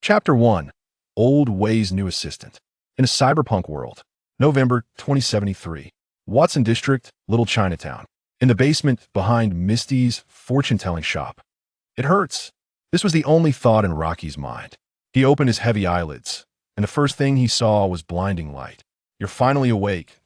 Chapter 1. Old Way's New Assistant. In a cyberpunk world. November 2073. Watson District, Little Chinatown. In the basement behind Misty's fortune-telling shop. It hurts. This was the only thought in Rocky's mind. He opened his heavy eyelids, and the first thing he saw was blinding light. You're finally awake.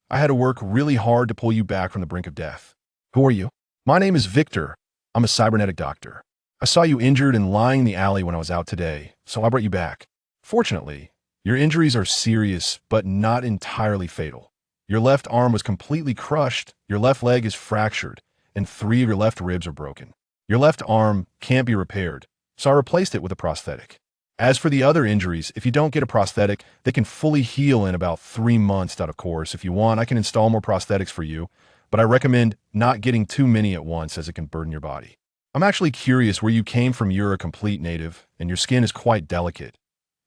I had to work really hard to pull you back from the brink of death. Who are you? My name is Victor. I'm a cybernetic doctor. I saw you injured and lying in the alley when I was out today, so I brought you back. Fortunately, your injuries are serious, but not entirely fatal. Your left arm was completely crushed, your left leg is fractured, and 3 of your left ribs are broken. Your left arm can't be repaired, so I replaced it with a prosthetic. As for the other injuries, if you don't get a prosthetic, they can fully heal in about 3 months. Of course, if you want, I can install more prosthetics for you, but I recommend not getting too many at once as it can burden your body. I'm actually curious where you came from. You're a complete native, and your skin is quite delicate.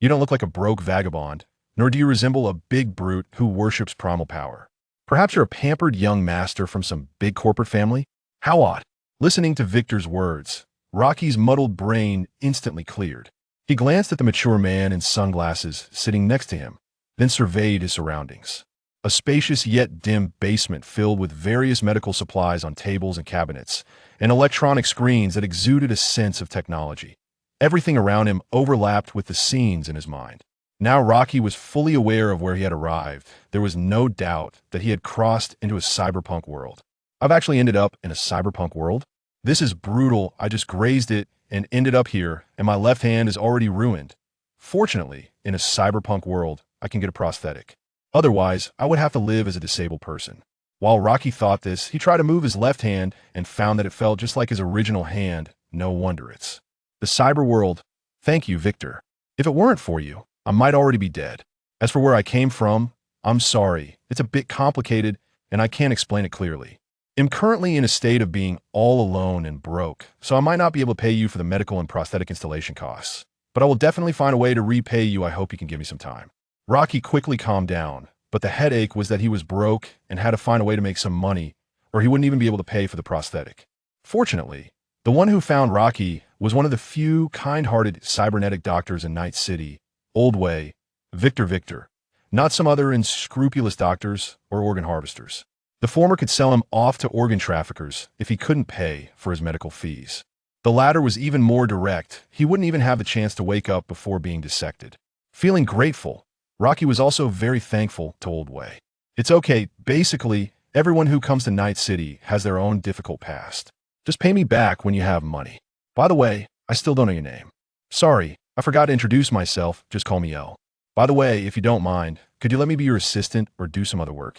You don't look like a broke vagabond, nor do you resemble a big brute who worships primal power. Perhaps you're a pampered young master from some big corporate family? How odd. Listening to Victor's words, Rocky's muddled brain instantly cleared. He glanced at the mature man in sunglasses sitting next to him, then surveyed his surroundings. A spacious yet dim basement filled with various medical supplies on tables and cabinets, and electronic screens that exuded a sense of technology. Everything around him overlapped with the scenes in his mind. Now Rocky was fully aware of where he had arrived. There was no doubt that he had crossed into a cyberpunk world. I've actually ended up in a cyberpunk world? This is brutal. I just grazed it and ended up here, and my left hand is already ruined. Fortunately, in a cyberpunk world, I can get a prosthetic. Otherwise, I would have to live as a disabled person. While Rocky thought this, he tried to move his left hand and found that it felt just like his original hand. No wonder it's the cyber world. Thank you, Victor. If it weren't for you, I might already be dead. As for where I came from, I'm sorry. It's a bit complicated, and I can't explain it clearly. I'm currently in a state of being all alone and broke, so I might not be able to pay you for the medical and prosthetic installation costs. But I will definitely find a way to repay you. I hope you can give me some time. Rocky quickly calmed down, but the headache was that he was broke and had to find a way to make some money, or he wouldn't even be able to pay for the prosthetic. Fortunately, the one who found Rocky was one of the few kind-hearted cybernetic doctors in Night City, Old Way, Victor, not some other unscrupulous doctors or organ harvesters. The former could sell him off to organ traffickers if he couldn't pay for his medical fees. The latter was even more direct. He wouldn't even have the chance to wake up before being dissected. Feeling grateful, Rocky was also very thankful to Old Way. It's okay, basically, everyone who comes to Night City has their own difficult past. Just pay me back when you have money. By the way, I still don't know your name. Sorry, I forgot to introduce myself, just call me L. By the way, if you don't mind, could you let me be your assistant or do some other work?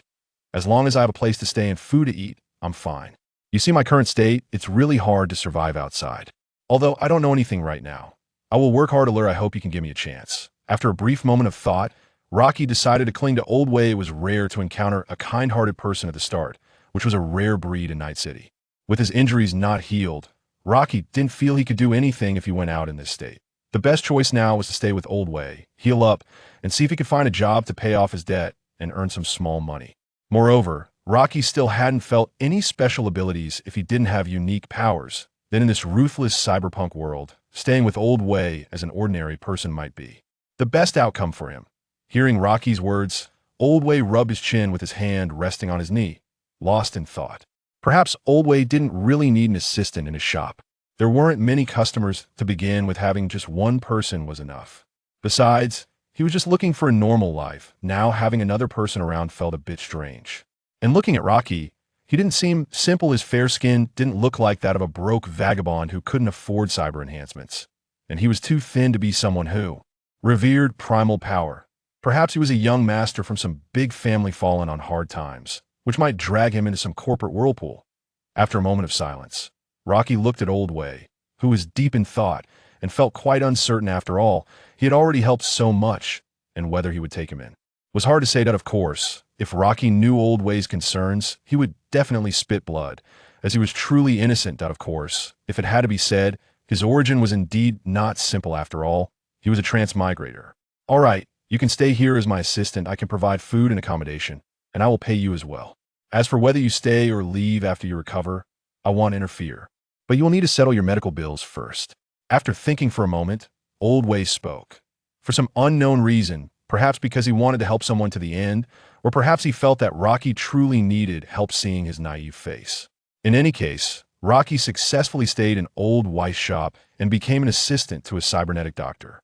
As long as I have a place to stay and food to eat, I'm fine. You see my current state, it's really hard to survive outside. Although I don't know anything right now. I will work hard to learn. I hope you can give me a chance. After a brief moment of thought, Rocky decided to cling to Old Way. It was rare to encounter a kind-hearted person at the start, which was a rare breed in Night City. With his injuries not healed, Rocky didn't feel he could do anything if he went out in this state. The best choice now was to stay with Old Way, heal up, and see if he could find a job to pay off his debt and earn some small money. Moreover, Rocky still hadn't felt any special abilities if he didn't have unique powers. Then in this ruthless cyberpunk world, staying with Old Way as an ordinary person might be the best outcome for him. Hearing Rocky's words, Old Way rubbed his chin with his hand resting on his knee, lost in thought. Perhaps Old Way didn't really need an assistant in his shop. There weren't many customers to begin with. Having just one person was enough. Besides, he was just looking for a normal life. Now having another person around felt a bit strange. And looking at Rocky, he didn't seem simple. His fair skin didn't look like that of a broke vagabond who couldn't afford cyber enhancements. And he was too thin to be someone who revered primal power. Perhaps he was a young master from some big family fallen on hard times, which might drag him into some corporate whirlpool. After a moment of silence, Rocky looked at Old Way, who was deep in thought and felt quite uncertain. After all, he had already helped so much, and whether he would take him in. It was hard to say that, of course. If Rocky knew Old Way's concerns, he would definitely spit blood, as he was truly innocent. Of course, if it had to be said, his origin was indeed not simple after all. He was a transmigrator. All right, you can stay here as my assistant. I can provide food and accommodation, and I will pay you as well. As for whether you stay or leave after you recover, I won't interfere. But you will need to settle your medical bills first. After thinking for a moment, Old Way spoke. For some unknown reason, perhaps because he wanted to help someone to the end, or perhaps he felt that Rocky truly needed help seeing his naive face. In any case, Rocky successfully stayed in Old Way's shop and became an assistant to a cybernetic doctor.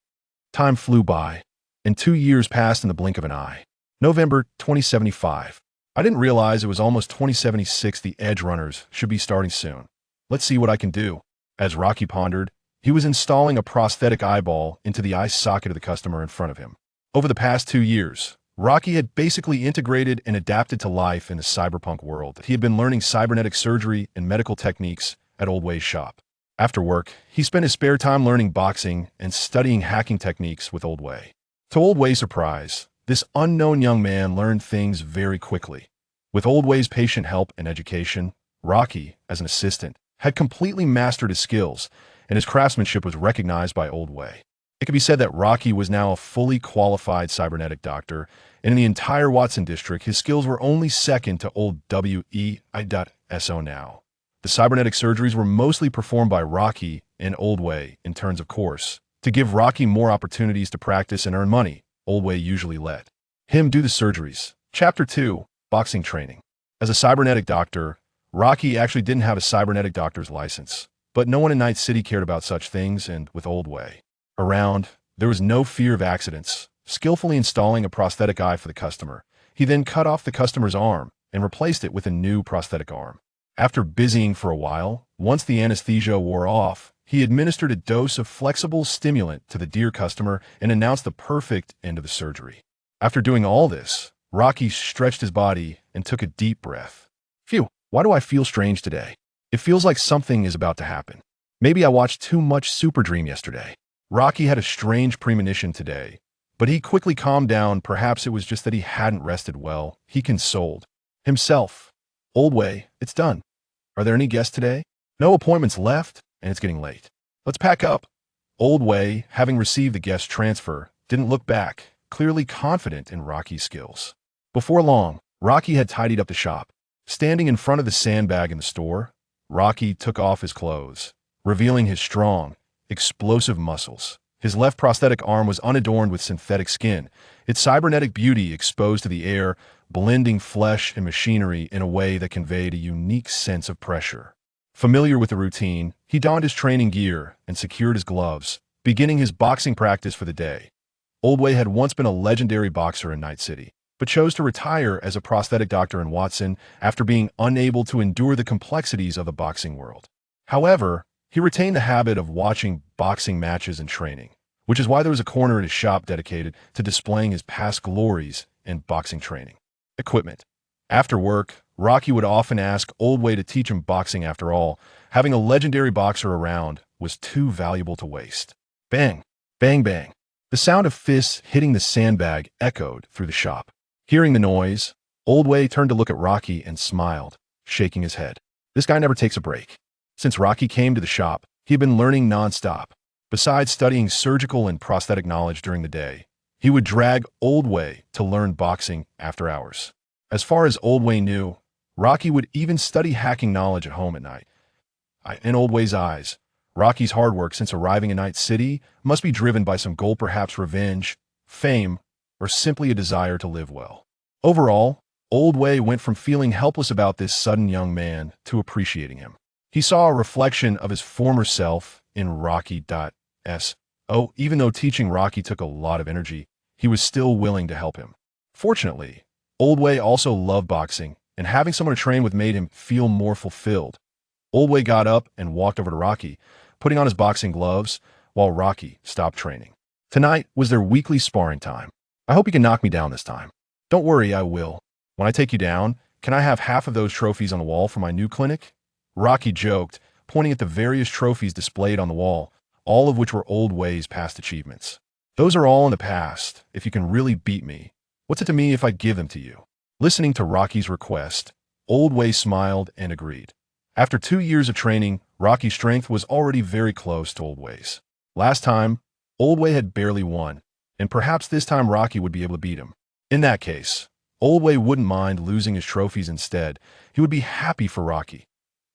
Time flew by, and 2 years passed in the blink of an eye. November 2075. I didn't realize it was almost 2076. The Edge Runners should be starting soon. Let's see what I can do. As Rocky pondered, he was installing a prosthetic eyeball into the eye socket of the customer in front of him. Over the past 2 years, Rocky had basically integrated and adapted to life in the cyberpunk world. He had been learning cybernetic surgery and medical techniques at Old Way's shop. After work, he spent his spare time learning boxing and studying hacking techniques with Old Way. To Old Way's surprise, this unknown young man learned things very quickly. With Old Way's patient help and education, Rocky, as an assistant, had completely mastered his skills, and his craftsmanship was recognized by Old Way. It could be said that Rocky was now a fully qualified cybernetic doctor, and in the entire Watson district, his skills were only second to old W.E.I.S.O. now. The cybernetic surgeries were mostly performed by Rocky and Old Way in turns, of course. To give Rocky more opportunities to practice and earn money, Old Way usually let him do the surgeries. Chapter 2. Boxing Training. As a cybernetic doctor, Rocky actually didn't have a cybernetic doctor's license, but no one in Night City cared about such things, and with Old Way around, there was no fear of accidents. Skillfully installing a prosthetic eye for the customer, he then cut off the customer's arm and replaced it with a new prosthetic arm. After busying for a while, once the anesthesia wore off, he administered a dose of flexible stimulant to the dear customer and announced the perfect end of the surgery. After doing all this, Rocky stretched his body and took a deep breath. Phew, why do I feel strange today? It feels like something is about to happen. Maybe I watched too much Super Dream yesterday. Rocky had a strange premonition today, but he quickly calmed down. Perhaps it was just that he hadn't rested well. He consoled himself. Old Way, it's done. Are there any guests today? No appointments left, and it's getting late. Let's pack up. Old Way, having received the guest transfer, didn't look back, clearly confident in Rocky's skills. Before long, Rocky had tidied up the shop. Standing in front of the sandbag in the store, Rocky took off his clothes, revealing his strong, explosive muscles. His left prosthetic arm was unadorned with synthetic skin, its cybernetic beauty exposed to the air, blending flesh and machinery in a way that conveyed a unique sense of pressure. Familiar with the routine, he donned his training gear and secured his gloves, beginning his boxing practice for the day. Old Way had once been a legendary boxer in Night City, but chose to retire as a prosthetic doctor in Watson after being unable to endure the complexities of the boxing world. However, he retained the habit of watching boxing matches and training, which is why there was a corner at his shop dedicated to displaying his past glories in boxing training. Equipment. After work, Rocky would often ask Old Way to teach him boxing. After all, having a legendary boxer around was too valuable to waste. Bang! Bang bang! The sound of fists hitting the sandbag echoed through the shop. Hearing the noise, Old Way turned to look at Rocky and smiled, shaking his head. This guy never takes a break. Since Rocky came to the shop, he had been learning non-stop. Besides studying surgical and prosthetic knowledge during the day, he would drag Old Way to learn boxing after hours. As far as Old Way knew, Rocky would even study hacking knowledge at home at night. In Old Way's eyes, Rocky's hard work since arriving in Night City must be driven by some goal, perhaps revenge, fame, or simply a desire to live well. Overall, Old Way went from feeling helpless about this sudden young man to appreciating him. He saw a reflection of his former self in Rocky.S. Oh, even though teaching Rocky took a lot of energy, he was still willing to help him. Fortunately, Old Way also loved boxing, and having someone to train with made him feel more fulfilled. Old Way got up and walked over to Rocky, putting on his boxing gloves, while Rocky stopped training. Tonight was their weekly sparring time. I hope you can knock me down this time. Don't worry, I will. When I take you down, can I have half of those trophies on the wall for my new clinic? Rocky joked, pointing at the various trophies displayed on the wall, all of which were Old Way's past achievements. Those are all in the past. If you can really beat me, what's it to me if I give them to you? Listening to Rocky's request, Old Way smiled and agreed. After 2 years of training, Rocky's strength was already very close to Old Way's. Last time, Old Way had barely won, and perhaps this time Rocky would be able to beat him. In that case, Old Way wouldn't mind losing his trophies instead. He would be happy for Rocky.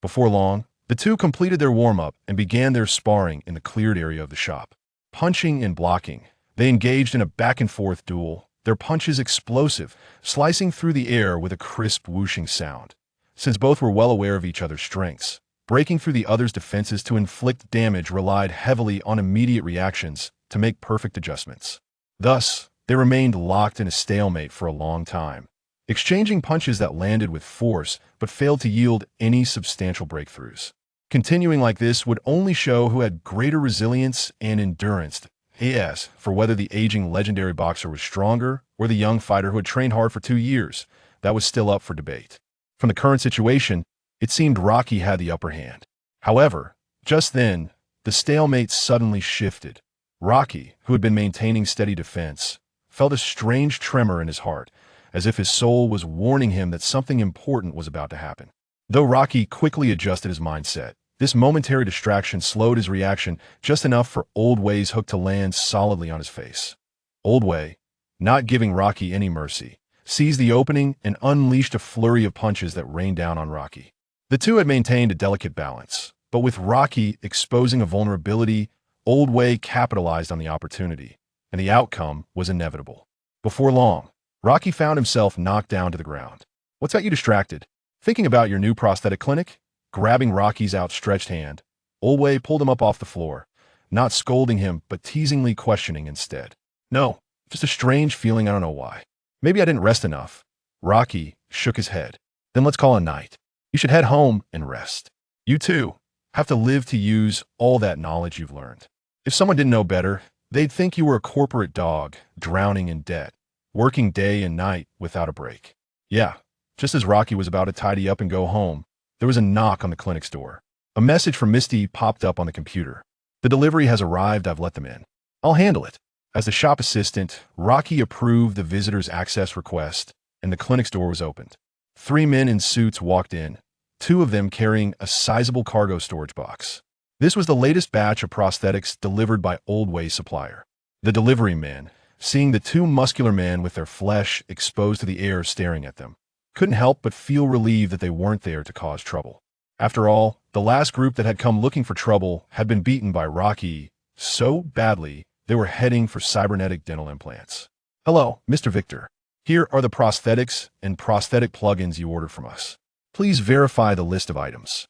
Before long, the two completed their warm-up and began their sparring in the cleared area of the shop. punching and blocking. They engaged in a back-and-forth duel, their punches explosive, slicing through the air with a crisp whooshing sound. Since both were well aware of each other's strengths, breaking through the other's defenses to inflict damage relied heavily on immediate reactions to make perfect adjustments. Thus, they remained locked in a stalemate for a long time, exchanging punches that landed with force but failed to yield any substantial breakthroughs. Continuing like this would only show who had greater resilience and endurance. As for whether the aging legendary boxer was stronger or the young fighter who had trained hard for 2 years, that was still up for debate. From the current situation, it seemed Rocky had the upper hand. However, just then, the stalemate suddenly shifted. Rocky, who had been maintaining steady defense, felt a strange tremor in his heart, as if his soul was warning him that something important was about to happen. Though Rocky quickly adjusted his mindset, this momentary distraction slowed his reaction just enough for Old Way's hook to land solidly on his face. Old Way, not giving Rocky any mercy, seized the opening and unleashed a flurry of punches that rained down on Rocky. The two had maintained a delicate balance, but with Rocky exposing a vulnerability, Old Way capitalized on the opportunity, and the outcome was inevitable. Before long, Rocky found himself knocked down to the ground. "What's got you distracted? Thinking about your new prosthetic clinic?" Grabbing Rocky's outstretched hand, Old Way pulled him up off the floor, not scolding him but teasingly questioning instead. "No, just a strange feeling, I don't know why. Maybe I didn't rest enough." Rocky shook his head. "Then let's call it a night. You should head home and rest. You too have to live to use all that knowledge you've learned. If someone didn't know better, they'd think you were a corporate dog drowning in debt, working day and night without a break." Yeah, just as Rocky was about to tidy up and go home, there was a knock on the clinic's door. A message from Misty popped up on the computer. "The delivery has arrived, I've let them in. I'll handle it." As the shop assistant, Rocky approved the visitor's access request, and the clinic's door was opened. 3 men in suits walked in, 2 of them carrying a sizable cargo storage box. This was the latest batch of prosthetics delivered by Old Way's supplier. The delivery men, seeing the 2 muscular men with their flesh exposed to the air staring at them, couldn't help but feel relieved that they weren't there to cause trouble. After all, the last group that had come looking for trouble had been beaten by Rocky so badly they were heading for cybernetic dental implants. "Hello, Mr. Victor. Here are the prosthetics and prosthetic plugins you ordered from us. Please verify the list of items."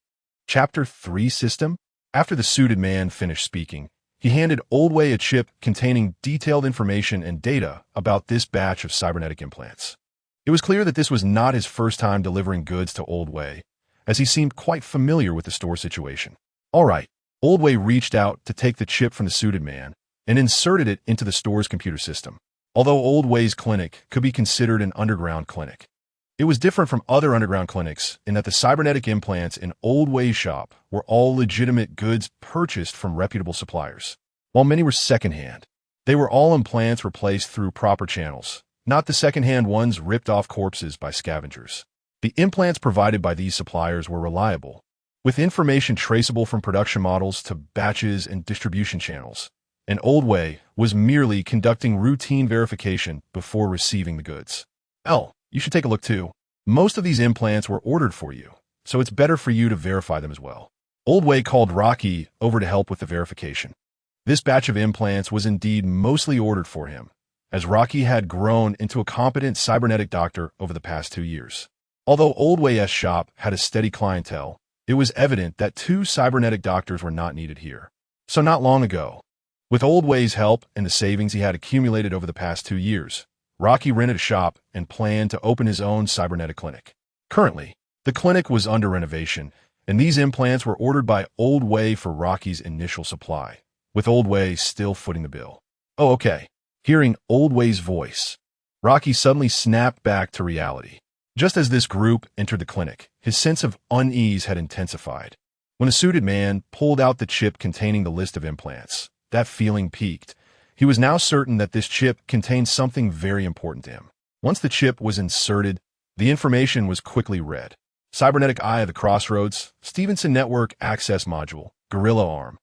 Chapter 3 System. After the suited man finished speaking, he handed Old Way a chip containing detailed information and data about this batch of cybernetic implants. It was clear that this was not his first time delivering goods to Old Way, as he seemed quite familiar with the store situation. All right, Old Way reached out to take the chip from the suited man and inserted it into the store's computer system. Although Old Way's clinic could be considered an underground clinic, it was different from other underground clinics in that the cybernetic implants in Old Way's shop were all legitimate goods purchased from reputable suppliers. While many were secondhand, they were all implants replaced through proper channels, not the second-hand ones ripped off corpses by scavengers. The implants provided by these suppliers were reliable, with information traceable from production models to batches and distribution channels, and Old Way was merely conducting routine verification before receiving the goods. You should take a look too. Most of these implants were ordered for you, so it's better for you to verify them as well. Old Way called Rocky over to help with the verification. This batch of implants was indeed mostly ordered for him, as Rocky had grown into a competent cybernetic doctor over the past 2 years. Although Old Way's shop had a steady clientele, it was evident that 2 cybernetic doctors were not needed here. So not long ago, with Old Way's help and the savings he had accumulated over the past 2 years, Rocky rented a shop and planned to open his own cybernetic clinic. Currently, the clinic was under renovation, and these implants were ordered by Old Way for Rocky's initial supply, with Old Way still footing the bill. "Oh, okay." Hearing Old Way's voice, Rocky suddenly snapped back to reality. Just as this group entered the clinic, his sense of unease had intensified. When the suited man pulled out the chip containing the list of implants, that feeling peaked. He was now certain that this chip contained something very important to him. Once the chip was inserted, the information was quickly read. Cybernetic Eye of the Crossroads, Stevenson Network Access Module, Gorilla Arm.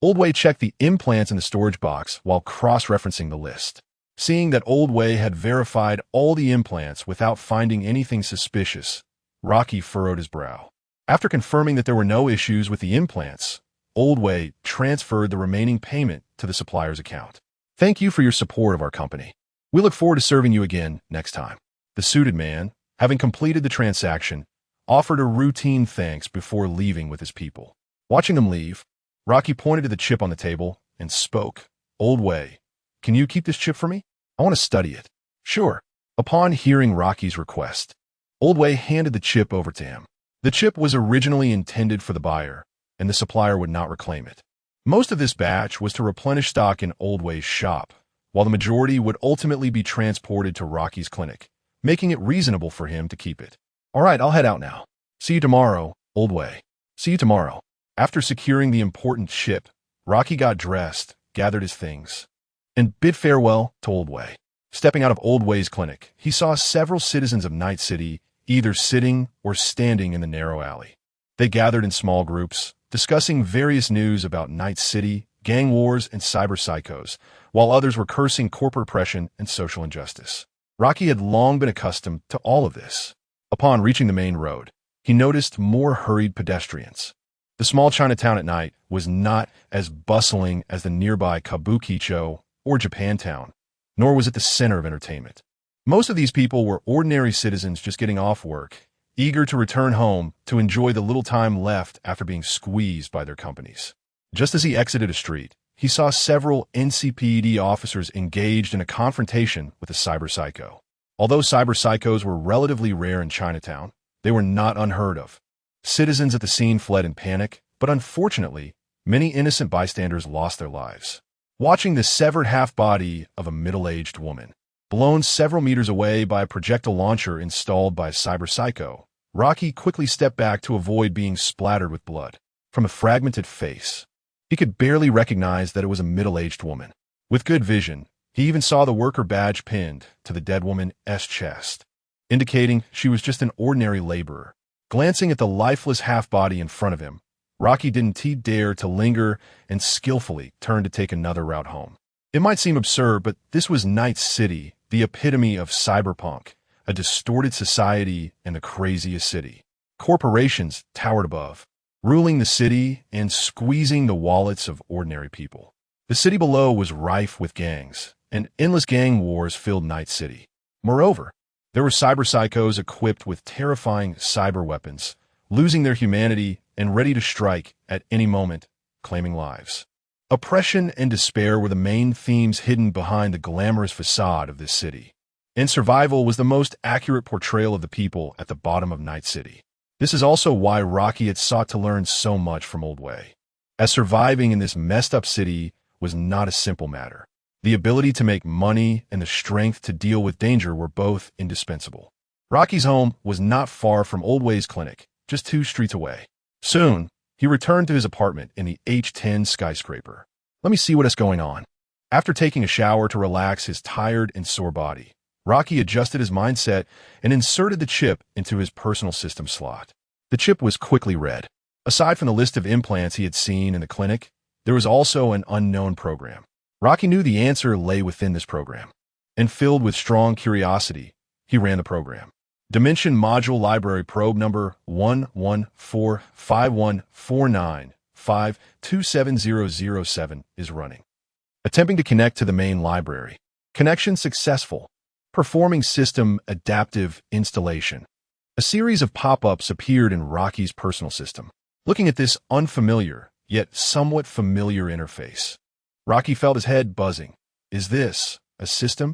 Old Way checked the implants in the storage box while cross-referencing the list. Seeing that Old Way had verified all the implants without finding anything suspicious, Rocky furrowed his brow. After confirming that there were no issues with the implants, Old Way transferred the remaining payment to the supplier's account. Thank you for your support of our company. We look forward to serving you again next time. The suited man, having completed the transaction, offered a routine thanks before leaving with his people. Watching them leave, Rocky pointed to the chip on the table and spoke. Old Way, can you keep this chip for me? I want to study it. Sure. Upon hearing Rocky's request, Old Way handed the chip over to him. The chip was originally intended for the buyer, and the supplier would not reclaim it. Most of this batch was to replenish stock in Old Way's shop, while the majority would ultimately be transported to Rocky's clinic, making it reasonable for him to keep it. All right, I'll head out now. See you tomorrow, Old Way. See you tomorrow. After securing the important chip, Rocky got dressed, gathered his things, and bid farewell to Old Way. Stepping out of Old Way's clinic, he saw several citizens of Night City either sitting or standing in the narrow alley. They gathered in small groups, discussing various news about Night City, gang wars, and cyber psychos, while others were cursing corporate oppression and social injustice. Rocky had long been accustomed to all of this. Upon reaching the main road, he noticed more hurried pedestrians. The small Chinatown at night was not as bustling as the nearby Kabukicho or Japantown, nor was it the center of entertainment. Most of these people were ordinary citizens just getting off work, eager to return home to enjoy the little time left after being squeezed by their companies. Just as he exited a street, he saw several NCPD officers engaged in a confrontation with a cyber psycho. Although cyber psychos were relatively rare in Chinatown, they were not unheard of. Citizens at the scene fled in panic, but unfortunately, many innocent bystanders lost their lives. Watching the severed half-body of a middle-aged woman, blown several meters away by a projectile launcher installed by a cyber psycho, Rocky quickly stepped back to avoid being splattered with blood from a fragmented face. He could barely recognize that it was a middle-aged woman. With good vision, he even saw the worker badge pinned to the dead woman's chest, indicating she was just an ordinary laborer. Glancing at the lifeless half-body in front of him, Rocky didn't dare to linger and skillfully turned to take another route home. It might seem absurd, but this was Night City, the epitome of cyberpunk, a distorted society and the craziest city. Corporations towered above, ruling the city and squeezing the wallets of ordinary people. The city below was rife with gangs, and endless gang wars filled Night City. Moreover, there were cyber psychos equipped with terrifying cyber weapons, losing their humanity and ready to strike at any moment, claiming lives. Oppression and despair were the main themes hidden behind the glamorous facade of this city, and survival was the most accurate portrayal of the people at the bottom of Night City. This is also why Rocky had sought to learn so much from Old Way, as surviving in this messed-up city was not a simple matter. The ability to make money and the strength to deal with danger were both indispensable. Rocky's home was not far from Old Way's clinic, just 2 streets away. Soon, he returned to his apartment in the H10 skyscraper. Let me see what is going on. After taking a shower to relax his tired and sore body, Rocky adjusted his mindset and inserted the chip into his personal system slot. The chip was quickly read. Aside from the list of implants he had seen in the clinic, there was also an unknown program. Rocky knew the answer lay within this program, and filled with strong curiosity, he ran the program. Dimension Module Library Probe number 1145149527007 is running. Attempting to connect to the main library. Connection successful. Performing system adaptive installation. A series of pop-ups appeared in Rocky's personal system. Looking at this unfamiliar, yet somewhat familiar interface, Rocky felt his head buzzing. Is this a system?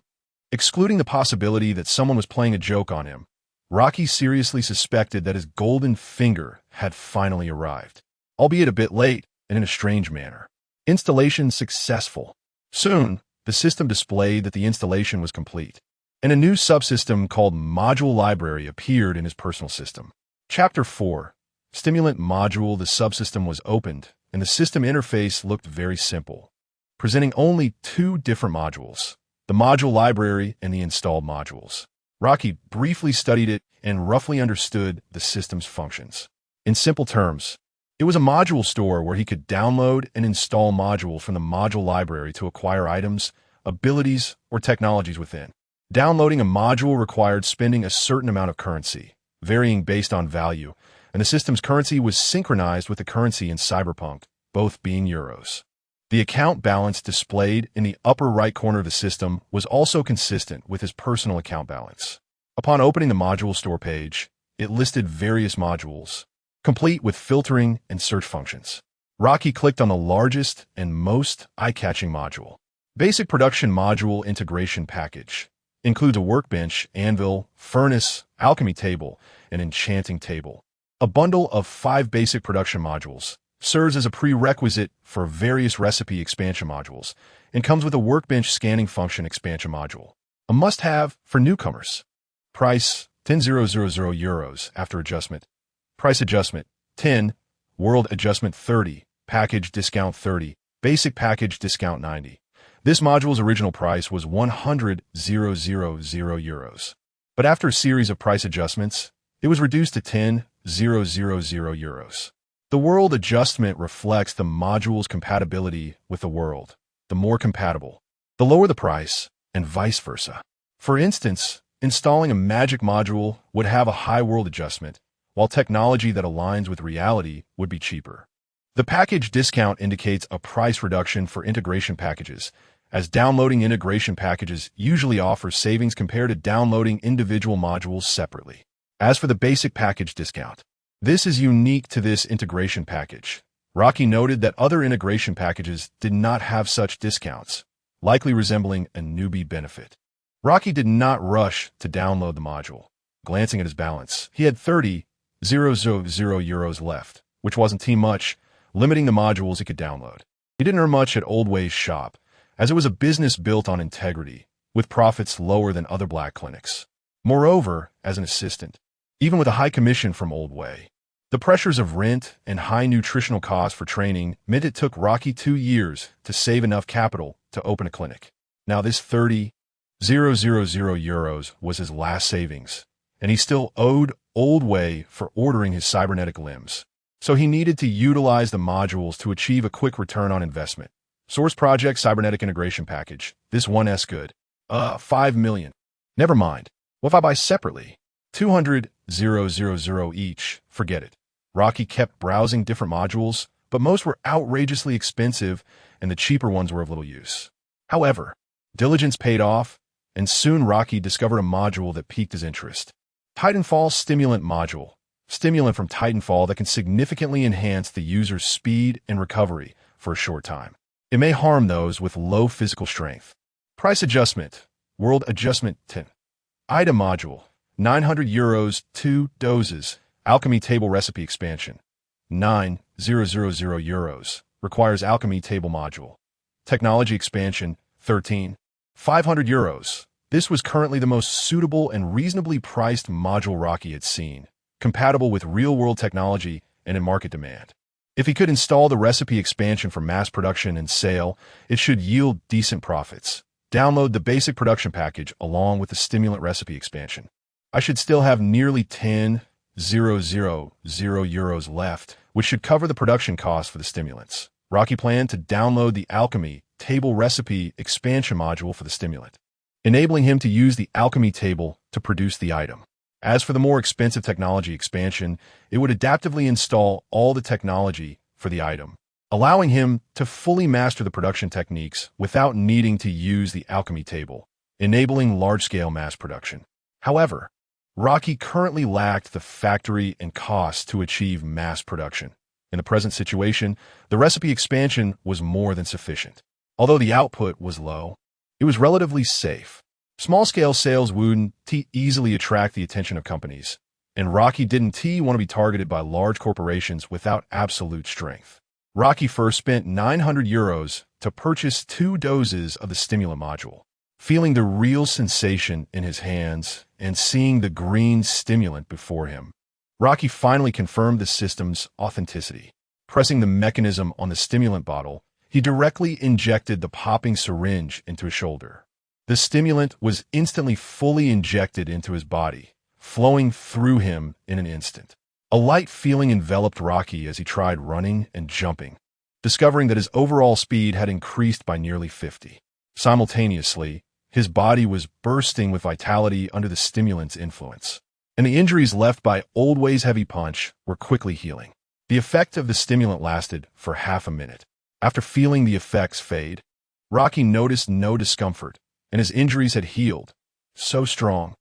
Excluding the possibility that someone was playing a joke on him, Rocky seriously suspected that his golden finger had finally arrived, albeit a bit late and in a strange manner. Installation successful. Soon, the system displayed that the installation was complete, and a new subsystem called Module Library appeared in his personal system. Chapter 4. Stimulant Module. The subsystem was opened, and the system interface looked very simple, presenting only 2 different modules, the Module Library and the installed modules. Rocky briefly studied it and roughly understood the system's functions. In simple terms, it was a module store where he could download and install modules from the module library to acquire items, abilities, or technologies within. Downloading a module required spending a certain amount of currency, varying based on value, and the system's currency was synchronized with the currency in Cyberpunk, both being euros. The account balance displayed in the upper right corner of the system was also consistent with his personal account balance. Upon opening the module store page, it listed various modules, complete with filtering and search functions. Rocky clicked on the largest and most eye-catching module. Basic Production Module Integration Package includes a workbench, anvil, furnace, alchemy table, and enchanting table. A bundle of 5 basic production modules serves as a prerequisite for various recipe expansion modules and comes with a workbench scanning function expansion module, a must-have for newcomers. Price, 10,000 euros after adjustment. Price adjustment, 10, world adjustment 30, package discount 30, basic package discount 90. This module's original price was 100,000 euros. But after a series of price adjustments, it was reduced to 10,000 euros. The world adjustment reflects the module's compatibility with the world. The more compatible, the lower the price, and vice versa. For instance, installing a magic module would have a high world adjustment, while technology that aligns with reality would be cheaper. The package discount indicates a price reduction for integration packages, as downloading integration packages usually offer savings compared to downloading individual modules separately. As for the basic package discount, this is unique to this integration package. Rocky noted that other integration packages did not have such discounts, likely resembling a newbie benefit. Rocky did not rush to download the module. Glancing at his balance, he had 30,000 euros left, which wasn't too much, limiting the modules he could download. He didn't earn much at Old Way's shop, as it was a business built on integrity, with profits lower than other black clinics. Moreover, as an assistant, even with a high commission from Old Way, the pressures of rent and high nutritional costs for training meant it took Rocky 2 years to save enough capital to open a clinic. Now this 30,000 euros was his last savings, and he still owed Old Way for ordering his cybernetic limbs. So he needed to utilize the modules to achieve a quick return on investment. Source Project Cybernetic Integration Package. This 1S good. 5 million. Never mind. What if I buy separately? 200,000 each. Forget it. Rocky kept browsing different modules, but most were outrageously expensive and the cheaper ones were of little use. However, diligence paid off, and soon Rocky discovered a module that piqued his interest. Titanfall Stimulant Module. Stimulant from Titanfall that can significantly enhance the user's speed and recovery for a short time. It may harm those with low physical strength. Price adjustment. World adjustment 10. Item module. 900 euros, 2 doses. Alchemy table recipe expansion. 9,000 euros. Requires alchemy table module. Technology expansion. 13,500 euros. This was currently the most suitable and reasonably priced module Rocky had seen, compatible with real-world technology and in market demand. If he could install the recipe expansion for mass production and sale, it should yield decent profits. Download the basic production package along with the stimulant recipe expansion. I should still have nearly 10,000 euros left, which should cover the production costs for the stimulants. Rocky planned to download the alchemy table recipe expansion module for the stimulant, enabling him to use the alchemy table to produce the item. As for the more expensive technology expansion, it would adaptively install all the technology for the item, allowing him to fully master the production techniques without needing to use the alchemy table, enabling large-scale mass production. However, Rocky currently lacked the factory and costs to achieve mass production. In the present situation, the recipe expansion was more than sufficient. Although the output was low, it was relatively safe. Small-scale sales wouldn't easily attract the attention of companies, and Rocky didn't want to be targeted by large corporations without absolute strength. Rocky first spent 900 euros to purchase 2 doses of the stimulant module. Feeling the real sensation in his hands and seeing the green stimulant before him, Rocky finally confirmed the system's authenticity. Pressing the mechanism on the stimulant bottle, he directly injected the popping syringe into his shoulder. The stimulant was instantly fully injected into his body, flowing through him in an instant. A light feeling enveloped Rocky as he tried running and jumping, discovering that his overall speed had increased by nearly 50. Simultaneously, his body was bursting with vitality under the stimulant's influence, and the injuries left by Old Way's heavy punch were quickly healing. The effect of the stimulant lasted for half a minute. After feeling the effects fade, Rocky noticed no discomfort, and his injuries had healed. So strong.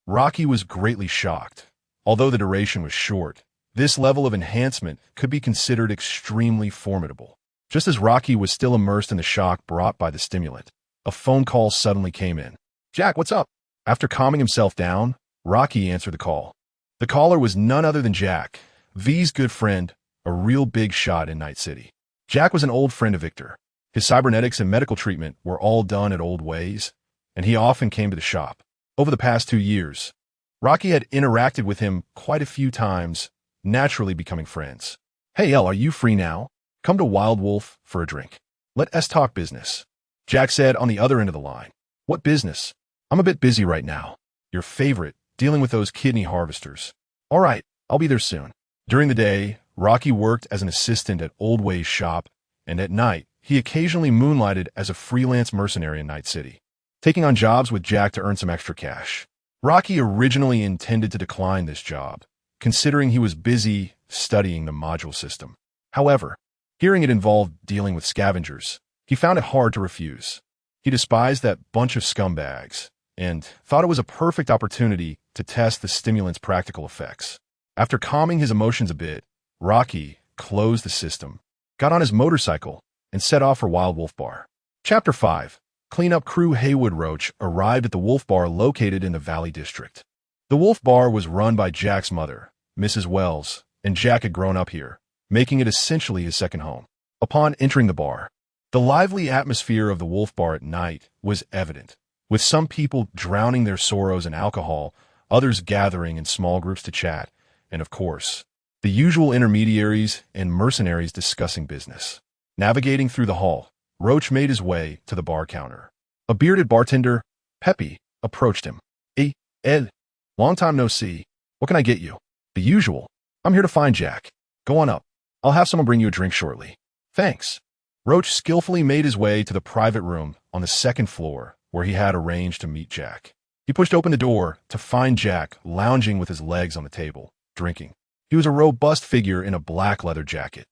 Rocky was greatly shocked. Although the duration was short, this level of enhancement could be considered extremely formidable. Just as Rocky was still immersed in the shock brought by the stimulant, a phone call suddenly came in. "Jack, what's up?" After calming himself down, Rocky answered the call. The caller was none other than Jack, V's good friend, a real big shot in Night City. Jack was an old friend of Victor. His cybernetics and medical treatment were all done at Old Ways, and he often came to the shop. Over the past 2 years, Rocky had interacted with him quite a few times, naturally becoming friends. "Hey, El, are you free now? Come to Wild Wolf for a drink. Let us talk business," Jack said on the other end of the line. "What business? I'm a bit busy right now. Your favorite, dealing with those kidney harvesters." "All right, I'll be there soon." During the day, Rocky worked as an assistant at Old Way's shop, and at night, he occasionally moonlighted as a freelance mercenary in Night City, taking on jobs with Jack to earn some extra cash. Rocky originally intended to decline this job, considering he was busy studying the module system. However, hearing it involved dealing with scavengers, he found it hard to refuse. He despised that bunch of scumbags and thought it was a perfect opportunity to test the stimulant's practical effects. After calming his emotions a bit, Rocky closed the system, got on his motorcycle, and set off for Wild Wolf Bar. Chapter 5. Cleanup crew Haywood Roach arrived at the Wolf Bar located in the Valley District. The Wolf Bar was run by Jack's mother, Mrs. Wells, and Jack had grown up here, making it essentially his second home. Upon entering the bar, the lively atmosphere of the Wolf Bar at night was evident, with some people drowning their sorrows in alcohol, others gathering in small groups to chat, and of course, the usual intermediaries and mercenaries discussing business. Navigating through the hall, Roach made his way to the bar counter. A bearded bartender, Peppy, approached him. "Hey, Ed, long time no see. What can I get you?" "The usual. I'm here to find Jack. Go on up. I'll have someone bring you a drink shortly." "Thanks." Roach skillfully made his way to the private room on the second floor where he had arranged to meet Jack. He pushed open the door to find Jack lounging with his legs on the table, drinking. He was a robust figure in a black leather jacket,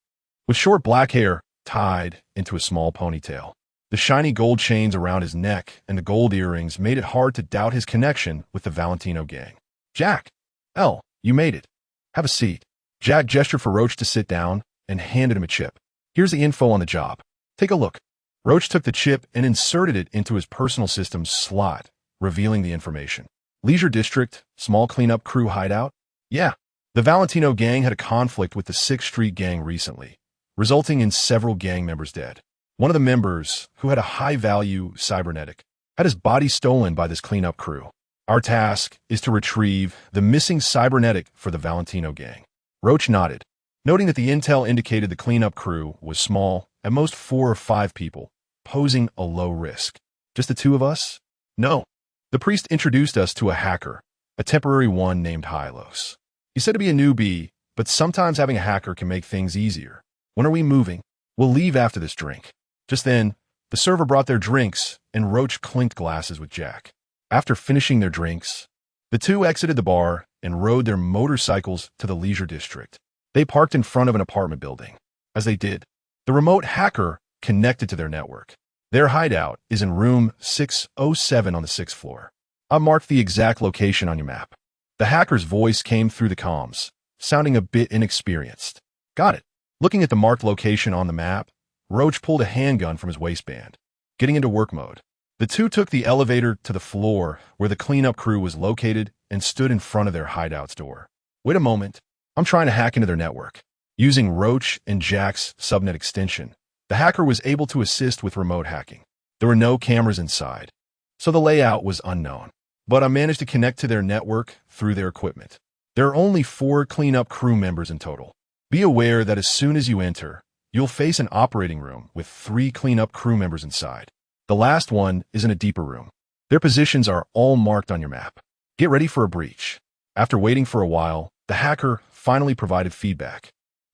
with short black hair tied into a small ponytail. The shiny gold chains around his neck and the gold earrings made it hard to doubt his connection with the Valentino gang. "Jack, El, you made it. Have a seat." Jack gestured for Roach to sit down and handed him a chip. "Here's the info on the job. Take a look." Roach took the chip and inserted it into his personal system slot, revealing the information. "Leisure District, small cleanup crew hideout?" "Yeah." The Valentino gang had a conflict with the 6th Street gang recently, resulting in several gang members dead. One of the members, who had a high-value cybernetic, had his body stolen by this cleanup crew. "Our task is to retrieve the missing cybernetic for the Valentino gang." Roach nodded, noting that the intel indicated the cleanup crew was small, at most 4 or 5 people, posing a low risk. "Just the 2 of us?" "No." The priest introduced us to a hacker, a temporary one named Hylos. He said to be a newbie, but sometimes having a hacker can make things easier. "When are we moving?" "We'll leave after this drink." Just then, the server brought their drinks, and Roach clinked glasses with Jack. After finishing their drinks, the two exited the bar and rode their motorcycles to the Leisure District. They parked in front of an apartment building. As they did, the remote hacker connected to their network. Their hideout is in room 607 on the 6th floor. I marked the exact location on your map. The hacker's voice came through the comms, sounding a bit inexperienced. "Got it." Looking at the marked location on the map, Roach pulled a handgun from his waistband. Getting into work mode, the two took the elevator to the floor where the cleanup crew was located and stood in front of their hideout's door. "Wait a moment. I'm trying to hack into their network." Using Roach and Jack's subnet extension, the hacker was able to assist with remote hacking. There were no cameras inside, so the layout was unknown. But I managed to connect to their network through their equipment. There are only 4 cleanup crew members in total. Be aware that as soon as you enter, you'll face an operating room with 3 cleanup crew members inside. The last one is in a deeper room. Their positions are all marked on your map. Get ready for a breach. After waiting for a while, the hacker finally provided feedback.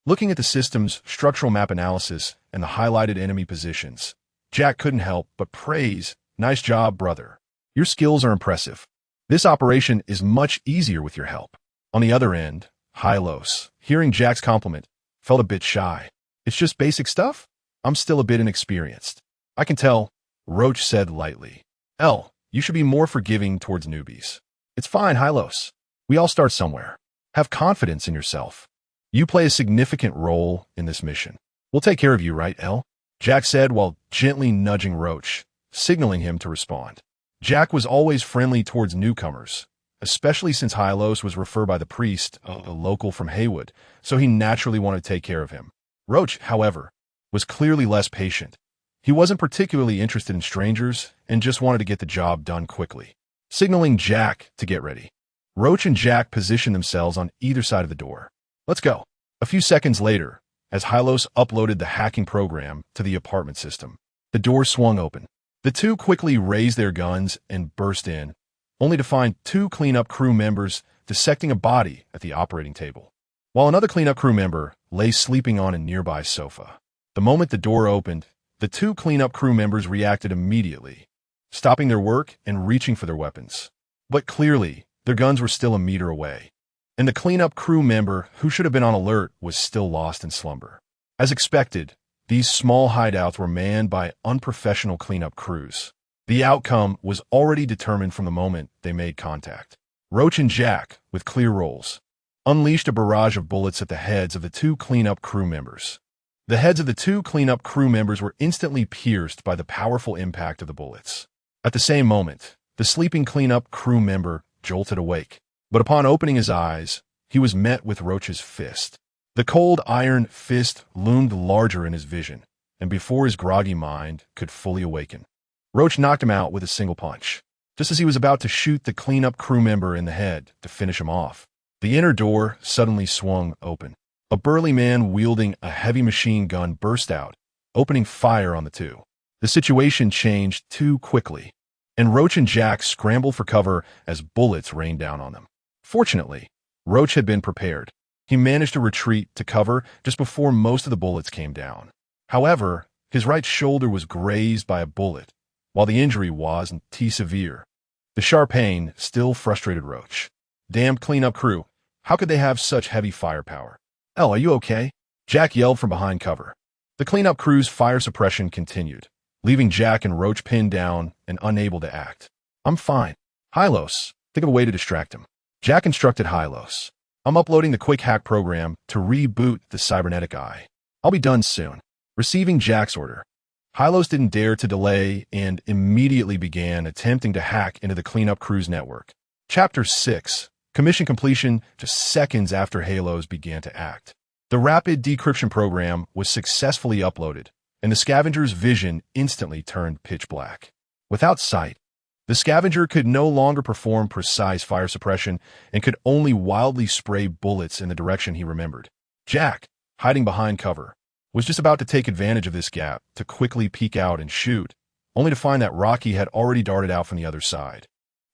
Looking at the system's structural map analysis and the highlighted enemy positions, Jack couldn't help but praise, "Nice job, brother. Your skills are impressive. This operation is much easier with your help." On the other end, Hylos, hearing Jack's compliment, felt a bit shy. It's just basic stuff? I'm still a bit inexperienced. I can tell, Roach said lightly. L, you should be more forgiving towards newbies. It's fine, Hylos. We all start somewhere. Have confidence in yourself. You play a significant role in this mission. We'll take care of you, right, L? Jack said while gently nudging Roach, signaling him to respond. Jack was always friendly towards newcomers, especially since Hylos was referred by the priest, a local from Haywood, so he naturally wanted to take care of him. Roach, however, was clearly less patient. He wasn't particularly interested in strangers and just wanted to get the job done quickly. Signaling Jack to get ready, Roach and Jack positioned themselves on either side of the door. Let's go. A few seconds later, as Hylos uploaded the hacking program to the apartment system, the door swung open. The two quickly raised their guns and burst in, only to find two cleanup crew members dissecting a body at the operating table, while another cleanup crew member lay sleeping on a nearby sofa. The moment the door opened, the two cleanup crew members reacted immediately, stopping their work and reaching for their weapons. But clearly, their guns were still a meter away, and the cleanup crew member who should have been on alert was still lost in slumber. As expected, these small hideouts were manned by unprofessional cleanup crews. The outcome was already determined from the moment they made contact. Roach and Jack, with clear roles, unleashed a barrage of bullets at the heads of the two cleanup crew members. The heads of the two cleanup crew members were instantly pierced by the powerful impact of the bullets. At the same moment, the sleeping cleanup crew member jolted awake, but upon opening his eyes, he was met with Roach's fist. The cold iron fist loomed larger in his vision, and before his groggy mind could fully awaken, Roach knocked him out with a single punch. Just as he was about to shoot the cleanup crew member in the head to finish him off, the inner door suddenly swung open. A burly man wielding a heavy machine gun burst out, opening fire on the two. The situation changed too quickly, and Roach and Jack scrambled for cover as bullets rained down on them. Fortunately, Roach had been prepared. He managed to retreat to cover just before most of the bullets came down. However, his right shoulder was grazed by a bullet, while the injury wasn't too severe. The sharp pain still frustrated Roach. Damned cleanup crew, how could they have such heavy firepower? Elle, are you okay? Jack yelled from behind cover. The cleanup crew's fire suppression continued, leaving Jack and Roach pinned down and unable to act. I'm fine. Hylos, think of a way to distract him. Jack instructed Hylos. I'm uploading the quick hack program to reboot the cybernetic eye. I'll be done soon. Receiving Jack's order, Hylos didn't dare to delay and immediately began attempting to hack into the cleanup crew's network. Chapter 6. Commission completion just seconds after Hylos began to act. The rapid decryption program was successfully uploaded, and the scavenger's vision instantly turned pitch black. Without sight, the scavenger could no longer perform precise fire suppression and could only wildly spray bullets in the direction he remembered. Jack, hiding behind cover, was just about to take advantage of this gap to quickly peek out and shoot, only to find that Rocky had already darted out from the other side.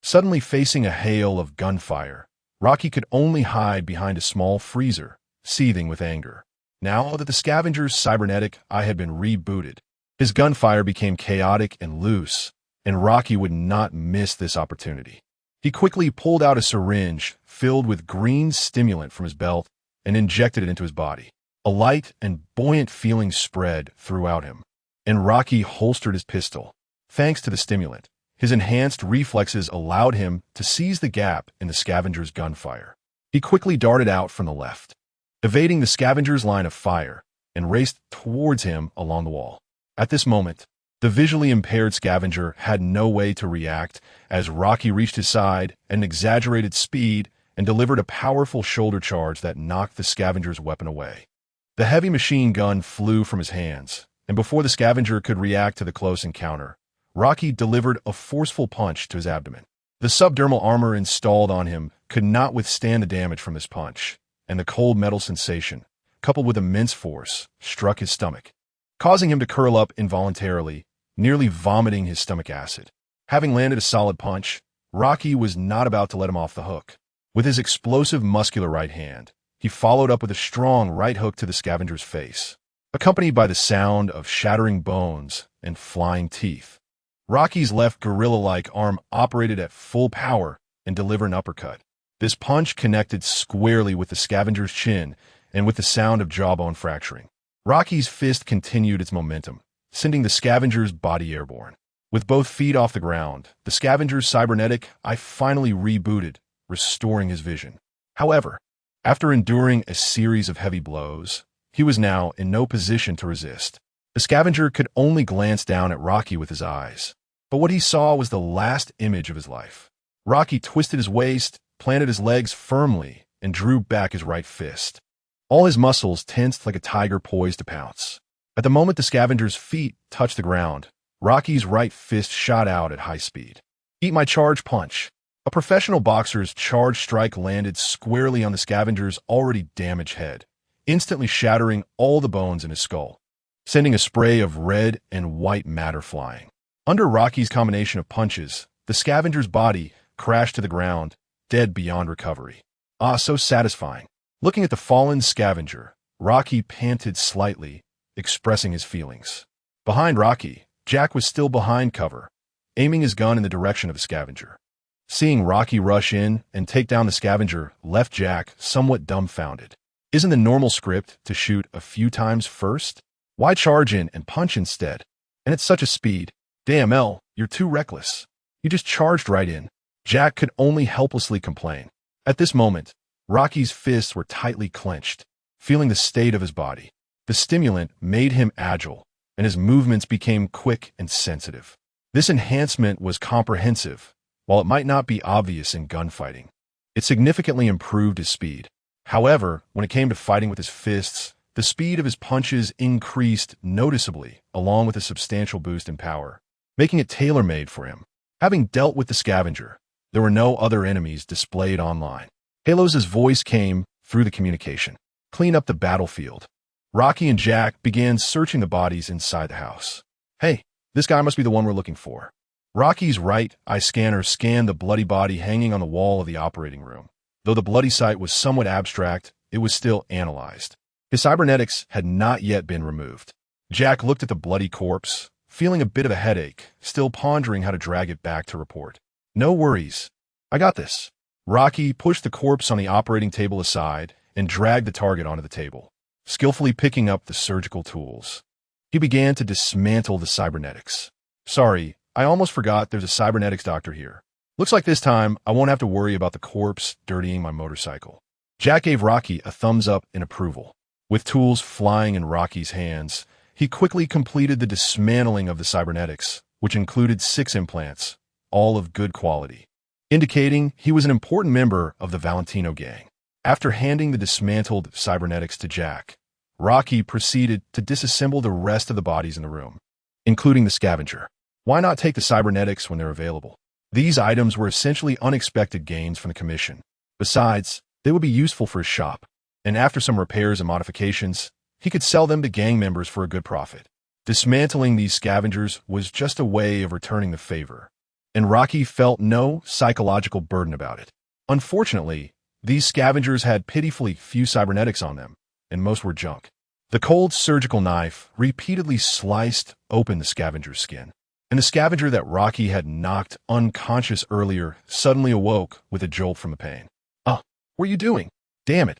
Suddenly facing a hail of gunfire, Rocky could only hide behind a small freezer, seething with anger. Now that the scavenger's cybernetic eye had been rebooted, his gunfire became chaotic and loose, and Rocky would not miss this opportunity. He quickly pulled out a syringe filled with green stimulant from his belt and injected it into his body. A light and buoyant feeling spread throughout him, and Rocky holstered his pistol. Thanks to the stimulant, his enhanced reflexes allowed him to seize the gap in the scavenger's gunfire. He quickly darted out from the left, evading the scavenger's line of fire, and raced towards him along the wall. At this moment, the visually impaired scavenger had no way to react as Rocky reached his side at an exaggerated speed and delivered a powerful shoulder charge that knocked the scavenger's weapon away. The heavy machine gun flew from his hands, and before the scavenger could react to the close encounter, Rocky delivered a forceful punch to his abdomen. The subdermal armor installed on him could not withstand the damage from this punch, and the cold metal sensation, coupled with immense force, struck his stomach, causing him to curl up involuntarily, nearly vomiting his stomach acid. Having landed a solid punch, Rocky was not about to let him off the hook. With his explosive muscular right hand, he followed up with a strong right hook to the scavenger's face, accompanied by the sound of shattering bones and flying teeth. Rocky's left gorilla-like arm operated at full power and delivered an uppercut. This punch connected squarely with the scavenger's chin and with the sound of jawbone fracturing. Rocky's fist continued its momentum, sending the scavenger's body airborne. With both feet off the ground, the scavenger's cybernetic eye finally rebooted, restoring his vision. However, after enduring a series of heavy blows, he was now in no position to resist. The scavenger could only glance down at Rocky with his eyes, but what he saw was the last image of his life. Rocky twisted his waist, planted his legs firmly, and drew back his right fist. All his muscles tensed like a tiger poised to pounce. At the moment the scavenger's feet touched the ground, Rocky's right fist shot out at high speed. Eat my charge punch. A professional boxer's charge strike landed squarely on the scavenger's already damaged head, instantly shattering all the bones in his skull, sending a spray of red and white matter flying. Under Rocky's combination of punches, the scavenger's body crashed to the ground, dead beyond recovery. Ah, so satisfying. Looking at the fallen scavenger, Rocky panted slightly, expressing his feelings. Behind Rocky, Jack was still behind cover, aiming his gun in the direction of the scavenger. Seeing Rocky rush in and take down the scavenger left Jack somewhat dumbfounded. Isn't the normal script to shoot a few times first? Why charge in and punch instead? And at such a speed. Damn, L, you're too reckless. You just charged right in. Jack could only helplessly complain. At this moment, Rocky's fists were tightly clenched, feeling the state of his body. The stimulant made him agile, and his movements became quick and sensitive. This enhancement was comprehensive, while it might not be obvious in gunfighting. It significantly improved his speed. However, when it came to fighting with his fists, the speed of his punches increased noticeably, along with a substantial boost in power, making it tailor-made for him. Having dealt with the scavenger, there were no other enemies displayed online. Halos's voice came through the communication. Clean up the battlefield. Rocky and Jack began searching the bodies inside the house. Hey, this guy must be the one we're looking for. Rocky's right eye scanner scanned the bloody body hanging on the wall of the operating room. Though the bloody sight was somewhat abstract, it was still analyzed. His cybernetics had not yet been removed. Jack looked at the bloody corpse, feeling a bit of a headache, still pondering how to drag it back to report. No worries. I got this. Rocky pushed the corpse on the operating table aside and dragged the target onto the table, skillfully picking up the surgical tools. He began to dismantle the cybernetics. Sorry, I almost forgot there's a cybernetics doctor here. Looks like this time I won't have to worry about the corpse dirtying my motorcycle. Jack gave Rocky a thumbs up in approval. With tools flying in Rocky's hands, he quickly completed the dismantling of the cybernetics, which included 6 implants, all of good quality, indicating he was an important member of the Valentino gang. After handing the dismantled cybernetics to Jack, Rocky proceeded to disassemble the rest of the bodies in the room, including the scavenger. Why not take the cybernetics when they're available? These items were essentially unexpected gains from the commission. Besides, they would be useful for his shop, and after some repairs and modifications, he could sell them to gang members for a good profit. Dismantling these scavengers was just a way of returning the favor, and Rocky felt no psychological burden about it. Unfortunately, these scavengers had pitifully few cybernetics on them, and most were junk. The cold surgical knife repeatedly sliced open the scavenger's skin, and the scavenger that Rocky had knocked unconscious earlier suddenly awoke with a jolt from the pain. What are you doing? Damn it.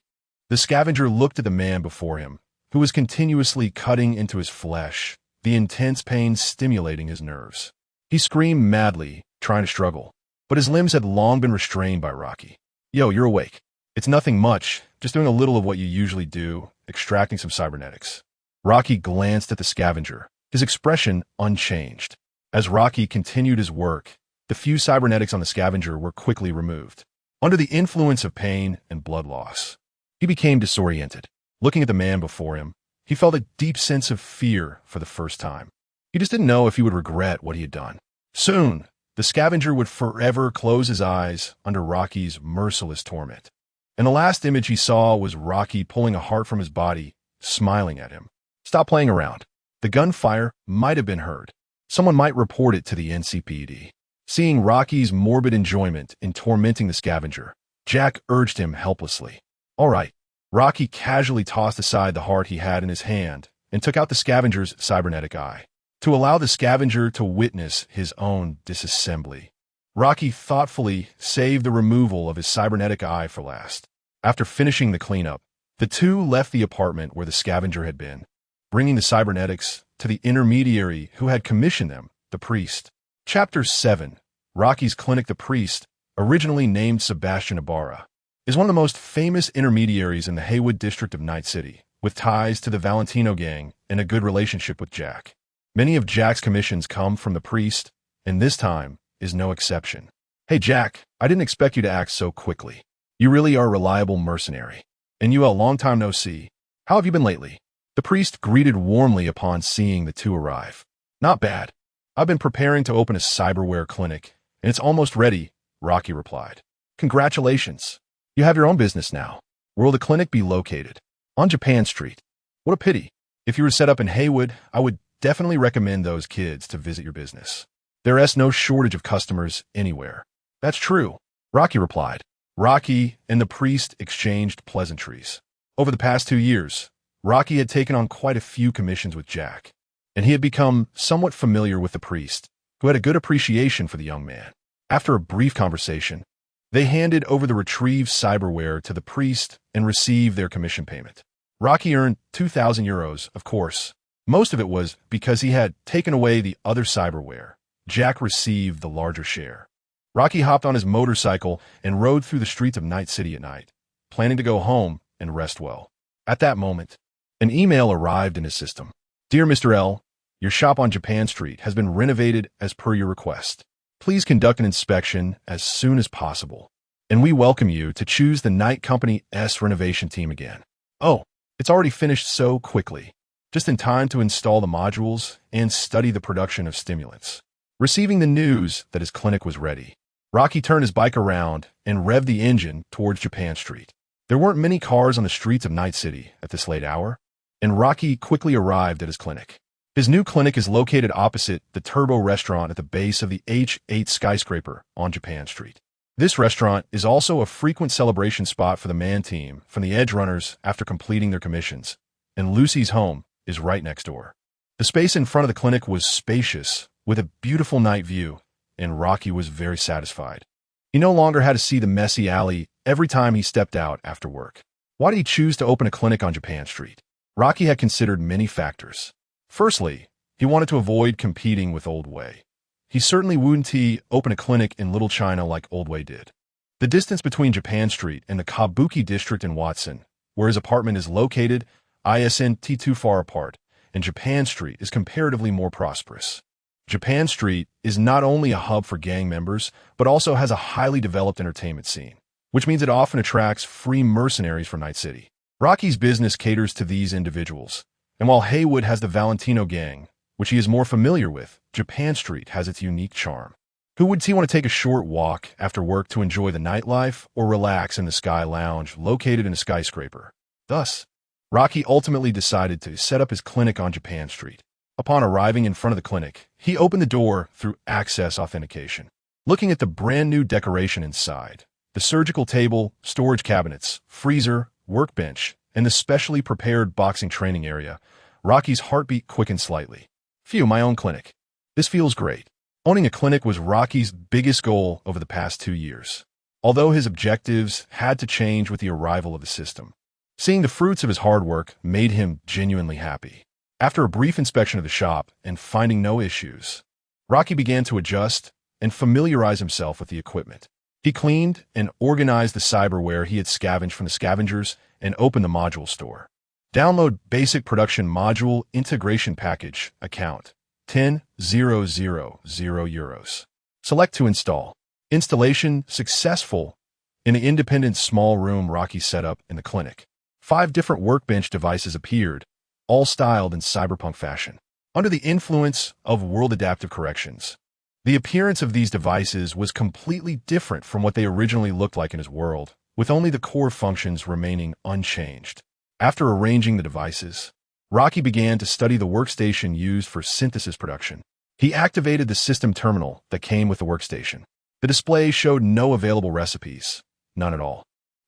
The scavenger looked at the man before him, who was continuously cutting into his flesh, the intense pain stimulating his nerves. He screamed madly, trying to struggle, but his limbs had long been restrained by Rocky. Yo, you're awake. It's nothing much, just doing a little of what you usually do, extracting some cybernetics. Rocky glanced at the scavenger, his expression unchanged. As Rocky continued his work, the few cybernetics on the scavenger were quickly removed. Under the influence of pain and blood loss, he became disoriented. Looking at the man before him, he felt a deep sense of fear for the first time. He just didn't know if he would regret what he had done. Soon, the scavenger would forever close his eyes under Rocky's merciless torment. And the last image he saw was Rocky pulling a heart from his body, smiling at him. Stop playing around. The gunfire might have been heard. Someone might report it to the NCPD. Seeing Rocky's morbid enjoyment in tormenting the scavenger, Jack urged him helplessly. All right. Rocky casually tossed aside the heart he had in his hand and took out the scavenger's cybernetic eye, to allow the scavenger to witness his own disassembly. Rocky thoughtfully saved the removal of his cybernetic eye for last. After finishing the cleanup, The two left the apartment where the scavenger had been, bringing the cybernetics to the intermediary who had commissioned them, the priest. Chapter 7. Rocky's Clinic. The priest, originally named Sebastian Ibarra, is one of the most famous intermediaries in the Haywood district of Night City, with ties to the Valentino gang and a good relationship with Jack. Many of Jack's commissions come from the priest, and this time is no exception. Hey Jack, I didn't expect you to act so quickly. You really are a reliable mercenary. And you a long time no see. How have you been lately? The priest greeted warmly upon seeing the two arrive. Not bad. I've been preparing to open a cyberware clinic, and it's almost ready, Rocky replied. Congratulations. You have your own business now. Where will the clinic be located? On Japan Street. What a pity. If you were set up in Haywood, I would definitely recommend those kids to visit your business. There's no shortage of customers anywhere. That's true, Rocky replied. Rocky and the priest exchanged pleasantries. Over the past 2 years, Rocky had taken on quite a few commissions with Jack, and he had become somewhat familiar with the priest, who had a good appreciation for the young man. After a brief conversation, they handed over the retrieved cyberware to the priest and received their commission payment. Rocky earned 2,000 euros, of course. Most of it was because he had taken away the other cyberware. Jack received the larger share. Rocky hopped on his motorcycle and rode through the streets of Night City at night, planning to go home and rest well. At that moment, an email arrived in his system. Dear Mr. L, your shop on Japan Street has been renovated as per your request. Please conduct an inspection as soon as possible, and we welcome you to choose the Night Company's renovation team again. Oh, it's already finished so quickly, just in time to install the modules and study the production of stimulants. Receiving the news that his clinic was ready, Rocky turned his bike around and revved the engine towards Japan Street. There weren't many cars on the streets of Night City at this late hour, and Rocky quickly arrived at his clinic. His new clinic is located opposite the Turbo restaurant at the base of the H8 skyscraper on Japan Street. This restaurant is also a frequent celebration spot for the man team from the Edge Runners after completing their commissions, and Lucy's home is right next door. The space in front of the clinic was spacious, with a beautiful night view, and Rocky was very satisfied. He no longer had to see the messy alley every time he stepped out after work. Why did he choose to open a clinic on Japan Street? Rocky had considered many factors. Firstly, he wanted to avoid competing with Old Way. He certainly wouldn't open a clinic in Little China like Old Way did. The distance between Japan Street and the Kabuki district in Watson, where his apartment is located, isn't too far apart, and Japan Street is comparatively more prosperous. Japan Street is not only a hub for gang members, but also has a highly developed entertainment scene, which means it often attracts free mercenaries from Night City. Rocky's business caters to these individuals, and while Haywood has the Valentino gang, which he is more familiar with, Japan Street has its unique charm. Who would want to take a short walk after work to enjoy the nightlife or relax in the Sky Lounge located in a skyscraper? Thus, Rocky ultimately decided to set up his clinic on Japan Street. Upon arriving in front of the clinic, he opened the door through access authentication. Looking at the brand new decoration inside, the surgical table, storage cabinets, freezer, workbench, and the specially prepared boxing training area, Rocky's heartbeat quickened slightly. Phew, my own clinic. This feels great. Owning a clinic was Rocky's biggest goal over the past 2 years, although his objectives had to change with the arrival of the system. Seeing the fruits of his hard work made him genuinely happy. After a brief inspection of the shop and finding no issues, Rocky began to adjust and familiarize himself with the equipment. He cleaned and organized the cyberware he had scavenged from the scavengers and opened the module store. Download Basic Production Module Integration Package Account 10,000 euros. Select to install. Installation successful in the independent small room Rocky set up in the clinic. 5 different workbench devices appeared, all styled in cyberpunk fashion. Under the influence of world adaptive corrections, the appearance of these devices was completely different from what they originally looked like in his world, with only the core functions remaining unchanged. After arranging the devices, Rocky began to study the workstation used for synthesis production. He activated the system terminal that came with the workstation. The display showed no available recipes, none at all.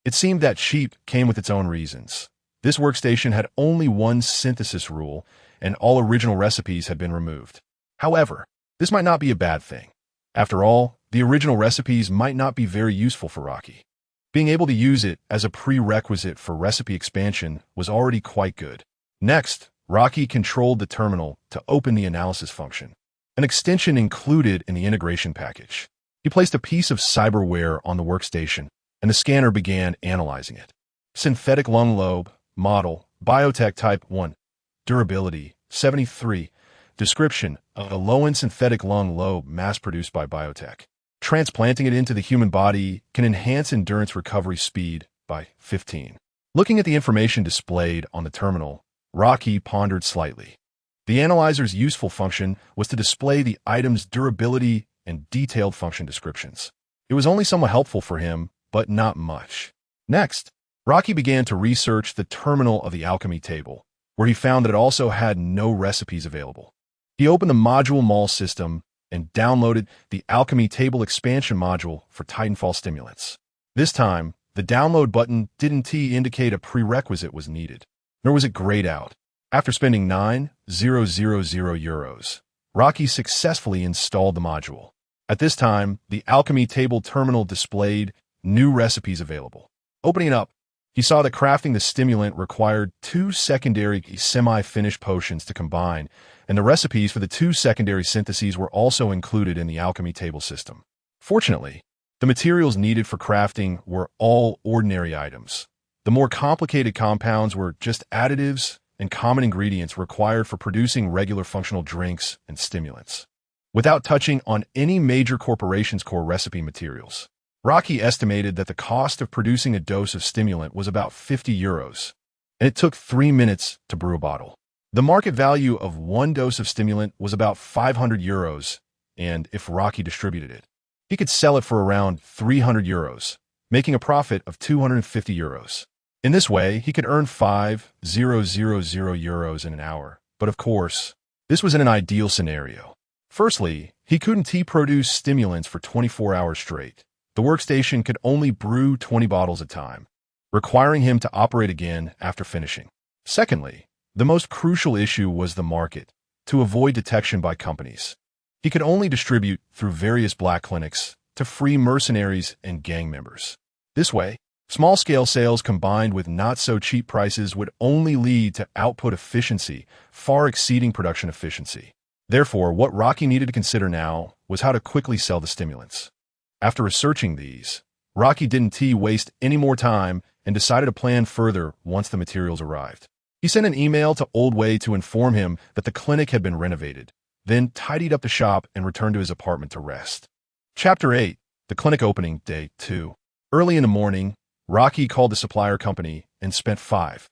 It seemed that sheep came with its own reasons. This workstation had only one synthesis rule, and all original recipes had been removed. However, this might not be a bad thing. After all, the original recipes might not be very useful for Rocky. Being able to use it as a prerequisite for recipe expansion was already quite good. Next, Rocky controlled the terminal to open the analysis function, an extension included in the integration package. He placed a piece of cyberware on the workstation, and the scanner began analyzing it. Synthetic lung lobe, model, biotech type 1, durability, 73, description of a low-end synthetic lung lobe mass-produced by biotech. Transplanting it into the human body can enhance endurance recovery speed by 15. Looking at the information displayed on the terminal, Rocky pondered slightly. The analyzer's useful function was to display the item's durability and detailed function descriptions. It was only somewhat helpful for him, but not much. Next, Rocky began to research the terminal of the alchemy table, where he found that it also had no recipes available. He opened the module mall system and downloaded the alchemy table expansion module for Titanfall stimulants. This time, the download button didn't indicate a prerequisite was needed, nor was it grayed out. After spending 9,000 euros, Rocky successfully installed the module. At this time, the alchemy table terminal displayed new recipes available. Opening it up, he saw that crafting the stimulant required 2 secondary semi-finished potions to combine, and the recipes for the 2 secondary syntheses were also included in the alchemy table system. Fortunately, the materials needed for crafting were all ordinary items. The more complicated compounds were just additives and common ingredients required for producing regular functional drinks and stimulants. Without touching on any major corporation's core recipe materials, Rocky estimated that the cost of producing a dose of stimulant was about 50 euros, and it took 3 minutes to brew a bottle. The market value of 1 dose of stimulant was about 500 euros, and if Rocky distributed it, he could sell it for around 300 euros, making a profit of 250 euros. In this way, he could earn 5,000 euros in an hour. But of course, this was in an ideal scenario. Firstly, he couldn't produce stimulants for 24 hours straight. The workstation could only brew 20 bottles at a time, requiring him to operate again after finishing. Secondly, the most crucial issue was the market, to avoid detection by companies. He could only distribute through various black clinics to free mercenaries and gang members. This way, small-scale sales combined with not-so-cheap prices would only lead to output efficiency far exceeding production efficiency. Therefore, what Rocky needed to consider now was how to quickly sell the stimulants. After researching these, Rocky didn't waste any more time and decided to plan further once the materials arrived. He sent an email to Oldway to inform him that the clinic had been renovated, then tidied up the shop and returned to his apartment to rest. Chapter 8. The Clinic Opening, Day 2. Early in the morning, Rocky called the supplier company and spent 5,000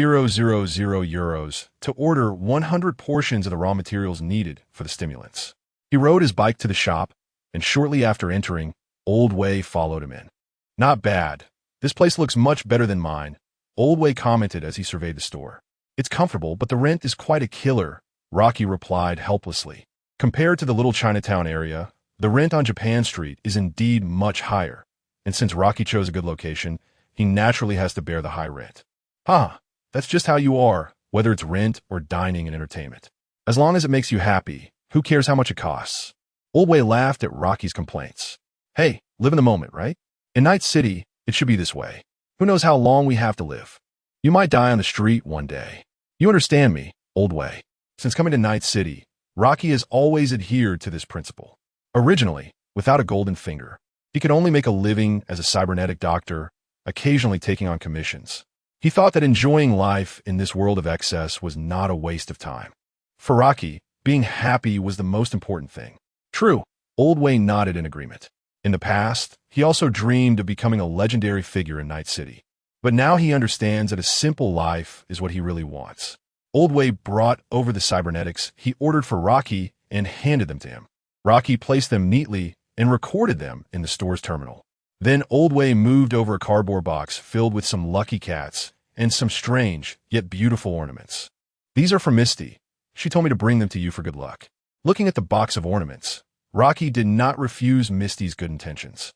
euros to order 100 portions of the raw materials needed for the stimulants. He rode his bike to the shop, and shortly after entering, Oldway followed him in. "Not bad. This place looks much better than mine," Oldway commented as he surveyed the store. "It's comfortable, but the rent is quite a killer," Rocky replied helplessly. Compared to the little Chinatown area, the rent on Japan Street is indeed much higher, and since Rocky chose a good location, he naturally has to bear the high rent. That's just how you are, whether it's rent or dining and entertainment. As long as it makes you happy, who cares how much it costs?" Oldway laughed at Rocky's complaints. "Hey, live in the moment, right? In Night City, it should be this way. Who knows how long we have to live? You might die on the street one day. You understand me, Oldway." Since coming to Night City, Rocky has always adhered to this principle. Originally, without a golden finger, he could only make a living as a cybernetic doctor, occasionally taking on commissions. He thought that enjoying life in this world of excess was not a waste of time. For Rocky, being happy was the most important thing. True, Oldway nodded in agreement. In the past, he also dreamed of becoming a legendary figure in Night City. But now he understands that a simple life is what he really wants. Oldway brought over the cybernetics he ordered for Rocky and handed them to him. Rocky placed them neatly and recorded them in the store's terminal. Then Oldway moved over a cardboard box filled with some lucky cats and some strange yet beautiful ornaments. "These are for Misty. She told me to bring them to you for good luck." Looking at the box of ornaments, Rocky did not refuse Misty's good intentions.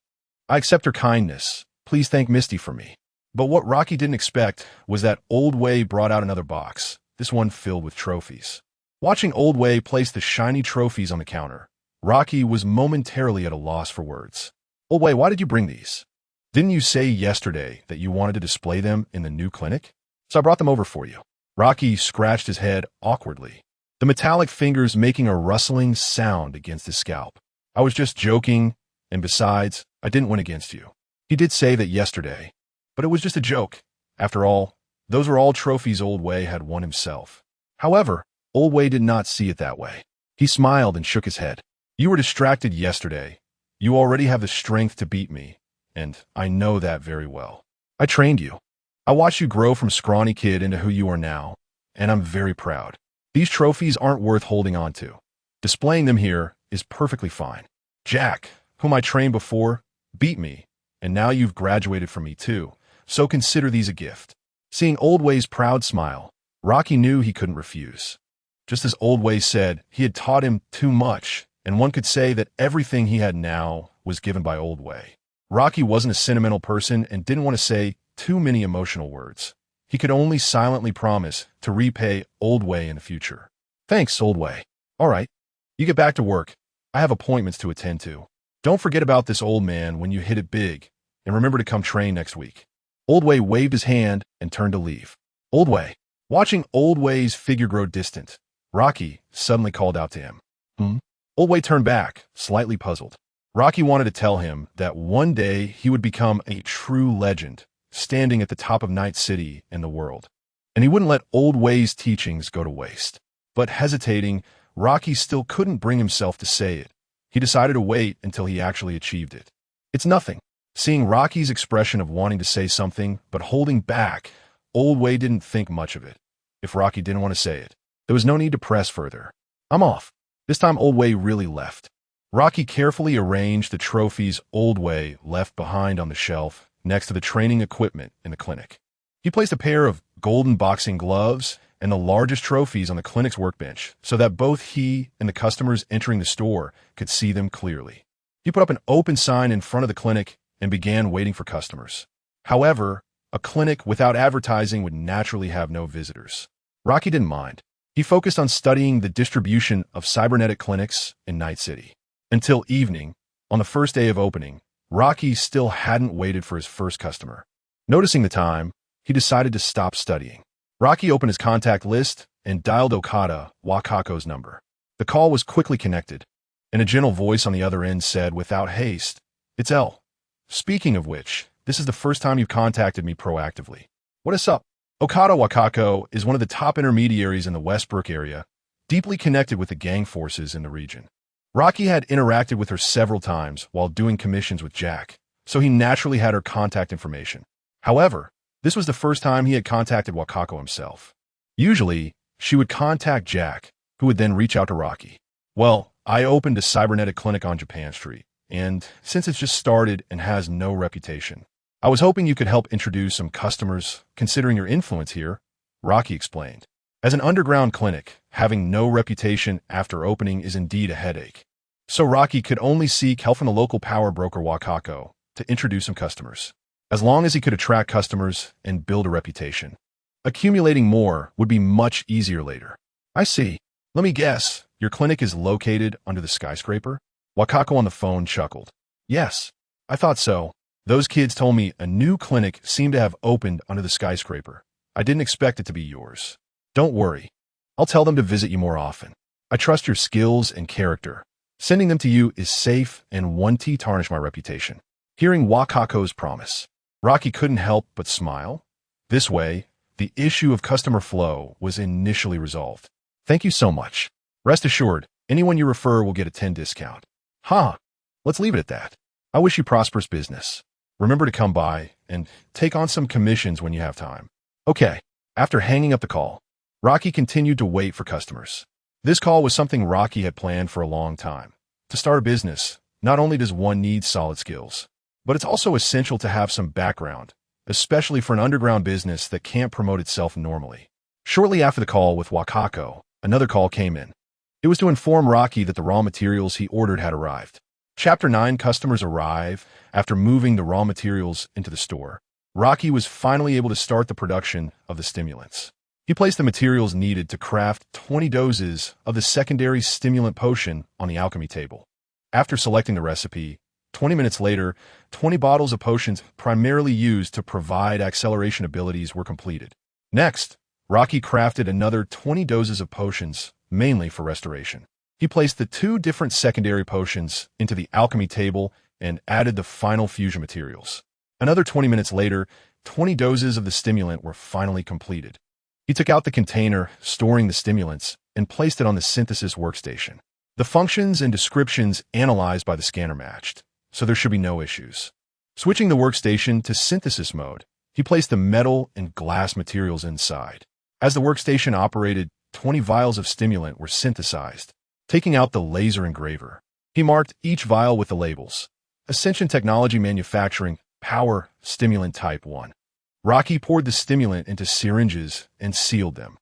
"I accept her kindness. Please thank Misty for me." But what Rocky didn't expect was that Oldway brought out another box, this one filled with trophies. Watching Oldway place the shiny trophies on the counter, Rocky was momentarily at a loss for words. "Oldway, why did you bring these?" Didn't you say yesterday that you wanted to display them in the new clinic? So I brought them over for you. Rocky scratched his head awkwardly, the metallic fingers making a rustling sound against his scalp. I was just joking, and besides, I didn't win against you. He did say that yesterday, but it was just a joke. After all, those were all trophies Old Wei had won himself. However, Old Wei did not see it that way. He smiled and shook his head. You were distracted yesterday. You already have the strength to beat me, and I know that very well. I trained you. I watched you grow from scrawny kid into who you are now, and I'm very proud. These trophies aren't worth holding on to. Displaying them here is perfectly fine. Jack, whom I trained before, beat me, and now you've graduated from me too, so consider these a gift. Seeing Old Wei's proud smile, Rocky knew he couldn't refuse. Just as Old Wei said, he had taught him too much, and one could say that everything he had now was given by Old Wei. Rocky wasn't a sentimental person and didn't want to say too many emotional words. He could only silently promise to repay Old Wei in the future. Thanks, Old Wei. All right, you get back to work. I have appointments to attend to. Don't forget about this old man when you hit it big, and remember to come train next week. Old Wei waved his hand and turned to leave. Old Wei. Watching Old Wei's figure grow distant, Rocky suddenly called out to him. Old Wei turned back, slightly puzzled. Rocky wanted to tell him that one day he would become a true legend, standing at the top of Night City and the world. And he wouldn't let Old Wei's teachings go to waste. But hesitating, Rocky still couldn't bring himself to say it. He decided to wait until he actually achieved it. It's nothing. Seeing Rocky's expression of wanting to say something, but holding back, Old Wei didn't think much of it. If Rocky didn't want to say it, there was no need to press further. I'm off. This time Old Wei really left. Rocky carefully arranged the trophies Old Wei left behind on the shelf next to the training equipment in the clinic. He placed a pair of golden boxing gloves and the largest trophies on the clinic's workbench so that both he and the customers entering the store could see them clearly. He put up an open sign in front of the clinic and began waiting for customers. However, a clinic without advertising would naturally have no visitors. Rocky didn't mind. He focused on studying the distribution of cybernetic clinics in Night City. Until evening, on the first day of opening, Rocky still hadn't waited for his first customer. Noticing the time, he decided to stop studying. Rocky opened his contact list and dialed Okada Wakako's number. The call was quickly connected, and a gentle voice on the other end said without haste, "It's L. Speaking of which, this is the first time you've contacted me proactively. What is up?" Okada Wakako is one of the top intermediaries in the Westbrook area, deeply connected with the gang forces in the region. Rocky had interacted with her several times while doing commissions with Jack, so he naturally had her contact information. However, this was the first time he had contacted Wakako himself. Usually, she would contact Jack, who would then reach out to Rocky. Well, I opened a cybernetic clinic on Japan Street, and since it's just started and has no reputation, I was hoping you could help introduce some customers considering your influence here, Rocky explained. As an underground clinic, having no reputation after opening is indeed a headache. So Rocky could only seek help from the local power broker Wakako to introduce some customers. As long as he could attract customers and build a reputation, accumulating more would be much easier later. I see. Let me guess, your clinic is located under the skyscraper? Wakako on the phone chuckled. Yes, I thought so. Those kids told me a new clinic seemed to have opened under the skyscraper. I didn't expect it to be yours. Don't worry. I'll tell them to visit you more often. I trust your skills and character. Sending them to you is safe and won't tarnish my reputation. Hearing Wakako's promise, Rocky couldn't help but smile. This way, the issue of customer flow was initially resolved. Thank you so much. Rest assured, anyone you refer will get a 10% discount. Let's leave it at that. I wish you prosperous business. Remember to come by and take on some commissions when you have time. Okay. After hanging up the call, Rocky continued to wait for customers. This call was something Rocky had planned for a long time. To start a business, not only does one need solid skills, but it's also essential to have some background, especially for an underground business that can't promote itself normally. Shortly after the call with Wakako, another call came in. It was to inform Rocky that the raw materials he ordered had arrived. Chapter 9 customers arrive after moving the raw materials into the store. Rocky was finally able to start the production of the stimulants. He placed the materials needed to craft 20 doses of the secondary stimulant potion on the alchemy table. After selecting the recipe, 20 minutes later, 20 bottles of potions primarily used to provide acceleration abilities were completed. Next, Rocky crafted another 20 doses of potions, mainly for restoration. He placed the 2 different secondary potions into the alchemy table and added the final fusion materials. Another 20 minutes later, 20 doses of the stimulant were finally completed. He took out the container, storing the stimulants, and placed it on the synthesis workstation. The functions and descriptions analyzed by the scanner matched, so there should be no issues. Switching the workstation to synthesis mode, he placed the metal and glass materials inside. As the workstation operated, 20 vials of stimulant were synthesized. Taking out the laser engraver, he marked each vial with the labels. Ascension Technology Manufacturing, Power, Stimulant Type 1. Rocky poured the stimulant into syringes and sealed them.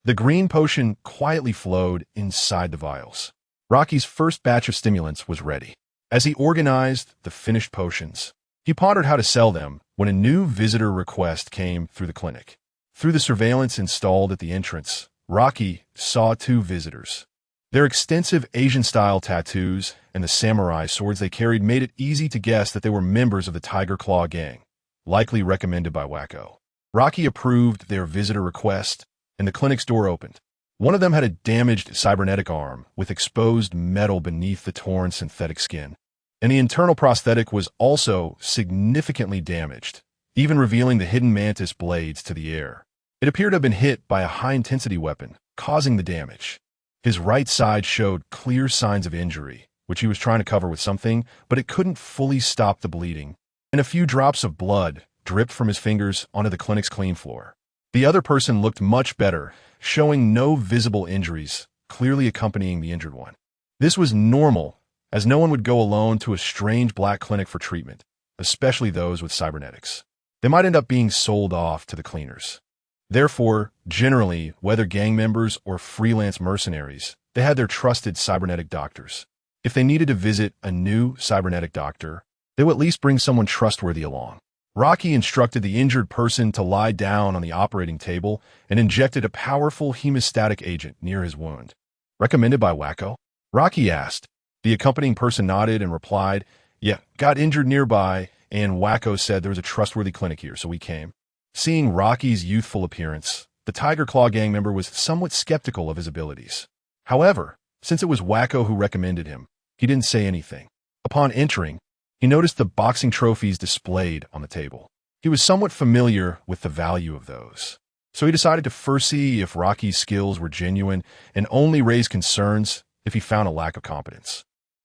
The green potion quietly flowed inside the vials. Rocky's first batch of stimulants was ready. As he organized the finished potions, he pondered how to sell them when a new visitor request came through the clinic. Through the surveillance installed at the entrance, Rocky saw 2 visitors. Their extensive Asian-style tattoos and the samurai swords they carried made it easy to guess that they were members of the Tiger Claw gang, likely recommended by Wacko. Rocky approved their visitor request, and the clinic's door opened. One of them had a damaged cybernetic arm with exposed metal beneath the torn synthetic skin, and the internal prosthetic was also significantly damaged, even revealing the hidden mantis blades to the air. It appeared to have been hit by a high-intensity weapon, causing the damage. His right side showed clear signs of injury, which he was trying to cover with something, but it couldn't fully stop the bleeding, and a few drops of blood dripped from his fingers onto the clinic's clean floor. The other person looked much better, showing no visible injuries, clearly accompanying the injured one. This was normal, as no one would go alone to a strange black clinic for treatment, especially those with cybernetics. They might end up being sold off to the cleaners. Therefore, generally, whether gang members or freelance mercenaries, they had their trusted cybernetic doctors. If they needed to visit a new cybernetic doctor, they would at least bring someone trustworthy along. Rocky instructed the injured person to lie down on the operating table and injected a powerful hemostatic agent near his wound. Recommended by Wacko? Rocky asked. The accompanying person nodded and replied, "Yeah, got injured nearby, and Wacko said there was a trustworthy clinic here, so we came." Seeing Rocky's youthful appearance, the Tiger Claw gang member was somewhat skeptical of his abilities. However, since it was Wacko who recommended him, he didn't say anything. Upon entering, he noticed the boxing trophies displayed on the table. He was somewhat familiar with the value of those, so he decided to first see if Rocky's skills were genuine and only raise concerns if he found a lack of competence.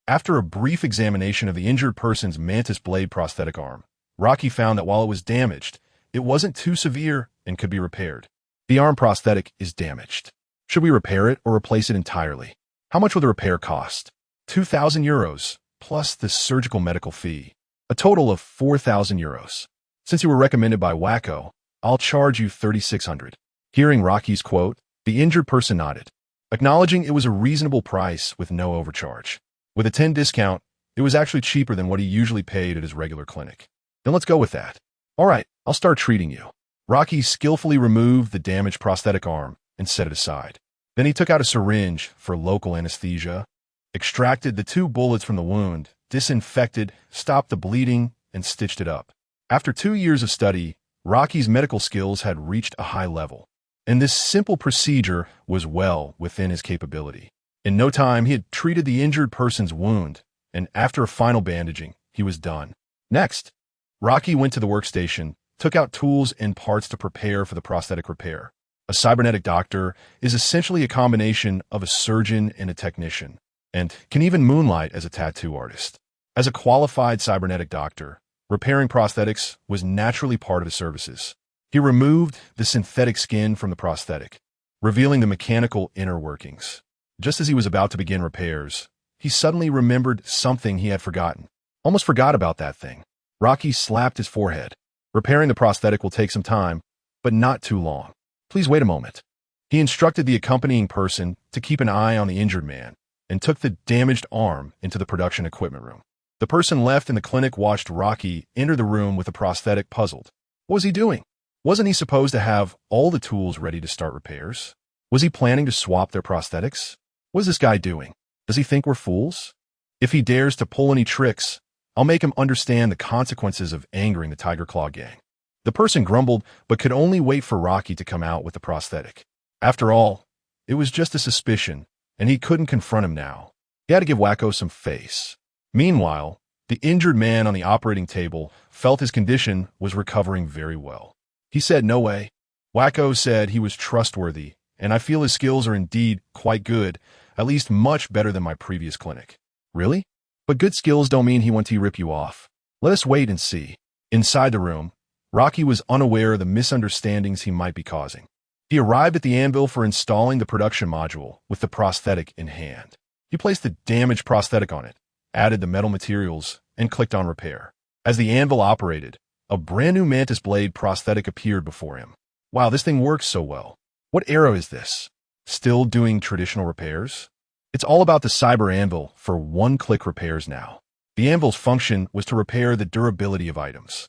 After a brief examination of the injured person's mantis blade prosthetic arm, Rocky found that while it was damaged, it wasn't too severe and could be repaired. The arm prosthetic is damaged. Should we repair it or replace it entirely? How much will the repair cost? 2,000 euros, plus the surgical medical fee. A total of 4,000 euros. Since you were recommended by Wacko, I'll charge you 3,600. Hearing Rocky's quote, the injured person nodded, acknowledging it was a reasonable price with no overcharge. With a 10 discount, it was actually cheaper than what he usually paid at his regular clinic. Then let's go with that. All right, I'll start treating you. Rocky skillfully removed the damaged prosthetic arm and set it aside. Then he took out a syringe for local anesthesia, extracted the 2 bullets from the wound, disinfected, stopped the bleeding, and stitched it up. After 2 years of study, Rocky's medical skills had reached a high level, and this simple procedure was well within his capability. In no time, he had treated the injured person's wound, and after a final bandaging, he was done. Next, Rocky went to the workstation, took out tools and parts to prepare for the prosthetic repair. A cybernetic doctor is essentially a combination of a surgeon and a technician, and can even moonlight as a tattoo artist. As a qualified cybernetic doctor, repairing prosthetics was naturally part of his services. He removed the synthetic skin from the prosthetic, revealing the mechanical inner workings. Just as he was about to begin repairs, he suddenly remembered something he had forgotten. Almost forgot about that thing. Rocky slapped his forehead. Repairing the prosthetic will take some time, but not too long. Please wait a moment. He instructed the accompanying person to keep an eye on the injured man and took the damaged arm into the production equipment room. The person left in the clinic watched Rocky enter the room with the prosthetic puzzled. What was he doing? Wasn't he supposed to have all the tools ready to start repairs? Was he planning to swap their prosthetics? What is this guy doing? Does he think we're fools? If he dares to pull any tricks, I'll make him understand the consequences of angering the Tiger Claw gang. The person grumbled, but could only wait for Rocky to come out with the prosthetic. After all, it was just a suspicion, and he couldn't confront him now. He had to give Wacko some face. Meanwhile, the injured man on the operating table felt his condition was recovering very well. He said, "No way." Wacko said he was trustworthy, and I feel his skills are indeed quite good, at least much better than my previous clinic. Really? But good skills don't mean he wants to rip you off. Let us wait and see. Inside the room, Rocky was unaware of the misunderstandings he might be causing. He arrived at the anvil for installing the production module with the prosthetic in hand. He placed the damaged prosthetic on it, added the metal materials, and clicked on repair. As the anvil operated, a brand new mantis blade prosthetic appeared before him. Wow, this thing works so well. What era is this? Still doing traditional repairs? It's all about the cyber anvil for one-click repairs now. The anvil's function was to repair the durability of items.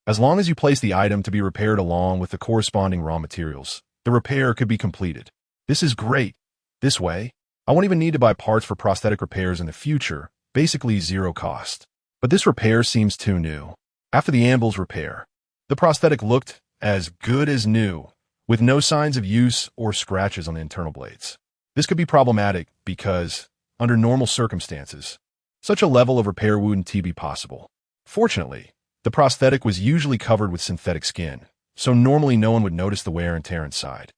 As long as you place the item to be repaired along with the corresponding raw materials, the repair could be completed. This is great. This way, I won't even need to buy parts for prosthetic repairs in the future, basically zero cost. But this repair seems too new. After the anvil's repair, the prosthetic looked as good as new, with no signs of use or scratches on the internal blades. This could be problematic because, under normal circumstances, such a level of repair wouldn't be possible. Fortunately, the prosthetic was usually covered with synthetic skin, so normally no one would notice the wear and tear inside.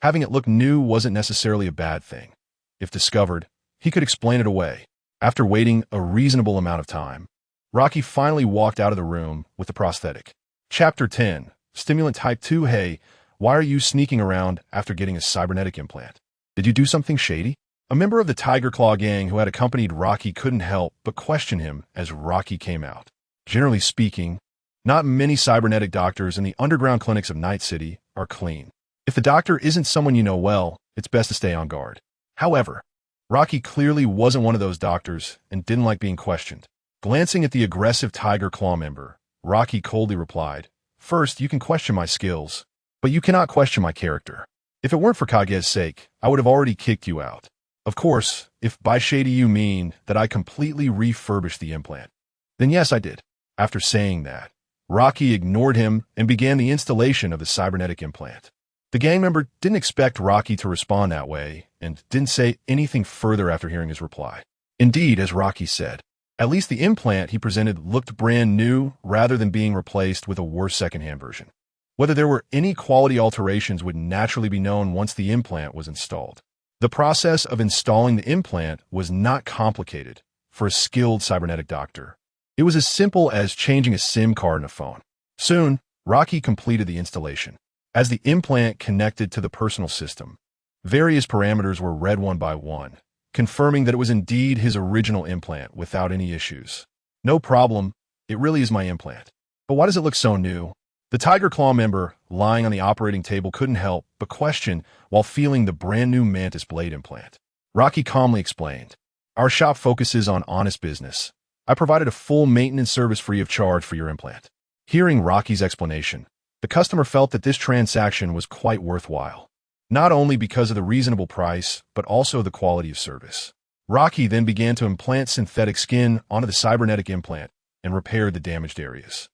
Having it look new wasn't necessarily a bad thing. If discovered, he could explain it away. After waiting a reasonable amount of time, Rocky finally walked out of the room with the prosthetic. Chapter 10, Stimulant Type 2. Hey, why are you sneaking around after getting a cybernetic implant? Did you do something shady? A member of the Tiger Claw gang who had accompanied Rocky couldn't help but question him as Rocky came out. Generally speaking, not many cybernetic doctors in the underground clinics of Night City are clean. If the doctor isn't someone you know well, it's best to stay on guard. However, Rocky clearly wasn't one of those doctors and didn't like being questioned. Glancing at the aggressive Tiger Claw member, Rocky coldly replied, "First, you can question my skills, but you cannot question my character. If it weren't for Kage's sake, I would have already kicked you out. Of course, if by shady you mean that I completely refurbished the implant, then yes, I did." After saying that, Rocky ignored him and began the installation of the cybernetic implant. The gang member didn't expect Rocky to respond that way and didn't say anything further after hearing his reply. Indeed, as Rocky said, at least the implant he presented looked brand new rather than being replaced with a worse secondhand version. Whether there were any quality alterations would naturally be known once the implant was installed. The process of installing the implant was not complicated for a skilled cybernetic doctor. It was as simple as changing a SIM card in a phone. Soon, Rocky completed the installation. As the implant connected to the personal system, various parameters were read one by one, confirming that it was indeed his original implant without any issues. "No problem, it really is my implant. But why does it look so new?" The Tiger Claw member, lying on the operating table, couldn't help but question while feeling the brand new Mantis blade implant. Rocky calmly explained, "Our shop focuses on honest business. I provided a full maintenance service free of charge for your implant." Hearing Rocky's explanation, the customer felt that this transaction was quite worthwhile, not only because of the reasonable price, but also the quality of service. Rocky then began to implant synthetic skin onto the cybernetic implant and repaired the damaged areas.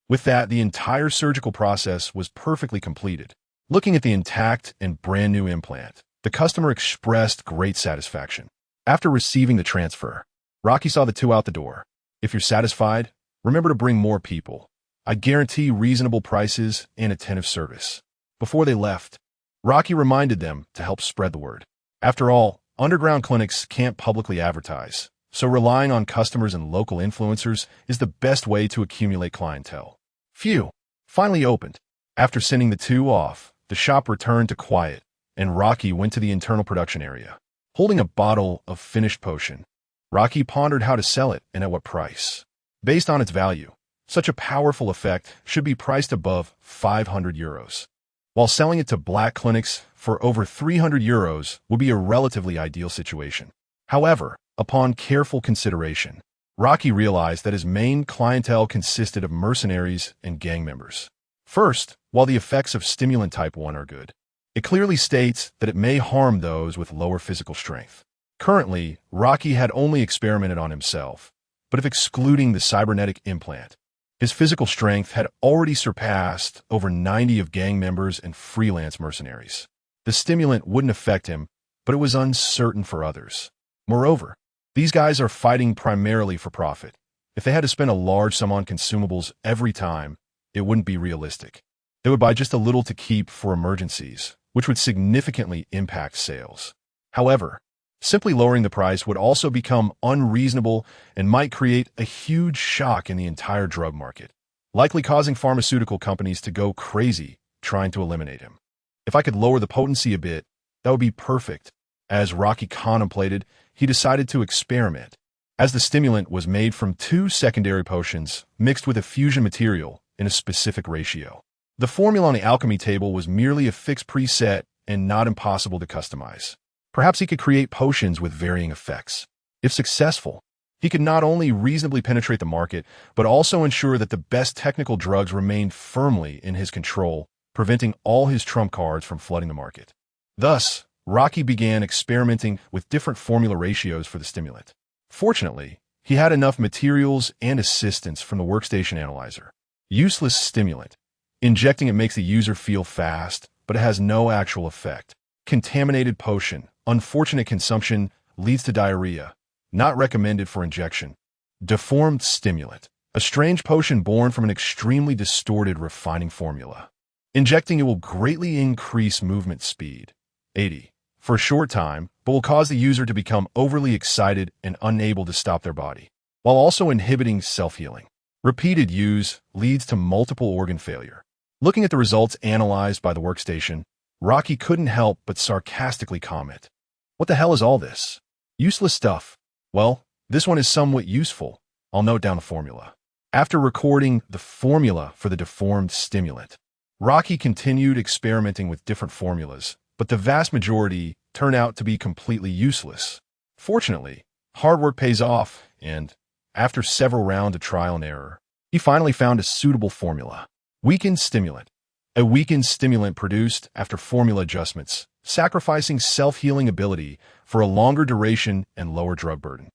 With that, the entire surgical process was perfectly completed. Looking at the intact and brand new implant, the customer expressed great satisfaction. After receiving the transfer, Rocky saw the two out the door. "If you're satisfied, remember to bring more people. I guarantee reasonable prices and attentive service." Before they left, Rocky reminded them to help spread the word. After all, underground clinics can't publicly advertise, so relying on customers and local influencers is the best way to accumulate clientele. Phew! Finally opened. After sending the two off, the shop returned to quiet, and Rocky went to the internal production area. Holding a bottle of finished potion, Rocky pondered how to sell it and at what price. Based on its value, such a powerful effect should be priced above 500 euros. While selling it to black clinics for over 300 euros would be a relatively ideal situation. However, upon careful consideration, Rocky realized that his main clientele consisted of mercenaries and gang members. First, while the effects of stimulant type 1 are good, it clearly states that it may harm those with lower physical strength. Currently, Rocky had only experimented on himself, but if excluding the cybernetic implant, his physical strength had already surpassed over 90 of gang members and freelance mercenaries. The stimulant wouldn't affect him, but it was uncertain for others. Moreover, these guys are fighting primarily for profit. If they had to spend a large sum on consumables every time, it wouldn't be realistic. They would buy just a little to keep for emergencies, which would significantly impact sales. However, simply lowering the price would also become unreasonable and might create a huge shock in the entire drug market, likely causing pharmaceutical companies to go crazy trying to eliminate him. If I could lower the potency a bit, that would be perfect. As Rocky contemplated, he decided to experiment. As the stimulant was made from 2 secondary potions mixed with a fusion material in a specific ratio. The formula on the alchemy table was merely a fixed preset and not impossible to customize. Perhaps he could create potions with varying effects. If successful, he could not only reasonably penetrate the market, but also ensure that the best technical drugs remained firmly in his control, preventing all his trump cards from flooding the market. Thus, Rocky began experimenting with different formula ratios for the stimulant. Fortunately, he had enough materials and assistance from the workstation analyzer. Useless stimulant. Injecting it makes the user feel fast, but it has no actual effect. Contaminated potion. Unfortunate consumption leads to diarrhea. Not recommended for injection. Deformed stimulant. A strange potion born from an extremely distorted refining formula. Injecting it will greatly increase movement speed. 80. For a short time, but will cause the user to become overly excited and unable to stop their body, while also inhibiting self-healing. Repeated use leads to multiple organ failure. Looking at the results analyzed by the workstation, Rocky couldn't help but sarcastically comment, "What the hell is all this? Useless stuff." Well, this one is somewhat useful. I'll note down the formula. After recording the formula for the deformed stimulant, Rocky continued experimenting with different formulas, but the vast majority turned out to be completely useless. Fortunately, hard work pays off, and after several rounds of trial and error, he finally found a suitable formula. Weakened stimulant. A weakened stimulant produced after formula adjustments, sacrificing self-healing ability for a longer duration and lower drug burden.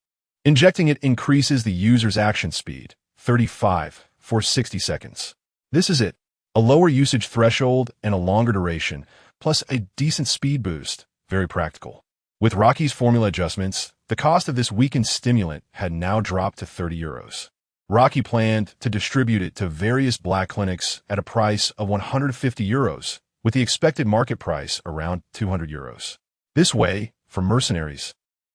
Injecting it increases the user's action speed, 35 for 60 seconds. This is it. A lower usage threshold and a longer duration, plus a decent speed boost, very practical. With Rocky's formula adjustments, the cost of this weakened stimulant had now dropped to 30 euros. Rocky planned to distribute it to various black clinics at a price of 150 euros, with the expected market price around 200 euros. This way, for mercenaries,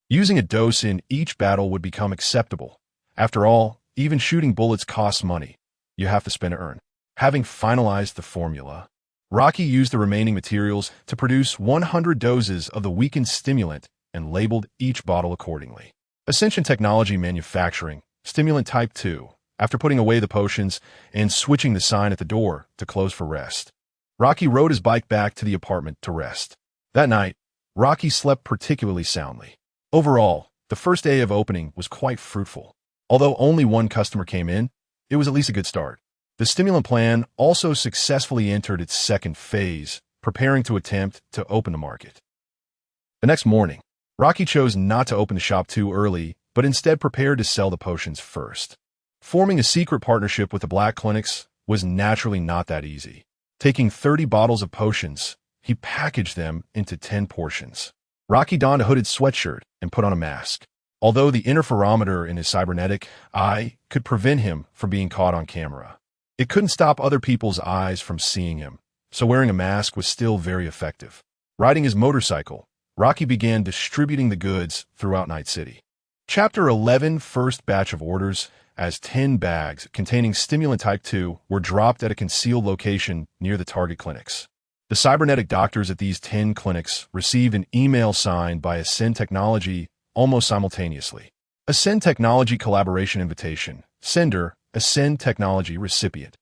using a dose in each battle would become acceptable. After all, even shooting bullets costs money. You have to spend to earn. Having finalized the formula, Rocky used the remaining materials to produce 100 doses of the weakened stimulant and labeled each bottle accordingly. Ascension Technology Manufacturing, Stimulant Type 2, after putting away the potions and switching the sign at the door to close for rest. Rocky rode his bike back to the apartment to rest. That night, Rocky slept particularly soundly. Overall, the first day of opening was quite fruitful. Although only one customer came in, it was at least a good start. The stimulant plan also successfully entered its second phase, preparing to attempt to open the market. The next morning, Rocky chose not to open the shop too early, but instead prepared to sell the potions first. Forming a secret partnership with the black clinics was naturally not that easy. Taking 30 bottles of potions, he packaged them into 10 portions. Rocky donned a hooded sweatshirt and put on a mask. Although the interferometer in his cybernetic eye could prevent him from being caught on camera, it couldn't stop other people's eyes from seeing him, so wearing a mask was still very effective. Riding his motorcycle, Rocky began distributing the goods throughout Night City. Chapter 11 First batch of orders, as 10 bags containing stimulant type 2 were dropped at a concealed location near the target clinics. The cybernetic doctors at these 10 clinics received an email signed by Ascension Technology almost simultaneously. Ascension Technology collaboration invitation. Sender, Ascension Technology recipient.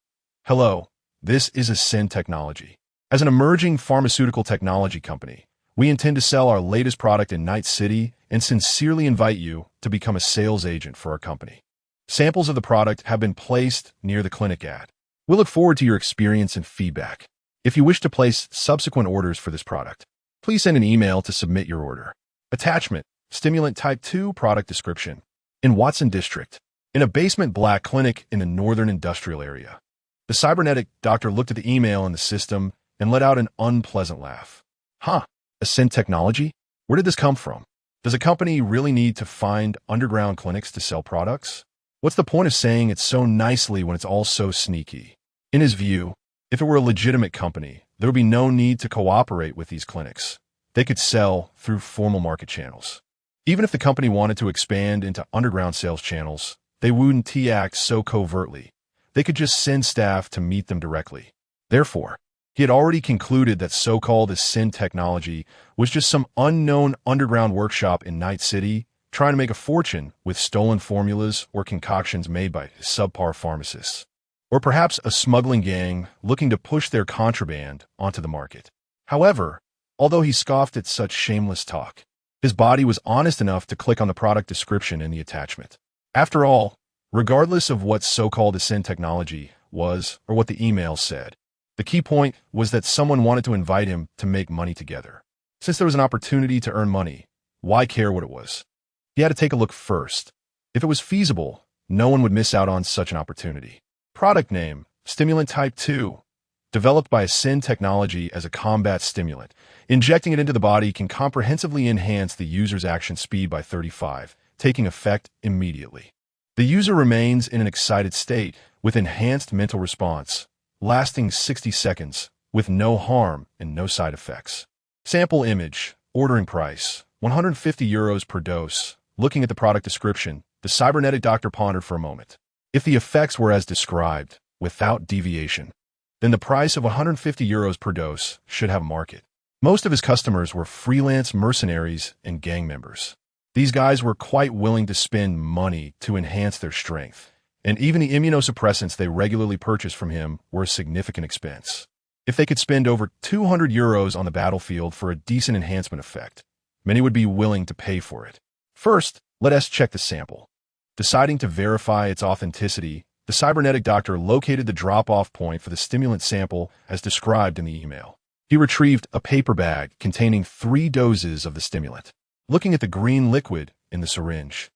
Hello, this is Ascension Technology. As an emerging pharmaceutical technology company, we intend to sell our latest product in Night City and sincerely invite you to become a sales agent for our company. Samples of the product have been placed near the clinic ad. We look forward to your experience and feedback. If you wish to place subsequent orders for this product, please send an email to submit your order. Attachment, Stimulant Type 2 Product Description. In Watson District, in a basement black clinic in the northern industrial area. The cybernetic doctor looked at the email in the system and let out an unpleasant laugh. Huh, Ascension Technology? Where did this come from? Does a company really need to find underground clinics to sell products? What's the point of saying it so nicely when it's all so sneaky? In his view, if it were a legitimate company, there would be no need to cooperate with these clinics. They could sell through formal market channels. Even if the company wanted to expand into underground sales channels, they wouldn't act so covertly. They could just send staff to meet them directly. Therefore, he had already concluded that so-called Ascension Technology was just some unknown underground workshop in Night City trying to make a fortune with stolen formulas or concoctions made by subpar pharmacists. Or perhaps a smuggling gang looking to push their contraband onto the market. However, although he scoffed at such shameless talk, his body was honest enough to click on the product description in the attachment. After all, regardless of what so-called Ascension Technology was or what the email said, the key point was that someone wanted to invite him to make money together. Since there was an opportunity to earn money, why care what it was? He had to take a look first. If it was feasible, no one would miss out on such an opportunity. Product name, Stimulant Type 2. Developed by Ascension Technology as a combat stimulant, injecting it into the body can comprehensively enhance the user's action speed by 35, taking effect immediately. The user remains in an excited state with enhanced mental response, lasting 60 seconds, with no harm and no side effects. Sample image, ordering price, €150 per dose. Looking at the product description, the cybernetic doctor pondered for a moment. If the effects were as described, without deviation, then the price of €150 per dose should have a market. Most of his customers were freelance mercenaries and gang members. These guys were quite willing to spend money to enhance their strength, and even the immunosuppressants they regularly purchased from him were a significant expense. If they could spend over €200 on the battlefield for a decent enhancement effect, many would be willing to pay for it. First, let us check the sample. Deciding to verify its authenticity, the cybernetic doctor located the drop-off point for the stimulant sample as described in the email. He retrieved a paper bag containing 3 doses of the stimulant. Looking at the green liquid in the syringe,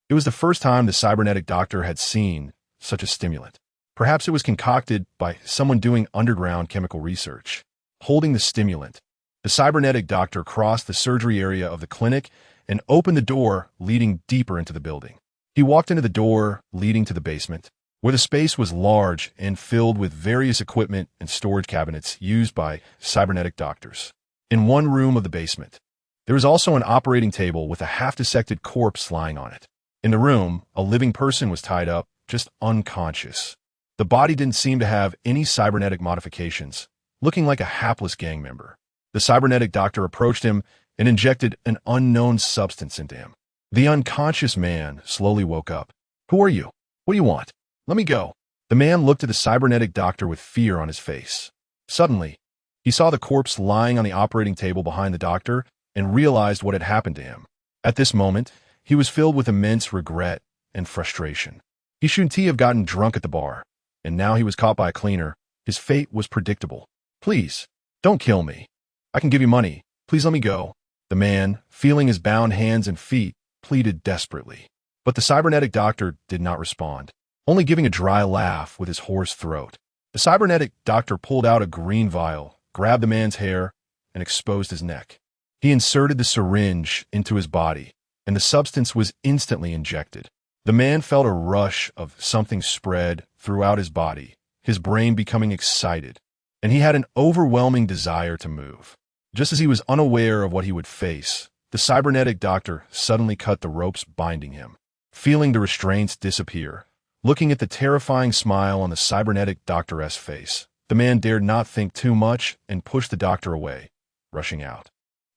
it was the first time the cybernetic doctor had seen such a stimulant. Perhaps it was concocted by someone doing underground chemical research. Holding the stimulant, the cybernetic doctor crossed the surgery area of the clinic and opened the door leading deeper into the building. He walked into the door leading to the basement, where the space was large and filled with various equipment and storage cabinets used by cybernetic doctors. In one room of the basement, there was also an operating table with a half-dissected corpse lying on it. In the room, a living person was tied up, just unconscious. The body didn't seem to have any cybernetic modifications, looking like a hapless gang member. The cybernetic doctor approached him and injected an unknown substance into him. The unconscious man slowly woke up. "Who are you? What do you want? Let me go." The man looked at the cybernetic doctor with fear on his face. Suddenly, he saw the corpse lying on the operating table behind the doctor and realized what had happened to him. At this moment, he was filled with immense regret and frustration. He shouldn't have gotten drunk at the bar, and now he was caught by a cleaner. His fate was predictable. "Please, don't kill me. I can give you money. Please let me go." The man, feeling his bound hands and feet, pleaded desperately. But the cybernetic doctor did not respond, only giving a dry laugh with his hoarse throat. The cybernetic doctor pulled out a green vial, grabbed the man's hair, and exposed his neck. He inserted the syringe into his body, and the substance was instantly injected. The man felt a rush of something spread throughout his body, his brain becoming excited, and he had an overwhelming desire to move. Just as he was unaware of what he would face, the cybernetic doctor suddenly cut the ropes binding him. Feeling the restraints disappear, looking at the terrifying smile on the cybernetic doctor's face, the man dared not think too much and pushed the doctor away, rushing out.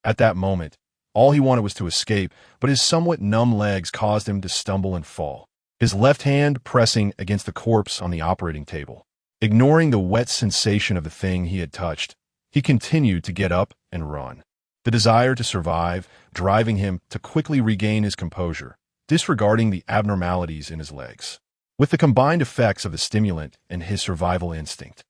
At that moment, all he wanted was to escape, but his somewhat numb legs caused him to stumble and fall, his left hand pressing against the corpse on the operating table. Ignoring the wet sensation of the thing he had touched, he continued to get up and run. The desire to survive, driving him to quickly regain his composure, disregarding the abnormalities in his legs. With the combined effects of the stimulant and his survival instinct,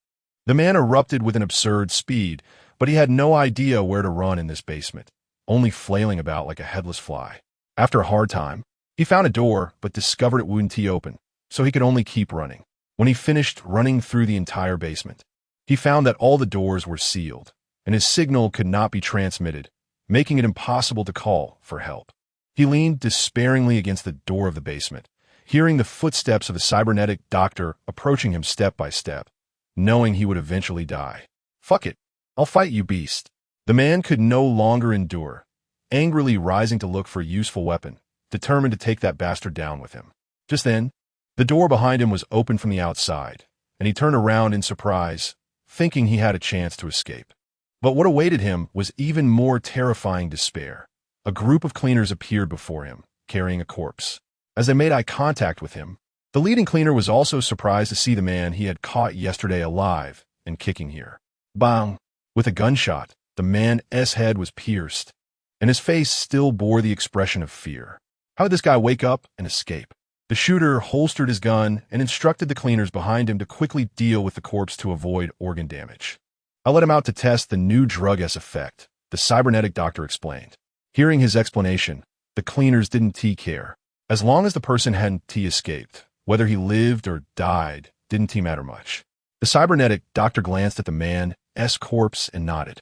the man erupted with an absurd speed, but he had no idea where to run in this basement, only flailing about like a headless fly. After a hard time, he found a door but discovered it wouldn't open. so he could only keep running. When he finished running through the entire basement, he found that all the doors were sealed, and his signal could not be transmitted, making it impossible to call for help. He leaned despairingly against the door of the basement, hearing the footsteps of the cybernetic doctor approaching him step by step, knowing he would eventually die. "Fuck it. I'll fight you, beast." The man could no longer endure, angrily rising to look for a useful weapon, determined to take that bastard down with him. Just then, the door behind him was opened from the outside, and he turned around in surprise, thinking he had a chance to escape. But what awaited him was even more terrifying despair. A group of cleaners appeared before him, carrying a corpse. As they made eye contact with him, the leading cleaner was also surprised to see the man he had caught yesterday alive and kicking here. Bang! With a gunshot, the man's head was pierced, and his face still bore the expression of fear. How did this guy wake up and escape? The shooter holstered his gun and instructed the cleaners behind him to quickly deal with the corpse to avoid organ damage. "I let him out to test the new drug's effect," the cybernetic doctor explained. Hearing his explanation, the cleaners didn't care. As long as the person hadn't escaped, whether he lived or died didn't matter much. The cybernetic doctor glanced at the man's corpse and nodded.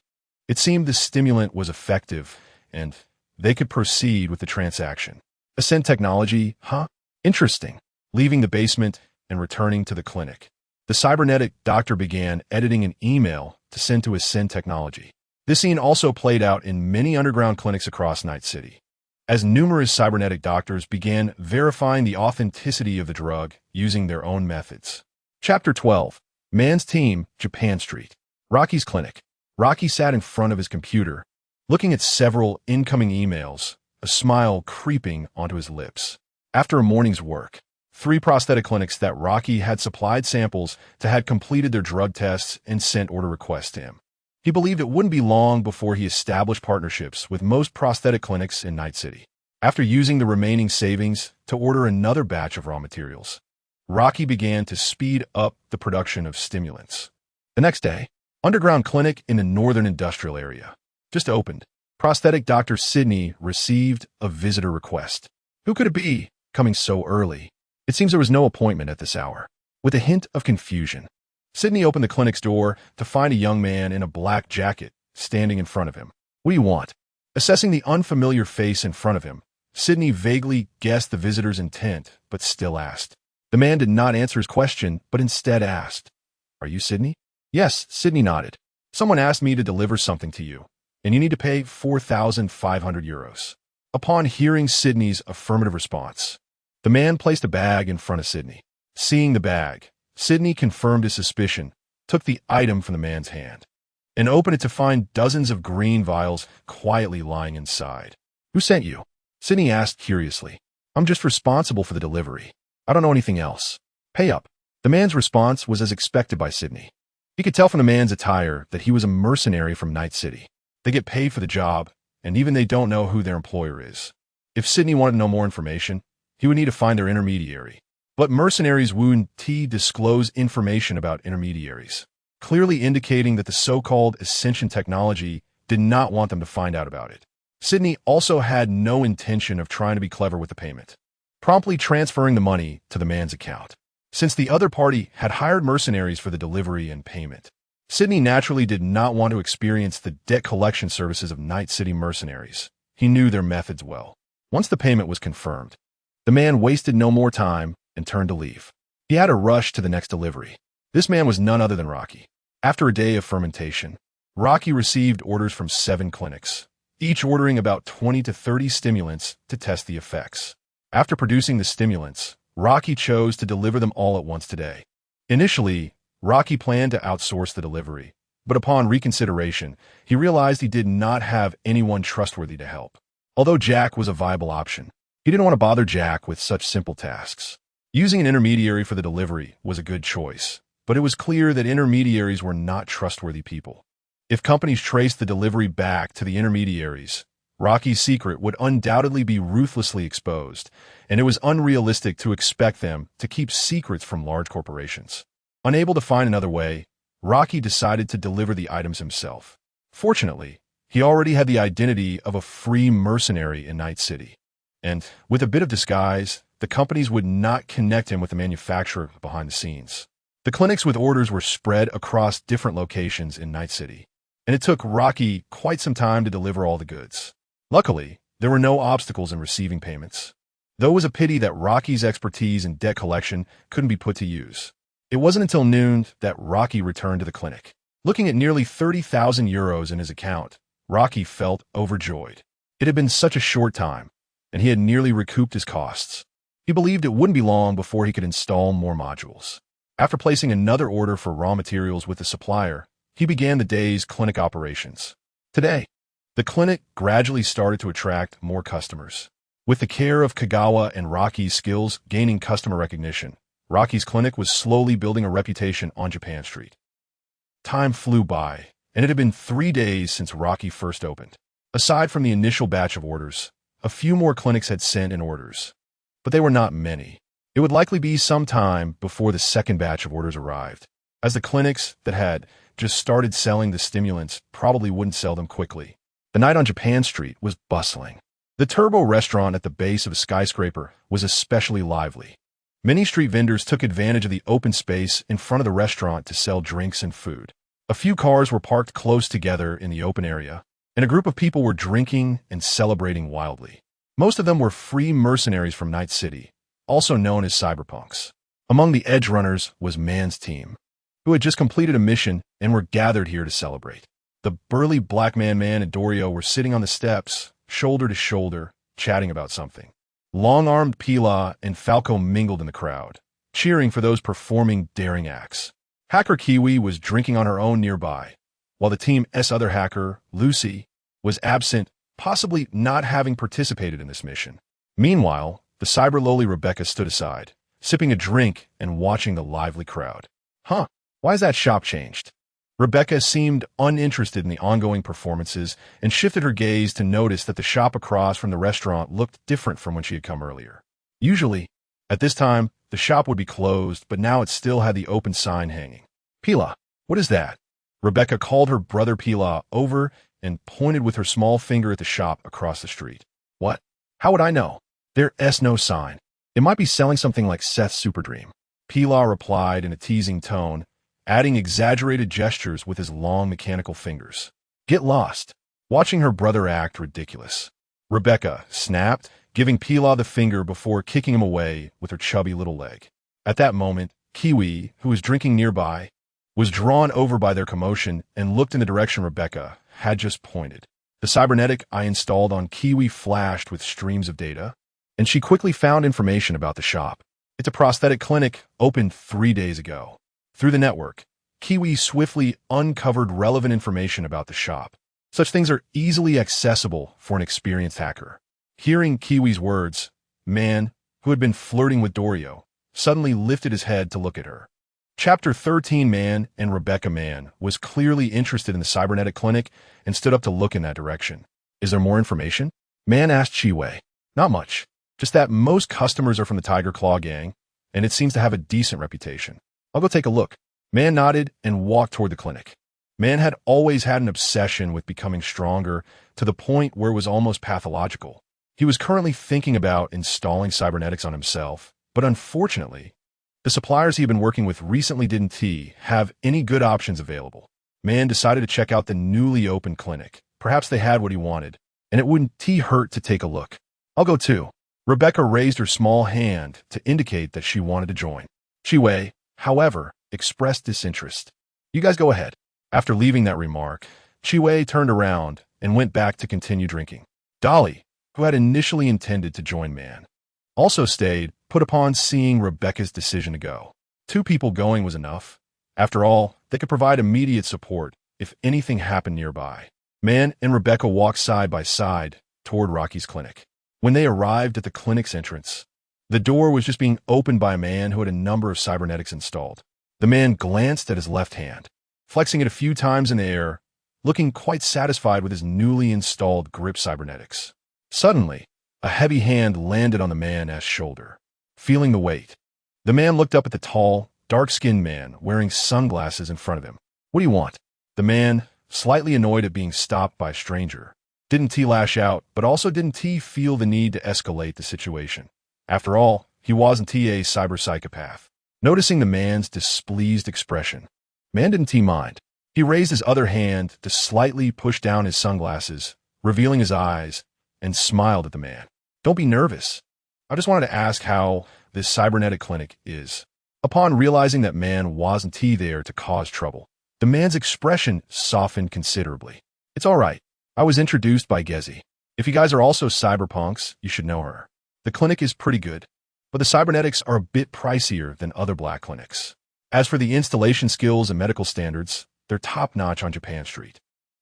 It seemed the stimulant was effective, and they could proceed with the transaction. Ascension Technology, huh? Interesting. Leaving the basement and returning to the clinic, the cybernetic doctor began editing an email to send to Ascension Technology. This scene also played out in many underground clinics across Night City, as numerous cybernetic doctors began verifying the authenticity of the drug using their own methods. Chapter 12. Man's Team, Japan Street. Rocky's clinic. Rocky sat in front of his computer, looking at several incoming emails, a smile creeping onto his lips. After a morning's work, 3 prosthetic clinics that Rocky had supplied samples to had completed their drug tests and sent order requests to him. He believed it wouldn't be long before he established partnerships with most prosthetic clinics in Night City. After using the remaining savings to order another batch of raw materials, Rocky began to speed up the production of stimulants. The next day, underground clinic in the northern industrial area just opened. Prosthetic Dr. Sydney received a visitor request. Who could it be, coming so early? It seems there was no appointment at this hour. With a hint of confusion, Sydney opened the clinic's door to find a young man in a black jacket standing in front of him. "What do you want?" Assessing the unfamiliar face in front of him, Sydney vaguely guessed the visitor's intent, but still asked. The man did not answer his question, but instead asked, "Are you Sydney?" "Yes," Sydney nodded. "Someone asked me to deliver something to you, and you need to pay 4,500 euros. Upon hearing Sydney's affirmative response, the man placed a bag in front of Sydney. Seeing the bag, Sydney confirmed his suspicion, took the item from the man's hand, and opened it to find dozens of green vials quietly lying inside. "Who sent you?" Sydney asked curiously. "I'm just responsible for the delivery. I don't know anything else. Pay up." The man's response was as expected by Sydney. He could tell from the man's attire that he was a mercenary from Night City. They get paid for the job, and even they don't know who their employer is. If Sydney wanted to know more information, he would need to find their intermediary. But mercenaries wouldn't disclose information about intermediaries, clearly indicating that the so-called Ascension Technology did not want them to find out about it. Sydney also had no intention of trying to be clever with the payment, promptly transferring the money to the man's account. Since the other party had hired mercenaries for the delivery and payment, Sydney naturally did not want to experience the debt collection services of Night City mercenaries. He knew their methods well. Once the payment was confirmed, the man wasted no more time and turned to leave. He had to rush to the next delivery. This man was none other than Rocky. After a day of fermentation, Rocky received orders from 7 clinics, each ordering about 20 to 30 stimulants to test the effects. After producing the stimulants, Rocky chose to deliver them all at once today. Initially, Rocky planned to outsource the delivery, but upon reconsideration, he realized he did not have anyone trustworthy to help. Although Jack was a viable option, he didn't want to bother Jack with such simple tasks. Using an intermediary for the delivery was a good choice, but it was clear that intermediaries were not trustworthy people. If companies traced the delivery back to the intermediaries, Rocky's secret would undoubtedly be ruthlessly exposed, and it was unrealistic to expect them to keep secrets from large corporations. Unable to find another way, Rocky decided to deliver the items himself. Fortunately, he already had the identity of a free mercenary in Night City, and with a bit of disguise, the companies would not connect him with the manufacturer behind the scenes. The clinics with orders were spread across different locations in Night City, and it took Rocky quite some time to deliver all the goods. Luckily, there were no obstacles in receiving payments, though it was a pity that Rocky's expertise in debt collection couldn't be put to use. It wasn't until noon that Rocky returned to the clinic. Looking at nearly 30,000 euros in his account, Rocky felt overjoyed. It had been such a short time, and he had nearly recouped his costs. He believed it wouldn't be long before he could install more modules. After placing another order for raw materials with the supplier, he began the day's clinic operations. Today, the clinic gradually started to attract more customers. With the care of Kagawa and Rocky's skills gaining customer recognition, Rocky's clinic was slowly building a reputation on Japan Street. Time flew by, and it had been 3 days since Rocky first opened. Aside from the initial batch of orders, a few more clinics had sent in orders, but they were not many. It would likely be some time before the second batch of orders arrived, as the clinics that had just started selling the stimulants probably wouldn't sell them quickly. The night on Japan Street was bustling. The Turbo restaurant at the base of a skyscraper was especially lively. Many street vendors took advantage of the open space in front of the restaurant to sell drinks and food. A few cars were parked close together in the open area, and a group of people were drinking and celebrating wildly. Most of them were free mercenaries from Night City, also known as cyberpunks. Among the edge runners was Man's team, who had just completed a mission and were gathered here to celebrate. The burly black man and Dorio were sitting on the steps, shoulder to shoulder, chatting about something. Long-armed Pila and Falco mingled in the crowd, cheering for those performing daring acts. Hacker Kiwi was drinking on her own nearby, while the team's other hacker, Lucy, was absent, possibly not having participated in this mission. Meanwhile, the cyber loli Rebecca stood aside, sipping a drink and watching the lively crowd. Huh, why is that shop changed? Rebecca seemed uninterested in the ongoing performances and shifted her gaze to notice that the shop across from the restaurant looked different from when she had come earlier. Usually, at this time, the shop would be closed, but now it still had the open sign hanging. Pila, what is that? Rebecca called her brother Pila over and pointed with her small finger at the shop across the street. What? How would I know? There's no sign. It might be selling something like Seth's Superdream. Pila replied in a teasing tone, adding exaggerated gestures with his long mechanical fingers. Get lost. Watching her brother act ridiculous. Rebecca snapped, giving Pila the finger before kicking him away with her chubby little leg. At that moment, Kiwi, who was drinking nearby, was drawn over by their commotion and looked in the direction Rebecca had just pointed. The cybernetic I installed on Kiwi flashed with streams of data, and she quickly found information about the shop. It's a prosthetic clinic opened 3 days ago. Through the network, Kiwi swiftly uncovered relevant information about the shop. Such things are easily accessible for an experienced hacker. Hearing Kiwi's words, Man, who had been flirting with Dorio, suddenly lifted his head to look at her. Chapter 13 Man and Rebecca Man was clearly interested in the cybernetic clinic and stood up to look in that direction. Is there more information? Man asked Chiwei. Not much. Just that most customers are from the Tiger Claw gang, and it seems to have a decent reputation. I'll go take a look. Man nodded and walked toward the clinic. Man had always had an obsession with becoming stronger to the point where it was almost pathological. He was currently thinking about installing cybernetics on himself, but unfortunately, the suppliers he had been working with recently didn't have any good options available. Man decided to check out the newly opened clinic. Perhaps they had what he wanted, and it wouldn't hurt to take a look. I'll go too. Rebecca raised her small hand to indicate that she wanted to join. Chiwei, however, expressed disinterest. You guys go ahead. After leaving that remark, Chiwei turned around and went back to continue drinking. Dolly, who had initially intended to join Man, also stayed, put upon seeing Rebecca's decision to go. 2 people going was enough. After all, they could provide immediate support if anything happened nearby. Man and Rebecca walked side by side toward Rocky's clinic. When they arrived at the clinic's entrance, the door was just being opened by a man who had a number of cybernetics installed. The man glanced at his left hand, flexing it a few times in the air, looking quite satisfied with his newly installed grip cybernetics. Suddenly, a heavy hand landed on the man's shoulder. Feeling the weight, the man looked up at the tall, dark-skinned man wearing sunglasses in front of him. What do you want? The man, slightly annoyed at being stopped by a stranger, didn't lash out, but also didn't feel the need to escalate the situation. After all, he wasn't a cyber-psychopath. Noticing the man's displeased expression, man didn't mind. He raised his other hand to slightly push down his sunglasses, revealing his eyes, and smiled at the man. Don't be nervous. I just wanted to ask how this cybernetic clinic is. Upon realizing that man wasn't there to cause trouble, the man's expression softened considerably. It's all right. I was introduced by Gezi. If you guys are also cyberpunks, you should know her. The clinic is pretty good, but the cybernetics are a bit pricier than other black clinics. As for the installation skills and medical standards, they're top-notch on Japan Street.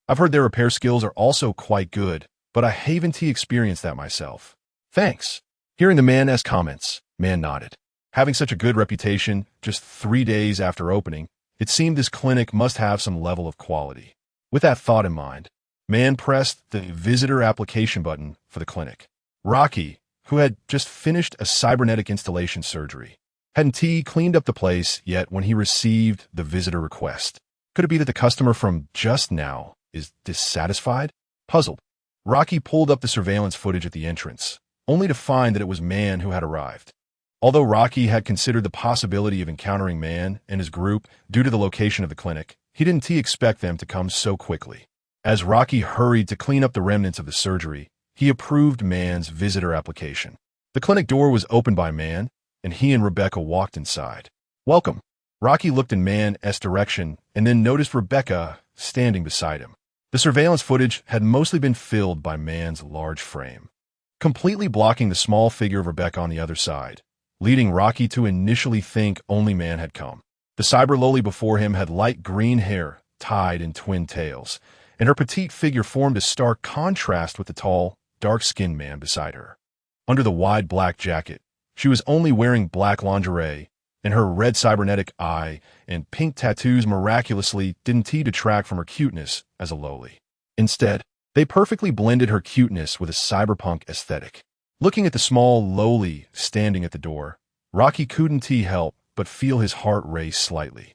I've heard their repair skills are also quite good, but I haven't experienced that myself. Thanks. Hearing the man's comments, man nodded. Having such a good reputation just 3 days after opening, it seemed this clinic must have some level of quality. With that thought in mind, man pressed the visitor application button for the clinic. Rocky, who had just finished a cybernetic installation surgery, hadn't cleaned up the place yet when he received the visitor request. Could it be that the customer from just now is dissatisfied? Puzzled, Rocky pulled up the surveillance footage at the entrance, only to find that it was man who had arrived. Although Rocky had considered the possibility of encountering man and his group due to the location of the clinic, he didn't expect them to come so quickly. As Rocky hurried to clean up the remnants of the surgery, he approved man's visitor application. The clinic door was opened by man, and he and Rebecca walked inside. Welcome. Rocky looked in man's direction and then noticed Rebecca standing beside him. The surveillance footage had mostly been filled by man's large frame, completely blocking the small figure of Rebecca on the other side, leading Rocky to initially think only man had come. The cyber loli before him had light green hair tied in twin tails, and her petite figure formed a stark contrast with the tall, dark-skinned man beside her. Under the wide black jacket, she was only wearing black lingerie, and her red cybernetic eye and pink tattoos miraculously didn't detract from her cuteness as a loli. Instead, they perfectly blended her cuteness with a cyberpunk aesthetic. Looking at the small loli standing at the door, Rocky couldn't help but feel his heart race slightly.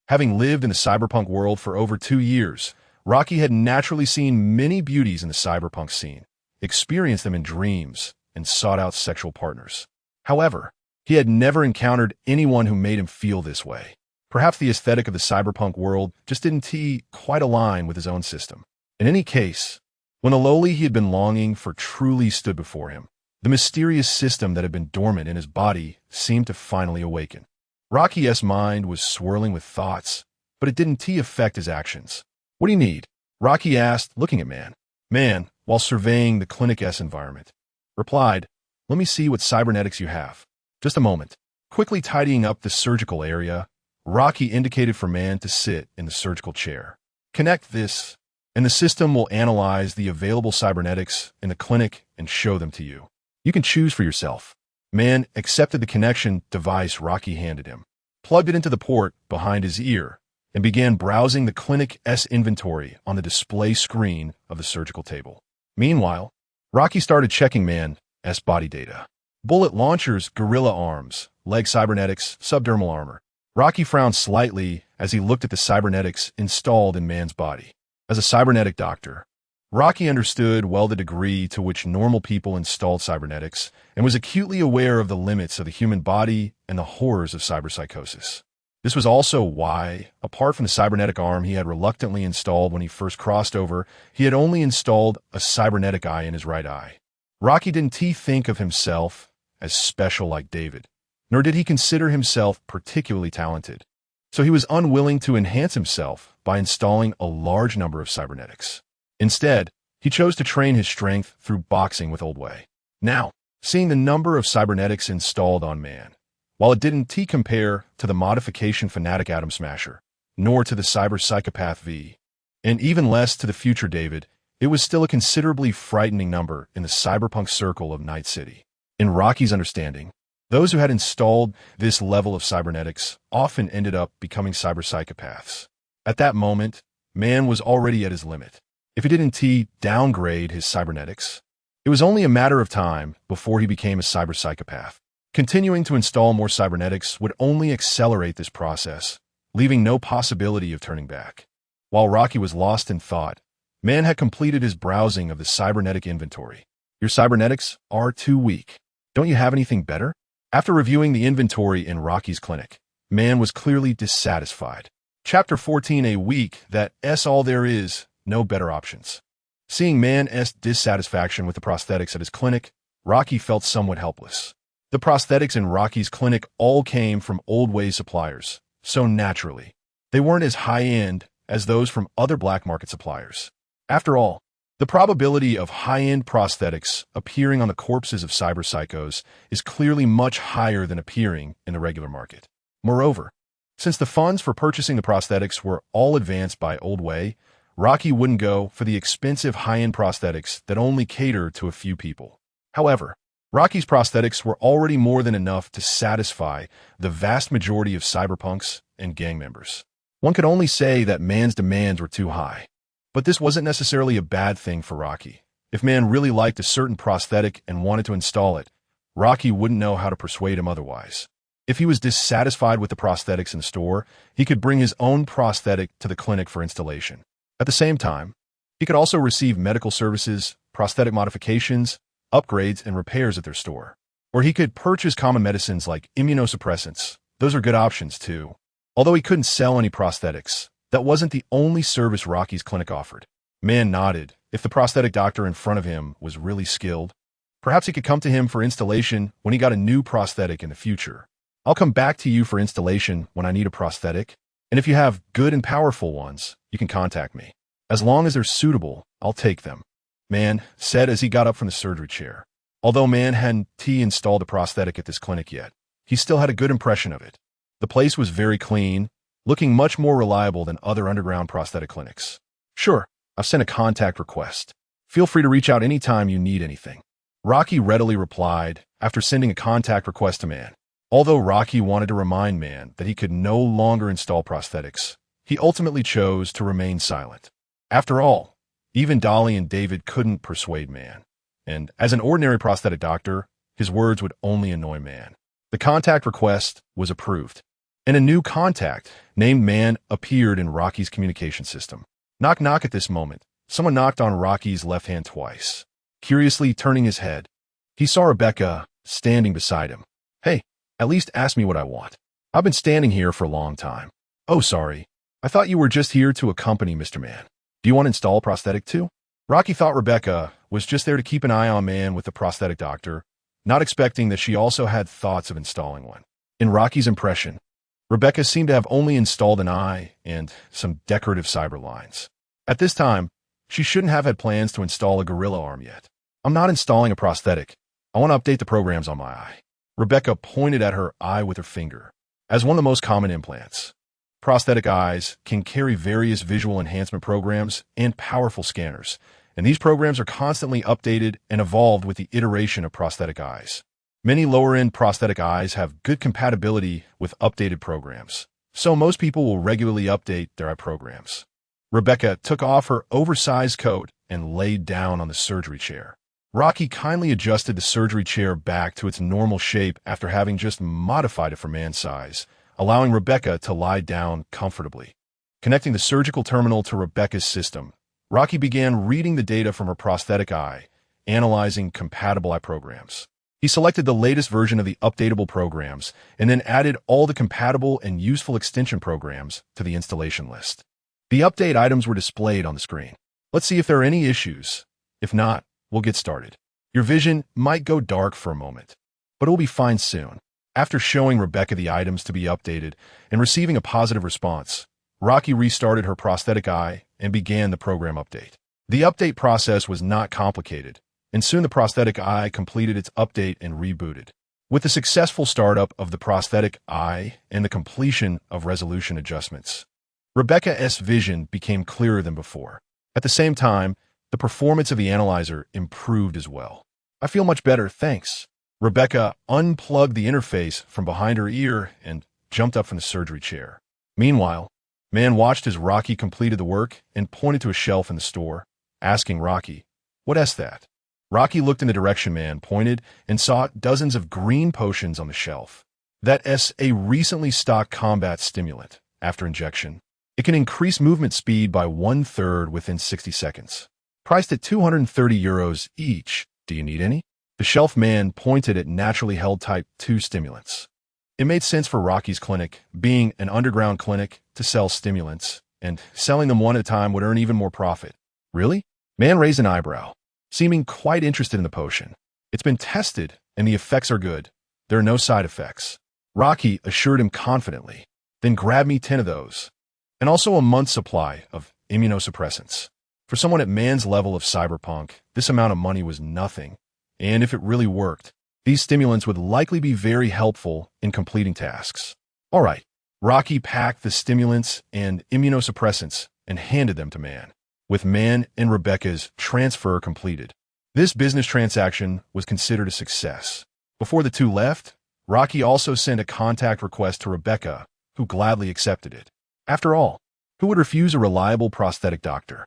Having lived in the cyberpunk world for over 2 years, Rocky had naturally seen many beauties in the cyberpunk scene, experienced them in dreams, and sought out sexual partners. However, he had never encountered anyone who made him feel this way. Perhaps the aesthetic of the cyberpunk world just didn't quite align with his own system. In any case, when the loli he had been longing for truly stood before him, the mysterious system that had been dormant in his body seemed to finally awaken. Rocky's mind was swirling with thoughts, but it didn't affect his actions. What do you need? Rocky asked, looking at man. Man, while surveying the clinic's environment, replied, let me see what cybernetics you have. Just a moment. Quickly tidying up the surgical area, Rocky indicated for man to sit in the surgical chair. Connect this, and the system will analyze the available cybernetics in the clinic and show them to you. You can choose for yourself. Man accepted the connection device Rocky handed him, plugged it into the port behind his ear, and began browsing the clinic's inventory on the display screen of the surgical table. Meanwhile, Rocky started checking man's body data. Bullet launchers, gorilla arms, leg cybernetics, subdermal armor. Rocky frowned slightly as he looked at the cybernetics installed in man's body. As a cybernetic doctor, Rocky understood well the degree to which normal people installed cybernetics and was acutely aware of the limits of the human body and the horrors of cyberpsychosis. This was also why, apart from the cybernetic arm he had reluctantly installed when he first crossed over, he had only installed a cybernetic eye in his right eye. Rocky didn't think of himself as special like David, nor did he consider himself particularly talented, so he was unwilling to enhance himself by installing a large number of cybernetics. Instead, he chose to train his strength through boxing with Old Way. Now, seeing the number of cybernetics installed on man, while it didn't compare to the modification fanatic Atom Smasher, nor to the cyber psychopath V, and even less to the future David, it was still a considerably frightening number in the cyberpunk circle of Night City. In Rocky's understanding, those who had installed this level of cybernetics often ended up becoming cyber psychopaths. At that moment, man was already at his limit. If he didn't downgrade his cybernetics, it was only a matter of time before he became a cyber psychopath. Continuing to install more cybernetics would only accelerate this process, leaving no possibility of turning back. While Rocky was lost in thought, man had completed his browsing of the cybernetic inventory. Your cybernetics are too weak. Don't you have anything better? After reviewing the inventory in Rocky's clinic, man was clearly dissatisfied. Chapter 14, a week that's all there is, no better options. Seeing man's dissatisfaction with the prosthetics at his clinic, Rocky felt somewhat helpless. The prosthetics in Rocky's clinic all came from Old Ways suppliers, so naturally, they weren't as high-end as those from other black market suppliers. After all, the probability of high-end prosthetics appearing on the corpses of cyber psychos is clearly much higher than appearing in the regular market. Moreover, since the funds for purchasing the prosthetics were all advanced by Old Way, Rocky wouldn't go for the expensive high-end prosthetics that only cater to a few people. However, Rocky's prosthetics were already more than enough to satisfy the vast majority of cyberpunks and gang members. One could only say that man's demands were too high. But this wasn't necessarily a bad thing for Rocky. If man really liked a certain prosthetic and wanted to install it, Rocky wouldn't know how to persuade him otherwise. If he was dissatisfied with the prosthetics in the store, he could bring his own prosthetic to the clinic for installation. At the same time, he could also receive medical services, prosthetic modifications, upgrades, and repairs at their store. Or he could purchase common medicines like immunosuppressants. Those are good options too. Although he couldn't sell any prosthetics, that wasn't the only service Rocky's clinic offered. Man nodded. If the prosthetic doctor in front of him was really skilled, perhaps he could come to him for installation when he got a new prosthetic in the future. I'll come back to you for installation when I need a prosthetic, and if you have good and powerful ones, you can contact me. As long as they're suitable, I'll take them, man said as he got up from the surgery chair. Although man hadn't installed a prosthetic at this clinic yet, he still had a good impression of it. The place was very clean, looking much more reliable than other underground prosthetic clinics. Sure, I've sent a contact request. Feel free to reach out anytime you need anything. Rocky readily replied after sending a contact request to man. Although Rocky wanted to remind man that he could no longer install prosthetics, he ultimately chose to remain silent. After all, even Dolly and David couldn't persuade man. And as an ordinary prosthetic doctor, his words would only annoy man. The contact request was approved, and a new contact named Man appeared in Rocky's communication system. Knock knock at this moment. Someone knocked on Rocky's left hand twice. Curiously turning his head, he saw Rebecca standing beside him. Hey, at least ask me what I want. I've been standing here for a long time. Oh, sorry. I thought you were just here to accompany Mr. Man. Do you want to install a prosthetic too? Rocky thought Rebecca was just there to keep an eye on man with the prosthetic doctor, not expecting that she also had thoughts of installing one. In Rocky's impression, Rebecca seemed to have only installed an eye and some decorative cyber lines. At this time, she shouldn't have had plans to install a gorilla arm yet. I'm not installing a prosthetic. I want to update the programs on my eye. Rebecca pointed at her eye with her finger. As one of the most common implants, prosthetic eyes can carry various visual enhancement programs and powerful scanners, and these programs are constantly updated and evolved with the iteration of prosthetic eyes. Many lower-end prosthetic eyes have good compatibility with updated programs, so most people will regularly update their eye programs. Rebecca took off her oversized coat and laid down on the surgery chair. Rocky kindly adjusted the surgery chair back to its normal shape after having just modified it for man size, allowing Rebecca to lie down comfortably. Connecting the surgical terminal to Rebecca's system, Rocky began reading the data from her prosthetic eye, analyzing compatible eye programs. He selected the latest version of the updatable programs and then added all the compatible and useful extension programs to the installation list. The update items were displayed on the screen. Let's see if there are any issues. If not, we'll get started. Your vision might go dark for a moment, but it will be fine soon. After showing Rebecca the items to be updated and receiving a positive response, Rocky restarted her prosthetic eye and began the program update. The update process was not complicated, and soon the prosthetic eye completed its update and rebooted. With the successful startup of the prosthetic eye and the completion of resolution adjustments, Rebecca's vision became clearer than before. At the same time, the performance of the analyzer improved as well. I feel much better, thanks. Rebecca unplugged the interface from behind her ear and jumped up from the surgery chair. Meanwhile, man watched as Rocky completed the work and pointed to a shelf in the store, asking Rocky, "What's that?" Rocky looked in the direction man pointed and saw dozens of green potions on the shelf. That's a recently stocked combat stimulant. After injection, it can increase movement speed by 1/3 within 60 seconds. Priced at €230 each. Do you need any? The shelf man pointed at naturally held type 2 stimulants. It made sense for Rocky's clinic, being an underground clinic, to sell stimulants, and selling them one at a time would earn even more profit. Really? Man raised an eyebrow, seeming quite interested in the potion. It's been tested, and the effects are good. There are no side effects. Rocky assured him confidently. Then grab me 10 of those. And also a month's supply of immunosuppressants. For someone at man's level of cyberpunk, this amount of money was nothing. And if it really worked, these stimulants would likely be very helpful in completing tasks. All right. Rocky packed the stimulants and immunosuppressants and handed them to Man, with Man and Rebecca's transfer completed. This business transaction was considered a success. Before the two left, Rocky also sent a contact request to Rebecca, who gladly accepted it. After all, who would refuse a reliable prosthetic doctor?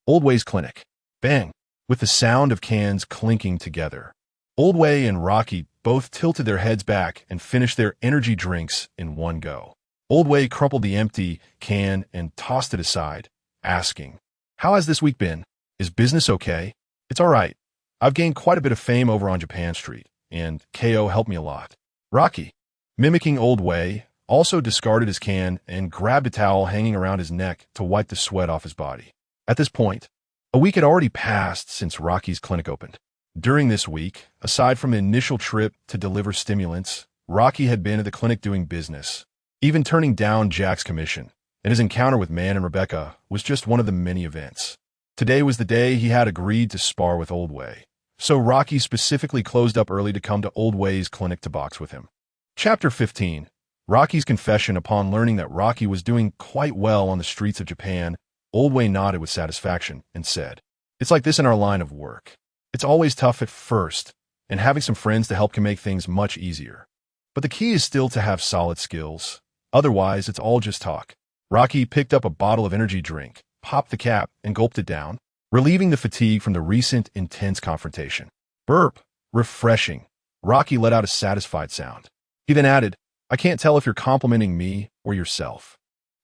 Old Way's clinic. Bang! With the sound of cans clinking together. Old Way and Rocky both tilted their heads back and finished their energy drinks in one go. Old Way crumpled the empty can and tossed it aside, asking, "How has this week been? Is business okay?" "It's all right. I've gained quite a bit of fame over on Japan Street, and KO helped me a lot." Rocky, mimicking Old Way, also discarded his can and grabbed a towel hanging around his neck to wipe the sweat off his body. At this point, a week had already passed since Rocky's clinic opened. During this week, aside from the initial trip to deliver stimulants, Rocky had been at the clinic doing business, even turning down Jack's commission, and his encounter with Man and Rebecca was just one of the many events. Today was the day he had agreed to spar with Old Way, so Rocky specifically closed up early to come to Old Way's clinic to box with him. Chapter 15. Rocky's confession. Upon learning that Rocky was doing quite well on the streets of Japan, Old Way nodded with satisfaction and said, "It's like this in our line of work. It's always tough at first, and having some friends to help can make things much easier. But the key is still to have solid skills. Otherwise, it's all just talk." Rocky picked up a bottle of energy drink, popped the cap, and gulped it down, relieving the fatigue from the recent intense confrontation. Burp. Refreshing. Rocky let out a satisfied sound. He then added, "I can't tell if you're complimenting me or yourself."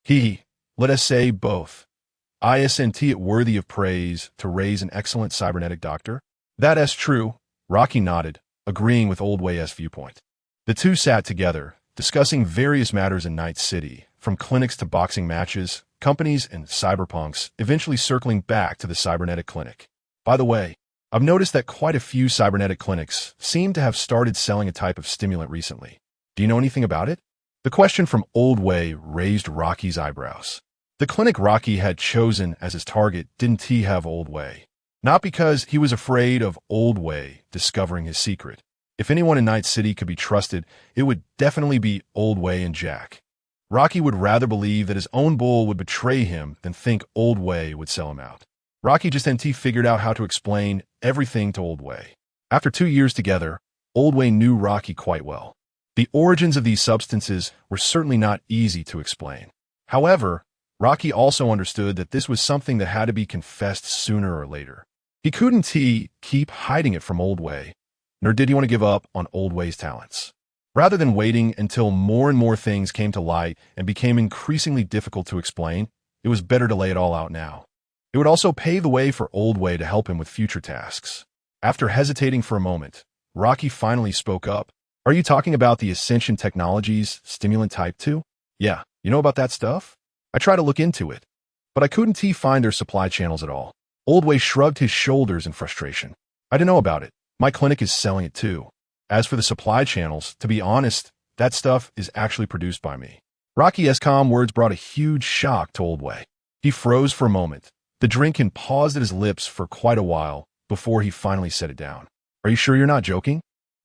"He. Let us say both. Isn't it worthy of praise to raise an excellent cybernetic doctor?" "That's true." Rocky nodded, agreeing with Old Way's viewpoint. The two sat together, discussing various matters in Night City, from clinics to boxing matches, companies, and cyberpunks, eventually circling back to the cybernetic clinic. "By the way, I've noticed that quite a few cybernetic clinics seem to have started selling a type of stimulant recently. Do you know anything about it?" The question from Old Way raised Rocky's eyebrows. The clinic Rocky had chosen as his target didn't he have Old Way. Not because he was afraid of Old Way discovering his secret. If anyone in Night City could be trusted, it would definitely be Old Way and Jack. Rocky would rather believe that his own bull would betray him than think Old Way would sell him out. Rocky just figured out how to explain everything to Old Way. After 2 years together, Old Way knew Rocky quite well. The origins of these substances were certainly not easy to explain. However, Rocky also understood that this was something that had to be confessed sooner or later. He couldn't keep hiding it from Old Way, nor did he want to give up on Old Way's talents. Rather than waiting until more and more things came to light and became increasingly difficult to explain, it was better to lay it all out now. It would also pave the way for Old Way to help him with future tasks. After hesitating for a moment, Rocky finally spoke up. "Are you talking about the Ascension Technology's stimulant type 2? Yeah, you know about that stuff? I tried to look into it, but I couldn't find their supply channels at all." Old Way shrugged his shoulders in frustration. "I didn't know about it. My clinic is selling it too. As for the supply channels, to be honest, that stuff is actually produced by me." Rocky's calm words brought a huge shock to Old Way. He froze for a moment. The drink had paused at his lips for quite a while before he finally set it down. "Are you sure you're not joking?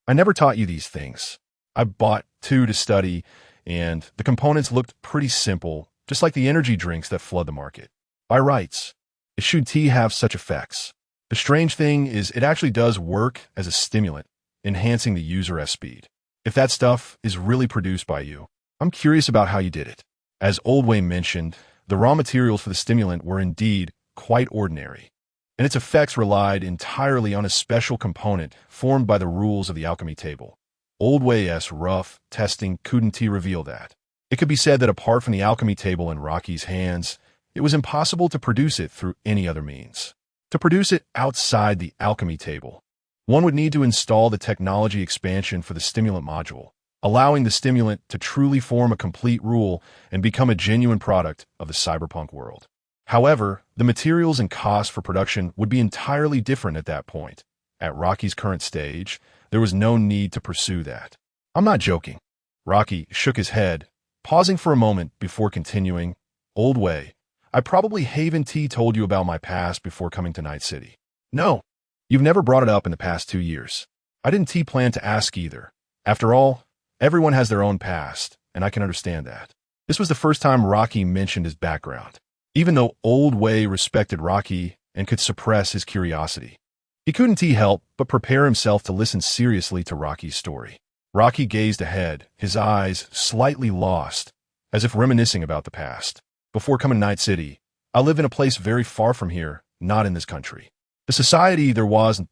I never taught you these things. I bought 2 to study, and the components looked pretty simple, just like the energy drinks that flood the market. By rights, it should have such effects. The strange thing is it actually does work as a stimulant, enhancing the user's speed. If that stuff is really produced by you, I'm curious about how you did it." As Old Way mentioned, the raw materials for the stimulant were indeed quite ordinary, and its effects relied entirely on a special component formed by the rules of the alchemy table. Old Way's rough testing couldn't reveal that. It could be said that apart from the alchemy table in Rocky's hands, it was impossible to produce it through any other means. To produce it outside the alchemy table One would need to install the technology expansion for the stimulant module, allowing the stimulant to truly form a complete rule and become a genuine product of the cyberpunk world. However, the materials and costs for production would be entirely different at that point. At Rocky's current stage, there was no need to pursue that. I'm not joking. Rocky shook his head, pausing for a moment before continuing. Old way, I probably haven't told you about my past before coming to Night City. No, you've never brought it up in the past 2 years. I didn't plan to ask either. After all, everyone has their own past, and I can understand that. This was the first time Rocky mentioned his background, even though Old Way respected Rocky and could suppress his curiosity. He couldn't help but prepare himself to listen seriously to Rocky's story. Rocky gazed ahead, his eyes slightly lost, as if reminiscing about the past. Before coming to Night City, I lived in a place very far from here, not in this country. The society there wasn't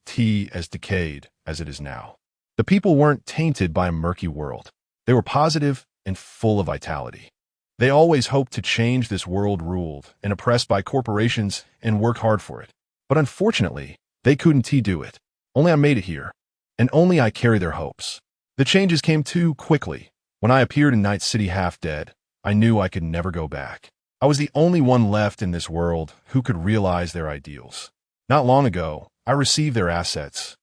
as decayed as it is now. The people weren't tainted by a murky world. They were positive and full of vitality. They always hoped to change this world ruled and oppressed by corporations and work hard for it. But unfortunately, they couldn't do it. Only I made it here, and only I carry their hopes. The changes came too quickly. When I appeared in Night City half dead, I knew I could never go back. I was the only one left in this world who could realize their ideals. Not long ago, I received their assets,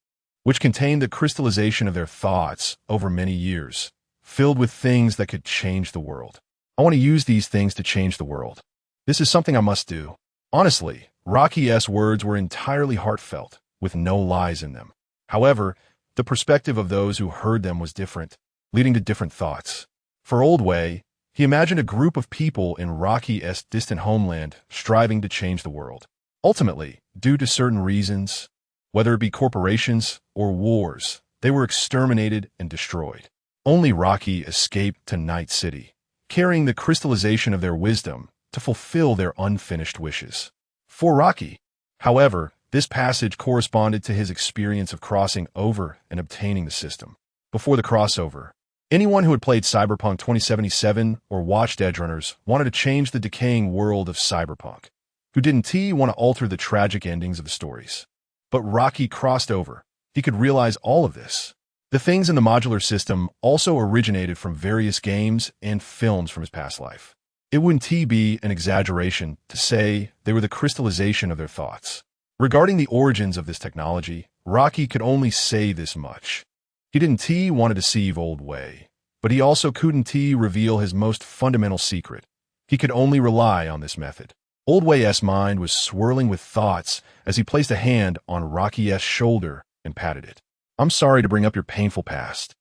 which contained the crystallization of their thoughts over many years, filled with things that could change the world. I want to use these things to change the world. This is something I must do. Honestly, Rocky's words were entirely heartfelt, with no lies in them. However, the perspective of those who heard them was different, leading to different thoughts. For Old Way, he imagined a group of people in Rocky's distant homeland striving to change the world. Ultimately, due to certain reasons, whether it be corporations or wars, they were exterminated and destroyed. Only Rocky escaped to Night City, carrying the crystallization of their wisdom to fulfill their unfinished wishes. For Rocky, however, this passage corresponded to his experience of crossing over and obtaining the system. Before the crossover, anyone who had played Cyberpunk 2077 or watched Edgerunners wanted to change the decaying world of Cyberpunk, who didn't want to alter the tragic endings of the stories. But Rocky crossed over. He could realize all of this. The things in the modular system also originated from various games and films from his past life. It wouldn't be an exaggeration to say they were the crystallization of their thoughts. Regarding the origins of this technology, Rocky could only say this much. He didn't want to deceive Old Way, but he also couldn't reveal his most fundamental secret. He could only rely on this method. Old Way's mind was swirling with thoughts as he placed a hand on Rocky's shoulder and patted it. I'm sorry to bring up your painful past.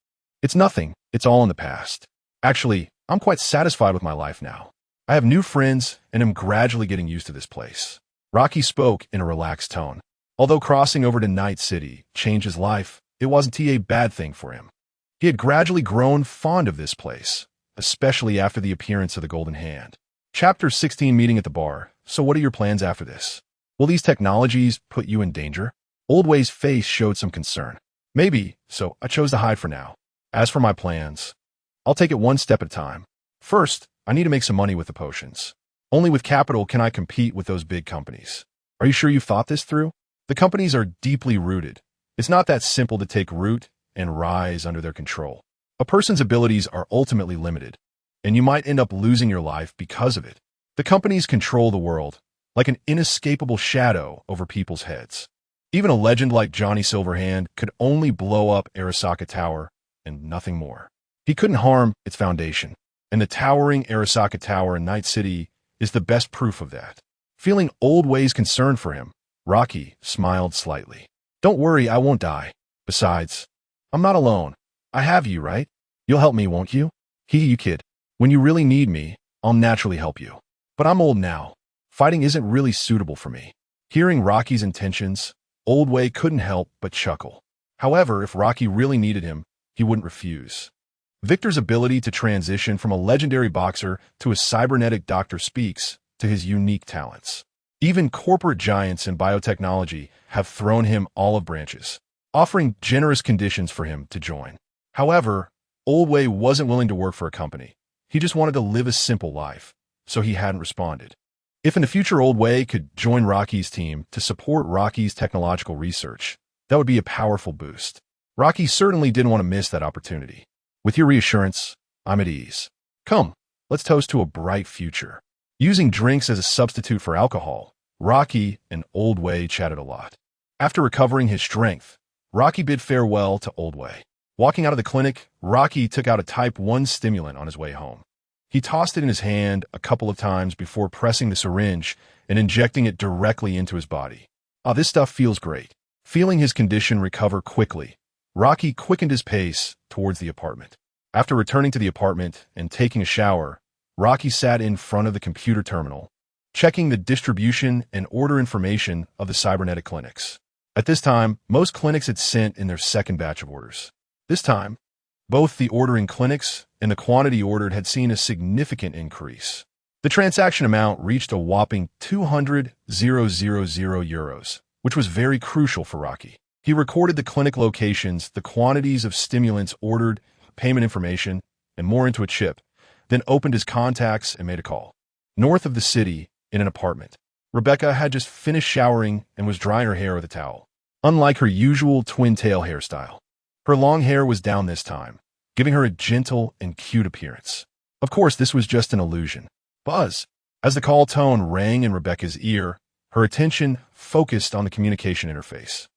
It's nothing. It's all in the past. Actually, I'm quite satisfied with my life now. I have new friends and am gradually getting used to this place. Rocky spoke in a relaxed tone. Although crossing over to Night City changed his life, it wasn't a bad thing for him. He had gradually grown fond of this place, especially after the appearance of the Golden Hand. Chapter 16, Meeting at the Bar. So what are your plans after this? Will these technologies put you in danger? Old Way's face showed some concern. Maybe, so I chose to hide for now. As for my plans, I'll take it one step at a time. First, I need to make some money with the potions. Only with capital can I compete with those big companies. Are you sure you've thought this through? The companies are deeply rooted. It's not that simple to take root and rise under their control. A person's abilities are ultimately limited, and you might end up losing your life because of it. The companies control the world, like an inescapable shadow over people's heads. Even a legend like Johnny Silverhand could only blow up Arasaka Tower and nothing more. He couldn't harm its foundation, and the towering Arasaka Tower in Night City is the best proof of that. Feeling Old Way's concern for him, Rocky smiled slightly. Don't worry, I won't die. Besides, I'm not alone. I have you, right? You'll help me, won't you? You kid. When you really need me, I'll naturally help you. But I'm old now. Fighting isn't really suitable for me. Hearing Rocky's intentions, Old Way couldn't help but chuckle. However, if Rocky really needed him, he wouldn't refuse. Victor's ability to transition from a legendary boxer to a cybernetic doctor speaks to his unique talents. Even corporate giants in biotechnology have thrown him olive branches, offering generous conditions for him to join. However, Old Way wasn't willing to work for a company. He just wanted to live a simple life, so he hadn't responded. If in the future Old Way could join Rocky's team to support Rocky's technological research, That would be a powerful boost. Rocky certainly didn't want to miss that opportunity. With your reassurance, I'm at ease. Come, let's toast to a bright future. Using drinks as a substitute for alcohol, Rocky and Old Way chatted a lot. After recovering his strength, Rocky bid farewell to Old Way. Walking out of the clinic, Rocky took out a Type 1 stimulant on his way home. He tossed it in his hand a couple of times before pressing the syringe and injecting it directly into his body. This stuff feels great. Feeling his condition recover quickly, Rocky quickened his pace towards the apartment. After returning to the apartment and taking a shower, Rocky sat in front of the computer terminal, checking the distribution and order information of the cybernetic clinics. At this time, most clinics had sent in their second batch of orders. This time, both the ordering clinics and the quantity ordered had seen a significant increase. The transaction amount reached a whopping 200,000 euros, which was very crucial for Rocky. He recorded the clinic locations, the quantities of stimulants ordered, payment information, and more into a chip, then opened his contacts and made a call. North of the city, in an apartment, Rebecca had just finished showering and was drying her hair with a towel. Unlike her usual twin-tail hairstyle, her long hair was down this time, giving her a gentle and cute appearance. Of course, this was just an illusion. Buzz. As the call tone rang in Rebecca's ear, her attention focused on the communication interface.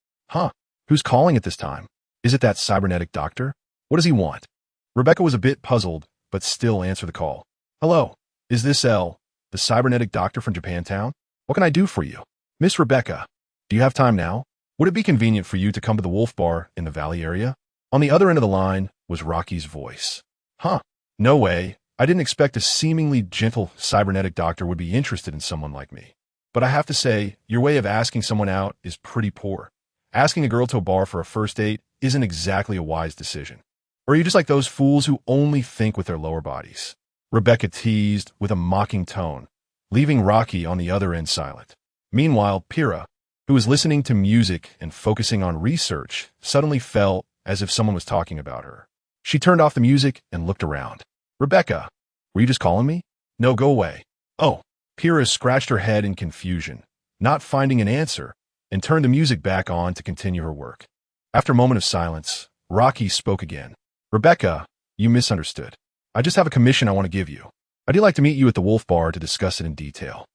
Who's calling at this time? Is it that cybernetic doctor? What does he want? Rebecca was a bit puzzled, but still answered the call. Hello, is this the cybernetic doctor from Japantown? What can I do for you? Miss Rebecca, do you have time now? Would it be convenient for you to come to the Wolf Bar in the Valley area? On the other end of the line was Rocky's voice. No way. I didn't expect a seemingly gentle cybernetic doctor would be interested in someone like me. But I have to say, your way of asking someone out is pretty poor. Asking a girl to a bar for a first date isn't exactly a wise decision. Or are you just like those fools who only think with their lower bodies? Rebecca teased with a mocking tone, leaving Rocky on the other end silent. Meanwhile, Pyrrha, who was listening to music and focusing on research, suddenly felt as if someone was talking about her. She turned off the music and looked around. Rebecca, were you just calling me? No, go away. Oh, Pyrrha scratched her head in confusion, not finding an answer, and turned the music back on to continue her work. After a moment of silence, Rocky spoke again. Rebecca, you misunderstood. I just have a commission I want to give you. I'd like to meet you at the Wolf Bar to discuss it in detail.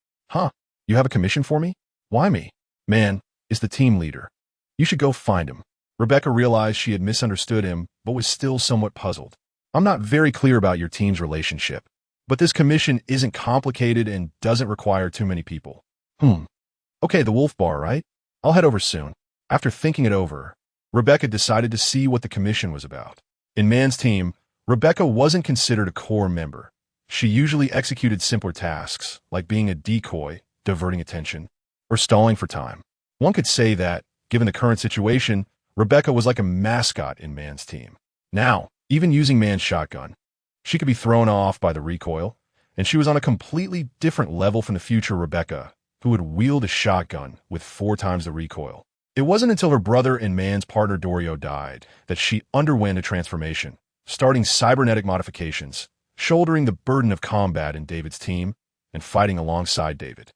You have a commission for me? Why me? Man, is the team leader. You should go find him. Rebecca realized she had misunderstood him, but was still somewhat puzzled. I'm not very clear about your team's relationship, but this commission isn't complicated and doesn't require too many people. Okay, the Wolf Bar, right? I'll head over soon. After thinking it over, Rebecca decided to see what the commission was about. In Man's team, Rebecca wasn't considered a core member. She usually executed simpler tasks, like being a decoy, diverting attention, or stalling for time. One could say that, given the current situation, Rebecca was like a mascot in Man's team. Now, even using Man's shotgun, she could be thrown off by the recoil, and she was on a completely different level from the future Rebecca, who would wield a shotgun with 4 times the recoil. It wasn't until her brother and Man's partner Dorio died that she underwent a transformation, starting cybernetic modifications, shouldering the burden of combat in David's team, and fighting alongside David.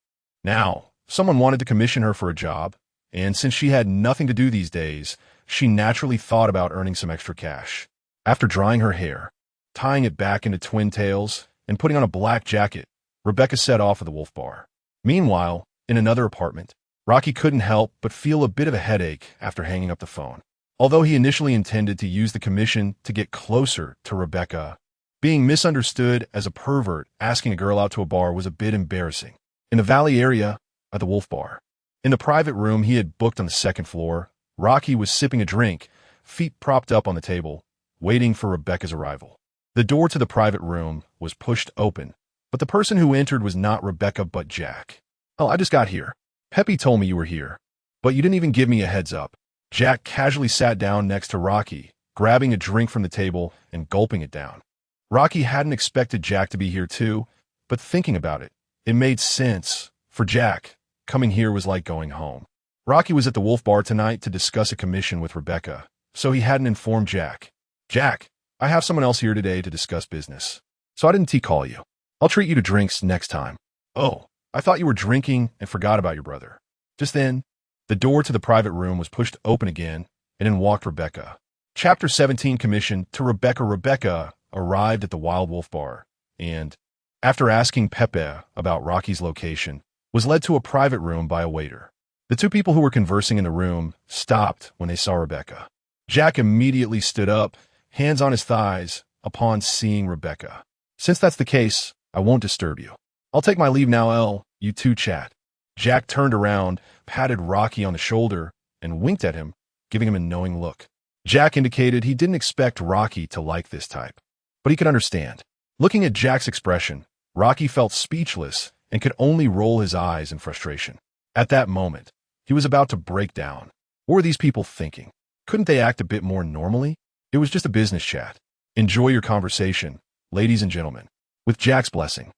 Now, someone wanted to commission her for a job, and since she had nothing to do these days, she naturally thought about earning some extra cash. After drying her hair, tying it back into twin tails, and putting on a black jacket, Rebecca set off for the Wolf Bar. Meanwhile, in another apartment, Rocky couldn't help but feel a bit of a headache after hanging up the phone. Although he initially intended to use the commission to get closer to Rebecca, being misunderstood as a pervert asking a girl out to a bar was a bit embarrassing. In the Valley area, at the Wolf Bar, in the private room he had booked on the 2nd floor, Rocky was sipping a drink, feet propped up on the table, waiting for Rebecca's arrival. The door to the private room was pushed open, but the person who entered was not Rebecca but Jack. I just got here. Peppy told me you were here, but you didn't even give me a heads up. Jack casually sat down next to Rocky, grabbing a drink from the table and gulping it down. Rocky hadn't expected Jack to be here too, but thinking about it, it made sense. For Jack, coming here was like going home. Rocky was at the Wolf Bar tonight to discuss a commission with Rebecca, so he hadn't informed Jack. Jack, I have someone else here today to discuss business, so I didn't call you. I'll treat you to drinks next time. Oh, I thought you were drinking and forgot about your brother. Just then, The door to the private room was pushed open again, and in walked Rebecca. Chapter 17 Commission to Rebecca. Rebecca arrived at the Wild Wolf Bar, and, after asking Pepe about Rocky's location, was led to a private room by a waiter. The two people who were conversing in the room stopped when they saw Rebecca. Jack immediately stood up, hands on his thighs, upon seeing Rebecca. Since that's the case, I won't disturb you. I'll take my leave now, you two chat. Jack turned around, patted Rocky on the shoulder, and winked at him, giving him a knowing look. Jack indicated he didn't expect Rocky to like this type, but he could understand. Looking at Jack's expression, Rocky felt speechless and could only roll his eyes in frustration. At that moment, he was about to break down. What were these people thinking? Couldn't they act a bit more normally? It was just a business chat. Enjoy your conversation, ladies and gentlemen. With Jack's blessing,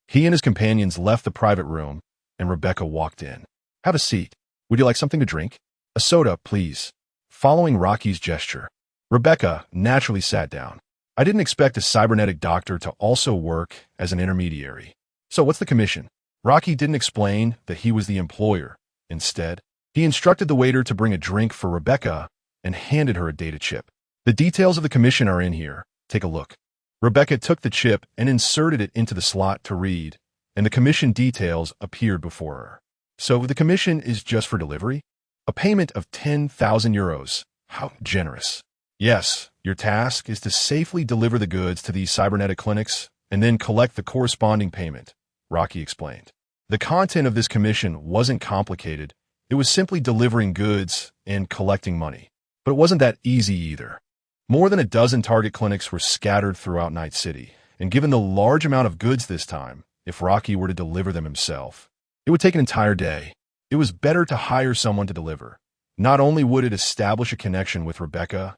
he and his companions left the private room, and Rebecca walked in. Have a seat. Would you like something to drink? A soda, please. Following Rocky's gesture, Rebecca naturally sat down. I didn't expect a cybernetic doctor to also work as an intermediary. So what's the commission? Rocky didn't explain that he was the employer. Instead, he instructed the waiter to bring a drink for Rebecca and handed her a data chip. The details of the commission are in here. Take a look. Rebecca took the chip and inserted it into the slot to read, and the commission details appeared before her. So the commission is just for delivery? A payment of 10,000 euros. How generous. Yes, your task is to safely deliver the goods to these cybernetic clinics and then collect the corresponding payment, Rocky explained. The content of this commission wasn't complicated. It was simply delivering goods and collecting money. But it wasn't that easy either. More than a dozen target clinics were scattered throughout Night City, and given the large amount of goods this time, if Rocky were to deliver them himself, it would take an entire day. It was better to hire someone to deliver. Not only would it establish a connection with Rebecca,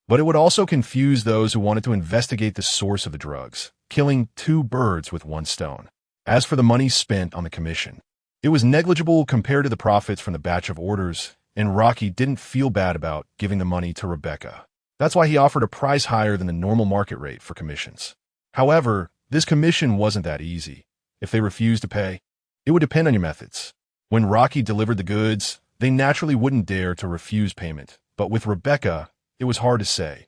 but it would also confuse those who wanted to investigate the source of the drugs, killing two birds with one stone. As for the money spent on the commission, it was negligible compared to the profits from the batch of orders, and Rocky didn't feel bad about giving the money to Rebecca. That's why he offered a price higher than the normal market rate for commissions. However, this commission wasn't that easy. If they refused to pay, it would depend on your methods. When Rocky delivered the goods, they naturally wouldn't dare to refuse payment, but with Rebecca, it was hard to say.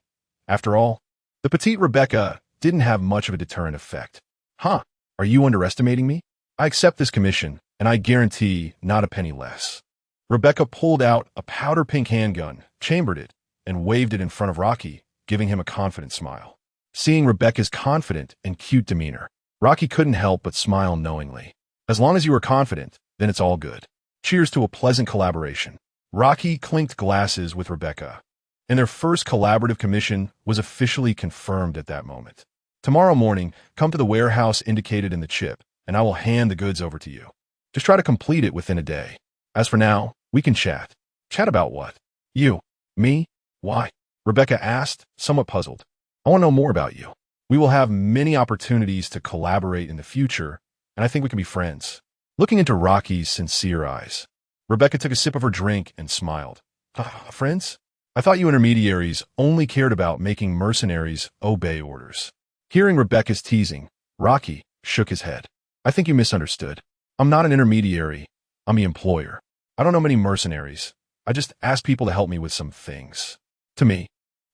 After all, the petite Rebecca didn't have much of a deterrent effect. Huh, are you underestimating me? I accept this commission, and I guarantee not a penny less. Rebecca pulled out a powder-pink handgun, chambered it, and waved it in front of Rocky, giving him a confident smile. Seeing Rebecca's confident and cute demeanor, Rocky couldn't help but smile knowingly. As long as you are confident, then it's all good. Cheers to a pleasant collaboration. Rocky clinked glasses with Rebecca, and their first collaborative commission was officially confirmed at that moment. Tomorrow morning, come to the warehouse indicated in the chip, and I will hand the goods over to you. Just try to complete it within a day. As for now, we can chat. Chat about what? You. Me? Why? Rebecca asked, somewhat puzzled. I want to know more about you. We will have many opportunities to collaborate in the future, and I think we can be friends. Looking into Rocky's sincere eyes, Rebecca took a sip of her drink and smiled. Friends? I thought you intermediaries only cared about making mercenaries obey orders. Hearing Rebecca's teasing, Rocky shook his head. I think you misunderstood. I'm not an intermediary. I'm the employer. I don't know many mercenaries. I just ask people to help me with some things. To me,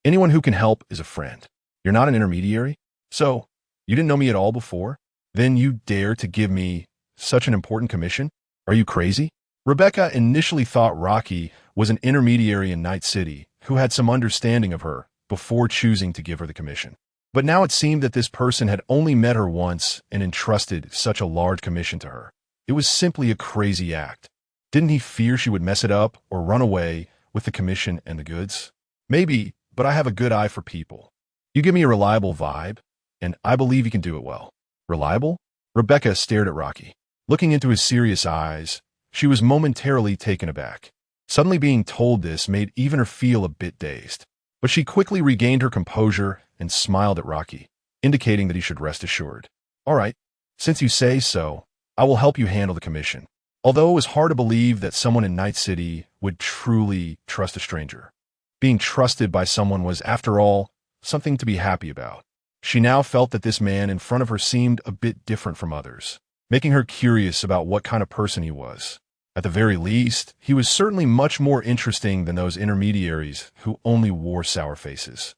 anyone who can help is a friend. You're not an intermediary? So, you didn't know me at all before? Then you dare to give me such an important commission? Are you crazy? Rebecca initially thought Rocky was an intermediary in Night City who had some understanding of her before choosing to give her the commission. But now it seemed that this person had only met her once and entrusted such a large commission to her. It was simply a crazy act. Didn't he fear she would mess it up or run away with the commission and the goods? Maybe, but I have a good eye for people. You give me a reliable vibe, and I believe you can do it well. Reliable? Rebecca stared at Rocky. Looking into his serious eyes, she was momentarily taken aback. Suddenly being told this made even her feel a bit dazed. But she quickly regained her composure and smiled at Rocky, indicating that he should rest assured. All right, since you say so, I will help you handle the commission. Although it was hard to believe that someone in Night City would truly trust a stranger. Being trusted by someone was, after all, something to be happy about. She now felt that this man in front of her seemed a bit different from others, making her curious about what kind of person he was. At the very least, he was certainly much more interesting than those intermediaries who only wore sour faces.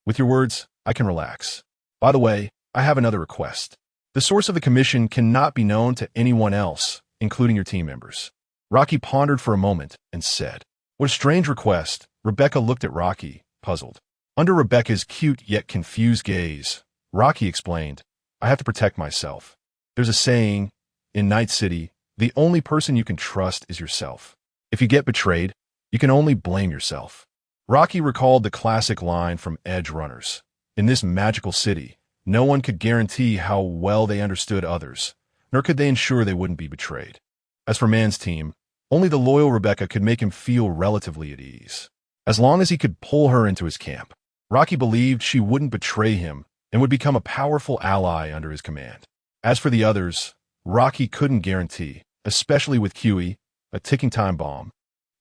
With your words, I can relax. By the way, I have another request. The source of the commission cannot be known to anyone else, including your team members. Rocky pondered for a moment and said, "What a strange request." Rebecca looked at Rocky, puzzled. Under Rebecca's cute yet confused gaze, Rocky explained, "I have to protect myself. There's a saying, in Night City, the only person you can trust is yourself. If you get betrayed, you can only blame yourself." Rocky recalled the classic line from Edge Runners. In this magical city, no one could guarantee how well they understood others, nor could they ensure they wouldn't be betrayed. As for Man's team, only the loyal Rebecca could make him feel relatively at ease. As long as he could pull her into his camp, Rocky believed she wouldn't betray him and would become a powerful ally under his command. As for the others, Rocky couldn't guarantee, especially with QE, a ticking time bomb.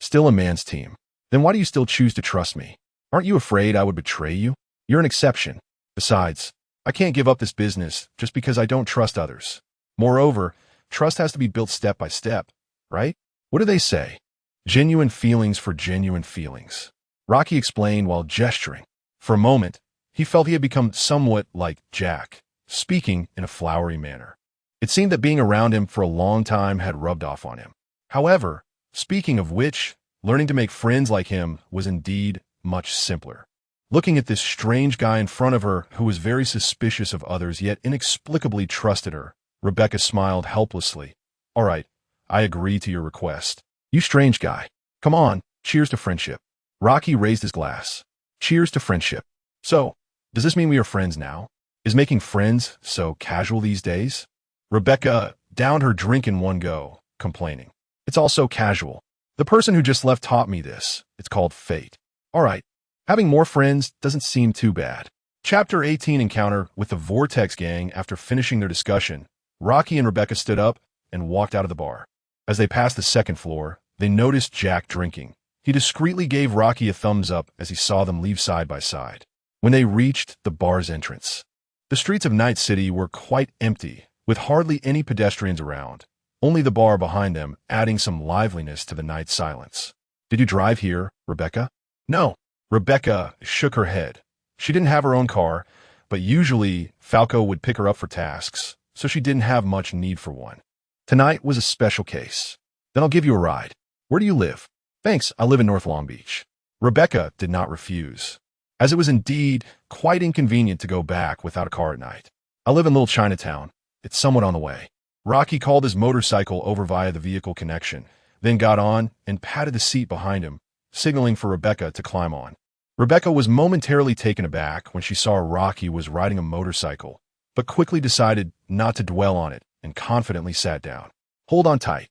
Still a Man's team. Then why do you still choose to trust me? Aren't you afraid I would betray you? You're an exception. Besides, I can't give up this business just because I don't trust others. Moreover, trust has to be built step by step, right? What do they say? Genuine feelings for genuine feelings. Rocky explained while gesturing. For a moment, he felt he had become somewhat like Jack, speaking in a flowery manner. It seemed that being around him for a long time had rubbed off on him. However, speaking of which, learning to make friends like him was indeed much simpler. Looking at this strange guy in front of her who was very suspicious of others yet inexplicably trusted her, Rebecca smiled helplessly. "All right, I agree to your request. You strange guy. Come on, cheers to friendship." Rocky raised his glass. "Cheers to friendship. So, does this mean we are friends now? Is making friends so casual these days?" Rebecca downed her drink in one go, complaining. "It's all so casual. The person who just left taught me this. It's called fate. All right, having more friends doesn't seem too bad." Chapter 18 Encounter with the Vortex Gang. After finishing their discussion, Rocky and Rebecca stood up and walked out of the bar. As they passed the second floor, they noticed Jack drinking. He discreetly gave Rocky a thumbs up as he saw them leave side by side. When they reached the bar's entrance, the streets of Night City were quite empty, with hardly any pedestrians around, only the bar behind them adding some liveliness to the night silence. "Did you drive here, Rebecca?" "No." Rebecca shook her head. She didn't have her own car, but usually Falco would pick her up for tasks, so she didn't have much need for one. Tonight was a special case. "Then I'll give you a ride. Where do you live?" "Thanks, I live in North Long Beach." Rebecca did not refuse, as it was indeed quite inconvenient to go back without a car at night. "I live in Little Chinatown. It's somewhat on the way." Rocky called his motorcycle over via the vehicle connection, then got on and patted the seat behind him, signaling for Rebecca to climb on. Rebecca was momentarily taken aback when she saw Rocky was riding a motorcycle, but quickly decided not to dwell on it and confidently sat down. "Hold on tight."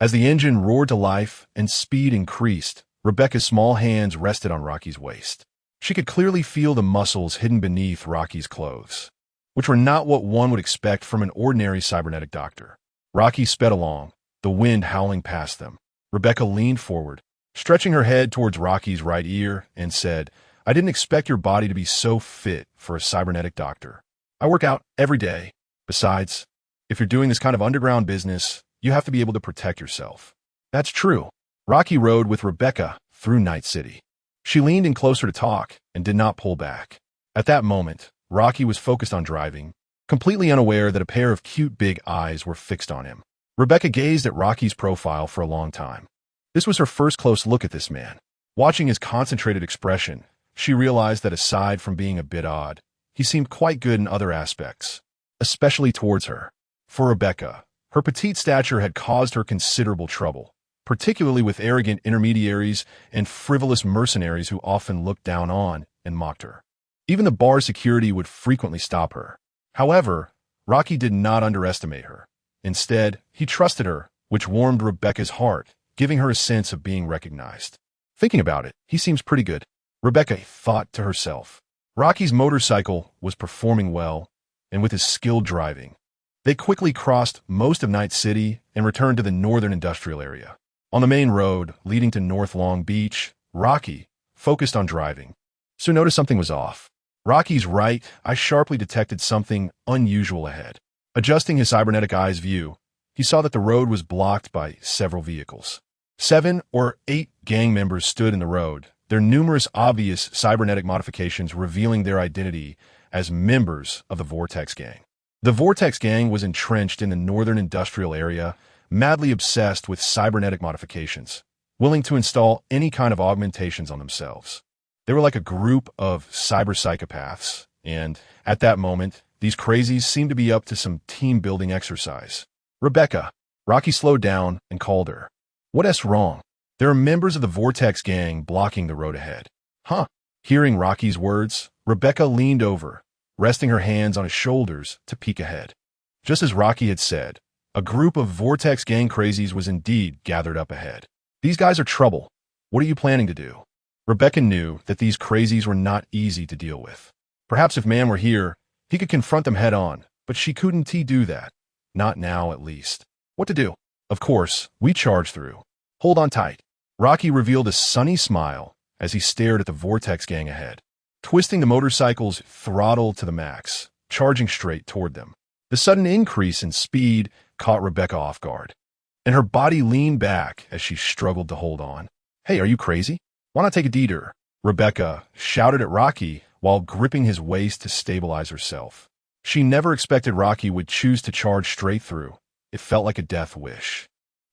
As the engine roared to life and speed increased, Rebecca's small hands rested on Rocky's waist. She could clearly feel the muscles hidden beneath Rocky's clothes, which were not what one would expect from an ordinary cybernetic doctor. Rocky sped along, the wind howling past them. Rebecca leaned forward, stretching her head towards Rocky's right ear, and said, "I didn't expect your body to be so fit for a cybernetic doctor. I work out every day. Besides, if you're doing this kind of underground business, you have to be able to protect yourself." "That's true." Rocky rode with Rebecca through Night City. She leaned in closer to talk and did not pull back. At that moment, Rocky was focused on driving, completely unaware that a pair of cute big eyes were fixed on him. Rebecca gazed at Rocky's profile for a long time. This was her first close look at this man. Watching his concentrated expression, she realized that aside from being a bit odd, he seemed quite good in other aspects, especially towards her. For Rebecca, her petite stature had caused her considerable trouble, particularly with arrogant intermediaries and frivolous mercenaries who often looked down on and mocked her. Even the bar security would frequently stop her. However, Rocky did not underestimate her. Instead, he trusted her, which warmed Rebecca's heart, giving her a sense of being recognized. Thinking about it, he seems pretty good, Rebecca thought to herself. Rocky's motorcycle was performing well, and with his skilled driving, they quickly crossed most of Night City and returned to the northern industrial area. On the main road leading to North Long Beach, Rocky focused on driving. Soon noticed something was off. Rocky's right eye sharply detected something unusual ahead. Adjusting his cybernetic eye's view, he saw that the road was blocked by several vehicles. 7 or 8 gang members stood in the road, their numerous obvious cybernetic modifications revealing their identity as members of the Vortex Gang. The Vortex Gang was entrenched in the northern industrial area, madly obsessed with cybernetic modifications, willing to install any kind of augmentations on themselves. They were like a group of cyber psychopaths, and at that moment, these crazies seemed to be up to some team-building exercise. Rebecca. Rocky slowed down and called her. What's wrong? There are members of the Vortex Gang blocking the road ahead. Huh? Hearing Rocky's words, Rebecca leaned over, resting her hands on his shoulders to peek ahead. Just as Rocky had said, a group of Vortex Gang crazies was indeed gathered up ahead. These guys are trouble. What are you planning to do? Rebecca knew that these crazies were not easy to deal with. Perhaps if Man were here, he could confront them head-on, but she couldn't do that. Not now, at least. What to do? Of course, we charge through. Hold on tight. Rocky revealed a sunny smile as he stared at the Vortex Gang ahead, twisting the motorcycle's throttle to the max, charging straight toward them. The sudden increase in speed caught Rebecca off guard, and her body leaned back as she struggled to hold on. Hey, are you crazy? Why not take a detour? Rebecca shouted at Rocky while gripping his waist to stabilize herself. She never expected Rocky would choose to charge straight through. It felt like a death wish.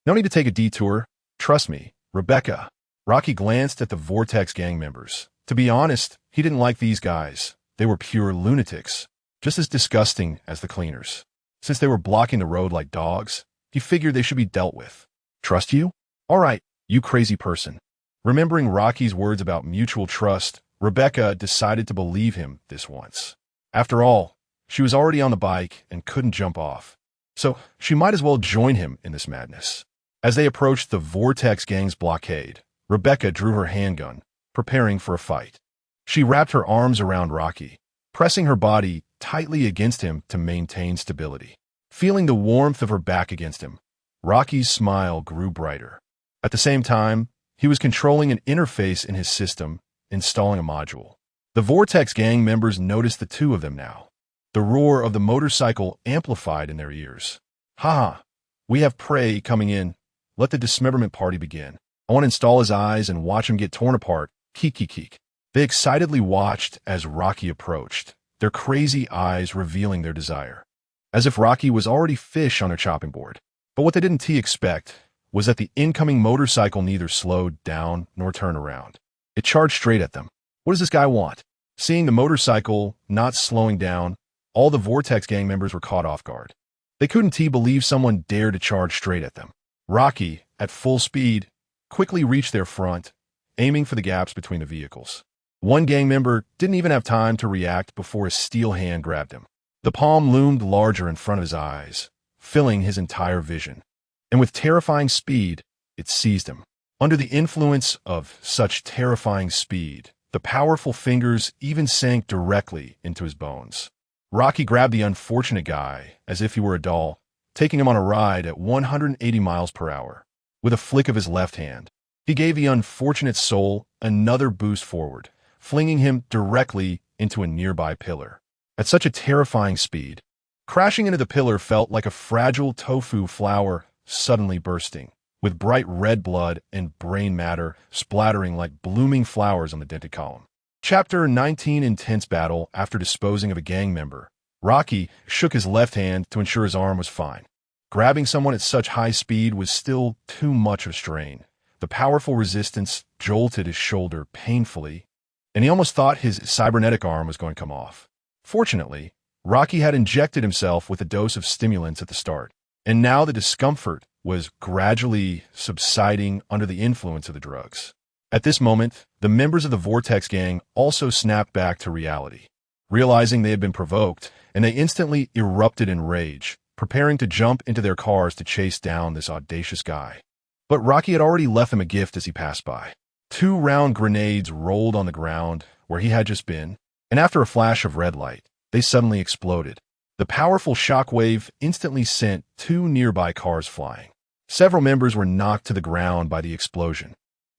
No need to take a detour. Trust me, Rebecca. Rocky glanced at the Vortex Gang members. To be honest, he didn't like these guys. They were pure lunatics, just as disgusting as the cleaners. Since they were blocking the road like dogs, he figured they should be dealt with. Trust you? All right, you crazy person. Remembering Rocky's words about mutual trust, Rebecca decided to believe him this once. After all, she was already on the bike and couldn't jump off, so she might as well join him in this madness. As they approached the Vortex Gang's blockade, Rebecca drew her handgun, preparing for a fight. She wrapped her arms around Rocky, pressing her body tightly against him to maintain stability. Feeling the warmth of her back against him, Rocky's smile grew brighter. At the same time, he was controlling an interface in his system, installing a module. The Vortex Gang members noticed the two of them now. The roar of the motorcycle amplified in their ears. Ha! We have prey coming in. Let the dismemberment party begin. I want to install his eyes and watch him get torn apart. Keek. They excitedly watched as Rocky approached, their crazy eyes revealing their desire. As if Rocky was already fish on their chopping board. But what they didn't expect was that the incoming motorcycle neither slowed down nor turned around. It charged straight at them. What does this guy want? Seeing the motorcycle not slowing down, all the Vortex Gang members were caught off guard. They couldn't believe someone dared to charge straight at them. Rocky, at full speed, quickly reached their front, aiming for the gaps between the vehicles. One gang member didn't even have time to react before a steel hand grabbed him. The palm loomed larger in front of his eyes, filling his entire vision. And with terrifying speed, it seized him. Under the influence of such terrifying speed, the powerful fingers even sank directly into his bones. Rocky grabbed the unfortunate guy as if he were a doll, taking him on a ride at 180 miles per hour. With a flick of his left hand, he gave the unfortunate soul another boost forward, flinging him directly into a nearby pillar. At such a terrifying speed, crashing into the pillar felt like a fragile tofu flower suddenly bursting, with bright red blood and brain matter splattering like blooming flowers on the dented column. Chapter 19. Intense battle. After disposing of a gang member, Rocky shook his left hand to ensure his arm was fine. Grabbing someone at such high speed was still too much of a strain. The powerful resistance jolted his shoulder painfully, and he almost thought his cybernetic arm was going to come off. Fortunately, Rocky had injected himself with a dose of stimulants at the start, and now the discomfort was gradually subsiding under the influence of the drugs. At this moment, the members of the Vortex Gang also snapped back to reality, realizing they had been provoked, and they instantly erupted in rage, preparing to jump into their cars to chase down this audacious guy. But Rocky had already left them a gift as he passed by. 2 round grenades rolled on the ground where he had just been, and after a flash of red light, they suddenly exploded. The powerful shockwave instantly sent 2 nearby cars flying. Several members were knocked to the ground by the explosion.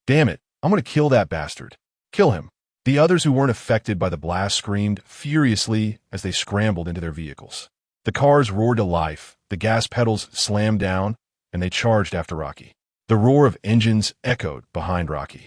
Damn it, I'm going to kill that bastard. Kill him. The others who weren't affected by the blast screamed furiously as they scrambled into their vehicles. The cars roared to life, the gas pedals slammed down, and they charged after Rocky. The roar of engines echoed behind Rocky.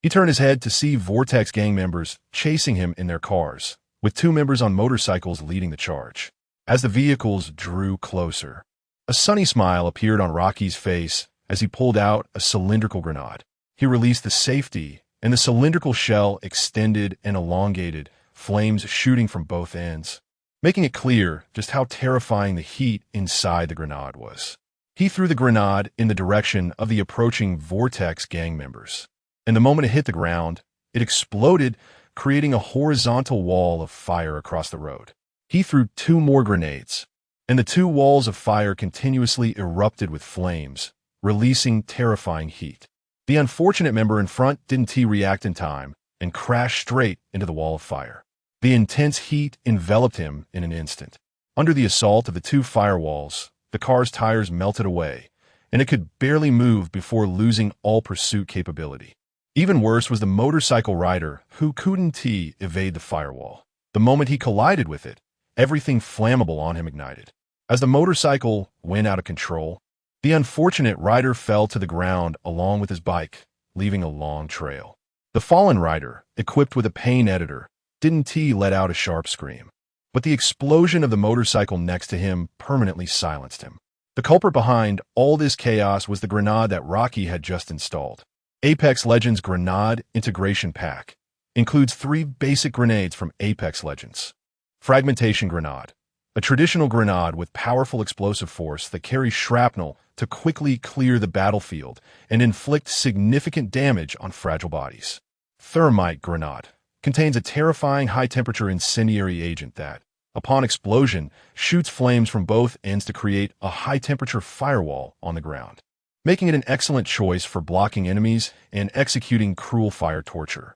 He turned his head to see Vortex gang members chasing him in their cars, with 2 members on motorcycles leading the charge. As the vehicles drew closer, a sunny smile appeared on Rocky's face as he pulled out a cylindrical grenade. He released the safety, and the cylindrical shell extended and elongated, flames shooting from both ends, making it clear just how terrifying the heat inside the grenade was. He threw the grenade in the direction of the approaching Vortex gang members, and the moment it hit the ground, it exploded, creating a horizontal wall of fire across the road. He threw 2 more grenades, and the 2 walls of fire continuously erupted with flames, releasing terrifying heat. The unfortunate member in front didn't react in time and crashed straight into the wall of fire. The intense heat enveloped him in an instant. Under the assault of the 2 firewalls, the car's tires melted away, and it could barely move before losing all pursuit capability. Even worse was the motorcycle rider who couldn't evade the firewall. The moment he collided with it, everything flammable on him ignited. As the motorcycle went out of control, the unfortunate rider fell to the ground along with his bike, leaving a long trail. The fallen rider, equipped with a pain editor, didn't let out a sharp scream, but the explosion of the motorcycle next to him permanently silenced him. The culprit behind all this chaos was the grenade that Rocky had just installed. Apex Legends Grenade Integration Pack includes 3 basic grenades from Apex Legends. Fragmentation Grenade, a traditional grenade with powerful explosive force that carries shrapnel to quickly clear the battlefield and inflict significant damage on fragile bodies. Thermite Grenade contains a terrifying high-temperature incendiary agent that, upon explosion, shoots flames from both ends to create a high-temperature firewall on the ground, making it an excellent choice for blocking enemies and executing cruel fire torture.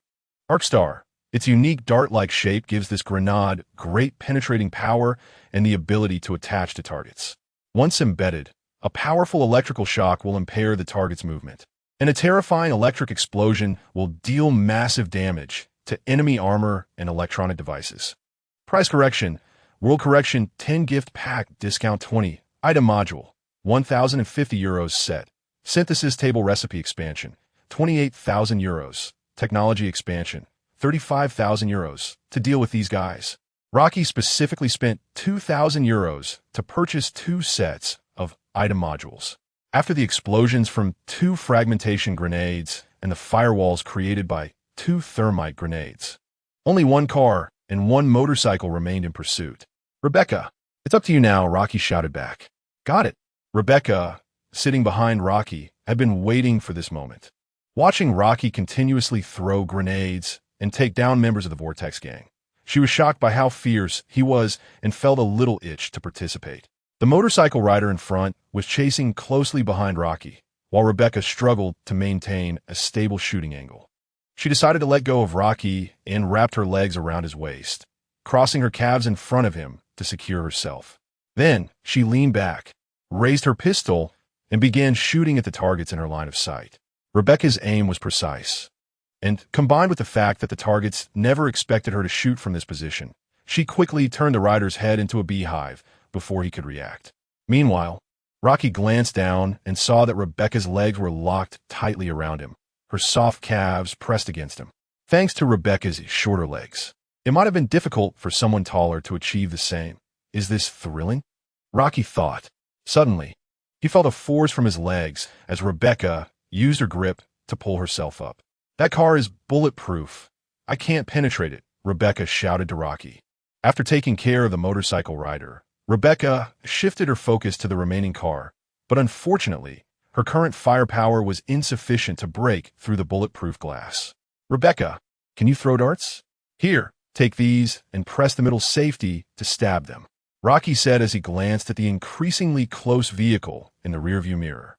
Arcstar. Its unique dart-like shape gives this grenade great penetrating power and the ability to attach to targets. Once embedded, a powerful electrical shock will impair the target's movement, and a terrifying electric explosion will deal massive damage to enemy armor and electronic devices. Price correction. World Correction 10 Gift Pack Discount 20. Item Module. 1,050 euros set. Synthesis Table Recipe Expansion. 28,000 euros. Technology Expansion. 35,000 euros to deal with these guys. Rocky specifically spent 2,000 euros to purchase 2 sets of item modules. After the explosions from 2 fragmentation grenades and the firewalls created by 2 thermite grenades, only 1 car and 1 motorcycle remained in pursuit. Rebecca, it's up to you now, Rocky shouted back. Got it. Rebecca, sitting behind Rocky, had been waiting for this moment. Watching Rocky continuously throw grenades and take down members of the Vortex gang, she was shocked by how fierce he was and felt a little itch to participate. The motorcycle rider in front was chasing closely behind Rocky, while Rebecca struggled to maintain a stable shooting angle. She decided to let go of Rocky and wrapped her legs around his waist, crossing her calves in front of him to secure herself. Then she leaned back, raised her pistol, and began shooting at the targets in her line of sight. Rebecca's aim was precise, and combined with the fact that the targets never expected her to shoot from this position, she quickly turned the rider's head into a beehive before he could react. Meanwhile, Rocky glanced down and saw that Rebecca's legs were locked tightly around him, her soft calves pressed against him. Thanks to Rebecca's shorter legs, it might have been difficult for someone taller to achieve the same. Is this thrilling? Rocky thought. Suddenly, he felt a force from his legs as Rebecca used her grip to pull herself up. That car is bulletproof. I can't penetrate it, Rebecca shouted to Rocky. After taking care of the motorcycle rider, Rebecca shifted her focus to the remaining car, but unfortunately, her current firepower was insufficient to break through the bulletproof glass. Rebecca, can you throw darts? Here, take these and press the middle safety to stab them, Rocky said as he glanced at the increasingly close vehicle in the rearview mirror,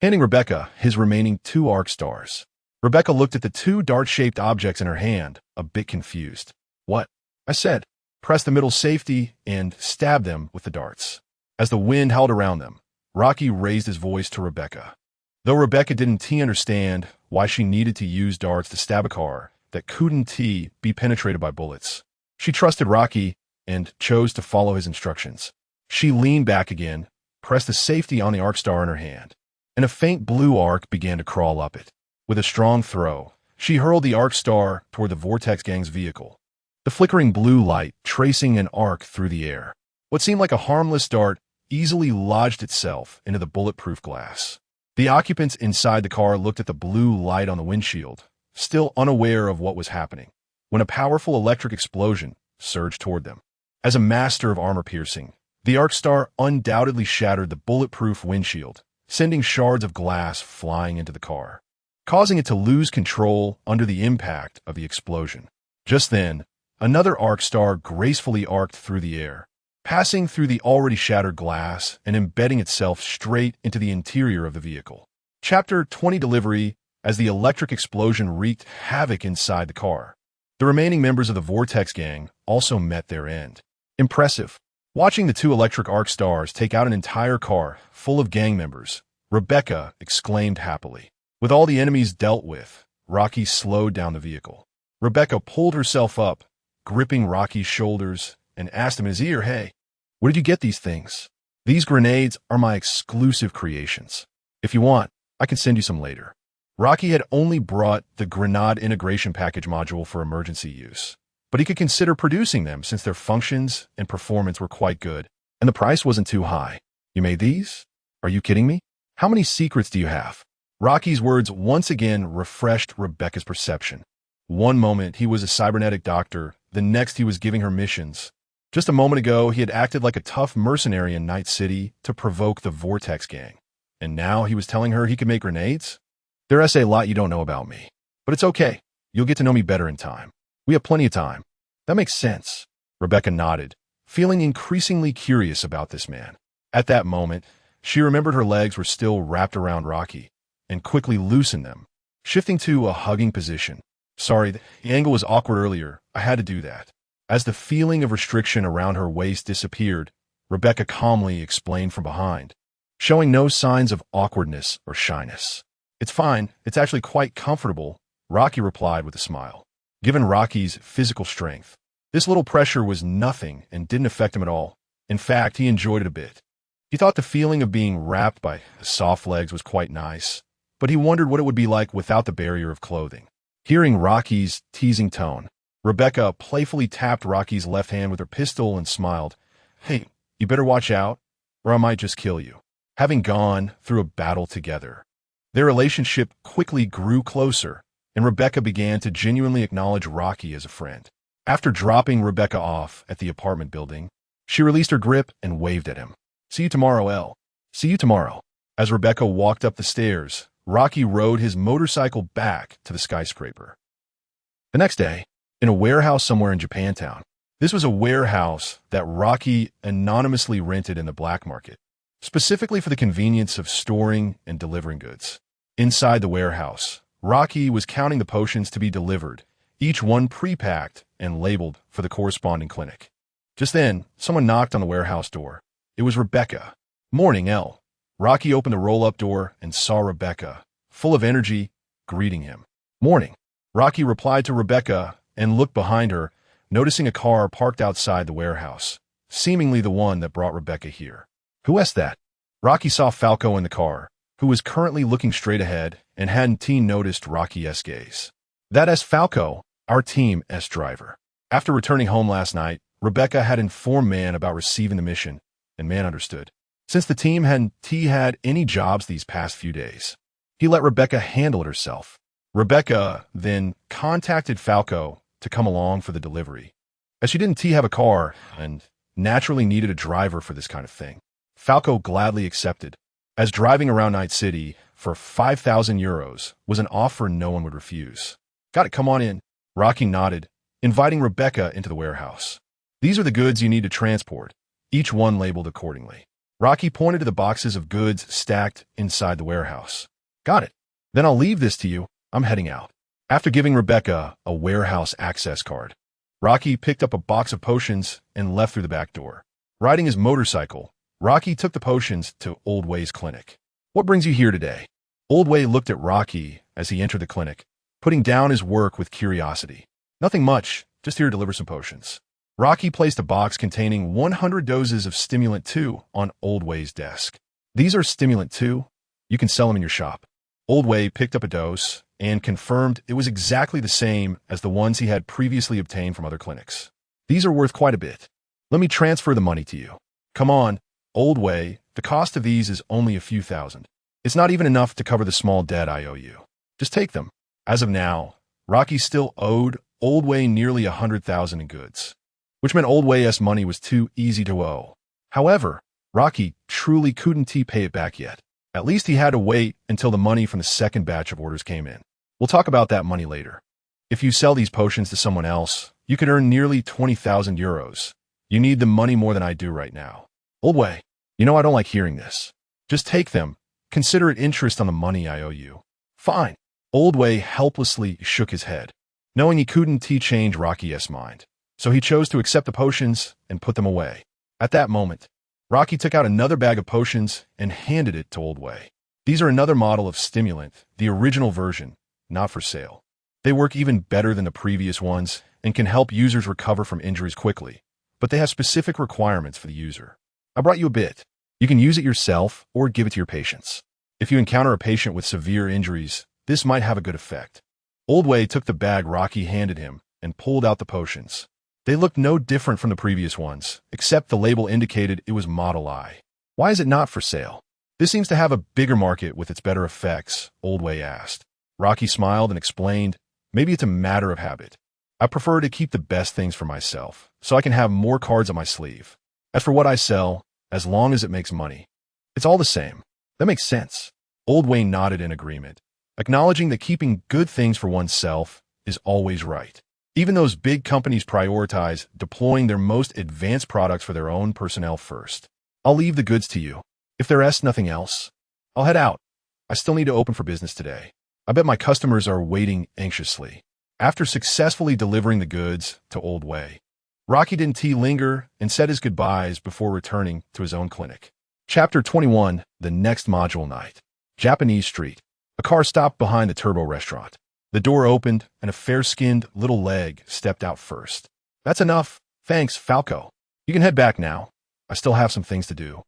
handing Rebecca his remaining 2 arc stars. Rebecca looked at the 2 dart-shaped objects in her hand, a bit confused. What? I said, press the middle safety and stab them with the darts. As the wind howled around them, Rocky raised his voice to Rebecca. Though Rebecca didn't understand why she needed to use darts to stab a car that couldn't be penetrated by bullets, she trusted Rocky and chose to follow his instructions. She leaned back again, pressed the safety on the arc star in her hand, and a faint blue arc began to crawl up it. With a strong throw, she hurled the arc star toward the Vortex Gang's vehicle, the flickering blue light tracing an arc through the air. What seemed like a harmless dart easily lodged itself into the bulletproof glass. The occupants inside the car looked at the blue light on the windshield, still unaware of what was happening, when a powerful electric explosion surged toward them. As a master of armor piercing, the arc star undoubtedly shattered the bulletproof windshield, sending shards of glass flying into the car, causing it to lose control under the impact of the explosion. Just then, another arc star gracefully arced through the air, passing through the already shattered glass and embedding itself straight into the interior of the vehicle. Chapter 20 Delivery. As the electric explosion wreaked havoc inside the car, the remaining members of the Vortex Gang also met their end. Impressive. Watching the two electric arc stars take out an entire car full of gang members, Rebecca exclaimed happily. With all the enemies dealt with, Rocky slowed down the vehicle. Rebecca pulled herself up, gripping Rocky's shoulders, and asked him in his ear, "Hey, where did you get these things? These grenades are my exclusive creations. If you want, I can send you some later." Rocky had only brought the Grenade Integration Package module for emergency use, but he could consider producing them since their functions and performance were quite good, and the price wasn't too high. "You made these? Are you kidding me? How many secrets do you have?" Rocky's words once again refreshed Rebecca's perception. One moment he was a cybernetic doctor, the next he was giving her missions. Just a moment ago he had acted like a tough mercenary in Night City to provoke the Vortex Gang, and now he was telling her he could make grenades? "There's a lot you don't know about me, but it's okay. You'll get to know me better in time. We have plenty of time." "That makes sense." Rebecca nodded, feeling increasingly curious about this man. At that moment, she remembered her legs were still wrapped around Rocky, and quickly loosened them, shifting to a hugging position. "Sorry, the angle was awkward earlier. I had to do that." As the feeling of restriction around her waist disappeared, Rebecca calmly explained from behind, showing no signs of awkwardness or shyness. "It's fine. It's actually quite comfortable," Rocky replied with a smile. Given Rocky's physical strength, this little pressure was nothing and didn't affect him at all. In fact, he enjoyed it a bit. He thought the feeling of being wrapped by soft legs was quite nice, but he wondered what it would be like without the barrier of clothing. Hearing Rocky's teasing tone, Rebecca playfully tapped Rocky's left hand with her pistol and smiled. "Hey, you better watch out, or I might just kill you." Having gone through a battle together, their relationship quickly grew closer, and Rebecca began to genuinely acknowledge Rocky as a friend. After dropping Rebecca off at the apartment building, she released her grip and waved at him. "See you tomorrow, Elle." "See you tomorrow." As Rebecca walked up the stairs, Rocky rode his motorcycle back to the skyscraper. The next day, in a warehouse somewhere in Japantown, this was a warehouse that Rocky anonymously rented in the black market, specifically for the convenience of storing and delivering goods. Inside the warehouse, Rocky was counting the potions to be delivered, each one pre-packed and labeled for the corresponding clinic. Just then, someone knocked on the warehouse door. It was Rebecca. "Morning, Elle." Rocky opened the roll-up door and saw Rebecca, full of energy, greeting him. "Morning." Rocky replied to Rebecca and looked behind her, noticing a car parked outside the warehouse, seemingly the one that brought Rebecca here. "Who is that?" Rocky saw Falco in the car, who was currently looking straight ahead and hadn't noticed Rocky's gaze. "That's Falco, our Team S driver." After returning home last night, Rebecca had informed Man about receiving the mission, and Man understood. Since the team hadn't had any jobs these past few days, he let Rebecca handle it herself. Rebecca then contacted Falco to come along for the delivery, as she didn't have a car and naturally needed a driver for this kind of thing. Falco gladly accepted, as driving around Night City for 5,000 euros was an offer no one would refuse. "Got it, come on in." Rocky nodded, inviting Rebecca into the warehouse. "These are the goods you need to transport," each one labeled accordingly. Rocky pointed to the boxes of goods stacked inside the warehouse. "Got it. Then I'll leave this to you. I'm heading out." After giving Rebecca a warehouse access card, Rocky picked up a box of potions and left through the back door. Riding his motorcycle, Rocky took the potions to Old Way's clinic. "What brings you here today?" Old Way looked at Rocky as he entered the clinic, putting down his work with curiosity. "Nothing much, just here to deliver some potions." Rocky placed a box containing 100 doses of Stimulant 2 on Old Way's desk. These are Stimulant 2. You can sell them in your shop. Old Way picked up a dose and confirmed it was exactly the same as the ones he had previously obtained from other clinics. These are worth quite a bit. Let me transfer the money to you. Come on, Old Way, the cost of these is only a few thousand. It's not even enough to cover the small debt I owe you. Just take them. As of now, Rocky still owed Old Way nearly 100,000 in goods, which meant Old Way's money was too easy to owe. However, Rocky truly couldn't pay it back yet. At least he had to wait until the money from the second batch of orders came in. We'll talk about that money later. If you sell these potions to someone else, you could earn nearly 20,000 euros. You need the money more than I do right now. Old Way, you know I don't like hearing this. Just take them. Consider it interest on the money I owe you. Fine. Old Way helplessly shook his head, knowing he couldn't change Rocky's mind. So he chose to accept the potions and put them away. At that moment, Rocky took out another bag of potions and handed it to Old Way. These are another model of stimulant, the original version, not for sale. They work even better than the previous ones and can help users recover from injuries quickly, but they have specific requirements for the user. I brought you a bit. You can use it yourself or give it to your patients. If you encounter a patient with severe injuries, this might have a good effect. Old Way took the bag Rocky handed him and pulled out the potions. They looked no different from the previous ones, except the label indicated it was Model I. Why is it not for sale? This seems to have a bigger market with its better effects, Old Way asked. Rocky smiled and explained, maybe it's a matter of habit. I prefer to keep the best things for myself, so I can have more cards on my sleeve. As for what I sell, as long as it makes money, it's all the same. That makes sense. Old Way nodded in agreement, acknowledging that keeping good things for oneself is always right. Even those big companies prioritize deploying their most advanced products for their own personnel first. I'll leave the goods to you. If there's nothing else, I'll head out. I still need to open for business today. I bet my customers are waiting anxiously. After successfully delivering the goods to Old Way, Rocky didn't linger and said his goodbyes before returning to his own clinic. Chapter 21, The Next Module Night. Japanese Street. A car stopped behind the Turbo restaurant. The door opened, and a fair-skinned little leg stepped out first. That's enough. Thanks, Falco. You can head back now. I still have some things to do.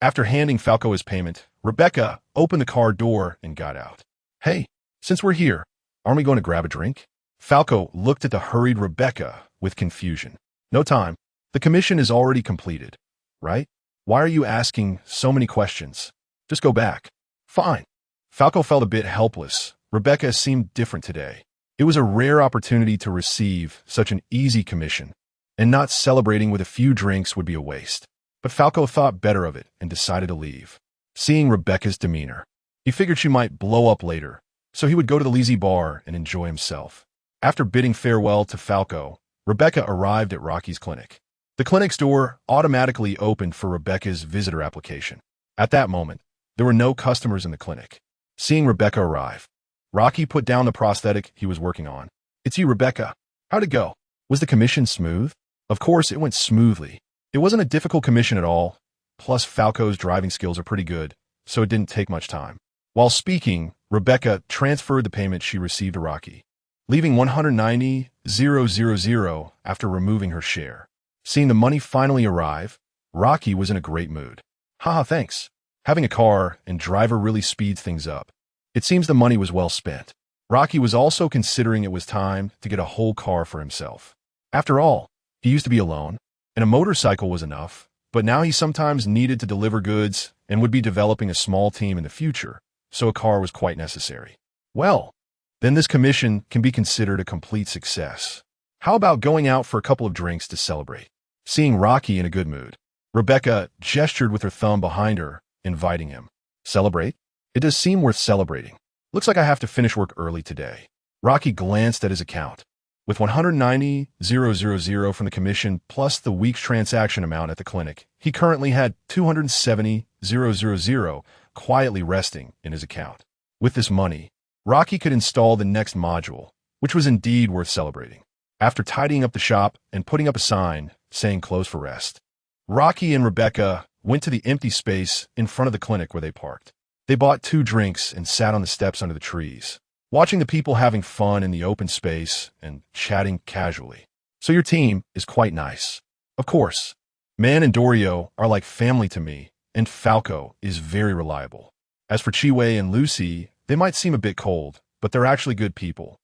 After handing Falco his payment, Rebecca opened the car door and got out. Hey, since we're here, aren't we going to grab a drink? Falco looked at the hurried Rebecca with confusion. No time. The commission is already completed, right? Why are you asking so many questions? Just go back. Fine. Falco felt a bit helpless. Rebecca seemed different today. It was a rare opportunity to receive such an easy commission, and not celebrating with a few drinks would be a waste. But Falco thought better of it and decided to leave. Seeing Rebecca's demeanor, he figured she might blow up later, so he would go to the Lazy Bar and enjoy himself. After bidding farewell to Falco, Rebecca arrived at Rocky's clinic. The clinic's door automatically opened for Rebecca's visitor application. At that moment, there were no customers in the clinic. Seeing Rebecca arrive, Rocky put down the prosthetic he was working on. It's you, Rebecca. How'd it go? Was the commission smooth? Of course, it went smoothly. It wasn't a difficult commission at all. Plus, Falco's driving skills are pretty good, so it didn't take much time. While speaking, Rebecca transferred the payment she received to Rocky, leaving 190,000 after removing her share. Seeing the money finally arrive, Rocky was in a great mood. Haha, thanks. Having a car and driver really speeds things up. It seems the money was well spent. Rocky was also considering it was time to get a whole car for himself. After all, he used to be alone, and a motorcycle was enough, but now he sometimes needed to deliver goods and would be developing a small team in the future, so a car was quite necessary. Well, then this commission can be considered a complete success. How about going out for a couple of drinks to celebrate? Seeing Rocky in a good mood, Rebecca gestured with her thumb behind her, inviting him. Celebrate? It does seem worth celebrating. Looks like I have to finish work early today. Rocky glanced at his account. With 190,000 from the commission plus the week's transaction amount at the clinic, he currently had 270,000 quietly resting in his account. With this money, Rocky could install the next module, which was indeed worth celebrating. After tidying up the shop and putting up a sign saying close for rest, Rocky and Rebecca went to the empty space in front of the clinic where they parked. They bought 2 drinks and sat on the steps under the trees, watching the people having fun in the open space and chatting casually. So your team is quite nice. Of course, Man and Dorio are like family to me, and Falco is very reliable. As for Chiwei and Lucy, they might seem a bit cold, but they're actually good people.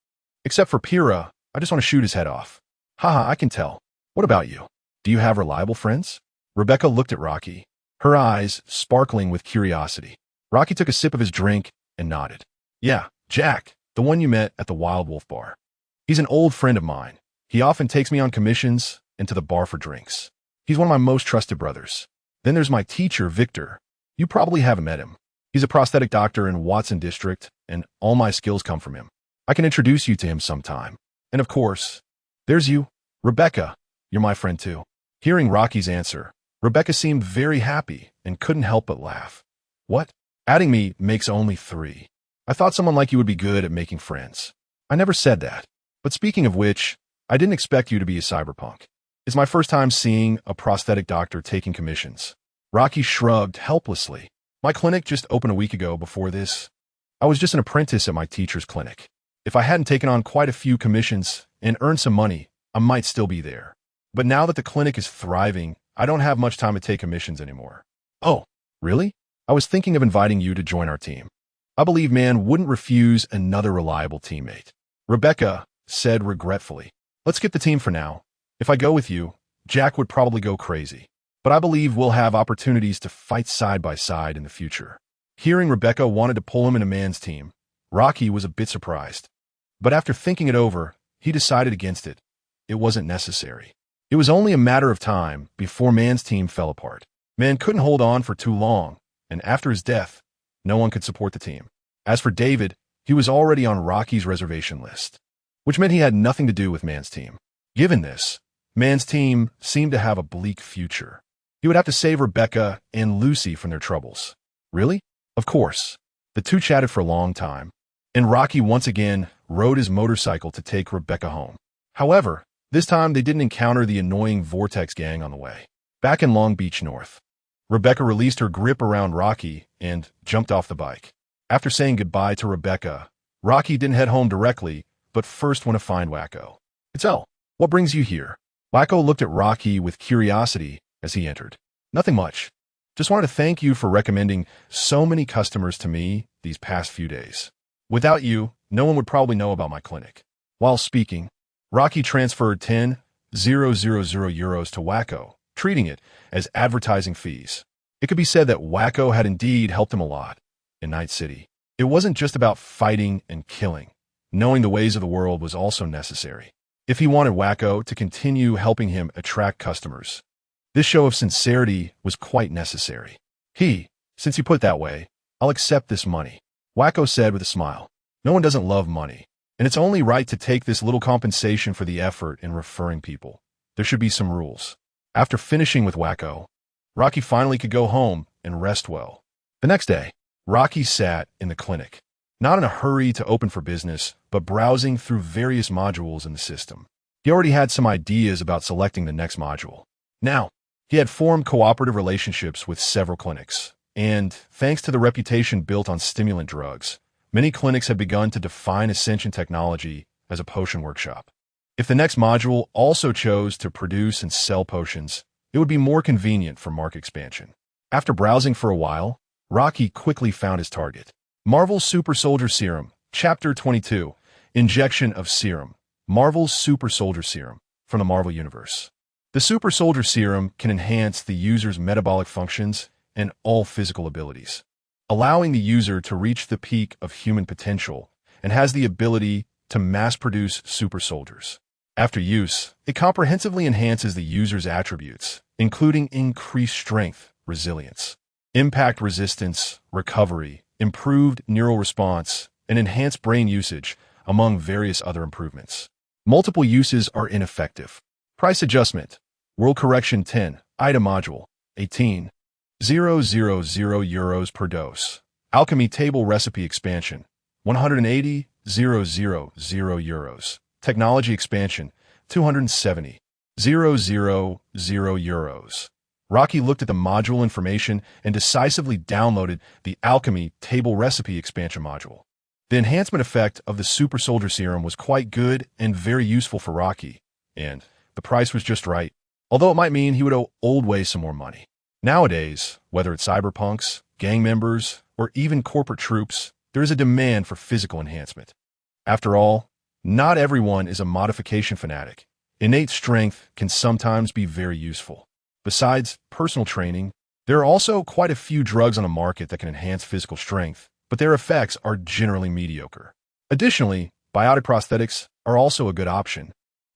Except for Pyrrha, I just want to shoot his head off. Haha, I can tell. What about you? Do you have reliable friends? Rebecca looked at Rocky, her eyes sparkling with curiosity. Rocky took a sip of his drink and nodded. Yeah, Jack, the one you met at the Wild Wolf bar. He's an old friend of mine. He often takes me on commissions and to the bar for drinks. He's one of my most trusted brothers. Then there's my teacher, Victor. You probably haven't met him. He's a prosthetic doctor in Watson District, and all my skills come from him. I can introduce you to him sometime. And of course, there's you, Rebecca. You're my friend too. Hearing Rocky's answer, Rebecca seemed very happy and couldn't help but laugh. What? Adding me makes only 3. I thought someone like you would be good at making friends. I never said that. But speaking of which, I didn't expect you to be a cyberpunk. It's my first time seeing a prosthetic doctor taking commissions. Rocky shrugged helplessly. My clinic just opened a week ago. Before this, I was just an apprentice at my teacher's clinic. If I hadn't taken on quite a few commissions and earned some money, I might still be there. But now that the clinic is thriving, I don't have much time to take commissions anymore. Oh, really? I was thinking of inviting you to join our team. I believe man wouldn't refuse another reliable teammate. Rebecca said regretfully. Let's skip the team for now. If I go with you, Jack would probably go crazy. But I believe we'll have opportunities to fight side by side in the future. Hearing Rebecca wanted to pull him into man's team, Rocky was a bit surprised. But after thinking it over, he decided against it. It wasn't necessary. It was only a matter of time before man's team fell apart. Man couldn't hold on for too long, and after his death, no one could support the team. As for David, he was already on Rocky's reservation list, which meant he had nothing to do with man's team. Given this, man's team seemed to have a bleak future. He would have to save Rebecca and Lucy from their troubles. Really? Of course. The two chatted for a long time, and Rocky once again rode his motorcycle to take Rebecca home. However, this time they didn't encounter the annoying Vortex gang on the way. Back in Long Beach North, Rebecca released her grip around Rocky and jumped off the bike. After saying goodbye to Rebecca, Rocky didn't head home directly, but first went to find Wacko. It's L. What brings you here? Wacko looked at Rocky with curiosity as he entered. Nothing much. Just wanted to thank you for recommending so many customers to me these past few days. Without you, no one would probably know about my clinic. While speaking, Rocky transferred 10,000 euros to Wacko, treating it as advertising fees. It could be said that Wacko had indeed helped him a lot in Night City. It wasn't just about fighting and killing. Knowing the ways of the world was also necessary. If he wanted Wacko to continue helping him attract customers, this show of sincerity was quite necessary. Since you put it that way, I'll accept this money, Wacko said with a smile. No one doesn't love money, and it's only right to take this little compensation for the effort in referring people. There should be some rules. After finishing with Wacko, Rocky finally could go home and rest well. The next day, Rocky sat in the clinic, not in a hurry to open for business, but browsing through various modules in the system. He already had some ideas about selecting the next module. Now, he had formed cooperative relationships with several clinics, and thanks to the reputation built on stimulant drugs, many clinics had begun to define Ascension Technology as a potion workshop. If the next module also chose to produce and sell potions, it would be more convenient for market expansion. After browsing for a while, Rocky quickly found his target. Marvel's Super Soldier Serum, Chapter 22, Injection of Serum. Marvel's Super Soldier Serum from the Marvel Universe. The Super Soldier Serum can enhance the user's metabolic functions and all physical abilities, allowing the user to reach the peak of human potential, and has the ability to mass-produce super soldiers. After use, it comprehensively enhances the user's attributes, including increased strength, resilience, impact resistance, recovery, improved neural response, and enhanced brain usage, among various other improvements. Multiple uses are ineffective. Price adjustment. World correction 10. Item module. 18,000 euros per dose. Alchemy table recipe expansion. 180,000 euros. Technology expansion. 270,000 euros. Rocky looked at the module information and decisively downloaded the Alchemy Table Recipe expansion module. The enhancement effect of the Super Soldier Serum was quite good and very useful for Rocky, and the price was just right, although it might mean he would owe Old Way some more money. Nowadays, whether it's cyberpunks, gang members, or even corporate troops, there is a demand for physical enhancement. After all, not everyone is a modification fanatic. Innate strength can sometimes be very useful. Besides personal training, there are also quite a few drugs on the market that can enhance physical strength, but their effects are generally mediocre. Additionally, biotic prosthetics are also a good option,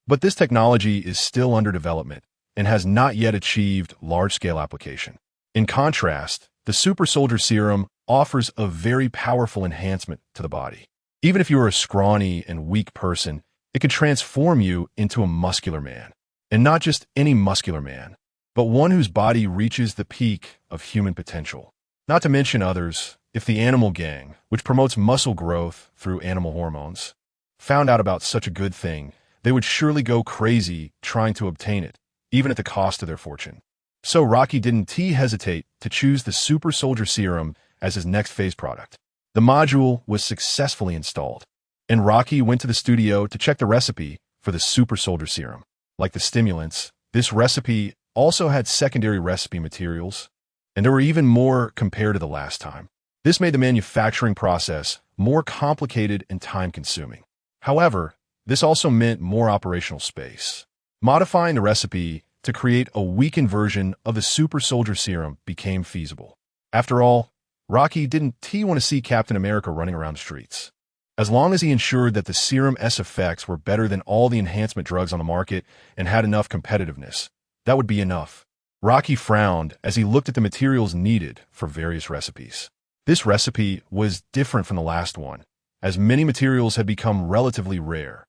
but this technology is still under development and has not yet achieved large-scale application. In contrast, the Super Soldier Serum offers a very powerful enhancement to the body. Even if you are a scrawny and weak person, it can transform you into a muscular man. And not just any muscular man, but one whose body reaches the peak of human potential. Not to mention others, if the animal gang, which promotes muscle growth through animal hormones, found out about such a good thing, they would surely go crazy trying to obtain it, even at the cost of their fortune. So Rocky didn't hesitate to choose the Super Soldier Serum as his next phase product. The module was successfully installed, and Rocky went to the studio to check the recipe for the Super Soldier Serum. Like the stimulants, this recipe also had secondary recipe materials, and there were even more compared to the last time. This made the manufacturing process more complicated and time-consuming. However, this also meant more operational space. Modifying the recipe to create a weakened version of the Super Soldier Serum became feasible. After all, Rocky didn't want to see Captain America running around the streets. As long as he ensured that the serum's effects were better than all the enhancement drugs on the market and had enough competitiveness, that would be enough. Rocky frowned as he looked at the materials needed for various recipes. This recipe was different from the last one, as many materials had become relatively rare.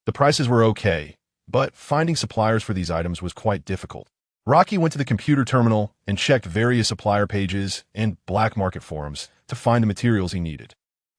The prices were okay, but finding suppliers for these items was quite difficult. Rocky went to the computer terminal and checked various supplier pages and black market forums to find the materials he needed.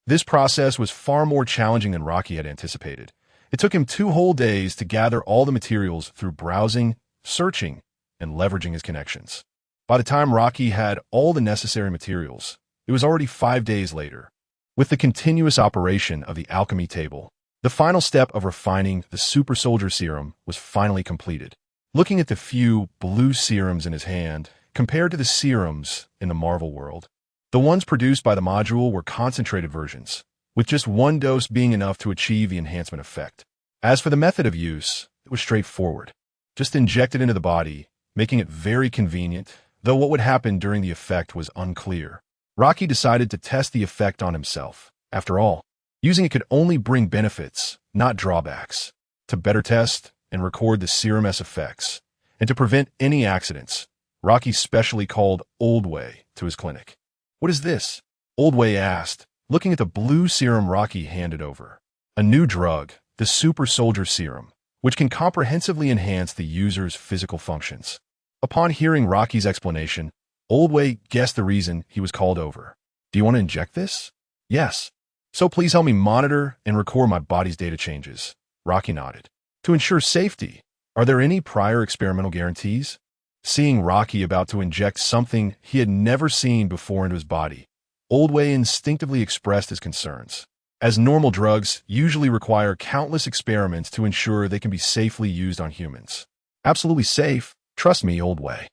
This process was far more challenging than Rocky had anticipated. It took him 2 whole days to gather all the materials through browsing, searching, and leveraging his connections. By the time Rocky had all the necessary materials, it was already 5 days later. With the continuous operation of the alchemy table, the final step of refining the Super Soldier Serum was finally completed. Looking at the few blue serums in his hand, compared to the serums in the Marvel world, the ones produced by the module were concentrated versions, with just 1 dose being enough to achieve the enhancement effect. As for the method of use, it was straightforward. Just inject it into the body, making it very convenient, though what would happen during the effect was unclear. Rocky decided to test the effect on himself. After all, using it could only bring benefits, not drawbacks. To better test and record the serum's effects, and to prevent any accidents, Rocky specially called Old Way to his clinic. "What is this?" Old Way asked, looking at the blue serum Rocky handed over. "A new drug, the Super Soldier Serum, which can comprehensively enhance the user's physical functions." Upon hearing Rocky's explanation, Old Way guessed the reason he was called over. "Do you want to inject this?" "Yes. So please help me monitor and record my body's data changes." Rocky nodded. "To ensure safety, are there any prior experimental guarantees?" Seeing Rocky about to inject something he had never seen before into his body, Old Way instinctively expressed his concerns. As normal drugs usually require countless experiments to ensure they can be safely used on humans. "Absolutely safe. Trust me, Old Way."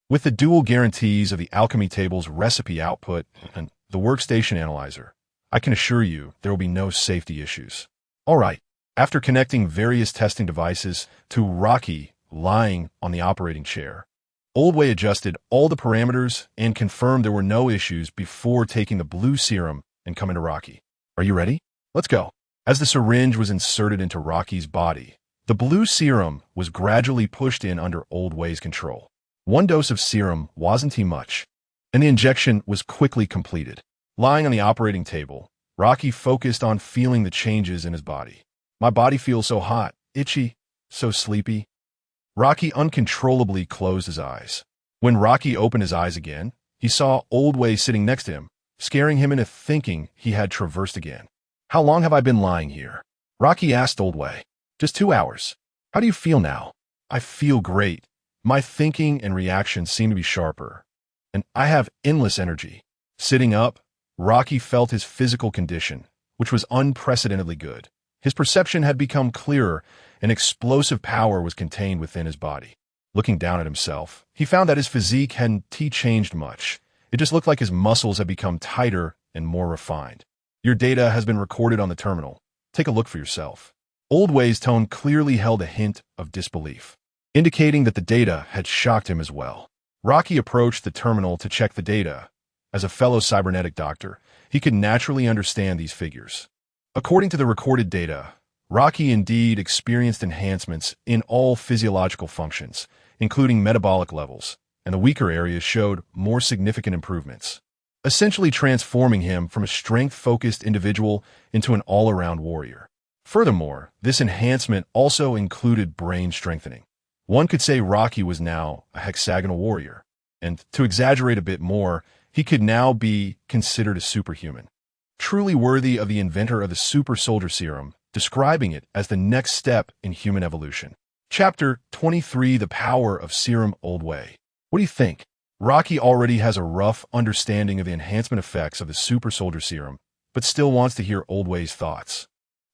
With the dual guarantees of the alchemy table's recipe output and the workstation analyzer, I can assure you there will be no safety issues. All right. After connecting various testing devices to Rocky lying on the operating chair, Old Way adjusted all the parameters and confirmed there were no issues before taking the blue serum and coming to Rocky. "Are you ready? Let's go." As the syringe was inserted into Rocky's body, the blue serum was gradually pushed in under Old Way's control. 1 dose of serum wasn't too much, and the injection was quickly completed. Lying on the operating table, Rocky focused on feeling the changes in his body. "My body feels so hot, itchy, so sleepy." Rocky uncontrollably closed his eyes. When Rocky opened his eyes again, he saw Old Way sitting next to him, scaring him into thinking he had traversed again. "How long have I been lying here?" Rocky asked Old Way. "Just 2 hours. How do you feel now?" "I feel great. My thinking and reactions seem to be sharper, and I have endless energy." Sitting up, Rocky felt his physical condition, which was unprecedentedly good, His perception had become clearer, and explosive power was contained within his body. Looking down at himself, he found that his physique hadn't changed much. It just looked like his muscles had become tighter and more refined. Your data has been recorded on the terminal. Take a look for yourself. Old Wei's tone clearly held a hint of disbelief, indicating that the data had shocked him as well. Rocky approached the terminal to check the data. As a fellow cybernetic doctor, he could naturally understand these figures. According to the recorded data, Rocky indeed experienced enhancements in all physiological functions, including metabolic levels, and the weaker areas showed more significant improvements, essentially transforming him from a strength-focused individual into an all-around warrior. Furthermore, this enhancement also included brain strengthening. One could say Rocky was now a hexagonal warrior, and to exaggerate a bit more, he could now be considered a superhuman, truly worthy of the inventor of the super soldier serum, describing it as the next step in human evolution. Chapter 23: The Power of Serum Old Wei. What do you think? Rocky already has a rough understanding of the enhancement effects of the super soldier serum, but still wants to hear Old Wei's thoughts,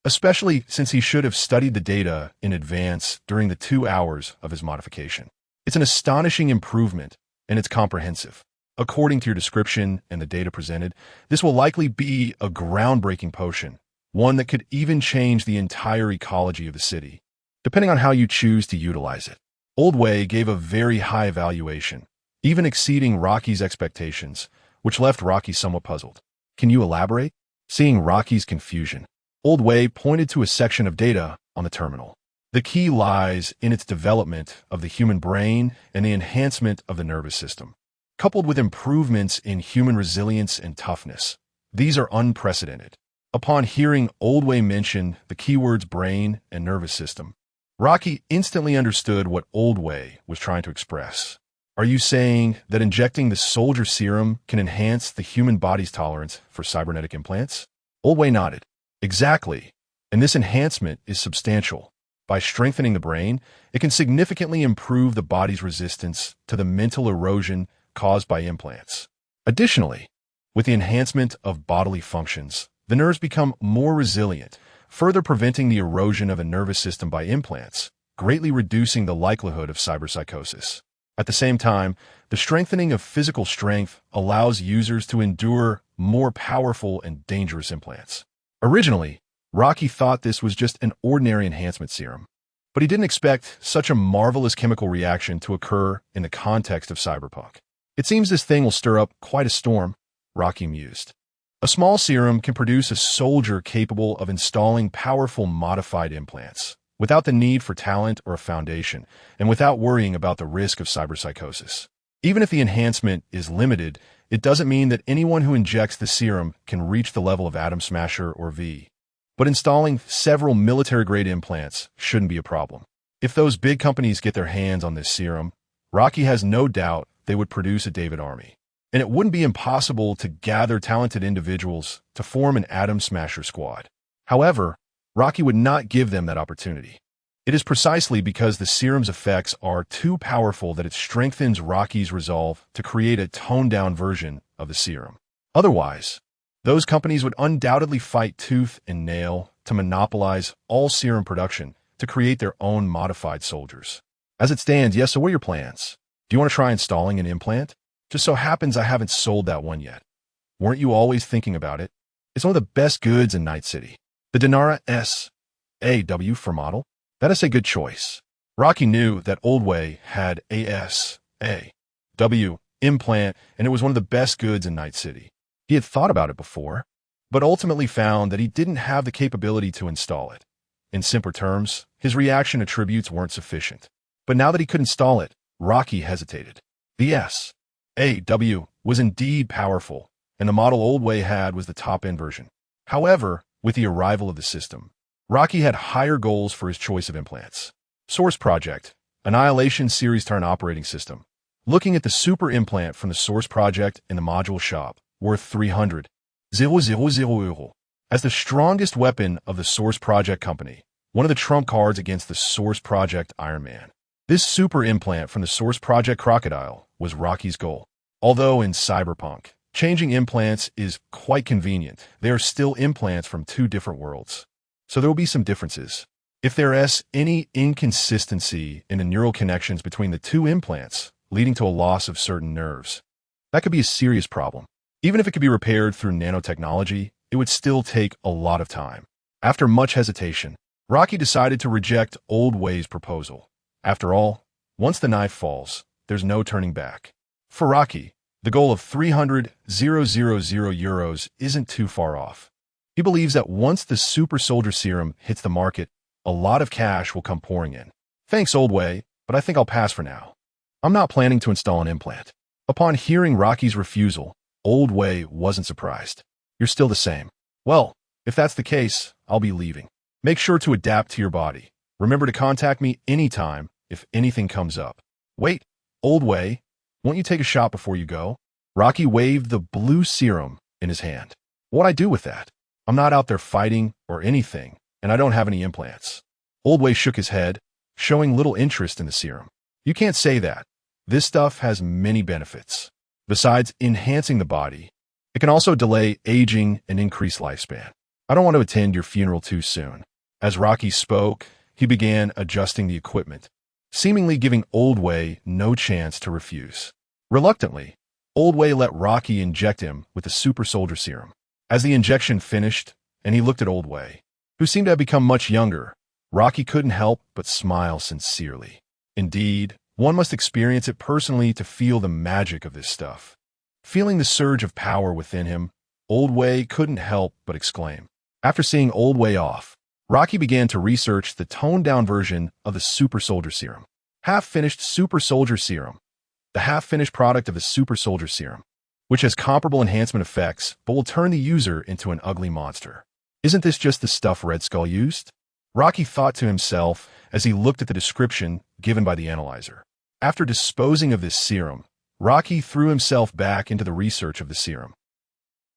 especially since he should have studied the data in advance during the 2 hours of his modification. It's an astonishing improvement, and it's comprehensive. According to your description and the data presented, this will likely be a groundbreaking potion, one that could even change the entire ecology of the city, depending on how you choose to utilize it. Old Wei gave a very high evaluation, even exceeding Rocky's expectations, which left Rocky somewhat puzzled. Can you elaborate? Seeing Rocky's confusion, Old Wei pointed to a section of data on the terminal. The key lies in its development of the human brain and the enhancement of the nervous system, coupled with improvements in human resilience and toughness. These are unprecedented. Upon hearing Old Wei mention the keywords brain and nervous system, Rocky instantly understood what Old Wei was trying to express. Are you saying that injecting the soldier serum can enhance the human body's tolerance for cybernetic implants? Old Wei nodded. Exactly, and this enhancement is substantial. By strengthening the brain, it can significantly improve the body's resistance to the mental erosion caused by implants. Additionally, with the enhancement of bodily functions, the nerves become more resilient, further preventing the erosion of the nervous system by implants, greatly reducing the likelihood of cyberpsychosis. At the same time, the strengthening of physical strength allows users to endure more powerful and dangerous implants. Originally, Rocky thought this was just an ordinary enhancement serum, but he didn't expect such a marvelous chemical reaction to occur in the context of cyberpunk. It seems this thing will stir up quite a storm, Rocky mused. A small serum can produce a soldier capable of installing powerful modified implants, without the need for talent or a foundation, and without worrying about the risk of cyberpsychosis. Even if the enhancement is limited, it doesn't mean that anyone who injects the serum can reach the level of Atom Smasher or V. But installing several military-grade implants shouldn't be a problem. If those big companies get their hands on this serum, Rocky has no doubt they would produce a David Army. And it wouldn't be impossible to gather talented individuals to form an Atom Smasher squad. However, Rocky would not give them that opportunity. It is precisely because the serum's effects are too powerful that it strengthens Rocky's resolve to create a toned-down version of the serum. Otherwise, those companies would undoubtedly fight tooth and nail to monopolize all serum production to create their own modified soldiers. As it stands, yes, so what are your plans? Do you want to try installing an implant? Just so happens I haven't sold that one yet. Weren't you always thinking about it? It's one of the best goods in Night City. The Dinara SAW for model? That is a good choice. Rocky knew that Old Wei had a SAW implant, and it was one of the best goods in Night City. He had thought about it before, but ultimately found that he didn't have the capability to install it. In simpler terms, his reaction attributes weren't sufficient. But now that he could install it, Rocky hesitated. The SAW was indeed powerful, and the model Old Wei had was the top-end version. However, with the arrival of the system, Rocky had higher goals for his choice of implants. Source Project, Annihilation Series Turn Operating System. Looking at the super implant from the Source Project in the module shop, worth 300,000 euro. As the strongest weapon of the Source Project company, one of the trump cards against the Source Project Iron Man. This super implant from the Source Project Crocodile was Rocky's goal. Although in Cyberpunk, changing implants is quite convenient, they are still implants from two different worlds. so there will be some differences. If there is any inconsistency in the neural connections between the two implants, leading to a loss of certain nerves, that could be a serious problem. Even if it could be repaired through nanotechnology, it would still take a lot of time. After much hesitation, Rocky decided to reject Old Way's proposal. After all, once the knife falls, there's no turning back. For Rocky, the goal of 300,000 euros isn't too far off. He believes that once the super soldier serum hits the market, a lot of cash will come pouring in. Thanks, Old Way, but I think I'll pass for now. I'm not planning to install an implant. Upon hearing Rocky's refusal, Old Way wasn't surprised. You're still the same. Well, if that's the case, I'll be leaving. Make sure to adapt to your body. Remember to contact me anytime if anything comes up. Wait, Old Way, won't you take a shot before you go? Rocky waved the blue serum in his hand. What'd I do with that? I'm not out there fighting or anything, and I don't have any implants. Old Way shook his head, showing little interest in the serum. You can't say that. This stuff has many benefits. Besides enhancing the body, it can also delay aging and increase lifespan. I don't want to attend your funeral too soon. As Rocky spoke, he began adjusting the equipment, seemingly giving Old Way no chance to refuse. Reluctantly, Old Way let Rocky inject him with the super soldier serum. As the injection finished, and he looked at Old Way, who seemed to have become much younger, Rocky couldn't help but smile sincerely. Indeed, one must experience it personally to feel the magic of this stuff. Feeling the surge of power within him, Old Way couldn't help but exclaim. After seeing Old Way off, Rocky began to research the toned-down version of the super soldier serum. Half-finished super soldier serum. The half-finished product of the super soldier serum, which has comparable enhancement effects but will turn the user into an ugly monster. Isn't this just the stuff Red Skull used? Rocky thought to himself as he looked at the description given by the analyzer. After disposing of this serum, Rocky threw himself back into the research of the serum.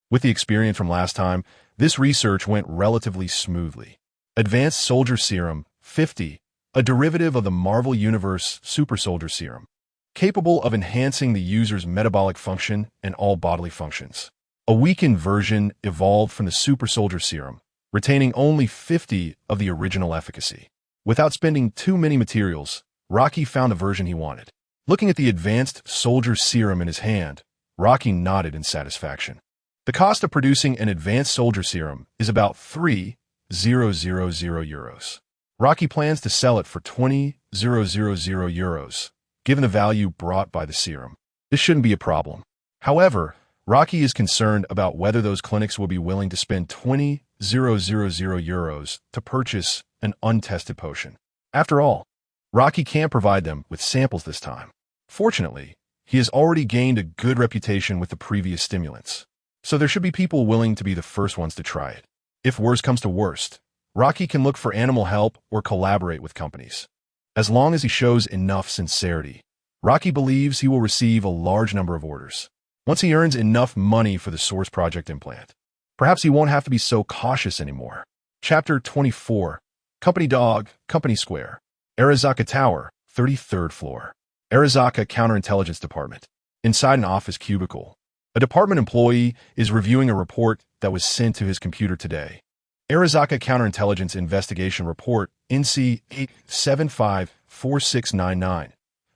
With the experience from last time, this research went relatively smoothly. Advanced Soldier Serum 50, a derivative of the Marvel Universe Super Soldier Serum, capable of enhancing the user's metabolic function and all bodily functions. A weakened version evolved from the Super Soldier Serum, retaining only 50 of the original efficacy. Without spending too many materials, Rocky found the version he wanted. Looking at the Advanced Soldier Serum in his hand, Rocky nodded in satisfaction. The cost of producing an Advanced Soldier Serum is about 3,000 euros. Rocky plans to sell it for 20,000 euros, given the value brought by the serum. This shouldn't be a problem. However, Rocky is concerned about whether those clinics will be willing to spend 20,000 euros to purchase an untested potion. After all, Rocky can't provide them with samples this time. Fortunately, he has already gained a good reputation with the previous stimulants, so there should be people willing to be the first ones to try it. If worst comes to worst, Rocky can look for animal help or collaborate with companies. As long as he shows enough sincerity, Rocky believes he will receive a large number of orders. Once he earns enough money for the Source Project implant, perhaps he won't have to be so cautious anymore. Chapter 24. Company Dog, Company Square. Arasaka Tower, 33rd floor. Arasaka Counterintelligence Department. Inside an office cubicle, a department employee is reviewing a report that was sent to his computer today. Arasaka Counterintelligence Investigation Report, NC 8754699.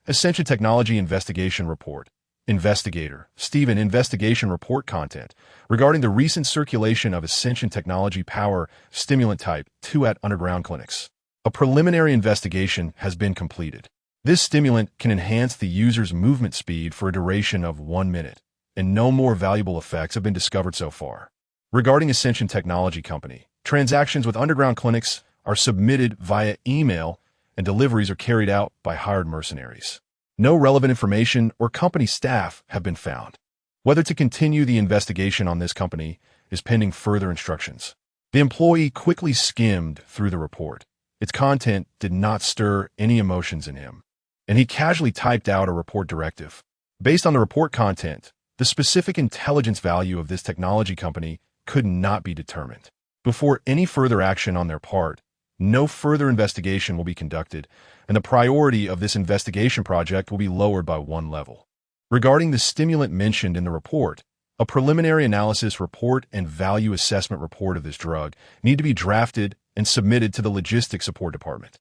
Ascension Technology Investigation Report. Investigator, Stephen. Investigation report content regarding the recent circulation of Ascension Technology Power Stimulant Type 2 at underground clinics. A preliminary investigation has been completed. This stimulant can enhance the user's movement speed for a duration of 1 minute, and no more valuable effects have been discovered so far. Regarding Ascension Technology Company, transactions with underground clinics are submitted via email and deliveries are carried out by hired mercenaries. No relevant information or company staff have been found. Whether to continue the investigation on this company is pending further instructions. The employee quickly skimmed through the report. Its content did not stir any emotions in him, and he casually typed out a report directive. Based on the report content, the specific intelligence value of this technology company could not be determined. Before any further action on their part, no further investigation will be conducted, and the priority of this investigation project will be lowered by 1 level. Regarding the stimulant mentioned in the report, a preliminary analysis report and value assessment report of this drug need to be drafted and submitted to the logistics support department.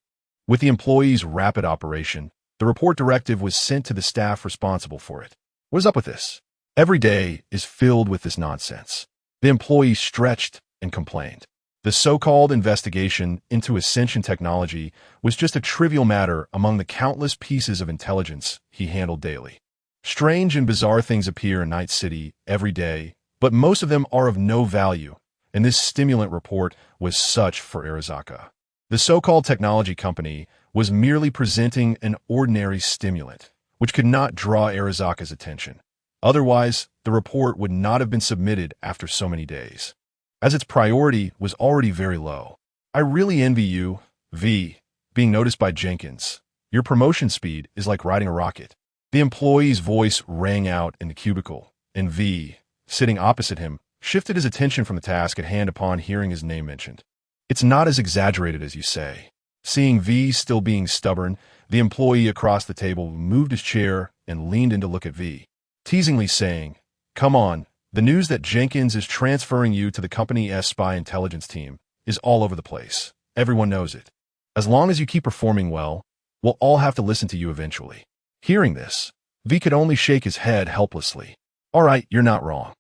With the employee's rapid operation, the report directive was sent to the staff responsible for it. What is up with this? Every day is filled with this nonsense. The employee stretched and complained. The so-called investigation into Ascension Technology was just a trivial matter among the countless pieces of intelligence he handled daily. Strange and bizarre things appear in Night City every day, but most of them are of no value, and this stimulant report was such for Arasaka. The so-called technology company was merely presenting an ordinary stimulant, which could not draw Arasaka's attention. Otherwise, the report would not have been submitted after so many days, as its priority was already very low. I really envy you, V, being noticed by Jenkins. Your promotion speed is like riding a rocket. The employee's voice rang out in the cubicle, and V, sitting opposite him, shifted his attention from the task at hand upon hearing his name mentioned. It's not as exaggerated as you say. Seeing V still being stubborn, the employee across the table moved his chair and leaned in to look at V, teasingly saying, "Come on, the news that Jenkins is transferring you to the company's spy intelligence team is all over the place. Everyone knows it. As long as you keep performing well, we'll all have to listen to you eventually." Hearing this, V could only shake his head helplessly. All right, you're not wrong.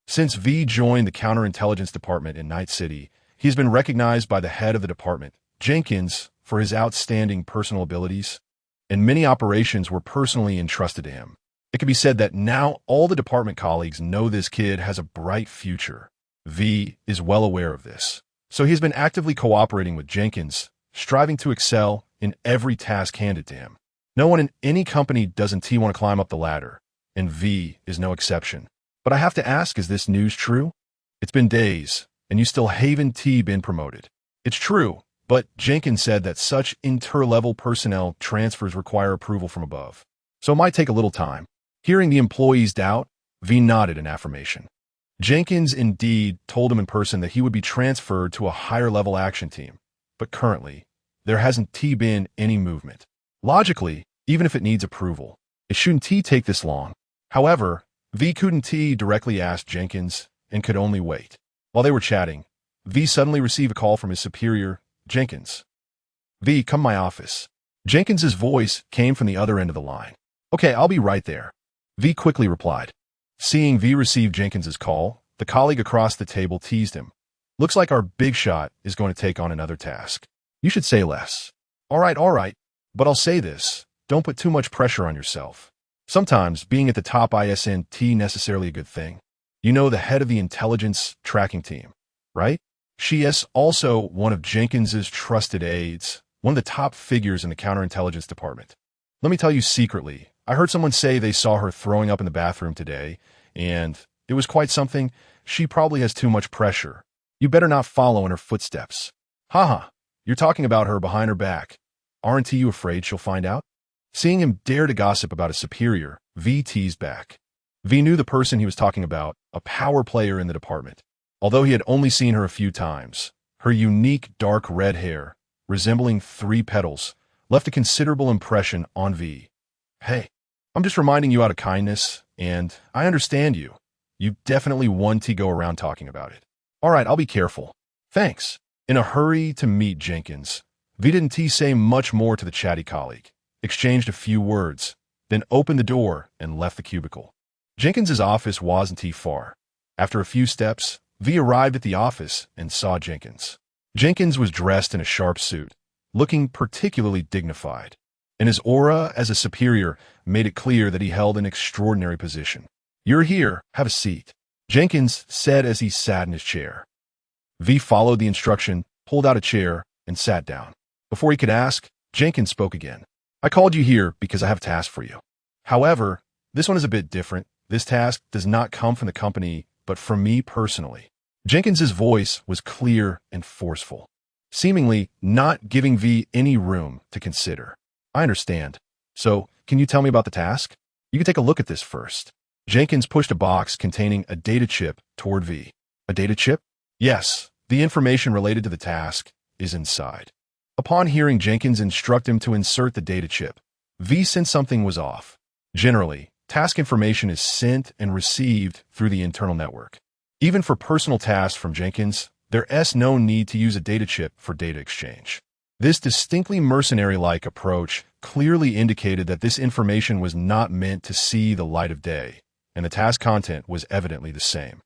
Since V joined the counterintelligence department in Night City, he's been recognized by the head of the department, Jenkins, for his outstanding personal abilities, and many operations were personally entrusted to him. It can be said that now all the department colleagues know this kid has a bright future. V is well aware of this, so he's been actively cooperating with Jenkins, striving to excel in every task handed to him. No one in any company doesn't want to climb up the ladder, and V is no exception. But I have to ask, is this news true? It's been days, and you still haven't been promoted. It's true, but Jenkins said that such inter-level personnel transfers require approval from above, so it might take a little time. Hearing the employee's doubt, V nodded in affirmation. Jenkins indeed told him in person that he would be transferred to a higher-level action team, but currently, there hasn't been any movement. Logically, even if it needs approval, it shouldn't take this long. However, V couldn't directly ask Jenkins and could only wait. While they were chatting, V suddenly received a call from his superior, Jenkins. V, come to my office. Jenkins's voice came from the other end of the line. Okay, I'll be right there. V quickly replied. Seeing V receive Jenkins's call, the colleague across the table teased him. Looks like our big shot is going to take on another task. You should say less. All right, but I'll say this. Don't put too much pressure on yourself. Sometimes being at the top isn't necessarily a good thing. You know, the head of the intelligence tracking team, right? She is also one of Jenkins's trusted aides, one of the top figures in the counterintelligence department. Let me tell you secretly, I heard someone say they saw her throwing up in the bathroom today, and it was quite something. She probably has too much pressure. You better not follow in her footsteps. Haha, you're talking about her behind her back. Aren't you afraid she'll find out? Seeing him dare to gossip about his superior, V teased back. V knew the person he was talking about, a power player in the department. Although he had only seen her a few times, her unique dark red hair, resembling 3 petals, left a considerable impression on V. Hey, I'm just reminding you out of kindness, and I understand you. You definitely want to go around talking about it. All right, I'll be careful. Thanks. In a hurry to meet Jenkins, V didn't say much more to the chatty colleague, exchanged a few words, then opened the door and left the cubicle. Jenkins's office wasn't far. After a few steps, V arrived at the office and saw Jenkins. Jenkins was dressed in a sharp suit, looking particularly dignified, and his aura as a superior made it clear that he held an extraordinary position. You're here, have a seat, Jenkins said as he sat in his chair. V followed the instruction, pulled out a chair, and sat down. Before he could ask, Jenkins spoke again. I called you here because I have a task for you. However, this one is a bit different. This task does not come from the company, but from me personally. Jenkins's voice was clear and forceful, seemingly not giving V any room to consider. I understand. So, can you tell me about the task? You can take a look at this first. Jenkins pushed a box containing a data chip toward V. A data chip? Yes, the information related to the task is inside. Upon hearing Jenkins instruct him to insert the data chip, V sensed something was off. Generally, task information is sent and received through the internal network. Even for personal tasks from Jenkins, There's no need to use a data chip for data exchange. This distinctly mercenary-like approach clearly indicated that this information was not meant to see the light of day, and the task content was evidently the same.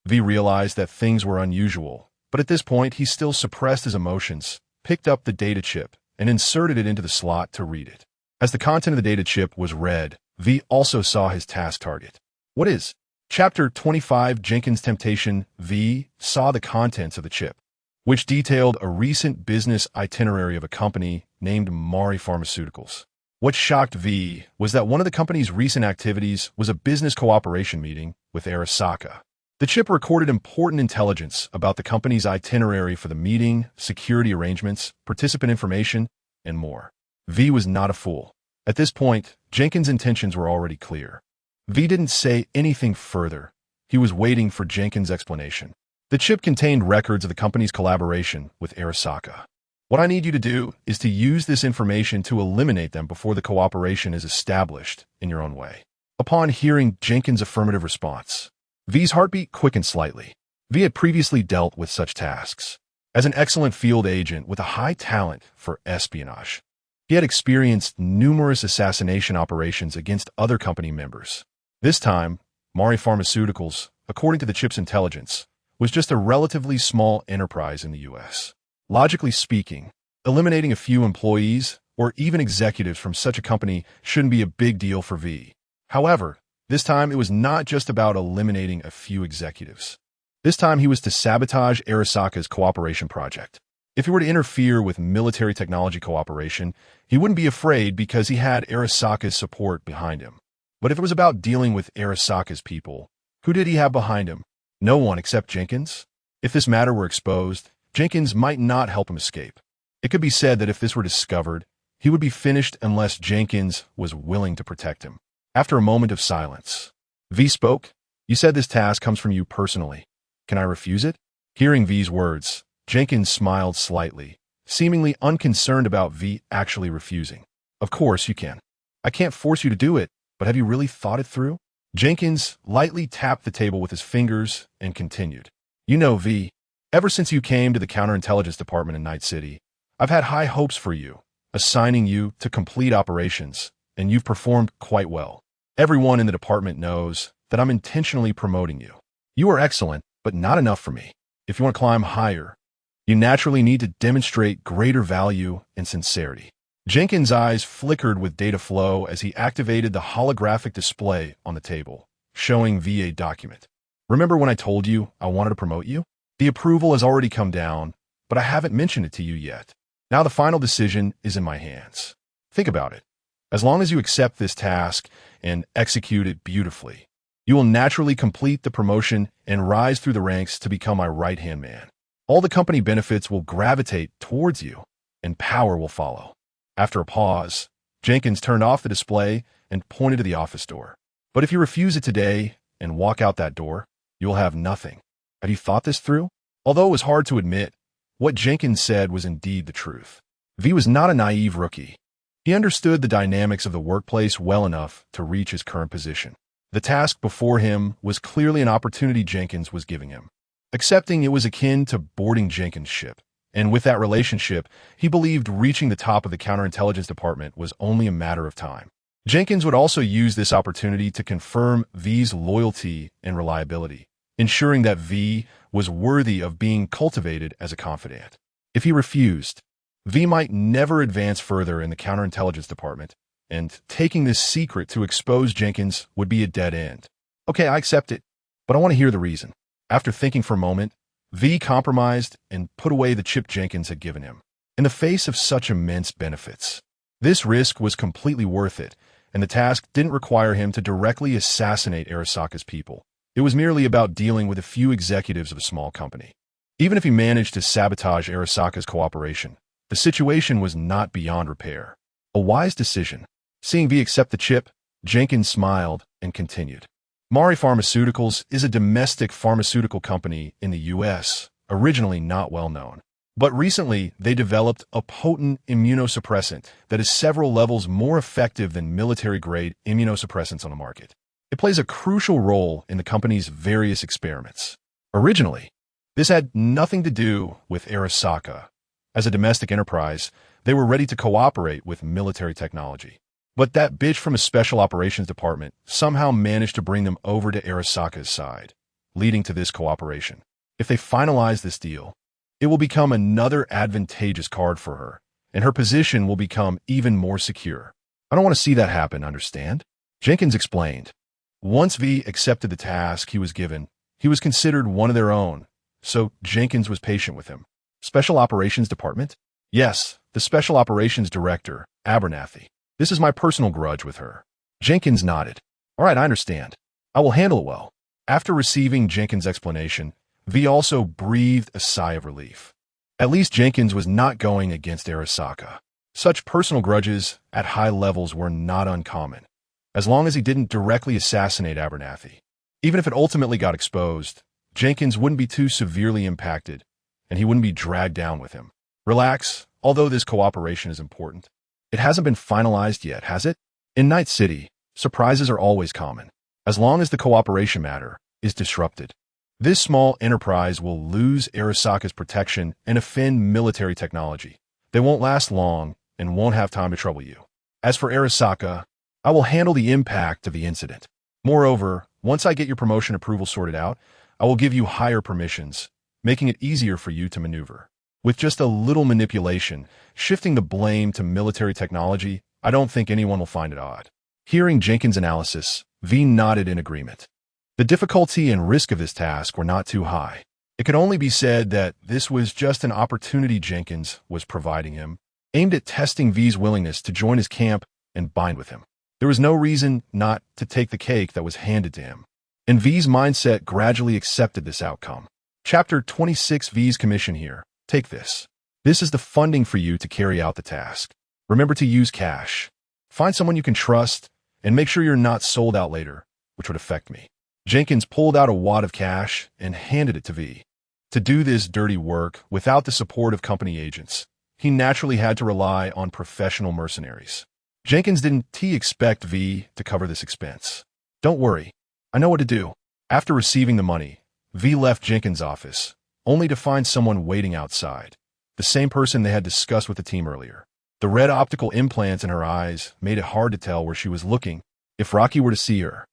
V realized that things were unusual, but at this point he still suppressed his emotions, picked up the data chip, and inserted it into the slot to read it. As the content of the data chip was read, V also saw his task target. What is? Chapter 25 Jenkins' Temptation. V saw the contents of the chip, which detailed a recent business itinerary of a company named Mari Pharmaceuticals. What shocked V was that one of the company's recent activities was a business cooperation meeting with Arasaka. The chip recorded important intelligence about the company's itinerary for the meeting, security arrangements, participant information, and more. V was not a fool. At this point, Jenkins' intentions were already clear. V didn't say anything further. He was waiting for Jenkins' explanation. The chip contained records of the company's collaboration with Arasaka. What I need you to do is to use this information to eliminate them before the cooperation is established in your own way. Upon hearing Jenkins' affirmative response, V's heartbeat quickened slightly. V had previously dealt with such tasks. As an excellent field agent with a high talent for espionage, he had experienced numerous assassination operations against other company members. This time, Mari Pharmaceuticals, according to the chip's intelligence, was just a relatively small enterprise in the U.S. Logically speaking, eliminating a few employees or even executives from such a company shouldn't be a big deal for V. However, this time it was not just about eliminating a few executives. This time he was to sabotage Arasaka's cooperation project. If he were to interfere with military technology cooperation, he wouldn't be afraid because he had Arasaka's support behind him. But if it was about dealing with Arasaka's people, who did he have behind him? No one except Jenkins? If this matter were exposed, Jenkins might not help him escape. It could be said that if this were discovered, he would be finished unless Jenkins was willing to protect him. After a moment of silence, V spoke. You said this task comes from you personally. Can I refuse it? Hearing V's words, Jenkins smiled slightly, seemingly unconcerned about V actually refusing. Of course you can. I can't force you to do it, but have you really thought it through? Jenkins lightly tapped the table with his fingers and continued. You know, V, ever since you came to the counterintelligence department in Night City, I've had high hopes for you, assigning you to complete operations, and you've performed quite well. Everyone in the department knows that I'm intentionally promoting you. You are excellent, but not enough for me. If you want to climb higher, you naturally need to demonstrate greater value and sincerity. Jenkins' eyes flickered with data flow as he activated the holographic display on the table, showing V a document. Remember when I told you I wanted to promote you? The approval has already come down, but I haven't mentioned it to you yet. Now the final decision is in my hands. Think about it. As long as you accept this task and execute it beautifully, you will naturally complete the promotion and rise through the ranks to become my right-hand man. All the company benefits will gravitate towards you, and power will follow. After a pause, Jenkins turned off the display and pointed to the office door. But if you refuse it today and walk out that door, you will have nothing. Have you thought this through? Although it was hard to admit, what Jenkins said was indeed the truth. V was not a naive rookie. He understood the dynamics of the workplace well enough to reach his current position. The task before him was clearly an opportunity Jenkins was giving him. Accepting it was akin to boarding Jenkins' ship. And with that relationship, he believed reaching the top of the counterintelligence department was only a matter of time. Jenkins would also use this opportunity to confirm V's loyalty and reliability, ensuring that V was worthy of being cultivated as a confidant. If he refused, V might never advance further in the counterintelligence department, and taking this secret to expose Jenkins would be a dead end. Okay, I accept it, but I want to hear the reason. After thinking for a moment, V compromised and put away the chip Jenkins had given him. In the face of such immense benefits, this risk was completely worth it, and the task didn't require him to directly assassinate Arasaka's people. It was merely about dealing with a few executives of a small company. Even if he managed to sabotage Arasaka's cooperation, the situation was not beyond repair. A wise decision. Seeing V accept the chip, Jenkins smiled and continued. Mari Pharmaceuticals is a domestic pharmaceutical company in the U.S., originally not well known. But recently, they developed a potent immunosuppressant that is several levels more effective than military-grade immunosuppressants on the market. It plays a crucial role in the company's various experiments. Originally, This had nothing to do with Arasaka. As a domestic enterprise, they were ready to cooperate with military technology. But that bitch from a special operations department somehow managed to bring them over to Arasaka's side, leading to this cooperation. If they finalize this deal, it will become another advantageous card for her, and her position will become even more secure. I don't want to see that happen, understand? Jenkins explained. Once V accepted the task he was given, he was considered one of their own, so Jenkins was patient with him. Special Operations Department? Yes, the Special Operations Director, Abernathy. This is my personal grudge with her. Jenkins nodded. All right, I understand. I will handle it well. After receiving Jenkins' explanation, V also breathed a sigh of relief. At least Jenkins was not going against Arasaka. Such personal grudges at high levels were not uncommon, as long as he didn't directly assassinate Abernathy. Even if it ultimately got exposed, Jenkins wouldn't be too severely impacted, and he wouldn't be dragged down with him. Relax, although this cooperation is important. It hasn't been finalized yet, has it? In Night City, surprises are always common, as long as the cooperation matter is disrupted. This small enterprise will lose Arasaka's protection and offend military technology. They won't last long and won't have time to trouble you. As for Arasaka, I will handle the impact of the incident. Moreover, once I get your promotion approval sorted out, I will give you higher permissions, making it easier for you to maneuver. With just a little manipulation, shifting the blame to military technology, I don't think anyone will find it odd. Hearing Jenkins' analysis, V nodded in agreement. The difficulty and risk of this task were not too high. It could only be said that this was just an opportunity Jenkins was providing him, aimed at testing V's willingness to join his camp and bind with him. There was no reason not to take the cake that was handed to him, and V's mindset gradually accepted this outcome. Chapter 26 V's commission here. Take this. This is the funding for you to carry out the task. Remember to use cash. Find someone you can trust, and make sure you're not sold out later, which would affect me. Jenkins pulled out a wad of cash and handed it to V. To do this dirty work without the support of company agents, he naturally had to rely on professional mercenaries. Jenkins didn't expect V to cover this expense. Don't worry, I know what to do. After receiving the money, V left Jenkins' office, only to find someone waiting outside, the same person they had discussed with the team earlier. The red optical implants in her eyes made it hard to tell where she was looking. If Rocky were to see her,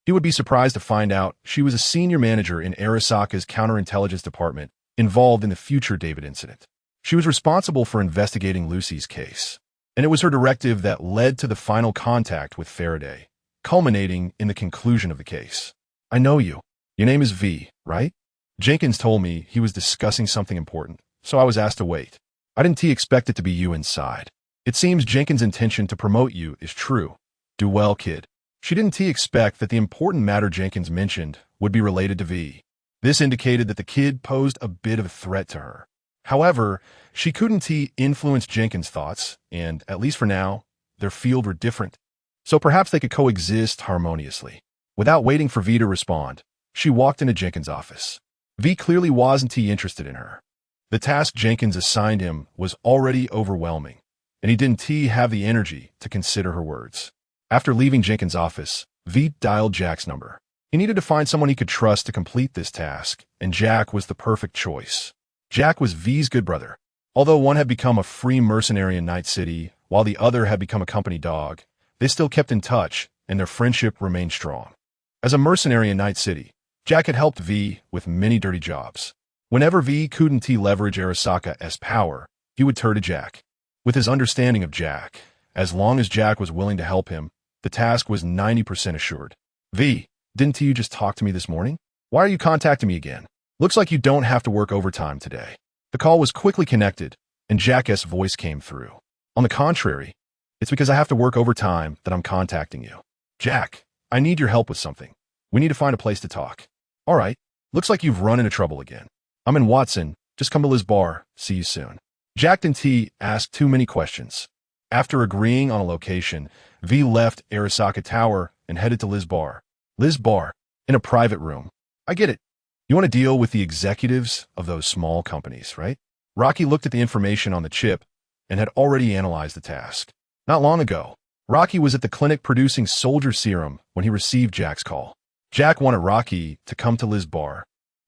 he would be surprised to find out she was a senior manager in Arasaka's counterintelligence department involved in the future David incident. She was responsible for investigating Lucy's case, and it was her directive that led to the final contact with Faraday, culminating in the conclusion of the case. I know you. Your name is V, right? Jenkins told me he was discussing something important, so I was asked to wait. I didn't expect it to be you inside. It seems Jenkins' intention to promote you is true. Do well, kid. She didn't expect that the important matter Jenkins mentioned would be related to V. This indicated that the kid posed a bit of a threat to her. However, she couldn't influence Jenkins' thoughts, and, at least for now, their field were different. So perhaps they could coexist harmoniously. Without waiting for V to respond, she walked into Jenkins' office. V clearly wasn't interested in her. The task Jenkins assigned him was already overwhelming, and he didn't have the energy to consider her words. After leaving Jenkins' office, V dialed Jack's number. He needed to find someone he could trust to complete this task, and Jack was the perfect choice. Jack was V's good brother. Although one had become a free mercenary in Night City, while the other had become a company dog, they still kept in touch, and their friendship remained strong. As a mercenary in Night City, Jack had helped V with many dirty jobs. Whenever V couldn't leverage Arasaka's power, he would turn to Jack. With his understanding of Jack, as long as Jack was willing to help him, the task was 90% assured. V, didn't you just talk to me this morning? Why are you contacting me again? Looks like you don't have to work overtime today. The call was quickly connected, and Jack's voice came through. On the contrary, it's because I have to work overtime that I'm contacting you. Jack, I need your help with something. We need to find a place to talk. All right, looks like you've run into trouble again. I'm in Watson. Just come to Liz Bar. See you soon. Jack didn't ask too many questions. After agreeing on a location, V left Arasaka Tower and headed to Liz Bar. Liz Bar, in a private room. I get it. You want to deal with the executives of those small companies, right? Rocky looked at the information on the chip and had already analyzed the task. Not long ago, Rocky was at the clinic producing soldier serum when he received Jack's call. Jack wanted Rocky to come to Liz Bar,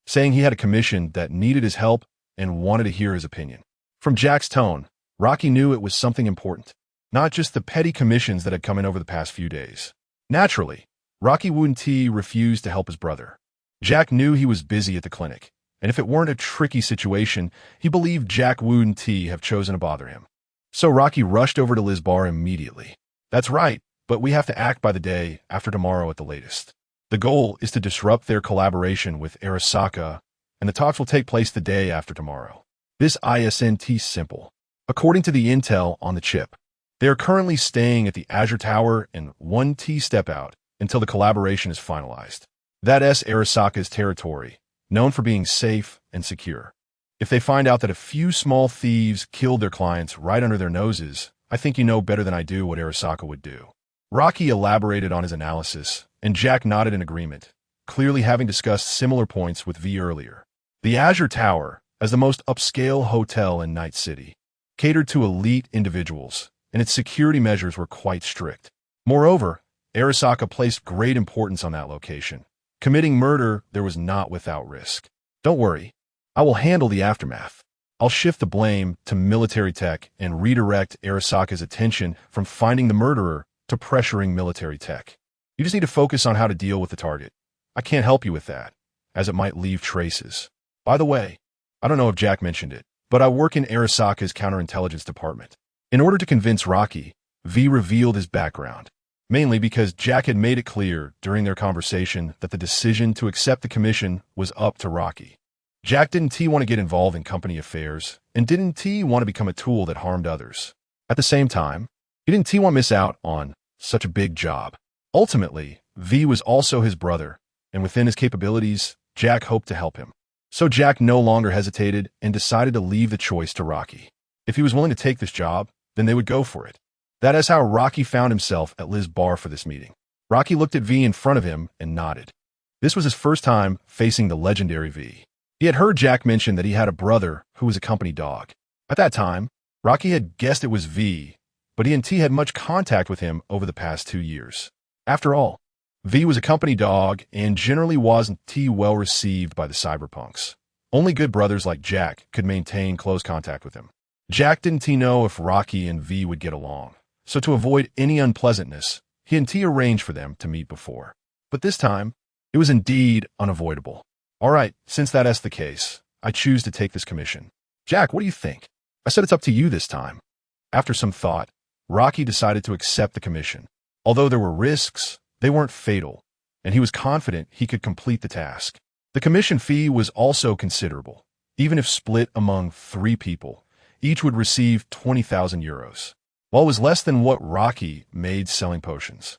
saying he had a commission that needed his help and wanted to hear his opinion. From Jack's tone, Rocky knew it was something important, not just the petty commissions that had come in over the past few days. Naturally, Rocky wouldn't refuse to help his brother. Jack knew he was busy at the clinic, and if it weren't a tricky situation, he believed Jack wouldn't have chosen to bother him. So Rocky rushed over to Liz's bar immediately. That's right, but we have to act by the day after tomorrow at the latest. The goal is to disrupt their collaboration with Arasaka, and the talks will take place the day after tomorrow. This isn't simple. According to the intel on the chip, they are currently staying at the Azure Tower and 1T step out until the collaboration is finalized. That's Arasaka's territory, known for being safe and secure. If they find out that a few small thieves killed their clients right under their noses, I think you know better than I do what Arasaka would do. Rocky elaborated on his analysis, and Jack nodded in agreement, clearly having discussed similar points with V earlier. The Azure Tower, as the most upscale hotel in Night City, catered to elite individuals, and its security measures were quite strict. Moreover, Arasaka placed great importance on that location. Committing murder there was not without risk. Don't worry, I will handle the aftermath. I'll shift the blame to military tech and redirect Arasaka's attention from finding the murderer to pressuring military tech. You just need to focus on how to deal with the target. I can't help you with that, as it might leave traces. By the way, I don't know if Jack mentioned it, but I work in Arasaka's counterintelligence department. In order to convince Rocky, V revealed his background, mainly because Jack had made it clear during their conversation that the decision to accept the commission was up to Rocky. Jack didn't want to get involved in company affairs, and didn't want to become a tool that harmed others. At the same time, he didn't want to miss out on such a big job. Ultimately, V was also his brother, and within his capabilities, Jack hoped to help him. So Jack no longer hesitated and decided to leave the choice to Rocky. If he was willing to take this job, then they would go for it. That is how Rocky found himself at Liz's bar for this meeting. Rocky looked at V in front of him and nodded. This was his first time facing the legendary V. He had heard Jack mention that he had a brother who was a company dog. At that time, Rocky had guessed it was V, but he and T had much contact with him over the past 2 years. After all, V was a company dog and generally wasn't well received by the cyberpunks. Only good brothers like Jack could maintain close contact with him. Jack didn't know if Rocky and V would get along, so to avoid any unpleasantness, he and T arranged for them to meet before. But this time, it was indeed unavoidable. All right, since that's the case, I choose to take this commission. Jack, what do you think? I said it's up to you this time. After some thought, Rocky decided to accept the commission. Although there were risks, they weren't fatal, and he was confident he could complete the task. The commission fee was also considerable. Even if split among 3 people, each would receive 20,000 euros. While it was less than what Rocky made selling potions,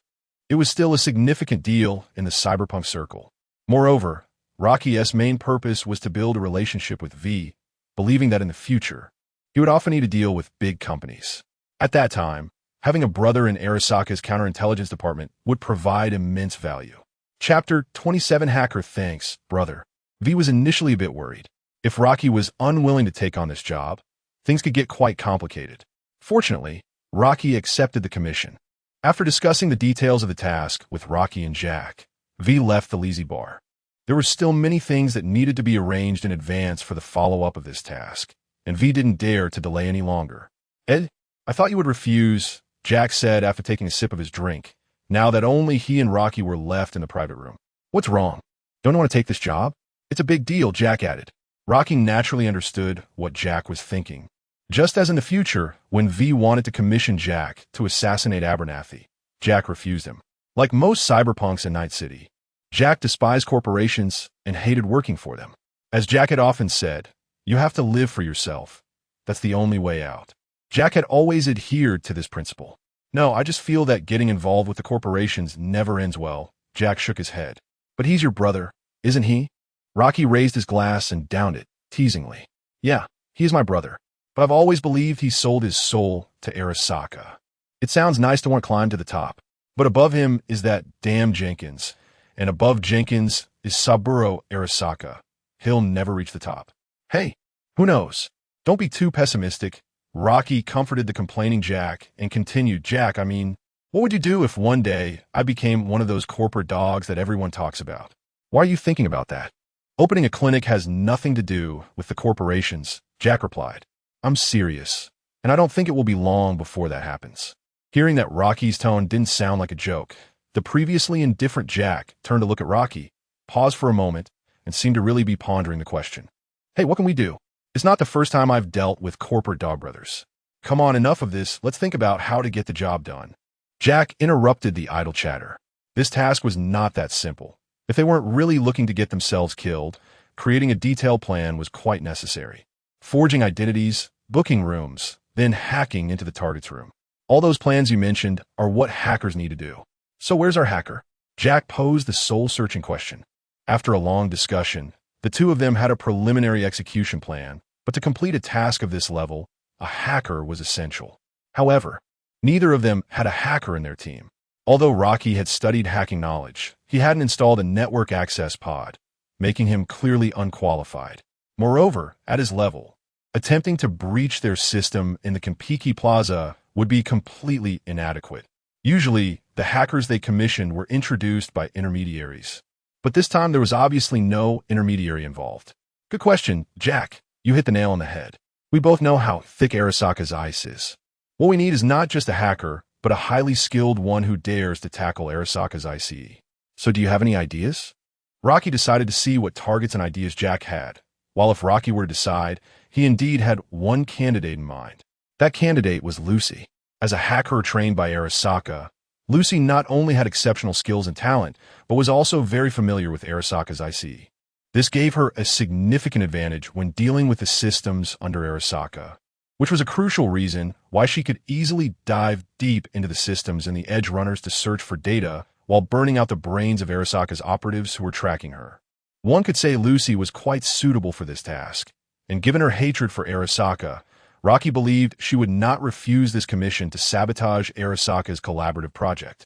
it was still a significant deal in the cyberpunk circle. Moreover, Rocky's main purpose was to build a relationship with V, believing that in the future, he would often need to deal with big companies. At that time, having a brother in Arasaka's counterintelligence department would provide immense value. Chapter 27 Hacker Thanks, Brother. V was initially a bit worried. If Rocky was unwilling to take on this job, things could get quite complicated. Fortunately, Rocky accepted the commission. After discussing the details of the task with Rocky and Jack, V left the Lazy Bar. There were still many things that needed to be arranged in advance for the follow-up of this task, and V didn't dare to delay any longer. Ed, I thought you would refuse, Jack said after taking a sip of his drink, now that only he and Rocky were left in the private room. What's wrong? Don't you want to take this job? It's a big deal, Jack added. Rocky naturally understood what Jack was thinking. Just as in the future, when V wanted to commission Jack to assassinate Abernathy, Jack refused him. Like most cyberpunks in Night City, Jack despised corporations and hated working for them. As Jack had often said, you have to live for yourself. That's the only way out. Jack had always adhered to this principle. No, I just feel that getting involved with the corporations never ends well. Jack shook his head. But he's your brother, isn't he? Rocky raised his glass and downed it, teasingly. Yeah, he's my brother. But I've always believed he sold his soul to Arasaka. It sounds nice to want to climb to the top. But above him is that damn Jenkins. And above Jenkins is Saburo Arasaka. He'll never reach the top. Hey, who knows? Don't be too pessimistic. Rocky comforted the complaining Jack and continued, Jack, what would you do if one day I became one of those corporate dogs that everyone talks about? Why are you thinking about that? Opening a clinic has nothing to do with the corporations, Jack replied. I'm serious, and I don't think it will be long before that happens. Hearing that Rocky's tone didn't sound like a joke, the previously indifferent Jack turned to look at Rocky, paused for a moment, and seemed to really be pondering the question. Hey, what can we do? It's not the first time I've dealt with corporate dogbrothers. Come on, enough of this. Let's think about how to get the job done. Jack interrupted the idle chatter. This task was not that simple. If they weren't really looking to get themselves killed, creating a detailed plan was quite necessary. Forging identities, booking rooms, then hacking into the target's room. All those plans you mentioned are what hackers need to do. So where's our hacker? Jack posed the soul-searching question. After a long discussion, the two of them had a preliminary execution plan, but to complete a task of this level, a hacker was essential. However, neither of them had a hacker in their team. Although Rocky had studied hacking knowledge, he hadn't installed a network access pod, making him clearly unqualified. Moreover, at his level, attempting to breach their system in the Kampiki Plaza would be completely inadequate. Usually, the hackers they commissioned were introduced by intermediaries. But this time there was obviously no intermediary involved. Good question, Jack. You hit the nail on the head. We both know how thick Arasaka's ice is. What we need is not just a hacker, but a highly skilled one who dares to tackle Arasaka's ICE. So do you have any ideas? Rocky decided to see what targets and ideas Jack had, while if Rocky were to decide, he indeed had one candidate in mind. That candidate was Lucy. As a hacker trained by Arasaka, Lucy not only had exceptional skills and talent, but was also very familiar with Arasaka's ICE. This gave her a significant advantage when dealing with the systems under Arasaka, which was a crucial reason why she could easily dive deep into the systems and the edge runners to search for data while burning out the brains of Arasaka's operatives who were tracking her. One could say Lucy was quite suitable for this task, and given her hatred for Arasaka, Rocky believed she would not refuse this commission to sabotage Arasaka's collaborative project.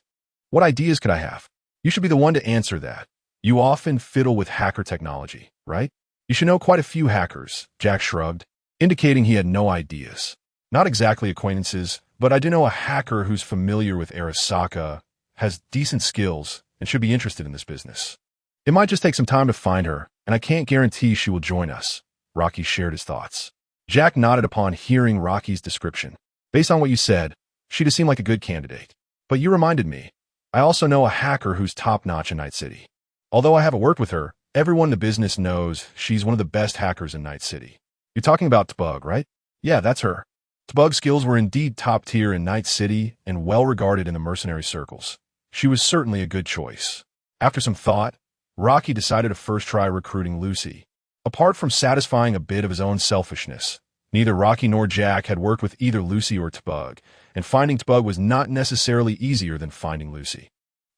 What ideas could I have? You should be the one to answer that. You often fiddle with hacker technology, right? You should know quite a few hackers, Jack shrugged, indicating he had no ideas. Not exactly acquaintances, but I do know a hacker who's familiar with Arasaka, has decent skills, and should be interested in this business. It might just take some time to find her, and I can't guarantee she will join us. Rocky shared his thoughts. Jack nodded upon hearing Rocky's description. Based on what you said, she'd seem like a good candidate. But you reminded me, I also know a hacker who's top-notch in Night City. Although I haven't worked with her, everyone in the business knows she's one of the best hackers in Night City. You're talking about Tbug, right? Yeah, that's her. Tbug's skills were indeed top tier in Night City and well-regarded in the mercenary circles. She was certainly a good choice. After some thought, Rocky decided to first try recruiting Lucy. Apart from satisfying a bit of his own selfishness, neither Rocky nor Jack had worked with either Lucy or Tbug, and finding Tbug was not necessarily easier than finding Lucy.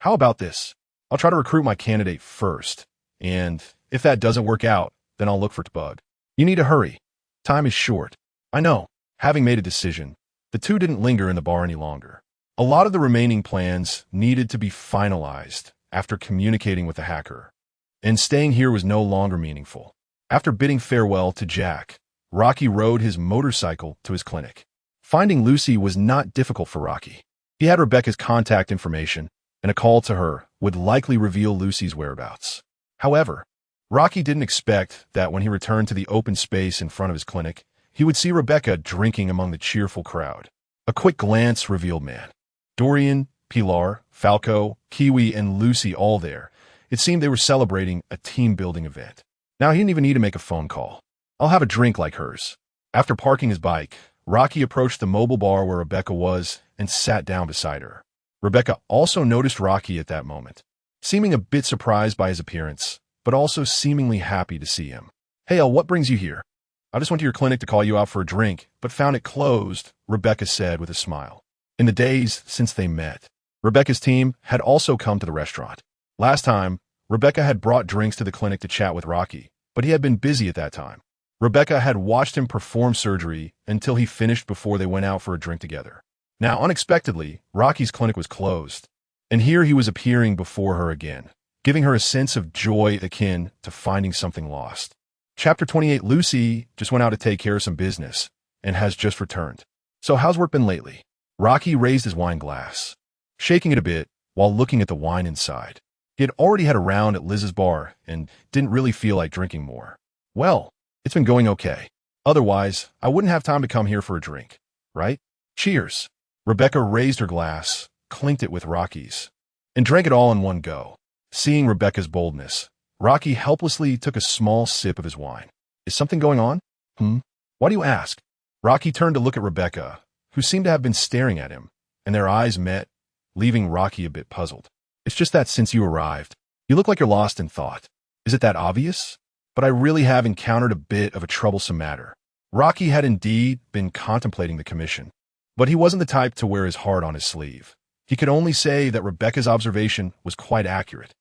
How about this? I'll try to recruit my candidate first, and if that doesn't work out, then I'll look for Tbug. You need to hurry. Time is short. I know. Having made a decision, the two didn't linger in the bar any longer. A lot of the remaining plans needed to be finalized after communicating with the hacker, and staying here was no longer meaningful. After bidding farewell to Jack, Rocky rode his motorcycle to his clinic. Finding Lucy was not difficult for Rocky. He had Rebecca's contact information, and a call to her would likely reveal Lucy's whereabouts. However, Rocky didn't expect that when he returned to the open space in front of his clinic, he would see Rebecca drinking among the cheerful crowd. A quick glance revealed man. Dorian, Pilar, Falco, Kiwi, and Lucy all there. It seemed they were celebrating a team-building event. Now he didn't even need to make a phone call. I'll have a drink like hers. After parking his bike, Rocky approached the mobile bar where Rebecca was and sat down beside her. Rebecca also noticed Rocky at that moment, seeming a bit surprised by his appearance, but also seemingly happy to see him. Hey, El, what brings you here? I just went to your clinic to call you out for a drink, but found it closed, Rebecca said with a smile. In the days since they met, Rebecca's team had also come to the restaurant. Last time, Rebecca had brought drinks to the clinic to chat with Rocky, but he had been busy at that time. Rebecca had watched him perform surgery until he finished before they went out for a drink together. Now, unexpectedly, Rocky's clinic was closed, and here he was appearing before her again, giving her a sense of joy akin to finding something lost. Chapter 28. Lucy just went out to take care of some business and has just returned. So how's work been lately? Rocky raised his wine glass, shaking it a bit while looking at the wine inside. He had already had a round at Liz's bar and didn't really feel like drinking more. Well, it's been going okay. Otherwise, I wouldn't have time to come here for a drink, right? Cheers. Rebecca raised her glass, clinked it with Rocky's, and drank it all in one go. Seeing Rebecca's boldness, Rocky helplessly took a small sip of his wine. Is something going on? Why do you ask? Rocky turned to look at Rebecca, who seemed to have been staring at him, and their eyes met, leaving Rocky a bit puzzled. It's just that since you arrived, you look like you're lost in thought. Is it that obvious? But I really have encountered a bit of a troublesome matter. Rocky had indeed been contemplating the commission, but he wasn't the type to wear his heart on his sleeve. He could only say that Rebecca's observation was quite accurate.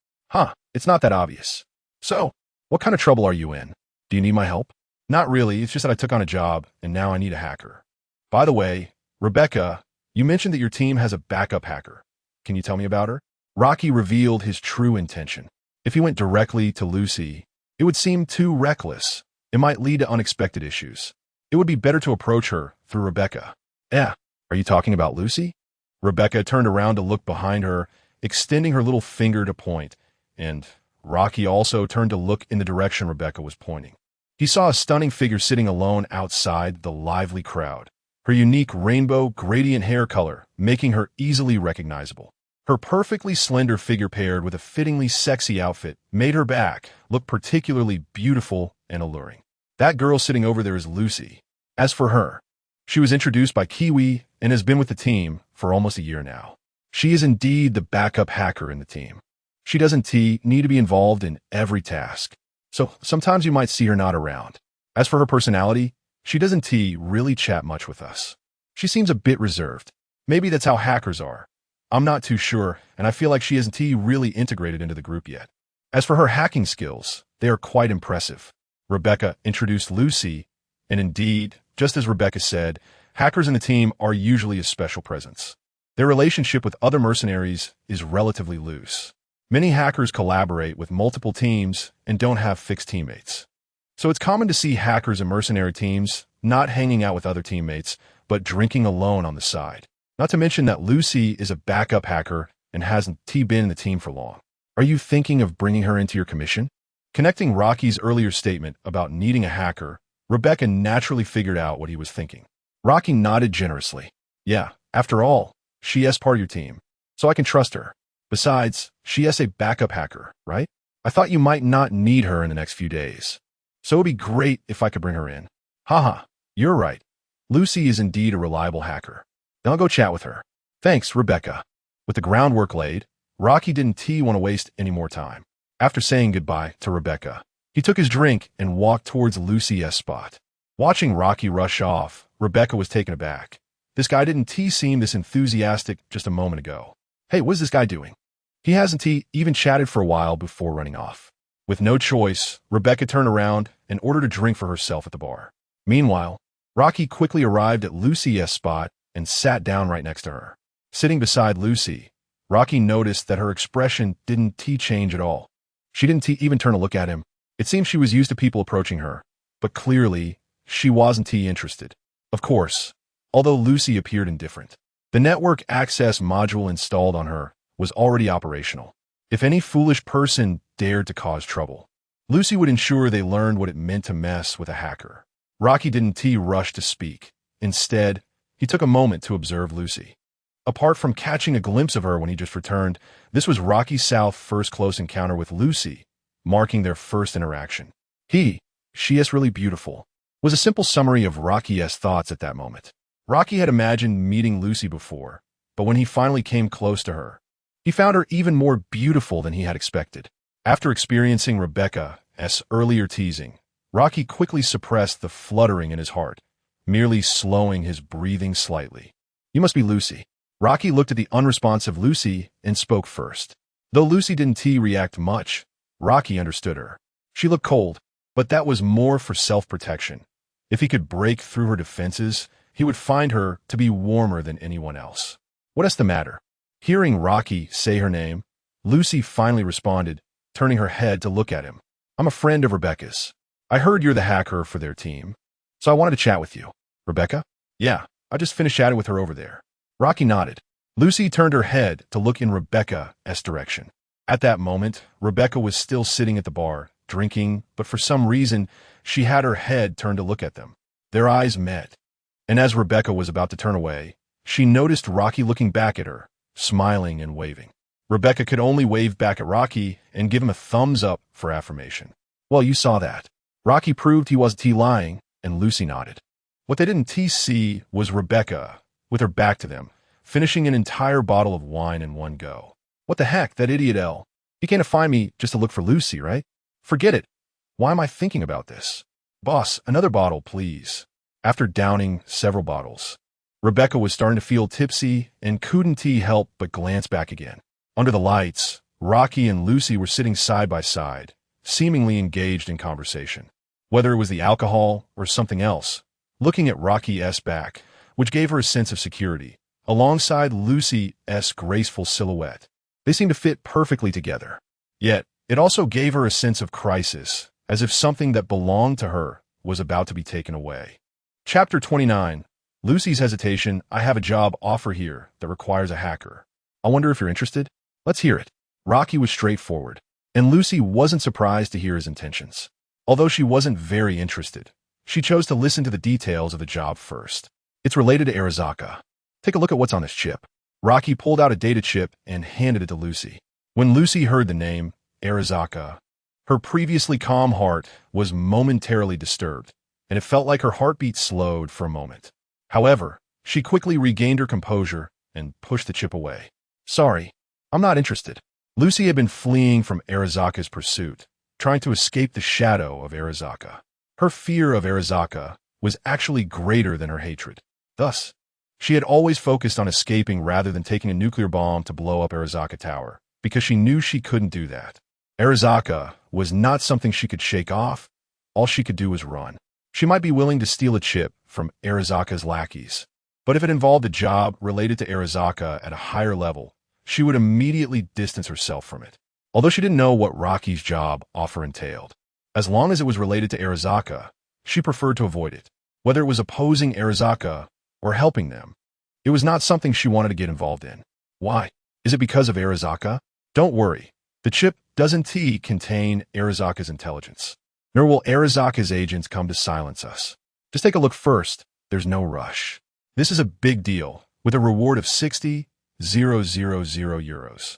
It's not that obvious. So, what kind of trouble are you in? Do you need my help? Not really, it's just that I took on a job, and now I need a hacker. By the way, Rebecca, you mentioned that your team has a backup hacker. Can you tell me about her? Rocky revealed his true intention. If he went directly to Lucy, it would seem too reckless. It might lead to unexpected issues. It would be better to approach her through Rebecca. Are you talking about Lucy? Rebecca turned around to look behind her, extending her little finger to point, and Rocky also turned to look in the direction Rebecca was pointing. He saw a stunning figure sitting alone outside the lively crowd, her unique rainbow gradient hair color making her easily recognizable. Her perfectly slender figure paired with a fittingly sexy outfit made her back look particularly beautiful and alluring. That girl sitting over there is Lucy. As for her, she was introduced by Kiwi and has been with the team for almost a year now. She is indeed the backup hacker in the team. She doesn't need to be involved in every task, so sometimes you might see her not around. As for her personality, she doesn't really chat much with us. She seems a bit reserved. Maybe that's how hackers are. I'm not too sure, and I feel like she isn't really integrated into the group yet. As for her hacking skills, they are quite impressive. Rebecca introduced Lucy, and indeed, just as Rebecca said, hackers in the team are usually a special presence. Their relationship with other mercenaries is relatively loose. Many hackers collaborate with multiple teams and don't have fixed teammates. So it's common to see hackers and mercenary teams not hanging out with other teammates, but drinking alone on the side. Not to mention that Lucy is a backup hacker and hasn't been in the team for long. Are you thinking of bringing her into your commission? Connecting Rocky's earlier statement about needing a hacker, Rebecca naturally figured out what he was thinking. Rocky nodded generously. Yeah, after all, she is part of your team, so I can trust her. Besides, she is a backup hacker, right? I thought you might not need her in the next few days. So it would be great if I could bring her in. You're right. Lucy is indeed a reliable hacker. Then I'll go chat with her. Thanks, Rebecca. With the groundwork laid, Rocky didn't want to waste any more time. After saying goodbye to Rebecca, he took his drink and walked towards Lucy's spot. Watching Rocky rush off, Rebecca was taken aback. This guy didn't seem this enthusiastic just a moment ago. Hey, what is this guy doing? He hasn't even chatted for a while before running off. With no choice, Rebecca turned around and ordered a drink for herself at the bar. Meanwhile, Rocky quickly arrived at Lucy's spot and sat down right next to her. Sitting beside Lucy, Rocky noticed that her expression didn't change at all. She didn't even turn to look at him. It seemed she was used to people approaching her, but clearly, she wasn't interested. Of course, although Lucy appeared indifferent. The network access module installed on her was already operational. If any foolish person dared to cause trouble, Lucy would ensure they learned what it meant to mess with a hacker. Rocky didn't rush to speak. Instead, he took a moment to observe Lucy. Apart from catching a glimpse of her when he just returned, this was Rocky South's first close encounter with Lucy, marking their first interaction. She is really beautiful, was a simple summary of Rocky's thoughts at that moment. Rocky had imagined meeting Lucy before, but when he finally came close to her, he found her even more beautiful than he had expected. After experiencing Rebecca's earlier teasing, Rocky quickly suppressed the fluttering in his heart, merely slowing his breathing slightly. You must be Lucy. Rocky looked at the unresponsive Lucy and spoke first. Though Lucy didn't react much, Rocky understood her. She looked cold, but that was more for self-protection. If he could break through her defenses, he would find her to be warmer than anyone else. What is the matter? Hearing Rocky say her name, Lucy finally responded, turning her head to look at him. I'm a friend of Rebecca's. I heard you're the hacker for their team, so I wanted to chat with you. Rebecca? Yeah, I just finished chatting with her over there. Rocky nodded. Lucy turned her head to look in Rebecca's direction. At that moment, Rebecca was still sitting at the bar, drinking, but for some reason, she had her head turned to look at them. Their eyes met. And as Rebecca was about to turn away, she noticed Rocky looking back at her, smiling and waving. Rebecca could only wave back at Rocky and give him a thumbs up for affirmation. Well, you saw that. Rocky proved he wasn't lying, and Lucy nodded. What they didn't see was Rebecca, with her back to them, finishing an entire bottle of wine in one go. What the heck, that idiot L. He came to find me just to look for Lucy, right? Forget it. Why am I thinking about this? Boss, another bottle, please. After downing several bottles, Rebecca was starting to feel tipsy and couldn't help but glance back again. Under the lights, Rocky and Lucy were sitting side by side, seemingly engaged in conversation. Whether it was the alcohol or something else, looking at Rocky's back, which gave her a sense of security, alongside Lucy's graceful silhouette. They seemed to fit perfectly together. Yet, it also gave her a sense of crisis, as if something that belonged to her was about to be taken away. Chapter 29. Lucy's hesitation. I have a job offer here that requires a hacker. I wonder if you're interested? Let's hear it. Rocky was straightforward, and Lucy wasn't surprised to hear his intentions. Although she wasn't very interested, she chose to listen to the details of the job first. It's related to Arasaka. Take a look at what's on this chip. Rocky pulled out a data chip and handed it to Lucy. When Lucy heard the name, Arasaka, her previously calm heart was momentarily disturbed, and it felt like her heartbeat slowed for a moment. However, she quickly regained her composure and pushed the chip away. Sorry, I'm not interested. Lucy had been fleeing from Arasaka's pursuit, trying to escape the shadow of Arasaka. Her fear of Arasaka was actually greater than her hatred. Thus, she had always focused on escaping rather than taking a nuclear bomb to blow up Arasaka Tower, because she knew she couldn't do that. Arasaka was not something she could shake off. All she could do was run. She might be willing to steal a chip from Arasaka's lackeys, but if it involved a job related to Arasaka at a higher level, she would immediately distance herself from it. Although she didn't know what Rocky's job offer entailed, as long as it was related to Arasaka, she preferred to avoid it. Whether it was opposing Arasaka or helping them, it was not something she wanted to get involved in. Why? Is it because of Arasaka? Don't worry. The chip doesn't contain Arasaka's intelligence, nor will Arasaka's agents come to silence us. Just take a look first. There's no rush. This is a big deal, with a reward of 60,000 euros.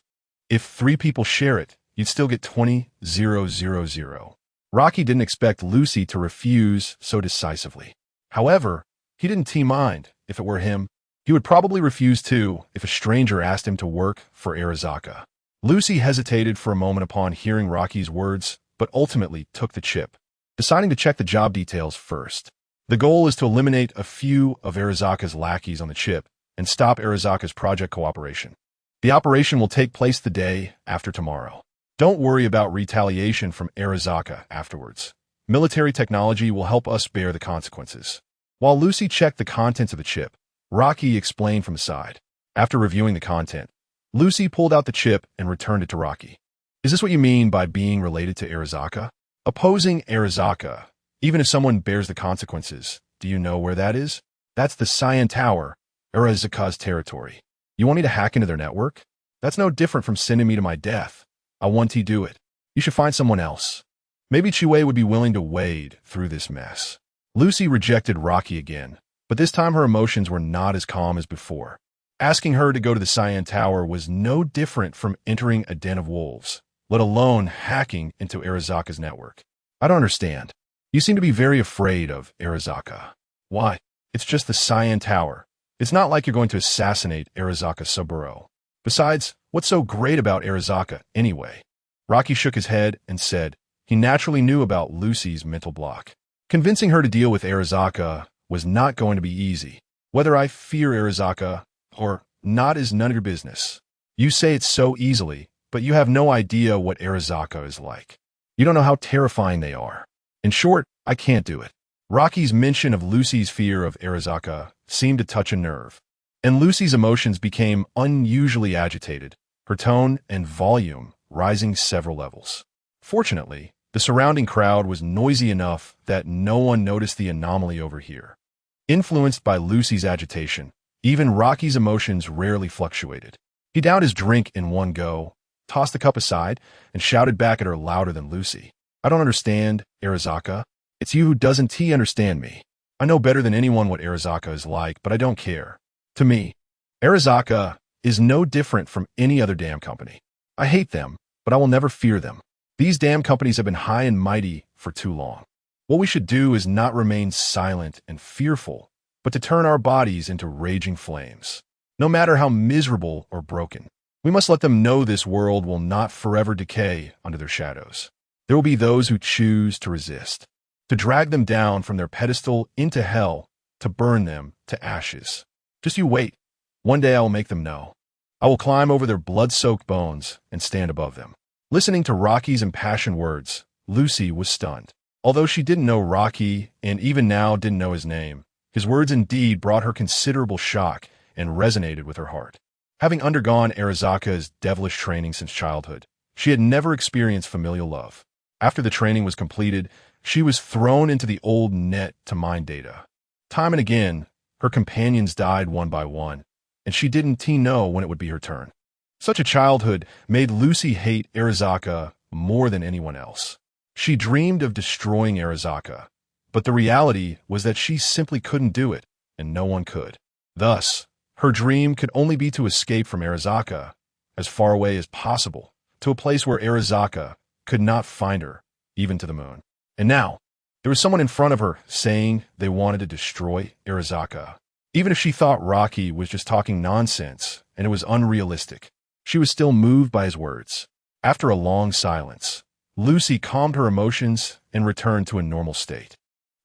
If 3 people share it, you'd still get 20,000. Rocky didn't expect Lucy to refuse so decisively. However, he didn't mind. If it were him, he would probably refuse too if a stranger asked him to work for Arasaka. Lucy hesitated for a moment upon hearing Rocky's words, but ultimately took the chip, deciding to check the job details first. The goal is to eliminate a few of Arasaka's lackeys on the chip and stop Arasaka's project cooperation. The operation will take place the day after tomorrow. Don't worry about retaliation from Arasaka afterwards. Military technology will help us bear the consequences. While Lucy checked the contents of the chip, Rocky explained from the side. After reviewing the content, Lucy pulled out the chip and returned it to Rocky. Is this what you mean by being related to Arasaka? Opposing Arasaka, even if someone bears the consequences, do you know where that is? That's the Cyan Tower, Arasaka's territory. You want me to hack into their network? That's no different from sending me to my death. I want to do it. You should find someone else. Maybe Chiwei would be willing to wade through this mess. Lucy rejected Rocky again, but this time her emotions were not as calm as before. Asking her to go to the Cyan Tower was no different from entering a den of wolves, let alone hacking into Arasaka's network. I don't understand. You seem to be very afraid of Arasaka. Why? It's just the Cyan Tower. It's not like you're going to assassinate Arasaka Saburo. Besides, what's so great about Arasaka anyway? Rocky shook his head and said he naturally knew about Lucy's mental block. Convincing her to deal with Arasaka was not going to be easy. Whether I fear Arasaka or not is none of your business. You say it so easily, but you have no idea what Arasaka is like. You don't know how terrifying they are. In short, I can't do it. Rocky's mention of Lucy's fear of Arasaka seemed to touch a nerve, and Lucy's emotions became unusually agitated, her tone and volume rising several levels. Fortunately, the surrounding crowd was noisy enough that no one noticed the anomaly over here. Influenced by Lucy's agitation, even Rocky's emotions rarely fluctuated. He downed his drink in one go, tossed the cup aside, and shouted back at her louder than Lucy. I don't understand, Arasaka. It's you who doesn't understand me. I know better than anyone what Arasaka is like, but I don't care. To me, Arasaka is no different from any other damn company. I hate them, but I will never fear them. These damn companies have been high and mighty for too long. What we should do is not remain silent and fearful, but to turn our bodies into raging flames. No matter how miserable or broken, we must let them know this world will not forever decay under their shadows. There will be those who choose to resist, to drag them down from their pedestal into hell, to burn them to ashes. Just you wait. One day I will make them know. I will climb over their blood-soaked bones and stand above them. Listening to Rocky's impassioned words, Lucy was stunned. Although she didn't know Rocky and even now didn't know his name, his words indeed brought her considerable shock and resonated with her heart. Having undergone Arasaka's devilish training since childhood, she had never experienced familial love. After the training was completed, she was thrown into the old net to mine data. Time and again, her companions died one by one, and she didn't know when it would be her turn. Such a childhood made Lucy hate Arasaka more than anyone else. She dreamed of destroying Arasaka, but the reality was that she simply couldn't do it, and no one could. Thus, her dream could only be to escape from Arasaka, as far away as possible, to a place where Arasaka could not find her, even to the moon. And now, there was someone in front of her saying they wanted to destroy Arasaka. Even if she thought Rocky was just talking nonsense and it was unrealistic, she was still moved by his words. After a long silence, Lucy calmed her emotions and returned to a normal state.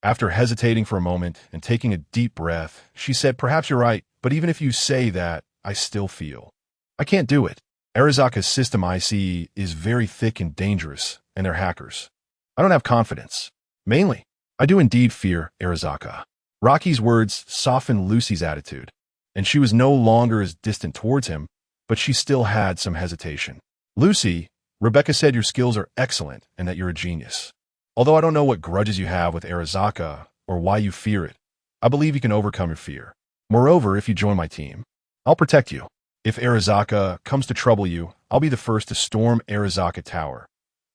After hesitating for a moment and taking a deep breath, she said, "Perhaps you're right, but even if you say that, I still feel. I can't do it. Arasaka's system I see is very thick and dangerous, and they're hackers. I don't have confidence. Mainly, I do indeed fear Arasaka." Rocky's words softened Lucy's attitude, and she was no longer as distant towards him, but she still had some hesitation. "Lucy, Rebecca said your skills are excellent and that you're a genius. Although I don't know what grudges you have with Arasaka or why you fear it, I believe you can overcome your fear. Moreover, if you join my team, I'll protect you. If Arasaka comes to trouble you, I'll be the first to storm Arasaka Tower.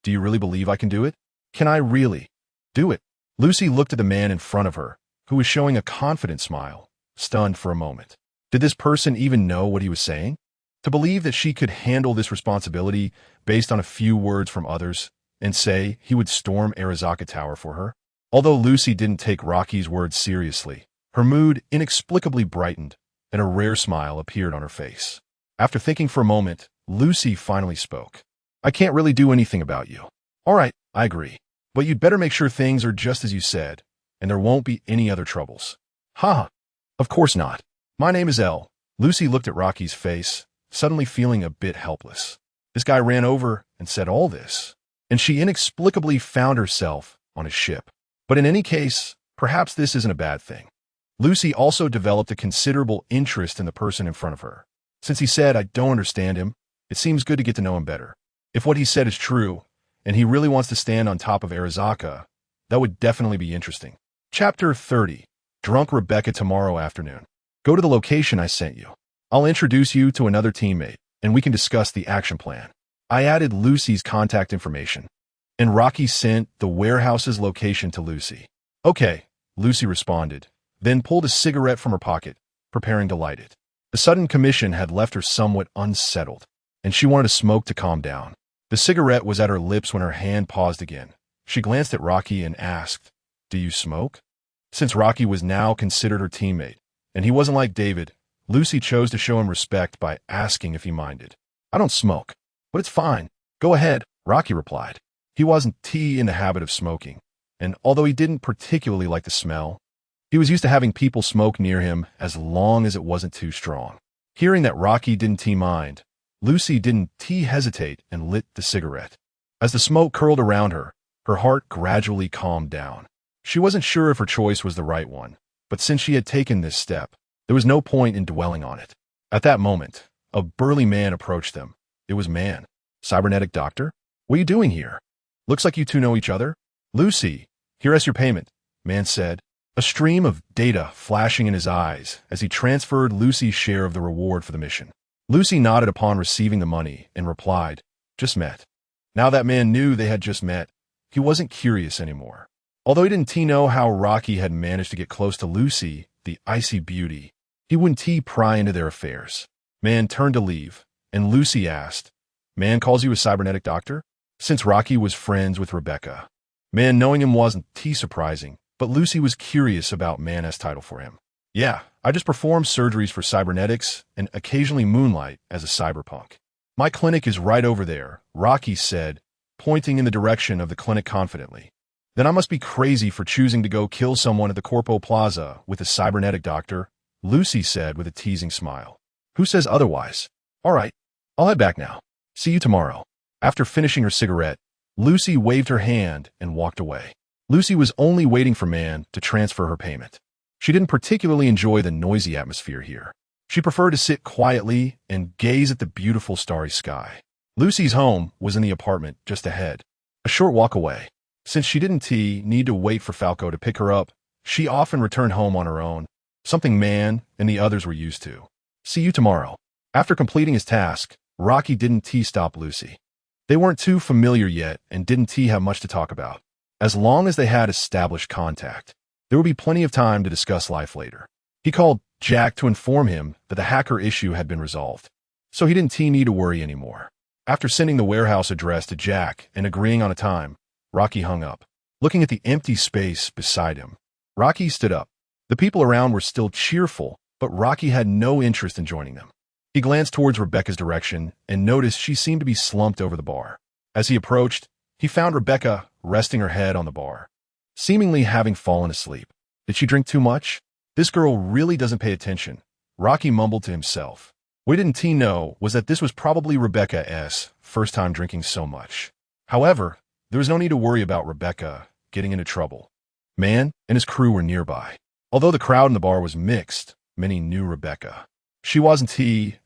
Do you really believe I can do it? Can I really do it?" Lucy looked at the man in front of her, who was showing a confident smile, stunned for a moment. Did this person even know what he was saying? To believe that she could handle this responsibility based on a few words from others and say he would storm Arasaka Tower for her? Although Lucy didn't take Rocky's words seriously, her mood inexplicably brightened and a rare smile appeared on her face. After thinking for a moment, Lucy finally spoke. "I can't really do anything about you." "All right, I agree. But you'd better make sure things are just as you said, and there won't be any other troubles." "Haha, of course not. My name is L." Lucy looked at Rocky's face, suddenly feeling a bit helpless. This guy ran over and said all this, and she inexplicably found herself on his ship. But in any case, perhaps this isn't a bad thing. Lucy also developed a considerable interest in the person in front of her. Since he said, "I don't understand him," it seems good to get to know him better. If what he said is true, and he really wants to stand on top of Arasaka, that would definitely be interesting. Chapter 30. Drunk Rebecca tomorrow afternoon. Go to the location I sent you. I'll introduce you to another teammate, and we can discuss the action plan. I added Lucy's contact information, and Rocky sent the warehouse's location to Lucy. "Okay," Lucy responded, then pulled a cigarette from her pocket, preparing to light it. The sudden commission had left her somewhat unsettled, and she wanted a smoke to calm down. The cigarette was at her lips when her hand paused again. She glanced at Rocky and asked, "Do you smoke?" Since Rocky was now considered her teammate, and he wasn't like David, Lucy chose to show him respect by asking if he minded. "I don't smoke, but it's fine. Go ahead," Rocky replied. He wasn't in the habit of smoking, and although he didn't particularly like the smell, he was used to having people smoke near him as long as it wasn't too strong. Hearing that Rocky didn't mind, Lucy didn't hesitate and lit the cigarette. As the smoke curled around her, her heart gradually calmed down. She wasn't sure if her choice was the right one, but since she had taken this step, there was no point in dwelling on it. At that moment, a burly man approached them. It was Man. "Cybernetic Doctor? What are you doing here? Looks like you two know each other." "Lucy, here's your payment," Man said, a stream of data flashing in his eyes as he transferred Lucy's share of the reward for the mission. Lucy nodded upon receiving the money and replied, just met. Now that man knew they had just met. He wasn't curious anymore. Although he didn't know how Rocky had managed to get close to Lucy, the icy beauty, he wouldn't pry into their affairs. Man turned to leave, and Lucy asked, "Man calls you a cybernetic doctor?" Since Rocky was friends with Rebecca. Man knowing him wasn't surprising, but Lucy was curious about Man's title for him. "Yeah, I just perform surgeries for cybernetics and occasionally moonlight as a cyberpunk. My clinic is right over there," Rocky said, pointing in the direction of the clinic confidently. "Then I must be crazy for choosing to go kill someone at the Corpo Plaza with a cybernetic doctor," Lucy said with a teasing smile. "Who says otherwise? All right, I'll head back now. See you tomorrow." After finishing her cigarette, Lucy waved her hand and walked away. Lucy was only waiting for Man to transfer her payment. She didn't particularly enjoy the noisy atmosphere here. She preferred to sit quietly and gaze at the beautiful starry sky. Lucy's home was in the apartment just ahead, a short walk away. Since she didn't need to wait for Falco to pick her up, she often returned home on her own, something Man and the others were used to. "See you tomorrow." After completing his task, Rocky didn't stop Lucy. They weren't too familiar yet and didn't have much to talk about. As long as they had established contact, there would be plenty of time to discuss life later. He called Jack to inform him that the hacker issue had been resolved, so he didn't need to worry anymore. After sending the warehouse address to Jack and agreeing on a time, Rocky hung up. Looking at the empty space beside him, Rocky stood up. The people around were still cheerful, but Rocky had no interest in joining them. He glanced towards Rebecca's direction and noticed she seemed to be slumped over the bar. As he approached, he found Rebecca resting her head on the bar, seemingly having fallen asleep. Did she drink too much? This girl really doesn't pay attention, Rocky mumbled to himself. What he didn't know was that this was probably Rebecca's first time drinking so much. However, there was no need to worry about Rebecca getting into trouble. Man and his crew were nearby. Although the crowd in the bar was mixed, many knew Rebecca. She wasn't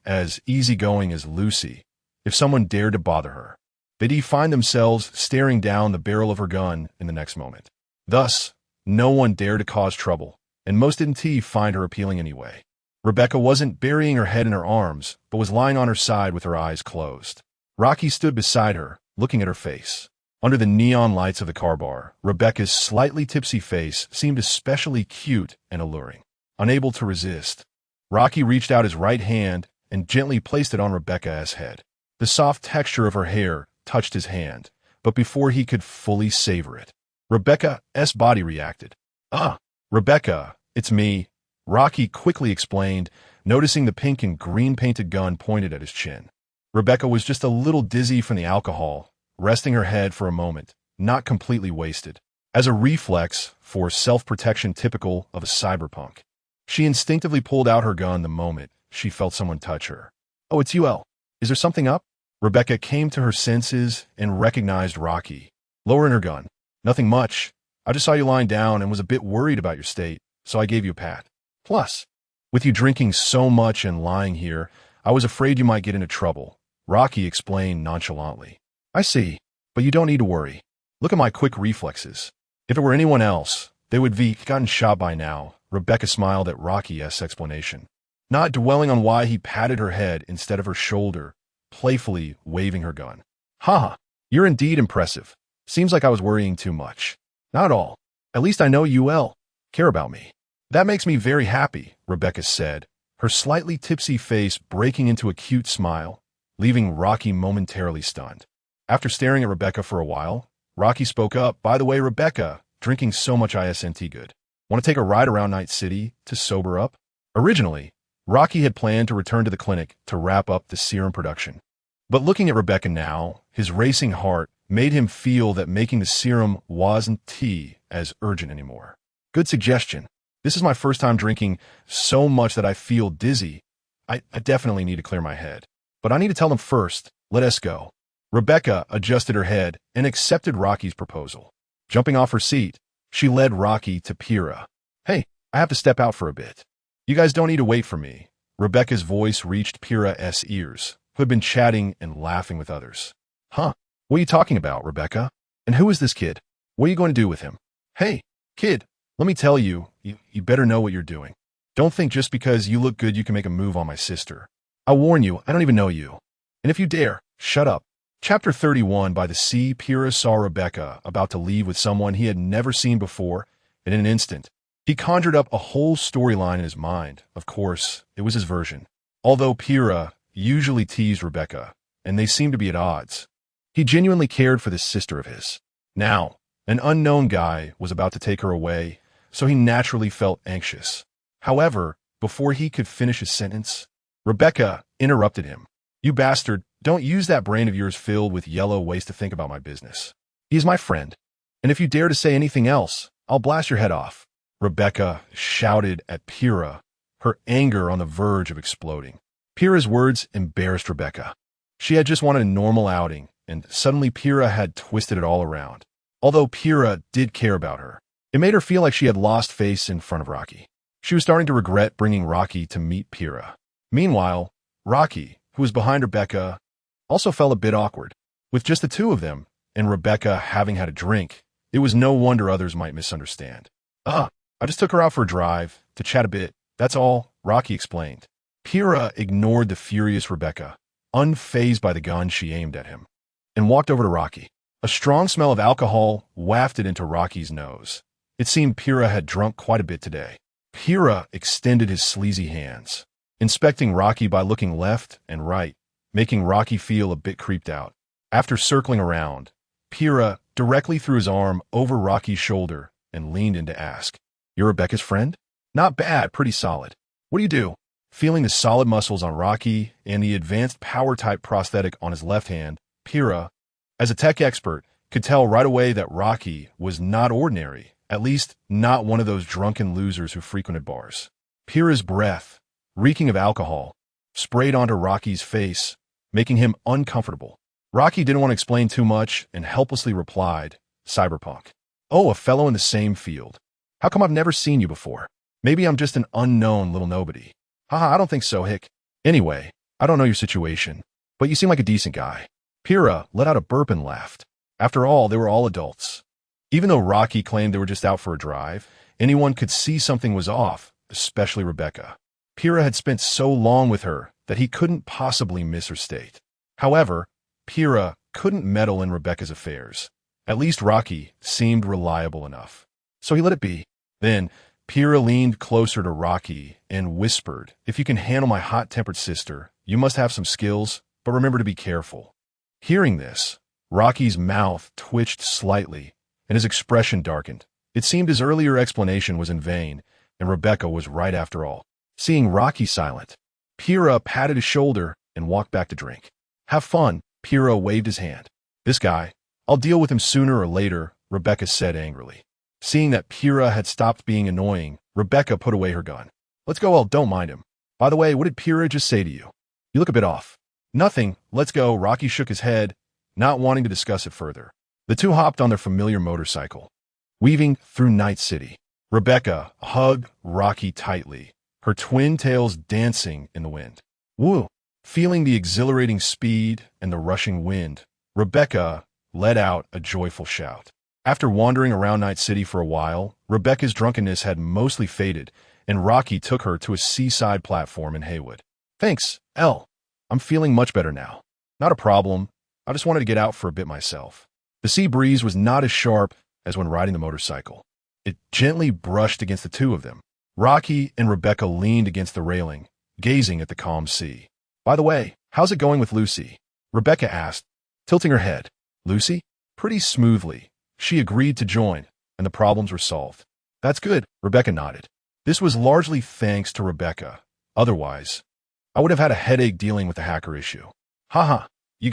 as easygoing as Lucy. If someone dared to bother her, they'd find themselves staring down the barrel of her gun in the next moment. Thus, no one dared to cause trouble, and most didn't find her appealing anyway. Rebecca wasn't burying her head in her arms, but was lying on her side with her eyes closed. Rocky stood beside her, looking at her face. Under the neon lights of the car bar, Rebecca's slightly tipsy face seemed especially cute and alluring. Unable to resist, Rocky reached out his right hand and gently placed it on Rebecca's head. The soft texture of her hair touched his hand, but before he could fully savor it, Rebecca's body reacted. "Ah, Rebecca, it's me," Rocky quickly explained, noticing the pink and green painted gun pointed at his chin. Rebecca was just a little dizzy from the alcohol, resting her head for a moment, not completely wasted. As a reflex for self-protection typical of a cyberpunk, she instinctively pulled out her gun the moment she felt someone touch her. "Oh, it's you, El. Is there something up?" Rebecca came to her senses and recognized Rocky, lowering her gun. "Nothing much. I just saw you lying down and was a bit worried about your state, so I gave you a pat. Plus, with you drinking so much and lying here, I was afraid you might get into trouble," Rocky explained nonchalantly. "I see, but you don't need to worry. Look at my quick reflexes. If it were anyone else, they would have gotten shot by now," Rebecca smiled at Rocky's explanation, not dwelling on why he patted her head instead of her shoulder, playfully waving her gun. "Haha, you're indeed impressive. Seems like I was worrying too much." "Not at all. At least I know you care about me." "That makes me very happy," Rebecca said, her slightly tipsy face breaking into a cute smile, leaving Rocky momentarily stunned. After staring at Rebecca for a while, Rocky spoke up. "By the way, Rebecca, drinking so much isn't good. Want to take a ride around Night City to sober up?" Originally, Rocky had planned to return to the clinic to wrap up the serum production. But looking at Rebecca now, his racing heart made him feel that making the serum wasn't as urgent anymore. "Good suggestion. This is my first time drinking so much that I feel dizzy. I definitely need to clear my head. But I need to tell them first. Let us go." Rebecca adjusted her head and accepted Rocky's proposal. Jumping off her seat, she led Rocky to Pira. "Hey, I have to step out for a bit. You guys don't need to wait for me." Rebecca's voice reached Pira's ears, who had been chatting and laughing with others. "Huh? What are you talking about, Rebecca? And who is this kid? What are you going to do with him?" "Hey, kid, let me tell you, you better know what you're doing. Don't think just because you look good you can make a move on my sister. I warn you, I don't even know you. And if you dare, shut up. Chapter 31. By the sea, Pyrrha saw Rebecca about to leave with someone he had never seen before, and in an instant, he conjured up a whole storyline in his mind. Of course, it was his version. Although Pyrrha usually teased Rebecca, and they seemed to be at odds, he genuinely cared for this sister of his. Now, an unknown guy was about to take her away, so he naturally felt anxious. However, before he could finish his sentence, Rebecca interrupted him. "You bastard, don't use that brain of yours filled with yellow waste to think about my business. He is my friend, and if you dare to say anything else, I'll blast your head off." Rebecca shouted at Pyrrha, her anger on the verge of exploding. Pyrrha's words embarrassed Rebecca. She had just wanted a normal outing, and suddenly Pyrrha had twisted it all around. Although Pyrrha did care about her, it made her feel like she had lost face in front of Rocky. She was starting to regret bringing Rocky to meet Pyrrha. Meanwhile, Rocky, who was behind Rebecca, also felt a bit awkward. With just the two of them, and Rebecca having had a drink, it was no wonder others might misunderstand. I just took her out for a drive, to chat a bit, that's all," Rocky explained. Pyrrha ignored the furious Rebecca, unfazed by the gun she aimed at him, and walked over to Rocky. A strong smell of alcohol wafted into Rocky's nose. It seemed Pyrrha had drunk quite a bit today. Pyrrha extended his sleazy hands, inspecting Rocky by looking left and right, making Rocky feel a bit creeped out. After circling around, Pyrrha directly threw his arm over Rocky's shoulder and leaned in to ask, "You're Rebecca's friend?" "Not bad, pretty solid. What do you do?" Feeling the solid muscles on Rocky and the advanced power-type prosthetic on his left hand, Pyrrha, as a tech expert, could tell right away that Rocky was not ordinary, at least not one of those drunken losers who frequented bars. Pyrrha's breath, reeking of alcohol, sprayed onto Rocky's face, making him uncomfortable. Rocky didn't want to explain too much and helplessly replied, "Cyberpunk. Oh, a fellow in the same field. How come I've never seen you before? Maybe I'm just an unknown little nobody." "Haha, I don't think so, Hick. Anyway, I don't know your situation, but you seem like a decent guy." Pyrrha let out a burp and laughed. After all, they were all adults. Even though Rocky claimed they were just out for a drive, anyone could see something was off, especially Rebecca. Pyrrha had spent so long with her that he couldn't possibly miss her state. However, Pyrrha couldn't meddle in Rebecca's affairs. At least Rocky seemed reliable enough. So he let it be. Then, Pyrrha leaned closer to Rocky and whispered, "If you can handle my hot-tempered sister, you must have some skills, but remember to be careful." Hearing this, Rocky's mouth twitched slightly, and his expression darkened. It seemed his earlier explanation was in vain, and Rebecca was right after all. Seeing Rocky silent, Pyrrha patted his shoulder and walked back to drink. "Have fun," Pyrrha waved his hand. "This guy, I'll deal with him sooner or later," Rebecca said angrily. Seeing that Pyrrha had stopped being annoying, Rebecca put away her gun. "Let's go, don't mind him. By the way, what did Pyrrha just say to you? You look a bit off." "Nothing, let's go." Rocky shook his head, not wanting to discuss it further. The two hopped on their familiar motorcycle, weaving through Night City. Rebecca hugged Rocky tightly, her twin tails dancing in the wind. Woo! Feeling the exhilarating speed and the rushing wind, Rebecca let out a joyful shout. After wandering around Night City for a while, Rebecca's drunkenness had mostly faded, and Rocky took her to a seaside platform in Haywood. "Thanks, L. I'm feeling much better now." "Not a problem. I just wanted to get out for a bit myself." The sea breeze was not as sharp as when riding the motorcycle. It gently brushed against the two of them. Rocky and Rebecca leaned against the railing, gazing at the calm sea. "By the way, how's it going with Lucy?" Rebecca asked, tilting her head. "Lucy?" Pretty smoothly. She agreed to join, and the problems were solved. "That's good," Rebecca nodded. This was largely thanks to Rebecca. Otherwise, I would have had a headache dealing with the hacker issue. "Haha, you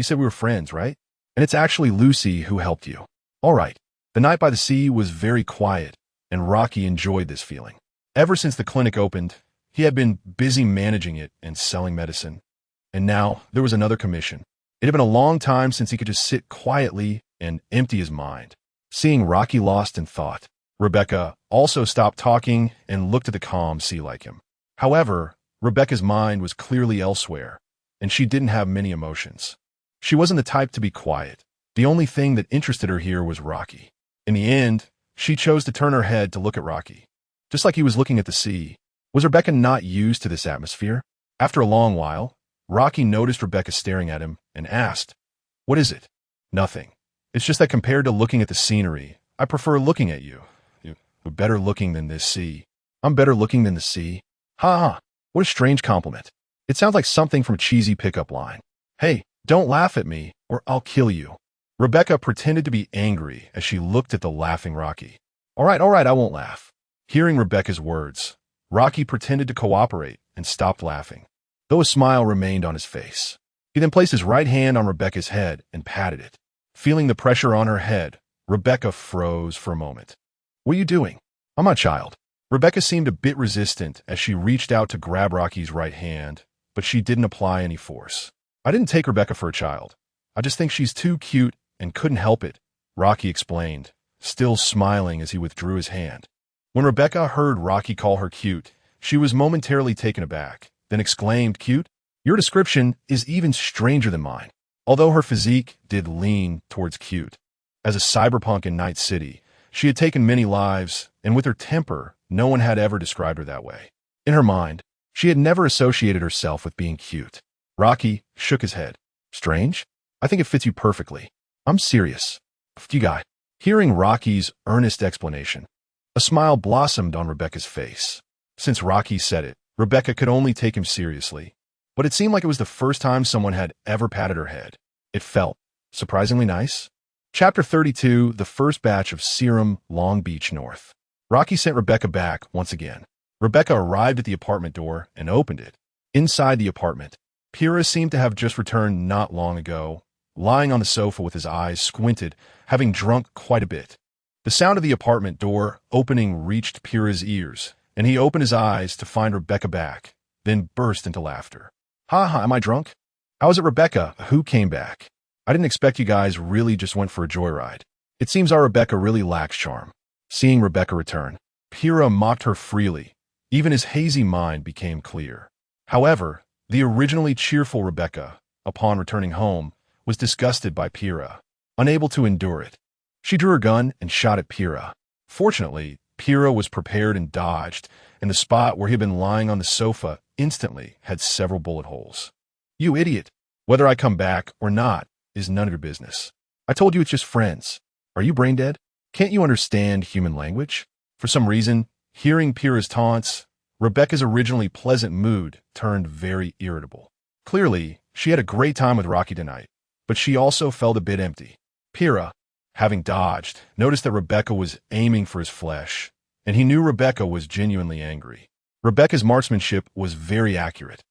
said we were friends, right? And it's actually Lucy who helped you." "All right." The night by the sea was very quiet, and Rocky enjoyed this feeling. Ever since the clinic opened, he had been busy managing it and selling medicine. And now there was another commission. It had been a long time since he could just sit quietly and empty his mind. Seeing Rocky lost in thought, Rebecca also stopped talking and looked at the calm sea like him. However, Rebecca's mind was clearly elsewhere, and she didn't have many emotions. She wasn't the type to be quiet. The only thing that interested her here was Rocky. In the end, she chose to turn her head to look at Rocky, just like he was looking at the sea. Was Rebecca not used to this atmosphere? After a long while, Rocky noticed Rebecca staring at him and asked, What is it? Nothing. It's just that compared to looking at the scenery, I prefer looking at you. You're better looking than this sea. I'm better looking than the sea. Ha ha. What a strange compliment. It sounds like something from a cheesy pickup line. Hey, don't laugh at me, or I'll kill you. Rebecca pretended to be angry as she looked at the laughing Rocky. All right, I won't laugh. Hearing Rebecca's words, Rocky pretended to cooperate and stopped laughing, though a smile remained on his face. He then placed his right hand on Rebecca's head and patted it. Feeling the pressure on her head, Rebecca froze for a moment. What are you doing? I'm not a child. Rebecca seemed a bit resistant as she reached out to grab Rocky's right hand, but she didn't apply any force. I didn't take Rebecca for a child. I just think she's too cute and couldn't help it, Rocky explained, still smiling as he withdrew his hand. When Rebecca heard Rocky call her cute, she was momentarily taken aback, then exclaimed, "Cute? Your description is even stranger than mine." Although her physique did lean towards cute. As a cyberpunk in Night City, she had taken many lives, and with her temper, no one had ever described her that way. In her mind, she had never associated herself with being cute. Rocky shook his head. Strange? I think it fits you perfectly. I'm serious. You guy. Hearing Rocky's earnest explanation, a smile blossomed on Rebecca's face. Since Rocky said it, Rebecca could only take him seriously. But it seemed like it was the first time someone had ever patted her head. It felt surprisingly nice. Chapter 32, The First Batch of Serum, Long Beach North. Rocky sent Rebecca back once again. Rebecca arrived at the apartment door and opened it. Inside the apartment, Pyrrha seemed to have just returned not long ago, lying on the sofa with his eyes squinted, having drunk quite a bit. The sound of the apartment door opening reached Pyrrha's ears, and he opened his eyes to find Rebecca back, then burst into laughter. Ha ha, am I drunk? How is it, Rebecca? Who came back? I didn't expect you guys really just went for a joyride. It seems our Rebecca really lacks charm. Seeing Rebecca return, Pyrrha mocked her freely. Even his hazy mind became clear. However, the originally cheerful Rebecca, upon returning home, was disgusted by Pyrrha, unable to endure it. She drew her gun and shot at Pyrrha. Fortunately, Pyrrha was prepared and dodged, and the spot where he had been lying on the sofa instantly had several bullet holes. You idiot! Whether I come back or not is none of your business. I told you it's just friends. Are you brain dead? Can't you understand human language? For some reason, hearing Pyrrha's taunts, Rebecca's originally pleasant mood turned very irritable. Clearly, she had a great time with Rocky tonight, but she also felt a bit empty. Pyrrha, having dodged, noticed that Rebecca was aiming for his flesh, and he knew Rebecca was genuinely angry. Rebecca's marksmanship was very accurate.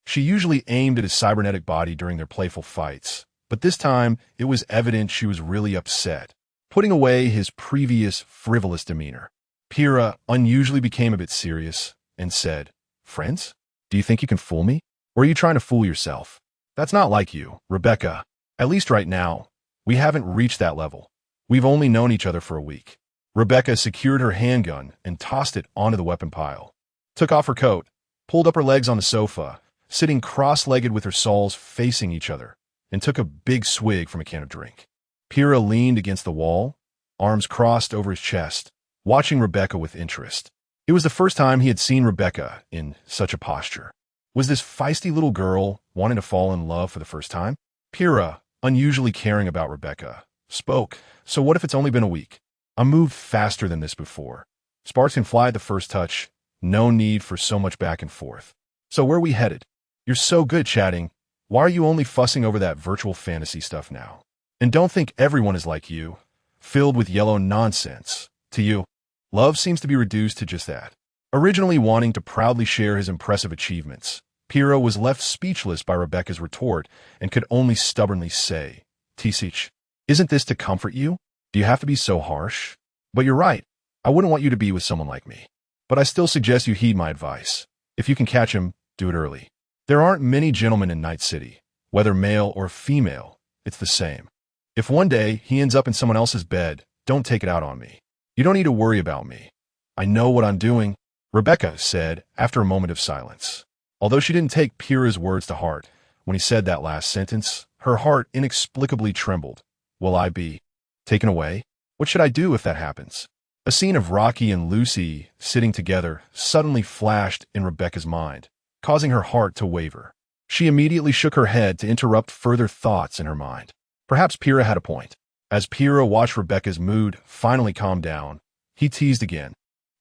She usually aimed at his cybernetic body during their playful fights, but this time it was evident she was really upset. Putting away his previous frivolous demeanor, Pyrrha unusually became a bit serious and said, "Friends? Do you think you can fool me? Or are you trying to fool yourself? That's not like you, Rebecca. At least right now, we haven't reached that level. We've only known each other for a week." Rebecca secured her handgun and tossed it onto the weapon pile, took off her coat, pulled up her legs on the sofa, sitting cross-legged with her soles facing each other, and took a big swig from a can of drink. Pyrrha leaned against the wall, arms crossed over his chest, watching Rebecca with interest. It was the first time he had seen Rebecca in such a posture. Was this feisty little girl wanting to fall in love for the first time? Pyrrha, unusually caring about Rebecca, spoke. So what if it's only been a week? I moved faster than this before. Sparks can fly at the first touch. No need for so much back and forth. So where are we headed? You're so good chatting. Why are you only fussing over that virtual fantasy stuff now? And don't think everyone is like you, filled with yellow nonsense. To you, love seems to be reduced to just that. Originally wanting to proudly share his impressive achievements, Pyrrha was left speechless by Rebecca's retort and could only stubbornly say, "Tisich, isn't this to comfort you? Do you have to be so harsh? But you're right. I wouldn't want you to be with someone like me. But I still suggest you heed my advice. If you can catch him, do it early. There aren't many gentlemen in Night City. Whether male or female, it's the same. If one day he ends up in someone else's bed, don't take it out on me. You don't need to worry about me. I know what I'm doing," Rebecca said after a moment of silence. Although she didn't take Pyrrha's words to heart, when he said that last sentence, her heart inexplicably trembled. Will I be taken away? What should I do if that happens? A scene of Rocky and Lucy sitting together suddenly flashed in Rebecca's mind, causing her heart to waver. She immediately shook her head to interrupt further thoughts in her mind. Perhaps Pyrrha had a point. As Pyrrha watched Rebecca's mood finally calm down, he teased again.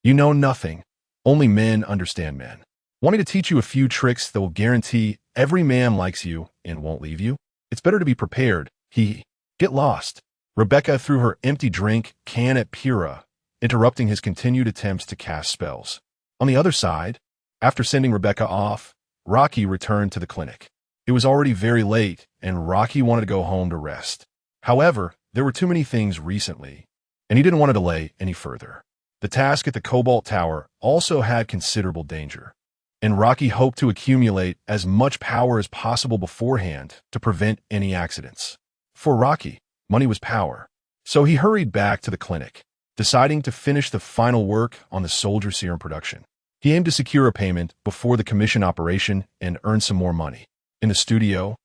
You know nothing. Only men understand men. Want me to teach you a few tricks that will guarantee every man likes you and won't leave you? It's better to be prepared. Get lost. Rebecca threw her empty drink can at Pyrrha, interrupting his continued attempts to cast spells. On the other side, after sending Rebecca off, Rocky returned to the clinic. It was already very late, and Rocky wanted to go home to rest. However, there were too many things recently, and he didn't want to delay any further. The task at the Cobalt Tower also had considerable danger, and Rocky hoped to accumulate as much power as possible beforehand to prevent any accidents. For Rocky, money was power, so he hurried back to the clinic, deciding to finish the final work on the soldier serum production. He aimed to secure a payment before the commission operation and earn some more money. In the studio,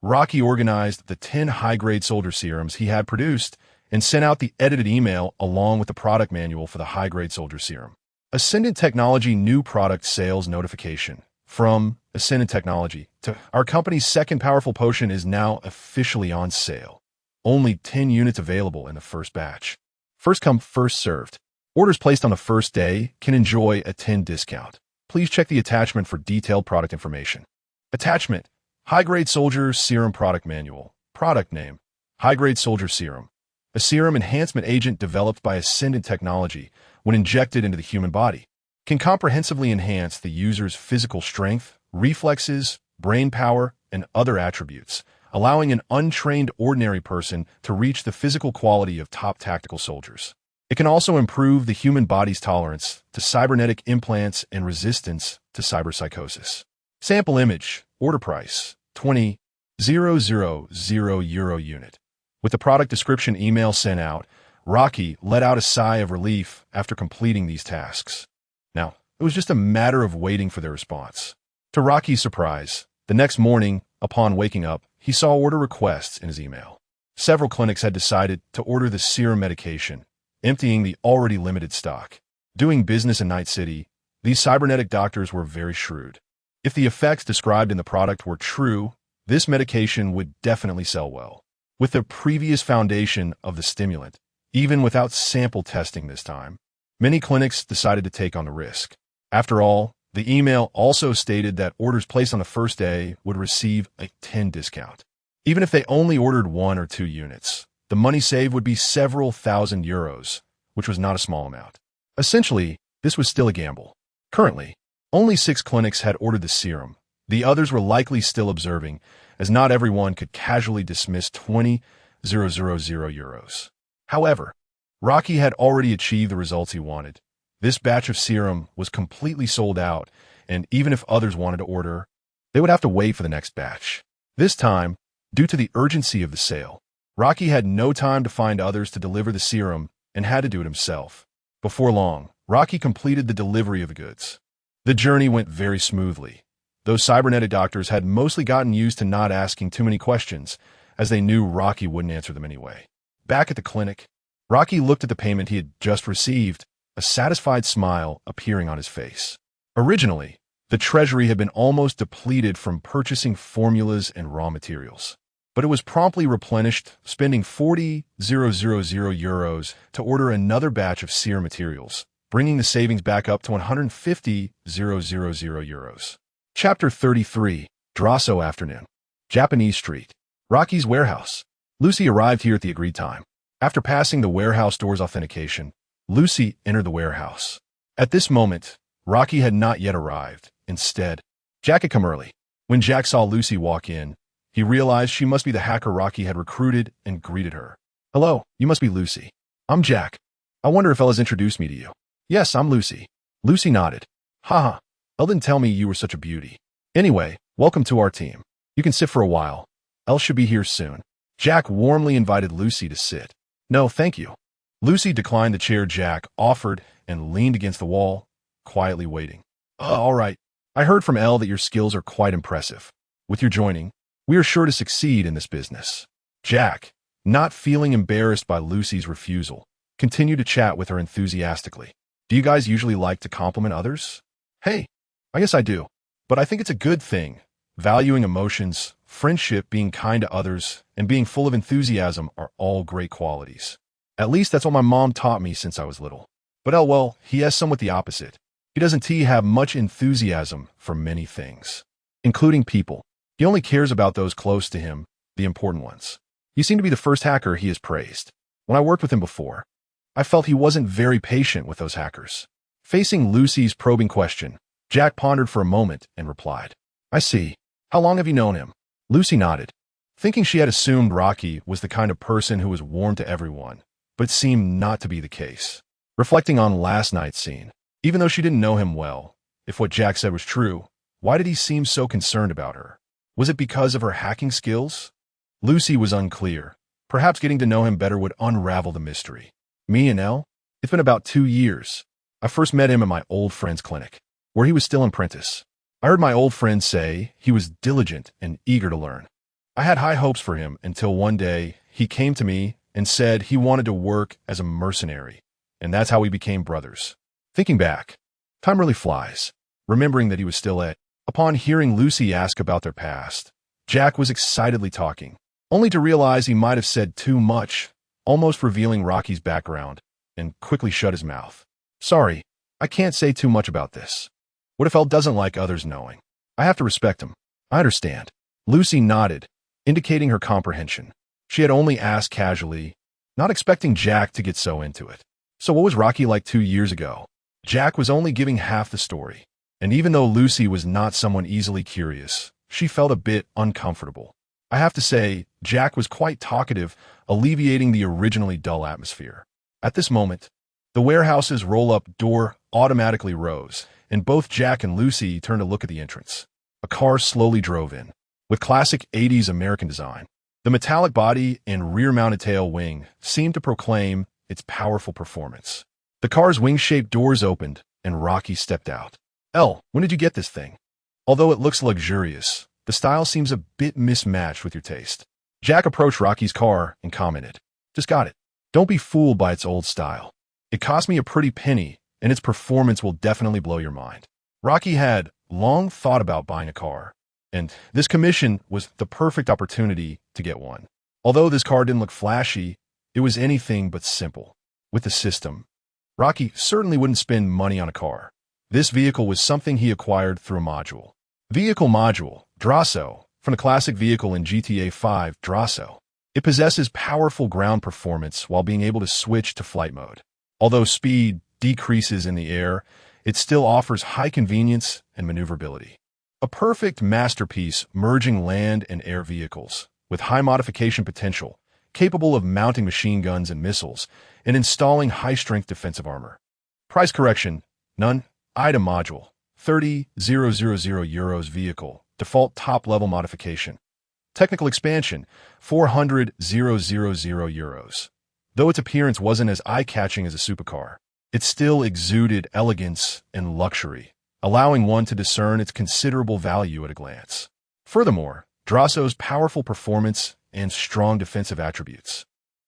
Rocky organized the 10 high-grade soldier serums he had produced and sent out the edited email along with the product manual for the high-grade soldier serum. Ascension Technology new product sales notification. From Ascension Technology to our company's second powerful potion is now officially on sale. Only 10 units available in the first batch. First come, first served. Orders placed on the first day can enjoy a 10 discount. Please check the attachment for detailed product information. Attachment: High-grade soldier serum product manual. Product name: High-grade soldier serum. A serum enhancement agent developed by Ascendant Technology when injected into the human body. Can comprehensively enhance the user's physical strength, reflexes, brain power, and other attributes, allowing an untrained ordinary person to reach the physical quality of top tactical soldiers. It can also improve the human body's tolerance to cybernetic implants and resistance to cyberpsychosis. Sample image, order price, 20,000 euro unit. With the product description email sent out, Rocky let out a sigh of relief after completing these tasks. Now, it was just a matter of waiting for their response. To Rocky's surprise, the next morning, upon waking up, he saw order requests in his email. Several clinics had decided to order the serum medication, emptying the already limited stock. Doing business in Night City, these cybernetic doctors were very shrewd. If the effects described in the product were true, this medication would definitely sell well. With the previous foundation of the stimulant, even without sample testing this time, many clinics decided to take on the risk. After all, the email also stated that orders placed on the first day would receive a 10 discount. Even if they only ordered 1 or 2 units, the money saved would be several thousand euros, which was not a small amount. Essentially, this was still a gamble. Currently, only 6 clinics had ordered the serum. The others were likely still observing, as not everyone could casually dismiss 20,000 euros. However, Rocky had already achieved the results he wanted. This batch of serum was completely sold out, and even if others wanted to order, they would have to wait for the next batch. This time, due to the urgency of the sale, Rocky had no time to find others to deliver the serum and had to do it himself. Before long, Rocky completed the delivery of the goods. The journey went very smoothly. Those cybernetic doctors had mostly gotten used to not asking too many questions, as they knew Rocky wouldn't answer them anyway. Back at the clinic, Rocky looked at the payment he had just received, a satisfied smile appearing on his face. Originally, the treasury had been almost depleted from purchasing formulas and raw materials, but it was promptly replenished, spending 40,000 euros to order another batch of serum materials, bringing the savings back up to 150,000 euros. Chapter 33, Drosso Afternoon. Japanese Street. Rocky's warehouse. Lucy arrived here at the agreed time. After passing the warehouse door's authentication, Lucy entered the warehouse. At this moment, Rocky had not yet arrived. Instead, Jack had come early. When Jack saw Lucy walk in, he realized she must be the hacker Rocky had recruited and greeted her. Hello, you must be Lucy. I'm Jack. I wonder if Ella's introduced me to you. Yes, I'm Lucy. Lucy nodded. Haha, Elle didn't tell me you were such a beauty. Anyway, welcome to our team. You can sit for a while. Elle should be here soon. Jack warmly invited Lucy to sit. No, thank you. Lucy declined the chair Jack offered and leaned against the wall, quietly waiting. All right. I heard from Elle that your skills are quite impressive. With your joining, we are sure to succeed in this business. Jack, not feeling embarrassed by Lucy's refusal, continued to chat with her enthusiastically. Do you guys usually like to compliment others? Hey, I guess I do. But I think it's a good thing. Valuing emotions, friendship, being kind to others, and being full of enthusiasm are all great qualities. At least that's what my mom taught me since I was little. But well, he has somewhat the opposite. He doesn't have much enthusiasm for many things, including people. He only cares about those close to him, the important ones. You seem to be the first hacker he has praised. When I worked with him before, I felt he wasn't very patient with those hackers. Facing Lucy's probing question, Jack pondered for a moment and replied, I see. How long have you known him? Lucy nodded, thinking she had assumed Rocky was the kind of person who was warm to everyone, but it seemed not to be the case. Reflecting on last night's scene, even though she didn't know him well, if what Jack said was true, why did he seem so concerned about her? Was it because of her hacking skills? Lucy was unclear. Perhaps getting to know him better would unravel the mystery. Me and Elle? It's been about 2 years. I first met him at my old friend's clinic, where he was still an apprentice. I heard my old friend say he was diligent and eager to learn. I had high hopes for him until one day he came to me and said he wanted to work as a mercenary, and that's how we became brothers. Thinking back, time really flies. Remembering that he was still at. Upon hearing Lucy ask about their past, Jack was excitedly talking, only to realize he might have said too much, almost revealing Rocky's background, and quickly shut his mouth. Sorry, I can't say too much about this. What if Elle doesn't like others knowing? I have to respect him. I understand. Lucy nodded, indicating her comprehension. She had only asked casually, not expecting Jack to get so into it. So what was Rocky like 2 years ago? Jack was only giving half the story, and even though Lucy was not someone easily curious, she felt a bit uncomfortable. I have to say, Jack was quite talkative, alleviating the originally dull atmosphere. At this moment, the warehouse's roll-up door automatically rose, and both Jack and Lucy turned to look at the entrance. A car slowly drove in, with classic 80s American design. The metallic body and rear-mounted tail wing seemed to proclaim its powerful performance. The car's wing-shaped doors opened, and Rocky stepped out. Elle, when did you get this thing? Although it looks luxurious, the style seems a bit mismatched with your taste. Jack approached Rocky's car and commented, Just got it. Don't be fooled by its old style. It cost me a pretty penny, and its performance will definitely blow your mind. Rocky had long thought about buying a car, and this commission was the perfect opportunity to get one. Although this car didn't look flashy, it was anything but simple. With the system, Rocky certainly wouldn't spend money on a car. This vehicle was something he acquired through a module. Vehicle module, Draso, from the classic vehicle in GTA 5, Draso. It possesses powerful ground performance while being able to switch to flight mode. Although speed decreases in the air, it still offers high convenience and maneuverability. A perfect masterpiece merging land and air vehicles, with high modification potential, capable of mounting machine guns and missiles, and installing high-strength defensive armor. Price correction, none. Item module, 30,000 euros vehicle, default top-level modification. Technical expansion, 400,000 euros. Though its appearance wasn't as eye-catching as a supercar, it still exuded elegance and luxury, allowing one to discern its considerable value at a glance. Furthermore, Draso's powerful performance and strong defensive attributes,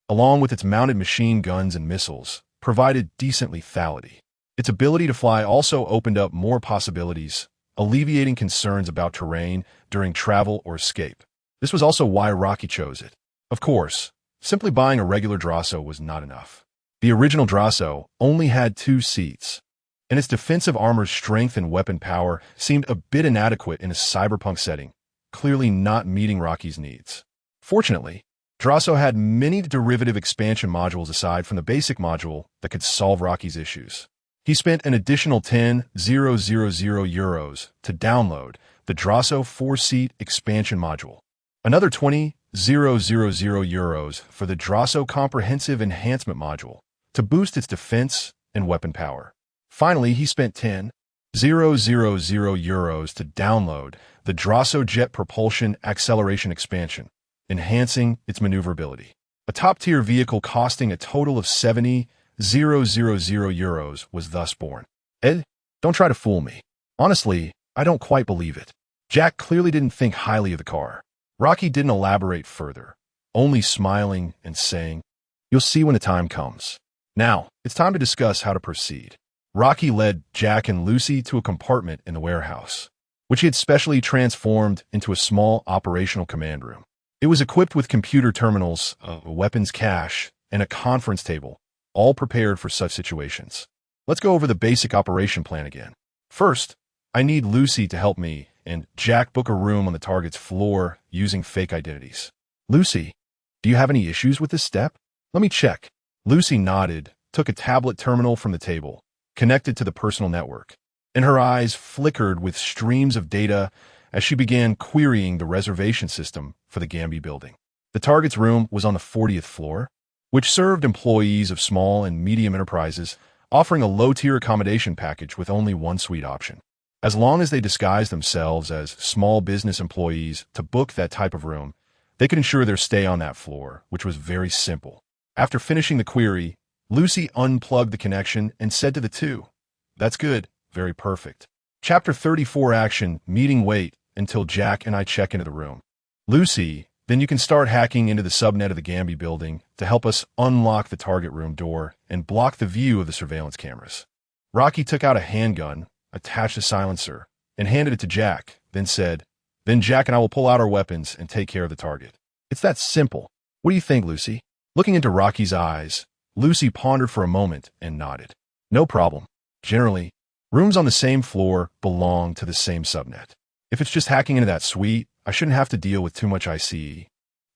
along with its mounted machine guns and missiles, provided decent lethality. Its ability to fly also opened up more possibilities, alleviating concerns about terrain during travel or escape. This was also why Rocky chose it. Of course, simply buying a regular Draso was not enough. The original Draso only had 2 seats, and its defensive armor's strength and weapon power seemed a bit inadequate in a cyberpunk setting, clearly not meeting Rocky's needs. Fortunately, Draso had many derivative expansion modules aside from the basic module that could solve Rocky's issues. He spent an additional 10,000 euros to download the Draso 4-seat expansion module, another 20,000 euros for the Draso Comprehensive Enhancement module to boost its defense and weapon power. Finally, he spent 10,000 euros to download the Draso Jet Propulsion Acceleration Expansion, enhancing its maneuverability. A top-tier vehicle costing a total of 70,000 euros was thus born. Ed, don't try to fool me. Honestly, I don't quite believe it. Jack clearly didn't think highly of the car. Rocky didn't elaborate further, only smiling and saying, You'll see when the time comes. Now, it's time to discuss how to proceed. Rocky led Jack and Lucy to a compartment in the warehouse. which he had specially transformed into a small operational command room. It was equipped with computer terminals, a weapons cache, and a conference table, all prepared for such situations. Let's go over the basic operation plan again. First, I need Lucy to help me and Jack book a room on the target's floor using fake identities. Lucy, do you have any issues with this step? Let me check. Lucy nodded, took a tablet terminal from the table, connected to the personal network, and her eyes flickered with streams of data as she began querying the reservation system for the Gambi building. The target's room was on the 40th floor, which served employees of small and medium enterprises, offering a low-tier accommodation package with only one suite option. As long as they disguised themselves as small business employees to book that type of room, they could ensure their stay on that floor, which was very simple. After finishing the query, Lucy unplugged the connection and said to the two, "That's good, very perfect." Chapter 34 Action, Meeting Wait until Jack and I check into the room. Lucy, then you can start hacking into the subnet of the Gambi building to help us unlock the target room door and block the view of the surveillance cameras. Rocky took out a handgun, attached a silencer, and handed it to Jack, then said, "Then Jack and I will pull out our weapons and take care of the target." It's that simple. What do you think, Lucy? Looking into Rocky's eyes, Lucy pondered for a moment and nodded. No problem. Generally, rooms on the same floor belong to the same subnet. If it's just hacking into that suite, I shouldn't have to deal with too much ICE.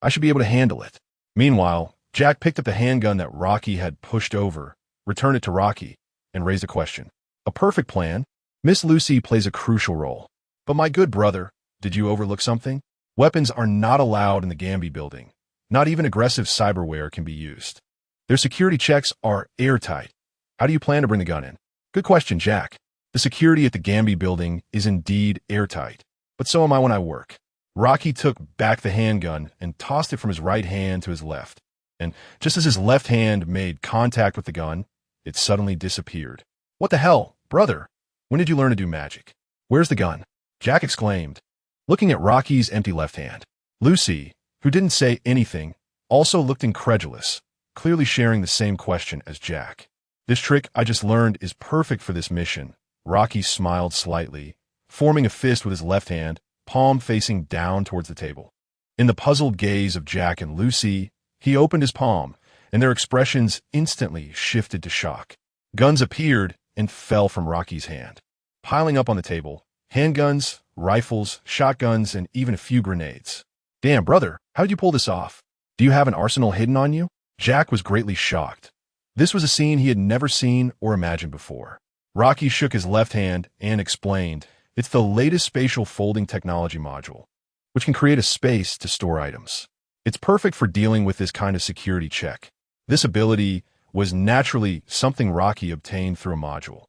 I should be able to handle it. Meanwhile, Jack picked up the handgun that Rocky had pushed over, returned it to Rocky, and raised a question. A perfect plan. Miss Lucy plays a crucial role. But my good brother, did you overlook something? Weapons are not allowed in the Gambi building. Not even aggressive cyberware can be used. Their security checks are airtight. How do you plan to bring the gun in? Good question, Jack. The security at the Gambi building is indeed airtight, but so am I when I work. Rocky took back the handgun and tossed it from his right hand to his left, and just as his left hand made contact with the gun, it suddenly disappeared. What the hell, brother? When did you learn to do magic? Where's the gun? Jack exclaimed, looking at Rocky's empty left hand. Lucy, who didn't say anything, also looked incredulous, clearly sharing the same question as Jack. This trick I just learned is perfect for this mission. Rocky smiled slightly, forming a fist with his left hand, palm facing down towards the table. In the puzzled gaze of Jack and Lucy, he opened his palm, and their expressions instantly shifted to shock. Guns appeared and fell from Rocky's hand, piling up on the table. Handguns, rifles, shotguns, and even a few grenades. Damn, brother, how did you pull this off? Do you have an arsenal hidden on you? Jack was greatly shocked. This was a scene he had never seen or imagined before. Rocky shook his left hand and explained, it's the latest spatial folding technology module, which can create a space to store items. It's perfect for dealing with this kind of security check. This ability was naturally something Rocky obtained through a module.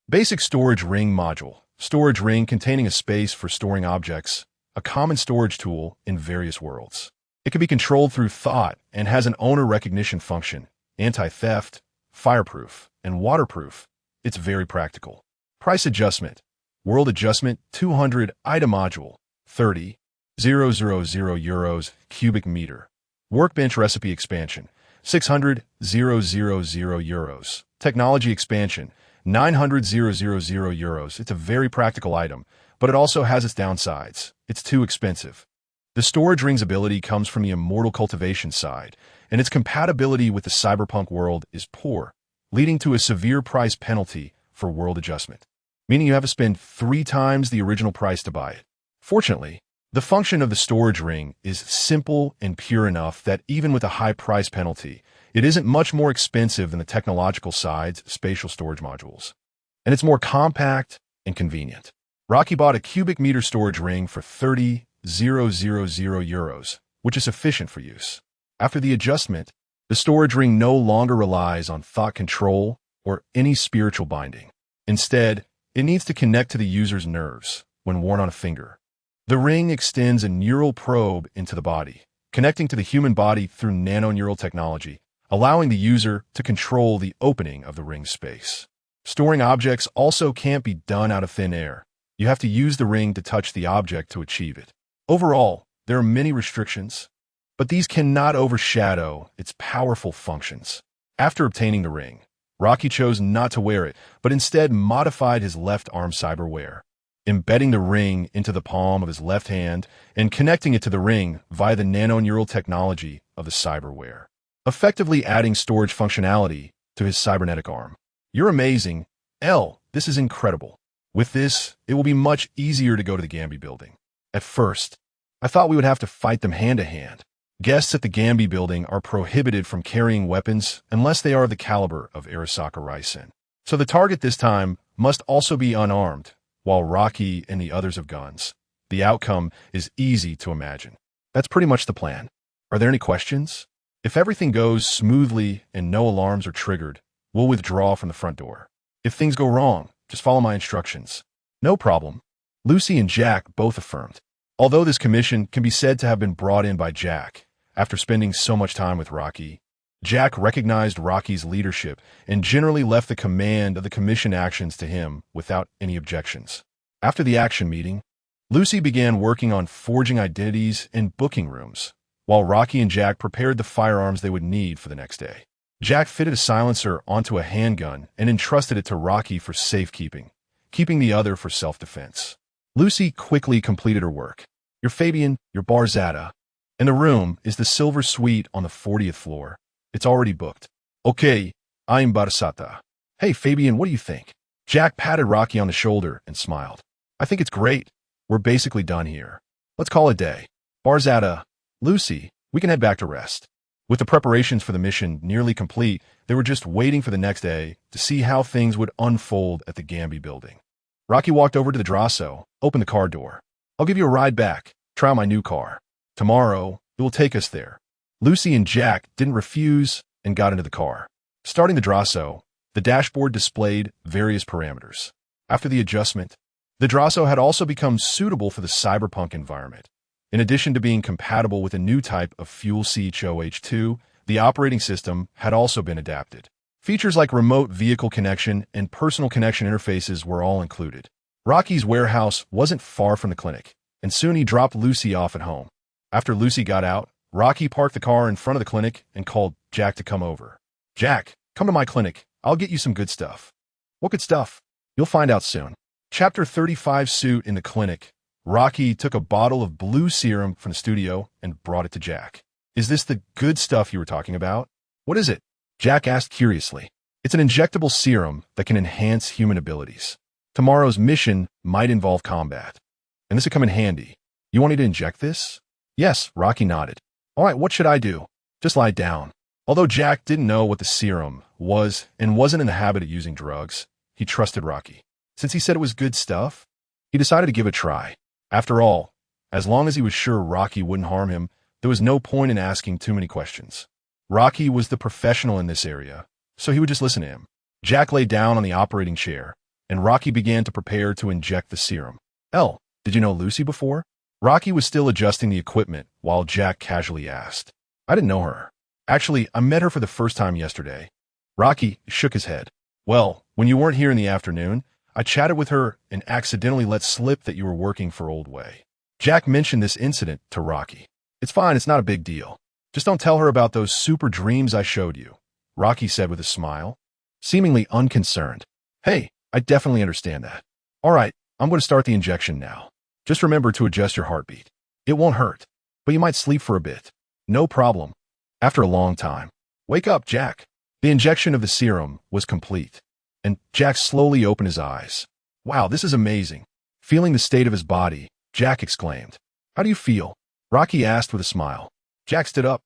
Basic storage ring module. Storage ring containing a space for storing objects, a common storage tool in various worlds. It can be controlled through thought and has an owner recognition function, anti-theft, fireproof, and waterproof. It's very practical. Price adjustment. World adjustment 200 item module 30,000 euros cubic meter. Workbench recipe expansion 600,000 euros. Technology expansion 900,000 euros. It's a very practical item, but it also has its downsides. It's too expensive. The storage ring's ability comes from the immortal cultivation side, and its compatibility with the cyberpunk world is poor, leading to a severe price penalty for world adjustment, meaning you have to spend 3 times the original price to buy it. Fortunately, the function of the storage ring is simple and pure enough that even with a high price penalty, it isn't much more expensive than the technological side's spatial storage modules, and it's more compact and convenient. Rocky bought a cubic meter storage ring for 30,000 euros, which is sufficient for use. After the adjustment, the storage ring no longer relies on thought control or any spiritual binding. Instead, it needs to connect to the user's nerves when worn on a finger. The ring extends a neural probe into the body, connecting to the human body through nanoneural technology, allowing the user to control the opening of the ring space. Storing objects also can't be done out of thin air. You have to use the ring to touch the object to achieve it. Overall, there are many restrictions, but these cannot overshadow its powerful functions. After obtaining the ring, Rocky chose not to wear it, but instead modified his left arm cyberware. embedding the ring into the palm of his left hand and connecting it to the ring via the nanoneural technology of the cyberware, effectively adding storage functionality to his cybernetic arm. You're amazing. L, this is incredible. With this, it will be much easier to go to the Gambi building. At first, I thought we would have to fight them hand-to-hand. Guests at the Gambi building are prohibited from carrying weapons unless they are of the caliber of Arasaka Ryzen. So the target this time must also be unarmed, while Rocky and the others have guns. The outcome is easy to imagine. That's pretty much the plan. Are there any questions? If everything goes smoothly and no alarms are triggered, we'll withdraw from the front door. If things go wrong, just follow my instructions. No problem. Lucy and Jack both affirmed. Although this commission can be said to have been brought in by Jack, after spending so much time with Rocky, Jack recognized Rocky's leadership and generally left the command of the commission actions to him without any objections. After the action meeting, Lucy began working on forging identities and booking rooms, while Rocky and Jack prepared the firearms they would need for the next day. Jack fitted a silencer onto a handgun and entrusted it to Rocky for safekeeping, keeping the other for self-defense. Lucy quickly completed her work. You're Fabian, you're Barzada, and the room is the Silver Suite on the 40th floor. It's already booked. Okay, I'm Barzada. Hey Fabian, what do you think? Jack patted Rocky on the shoulder and smiled. I think it's great. We're basically done here. Let's call it a day. Barzada, Lucy, we can head back to rest. With the preparations for the mission nearly complete, they were just waiting for the next day to see how things would unfold at the Gambi building. Rocky walked over to the Drasso, opened the car door. I'll give you a ride back. Try out my new car. Tomorrow, it will take us there. Lucy and Jack didn't refuse and got into the car. Starting the Drasso, the dashboard displayed various parameters. After the adjustment, the Drasso had also become suitable for the cyberpunk environment. In addition to being compatible with a new type of fuel CHOH2, the operating system had also been adapted. Features like remote vehicle connection and personal connection interfaces were all included. Rocky's warehouse wasn't far from the clinic, and soon he dropped Lucy off at home. After Lucy got out, Rocky parked the car in front of the clinic and called Jack to come over. Jack, come to my clinic. I'll get you some good stuff. What good stuff? You'll find out soon. Chapter 35 suit in the clinic. Rocky took a bottle of blue serum from the studio and brought it to Jack. Is this the good stuff you were talking about? What is it? Jack asked curiously. It's an injectable serum that can enhance human abilities. Tomorrow's mission might involve combat, and this would come in handy. You want me to inject this? Yes, Rocky nodded. All right, what should I do? Just lie down. Although Jack didn't know what the serum was and wasn't in the habit of using drugs, he trusted Rocky. Since he said it was good stuff, he decided to give it a try. After all, as long as he was sure Rocky wouldn't harm him, there was no point in asking too many questions. Rocky was the professional in this area, so he would just listen to him. Jack lay down on the operating chair, and Rocky began to prepare to inject the serum. L, did you know Lucy before? Rocky was still adjusting the equipment while Jack casually asked. I didn't know her. Actually, I met her for the first time yesterday. Rocky shook his head. Well, when you weren't here in the afternoon, I chatted with her and accidentally let slip that you were working for Old Way. Jack mentioned this incident to Rocky. It's fine, it's not a big deal. Just don't tell her about those super dreams I showed you, Rocky said with a smile, seemingly unconcerned. Hey, I definitely understand that. All right, I'm going to start the injection now. Just remember to adjust your heartbeat. It won't hurt, but you might sleep for a bit. No problem. After a long time. Wake up, Jack. The injection of the serum was complete, and Jack slowly opened his eyes. Wow, this is amazing. Feeling the state of his body, Jack exclaimed. How do you feel? Rocky asked with a smile. Jack stood up,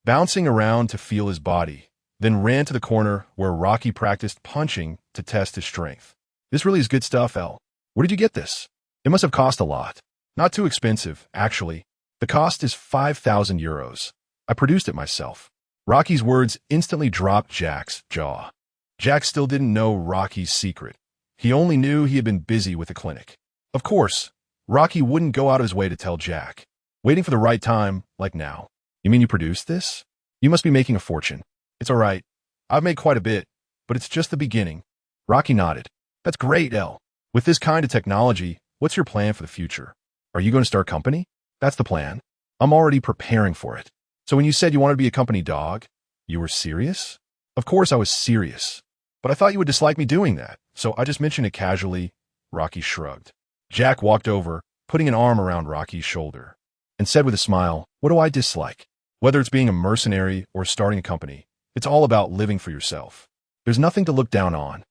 bouncing around to feel his body, then ran to the corner where Rocky practiced punching to test his strength. This really is good stuff, L. Where did you get this? It must have cost a lot. Not too expensive, actually. The cost is 5,000 euros. I produced it myself. Rocky's words instantly dropped Jack's jaw. Jack still didn't know Rocky's secret. He only knew he had been busy with the clinic. Of course, Rocky wouldn't go out of his way to tell Jack. Waiting for the right time, like now. You mean you produced this? You must be making a fortune. It's all right. I've made quite a bit, but it's just the beginning. Rocky nodded. That's great, L. With this kind of technology, what's your plan for the future? Are you going to start a company? That's the plan. I'm already preparing for it. So when you said you wanted to be a company dog, you were serious? Of course I was serious. But I thought you would dislike me doing that, so I just mentioned it casually. Rocky shrugged. Jack walked over, putting an arm around Rocky's shoulder, and said with a smile, "What do I dislike? Whether it's being a mercenary or starting a company, it's all about living for yourself. There's nothing to look down on.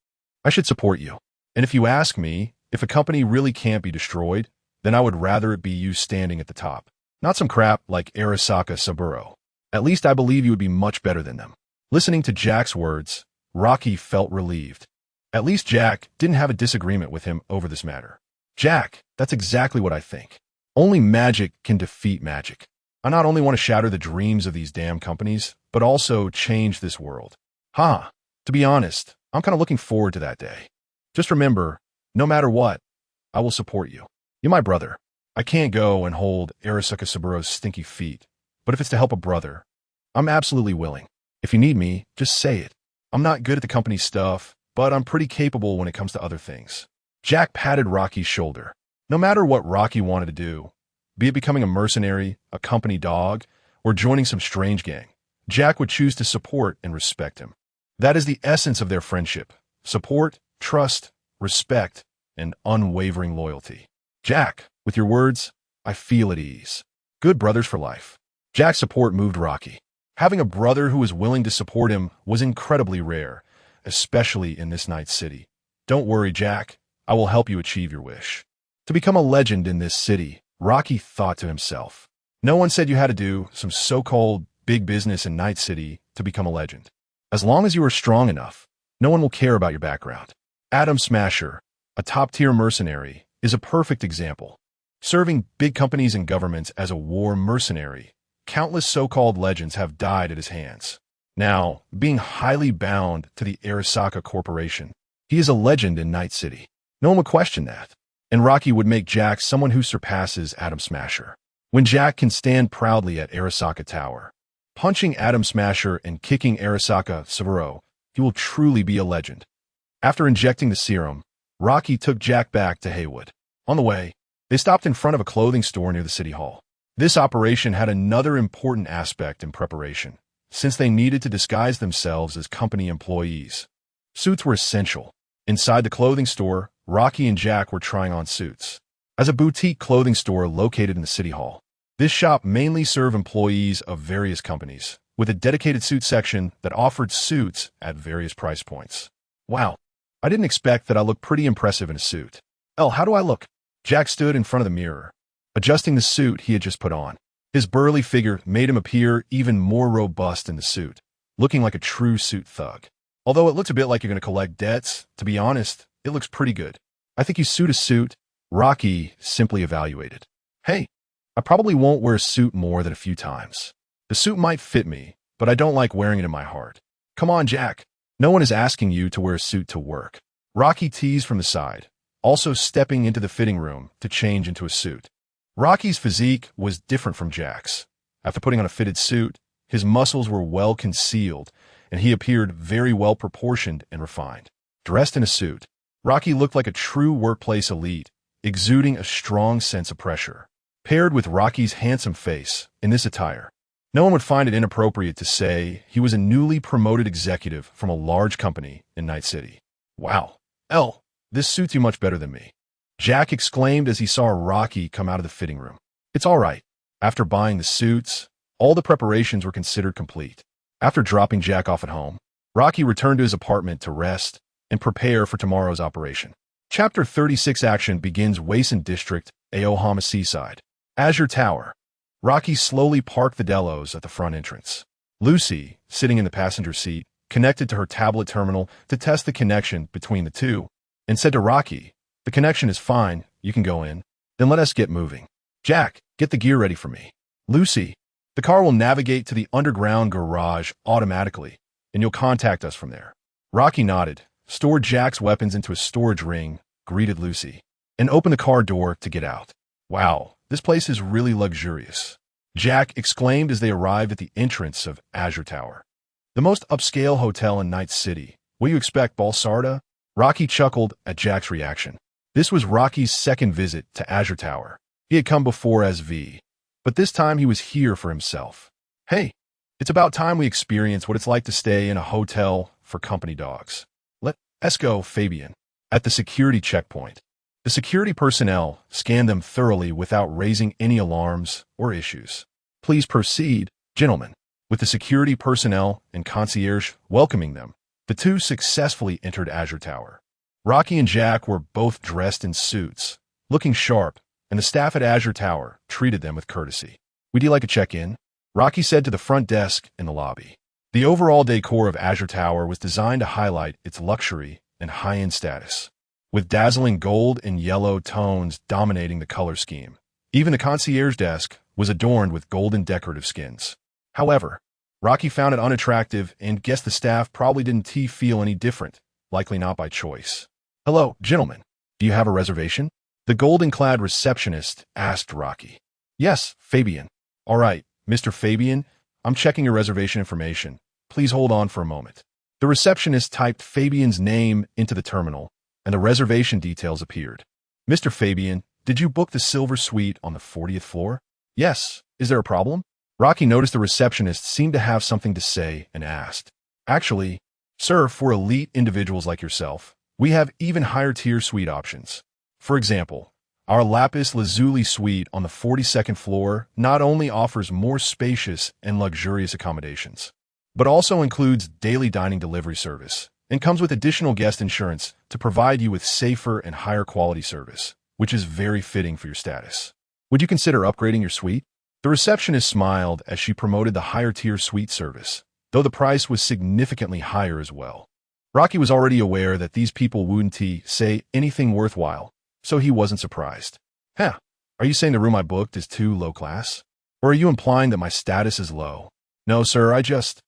I should support you. And if you ask me, if a company really can't be destroyed, then I would rather it be you standing at the top. Not some crap like Arasaka Saburo. At least I believe you would be much better than them." Listening to Jack's words, Rocky felt relieved. At least Jack didn't have a disagreement with him over this matter. "Jack, that's exactly what I think. Only magic can defeat magic. I not only want to shatter the dreams of these damn companies, but also change this world." To be honest, I'm kind of looking forward to that day. Just remember, no matter what, I will support you. You're my brother. I can't go and hold Arasaka Saburo's stinky feet, but if it's to help a brother, I'm absolutely willing. If you need me, just say it. I'm not good at the company stuff, but I'm pretty capable when it comes to other things. Jack patted Rocky's shoulder. No matter what Rocky wanted to do, be it becoming a mercenary, a company dog, or joining some strange gang, Jack would choose to support and respect him. That is the essence of their friendship: support, trust, respect, and unwavering loyalty. "Jack, with your words, I feel at ease. Good brothers for life." Jack's support moved Rocky. Having a brother who was willing to support him was incredibly rare, especially in this Night City. "Don't worry, Jack. I will help you achieve your wish." To become a legend in this city, Rocky thought to himself. No one said you had to do some so-called big business in Night City to become a legend. As long as you are strong enough, no one will care about your background. Adam Smasher, a top-tier mercenary, is a perfect example. Serving big companies and governments as a war mercenary, countless so-called legends have died at his hands. Now, being highly bound to the Arasaka Corporation, he is a legend in Night City. No one would question that. And Rocky would make Jack someone who surpasses Adam Smasher. When Jack can stand proudly at Arasaka Tower, punching Adam Smasher and kicking Arasaka Saburo, he will truly be a legend. After injecting the serum, Rocky took Jack back to Haywood. On the way, they stopped in front of a clothing store near the city hall. This operation had another important aspect in preparation, since they needed to disguise themselves as company employees. Suits were essential. Inside the clothing store, Rocky and Jack were trying on suits. As a boutique clothing store located in the city hall, this shop mainly served employees of various companies, with a dedicated suit section that offered suits at various price points. "Wow, I didn't expect that I looked pretty impressive in a suit. How do I look?" Jack stood in front of the mirror, adjusting the suit he had just put on. His burly figure made him appear even more robust in the suit, looking like a true suit thug. Although it looks a bit like you're going to collect debts, to be honest, it looks pretty good. "I think you suit a suit," Rocky simply evaluated. "Hey, I probably won't wear a suit more than a few times. The suit might fit me, but I don't like wearing it in my heart." "Come on, Jack. No one is asking you to wear a suit to work." Rocky teased from the side, also stepping into the fitting room to change into a suit. Rocky's physique was different from Jack's. After putting on a fitted suit, his muscles were well concealed, and he appeared very well proportioned and refined. Dressed in a suit, Rocky looked like a true workplace elite, exuding a strong sense of pressure. Paired with Rocky's handsome face in this attire, no one would find it inappropriate to say he was a newly promoted executive from a large company in Night City. "Wow, this suits you much better than me," Jack exclaimed as he saw Rocky come out of the fitting room. "It's all right." After buying the suits, all the preparations were considered complete. After dropping Jack off at home, Rocky returned to his apartment to rest and prepare for tomorrow's operation. Chapter 36 action begins Wason District, Aohama Seaside. Azure Tower. Rocky slowly parked the Delos at the front entrance. Lucy, sitting in the passenger seat, connected to her tablet terminal to test the connection between the two, and said to Rocky, "The connection is fine, you can go in. Then let us get moving. Jack, get the gear ready for me." "Lucy, the car will navigate to the underground garage automatically, and you'll contact us from there." Rocky nodded, stored Jack's weapons into a storage ring, greeted Lucy, and opened the car door to get out. "Wow, this place is really luxurious," Jack exclaimed as they arrived at the entrance of Azure Tower. "The most upscale hotel in Night City. What do you expect, Balsarda?" Rocky chuckled at Jack's reaction. This was Rocky's second visit to Azure Tower. He had come before as V, but this time he was here for himself. "Hey, it's about time we experience what it's like to stay in a hotel for company dogs. Let's go, Fabian." At the security checkpoint, The security personnel scanned them thoroughly without raising any alarms or issues. Please proceed, gentlemen. With the security personnel and concierge welcoming them, the two successfully entered Azure Tower. Rocky and Jack were both dressed in suits, looking sharp, and the staff at Azure Tower treated them with courtesy. Would you like a check-in? Rocky said to the front desk in the lobby. The overall decor of Azure Tower was designed to highlight its luxury and high-end status, with dazzling gold and yellow tones dominating the color scheme. Even the concierge desk was adorned with golden decorative skins. However, Rocky found it unattractive and guessed the staff probably didn't feel any different, likely not by choice. Hello, gentlemen. Do you have a reservation? The golden-clad receptionist asked Rocky. Yes, Fabian. All right, Mr. Fabian, I'm checking your reservation information. Please hold on for a moment. The receptionist typed Fabian's name into the terminal, and the reservation details appeared. Mr. Fabian, did you book the silver suite on the 40th floor? Yes. Is there a problem? Rocky noticed the receptionist seemed to have something to say and asked. Actually, sir, for elite individuals like yourself, we have even higher-tier suite options. For example, our lapis lazuli suite on the 42nd floor not only offers more spacious and luxurious accommodations, but also includes daily dining delivery service and comes with additional guest insurance to provide you with safer and higher quality service, which is very fitting for your status. Would you consider upgrading your suite? The receptionist smiled as she promoted the higher-tier suite service, though the price was significantly higher as well. Rocky was already aware that these people wouldn't say anything worthwhile, so he wasn't surprised. Are you saying the room I booked is too low class? Or are you implying that my status is low? No, sir, I just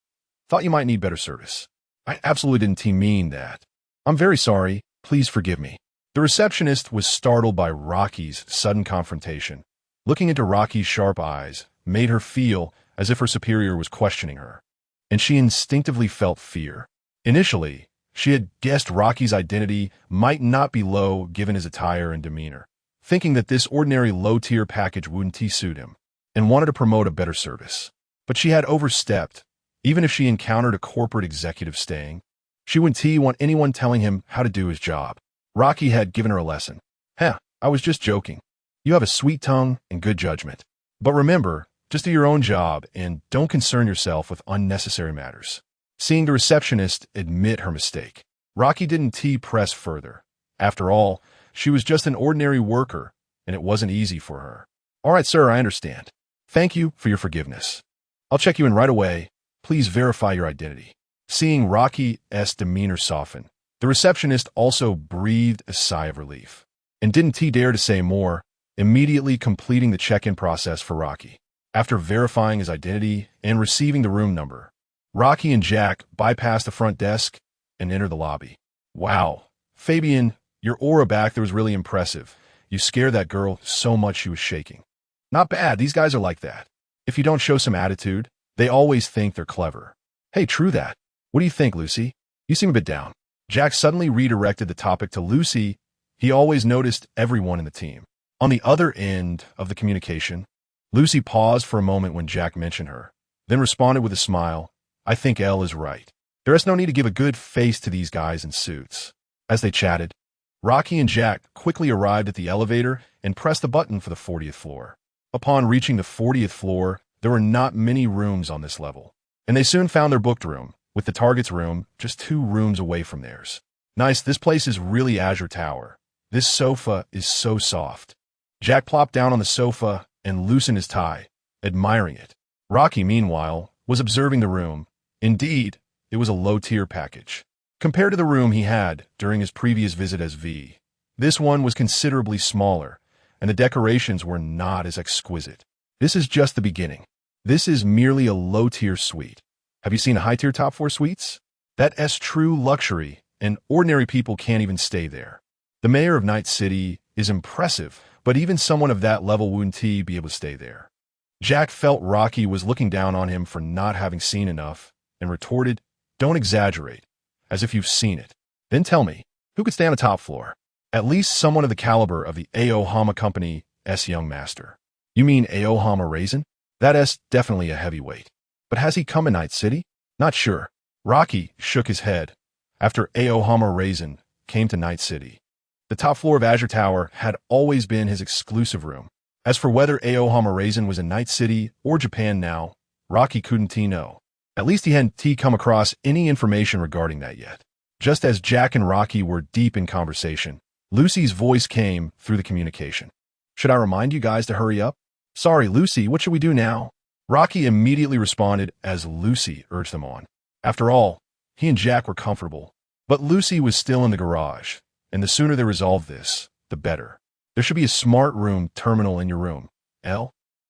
thought you might need better service. I absolutely didn't mean that. I'm very sorry. Please forgive me. The receptionist was startled by Rocky's sudden confrontation. Looking into Rocky's sharp eyes made her feel as if her superior was questioning her, and she instinctively felt fear. Initially, she had guessed Rocky's identity might not be low given his attire and demeanor, thinking that this ordinary low-tier package wouldn't suit him, and wanted to promote a better service. But she had overstepped. Even if she encountered a corporate executive staying, she wouldn't want anyone telling him how to do his job. Rocky had given her a lesson. I was just joking. You have a sweet tongue and good judgment. But remember, just do your own job and don't concern yourself with unnecessary matters. Seeing the receptionist admit her mistake, Rocky didn't press further. After all, she was just an ordinary worker, and it wasn't easy for her. All right, sir, I understand. Thank you for your forgiveness. I'll check you in right away. Please verify your identity. Seeing Rocky's demeanor soften, the receptionist also breathed a sigh of relief, and didn't dare to say more, immediately completing the check-in process for Rocky. After verifying his identity and receiving the room number, Rocky and Jack bypassed the front desk and entered the lobby. Wow, Fabian, your aura back there was really impressive. You scared that girl so much she was shaking. Not bad, these guys are like that. If you don't show some attitude, they always think they're clever. Hey, true that. What do you think, Lucy? You seem a bit down. Jack suddenly redirected the topic to Lucy. He always noticed everyone in the team. On the other end of the communication, Lucy paused for a moment when Jack mentioned her, then responded with a smile. I think Elle is right. There is no need to give a good face to these guys in suits. As they chatted, Rocky and Jack quickly arrived at the elevator and pressed the button for the 40th floor. Upon reaching the 40th floor, there were not many rooms on this level, and they soon found their booked room, with the target's room just 2 rooms away from theirs. Nice, this place is really Azure Tower. This sofa is so soft. Jack plopped down on the sofa and loosened his tie, admiring it. Rocky, meanwhile, was observing the room. Indeed, it was a low-tier package. Compared to the room he had during his previous visit as V, this one was considerably smaller, and the decorations were not as exquisite. This is just the beginning. This is merely a low-tier suite. Have you seen high-tier top-floor suites? That's true luxury, and ordinary people can't even stay there. The mayor of Night City is impressive, but even someone of that level wouldn't be able to stay there. Jack felt Rocky was looking down on him for not having seen enough, and retorted, don't exaggerate, as if you've seen it. Then tell me, who could stay on the top floor? At least someone of the caliber of the Aohama Company's young master. You mean Aohama Raisin? That's definitely a heavyweight. But has he come to Night City? Not sure. Rocky shook his head. After Aohama Raisin came to Night City, The top floor of Azure Tower had always been his exclusive room. As for whether Aohama Raisin was in Night City or Japan now, Rocky couldn't know. At least he hadn't come across any information regarding that yet. Just as Jack and Rocky were deep in conversation, Lucy's voice came through the communication. "Should I remind you guys to hurry up?" "Sorry, Lucy, what should we do now?" Rocky immediately responded as Lucy urged them on. After all, he and Jack were comfortable, but Lucy was still in the garage, and the sooner they resolve this, the better. There should be a smart room terminal in your room.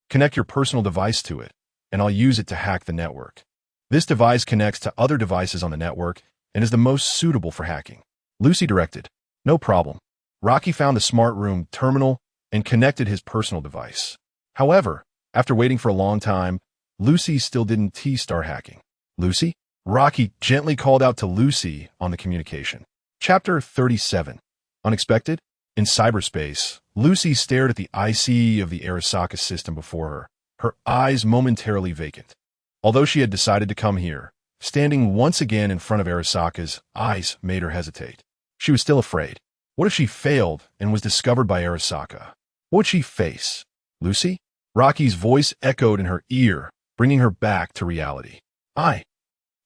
Connect your personal device to it, and I'll use it to hack the network. This device connects to other devices on the network and is the most suitable for hacking. Lucy directed. No problem. Rocky found the smart room terminal and connected his personal device. However, after waiting for a long time, Lucy still didn't start hacking. "Lucy?" Rocky gently called out to Lucy on the communication. Chapter 37. Unexpected? In cyberspace, Lucy stared at the IC of the Arasaka system before her, her eyes momentarily vacant. Although she had decided to come here, standing once again in front of Arasaka's eyes made her hesitate. She was still afraid. What if she failed and was discovered by Arasaka? What would she face? "Lucy?" Rocky's voice echoed in her ear, bringing her back to reality.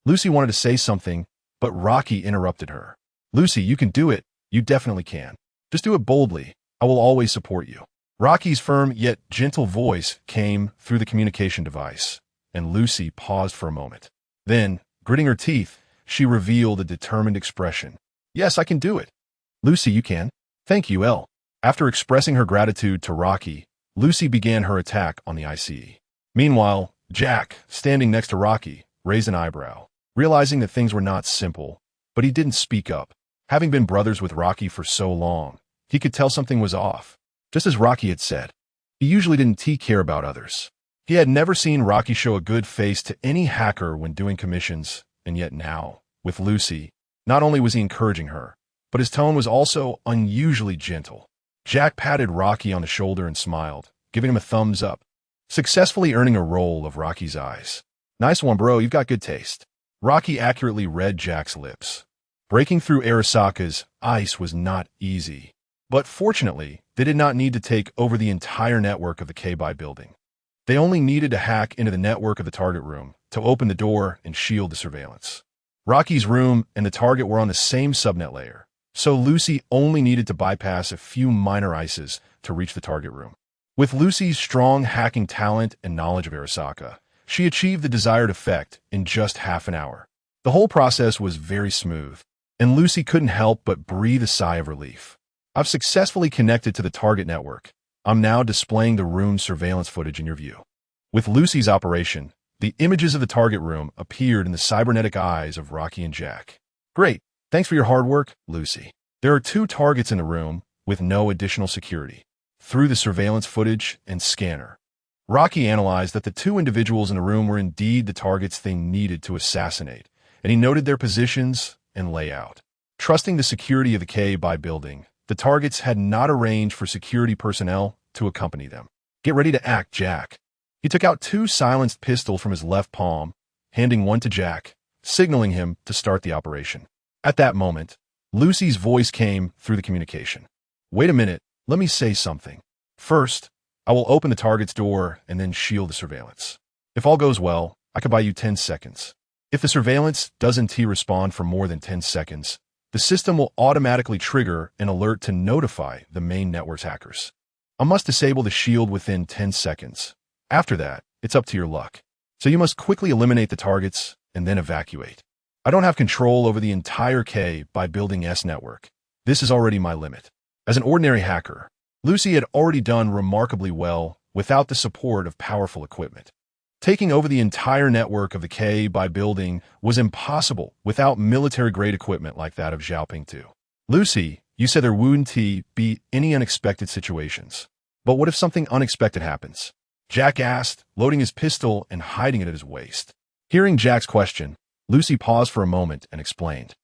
Lucy wanted to say something, but Rocky interrupted her. "Lucy, you can do it. You definitely can. Just do it boldly. I will always support you." Rocky's firm yet gentle voice came through the communication device, and Lucy paused for a moment. Then, gritting her teeth, she revealed a determined expression. "Yes, I can do it." "Lucy, you can. Thank you, Elle." After expressing her gratitude to Rocky, Lucy began her attack on the ICE. Meanwhile, Jack, standing next to Rocky, raised an eyebrow, realizing that things were not simple, but he didn't speak up. Having been brothers with Rocky for so long, he could tell something was off. Just as Rocky had said, he usually didn't care about others. He had never seen Rocky show a good face to any hacker when doing commissions, and yet now, with Lucy, not only was he encouraging her, but his tone was also unusually gentle. Jack patted Rocky on the shoulder and smiled, giving him a thumbs up, successfully earning a roll of Rocky's eyes. "Nice one, bro. You've got good taste." Rocky accurately read Jack's lips. Breaking through Arasaka's ice was not easy, but fortunately, they did not need to take over the entire network of the K-By building. They only needed to hack into the network of the target room to open the door and shield the surveillance. Rocky's room and the target were on the same subnet layer, so Lucy only needed to bypass a few minor ices to reach the target room. With Lucy's strong hacking talent and knowledge of Arasaka, she achieved the desired effect in just half an hour. The whole process was very smooth, and Lucy couldn't help but breathe a sigh of relief. "I've successfully connected to the target network. I'm now displaying the room's surveillance footage in your view." With Lucy's operation, the images of the target room appeared in the cybernetic eyes of Rocky and Jack. "Great. Thanks for your hard work, Lucy. There are 2 targets in the room with no additional security. Through the surveillance footage and scanner, Rocky analyzed that the 2 individuals in the room were indeed the targets they needed to assassinate, and he noted their positions and layout. Trusting the security of the K-By building, the targets had not arranged for security personnel to accompany them. "Get ready to act, Jack." He took out 2 silenced pistols from his left palm, handing one to Jack, signaling him to start the operation. At that moment, Lucy's voice came through the communication. "Wait a minute, let me say something. First, I will open the target's door and then shield the surveillance. If all goes well, I could buy you 10 seconds. If the surveillance doesn't respond for more than 10 seconds, the system will automatically trigger an alert to notify the main network's hackers. I must disable the shield within 10 seconds. After that, it's up to your luck. So you must quickly eliminate the targets and then evacuate. I don't have control over the entire K-By building S network. This is already my limit." As an ordinary hacker, Lucy had already done remarkably well without the support of powerful equipment. Taking over the entire network of the K-By building was impossible without military-grade equipment like that of Xiaoping 2. "Lucy, you said there wouldn't be any unexpected situations. But what if something unexpected happens?" Jack asked, loading his pistol and hiding it at his waist. Hearing Jack's question, Lucy paused for a moment and explained.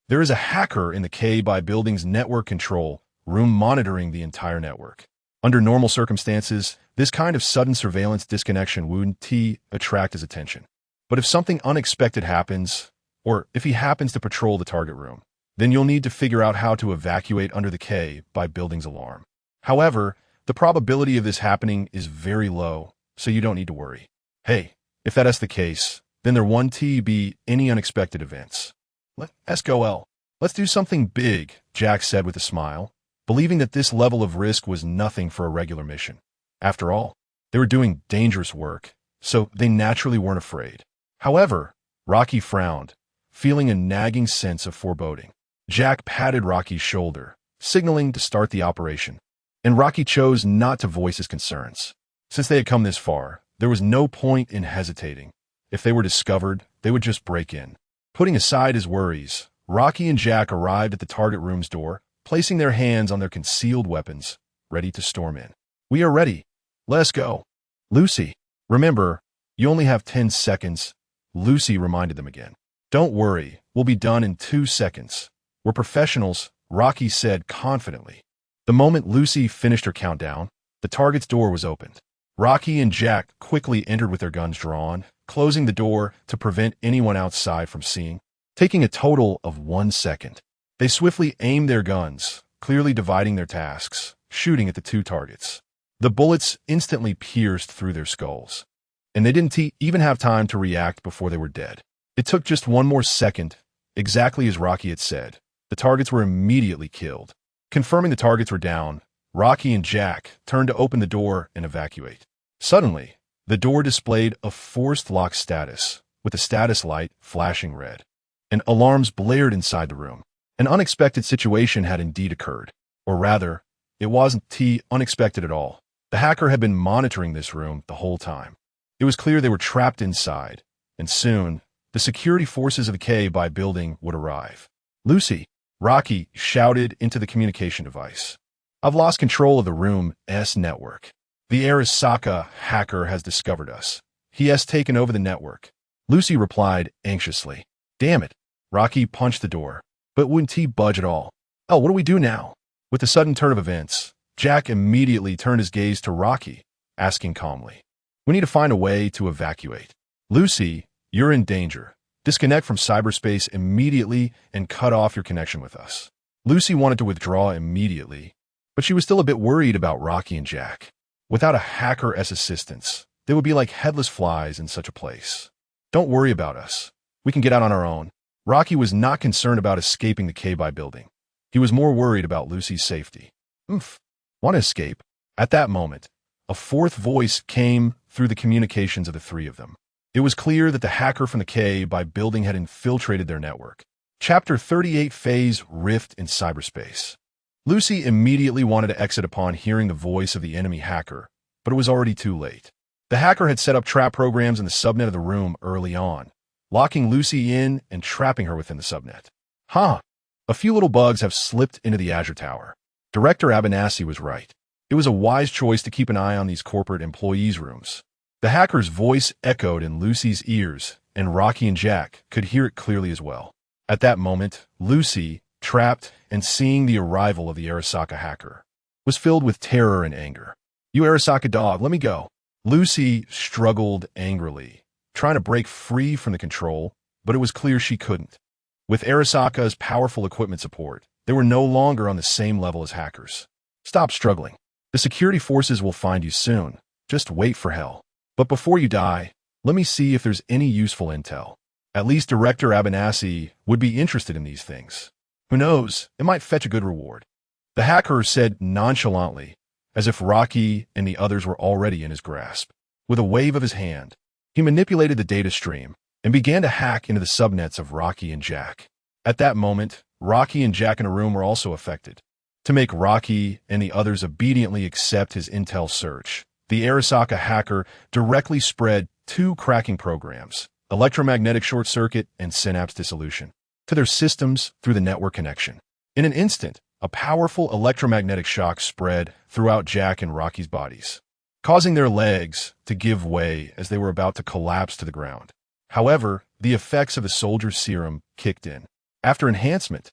"There is a hacker in the K-By building's network control room monitoring the entire network. Under normal circumstances, this kind of sudden surveillance disconnection wouldn't attract his attention. But if something unexpected happens, or if he happens to patrol the target room, Then you'll need to figure out how to evacuate under the K by building's alarm. However, the probability of this happening is very low, so you don't need to worry. Hey, if that's the case, then there won't be any unexpected events. Let's go. Let's do something big, Jack said with a smile, believing that this level of risk was nothing for a regular mission. After all, they were doing dangerous work, so they naturally weren't afraid. However, Rocky frowned, feeling a nagging sense of foreboding. Jack patted Rocky's shoulder, signaling to start the operation, and Rocky chose not to voice his concerns. Since they had come this far, there was no point in hesitating. If they were discovered, they would just break in. Putting aside his worries, Rocky and Jack arrived at the target room's door, placing their hands on their concealed weapons, ready to storm in. We are ready. Let's go. Lucy, remember, you only have 10 seconds, Lucy reminded them again. Don't worry, we'll be done in 2 seconds. We're professionals, Rocky said confidently. The moment Lucy finished her countdown, the target's door was opened. Rocky and Jack quickly entered with their guns drawn, closing the door to prevent anyone outside from seeing. Taking a total of 1 second, they swiftly aimed their guns, clearly dividing their tasks, shooting at the 2 targets. The bullets instantly pierced through their skulls, and they didn't even have time to react before they were dead. It took just 1 more second, exactly as Rocky had said. The targets were immediately killed. Confirming the targets were down, Rocky and Jack turned to open the door and evacuate. Suddenly, the door displayed a forced lock status, with the status light flashing red. And alarms blared inside the room. An unexpected situation had indeed occurred. Or rather, it wasn't unexpected at all. The hacker had been monitoring this room the whole time. It was clear they were trapped inside, and soon, the security forces of the K by building would arrive. Lucy, Rocky shouted into the communication device. I've lost control of the room's network. The Arasaka hacker has discovered us. He has taken over the network. Lucy replied anxiously. Damn it. Rocky punched the door, but wouldn't he budge at all. Oh, what do we do now? With the sudden turn of events, Jack immediately turned his gaze to Rocky, asking calmly. We need to find a way to evacuate. Lucy, you're in danger. Disconnect from cyberspace immediately and cut off your connection with us. Lucy wanted to withdraw immediately, but she was still a bit worried about Rocky and Jack. Without a hacker as assistants, they would be like headless flies in such a place. Don't worry about us. We can get out on our own. Rocky was not concerned about escaping the K-by building. He was more worried about Lucy's safety. Want to escape? At that moment, a fourth voice came through the communications of the 3 of them. It was clear that the hacker from the K-by building had infiltrated their network. Chapter 38 Phase Rift in Cyberspace. Lucy immediately wanted to exit upon hearing the voice of the enemy hacker, but it was already too late. The hacker had set up trap programs in the subnet of the room early on, locking Lucy in and trapping her within the subnet. A few little bugs have slipped into the Azure Tower. Director Abernathy was right. It was a wise choice to keep an eye on these corporate employees' rooms. The hacker's voice echoed in Lucy's ears, and Rocky and Jack could hear it clearly as well. At that moment, Lucy, trapped and seeing the arrival of the Arasaka hacker, was filled with terror and anger. You Arasaka dog, let me go. Lucy struggled angrily, trying to break free from the control, but it was clear she couldn't. With Arasaka's powerful equipment support, they were no longer on the same level as hackers. Stop struggling. The security forces will find you soon. Just wait for hell. But before you die, let me see if there's any useful intel. At least Director Abernathy would be interested in these things. Who knows, it might fetch a good reward. The hacker said nonchalantly, as if Rocky and the others were already in his grasp. With a wave of his hand, he manipulated the data stream and began to hack into the subnets of Rocky and Jack. At that moment, Rocky and Jack in a room were also affected. To make Rocky and the others obediently accept his intel search, the Arasaka hacker directly spread 2 cracking programs, electromagnetic short circuit and synapse dissolution, to their systems through the network connection. In an instant, a powerful electromagnetic shock spread throughout Jack and Rocky's bodies, causing their legs to give way as they were about to collapse to the ground. However, the effects of the soldier's serum kicked in. After enhancement,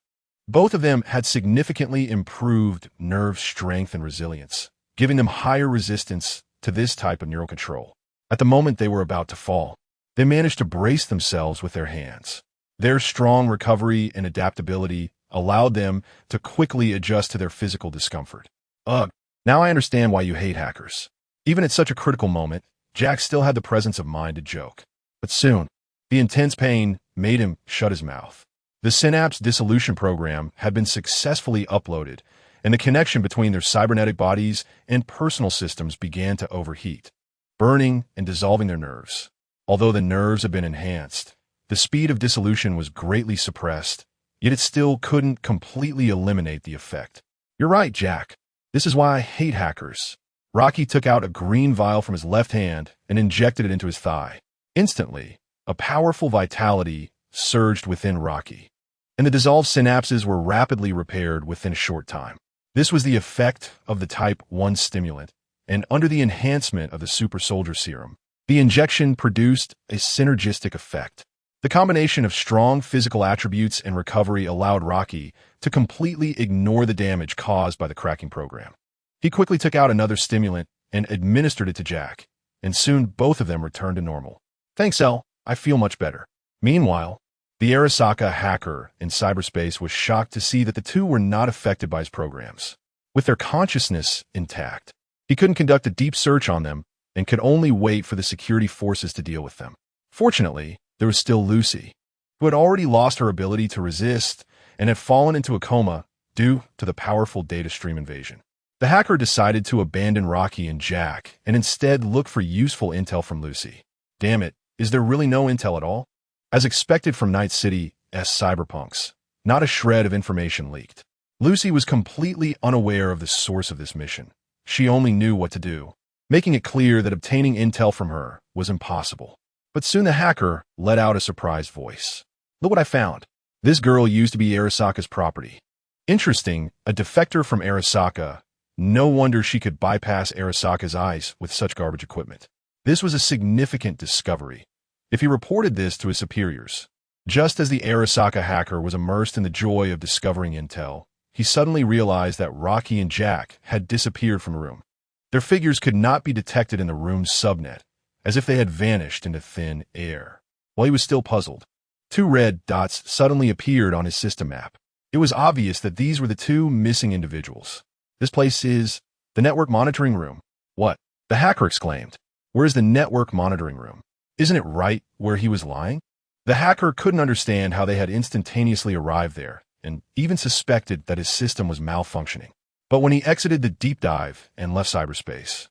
both of them had significantly improved nerve strength and resilience, giving them higher resistance to this type of neural control. At the moment they were about to fall, they managed to brace themselves with their hands. Their strong recovery and adaptability allowed them to quickly adjust to their physical discomfort. Ugh, now I understand why you hate hackers. Even at such a critical moment, Jack still had the presence of mind to joke. But soon, the intense pain made him shut his mouth. The Synapse dissolution program had been successfully uploaded, and the connection between their cybernetic bodies and personal systems began to overheat, burning and dissolving their nerves. Although the nerves had been enhanced, the speed of dissolution was greatly suppressed, yet it still couldn't completely eliminate the effect. You're right, Jack. This is why I hate hackers. Rocky took out a green vial from his left hand and injected it into his thigh. Instantly, a powerful vitality surged within Rocky, and the dissolved synapses were rapidly repaired within a short time. This was the effect of the Type 1 stimulant, and under the enhancement of the Super Soldier Serum, the injection produced a synergistic effect. The combination of strong physical attributes and recovery allowed Rocky to completely ignore the damage caused by the cracking program. He quickly took out another stimulant and administered it to Jack, and soon both of them returned to normal. Thanks, El. I feel much better. Meanwhile, the Arasaka hacker in cyberspace was shocked to see that the two were not affected by his programs. With their consciousness intact, he couldn't conduct a deep search on them and could only wait for the security forces to deal with them. Fortunately, there was still Lucy, who had already lost her ability to resist and had fallen into a coma due to the powerful data stream invasion. The hacker decided to abandon Rocky and Jack and instead look for useful intel from Lucy. Damn it, is there really no intel at all? As expected from Night City's cyberpunks, not a shred of information leaked. Lucy was completely unaware of the source of this mission. She only knew what to do, making it clear that obtaining intel from her was impossible. But soon the hacker let out a surprised voice. Look what I found. This girl used to be Arasaka's property. Interesting, a defector from Arasaka. No wonder she could bypass Arasaka's eyes with such garbage equipment. This was a significant discovery if he reported this to his superiors. Just as the Arasaka hacker was immersed in the joy of discovering intel, he suddenly realized that Rocky and Jack had disappeared from the room. Their figures could not be detected in the room's subnet, as if they had vanished into thin air. While he was still puzzled, 2 red dots suddenly appeared on his system map. It was obvious that these were the 2 missing individuals. This place is the network monitoring room. What? The hacker exclaimed. Where is the network monitoring room? Isn't it right where he was lying? The hacker couldn't understand how they had instantaneously arrived there, and even suspected that his system was malfunctioning. But when he exited the deep dive and left cyberspace,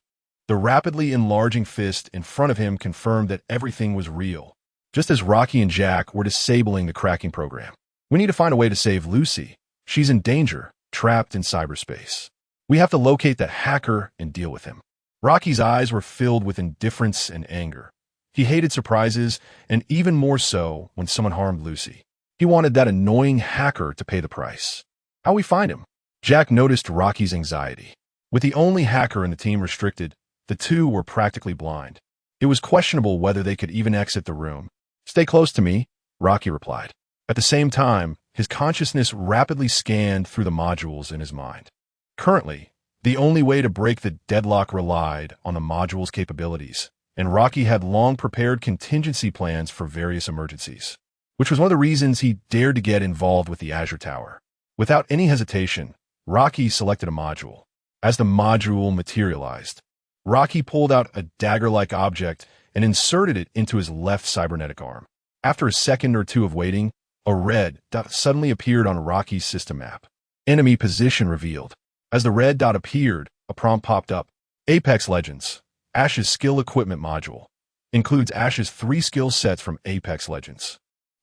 the rapidly enlarging fist in front of him confirmed that everything was real, just as Rocky and Jack were disabling the cracking program. We need to find a way to save Lucy. She's in danger, trapped in cyberspace. We have to locate that hacker and deal with him. Rocky's eyes were filled with indifference and anger. He hated surprises, and even more so when someone harmed Lucy. He wanted that annoying hacker to pay the price. How we find him? Jack noticed Rocky's anxiety. With the only hacker in the team restricted, the 2 were practically blind. It was questionable whether they could even exit the room. Stay close to me, Rocky replied. At the same time, his consciousness rapidly scanned through the modules in his mind. Currently, the only way to break the deadlock relied on the module's capabilities, and Rocky had long prepared contingency plans for various emergencies, which was one of the reasons he dared to get involved with the Azure Tower. Without any hesitation, Rocky selected a module. As the module materialized, Rocky pulled out a dagger-like object and inserted it into his left cybernetic arm. After a second or two of waiting, a red dot suddenly appeared on Rocky's system map. Enemy position revealed. As the red dot appeared, a prompt popped up. Apex Legends. Ash's skill equipment module. Includes Ash's 3 skill sets from Apex Legends.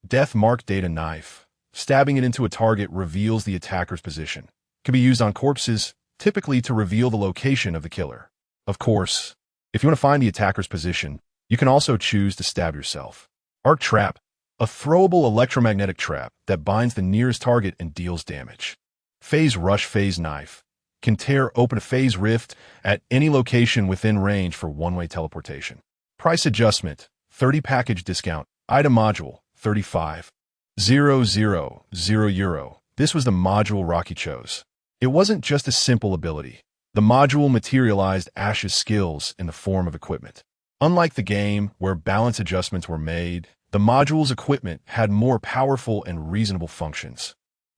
Death Mark Data Knife. Stabbing it into a target reveals the attacker's position. Can be used on corpses, typically to reveal the location of the killer. Of course, if you want to find the attacker's position, you can also choose to stab yourself. Arc Trap. A throwable electromagnetic trap that binds the nearest target and deals damage. Phase Rush Phase Knife. Can tear open a phase rift at any location within range for one-way teleportation. Price adjustment, 30 package discount. Item module, 35,000 euro. This was the module Rocky chose. It wasn't just a simple ability. The module materialized Ash's skills in the form of equipment. Unlike the game, where balance adjustments were made, the module's equipment had more powerful and reasonable functions.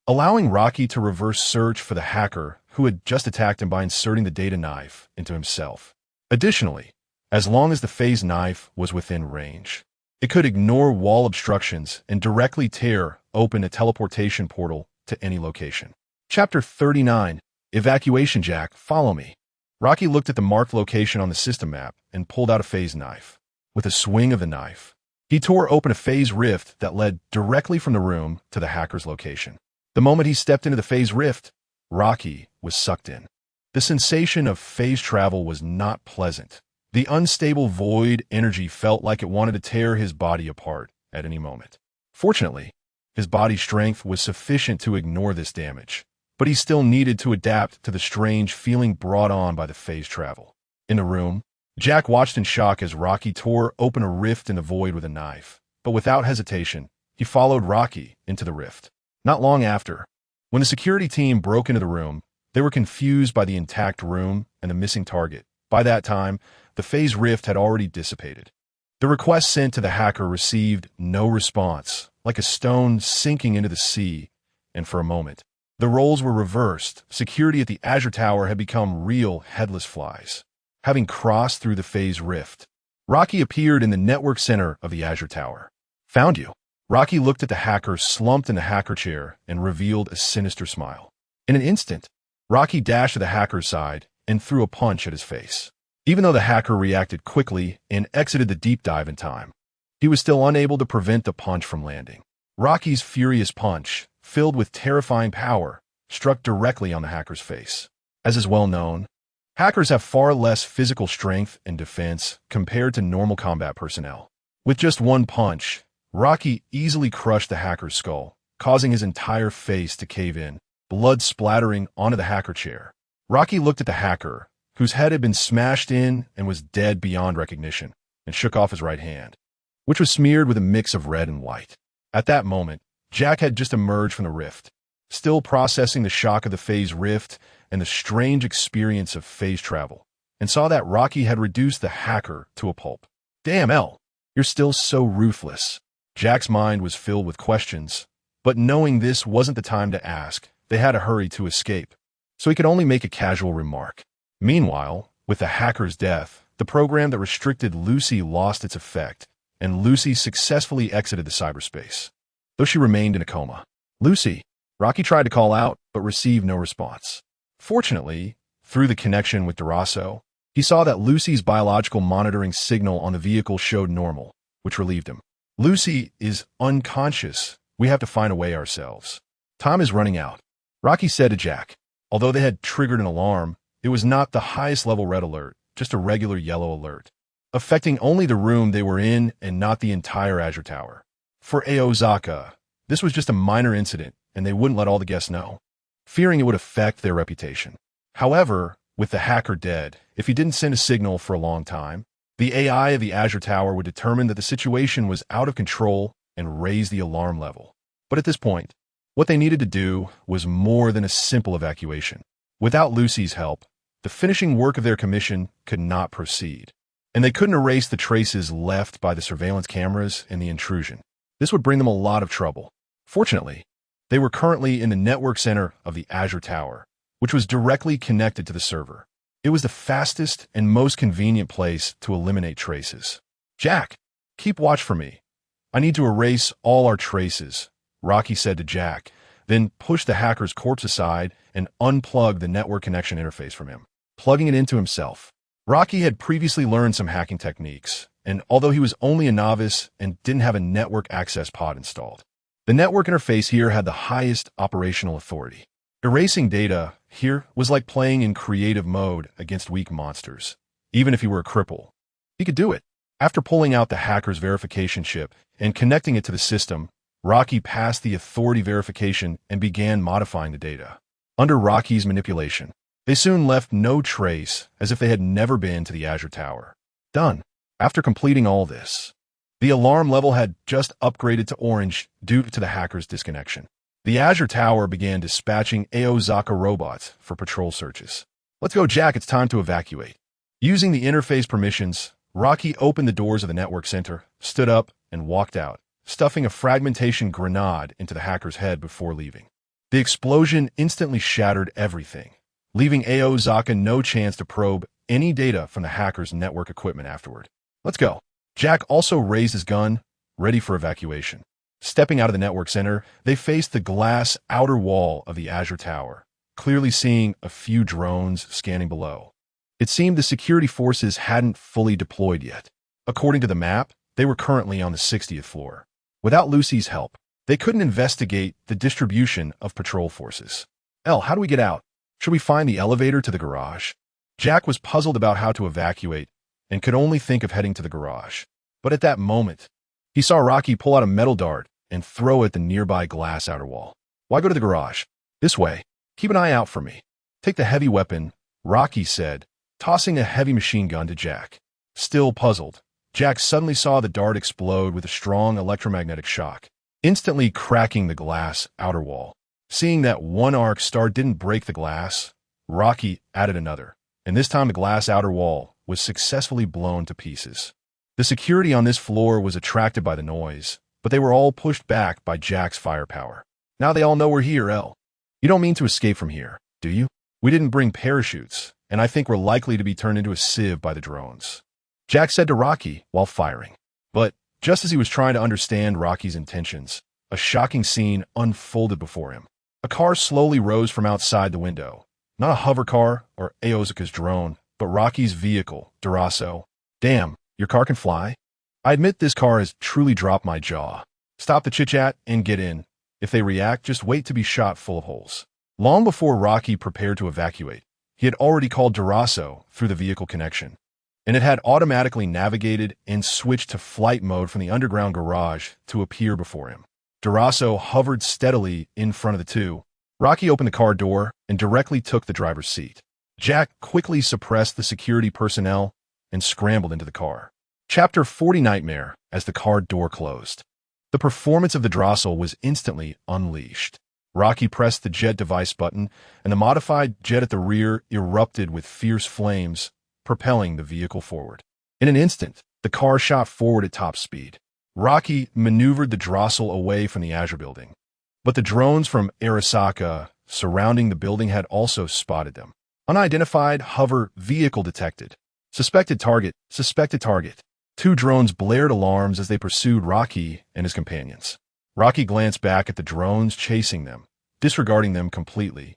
allowing Rocky to reverse search for the hacker who had just attacked him by inserting the data knife into himself. Additionally, as long as the phase knife was within range, it could ignore wall obstructions and directly tear open a teleportation portal to any location. Chapter 39, Evacuation. Jack, follow me. Rocky looked at the marked location on the system map and pulled out a phase knife. With a swing of the knife, he tore open a phase rift that led directly from the room to the hacker's location. The moment he stepped into the phase rift, Rocky was sucked in. The sensation of phase travel was not pleasant. The unstable void energy felt like it wanted to tear his body apart at any moment. Fortunately, his body's strength was sufficient to ignore this damage, but he still needed to adapt to the strange feeling brought on by the phase travel. In the room, Jack watched in shock as Rocky tore open a rift in the void with a knife, but without hesitation, he followed Rocky into the rift. Not long after, when the security team broke into the room, they were confused by the intact room and the missing target. By that time, the phase rift had already dissipated. The request sent to the hacker received no response, like a stone sinking into the sea, and for a moment, the roles were reversed. Security at the Azure Tower had become real headless flies. Having crossed through the phase rift, Rocky appeared in the network center of the Azure Tower. Found you. Rocky looked at the hacker slumped in the hacker chair and revealed a sinister smile. In an instant, Rocky dashed to the hacker's side and threw a punch at his face. Even though the hacker reacted quickly and exited the deep dive in time, he was still unable to prevent the punch from landing. Rocky's furious punch, filled with terrifying power, struck directly on the hacker's face. As is well known, hackers have far less physical strength and defense compared to normal combat personnel. With just one punch, Rocky easily crushed the hacker's skull, causing his entire face to cave in, blood splattering onto the hacker chair. Rocky looked at the hacker, whose head had been smashed in and was dead beyond recognition, and shook off his right hand, which was smeared with a mix of red and white. At that moment, Jack had just emerged from the rift, still processing the shock of the phase rift and the strange experience of phase travel, and saw that Rocky had reduced the hacker to a pulp. Damn, you're still so ruthless. Jack's mind was filled with questions, but knowing this wasn't the time to ask, they had to hurry to escape, so he could only make a casual remark. Meanwhile, with the hacker's death, the program that restricted Lucy lost its effect, and Lucy successfully exited the cyberspace, though she remained in a coma. Lucy, Rocky tried to call out, but received no response. Fortunately, through the connection with Daraso, he saw that Lucy's biological monitoring signal on the vehicle showed normal, which relieved him. Lucy is unconscious. We have to find a way ourselves. Time is running out, Rocky said to Jack. Although they had triggered an alarm, it was not the highest level red alert, just a regular yellow alert, affecting only the room they were in and not the entire Azure Tower. For Arasaka, this was just a minor incident, and they wouldn't let all the guests know, fearing it would affect their reputation. However, with the hacker dead, if he didn't send a signal for a long time, the AI of the Azure Tower would determine that the situation was out of control and raise the alarm level. But at this point, what they needed to do was more than a simple evacuation. Without Lucy's help, the finishing work of their commission could not proceed, and they couldn't erase the traces left by the surveillance cameras and the intrusion. This would bring them a lot of trouble. Fortunately, they were currently in the network center of the Azure Tower, which was directly connected to the server. It was the fastest and most convenient place to eliminate traces. Jack, keep watch for me. I need to erase all our traces, Rocky said to Jack, then pushed the hacker's corpse aside and unplugged the network connection interface from him, plugging it into himself. Rocky had previously learned some hacking techniques, and although he was only a novice and didn't have a network access pod installed, the network interface here had the highest operational authority. Erasing data here was like playing in creative mode against weak monsters. Even if he were a cripple, he could do it. After pulling out the hacker's verification chip and connecting it to the system, Rocky passed the authority verification and began modifying the data. Under Rocky's manipulation, they soon left no trace, as if they had never been to the Azure Tower. Done. After completing all this, the alarm level had just upgraded to orange due to the hacker's disconnection. The Azure Tower began dispatching Arasaka robots for patrol searches. Let's go, Jack, it's time to evacuate. Using the interface permissions, Rocky opened the doors of the network center, stood up, and walked out, stuffing a fragmentation grenade into the hacker's head before leaving. The explosion instantly shattered everything, leaving Arasaka no chance to probe any data from the hacker's network equipment afterward. Let's go. Jack also raised his gun, ready for evacuation. Stepping out of the network center, they faced the glass outer wall of the Azure Tower, clearly seeing a few drones scanning below. It seemed the security forces hadn't fully deployed yet. According to the map, they were currently on the 60th floor. Without Lucy's help, they couldn't investigate the distribution of patrol forces. How do we get out? Should we find the elevator to the garage? Jack was puzzled about how to evacuate and could only think of heading to the garage. But at that moment, he saw Rocky pull out a metal dart and throw it at the nearby glass outer wall. Why go to the garage? This way. Keep an eye out for me. Take the heavy weapon, Rocky said, tossing a heavy machine gun to Jack. Still puzzled, Jack suddenly saw the dart explode with a strong electromagnetic shock, instantly cracking the glass outer wall. Seeing that one arc star didn't break the glass, Rocky added another, and this time the glass outer wall was successfully blown to pieces. The security on this floor was attracted by the noise, but they were all pushed back by Jack's firepower. Now they all know we're here, You don't mean to escape from here, do you? We didn't bring parachutes, and I think we're likely to be turned into a sieve by the drones, Jack said to Rocky while firing. But just as he was trying to understand Rocky's intentions, a shocking scene unfolded before him. A car slowly rose from outside the window. Not a hover car or Arasaka's drone, but Rocky's vehicle, dangerous. Damn, your car can fly? I admit this car has truly dropped my jaw. Stop the chit-chat and get in. If they react, just wait to be shot full of holes. Long before Rocky prepared to evacuate, he had already called dangerous through the vehicle connection, and it had automatically navigated and switched to flight mode from the underground garage to appear before him. Dangerous hovered steadily in front of the two. Rocky opened the car door and directly took the driver's seat. Jack quickly suppressed the security personnel and scrambled into the car. Chapter 40 Nightmare as the car door closed. The performance of the Drossel was instantly unleashed. Rocky pressed the jet device button, and the modified jet at the rear erupted with fierce flames, propelling the vehicle forward. In an instant, the car shot forward at top speed. Rocky maneuvered the Drossel away from the Azure building. But the drones from Arasaka surrounding the building had also spotted them. Unidentified hover vehicle detected. Suspected target, suspected target. Two drones blared alarms as they pursued Rocky and his companions. Rocky glanced back at the drones chasing them, disregarding them completely,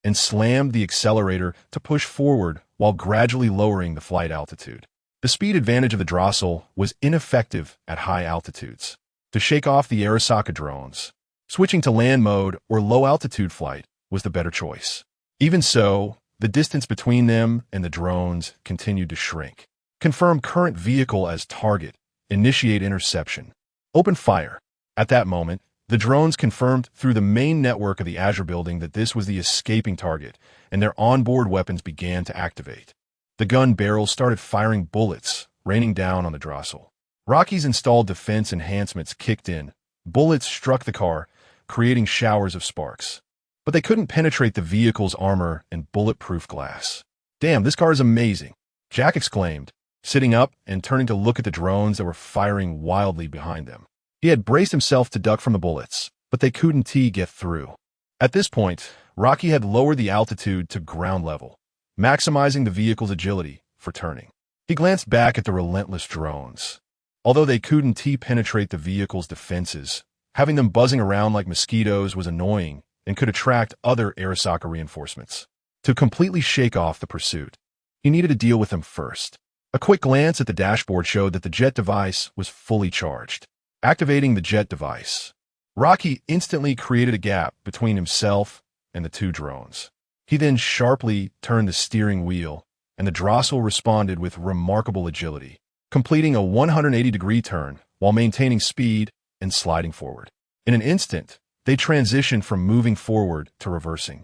and slammed the accelerator to push forward while gradually lowering the flight altitude. The speed advantage of the Drossel was ineffective at high altitudes. To shake off the Arasaka drones, switching to land mode or low-altitude flight was the better choice. Even so, the distance between them and the drones continued to shrink. Confirm current vehicle as target. Initiate interception. Open fire. At that moment, the drones confirmed through the main network of the Azure building that this was the escaping target, and their onboard weapons began to activate. The gun barrels started firing bullets, raining down on the Drossel. Rocky's installed defense enhancements kicked in. Bullets struck the car, creating showers of sparks. But they couldn't penetrate the vehicle's armor and bulletproof glass. Damn, this car is amazing, Jack exclaimed, sitting up and turning to look at the drones that were firing wildly behind them. He had braced himself to duck from the bullets, but they couldn't get through. At this point, Rocky had lowered the altitude to ground level, maximizing the vehicle's agility for turning. He glanced back at the relentless drones. Although they couldn't penetrate the vehicle's defenses, having them buzzing around like mosquitoes was annoying and could attract other Arasaka reinforcements. To completely shake off the pursuit, he needed to deal with them first. A quick glance at the dashboard showed that the jet device was fully charged. Activating the jet device, Rocky instantly created a gap between himself and the two drones. He then sharply turned the steering wheel, and the Drossel responded with remarkable agility, completing a 180-degree turn while maintaining speed and sliding forward. In an instant, they transitioned from moving forward to reversing.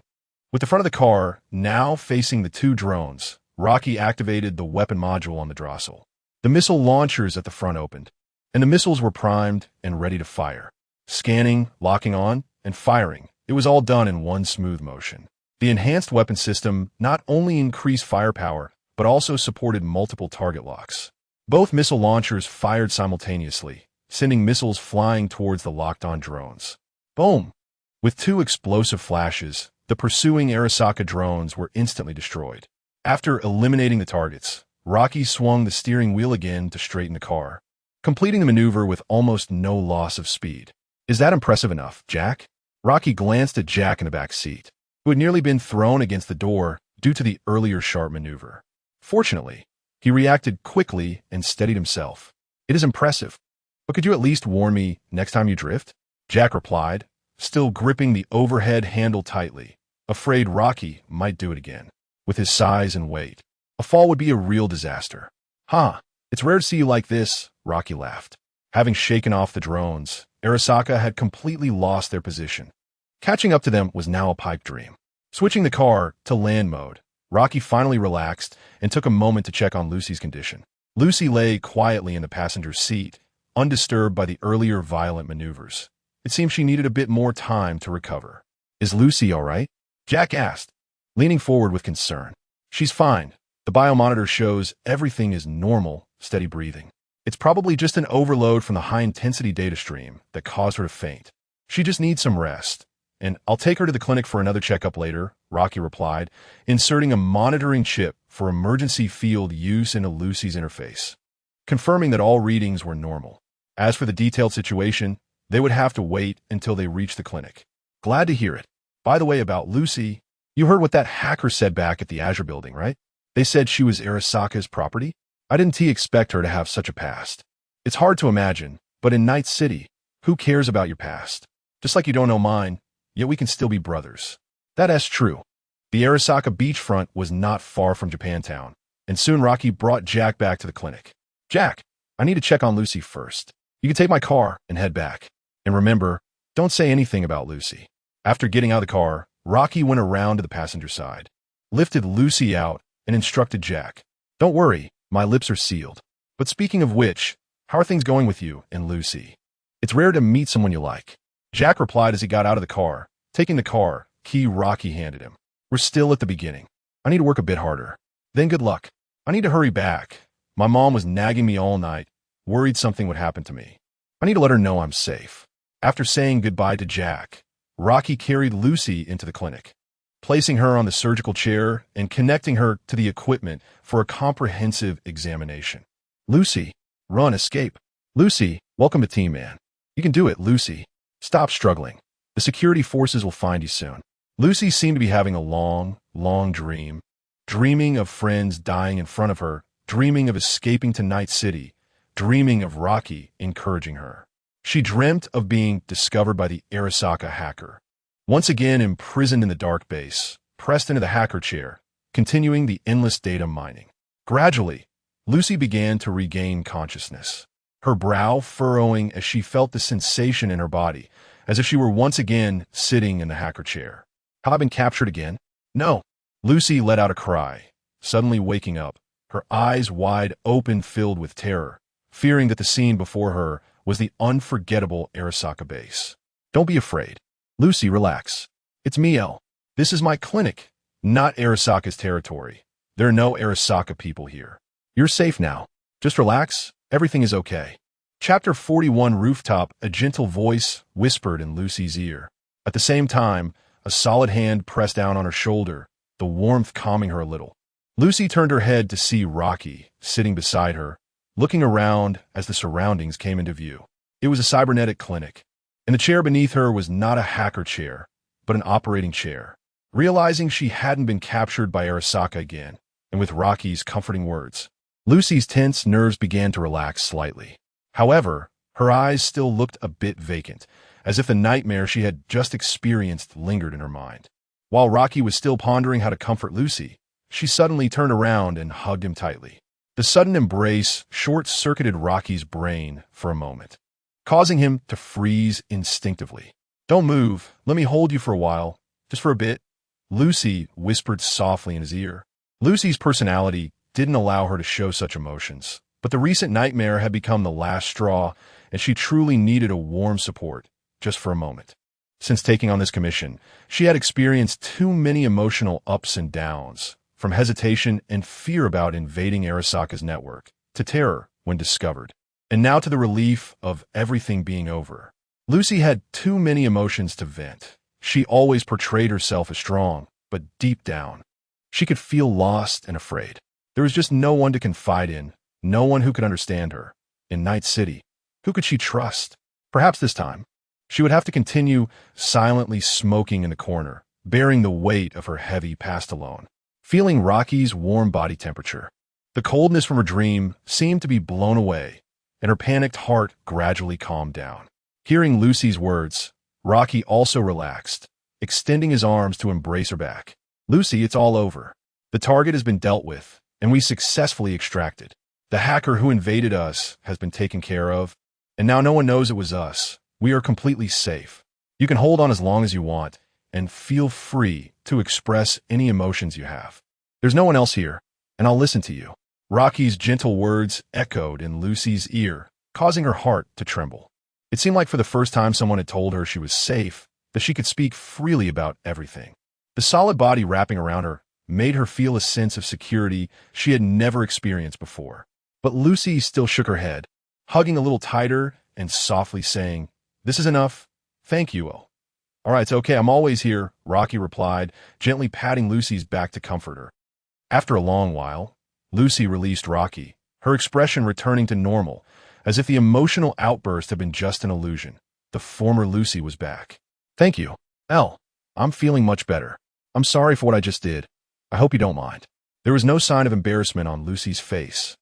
With the front of the car now facing the two drones, Rocky activated the weapon module on the Drossel. The missile launchers at the front opened, and the missiles were primed and ready to fire. Scanning, locking on, and firing, it was all done in one smooth motion. The enhanced weapon system not only increased firepower, but also supported multiple target locks. Both missile launchers fired simultaneously, sending missiles flying towards the locked-on drones. Boom! With 2 explosive flashes, the pursuing Arasaka drones were instantly destroyed. After eliminating the targets, Rocky swung the steering wheel again to straighten the car, completing the maneuver with almost no loss of speed. Is that impressive enough, Jack? Rocky glanced at Jack in the back seat, who had nearly been thrown against the door due to the earlier sharp maneuver. Fortunately, he reacted quickly and steadied himself. It is impressive, but could you at least warn me next time you drift? Jack replied, still gripping the overhead handle tightly, afraid Rocky might do it again. With his size and weight, a fall would be a real disaster. Huh, it's rare to see you like this, Rocky laughed. Having shaken off the drones, Arasaka had completely lost their position. Catching up to them was now a pipe dream. Switching the car to land mode, Rocky finally relaxed and took a moment to check on Lucy's condition. Lucy lay quietly in the passenger seat, undisturbed by the earlier violent maneuvers. It seemed she needed a bit more time to recover. Is Lucy all right? Jack asked, leaning forward with concern. She's fine. The biomonitor shows everything is normal, steady breathing. It's probably just an overload from the high-intensity data stream that caused her to faint. She just needs some rest. And I'll take her to the clinic for another checkup later, Rocky replied, inserting a monitoring chip for emergency field use into Lucy's interface, confirming that all readings were normal. As for the detailed situation, they would have to wait until they reached the clinic. Glad to hear it. By the way, about Lucy, you heard what that hacker said back at the Azure building, right? They said she was Arasaka's property? I didn't expect her to have such a past. It's hard to imagine, but in Night City, who cares about your past? Just like you don't know mine, yet we can still be brothers. That's true. The Arasaka beachfront was not far from Japantown, and soon Rocky brought Jack back to the clinic. Jack, I need to check on Lucy first. You can take my car and head back. And remember, don't say anything about Lucy. After getting out of the car, Rocky went around to the passenger side, lifted Lucy out, and instructed Jack. Don't worry, my lips are sealed. But speaking of which, how are things going with you and Lucy? It's rare to meet someone you like. Jack replied as he got out of the car, taking the car key Rocky handed him. We're still at the beginning. I need to work a bit harder. Then good luck. I need to hurry back. My mom was nagging me all night, worried something would happen to me. I need to let her know I'm safe. After saying goodbye to Jack, Rocky carried Lucy into the clinic, placing her on the surgical chair and connecting her to the equipment for a comprehensive examination. Lucy, run, escape. Lucy, welcome to Team Man. You can do it, Lucy. Stop struggling. The security forces will find you soon. Lucy seemed to be having a long, long dream, dreaming of friends dying in front of her, dreaming of escaping to Night City, dreaming of Rocky encouraging her. She dreamt of being discovered by the Arasaka hacker, once again imprisoned in the dark base, pressed into the hacker chair, continuing the endless data mining. Gradually, Lucy began to regain consciousness, her brow furrowing as she felt the sensation in her body, as if she were once again sitting in the hacker chair. Have I been captured again? No. Lucy let out a cry, suddenly waking up, her eyes wide open filled with terror, fearing that the scene before her was the unforgettable Arasaka base. Don't be afraid. Lucy, relax. It's me, El. This is my clinic, not Arasaka's territory. There are no Arasaka people here. You're safe now. Just relax. Everything is okay. Chapter 41 Rooftop, a gentle voice whispered in Lucy's ear. At the same time, a solid hand pressed down on her shoulder, the warmth calming her a little. Lucy turned her head to see Rocky, sitting beside her, looking around as the surroundings came into view. It was a cybernetic clinic, and the chair beneath her was not a hacker chair, but an operating chair. Realizing she hadn't been captured by Arasaka again, and with Rocky's comforting words, Lucy's tense nerves began to relax slightly. However, her eyes still looked a bit vacant, as if the nightmare she had just experienced lingered in her mind. While Rocky was still pondering how to comfort Lucy, she suddenly turned around and hugged him tightly. The sudden embrace short-circuited Rocky's brain for a moment, causing him to freeze instinctively. Don't move. Let me hold you for a while. Just for a bit. Lucy whispered softly in his ear. Lucy's personality didn't allow her to show such emotions, but the recent nightmare had become the last straw, and she truly needed a warm support, just for a moment. Since taking on this commission, she had experienced too many emotional ups and downs, from hesitation and fear about invading Arasaka's network, to terror when discovered, and now to the relief of everything being over. Lucy had too many emotions to vent, She always portrayed herself as strong, but deep down, she could feel lost and afraid. There was just no one to confide in, no one who could understand her. In Night City, who could she trust? Perhaps this time, she would have to continue silently smoking in the corner, bearing the weight of her heavy past alone, feeling Rocky's warm body temperature. The coldness from her dream seemed to be blown away, and her panicked heart gradually calmed down. Hearing Lucy's words, Rocky also relaxed, extending his arms to embrace her back. Lucy, it's all over. The target has been dealt with, and we successfully extracted. The hacker who invaded us has been taken care of, and now no one knows it was us. We are completely safe. You can hold on as long as you want, and feel free to express any emotions you have. There's no one else here, and I'll listen to you. Rocky's gentle words echoed in Lucy's ear, causing her heart to tremble. It seemed like for the first time someone had told her she was safe, that she could speak freely about everything. The solid body wrapping around her made her feel a sense of security she had never experienced before. But Lucy still shook her head, hugging a little tighter and softly saying, "This is enough. Thank you, all right, it's okay, I'm always here," Rocky replied, gently patting Lucy's back to comfort her. After a long while, Lucy released Rocky, her expression returning to normal, as if the emotional outburst had been just an illusion. The former Lucy was back. "Thank you, Elle. I'm feeling much better. I'm sorry for what I just did. I hope you don't mind." There was no sign of embarrassment on Lucy's face,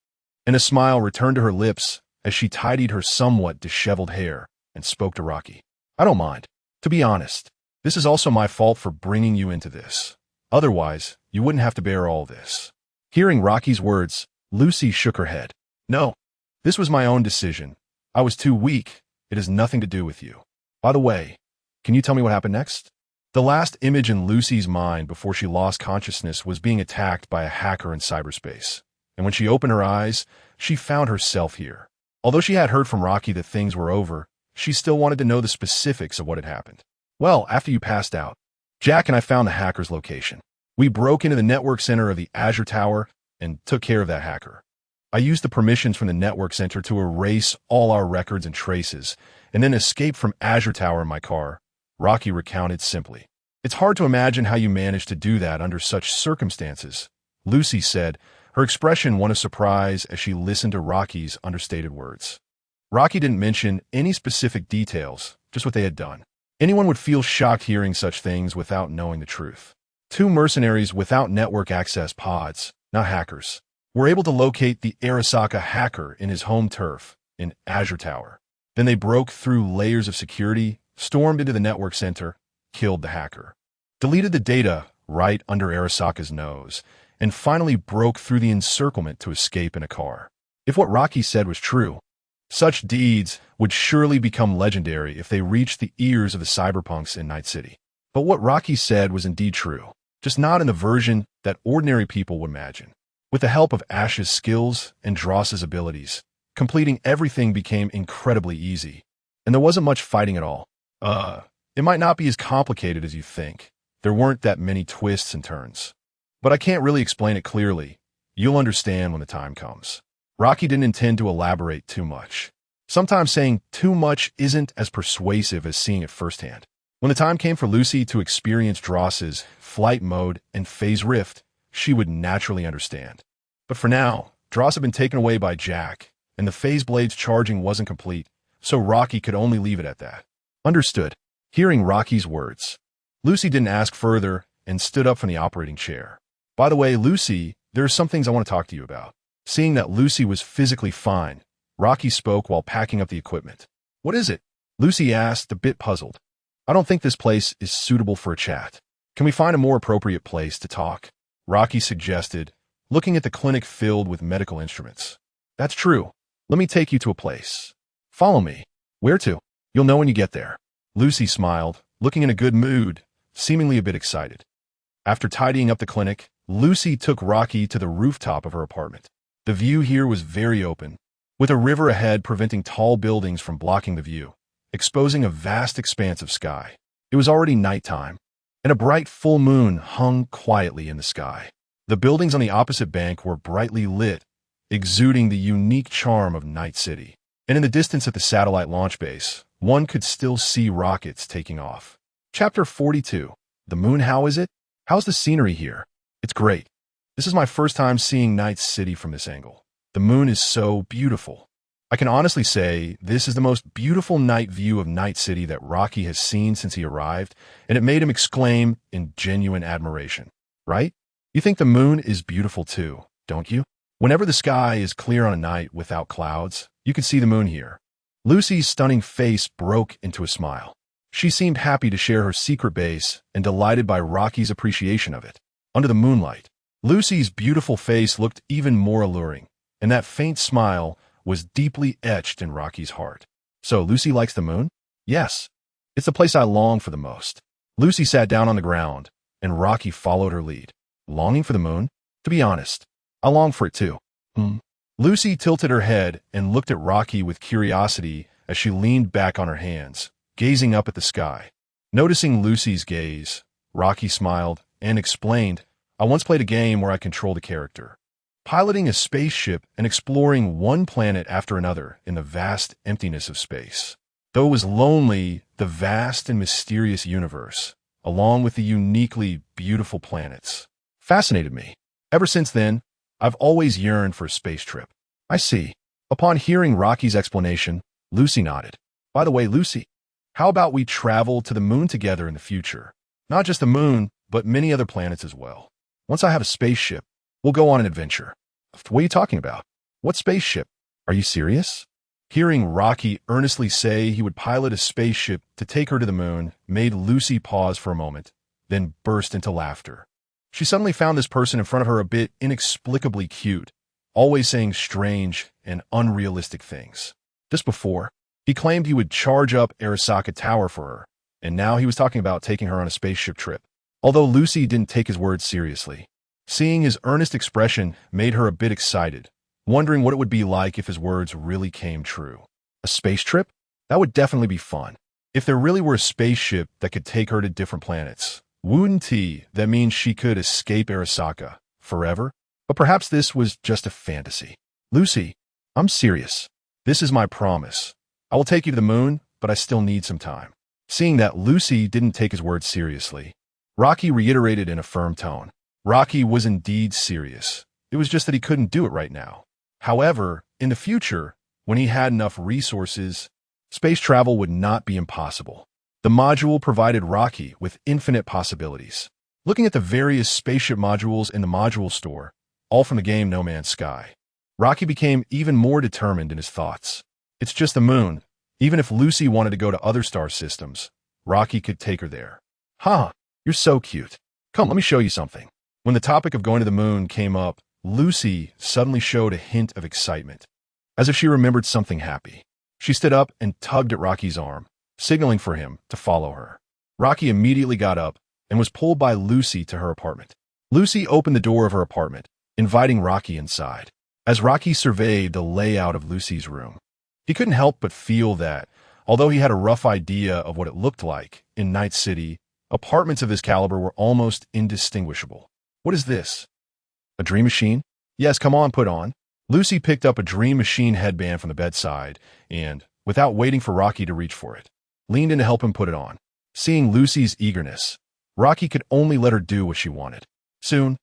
and a smile returned to her lips as she tidied her somewhat disheveled hair and spoke to Rocky. "I don't mind. To be honest, this is also my fault for bringing you into this. Otherwise, you wouldn't have to bear all this." Hearing Rocky's words, Lucy shook her head. "No, this was my own decision. I was too weak. It has nothing to do with you. By the way, can you tell me what happened next?" The last image in Lucy's mind before she lost consciousness was being attacked by a hacker in cyberspace. And when she opened her eyes, she found herself here. Although she had heard from Rocky that things were over, she still wanted to know the specifics of what had happened. "Well, after you passed out, Jack and I found the hacker's location. We broke into the network center of the Azure Tower and took care of that hacker. I used the permissions from the network center to erase all our records and traces, and then escaped from Azure Tower in my car," Rocky recounted simply. "It's hard to imagine how you managed to do that under such circumstances," Lucy said, her expression one of surprise as she listened to Rocky's understated words. Rocky didn't mention any specific details, just what they had done. Anyone would feel shocked hearing such things without knowing the truth. Two mercenaries without network access pods, not hackers, were able to locate the Arasaka hacker in his home turf in Azure Tower. Then they broke through layers of security, stormed into the network center, killed the hacker, deleted the data right under Arasaka's nose, and finally broke through the encirclement to escape in a car. If what Rocky said was true, such deeds would surely become legendary if they reached the ears of the cyberpunks in Night City. But what Rocky said was indeed true, just not in the version that ordinary people would imagine. With the help of Ash's skills and Dross's abilities, completing everything became incredibly easy, and there wasn't much fighting at all. It might not be as complicated as you think. There weren't that many twists and turns. But I can't really explain it clearly. You'll understand when the time comes. Rocky didn't intend to elaborate too much. Sometimes saying too much isn't as persuasive as seeing it firsthand. When the time came for Lucy to experience Dross's flight mode and phase rift, she would naturally understand. But for now, Dross had been taken away by Jack, and the phase blade's charging wasn't complete, so Rocky could only leave it at that. Understood. Hearing Rocky's words, Lucy didn't ask further and stood up from the operating chair. "By the way, Lucy, there are some things I want to talk to you about." Seeing that Lucy was physically fine, Rocky spoke while packing up the equipment. "What is it?" Lucy asked, a bit puzzled. "I don't think this place is suitable for a chat. Can we find a more appropriate place to talk?" Rocky suggested, looking at the clinic filled with medical instruments. "That's true. Let me take you to a place. Follow me." "Where to?" "You'll know when you get there." Lucy smiled, looking in a good mood, seemingly a bit excited. After tidying up the clinic, Lucy took Rocky to the rooftop of her apartment. The view here was very open, with a river ahead preventing tall buildings from blocking the view, exposing a vast expanse of sky. It was already nighttime, and a bright full moon hung quietly in the sky. The buildings on the opposite bank were brightly lit, exuding the unique charm of Night City. And in the distance at the satellite launch base, one could still see rockets taking off. Chapter 42. The moon, how is it? How's the scenery here? It's great. This is my first time seeing Night City from this angle. The moon is so beautiful. I can honestly say this is the most beautiful night view of Night City that Rocky has seen since he arrived, and it made him exclaim in genuine admiration. Right? You think the moon is beautiful too, don't you? Whenever the sky is clear on a night without clouds, you can see the moon here. Lucy's stunning face broke into a smile. She seemed happy to share her secret base and delighted by Rocky's appreciation of it. Under the moonlight, Lucy's beautiful face looked even more alluring, and that faint smile was deeply etched in Rocky's heart. So Lucy likes the moon? Yes. It's the place I long for the most. Lucy sat down on the ground, and Rocky followed her lead. Longing for the moon? To be honest, I long for it too. Lucy tilted her head and looked at Rocky with curiosity as she leaned back on her hands, gazing up at the sky. Noticing Lucy's gaze, Rocky smiled and explained, I once played a game where I controlled a character, piloting a spaceship and exploring one planet after another in the vast emptiness of space. Though it was lonely, the vast and mysterious universe, along with the uniquely beautiful planets, fascinated me. Ever since then, I've always yearned for a space trip. I see. Upon hearing Rocky's explanation, Lucy nodded. By the way, Lucy, how about we travel to the moon together in the future? Not just the moon, but many other planets as well. Once I have a spaceship, we'll go on an adventure. What are you talking about? What spaceship? Are you serious? Hearing Rocky earnestly say he would pilot a spaceship to take her to the moon made Lucy pause for a moment, then burst into laughter. She suddenly found this person in front of her a bit inexplicably cute, always saying strange and unrealistic things. Just before, he claimed he would charge up Arasaka Tower for her, and now he was talking about taking her on a spaceship trip. Although Lucy didn't take his words seriously, seeing his earnest expression made her a bit excited, wondering what it would be like if his words really came true. A space trip? That would definitely be fun. If there really were a spaceship that could take her to different planets, wouldn't that mean she could escape Arasaka forever? But perhaps this was just a fantasy. Lucy, I'm serious. This is my promise. I will take you to the moon, but I still need some time. Seeing that Lucy didn't take his words seriously, Rocky reiterated in a firm tone. Rocky was indeed serious. It was just that he couldn't do it right now. However, in the future, when he had enough resources, space travel would not be impossible. The module provided Rocky with infinite possibilities. Looking at the various spaceship modules in the module store, all from the game No Man's Sky, Rocky became even more determined in his thoughts. It's just the moon. Even if Lucy wanted to go to other star systems, Rocky could take her there. You're so cute. Come, let me show you something. When the topic of going to the moon came up, Lucy suddenly showed a hint of excitement, as if she remembered something happy. She stood up and tugged at Rocky's arm, signaling for him to follow her. Rocky immediately got up and was pulled by Lucy to her apartment. Lucy opened the door of her apartment, inviting Rocky inside. As Rocky surveyed the layout of Lucy's room, he couldn't help but feel that, although he had a rough idea of what it looked like in Night City, apartments of this caliber were almost indistinguishable. What is this? A dream machine? Yes, come on, put on. Lucy picked up a dream machine headband from the bedside and, without waiting for Rocky to reach for it, leaned in to help him put it on. Seeing Lucy's eagerness, Rocky could only let her do what she wanted. Soon,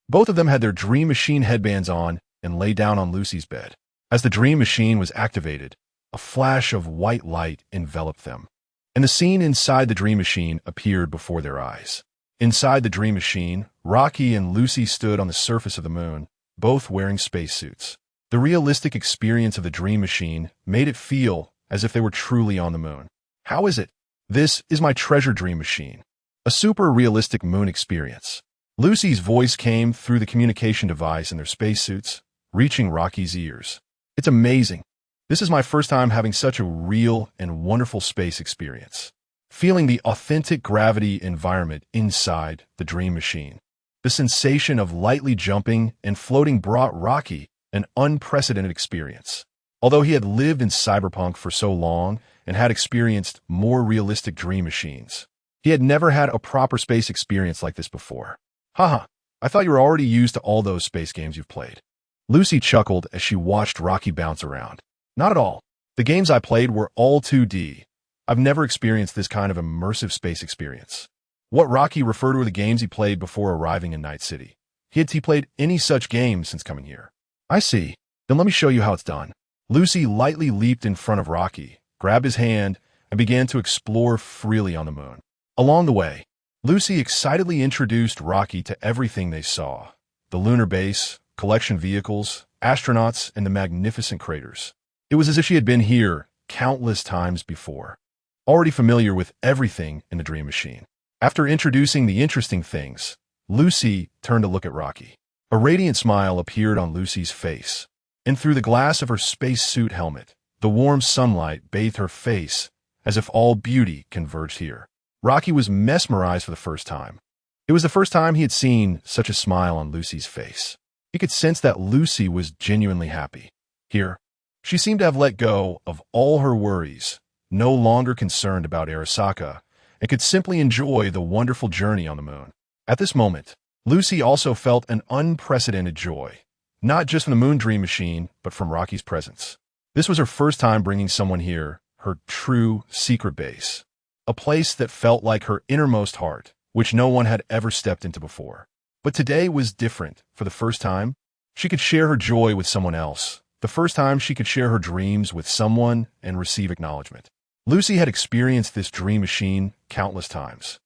both of them had their dream machine headbands on and lay down on Lucy's bed. As the dream machine was activated, a flash of white light enveloped them, and the scene inside the dream machine appeared before their eyes. Inside the dream machine, Rocky and Lucy stood on the surface of the moon, both wearing spacesuits. The realistic experience of the dream machine made it feel as if they were truly on the moon. How is it? This is my treasure dream machine. A super realistic moon experience. Lucy's voice came through the communication device in their spacesuits, reaching Rocky's ears. It's amazing. This is my first time having such a real and wonderful space experience. Feeling the authentic gravity environment inside the dream machine. The sensation of lightly jumping and floating brought Rocky an unprecedented experience. Although he had lived in Cyberpunk for so long and had experienced more realistic dream machines, he had never had a proper space experience like this before. I thought you were already used to all those space games you've played. Lucy chuckled as she watched Rocky bounce around. Not at all. The games I played were all 2D, I've never experienced this kind of immersive space experience. What Rocky referred to the games he played before arriving in Night City. He played any such game since coming here. I see. Then let me show you how it's done. Lucy lightly leaped in front of Rocky, grabbed his hand, and began to explore freely on the moon. Along the way, Lucy excitedly introduced Rocky to everything they saw: the lunar base, collection vehicles, astronauts, and the magnificent craters. It was as if she had been here countless times before, already familiar with everything in the Dream Machine. After introducing the interesting things, Lucy turned to look at Rocky. A radiant smile appeared on Lucy's face, and through the glass of her spacesuit helmet, the warm sunlight bathed her face as if all beauty converged here. Rocky was mesmerized for the first time. It was the first time he had seen such a smile on Lucy's face. He could sense that Lucy was genuinely happy. Here, she seemed to have let go of all her worries, no longer concerned about Arasaka, and could simply enjoy the wonderful journey on the moon. At this moment, Lucy also felt an unprecedented joy, not just from the Moon Dream Machine, but from Rocky's presence. This was her first time bringing someone here, her true secret base, a place that felt like her innermost heart, which no one had ever stepped into before. But today was different. For the first time, she could share her joy with someone else. The first time she could share her dreams with someone and receive acknowledgement. Lucy had experienced this dream machine countless times,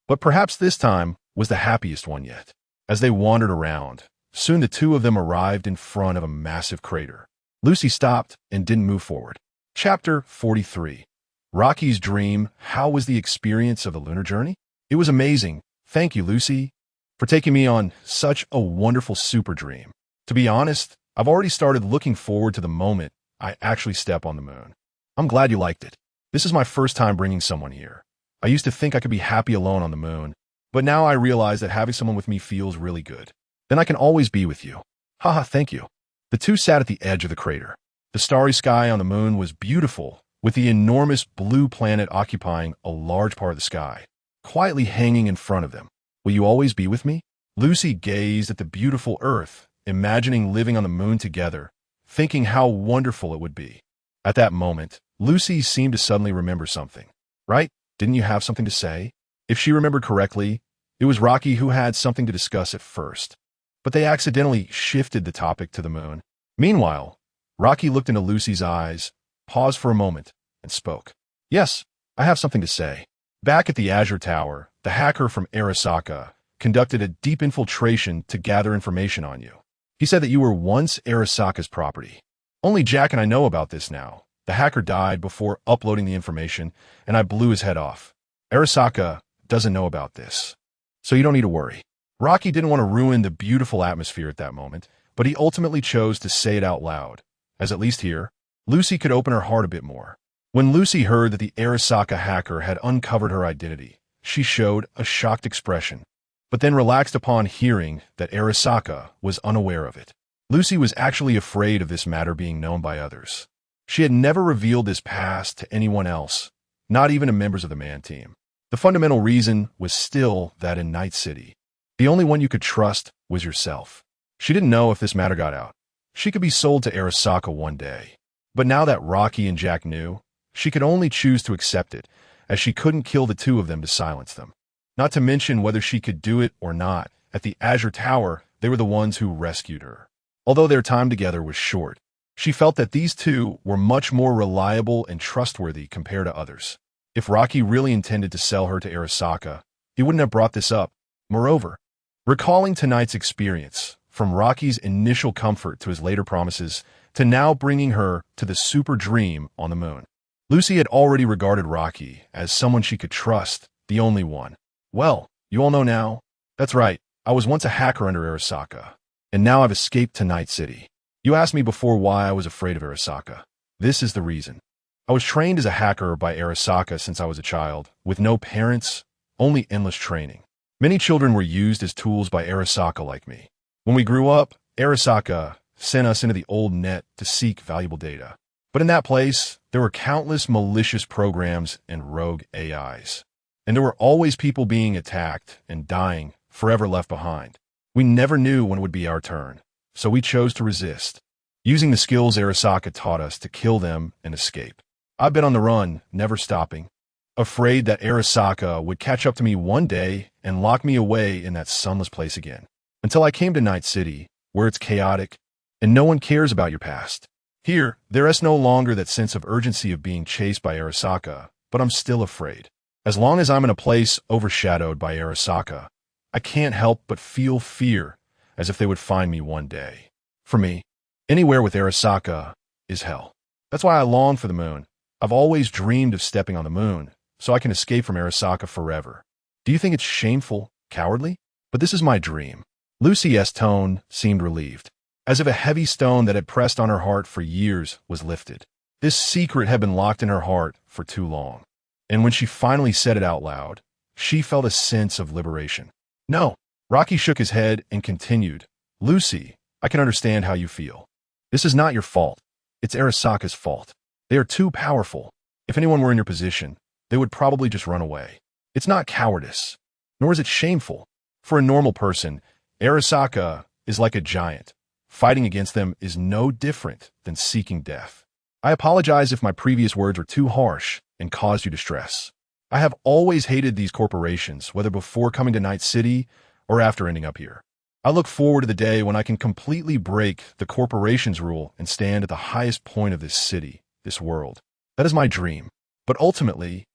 but perhaps this time was the happiest one yet. As they wandered around, soon the two of them arrived in front of a massive crater. Lucy stopped and didn't move forward. Chapter 43. Rocky's Dream. How was the experience of the lunar journey? It was amazing. Thank you, Lucy, for taking me on such a wonderful super dream. To be honest, I've already started looking forward to the moment I actually step on the moon. I'm glad you liked it. This is my first time bringing someone here. I used to think I could be happy alone on the moon, but now I realize that having someone with me feels really good. Then I can always be with you. Haha, thank you. The two sat at the edge of the crater. The starry sky on the moon was beautiful, with the enormous blue planet occupying a large part of the sky, quietly hanging in front of them. Will you always be with me? Lucy gazed at the beautiful Earth, imagining living on the moon together, thinking how wonderful it would be. At that moment, Lucy seemed to suddenly remember something. Right? Didn't you have something to say? If she remembered correctly, it was Rocky who had something to discuss at first, but they accidentally shifted the topic to the moon. Meanwhile, Rocky looked into Lucy's eyes, paused for a moment, and spoke. Yes, I have something to say. Back at the Azure Tower, the hacker from Arasaka conducted a deep infiltration to gather information on you. He said that you were once Arasaka's property. Only Jack and I know about this now. The hacker died before uploading the information, and I blew his head off. Arasaka doesn't know about this, so you don't need to worry. Rocky didn't want to ruin the beautiful atmosphere at that moment, but he ultimately chose to say it out loud, as at least here, Lucy could open her heart a bit more. When Lucy heard that the Arasaka hacker had uncovered her identity, she showed a shocked expression, but then relaxed upon hearing that Arasaka was unaware of it. Lucy was actually afraid of this matter being known by others. She had never revealed this past to anyone else, not even to members of the Man team. The fundamental reason was still that in Night City, the only one you could trust was yourself. She didn't know if this matter got out. She could be sold to Arasaka one day. But now that Rocky and Jack knew, she could only choose to accept it, as she couldn't kill the two of them to silence them. Not to mention whether she could do it or not. At the Azure Tower, they were the ones who rescued her. Although their time together was short, she felt that these two were much more reliable and trustworthy compared to others. If Rocky really intended to sell her to Arasaka, he wouldn't have brought this up. Moreover, recalling tonight's experience, from Rocky's initial comfort to his later promises, to now bringing her to the super dream on the moon, Lucy had already regarded Rocky as someone she could trust, the only one. Well, you all know now. That's right, I was once a hacker under Arasaka, and now I've escaped to Night City. You asked me before why I was afraid of Arasaka. This is the reason. I was trained as a hacker by Arasaka since I was a child, with no parents, only endless training. Many children were used as tools by Arasaka like me. When we grew up, Arasaka sent us into the old net to seek valuable data. But in that place, there were countless malicious programs and rogue AIs. And there were always people being attacked and dying, forever left behind. We never knew when it would be our turn, so we chose to resist, using the skills Arasaka taught us to kill them and escape. I've been on the run, never stopping, afraid that Arasaka would catch up to me one day and lock me away in that sunless place again. Until I came to Night City, where it's chaotic, and no one cares about your past. Here, there is no longer that sense of urgency of being chased by Arasaka, but I'm still afraid. As long as I'm in a place overshadowed by Arasaka, I can't help but feel fear, as if they would find me one day. For me, anywhere with Arasaka is hell. That's why I long for the moon. I've always dreamed of stepping on the moon, so I can escape from Arasaka forever. Do you think it's shameful, cowardly? But this is my dream. Lucy's tone seemed relieved, as if a heavy stone that had pressed on her heart for years was lifted. This secret had been locked in her heart for too long. And when she finally said it out loud, she felt a sense of liberation. No. Rocky shook his head and continued, Lucy, I can understand how you feel. This is not your fault. It's Arasaka's fault. They are too powerful. If anyone were in your position, they would probably just run away. It's not cowardice, nor is it shameful. For a normal person, Arasaka is like a giant. Fighting against them is no different than seeking death. I apologize if my previous words were too harsh and caused you distress. I have always hated these corporations, whether before coming to Night City or after ending up here. I look forward to the day when I can completely break the corporation's rule and stand at the highest point of this city, this world. That is my dream. But ultimately,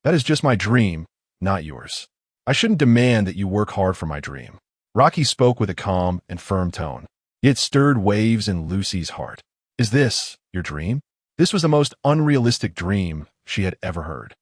that is just my dream, not yours. I shouldn't demand that you work hard for my dream. Rocky spoke with a calm and firm tone. It stirred waves in Lucy's heart. Is this your dream? This was the most unrealistic dream she had ever heard.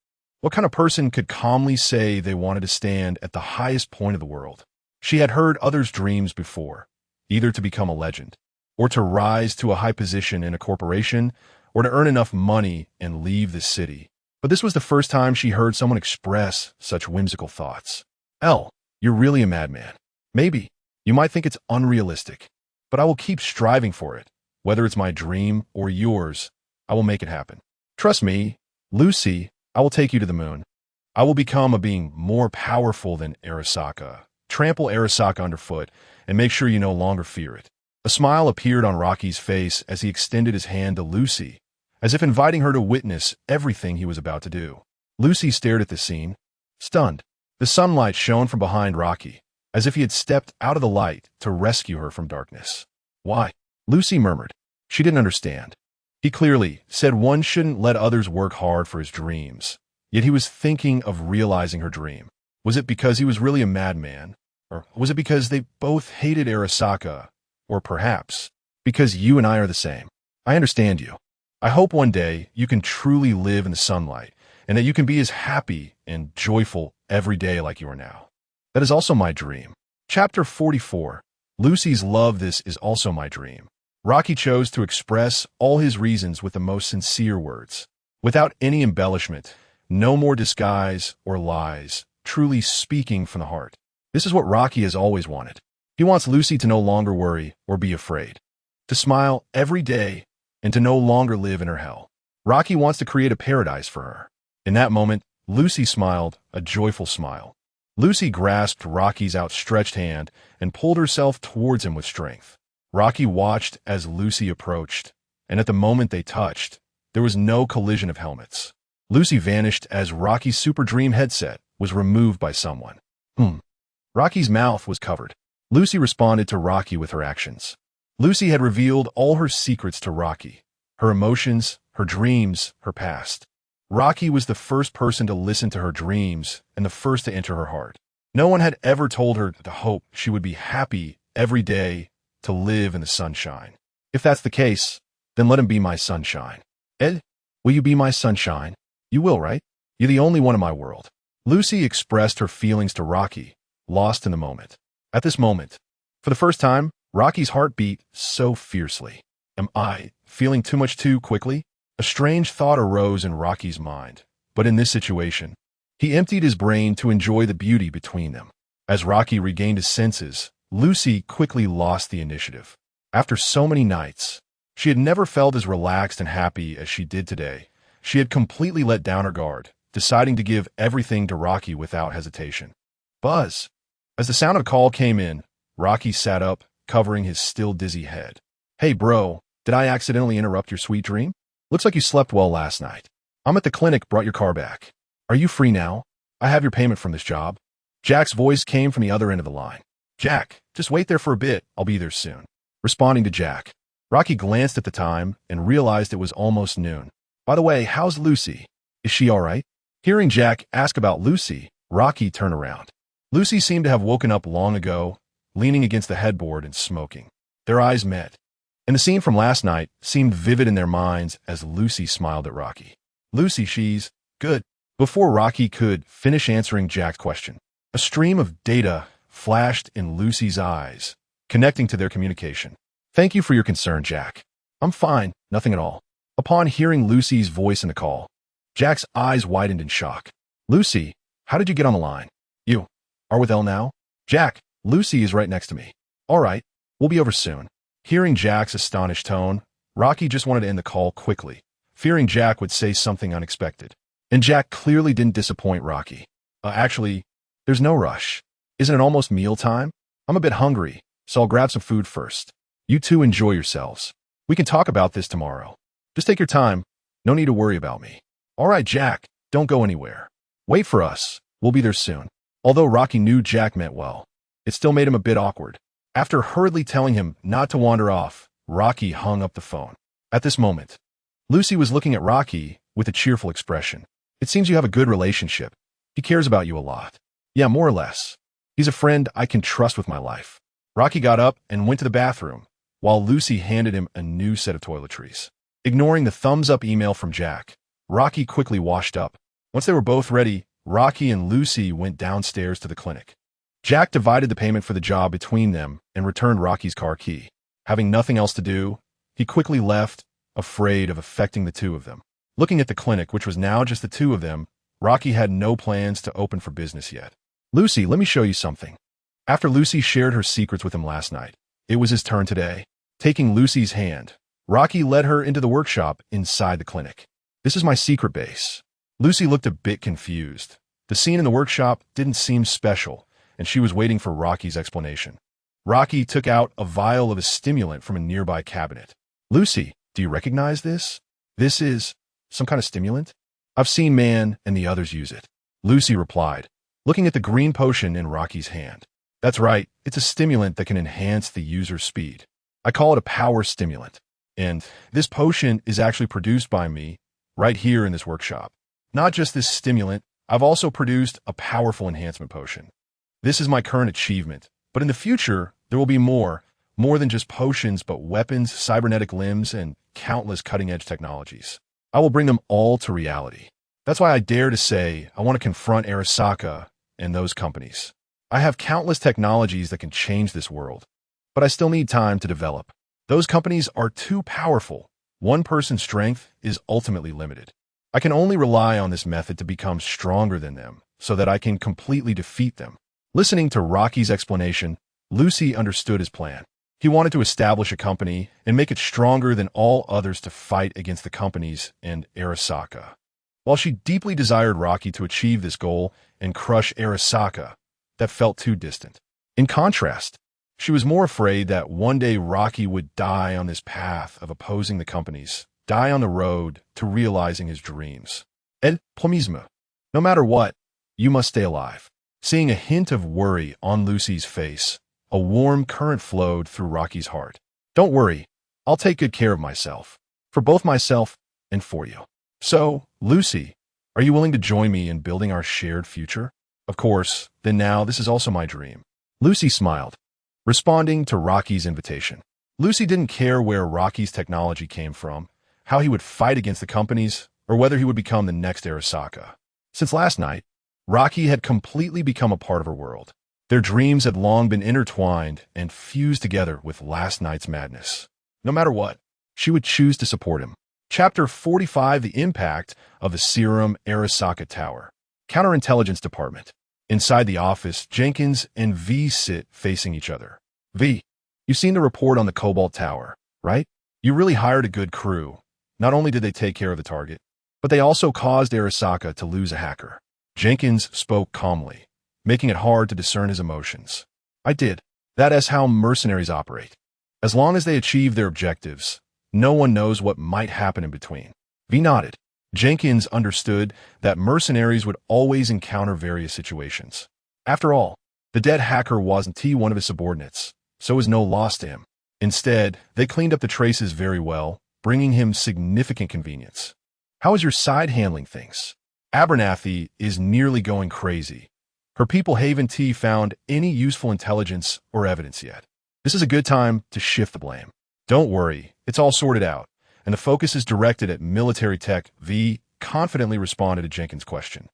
What kind of person could calmly say they wanted to stand at the highest point of the world? She had heard others' dreams before, either to become a legend, or to rise to a high position in a corporation, or to earn enough money and leave the city. But this was the first time she heard someone express such whimsical thoughts. Elle, you're really a madman. Maybe. You might think it's unrealistic, but I will keep striving for it. Whether it's my dream or yours, I will make it happen. Trust me, Lucy, I will take you to the moon. I will become a being more powerful than Arasaka, trample Arasaka underfoot, and make sure you no longer fear it. A smile appeared on Rocky's face as he extended his hand to Lucy, as if inviting her to witness everything he was about to do. Lucy stared at the scene, stunned. The sunlight shone from behind Rocky, as if he had stepped out of the light to rescue her from darkness. Why? Lucy murmured. She didn't understand. He clearly said one shouldn't let others work hard for his dreams, yet he was thinking of realizing her dream. Was it because he was really a madman? Or was it because they both hated Arasaka? Or perhaps because you and I are the same? I understand you. I hope one day you can truly live in the sunlight and that you can be as happy and joyful every day like you are now. That is also my dream. Chapter 44. Lucy's love. This is also my dream. Rocky chose to express all his reasons with the most sincere words, without any embellishment, no more disguise or lies, truly speaking from the heart. This is what Rocky has always wanted. He wants Lucy to no longer worry or be afraid, to smile every day and to no longer live in her hell. Rocky wants to create a paradise for her. In that moment, Lucy smiled, a joyful smile. Lucy grasped Rocky's outstretched hand and pulled herself towards him with strength. Rocky watched as Lucy approached, and at the moment they touched, there was no collision of helmets. Lucy vanished as Rocky's Super Dream headset was removed by someone. Rocky's mouth was covered. Lucy responded to Rocky with her actions. Lucy had revealed all her secrets to Rocky, her emotions, her dreams, her past. Rocky was the first person to listen to her dreams and the first to enter her heart. No one had ever told her to hope she would be happy every day, to live in the sunshine. If that's the case, then let him be my sunshine. Ed, will you be my sunshine? You will, right? You're the only one in my world. Lucy expressed her feelings to Rocky, lost in the moment. At this moment, for the first time, Rocky's heart beat so fiercely. Am I feeling too much too quickly? A strange thought arose in Rocky's mind, but in this situation, he emptied his brain to enjoy the beauty between them. As Rocky regained his senses, Lucy quickly lost the initiative. After so many nights, she had never felt as relaxed and happy as she did today. She had completely let down her guard, deciding to give everything to Rocky without hesitation. Buzz! As the sound of a call came in, Rocky sat up, covering his still dizzy head. Hey bro, did I accidentally interrupt your sweet dream? Looks like you slept well last night. I'm at the clinic, brought your car back. Are you free now? I have your payment from this job. Jack's voice came from the other end of the line. Jack, just wait there for a bit. I'll be there soon. Responding to Jack, Rocky glanced at the time and realized it was almost noon. By the way, how's Lucy? Is she all right? Hearing Jack ask about Lucy, Rocky turned around. Lucy seemed to have woken up long ago, leaning against the headboard and smoking. Their eyes met, and the scene from last night seemed vivid in their minds as Lucy smiled at Rocky. Lucy, she's good. Before Rocky could finish answering Jack's question, a stream of data flashed in Lucy's eyes, connecting to their communication. Thank you for your concern, Jack. I'm fine, nothing at all. Upon hearing Lucy's voice in the call, Jack's eyes widened in shock. Lucy, how did you get on the line? You are with Elle now? Jack, Lucy is right next to me. All right, we'll be over soon. Hearing Jack's astonished tone, Rocky just wanted to end the call quickly, fearing Jack would say something unexpected. And Jack clearly didn't disappoint Rocky. Actually, there's no rush. Isn't it almost mealtime? I'm a bit hungry, so I'll grab some food first. You two enjoy yourselves. We can talk about this tomorrow. Just take your time. No need to worry about me. All right, Jack, don't go anywhere. Wait for us. We'll be there soon. Although Rocky knew Jack meant well, it still made him a bit awkward. After hurriedly telling him not to wander off, Rocky hung up the phone. At this moment, Lucy was looking at Rocky with a cheerful expression. It seems you have a good relationship. He cares about you a lot. Yeah, more or less. He's a friend I can trust with my life. Rocky got up and went to the bathroom, while Lucy handed him a new set of toiletries. Ignoring the thumbs-up email from Jack, Rocky quickly washed up. Once they were both ready, Rocky and Lucy went downstairs to the clinic. Jack divided the payment for the job between them and returned Rocky's car key. Having nothing else to do, he quickly left, afraid of affecting the two of them. Looking at the clinic, which was now just the two of them, Rocky had no plans to open for business yet. Lucy, let me show you something. After Lucy shared her secrets with him last night, it was his turn today. Taking Lucy's hand, Rocky led her into the workshop inside the clinic. This is my secret base. Lucy looked a bit confused. The scene in the workshop didn't seem special, and she was waiting for Rocky's explanation. Rocky took out a vial of a stimulant from a nearby cabinet. Lucy, do you recognize this? This is some kind of stimulant? I've seen Man and the others use it. Lucy replied, looking at the green potion in Rocky's hand. That's right, it's a stimulant that can enhance the user's speed. I call it a power stimulant. And this potion is actually produced by me right here in this workshop. Not just this stimulant, I've also produced a powerful enhancement potion. This is my current achievement, but in the future, there will be more than just potions, but weapons, cybernetic limbs, and countless cutting-edge technologies. I will bring them all to reality. That's why I dare to say I want to confront Arasaka and those companies. I have countless technologies that can change this world, but I still need time to develop. Those companies are too powerful. One person's strength is ultimately limited. I can only rely on this method to become stronger than them so that I can completely defeat them. Listening to Rocky's explanation, Lucy understood his plan. He wanted to establish a company and make it stronger than all others to fight against the companies and Arasaka. While she deeply desired Rocky to achieve this goal and crush Arasaka, that felt too distant. In contrast, she was more afraid that one day Rocky would die on this path of opposing the companies, die on the road to realizing his dreams. El promisme. No matter what, you must stay alive. Seeing a hint of worry on Lucy's face, a warm current flowed through Rocky's heart. Don't worry, I'll take good care of myself. For both myself and for you. So, Lucy, are you willing to join me in building our shared future? Of course, then now this is also my dream. Lucy smiled, responding to Rocky's invitation. Lucy didn't care where Rocky's technology came from, how he would fight against the companies, or whether he would become the next Arasaka. Since last night, Rocky had completely become a part of her world. Their dreams had long been intertwined and fused together with last night's madness. No matter what, she would choose to support him. Chapter 45, The Impact of the Serum Arasaka Tower. Counterintelligence Department. Inside the office, Jenkins and V sit facing each other. V, you've seen the report on the Cobalt Tower, right? You really hired a good crew. Not only did they take care of the target, but they also caused Arasaka to lose a hacker. Jenkins spoke calmly, making it hard to discern his emotions. I did. That is how mercenaries operate. As long as they achieve their objectives, no one knows what might happen in between. V nodded. Jenkins understood that mercenaries would always encounter various situations. After all, the dead hacker wasn't one of his subordinates, so it was no loss to him. Instead, they cleaned up the traces very well, bringing him significant convenience. How is your side handling things? Abernathy is nearly going crazy. Her people haven't found any useful intelligence or evidence yet. This is a good time to shift the blame. Don't worry, it's all sorted out, and the focus is directed at military tech. V confidently responded to Jenkins' question.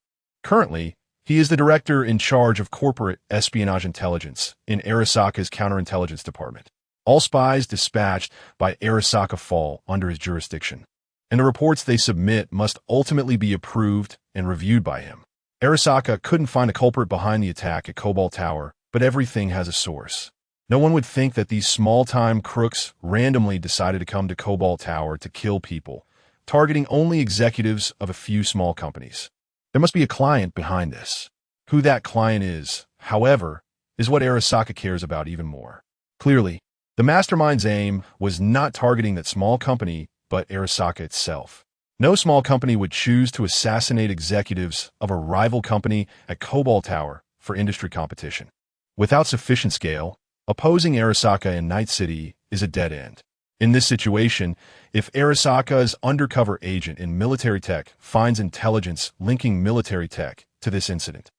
Currently, he is the director in charge of corporate espionage intelligence in Arasaka's counterintelligence department. All spies dispatched by Arasaka fall under his jurisdiction, and the reports they submit must ultimately be approved and reviewed by him. Arasaka couldn't find a culprit behind the attack at Cobalt Tower, but everything has a source. No one would think that these small-time crooks randomly decided to come to Cobalt Tower to kill people, targeting only executives of a few small companies. There must be a client behind this. Who that client is, however, is what Arasaka cares about even more. Clearly, the mastermind's aim was not targeting that small company, but Arasaka itself. No small company would choose to assassinate executives of a rival company at Cobalt Tower for industry competition. Without sufficient scale, opposing Arasaka in Night City is a dead end. In this situation, if Arasaka's undercover agent in military tech finds intelligence linking military tech to this incident,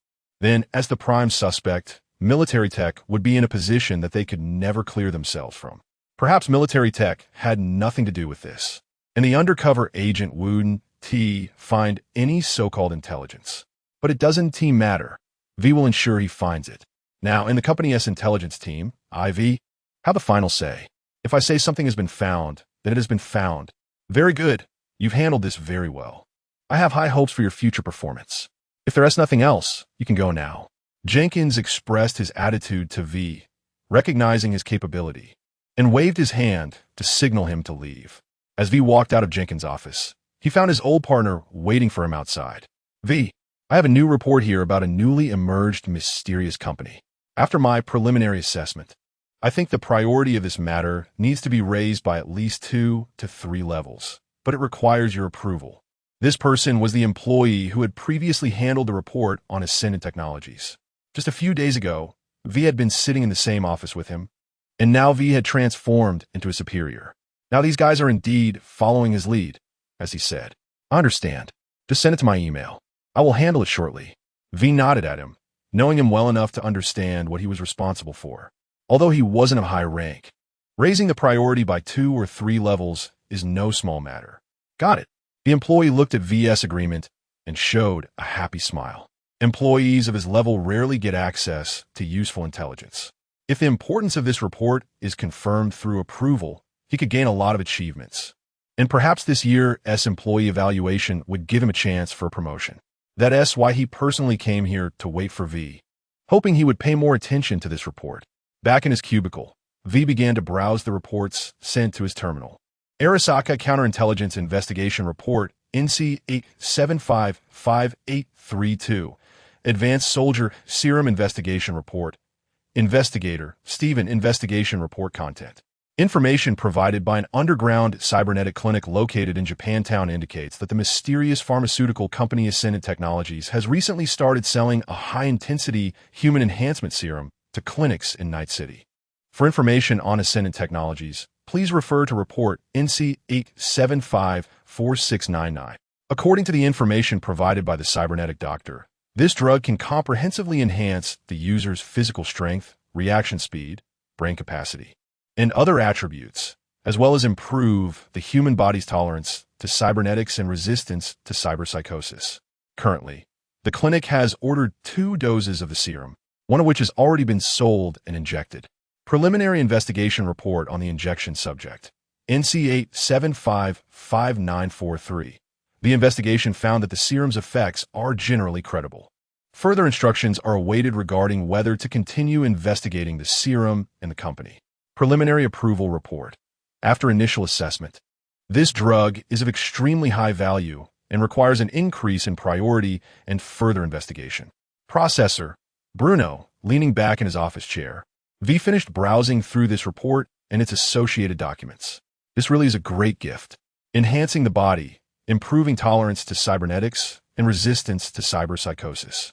then, as the prime suspect, military tech would be in a position that they could never clear themselves from. Perhaps military tech had nothing to do with this, and the undercover agent wouldn't find any so-called intelligence. But it doesn't matter. V will ensure he finds it. Now, in the company's intelligence team, IV, have the final say. If I say something has been found, then it has been found. Very good. You've handled this very well. I have high hopes for your future performance. If there is nothing else, you can go now. Jenkins expressed his attitude to V, recognizing his capability, and waved his hand to signal him to leave. As V walked out of Jenkins' office, he found his old partner waiting for him outside. V, I have a new report here about a newly emerged mysterious company. After my preliminary assessment, I think the priority of this matter needs to be raised by at least 2 to 3 levels, but it requires your approval. This person was the employee who had previously handled the report on Ascension Technologies. Just a few days ago, V had been sitting in the same office with him, and now V had transformed into a superior. Now these guys are indeed following his lead, as he said. I understand. Just send it to my email. I will handle it shortly. V nodded at him, knowing him well enough to understand what he was responsible for. Although he wasn't of high rank, raising the priority by 2 or 3 levels is no small matter. Got it. The employee looked at V's agreement and showed a happy smile. Employees of his level rarely get access to useful intelligence. If the importance of this report is confirmed through approval, he could gain a lot of achievements. And perhaps this year's employee evaluation would give him a chance for a promotion. That's why he personally came here to wait for V, hoping he would pay more attention to this report. Back in his cubicle, V began to browse the reports sent to his terminal. Arasaka Counterintelligence Investigation Report, NC 8755832. Advanced Soldier Serum Investigation Report. Investigator, Stephen. Investigation Report content. Information provided by an underground cybernetic clinic located in Japantown indicates that the mysterious pharmaceutical company Ascension Technologies has recently started selling a high-intensity human enhancement serum to clinics in Night City. For information on Ascension Technologies, please refer to report NC 8754699. According to the information provided by the cybernetic doctor, this drug can comprehensively enhance the user's physical strength, reaction speed, brain capacity, and other attributes, as well as improve the human body's tolerance to cybernetics and resistance to cyberpsychosis. Currently, the clinic has ordered 2 doses of the serum, one of which has already been sold and injected. Preliminary investigation report on the injection subject. NC 8755943. The investigation found that the serum's effects are generally credible. Further instructions are awaited regarding whether to continue investigating the serum and the company. Preliminary approval report. After initial assessment, this drug is of extremely high value and requires an increase in priority and further investigation. Processor. Bruno, leaning back in his office chair. V finished browsing through this report and its associated documents. This really is a great gift. Enhancing the body, improving tolerance to cybernetics and resistance to cyberpsychosis.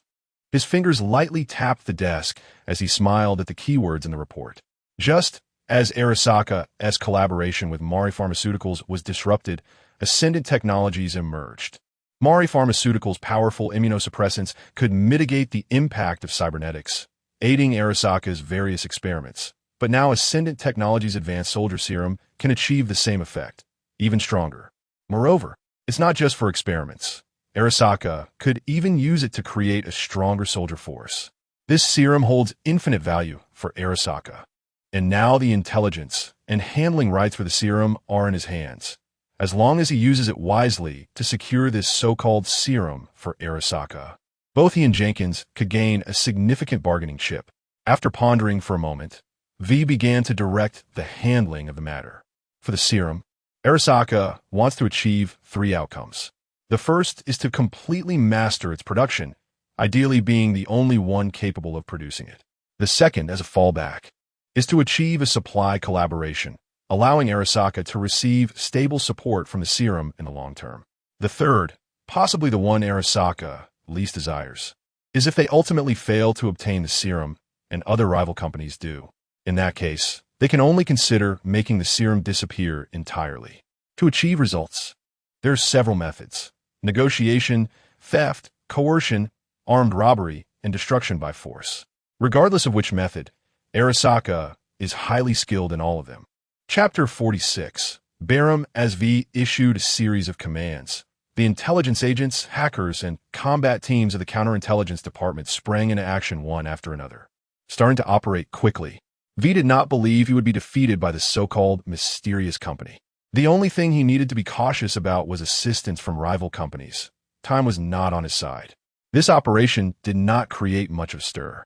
His fingers lightly tapped the desk as he smiled at the keywords in the report. Just as Arasaka's collaboration with Mari Pharmaceuticals was disrupted, Ascendant Technologies emerged. Mari Pharmaceuticals' powerful immunosuppressants could mitigate the impact of cybernetics, aiding Arasaka's various experiments. But now Ascendant Technologies' advanced soldier serum can achieve the same effect, even stronger. Moreover, it's not just for experiments. Arasaka could even use it to create a stronger soldier force. This serum holds infinite value for Arasaka. And now the intelligence and handling rights for the serum are in his hands, as long as he uses it wisely to secure this so-called serum for Arasaka. Both he and Jenkins could gain a significant bargaining chip. After pondering for a moment, V began to direct the handling of the matter. For the serum, Arasaka wants to achieve 3 outcomes. The first is to completely master its production, ideally being the only one capable of producing it. The second, as a fallback, is to achieve a supply collaboration, allowing Arasaka to receive stable support from the serum in the long term. The third, possibly the one Arasaka least desires, is if they ultimately fail to obtain the serum and other rival companies do. In that case, they can only consider making the serum disappear entirely. To achieve results, there are several methods: negotiation, theft, coercion, armed robbery, and destruction by force. Regardless of which method, Arasaka is highly skilled in all of them. Chapter 46. Barum as V issued a series of commands. The intelligence agents, hackers, and combat teams of the counterintelligence department sprang into action one after another, starting to operate quickly. V did not believe he would be defeated by the so-called mysterious company. The only thing he needed to be cautious about was assistance from rival companies. Time was not on his side. This operation did not create much of stir.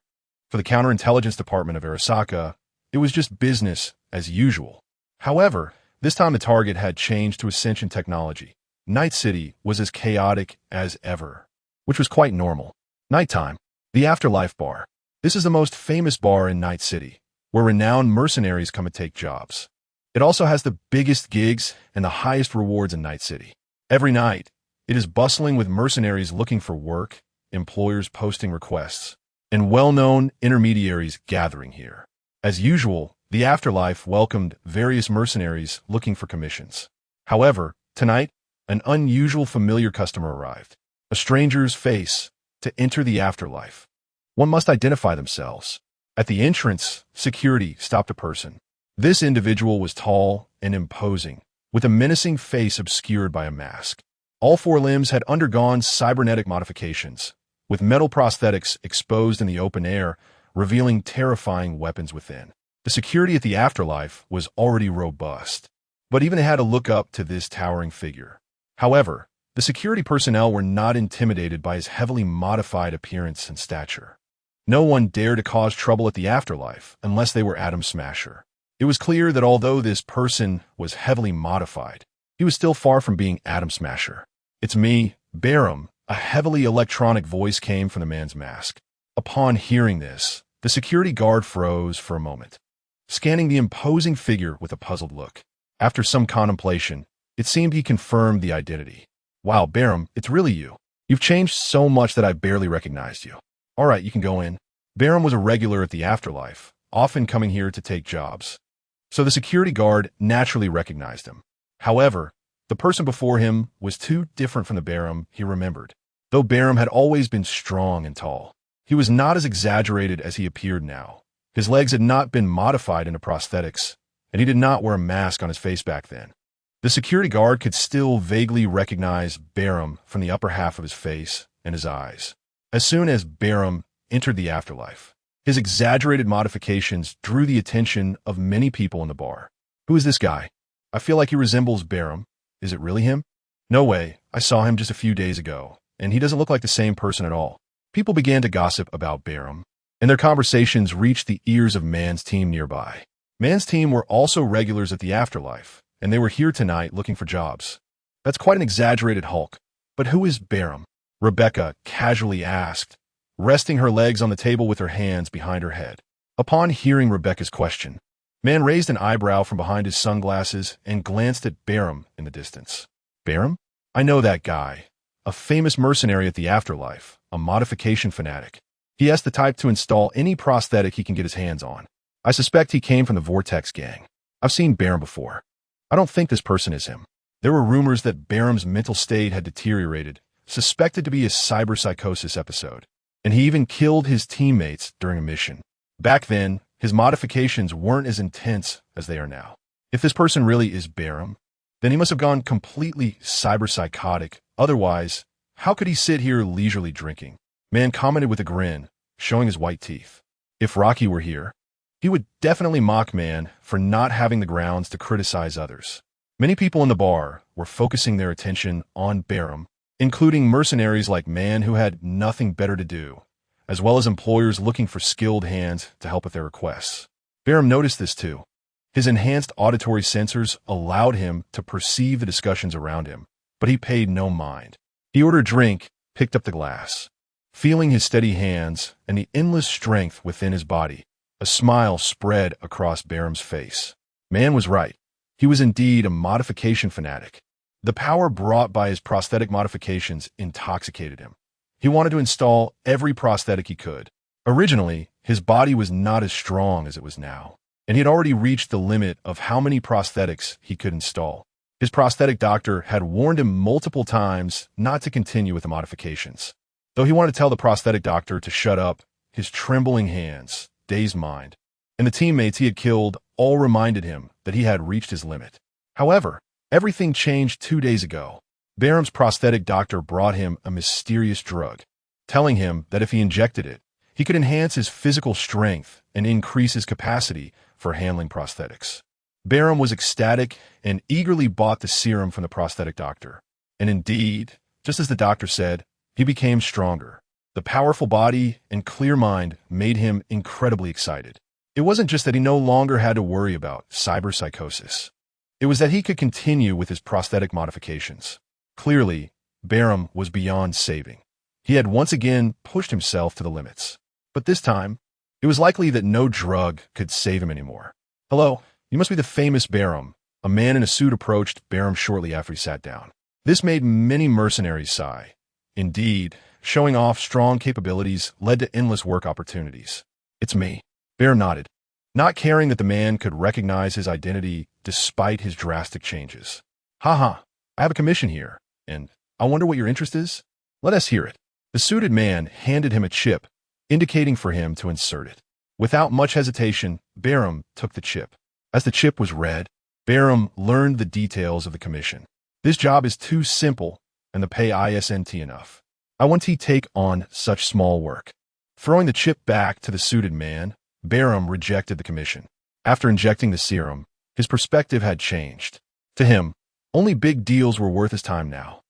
For the counterintelligence department of Arasaka, it was just business as usual. However, this time the target had changed to Ascension Technology. Night City was as chaotic as ever, which was quite normal. Nighttime, the Afterlife Bar. This is the most famous bar in Night City, where renowned mercenaries come to take jobs. It also has the biggest gigs and the highest rewards in Night City. Every night, it is bustling with mercenaries looking for work, employers posting requests, and well-known intermediaries gathering here. As usual, the Afterlife welcomed various mercenaries looking for commissions. However, tonight, an unusual familiar customer arrived. A stranger's face to enter the Afterlife. One must identify themselves. At the entrance, security stopped a person. This individual was tall and imposing, with a menacing face obscured by a mask. All 4 limbs had undergone cybernetic modifications, with metal prosthetics exposed in the open air, revealing terrifying weapons within. The security at the Afterlife was already robust, but even they had to look up to this towering figure. However, the security personnel were not intimidated by his heavily modified appearance and stature. No one dared to cause trouble at the Afterlife unless they were Atom Smasher. It was clear that although this person was heavily modified, he was still far from being Atom Smasher. "It's me, Barum," a heavily electronic voice came from the man's mask. Upon hearing this, the security guard froze for a moment, scanning the imposing figure with a puzzled look. After some contemplation, it seemed he confirmed the identity. "Wow, Barum, it's really you. You've changed so much that I barely recognized you. All right, you can go in." Barum was a regular at the Afterlife, often coming here to take jobs, so the security guard naturally recognized him. However, the person before him was too different from the Barum he remembered. Though Barum had always been strong and tall, he was not as exaggerated as he appeared now. His legs had not been modified into prosthetics, and he did not wear a mask on his face back then. The security guard could still vaguely recognize Barum from the upper half of his face and his eyes. As soon as Barum entered the Afterlife, his exaggerated modifications drew the attention of many people in the bar. "Who is this guy? I feel like he resembles Barum. Is it really him? No way, I saw him just a few days ago, and he doesn't look like the same person at all." People began to gossip about Barum, and their conversations reached the ears of Man's team nearby. Man's team were also regulars at the Afterlife, and they were here tonight looking for jobs. "That's quite an exaggerated hulk. But who is Barum?" Rebecca casually asked, resting her legs on the table with her hands behind her head. Upon hearing Rebecca's question, Man raised an eyebrow from behind his sunglasses and glanced at Barum in the distance. "Barum? I know that guy. A famous mercenary at the afterlife, a modification fanatic. He has the type to install any prosthetic he can get his hands on. I suspect he came from the Vortex gang. I've seen Barum before. I don't think this person is him. There were rumors that Barum's mental state had deteriorated, suspected to be a cyberpsychosis episode, and he even killed his teammates during a mission. Back then, his modifications weren't as intense as they are now. If this person really is Barum, then he must have gone completely cyberpsychotic. Otherwise, how could he sit here leisurely drinking? Man commented with a grin, showing his white teeth. If Rocky were here, he would definitely mock Man for not having the grounds to criticize others. Many people in the bar were focusing their attention on Barum, including mercenaries like Man who had nothing better to do, as well as employers looking for skilled hands to help with their requests. Barum noticed this too. His enhanced auditory sensors allowed him to perceive the discussions around him, but he paid no mind. He ordered a drink, picked up the glass. Feeling his steady hands and the endless strength within his body, a smile spread across Barum's face. Man was right. He was indeed a modification fanatic. The power brought by his prosthetic modifications intoxicated him. He wanted to install every prosthetic he could. Originally, his body was not as strong as it was now, and he had already reached the limit of how many prosthetics he could install. His prosthetic doctor had warned him multiple times not to continue with the modifications. Though he wanted to tell the prosthetic doctor to shut up, his trembling hands, dazed mind, and the teammates he had killed all reminded him that he had reached his limit. However, everything changed 2 days ago. Barum's prosthetic doctor brought him a mysterious drug, telling him that if he injected it, he could enhance his physical strength and increase his capacity for handling prosthetics. Barum was ecstatic and eagerly bought the serum from the prosthetic doctor. And indeed, just as the doctor said, he became stronger. The powerful body and clear mind made him incredibly excited. It wasn't just that he no longer had to worry about cyberpsychosis. It was that he could continue with his prosthetic modifications. Clearly, Barum was beyond saving. He had once again pushed himself to the limits. But this time, it was likely that no drug could save him anymore. "Hello, you must be the famous Barum." A man in a suit approached Barum shortly after he sat down. This made many mercenaries sigh. Indeed, showing off strong capabilities led to endless work opportunities. "It's me." Barum nodded, not caring that the man could recognize his identity despite his drastic changes. "Haha, I have a commission here, and I wonder what your interest is? Let us hear it." The suited man handed him a chip, indicating for him to insert it. Without much hesitation, Barum took the chip. As the chip was read, Barum learned the details of the commission. "This job is too simple, and the pay isn't enough. I want to take on such small work." Throwing the chip back to the suited man, Barum rejected the commission. After injecting the serum, his perspective had changed. To him, only big deals were worth his time now.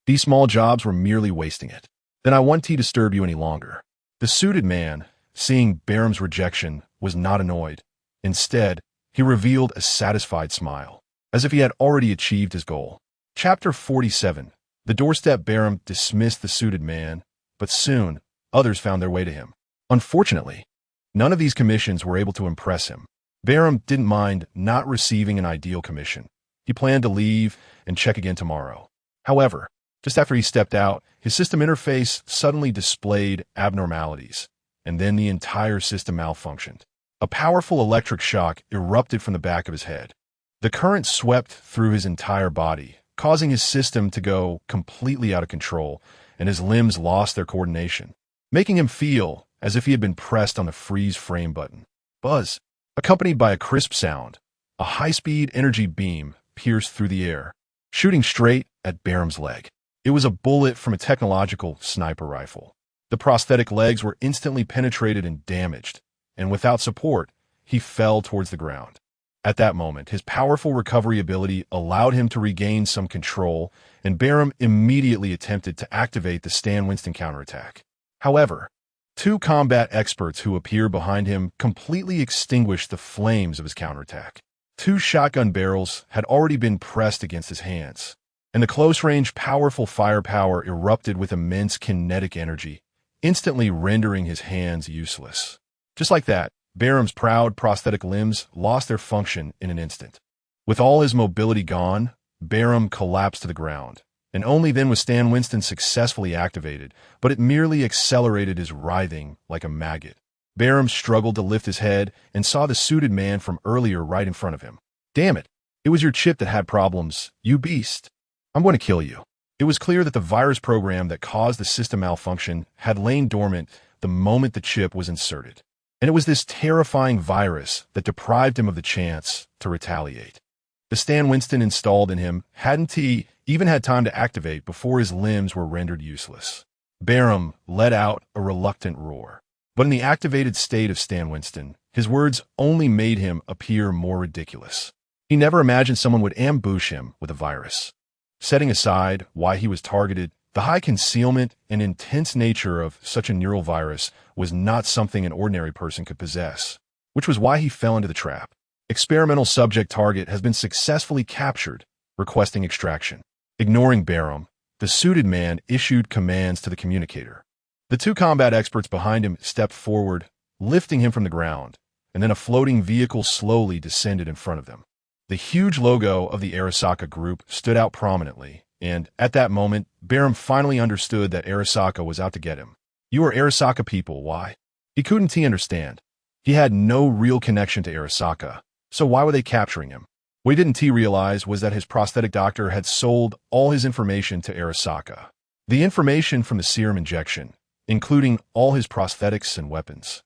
These small jobs were merely wasting it. "Then I won't disturb you any longer." The suited man, seeing Barum's rejection, was not annoyed. Instead, he revealed a satisfied smile, as if he had already achieved his goal. Chapter 47. The doorstep. Barum dismissed the suited man, but soon others found their way to him. Unfortunately, none of these commissions were able to impress him. Barum didn't mind not receiving an ideal commission. He planned to leave and check again tomorrow. However, just after he stepped out, his system interface suddenly displayed abnormalities, and then the entire system malfunctioned. A powerful electric shock erupted from the back of his head. The current swept through his entire body, causing his system to go completely out of control, and his limbs lost their coordination, making him feel as if he had been pressed on the freeze frame button. Buzz, accompanied by a crisp sound, a high-speed energy beam pierced through the air, shooting straight at Barum's leg. It was a bullet from a technological sniper rifle. The prosthetic legs were instantly penetrated and damaged, and without support, he fell towards the ground. At that moment, his powerful recovery ability allowed him to regain some control, and Barum immediately attempted to activate the Stan Winston counterattack. However, two combat experts who appeared behind him completely extinguished the flames of his counterattack. Two shotgun barrels had already been pressed against his hands, and the close-range powerful firepower erupted with immense kinetic energy, instantly rendering his hands useless. Just like that, Barum's proud prosthetic limbs lost their function in an instant. With all his mobility gone, Barum collapsed to the ground, and only then was Stan Winston successfully activated, but it merely accelerated his writhing like a maggot. Barham struggled to lift his head and saw the suited man from earlier right in front of him. Damn it! It was your chip that had problems, you beast. I'm going to kill you. It was clear that the virus program that caused the system malfunction had lain dormant the moment the chip was inserted. And it was this terrifying virus that deprived him of the chance to retaliate. The Stan Winston installed in him hadn't he even had time to activate before his limbs were rendered useless. Barham let out a reluctant roar. But in the activated state of Stan Winston, his words only made him appear more ridiculous. He never imagined someone would ambush him with a virus. Setting aside why he was targeted, the high concealment and intense nature of such a neural virus was not something an ordinary person could possess, which was why he fell into the trap. Experimental subject target has been successfully captured, requesting extraction. Ignoring Barham, the suited man issued commands to the communicator. The two combat experts behind him stepped forward, lifting him from the ground, and then a floating vehicle slowly descended in front of them. The huge logo of the Arasaka group stood out prominently, and at that moment, Barham finally understood that Arasaka was out to get him. You are Arasaka people, why? He couldn't understand. He had no real connection to Arasaka, so why were they capturing him? What he didn't realize was that his prosthetic doctor had sold all his information to Arasaka. The information from the serum injection, including all his prosthetics and weapons,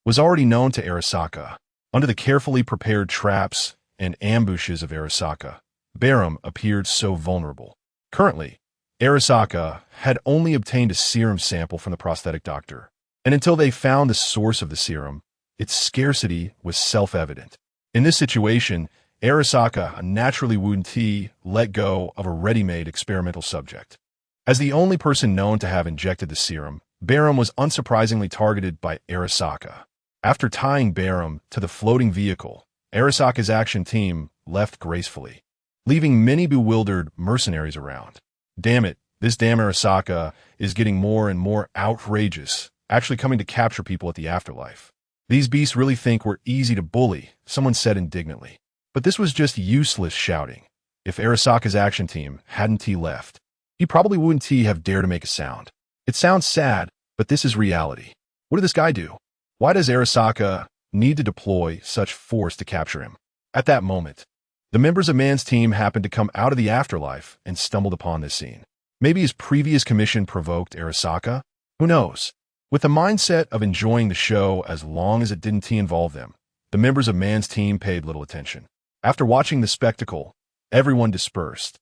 was already known to Arasaka. Under the carefully prepared traps and ambushes of Arasaka, Barham appeared so vulnerable. Currently, Arasaka had only obtained a serum sample from the prosthetic doctor, and until they found the source of the serum, its scarcity was self-evident. In this situation, Arasaka naturally wouldn't let go of a ready-made experimental subject. As the only person known to have injected the serum, Barham was unsurprisingly targeted by Arasaka. After tying Barham to the floating vehicle, Arasaka's action team left gracefully, leaving many bewildered mercenaries around. Damn it, this damn Arasaka is getting more and more outrageous, actually coming to capture people at the afterlife. These beasts really think we're easy to bully, someone said indignantly. But this was just useless shouting. If Arasaka's action team hadn't left, he probably wouldn't have dared to make a sound. It sounds sad, but this is reality. What did this guy do? Why does Arasaka need to deploy such force to capture him? At that moment, the members of Man's team happened to come out of the afterlife and stumbled upon this scene. Maybe his previous commission provoked Arasaka? Who knows? With the mindset of enjoying the show as long as it didn't involve them, the members of Man's team paid little attention. After watching the spectacle, everyone dispersed,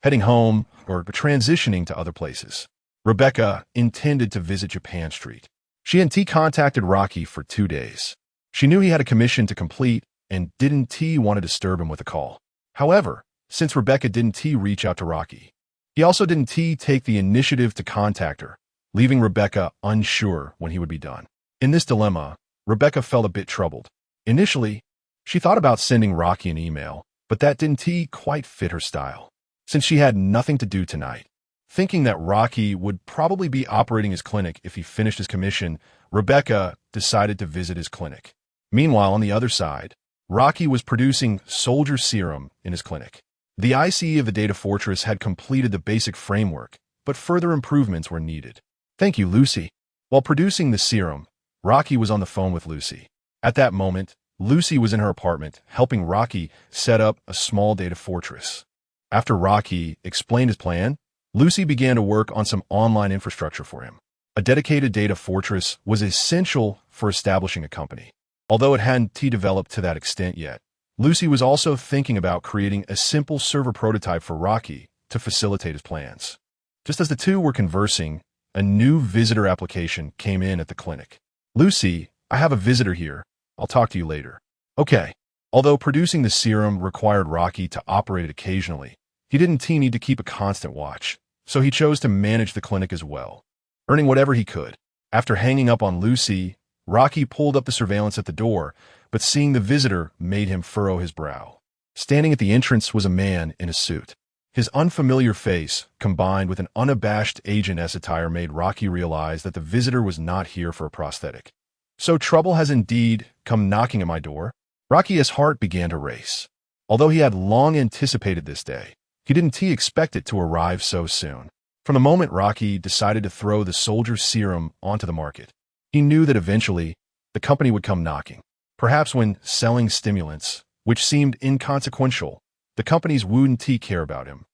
heading home or transitioning to other places. Rebecca intended to visit Japan Street. She hadn't contacted Rocky for 2 days. She knew he had a commission to complete and didn't want to disturb him with a call. However, since Rebecca didn't reach out to Rocky, he also didn't take the initiative to contact her, leaving Rebecca unsure when he would be done. In this dilemma, Rebecca felt a bit troubled. Initially, she thought about sending Rocky an email, but that didn't quite fit her style. Since she had nothing to do tonight, thinking that Rocky would probably be operating his clinic if he finished his commission, Rebecca decided to visit his clinic. Meanwhile, on the other side, Rocky was producing soldier serum in his clinic. The ICE of the data fortress had completed the basic framework, but further improvements were needed. Thank you, Lucy. While producing the serum, Rocky was on the phone with Lucy. At that moment, Lucy was in her apartment, helping Rocky set up a small data fortress. After Rocky explained his plan, Lucy began to work on some online infrastructure for him. A dedicated data fortress was essential for establishing a company. Although it hadn't developed to that extent yet, Lucy was also thinking about creating a simple server prototype for Rocky to facilitate his plans. Just as the two were conversing, a new visitor application came in at the clinic. Lucy, I have a visitor here. I'll talk to you later. Okay. Although producing the serum required Rocky to operate it occasionally, he didn't need to keep a constant watch, so he chose to manage the clinic as well, earning whatever he could. After hanging up on Lucy, Rocky pulled up the surveillance at the door, but seeing the visitor made him furrow his brow. Standing at the entrance was a man in a suit. His unfamiliar face, combined with an unabashed agent-esque attire, made Rocky realize that the visitor was not here for a prosthetic. So trouble has indeed come knocking at my door? Rocky's heart began to race. Although he had long anticipated this day, didn't expect it to arrive so soon. From the moment Rocky decided to throw the soldier serum onto the market, he knew that eventually the company would come knocking. Perhaps when selling stimulants, which seemed inconsequential, the companies wouldn't care about him.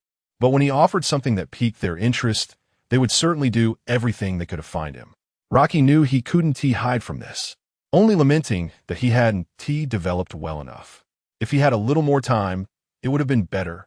But when he offered something that piqued their interest, they would certainly do everything they could to find him. Rocky knew he couldn't hide from this, only lamenting that he hadn't developed well enough. If he had a little more time, it would have been better.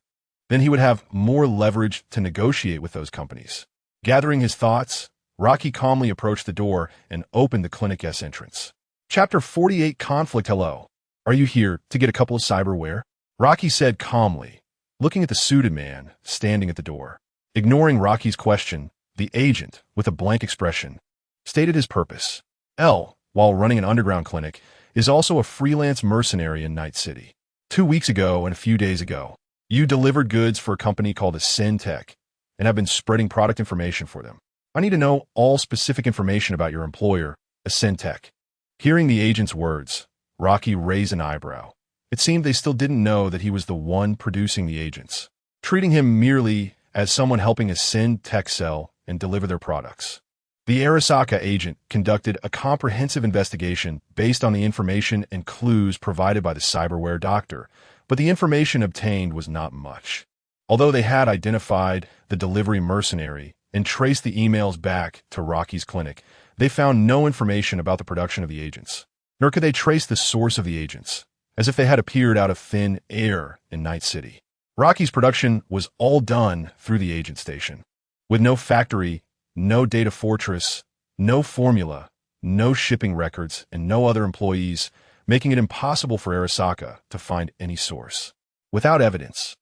Then he would have more leverage to negotiate with those companies. Gathering his thoughts, Rocky calmly approached the door and opened the clinic's entrance. Chapter 48 Conflict. Hello. Are you here to get a couple of cyberware? Rocky said calmly, looking at the suited man standing at the door. Ignoring Rocky's question, the agent, with a blank expression, stated his purpose. L, while running an underground clinic, is also a freelance mercenary in Night City. 2 weeks ago and a few days ago, you delivered goods for a company called Ascension Tech and have been spreading product information for them. I need to know all specific information about your employer, Ascension Tech. Hearing the agent's words, Rocky raised an eyebrow. It seemed they still didn't know that he was the one producing the agents, treating him merely as someone helping Ascension Tech sell and deliver their products. The Arasaka agent conducted a comprehensive investigation based on the information and clues provided by the cyberware doctor, but the information obtained was not much. Although they had identified the delivery mercenary and traced the emails back to Rocky's clinic, they found no information about the production of the agents, nor could they trace the source of the agents, as if they had appeared out of thin air in Night City. Rocky's production was all done through the agent station, with no factory, no data fortress, no formula, no shipping records, and no other employees, making it impossible for Arasaka to find any source. Without evidence,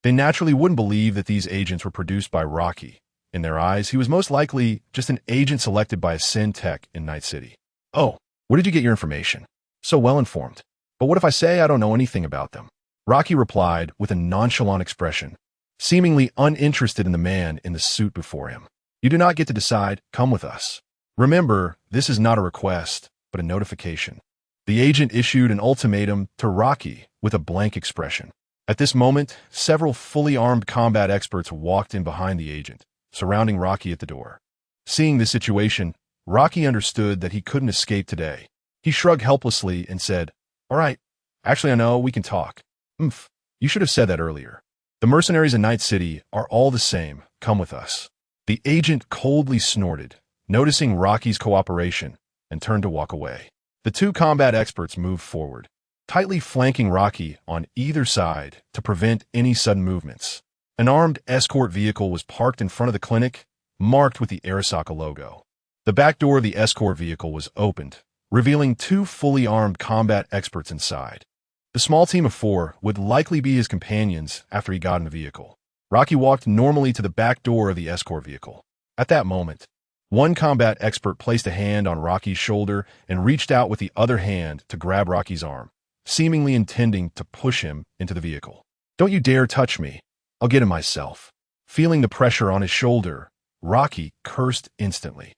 they naturally wouldn't believe that these agents were produced by Rocky. In their eyes, he was most likely just an agent selected by Ascension Tech in Night City. Oh, where did you get your information? So well informed. But what if I say I don't know anything about them? Rocky replied with a nonchalant expression, seemingly uninterested in the man in the suit before him. You do not get to decide. Come with us. Remember, this is not a request, but a notification. The agent issued an ultimatum to Rocky with a blank expression. At this moment, several fully armed combat experts walked in behind the agent, surrounding Rocky at the door. Seeing the situation, Rocky understood that he couldn't escape today. He shrugged helplessly and said, All right, actually I know, we can talk. You should have said that earlier. The mercenaries in Night City are all the same. Come with us. The agent coldly snorted, noticing Rocky's cooperation, and turned to walk away. The two combat experts moved forward, tightly flanking Rocky on either side to prevent any sudden movements. An armed escort vehicle was parked in front of the clinic, marked with the Arasaka logo. The back door of the escort vehicle was opened, revealing two fully armed combat experts inside. The small team of 4 would likely be his companions after he got in the vehicle. Rocky walked normally to the back door of the escort vehicle. At that moment, one combat expert placed a hand on Rocky's shoulder and reached out with the other hand to grab Rocky's arm, seemingly intending to push him into the vehicle. Don't you dare touch me. I'll get him myself. Feeling the pressure on his shoulder, Rocky cursed instantly.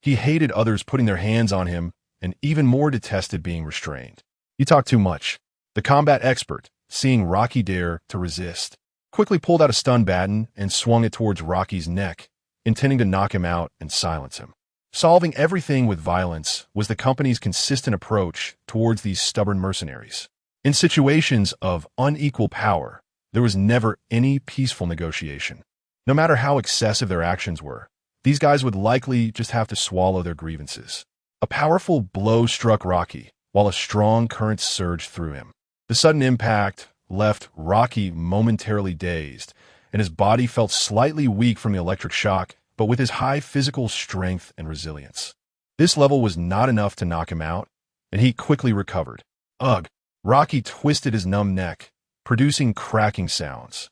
He hated others putting their hands on him and even more detested being restrained. You talk too much. The combat expert, seeing Rocky dare to resist, quickly pulled out a stun baton and swung it towards Rocky's neck, intending to knock him out and silence him. Solving everything with violence was the company's consistent approach towards these stubborn mercenaries. In situations of unequal power, there was never any peaceful negotiation. No matter how excessive their actions were, these guys would likely just have to swallow their grievances. A powerful blow struck Rocky, while a strong current surged through him. The sudden impact left Rocky momentarily dazed, and his body felt slightly weak from the electric shock, but with his high physical strength and resilience. This level was not enough to knock him out, and he quickly recovered. Ugh! Rocky twisted his numb neck, producing cracking sounds,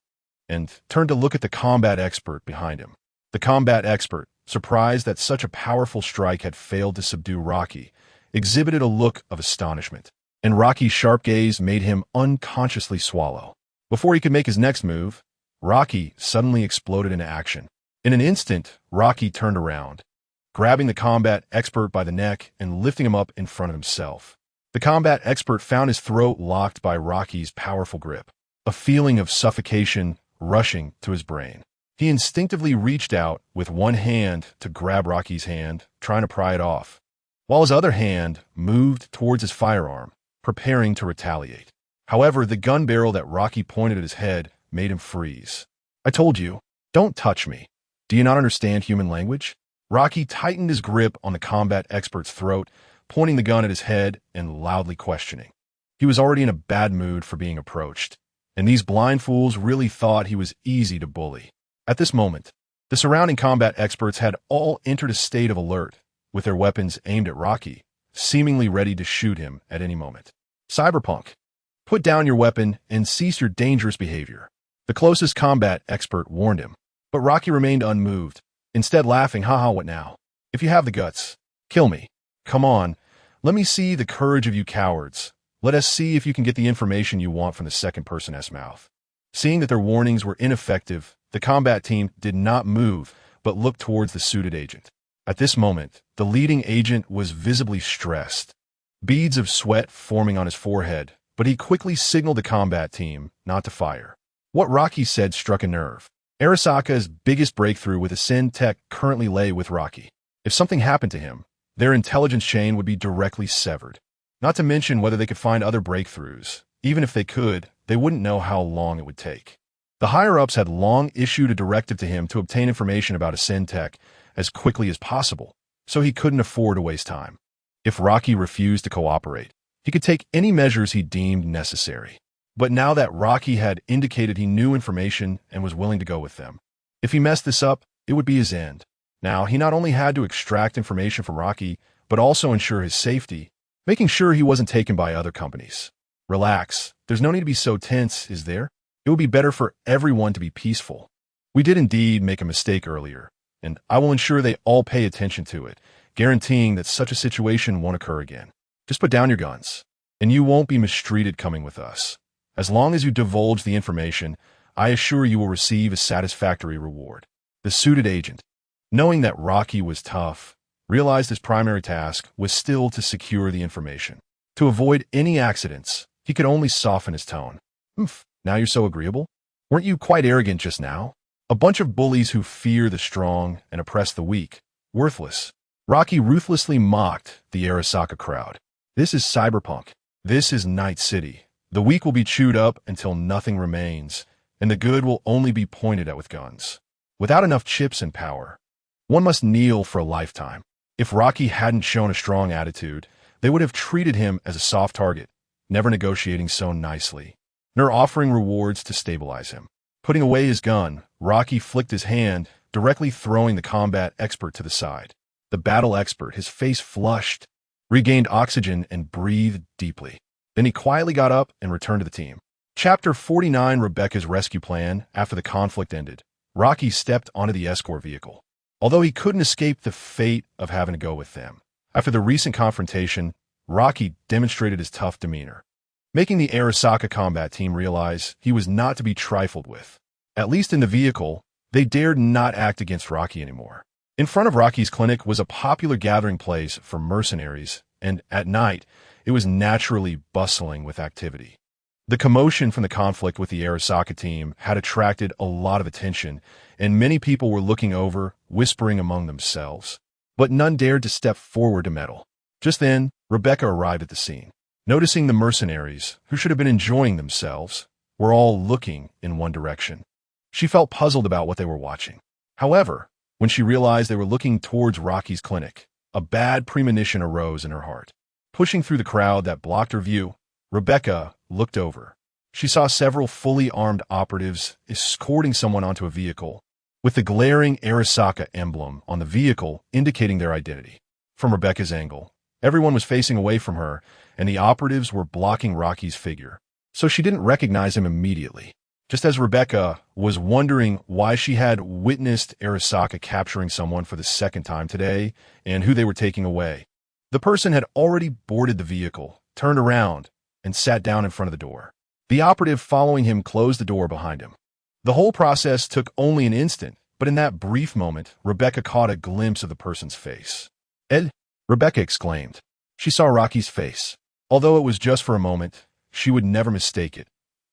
and turned to look at the combat expert behind him. The combat expert, surprised that such a powerful strike had failed to subdue Rocky, exhibited a look of astonishment, and Rocky's sharp gaze made him unconsciously swallow. Before he could make his next move, Rocky suddenly exploded into action. In an instant, Rocky turned around, grabbing the combat expert by the neck and lifting him up in front of himself. The combat expert found his throat locked by Rocky's powerful grip. A feeling of suffocation rushing to his brain. He instinctively reached out with one hand to grab Rocky's hand, trying to pry it off, while his other hand moved towards his firearm, preparing to retaliate. However, the gun barrel that Rocky pointed at his head made him freeze. "I told you, don't touch me. Do you not understand human language?" Rocky tightened his grip on the combat expert's throat, pointing the gun at his head and loudly questioning. He was already in a bad mood for being approached, and these blind fools really thought he was easy to bully. At this moment, the surrounding combat experts had all entered a state of alert, with their weapons aimed at Rocky, seemingly ready to shoot him at any moment. "Cyberpunk, put down your weapon and cease your dangerous behavior," the closest combat expert warned him. But Rocky remained unmoved, instead laughing, "Haha, what now? If you have the guts, kill me. Come on, let me see the courage of you cowards. Let us see if you can get the information you want from the second person's mouth." Seeing that their warnings were ineffective, the combat team did not move, but looked towards the suited agent. At this moment, the leading agent was visibly stressed, beads of sweat forming on his forehead, but he quickly signaled the combat team not to fire. What Rocky said struck a nerve. Arasaka's biggest breakthrough with Ascend Tech currently lay with Rocky. If something happened to him, their intelligence chain would be directly severed. Not to mention whether they could find other breakthroughs. Even if they could, they wouldn't know how long it would take. The higher-ups had long issued a directive to him to obtain information about Ascend Tech as quickly as possible, so he couldn't afford to waste time. If Rocky refused to cooperate, he could take any measures he deemed necessary. But now that Rocky had indicated he knew information and was willing to go with them, if he messed this up, it would be his end. Now, he not only had to extract information from Rocky, but also ensure his safety, making sure he wasn't taken by other companies. "Relax. There's no need to be so tense, is there? It would be better for everyone to be peaceful. We did indeed make a mistake earlier, and I will ensure they all pay attention to it, guaranteeing that such a situation won't occur again. Just put down your guns, and you won't be mistreated coming with us. As long as you divulge the information, I assure you will receive a satisfactory reward." The suited agent, knowing that Rocky was tough, realized his primary task was still to secure the information. To avoid any accidents, he could only soften his tone. Now you're so agreeable? Weren't you quite arrogant just now? A bunch of bullies who fear the strong and oppress the weak. Worthless." Rocky ruthlessly mocked the Arasaka crowd. "This is Cyberpunk. This is Night City. The weak will be chewed up until nothing remains, and the good will only be pointed at with guns. Without enough chips and power, one must kneel for a lifetime." If Rocky hadn't shown a strong attitude, they would have treated him as a soft target, never negotiating so nicely, nor offering rewards to stabilize him. Putting away his gun, Rocky flicked his hand, directly throwing the combat expert to the side. The battle expert, his face flushed, regained oxygen and breathed deeply. Then he quietly got up and returned to the team. Chapter 49: Rebecca's Rescue Plan. After the conflict ended, Rocky stepped onto the escort vehicle. Although he couldn't escape the fate of having to go with them. After the recent confrontation, Rocky demonstrated his tough demeanor, making the Arasaka combat team realize he was not to be trifled with. At least in the vehicle, they dared not act against Rocky anymore. In front of Rocky's clinic was a popular gathering place for mercenaries, and at night, it was naturally bustling with activity. The commotion from the conflict with the Arasaka team had attracted a lot of attention, and many people were looking over, whispering among themselves. But none dared to step forward to meddle. Just then, Rebecca arrived at the scene. Noticing the mercenaries, who should have been enjoying themselves, were all looking in one direction. She felt puzzled about what they were watching. However, when she realized they were looking towards Rocky's clinic, a bad premonition arose in her heart. Pushing through the crowd that blocked her view, Rebecca looked over. She saw several fully armed operatives escorting someone onto a vehicle, with the glaring Arasaka emblem on the vehicle indicating their identity. From Rebecca's angle, everyone was facing away from her, and the operatives were blocking Rocky's figure, so she didn't recognize him immediately. Just as Rebecca was wondering why she had witnessed Arasaka capturing someone for the second time today and who they were taking away, the person had already boarded the vehicle, turned around, and sat down in front of the door. The operative following him closed the door behind him. The whole process took only an instant, but in that brief moment, Rebecca caught a glimpse of the person's face. "Ed?" Rebecca exclaimed. She saw Rocky's face. Although it was just for a moment, she would never mistake it,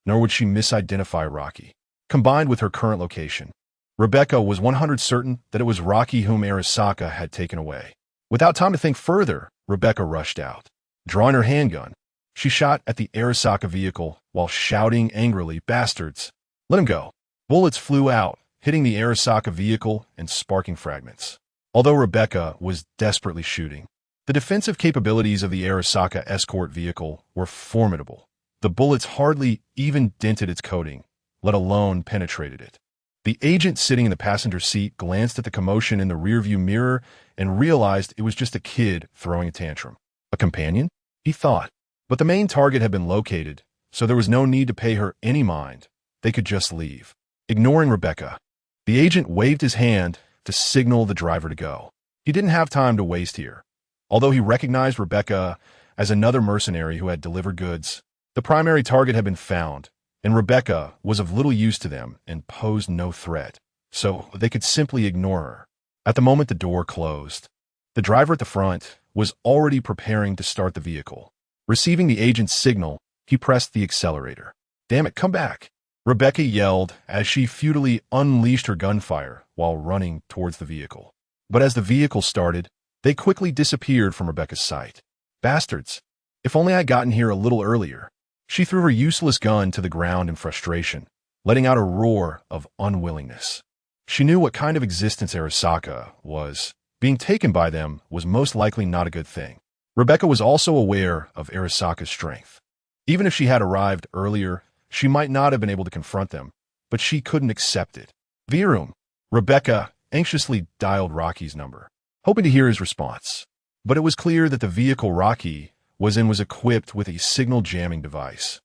nor would she misidentify Rocky. combined with her current location. Rebecca was 100% certain that it was Rocky whom Arasaka had taken away. Without time to think further, Rebecca rushed out. Drawing her handgun, she shot at the Arasaka vehicle while shouting angrily, "Bastards! Let him go!" Bullets flew out, hitting the Arasaka vehicle and sparking fragments. Although Rebecca was desperately shooting, the defensive capabilities of the Arasaka escort vehicle were formidable. The bullets hardly even dented its coating, let alone penetrated it. The agent sitting in the passenger seat glanced at the commotion in the rearview mirror and realized it was just a kid throwing a tantrum. A companion? He thought. But the main target had been located, so there was no need to pay her any mind. They could just leave. Ignoring Rebecca, the agent waved his hand to signal the driver to go. He didn't have time to waste here. Although he recognized Rebecca as another mercenary who had delivered goods, the primary target had been found, and Rebecca was of little use to them and posed no threat, so they could simply ignore her. At the moment the door closed, the driver at the front was already preparing to start the vehicle. Receiving the agent's signal, he pressed the accelerator. "Damn it, come back!" Rebecca yelled as she futilely unleashed her gunfire while running towards the vehicle. But as the vehicle started, they quickly disappeared from Rebecca's sight. "Bastards! If only I'd gotten here a little earlier." She threw her useless gun to the ground in frustration, letting out a roar of unwillingness. She knew what kind of existence Arasaka was. Being taken by them was most likely not a good thing. Rebecca was also aware of Arasaka's strength. Even if she had arrived earlier, she might not have been able to confront them, but she couldn't accept it. "Virum." Rebecca anxiously dialed Rocky's number, hoping to hear his response. But it was clear that the vehicle Rocky was in was equipped with a signal jamming device,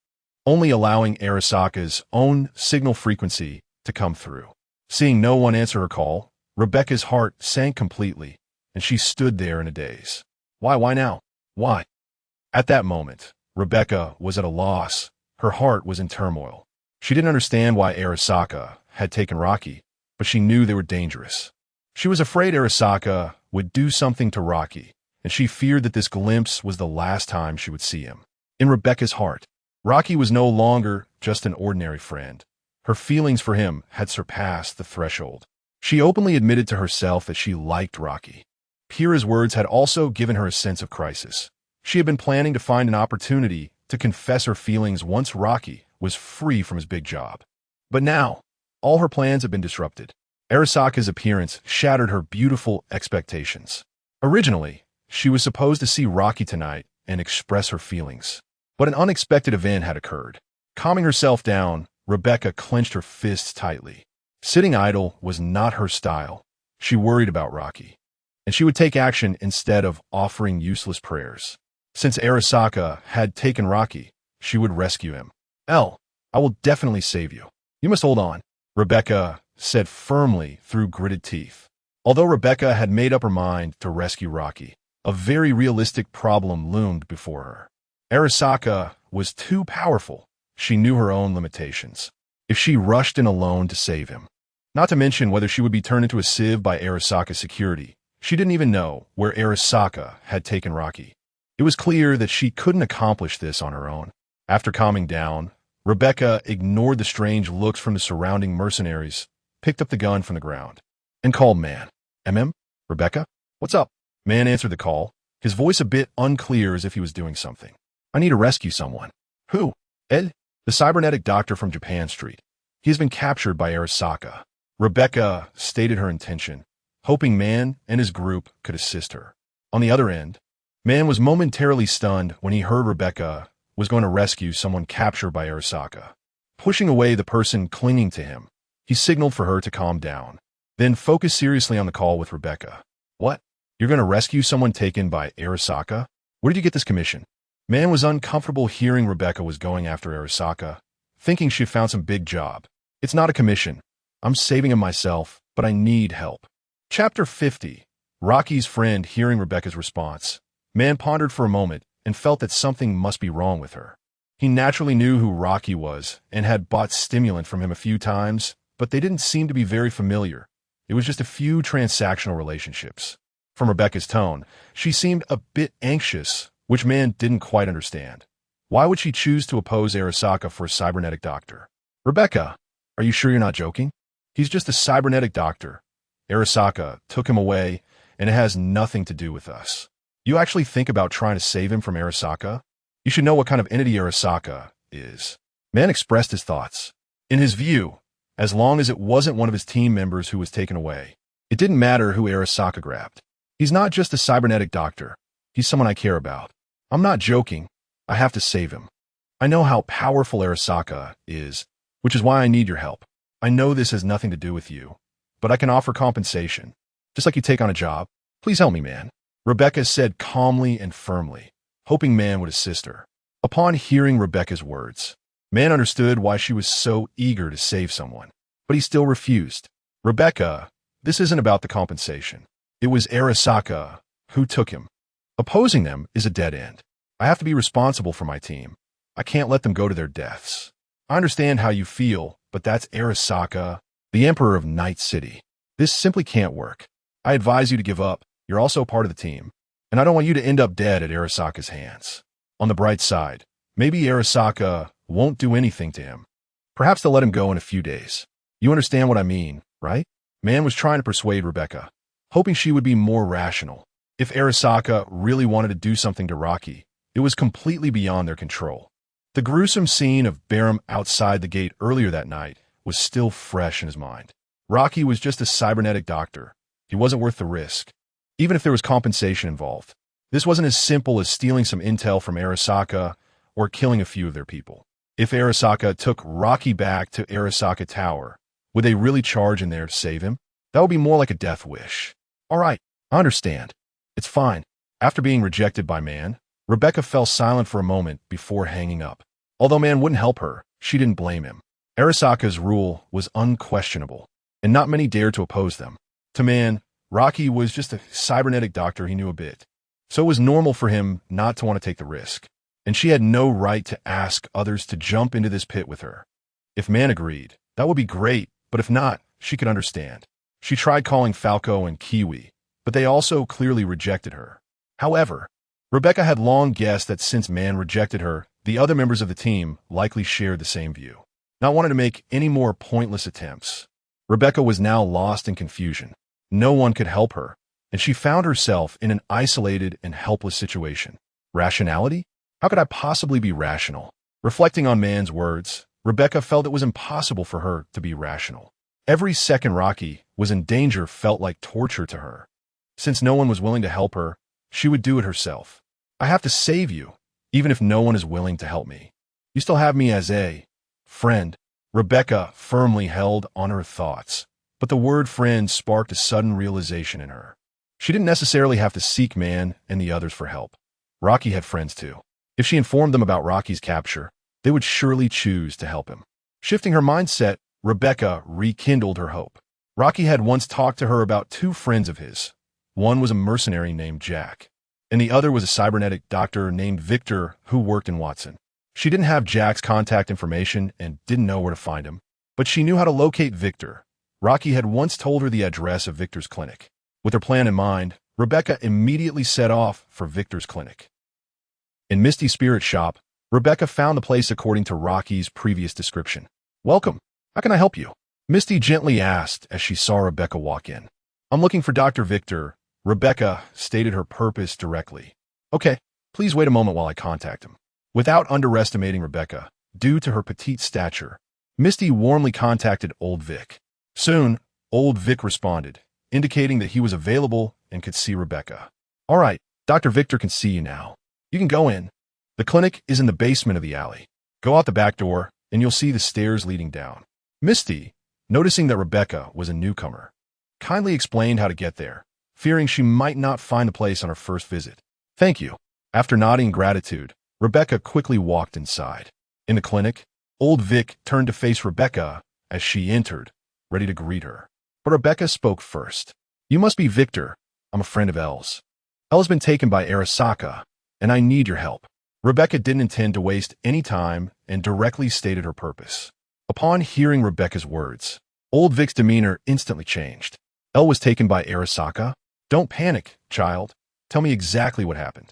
only allowing Arasaka's own signal frequency to come through. Seeing no one answer her call, Rebecca's heart sank completely, and she stood there in a daze. Why now? Why? At that moment, Rebecca was at a loss. Her heart was in turmoil. She didn't understand why Arasaka had taken Rocky, but she knew they were dangerous. She was afraid Arasaka would do something to Rocky, and she feared that this glimpse was the last time she would see him. In Rebecca's heart, Rocky was no longer just an ordinary friend. Her feelings for him had surpassed the threshold. She openly admitted to herself that she liked Rocky. Kira's words had also given her a sense of crisis. She had been planning to find an opportunity to confess her feelings once Rocky was free from his big job. But now, all her plans had been disrupted. Arasaka's appearance shattered her beautiful expectations. Originally, she was supposed to see Rocky tonight and express her feelings. But an unexpected event had occurred. Calming herself down, Rebecca clenched her fists tightly. Sitting idle was not her style. She worried about Rocky, and she would take action instead of offering useless prayers. Since Arasaka had taken Rocky, she would rescue him. "I will definitely save you. You must hold on," Rebecca said firmly through gritted teeth. Although Rebecca had made up her mind to rescue Rocky, a very realistic problem loomed before her. Arasaka was too powerful. She knew her own limitations. If she rushed in alone to save him, not to mention whether she would be turned into a sieve by Arasaka's security, she didn't even know where Arasaka had taken Rocky. It was clear that she couldn't accomplish this on her own. After calming down, Rebecca ignored the strange looks from the surrounding mercenaries, picked up the gun from the ground, and called Man. Rebecca? What's up? Man answered the call, his voice a bit unclear as if he was doing something. "I need to rescue someone." "Who?" "Ed, the cybernetic doctor from Japan Street. He has been captured by Arasaka." Rebecca stated her intention, hoping Man and his group could assist her. On the other end, Man was momentarily stunned when he heard Rebecca was going to rescue someone captured by Arasaka. Pushing away the person clinging to him, he signaled for her to calm down, then focused seriously on the call with Rebecca. "What? You're going to rescue someone taken by Arasaka? Where did you get this commission?" Man was uncomfortable hearing Rebecca was going after Arasaka, thinking she found some big job. "It's not a commission. I'm saving him myself, but I need help." Chapter 50. Rocky's friend hearing Rebecca's response. Man pondered for a moment and felt that something must be wrong with her. He naturally knew who Rocky was and had bought stimulant from him a few times, but they didn't seem to be very familiar. It was just a few transactional relationships. From Rebecca's tone, she seemed a bit anxious, which Man didn't quite understand. Why would she choose to oppose Arasaka for a cybernetic doctor? "Rebecca, Are you sure you're not joking? He's just a cybernetic doctor. Arasaka took him away, and it has nothing to do with us. You actually think about trying to save him from Arasaka? You should know what kind of entity Arasaka is. Man expressed his thoughts. In his view, as long as it wasn't one of his team members who was taken away, it didn't matter who Arasaka grabbed. He's not just a cybernetic doctor. He's someone I care about. I'm not joking. I have to save him. I know how powerful Arasaka is, which is why I need your help. I know this has nothing to do with you, but I can offer compensation. Just like you take on a job. Please help me, man. Rebecca said calmly and firmly, hoping Man would assist her. Upon hearing Rebecca's words, Man understood why she was so eager to save someone, but he still refused. Rebecca, this isn't about the compensation. It was Arasaka who took him. Opposing them is a dead end. I have to be responsible for my team. I can't let them go to their deaths. I understand how you feel, but that's Arasaka, the Emperor of Night City. This simply can't work. I advise you to give up. You're also part of the team, and I don't want you to end up dead at Arasaka's hands. On the bright side, maybe Arasaka won't do anything to him. Perhaps they'll let him go in a few days. You understand what I mean, right? Man was trying to persuade Rebecca, hoping she would be more rational. If Arasaka really wanted to do something to Rocky, it was completely beyond their control. The gruesome scene of Barum outside the gate earlier that night was still fresh in his mind. Rocky was just a cybernetic doctor. He wasn't worth the risk, even if there was compensation involved. This wasn't as simple as stealing some intel from Arasaka or killing a few of their people. If Arasaka took Rocky back to Arasaka Tower, would they really charge in there to save him? That would be more like a death wish. All right, I understand. It's fine. After being rejected by Man, Rebecca fell silent for a moment before hanging up. Although Man wouldn't help her, she didn't blame him. Arasaka's rule was unquestionable, and not many dared to oppose them. To Man, Rocky was just a cybernetic doctor he knew a bit, so it was normal for him not to want to take the risk, and she had no right to ask others to jump into this pit with her. If Man agreed, that would be great, but if not, she could understand. She tried calling Falco and Kiwi, but they also clearly rejected her. However, Rebecca had long guessed that since Man rejected her, the other members of the team likely shared the same view. Not wanting to make any more pointless attempts, Rebecca was now lost in confusion. No one could help her, and she found herself in an isolated and helpless situation. Rationality? How could I possibly be rational? Reflecting on Man's words, Rebecca felt it was impossible for her to be rational. Every second Rocky was in danger felt like torture to her. Since no one was willing to help her, she would do it herself. I have to save you, even if no one is willing to help me. You still have me as a friend. Rebecca firmly held on her thoughts, but the word friend sparked a sudden realization in her. She didn't necessarily have to seek Man and the others for help. Rocky had friends too. If she informed them about Rocky's capture, they would surely choose to help him. Shifting her mindset, Rebecca rekindled her hope. Rocky had once talked to her about two friends of his. One was a mercenary named Jack, and the other was a cybernetic doctor named Victor who worked in Watson. She didn't have Jack's contact information and didn't know where to find him, but she knew how to locate Victor. Rocky had once told her the address of Victor's clinic. With her plan in mind, Rebecca immediately set off for Victor's clinic. In Misty's spirit shop, Rebecca found the place according to Rocky's previous description. "Welcome. How can I help you?" Misty gently asked as she saw Rebecca walk in. "I'm looking for Dr. Victor." Rebecca stated her purpose directly. "Okay, please wait a moment while I contact him." Without underestimating Rebecca, due to her petite stature, Misty warmly contacted Old Vic. Soon, Old Vic responded, indicating that he was available and could see Rebecca. "All right, Dr. Victor can see you now. You can go in. The clinic is in the basement of the alley. Go out the back door, and you'll see the stairs leading down." Misty, noticing that Rebecca was a newcomer, kindly explained how to get there, fearing she might not find the place on her first visit. "Thank you." After nodding in gratitude, Rebecca quickly walked inside. In the clinic, Old Vic turned to face Rebecca as she entered, ready to greet her. But Rebecca spoke first. "You must be Victor. I'm a friend of Elle's. Elle has been taken by Arasaka, and I need your help." Rebecca didn't intend to waste any time and directly stated her purpose. Upon hearing Rebecca's words, Old Vic's demeanor instantly changed. "Elle was taken by Arasaka? Don't panic, child. Tell me exactly what happened."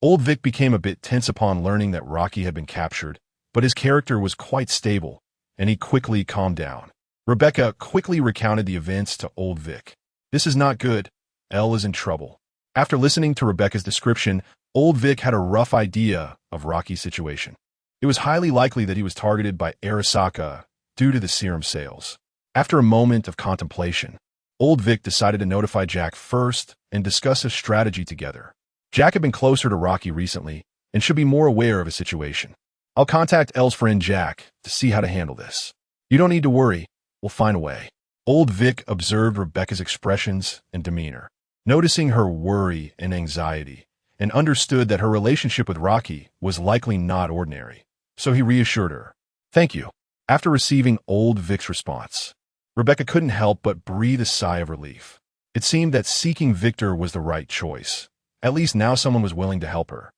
Old Vic became a bit tense upon learning that Rocky had been captured, but his character was quite stable, and he quickly calmed down. Rebecca quickly recounted the events to old Vic. This is not good. Elle is in trouble. After listening to Rebecca's description, old Vic had a rough idea of Rocky's situation. It was highly likely that he was targeted by Arasaka due to the serum sales. After a moment of contemplation, old Vic decided to notify Jack first and discuss a strategy together. Jack had been closer to Rocky recently and should be more aware of his situation. I'll contact Elle's friend Jack to see how to handle this. You don't need to worry. We'll find a way. Old Vic observed Rebecca's expressions and demeanor, noticing her worry and anxiety, and understood that her relationship with Rocky was likely not ordinary. So he reassured her. Thank you. After receiving old Vic's response, Rebecca couldn't help but breathe a sigh of relief. It seemed that seeking Victor was the right choice. At least now someone was willing to help her.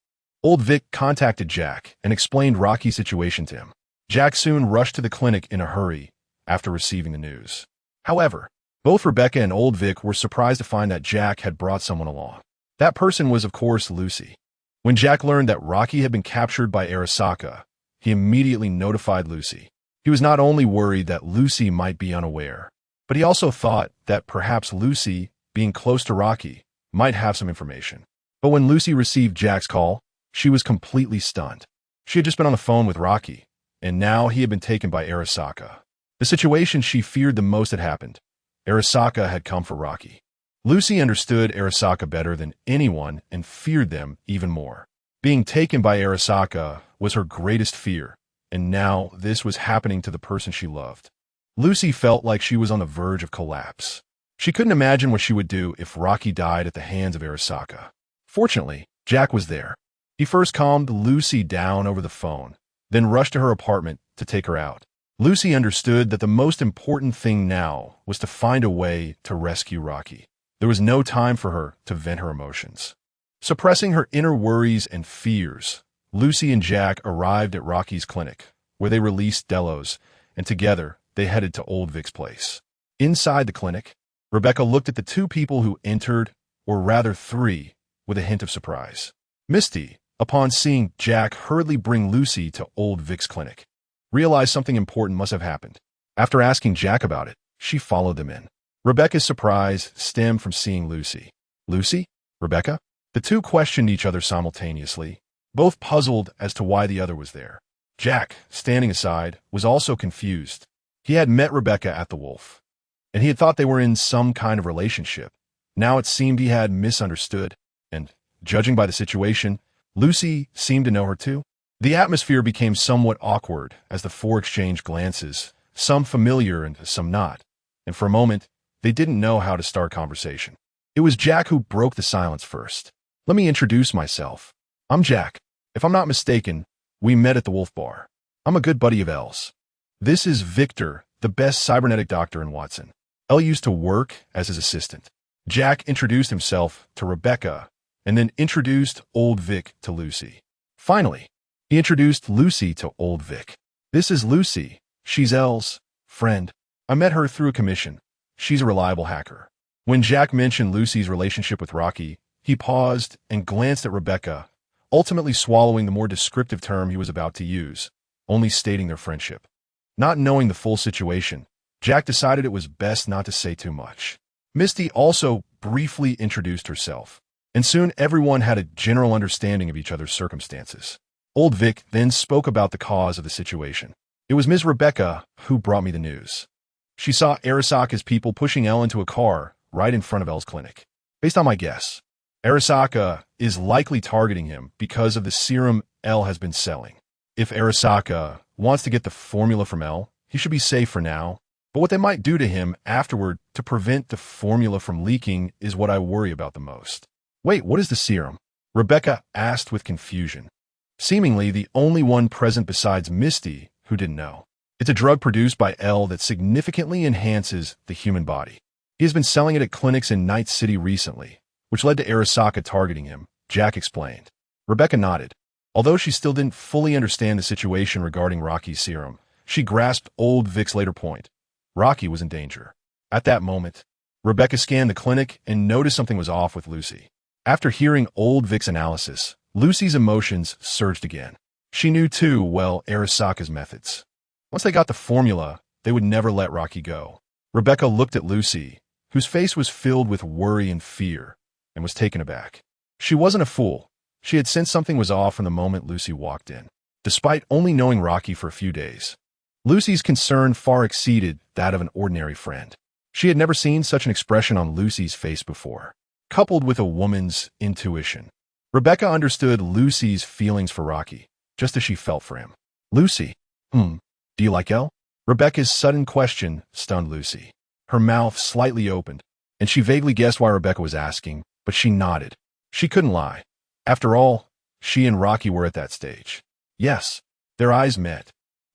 Old Vic contacted Jack and explained Rocky's situation to him. Jack soon rushed to the clinic in a hurry after receiving the news. However, both Rebecca and old Vic were surprised to find that Jack had brought someone along. That person was, of course, Lucy. When Jack learned that Rocky had been captured by Arasaka, he immediately notified Lucy. He was not only worried that Lucy might be unaware, but he also thought that perhaps Lucy, being close to Rocky, might have some information. But when Lucy received Jack's call, she was completely stunned. She had just been on the phone with Rocky, and now he had been taken by Arasaka. The situation she feared the most had happened. Arasaka had come for Rocky. Lucy understood Arasaka better than anyone and feared them even more. Being taken by Arasaka was her greatest fear, and now this was happening to the person she loved. Lucy felt like she was on the verge of collapse. She couldn't imagine what she would do if Rocky died at the hands of Arasaka. Fortunately, Jack was there. He first calmed Lucy down over the phone, then rushed to her apartment to take her out. Lucy understood that the most important thing now was to find a way to rescue Rocky. There was no time for her to vent her emotions. Suppressing her inner worries and fears, Lucy and Jack arrived at Rocky's clinic, where they released Delos, and together they headed to old Vic's place. Inside the clinic, Rebecca looked at the two people who entered, or rather three, with a hint of surprise. Misty, upon seeing Jack hurriedly bring Lucy to old Vic's clinic, realized something important must have happened. After asking Jack about it, she followed them in. Rebecca's surprise stemmed from seeing Lucy. Lucy? Rebecca? The two questioned each other simultaneously, both puzzled as to why the other was there. Jack, standing aside, was also confused. He had met Rebecca at the Wolf, and he had thought they were in some kind of relationship. Now it seemed he had misunderstood, and, judging by the situation, Lucy seemed to know her too. The atmosphere became somewhat awkward as the four exchanged glances, some familiar and some not, and for a moment, they didn't know how to start conversation. It was Jack who broke the silence first. Let me introduce myself. I'm Jack. If I'm not mistaken, we met at the Wolf Bar. I'm a good buddy of Elle's. This is Victor, the best cybernetic doctor in Watson. Elle used to work as his assistant. Jack introduced himself to Rebecca and then introduced old Vic to Lucy. Finally, he introduced Lucy to old Vic. This is Lucy. She's Elle's friend. I met her through a commission. She's a reliable hacker. When Jack mentioned Lucy's relationship with Rocky, he paused and glanced at Rebecca, ultimately swallowing the more descriptive term he was about to use, only stating their friendship. Not knowing the full situation, Jack decided it was best not to say too much. Misty also briefly introduced herself, and soon everyone had a general understanding of each other's circumstances. Old Vic then spoke about the cause of the situation. It was Ms. Rebecca who brought me the news. She saw Arasaka's people pushing Elle into a car right in front of Elle's clinic. Based on my guess, Arasaka is likely targeting him because of the serum Elle has been selling. If Arasaka wants to get the formula from Elle, he should be safe for now, but what they might do to him afterward to prevent the formula from leaking is what I worry about the most. Wait, what is the serum? Rebecca asked with confusion, seemingly the only one present besides Misty who didn't know. It's a drug produced by Elle that significantly enhances the human body. He has been selling it at clinics in Night City recently, which led to Arasaka targeting him, Jack explained. Rebecca nodded. Although she still didn't fully understand the situation regarding Rocky's serum, she grasped old Vic's later point. Rocky was in danger. At that moment, Rebecca scanned the clinic and noticed something was off with Lucy. After hearing old Vic's analysis, Lucy's emotions surged again. She knew too well Arasaka's methods. Once they got the formula, they would never let Rocky go. Rebecca looked at Lucy, whose face was filled with worry and fear, and was taken aback. She wasn't a fool. She had sensed something was off from the moment Lucy walked in. Despite only knowing Rocky for a few days, Lucy's concern far exceeded that of an ordinary friend. She had never seen such an expression on Lucy's face before, coupled with a woman's intuition. Rebecca understood Lucy's feelings for Rocky, just as she felt for him. Lucy, do you like Elle? Rebecca's sudden question stunned Lucy. Her mouth slightly opened, and she vaguely guessed why Rebecca was asking, but she nodded. She couldn't lie. After all, she and Rocky were at that stage. Yes, their eyes met,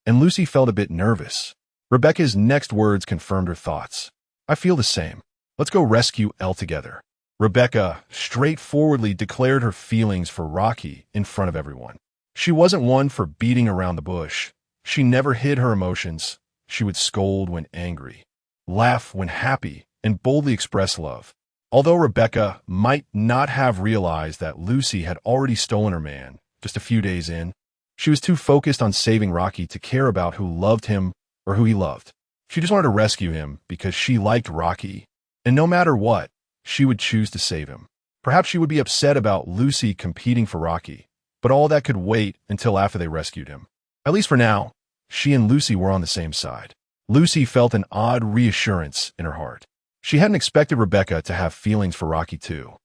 and Lucy felt a bit nervous. Rebecca's next words confirmed her thoughts. I feel the same. Let's go rescue Elle together. Rebecca straightforwardly declared her feelings for Rocky in front of everyone. She wasn't one for beating around the bush. She never hid her emotions. She would scold when angry, laugh when happy, and boldly express love. Although Rebecca might not have realized that Lucy had already stolen her man just a few days in, she was too focused on saving Rocky to care about who loved him or who he loved. She just wanted to rescue him because she liked Rocky, and no matter what, she would choose to save him. Perhaps she would be upset about Lucy competing for Rocky, but all that could wait until after they rescued him. At least for now, she and Lucy were on the same side. Lucy felt an odd reassurance in her heart. She hadn't expected Rebecca to have feelings for Rocky too.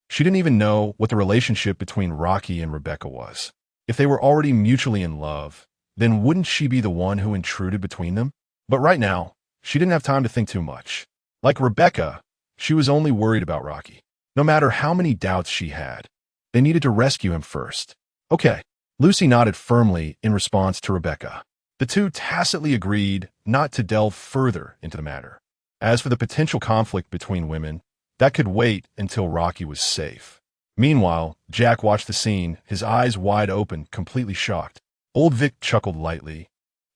She didn't even know what the relationship between Rocky and Rebecca was. If they were already mutually in love, then wouldn't she be the one who intruded between them? But right now, she didn't have time to think too much. Like Rebecca, she was only worried about Rocky. No matter how many doubts she had, they needed to rescue him first. Okay. Lucy nodded firmly in response to Rebecca. The two tacitly agreed not to delve further into the matter. As for the potential conflict between women, that could wait until Rocky was safe. Meanwhile, Jack watched the scene, his eyes wide open, completely shocked. Old Vic chuckled lightly,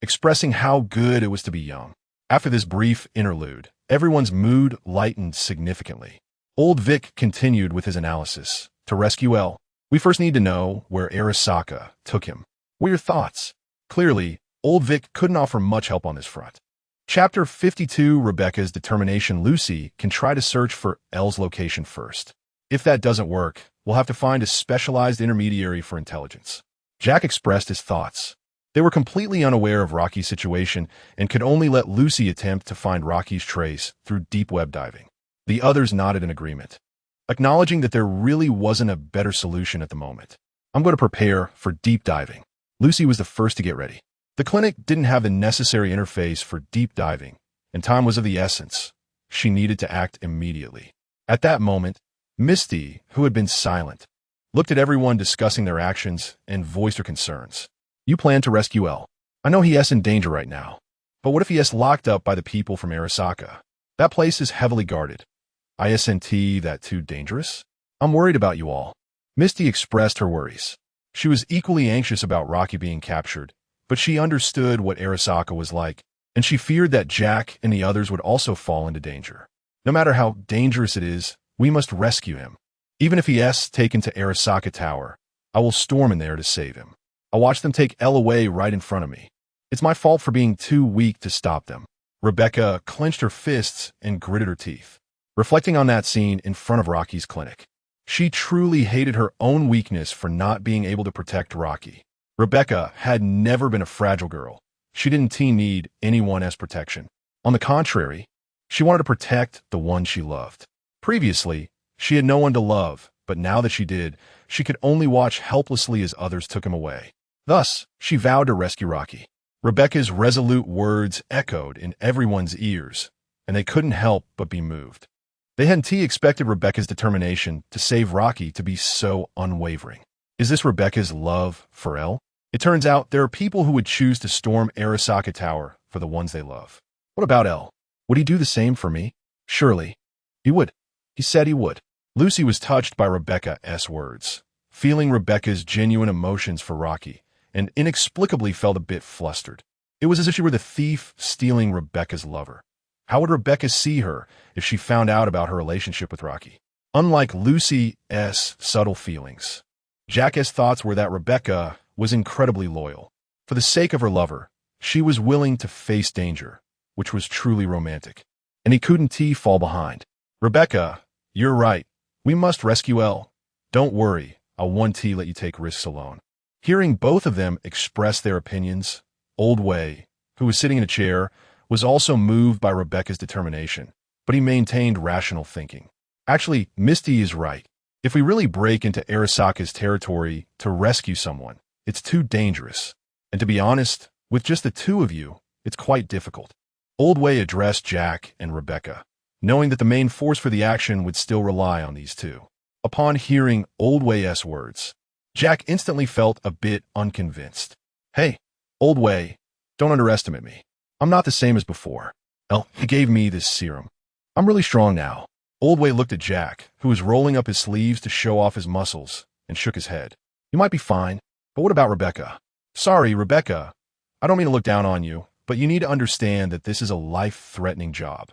expressing how good it was to be young. After this brief interlude, everyone's mood lightened significantly. Old Vic continued with his analysis. To rescue Elle, we first need to know where Arasaka took him. What are your thoughts? Clearly, Old Vic couldn't offer much help on this front. Chapter 52, Rebecca's determination. Lucy can try to search for Elle's location first. If that doesn't work, we'll have to find a specialized intermediary for intelligence. Jack expressed his thoughts. They were completely unaware of Rocky's situation and could only let Lucy attempt to find Rocky's trace through deep web diving. The others nodded in agreement, acknowledging that there really wasn't a better solution at the moment. I'm going to prepare for deep diving. Lucy was the first to get ready. The clinic didn't have the necessary interface for deep diving, and time was of the essence. She needed to act immediately. At that moment, Misty, who had been silent, looked at everyone discussing their actions and voiced her concerns. You plan to rescue Elle. I know he's in danger right now, but what if he is locked up by the people from Arasaka? That place is heavily guarded. Isn't that too dangerous? I'm worried about you all. Misty expressed her worries. She was equally anxious about Rocky being captured, but she understood what Arasaka was like, and she feared that Jack and the others would also fall into danger. No matter how dangerous it is, we must rescue him. Even if he is taken to Arasaka Tower, I will storm in there to save him. I'll watch them take Elle away right in front of me. It's my fault for being too weak to stop them. Rebecca clenched her fists and gritted her teeth, reflecting on that scene in front of Rocky's clinic. She truly hated her own weakness for not being able to protect Rocky. Rebecca had never been a fragile girl. She didn't need anyone as protection. On the contrary, she wanted to protect the one she loved. Previously, she had no one to love, but now that she did, she could only watch helplessly as others took him away. Thus, she vowed to rescue Rocky. Rebecca's resolute words echoed in everyone's ears, and they couldn't help but be moved. They hadn't expected Rebecca's determination to save Rocky to be so unwavering. Is this Rebecca's love for Elle? It turns out there are people who would choose to storm Arasaka Tower for the ones they love. What about Elle? Would he do the same for me? Surely. He would. He said he would. Lucy was touched by Rebecca's words, feeling Rebecca's genuine emotions for Rocky, and inexplicably felt a bit flustered. It was as if she were the thief stealing Rebecca's lover. How would Rebecca see her if she found out about her relationship with Rocky? Unlike Lucy's subtle feelings, Jack's thoughts were that Rebecca was incredibly loyal. For the sake of her lover, She was willing to face danger, which was truly romantic. And he couldn't fall behind. Rebecca, you're right. We must rescue Elle. Don't worry, I'll let you take risks alone. Hearing both of them express their opinions, Old Wei, who was sitting in a chair, was also moved by Rebecca's determination, but he maintained rational thinking. Actually, Misty is right. If we really break into Arasaka's territory to rescue someone, it's too dangerous. And to be honest, with just the two of you, it's quite difficult. Old Wei addressed Jack and Rebecca, knowing that the main force for the action would still rely on these two. Upon hearing Old Wei's words, Jack instantly felt a bit unconvinced. Hey, Old Wei, don't underestimate me. I'm not the same as before. He gave me this serum. I'm really strong now. Old Wei looked at Jack, who was rolling up his sleeves to show off his muscles, and shook his head. You might be fine, but what about Rebecca? Sorry, Rebecca. I don't mean to look down on you, but you need to understand that this is a life-threatening job.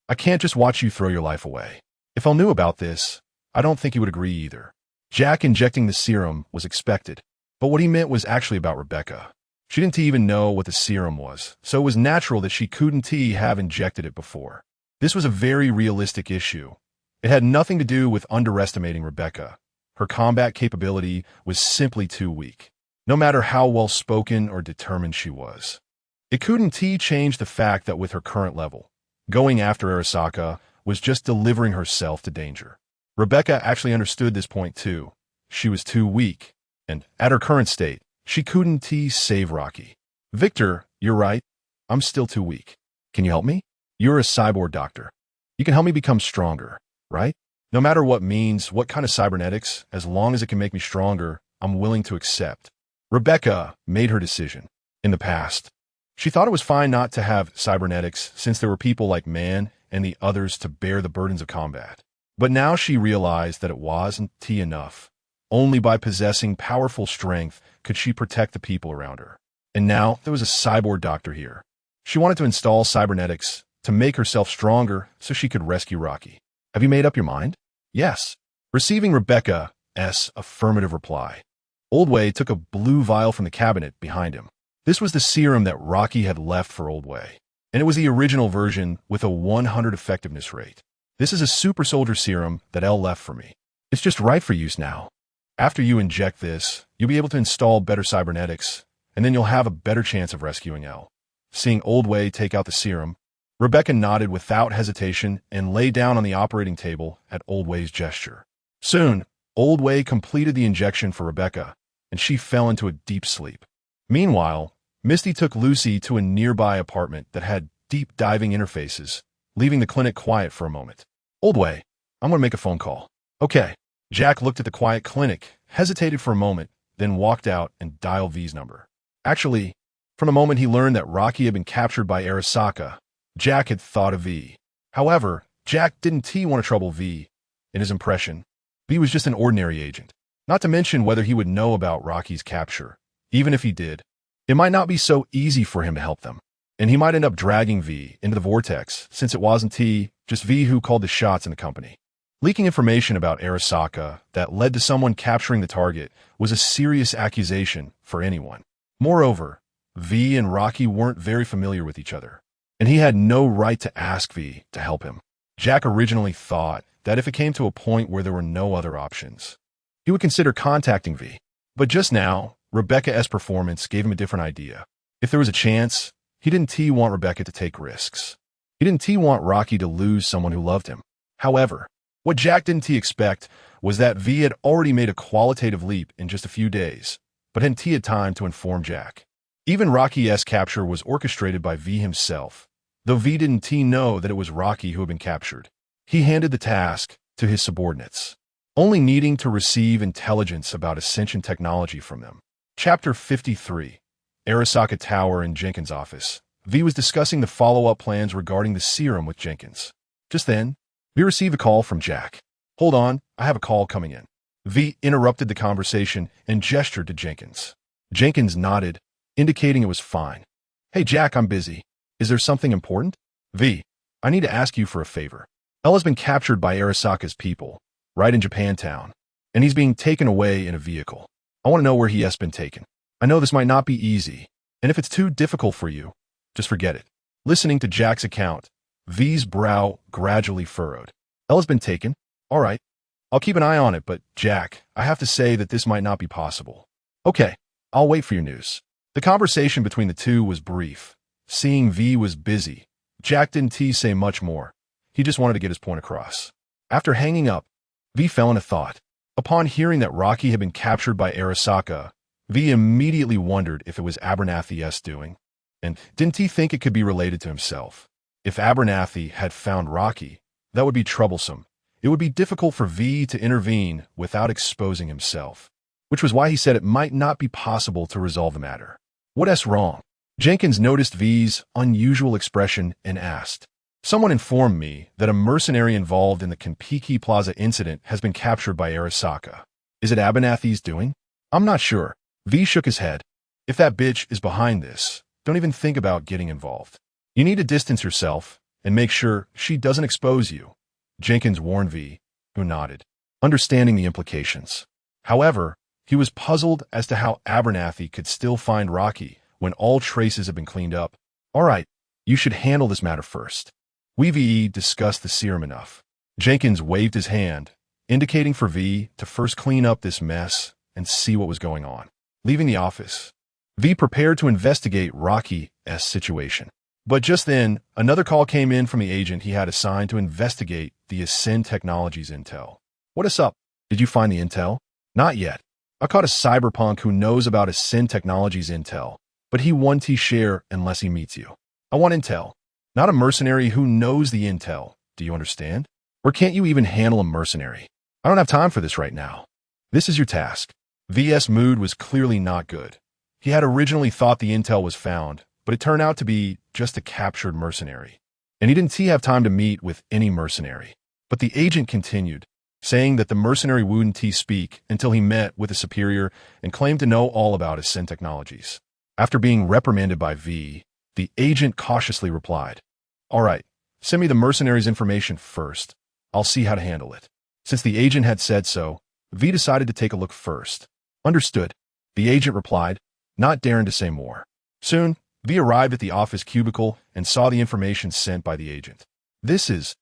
I can't just watch you throw your life away. If Elle knew about this, I don't think he would agree either. Jack injecting the serum was expected, but what he meant was actually about Rebecca. She didn't even know what the serum was, so it was natural that she couldn't have injected it before. This was a very realistic issue. It had nothing to do with underestimating Rebecca. Her combat capability was simply too weak, no matter how well-spoken or determined she was. It couldn't change the fact that with her current level, going after Arasaka was just delivering herself to danger. Rebecca actually understood this point too. She was too weak, and at her current state, she couldn't save Rocky. Victor, you're right. I'm still too weak. Can you help me? You're a cyborg doctor. You can help me become stronger, right? No matter what means, what kind of cybernetics, as long as it can make me stronger, I'm willing to accept. Rebecca made her decision. In the past, she thought it was fine not to have cybernetics since there were people like Man and the others to bear the burdens of combat. But now she realized that it wasn't enough. Only by possessing powerful strength could she protect the people around her. And now there was a cyborg doctor here. She wanted to install cybernetics to make herself stronger so she could rescue Rocky. Have you made up your mind? Yes. Receiving Rebecca's affirmative reply, Old Wei took a blue vial from the cabinet behind him. This was the serum that Rocky had left for Old Wei, and it was the original version with a 100 effectiveness rate. This is a super soldier serum that Elle left for me. It's just right for use now. After you inject this, you'll be able to install better cybernetics, and then you'll have a better chance of rescuing Elle. Seeing Old Wei take out the serum, Rebecca nodded without hesitation and lay down on the operating table at Old Wei's gesture. Soon, Old Wei completed the injection for Rebecca, and she fell into a deep sleep. Meanwhile, Misty took Lucy to a nearby apartment that had deep diving interfaces, leaving the clinic quiet for a moment. Old Wei, I'm going to make a phone call. Okay. Jack looked at the quiet clinic, hesitated for a moment, then walked out and dialed V's number. Actually, from the moment he learned that Rocky had been captured by Arasaka, Jack had thought of V. However, Jack didn't want to trouble V. In his impression, V was just an ordinary agent. Not to mention whether he would know about Rocky's capture. Even if he did, it might not be so easy for him to help them. And he might end up dragging V into the vortex, since it wasn't just V who called the shots in the company. Leaking information about Arasaka that led to someone capturing the target was a serious accusation for anyone. Moreover, V and Rocky weren't very familiar with each other, and he had no right to ask V to help him. Jack originally thought that if it came to a point where there were no other options, he would consider contacting V. But just now, Rebecca's performance gave him a different idea. If there was a chance, he didn't want Rebecca to take risks. He didn't want Rocky to lose someone who loved him. However, what Jack didn't expect was that V had already made a qualitative leap in just a few days, but hadn't had time to inform Jack. Even Rocky's capture was orchestrated by V himself, though V didn't know that it was Rocky who had been captured. He handed the task to his subordinates, only needing to receive intelligence about Ascension Technology from them. Chapter 53. Arasaka Tower in Jenkins' office. V was discussing the follow-up plans regarding the serum with Jenkins. Just then, V received a call from Jack. Hold on, I have a call coming in. V interrupted the conversation and gestured to Jenkins. Jenkins nodded, indicating it was fine. Hey Jack, I'm busy. Is there something important? V, I need to ask you for a favor. Elle has been captured by Arasaka's people, right in Japantown, and he's being taken away in a vehicle. I want to know where he has been taken. I know this might not be easy, And if it's too difficult for you, just forget it. Listening to Jack's account, V's brow gradually furrowed. L has been taken. All right. I'll keep an eye on it, but Jack, I have to say that this might not be possible. Okay, I'll wait for your news. The conversation between the two was brief. Seeing V was busy, Jack didn't say much more. He just wanted to get his point across. After hanging up, V fell into thought. Upon hearing that Rocky had been captured by Arasaka, V immediately wondered if it was Abernathy's doing. And didn't he think it could be related to himself? If Abernathy had found Rocky, that would be troublesome. It would be difficult for V to intervene without exposing himself, which was why he said it might not be possible to resolve the matter. What's wrong? Jenkins noticed V's unusual expression and asked. Someone informed me that a mercenary involved in the Kanpiki Plaza incident has been captured by Arasaka. Is it Abernathy's doing? I'm not sure. V shook his head. If that bitch is behind this, don't even think about getting involved. You need to distance yourself and make sure she doesn't expose you, Jenkins warned V, who nodded, understanding the implications. However, he was puzzled as to how Abernathy could still find Rocky when all traces have been cleaned up. All right, you should handle this matter first. We discussed the serum enough. Jenkins waved his hand, indicating for V to first clean up this mess and see what was going on. Leaving the office, V prepared to investigate Rocky's situation. But just then, another call came in from the agent he had assigned to investigate the Ascension Technology's intel. What's up? Did you find the intel? Not yet. I caught a cyberpunk who knows about Ascension Technology's intel, but he won't share unless he meets you. I want intel, not a mercenary who knows the intel. Do you understand? Or can't you even handle a mercenary? I don't have time for this right now. This is your task. V's mood was clearly not good. He had originally thought the intel was found, but it turned out to be just a captured mercenary. And he didn't have time to meet with any mercenary. But the agent continued, saying that the mercenary wouldn't speak until he met with a superior and claimed to know all about Ascension Technologies. After being reprimanded by V, the agent cautiously replied, All right, send me the mercenary's information first. I'll see how to handle it. Since the agent had said so, V decided to take a look first. Understood, the agent replied, not daring to say more. Soon, V arrived at the office cubicle and saw the information sent by the agent. This is,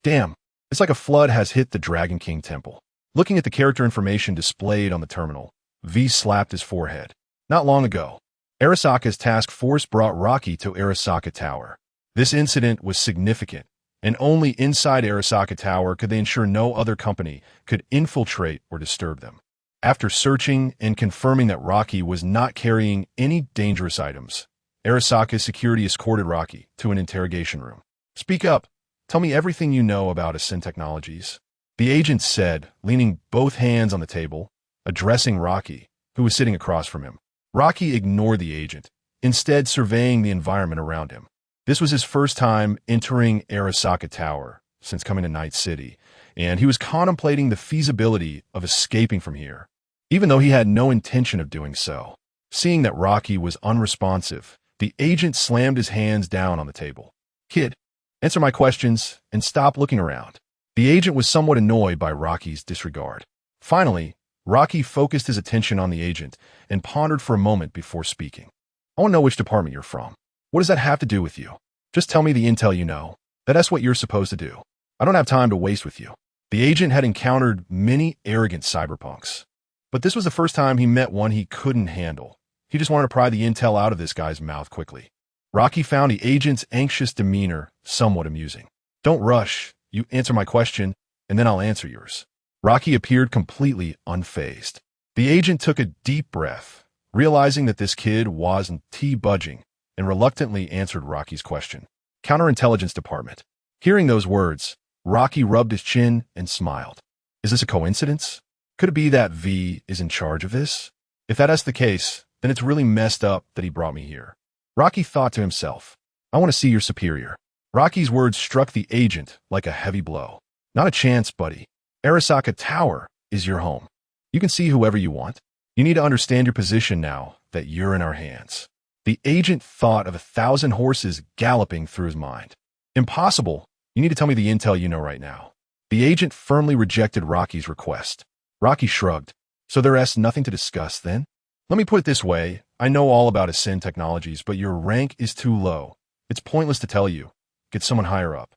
damn, it's like a flood has hit the Dragon King Temple. Looking at the character information displayed on the terminal, V slapped his forehead. Not long ago, Arasaka's task force brought Rocky to Arasaka Tower. This incident was significant, and only inside Arasaka Tower could they ensure no other company could infiltrate or disturb them. After searching and confirming that Rocky was not carrying any dangerous items, Arasaka's security escorted Rocky to an interrogation room. Speak up. Tell me everything you know about Ascension Technologies. The agent said, leaning both hands on the table, addressing Rocky, who was sitting across from him. Rocky ignored the agent, instead surveying the environment around him. This was his first time entering Arasaka Tower since coming to Night City, and he was contemplating the feasibility of escaping from here, even though he had no intention of doing so. Seeing that Rocky was unresponsive, the agent slammed his hands down on the table. Kid, answer my questions and stop looking around. The agent was somewhat annoyed by Rocky's disregard. Finally, Rocky focused his attention on the agent and pondered for a moment before speaking. I want to know which department you're from. What does that have to do with you? Just tell me the intel you know. That's what you're supposed to do. I don't have time to waste with you. The agent had encountered many arrogant cyberpunks, but this was the first time he met one he couldn't handle. He just wanted to pry the intel out of this guy's mouth quickly. Rocky found the agent's anxious demeanor somewhat amusing. Don't rush. You answer my question, and then I'll answer yours. Rocky appeared completely unfazed. The agent took a deep breath, realizing that this kid wasn't budging, and reluctantly answered Rocky's question. Counterintelligence Department. Hearing those words, Rocky rubbed his chin and smiled. Is this a coincidence? Could it be that V is in charge of this? If that's the case, then it's really messed up that he brought me here. Rocky thought to himself, I want to see your superior. Rocky's words struck the agent like a heavy blow. Not a chance, buddy. Arasaka Tower is your home. You can see whoever you want. You need to understand your position now that you're in our hands. The agent thought of 1,000 horses galloping through his mind. Impossible. You need to tell me the intel you know right now. The agent firmly rejected Rocky's request. Rocky shrugged. So there's nothing to discuss then? Let me put it this way. I know all about Ascension Technologies, but your rank is too low. It's pointless to tell you. Get someone higher up.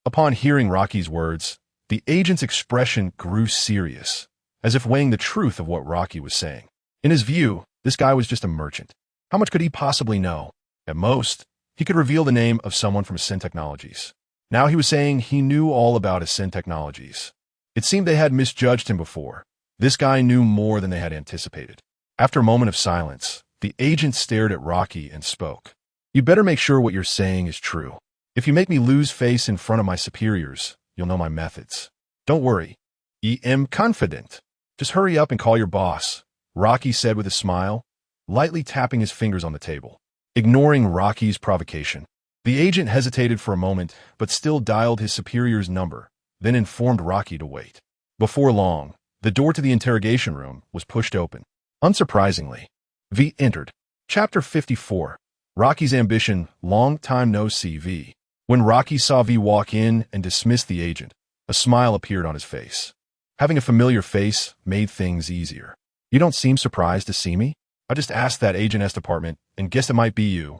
Upon hearing Rocky's words, the agent's expression grew serious, as if weighing the truth of what Rocky was saying. In his view, this guy was just a merchant. How much could he possibly know? At most, he could reveal the name of someone from Ascension Technologies. Now he was saying he knew all about Ascension Technologies. It seemed they had misjudged him before. This guy knew more than they had anticipated. After a moment of silence, the agent stared at Rocky and spoke. You better make sure what you're saying is true. If you make me lose face in front of my superiors, you'll know my methods. Don't worry. I am confident. Just hurry up and call your boss, Rocky said with a smile, lightly tapping his fingers on the table. Ignoring Rocky's provocation, the agent hesitated for a moment but still dialed his superior's number, then informed Rocky to wait. Before long, the door to the interrogation room was pushed open. Unsurprisingly, V entered. Chapter 54. Rocky's ambition, long time no see V. When Rocky saw V walk in and dismiss the agent, a smile appeared on his face. Having a familiar face made things easier. You don't seem surprised to see me? I just asked that Agent S department and guessed it might be you.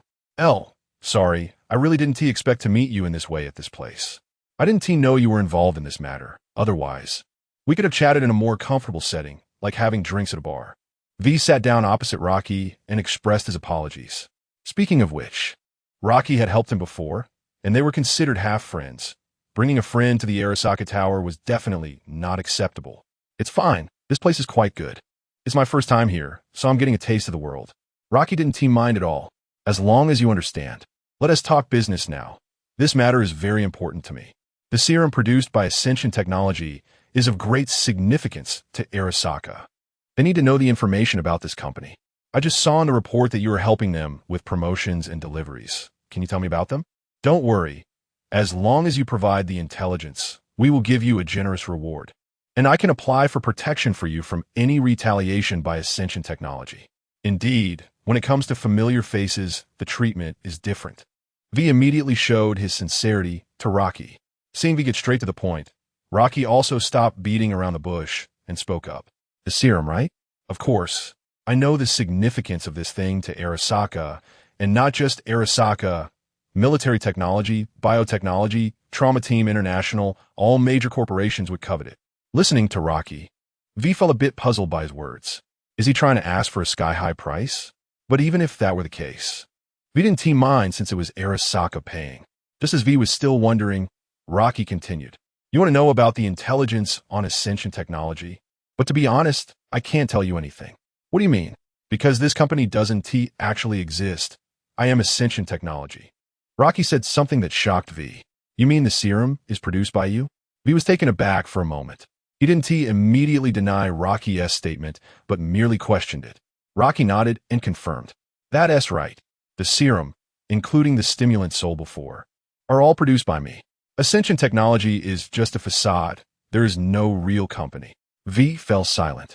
Sorry, I really didn't expect to meet you in this way at this place. I didn't know you were involved in this matter. Otherwise, we could have chatted in a more comfortable setting, like having drinks at a bar. V sat down opposite Rocky and expressed his apologies. Speaking of which, Rocky had helped him before, and they were considered half-friends. Bringing a friend to the Arasaka Tower was definitely not acceptable. It's fine. This place is quite good. It's my first time here, so I'm getting a taste of the world. Rocky didn't mind at all. As long as you understand. Let us talk business now. This matter is very important to me. The serum produced by Ascension Technology is of great significance to Arasaka. They need to know the information about this company. I just saw in the report that you are helping them with promotions and deliveries. Can you tell me about them? Don't worry. As long as you provide the intelligence, we will give you a generous reward. And I can apply for protection for you from any retaliation by Ascension Technology. Indeed, when it comes to familiar faces, the treatment is different. V immediately showed his sincerity to Rocky. Seeing V get straight to the point, Rocky also stopped beating around the bush and spoke up. The serum, right? Of course. I know the significance of this thing to Arasaka, and not just Arasaka. Military technology, biotechnology, Trauma Team International, all major corporations would covet it. Listening to Rocky, V felt a bit puzzled by his words. Is he trying to ask for a sky-high price? But even if that were the case, V didn't mind since it was Arasaka paying. Just as V was still wondering, Rocky continued. You want to know about the intelligence on Ascension Technology? But to be honest, I can't tell you anything. What do you mean? Because this company doesn't actually exist. I am Ascension Technology. Rocky said something that shocked V. You mean the serum is produced by you? V was taken aback for a moment. He didn't immediately deny Rocky's statement, but merely questioned it. Rocky nodded and confirmed. That's right. The serum, including the stimulant sold before, are all produced by me. Ascension Technology is just a facade. There is no real company. V fell silent.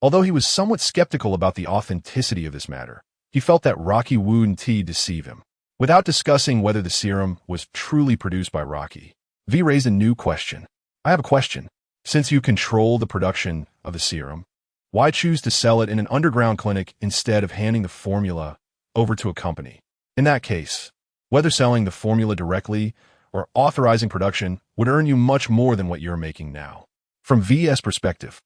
Although he was somewhat skeptical about the authenticity of this matter, he felt that Rocky wouldn't deceive him. Without discussing whether the serum was truly produced by Rocky, V raised a new question. I have a question. Since you control the production of the serum, why choose to sell it in an underground clinic instead of handing the formula over to a company? In that case, whether selling the formula directly or authorizing production would earn you much more than what you're making now. From V's perspective,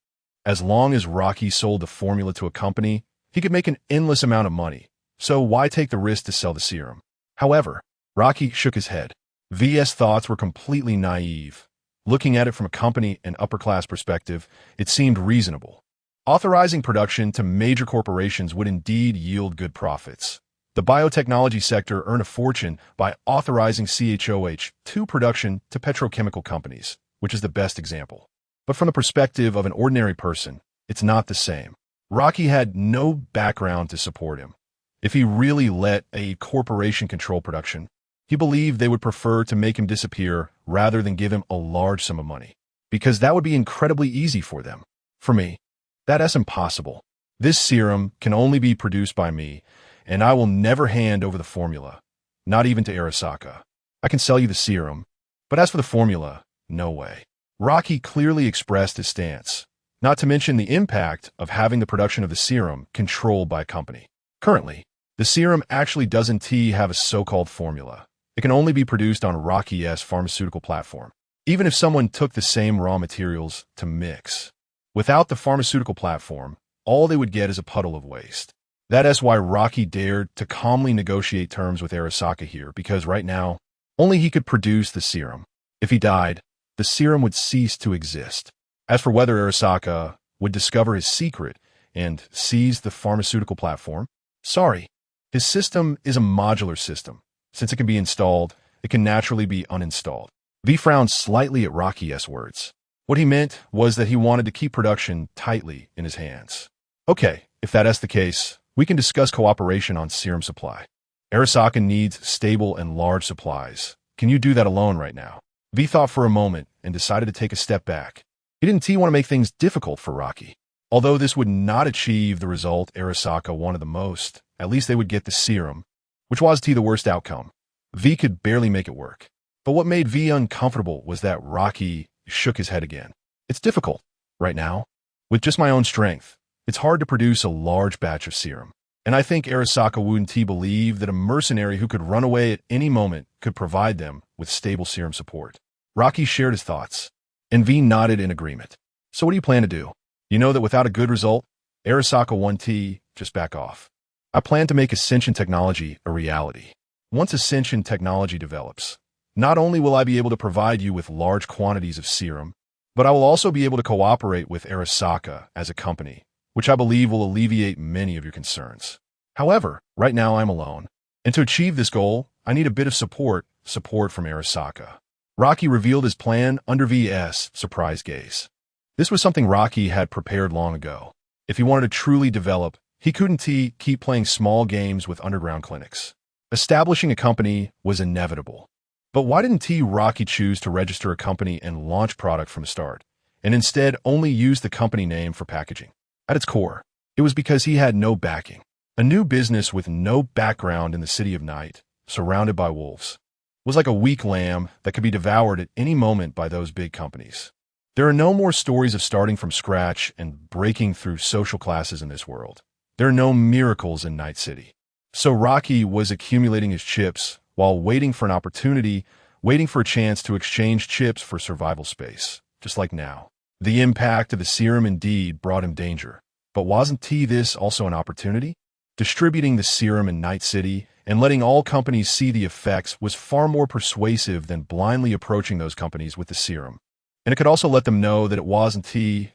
as long as Rocky sold the formula to a company, he could make an endless amount of money, so why take the risk to sell the serum? However, Rocky shook his head. V's thoughts were completely naive. Looking at it from a company and upper-class perspective, it seemed reasonable. Authorizing production to major corporations would indeed yield good profits. The biotechnology sector earned a fortune by authorizing CHOH2 production to petrochemical companies, which is the best example. But from the perspective of an ordinary person, it's not the same. Rocky had no background to support him. If he really let a corporation control production, he believed they would prefer to make him disappear rather than give him a large sum of money, because that would be incredibly easy for them. For me, that's impossible. This serum can only be produced by me, and I will never hand over the formula, not even to Arasaka. I can sell you the serum, but as for the formula, no way. Rocky clearly expressed his stance. not to mention the impact of having the production of the serum controlled by a company. Currently, the serum actually doesn't have a so-called formula. It can only be produced on Rocky's pharmaceutical platform, even if someone took the same raw materials to mix. Without the pharmaceutical platform, all they would get is a puddle of waste. That is why Rocky dared to calmly negotiate terms with Arasaka here, because right now, only he could produce the serum. If he died, the serum would cease to exist. As for whether Arasaka would discover his secret and seize the pharmaceutical platform, sorry, his system is a modular system. Since it can be installed, it can naturally be uninstalled. V frowned slightly at Rocky's words. What he meant was that he wanted to keep production tightly in his hands. Okay, if that is the case, we can discuss cooperation on serum supply. Arasaka needs stable and large supplies. Can you do that alone right now? V thought for a moment and decided to take a step back. He didn't want to make things difficult for Rocky. Although this would not achieve the result Arasaka wanted the most, at least they would get the serum, which was the worst outcome. V could barely make it work. But what made V uncomfortable was that Rocky shook his head again. It's difficult, right now. With just my own strength, it's hard to produce a large batch of serum. And I think Arasaka wouldn't believe that a mercenary who could run away at any moment could provide them with stable serum support. Rocky shared his thoughts, and V nodded in agreement. So what do you plan to do? You know that without a good result, Arasaka won't just back off. I plan to make Ascension Technology a reality. Once Ascension Technology develops, not only will I be able to provide you with large quantities of serum, but I will also be able to cooperate with Arasaka as a company, which I believe will alleviate many of your concerns. However, right now I'm alone, and to achieve this goal, I need a bit of support from Arasaka. Rocky revealed his plan under V's surprise gaze. This was something Rocky had prepared long ago. If he wanted to truly develop, he couldn't keep playing small games with underground clinics. Establishing a company was inevitable. But why didn't Rocky choose to register a company and launch product from the start, and instead only use the company name for packaging? At its core, it was because he had no backing. A new business with no background in the city of night, surrounded by wolves, was like a weak lamb that could be devoured at any moment by those big companies. There are no more stories of starting from scratch and breaking through social classes in this world. There are no miracles in Night City. So Rocky was accumulating his chips while waiting for an opportunity, waiting for a chance to exchange chips for survival space, just like now. The impact of the serum indeed brought him danger. But wasn't this also an opportunity? Distributing the serum in Night City and letting all companies see the effects was far more persuasive than blindly approaching those companies with the serum. And it could also let them know that it wasn't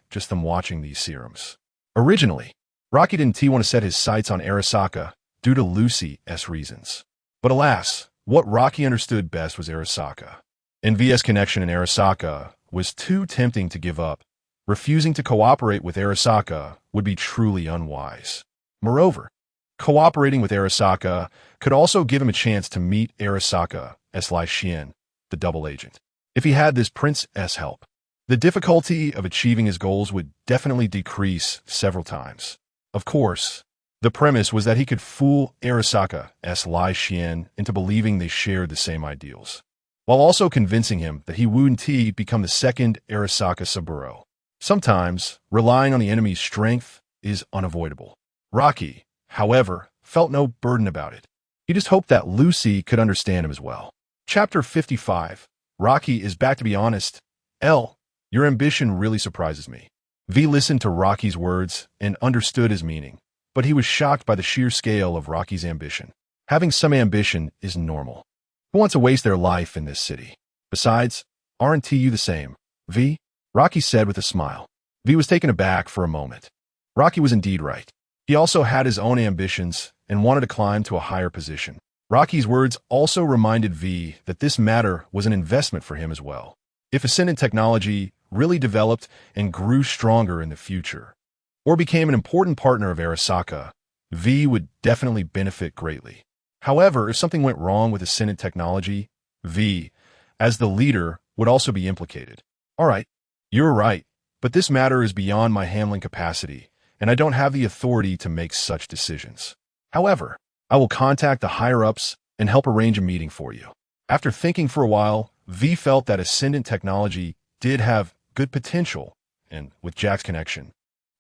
just them watching these serums. Originally, Rocky didn't want to set his sights on Arasaka due to Lucy's reasons. But alas, what Rocky understood best was Arasaka. And VS connection in Arasaka was too tempting to give up. Refusing to cooperate with Arasaka would be truly unwise. Moreover, cooperating with Arasaka could also give him a chance to meet Arasaka Li Xian, the double agent. If he had this prince's help, the difficulty of achieving his goals would definitely decrease several times. Of course, the premise was that he could fool Arasaka Li Xian into believing they shared the same ideals, while also convincing him that he wouldn't become the second Arasaka Saburo. Sometimes, relying on the enemy's strength is unavoidable. Rocky, however, felt no burden about it. He just hoped that Lucy could understand him as well. Chapter 55. Rocky is back. To be honest, your ambition really surprises me. V listened to Rocky's words and understood his meaning, but he was shocked by the sheer scale of Rocky's ambition. Having some ambition is normal. Who wants to waste their life in this city? Besides, aren't you the same, V? Rocky said with a smile. V was taken aback for a moment. Rocky was indeed right. He also had his own ambitions and wanted to climb to a higher position. Rocky's words also reminded V that this matter was an investment for him as well. If Ascension Technology really developed and grew stronger in the future, or became an important partner of Arasaka, V would definitely benefit greatly. However, if something went wrong with Ascension Technology, V, as the leader, would also be implicated. All right, you're right, but this matter is beyond my handling capacity, and I don't have the authority to make such decisions. However, I will contact the higher-ups and help arrange a meeting for you. After thinking for a while, V felt that Ascendant Technology did have good potential and with Jack's connection,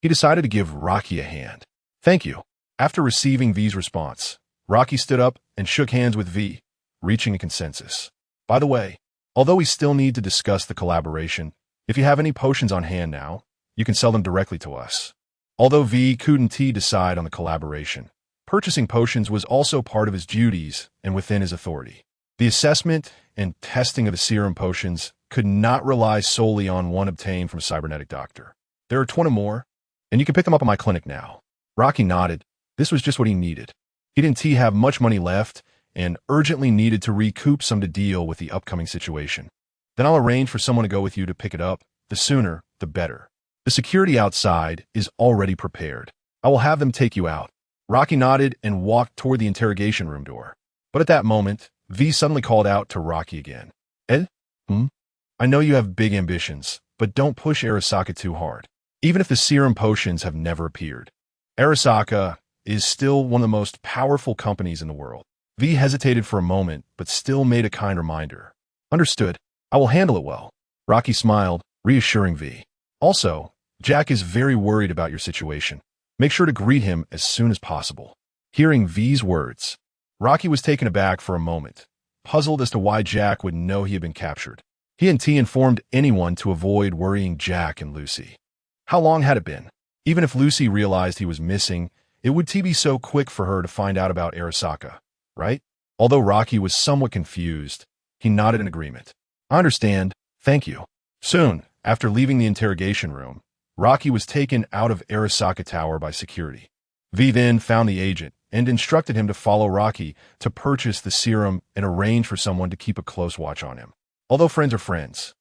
he decided to give Rocky a hand. Thank you. After receiving V's response, Rocky stood up and shook hands with V, reaching a consensus. By the way, although we still need to discuss the collaboration, if you have any potions on hand now, you can sell them directly to us. Although V couldn't decide on the collaboration, purchasing potions was also part of his duties and within his authority. The assessment and testing of the serum potions could not rely solely on one obtained from a cybernetic doctor. There are 20 more, and you can pick them up at my clinic now. Rocky nodded. This was just what he needed. He didn't have much money left and urgently needed to recoup some to deal with the upcoming situation. Then I'll arrange for someone to go with you to pick it up. The sooner, the better. The security outside is already prepared. I will have them take you out. Rocky nodded and walked toward the interrogation room door. But at that moment, V suddenly called out to Rocky again. Ed? I know you have big ambitions, but don't push Arasaka too hard. Even if the serum potions have never appeared. Arasaka is still one of the most powerful companies in the world. V hesitated for a moment, but still made a kind reminder. Understood. I will handle it well. Rocky smiled, reassuring V. Also, Jack is very worried about your situation. Make sure to greet him as soon as possible. Hearing V's words, Rocky was taken aback for a moment, puzzled as to why Jack would know he had been captured. He and T informed anyone to avoid worrying Jack and Lucy. How long had it been? Even if Lucy realized he was missing, it would be so quick for her to find out about Arasaka, right? Although Rocky was somewhat confused, he nodded in agreement. I understand. Thank you. Soon, after leaving the interrogation room, Rocky was taken out of Arasaka Tower by security. V then found the agent and instructed him to follow Rocky to purchase the serum and arrange for someone to keep a close watch on him. Although friends are friends,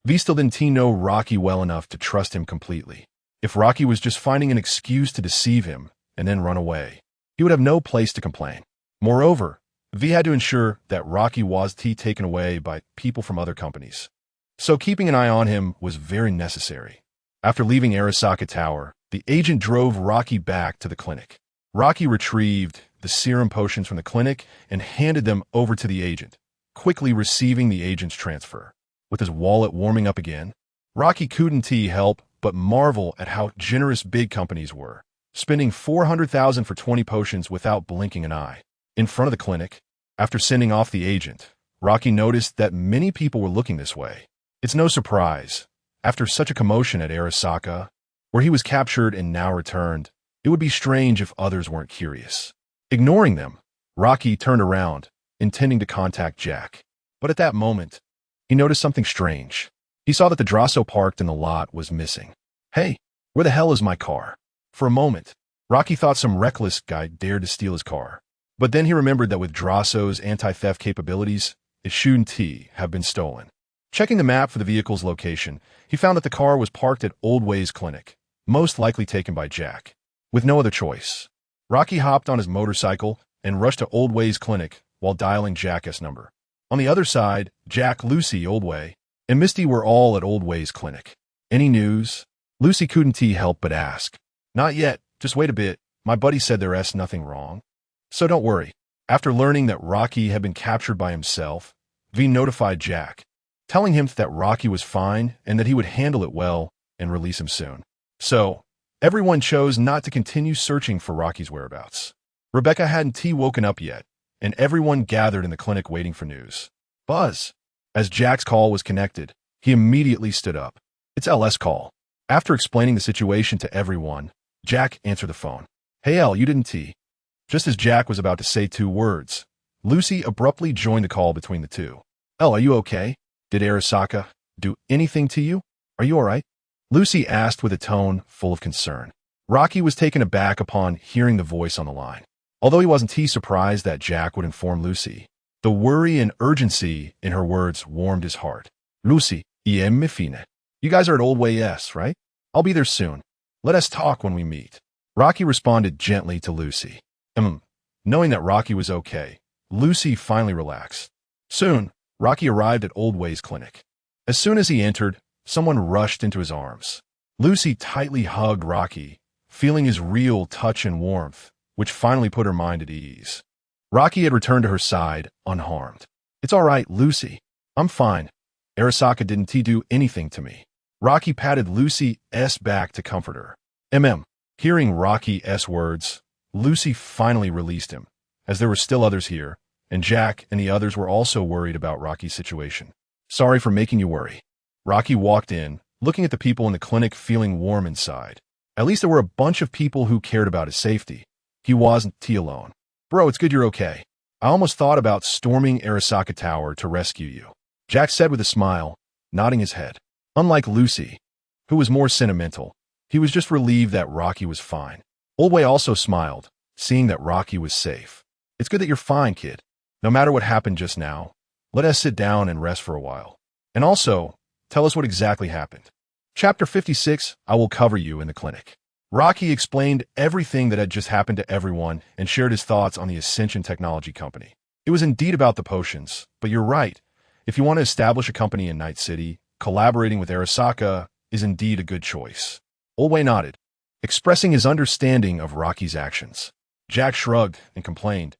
V still didn't know Rocky well enough to trust him completely. If Rocky was just finding an excuse to deceive him and then run away, he would have no place to complain. Moreover, V had to ensure that Rocky was taken away by people from other companies. So keeping an eye on him was very necessary. After leaving Arasaka Tower, the agent drove Rocky back to the clinic. Rocky retrieved the serum potions from the clinic and handed them over to the agent, quickly receiving the agent's transfer. With his wallet warming up again, Rocky couldn't help but marvel at how generous big companies were, spending $400,000 for 20 potions without blinking an eye. In front of the clinic, after sending off the agent, Rocky noticed that many people were looking this way. It's no surprise. After such a commotion at Arasaka, where he was captured and now returned, it would be strange if others weren't curious. Ignoring them, Rocky turned around, intending to contact Jack. But at that moment, he noticed something strange. He saw that the Drasso parked in the lot was missing. Hey, where the hell is my car? For a moment, Rocky thought some reckless guy dared to steal his car. But then he remembered that with Drasso's anti-theft capabilities, it shouldn't have been stolen. Checking the map for the vehicle's location, he found that the car was parked at Old Way's clinic, most likely taken by Jack. With no other choice, Rocky hopped on his motorcycle and rushed to Old Way's clinic while dialing Jack's number. On the other side, Jack, Lucy, Old Way, and Misty were all at Old Way's clinic. Any news? Lucy couldn't help but ask. Not yet. Just wait a bit. My buddy said there's nothing wrong. So don't worry. After learning that Rocky had been captured by himself, V notified Jack, telling him that Rocky was fine and that he would handle it well and release him soon. So, everyone chose not to continue searching for Rocky's whereabouts. Rebecca hadn't woken up yet, and everyone gathered in the clinic waiting for news. Buzz. As Jack's call was connected, he immediately stood up. It's LS call. After explaining the situation to everyone, Jack answered the phone. Hey L, you didn't Just as Jack was about to say 2 words, Lucy abruptly joined the call between the two. L, are you okay? Did Arasaka do anything to you? Are you all right? Lucy asked with a tone full of concern. Rocky was taken aback upon hearing the voice on the line. Although he wasn't surprised that Jack would inform Lucy, the worry and urgency in her words warmed his heart. Lucy, me fine. You guys are at Old Way S, right? I'll be there soon. Let us talk when we meet. Rocky responded gently to Lucy. Knowing that Rocky was okay, Lucy finally relaxed. Soon, Rocky arrived at Old Way's clinic. As soon as he entered, someone rushed into his arms. Lucy tightly hugged Rocky, feeling his real touch and warmth, which finally put her mind at ease. Rocky had returned to her side, unharmed. It's all right, Lucy. I'm fine. Arasaka didn't do anything to me. Rocky patted Lucy's back to comfort her. Hearing Rocky's words, Lucy finally released him, as there were still others here, and Jack and the others were also worried about Rocky's situation. Sorry for making you worry. Rocky walked in, looking at the people in the clinic feeling warm inside. At least there were a bunch of people who cared about his safety. He wasn't alone. Bro, it's good you're okay. I almost thought about storming Arasaka Tower to rescue you, Jack said with a smile, nodding his head. Unlike Lucy, who was more sentimental, he was just relieved that Rocky was fine. Oldway also smiled, seeing that Rocky was safe. It's good that you're fine, kid. No matter what happened just now, let us sit down and rest for a while. And also, tell us what exactly happened. Chapter 56, I will cover you in the clinic. Rocky explained everything that had just happened to everyone and shared his thoughts on the Ascension Technology company. It was indeed about the potions, but you're right. If you want to establish a company in Night City, collaborating with Arasaka is indeed a good choice. Oldway nodded, expressing his understanding of Rocky's actions. Jack shrugged and complained,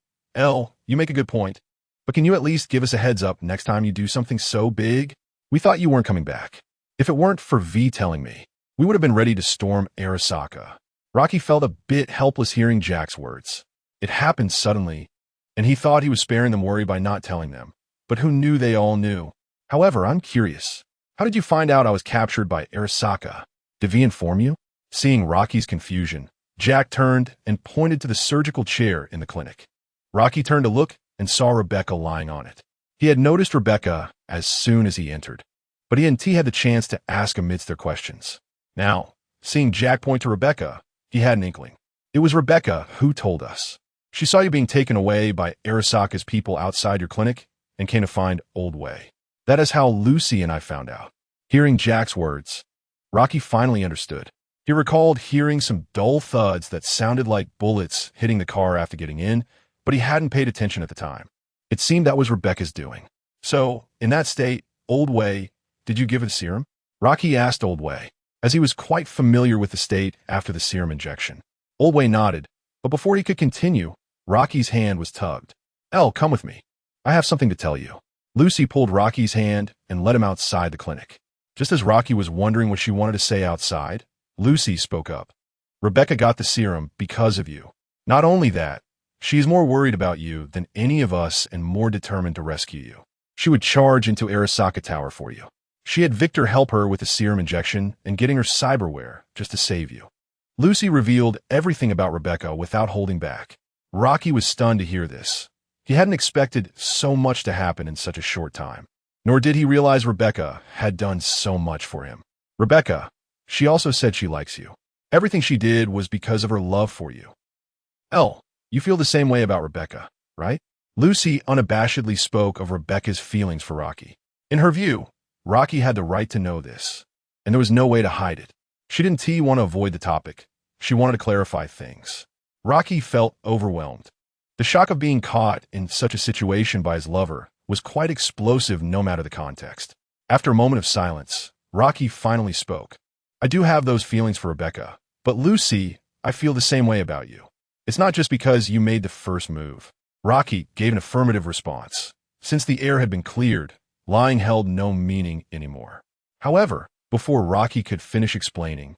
you make a good point, but can you at least give us a heads up next time you do something so big? We thought you weren't coming back. If it weren't for V telling me, we would have been ready to storm Arasaka. Rocky felt a bit helpless hearing Jack's words. It happened suddenly, and he thought he was sparing them worry by not telling them. But who knew they all knew? However, I'm curious. How did you find out I was captured by Arasaka? Did V inform you? Seeing Rocky's confusion, Jack turned and pointed to the surgical chair in the clinic. Rocky turned to look and saw Rebecca lying on it. He had noticed Rebecca as soon as he entered, but he hadn't had the chance to ask amidst their questions. Now, seeing Jack point to Rebecca, he had an inkling. It was Rebecca who told us. She saw you being taken away by Arasaka's people outside your clinic and came to find Oldway. That is how Lucy and I found out. Hearing Jack's words, Rocky finally understood. He recalled hearing some dull thuds that sounded like bullets hitting the car after getting in, but he hadn't paid attention at the time. It seemed that was Rebecca's doing. So, in that state, Oldway, did you give it a serum? Rocky asked Oldway, as he was quite familiar with the state after the serum injection. Oldway nodded, but before he could continue, Rocky's hand was tugged. Come with me. I have something to tell you. Lucy pulled Rocky's hand and led him outside the clinic. Just as Rocky was wondering what she wanted to say outside, Lucy spoke up. Rebecca got the serum because of you. Not only that, she is more worried about you than any of us and more determined to rescue you. She would charge into Arasaka Tower for you. She had Victor help her with the serum injection and getting her cyberware just to save you. Lucy revealed everything about Rebecca without holding back. Rocky was stunned to hear this. He hadn't expected so much to happen in such a short time. Nor did he realize Rebecca had done so much for him. Rebecca, she also said she likes you. Everything she did was because of her love for you. You feel the same way about Rebecca, right? Lucy unabashedly spoke of Rebecca's feelings for Rocky. In her view, Rocky had the right to know this, and there was no way to hide it. She didn't want to avoid the topic. She wanted to clarify things. Rocky felt overwhelmed. The shock of being caught in such a situation by his lover was quite explosive no matter the context. After a moment of silence, Rocky finally spoke. I do have those feelings for Rebecca, but Lucy, I feel the same way about you. It's not just because you made the first move. Rocky gave an affirmative response. Since the air had been cleared, lying held no meaning anymore. However, before Rocky could finish explaining,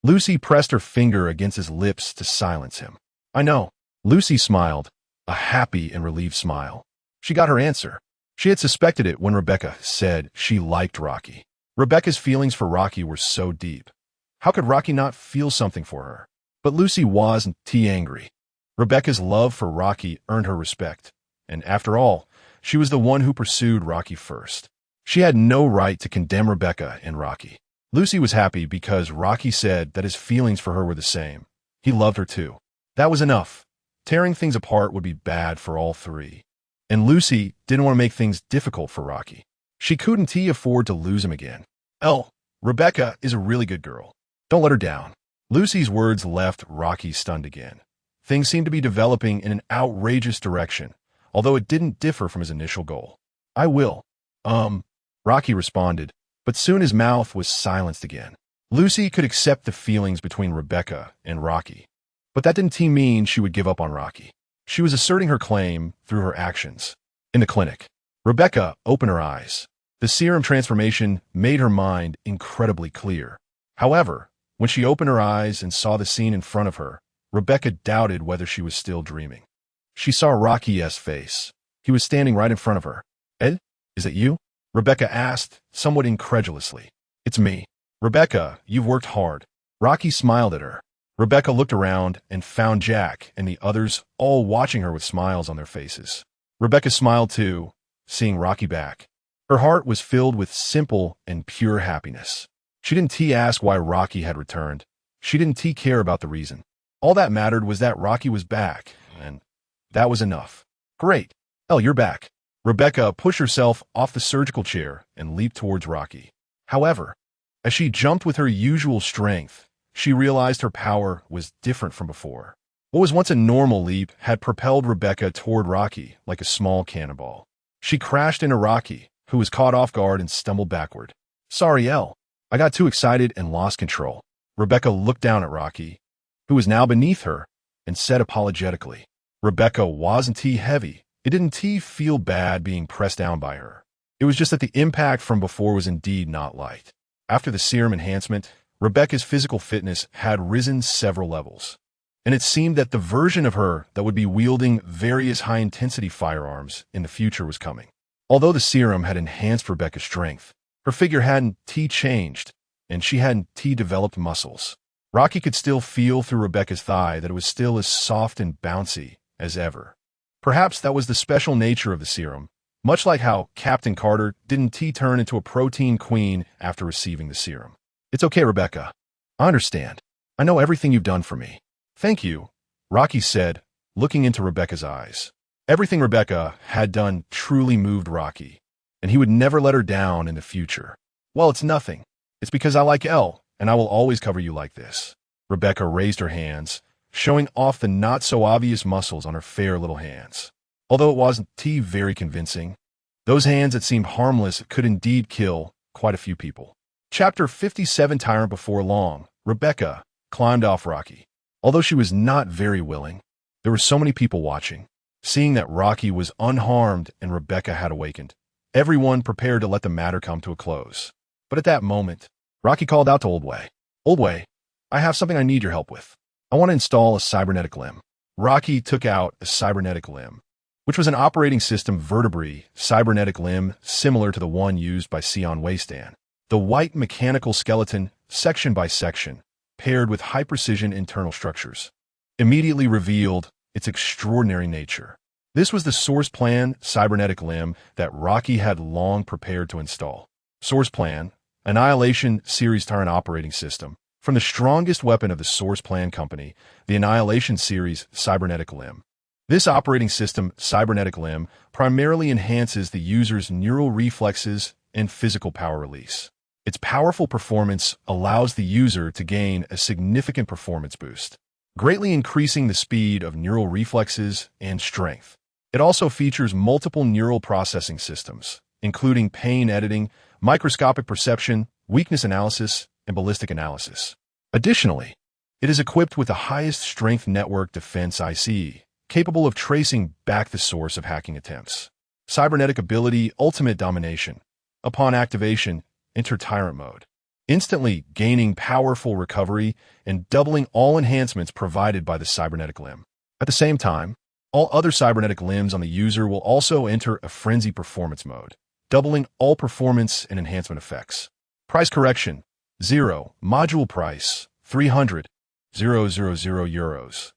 Lucy pressed her finger against his lips to silence him. I know. Lucy smiled, a happy and relieved smile. She got her answer. She had suspected it when Rebecca said she liked Rocky. Rebecca's feelings for Rocky were so deep. How could Rocky not feel something for her? But Lucy wasn't angry. Rebecca's love for Rocky earned her respect, and after all, she was the one who pursued Rocky first. She had no right to condemn Rebecca and Rocky. Lucy was happy because Rocky said that his feelings for her were the same. He loved her too. That was enough. Tearing things apart would be bad for all three. And Lucy didn't want to make things difficult for Rocky. She couldn't afford to lose him again. Rebecca is a really good girl. Don't let her down. Lucy's words left Rocky stunned again. Things seemed to be developing in an outrageous direction, although it didn't differ from his initial goal. I will. Rocky responded, but soon his mouth was silenced again. Lucy could accept the feelings between Rebecca and Rocky, but that didn't mean she would give up on Rocky. She was asserting her claim through her actions. In the clinic, Rebecca opened her eyes. The serum transformation made her mind incredibly clear. However, when she opened her eyes and saw the scene in front of her, Rebecca doubted whether she was still dreaming. She saw Rocky's face. He was standing right in front of her. "Ed, is it you?" Rebecca asked, somewhat incredulously. "It's me." "Rebecca, you've worked hard." Rocky smiled at her. Rebecca looked around and found Jack and the others all watching her with smiles on their faces. Rebecca smiled too, seeing Rocky back. Her heart was filled with simple and pure happiness. She didn't ask why Rocky had returned. She didn't care about the reason. All that mattered was that Rocky was back, and that was enough. "Great. Elle, you're back." Rebecca pushed herself off the surgical chair and leaped towards Rocky. However, as she jumped with her usual strength, she realized her power was different from before. What was once a normal leap had propelled Rebecca toward Rocky like a small cannonball. She crashed into Rocky, who was caught off guard and stumbled backward. "Sorry, Elle. I got too excited and lost control." Rebecca looked down at Rocky, who was now beneath her, and said apologetically. Rebecca wasn't heavy. It didn't feel bad being pressed down by her. It was just that the impact from before was indeed not light. After the serum enhancement, Rebecca's physical fitness had risen several levels, and it seemed that the version of her that would be wielding various high-intensity firearms in the future was coming. Although the serum had enhanced Rebecca's strength, her figure hadn't changed, and she hadn't developed muscles. Rocky could still feel through Rebecca's thigh that it was still as soft and bouncy as ever. Perhaps that was the special nature of the serum, much like how Captain Carter didn't turn into a protein queen after receiving the serum. "It's okay, Rebecca. I understand. I know everything you've done for me." "Thank you," Rocky said, looking into Rebecca's eyes. Everything Rebecca had done truly moved Rocky, and he would never let her down in the future. "Well, it's nothing. It's because I like Elle, and I will always cover you like this." Rebecca raised her hands, showing off the not-so-obvious muscles on her fair little hands. Although it wasn't very convincing, those hands that seemed harmless could indeed kill quite a few people. Chapter 57. Tyrant. Before long, Rebecca climbed off Rocky. Although she was not very willing, there were so many people watching. Seeing that Rocky was unharmed and Rebecca had awakened, everyone prepared to let the matter come to a close. But at that moment, Rocky called out to Old Way. "Old Way, I have something I need your help with. I want to install a cybernetic limb." Rocky took out a cybernetic limb, which was an operating system vertebrae cybernetic limb similar to the one used by Sion Waystan. The white mechanical skeleton, section by section, paired with high-precision internal structures, immediately revealed its extraordinary nature. This was the source plan cybernetic limb that Rocky had long prepared to install. Source plan, Annihilation Series Tyrant operating system, from the strongest weapon of the Source Plan Company, the Annihilation Series Cybernetic Limb. This operating system cybernetic limb primarily enhances the user's neural reflexes and physical power release. Its powerful performance allows the user to gain a significant performance boost, greatly increasing the speed of neural reflexes and strength. It also features multiple neural processing systems, including pain editing, microscopic perception, weakness analysis, and ballistic analysis. Additionally, it is equipped with the highest strength network defense IC, capable of tracing back the source of hacking attempts. Cybernetic ability Ultimate Domination. Upon activation, enter Tyrant mode, instantly gaining powerful recovery and doubling all enhancements provided by the cybernetic limb. At the same time, all other cybernetic limbs on the user will also enter a frenzy performance mode, doubling all performance and enhancement effects. Price correction 0. Module price 300,000 euros.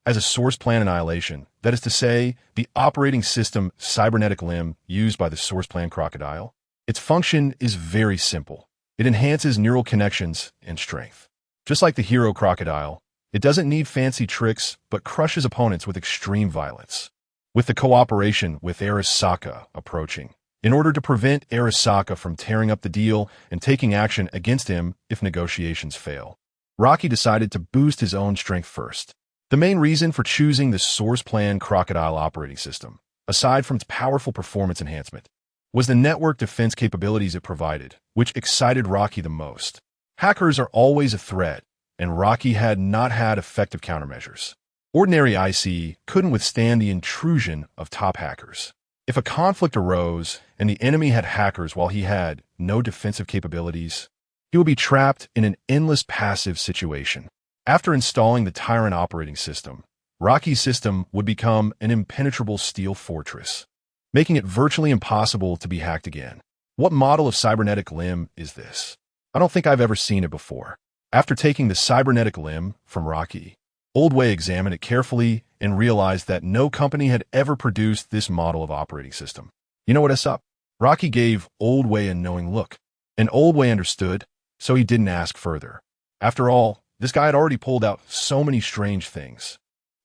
As a source plan annihilation, that is to say, the operating system cybernetic limb used by the source plan crocodile, its function is very simple. It enhances neural connections and strength. Just like the hero crocodile, it doesn't need fancy tricks, but crushes opponents with extreme violence. With the cooperation with Arasaka approaching, in order to prevent Arasaka from tearing up the deal and taking action against him if negotiations fail, Rocky decided to boost his own strength first. The main reason for choosing the Source Plan Crocodile operating system, aside from its powerful performance enhancement, was the network defense capabilities it provided, which excited Rocky the most. Hackers are always a threat, and Rocky had not had effective countermeasures. Ordinary IC couldn't withstand the intrusion of top hackers. If a conflict arose and the enemy had hackers while he had no defensive capabilities, he would be trapped in an endless passive situation. After installing the Tyrant operating system, Rocky's system would become an impenetrable steel fortress, making it virtually impossible to be hacked again. What model of cybernetic limb is this? I don't think I've ever seen it before. After taking the cybernetic limb from Rocky, Oldway examined it carefully and realized that no company had ever produced this model of operating system. You know what's up? Rocky gave Oldway a knowing look, and Oldway understood, so he didn't ask further. After all, this guy had already pulled out so many strange things.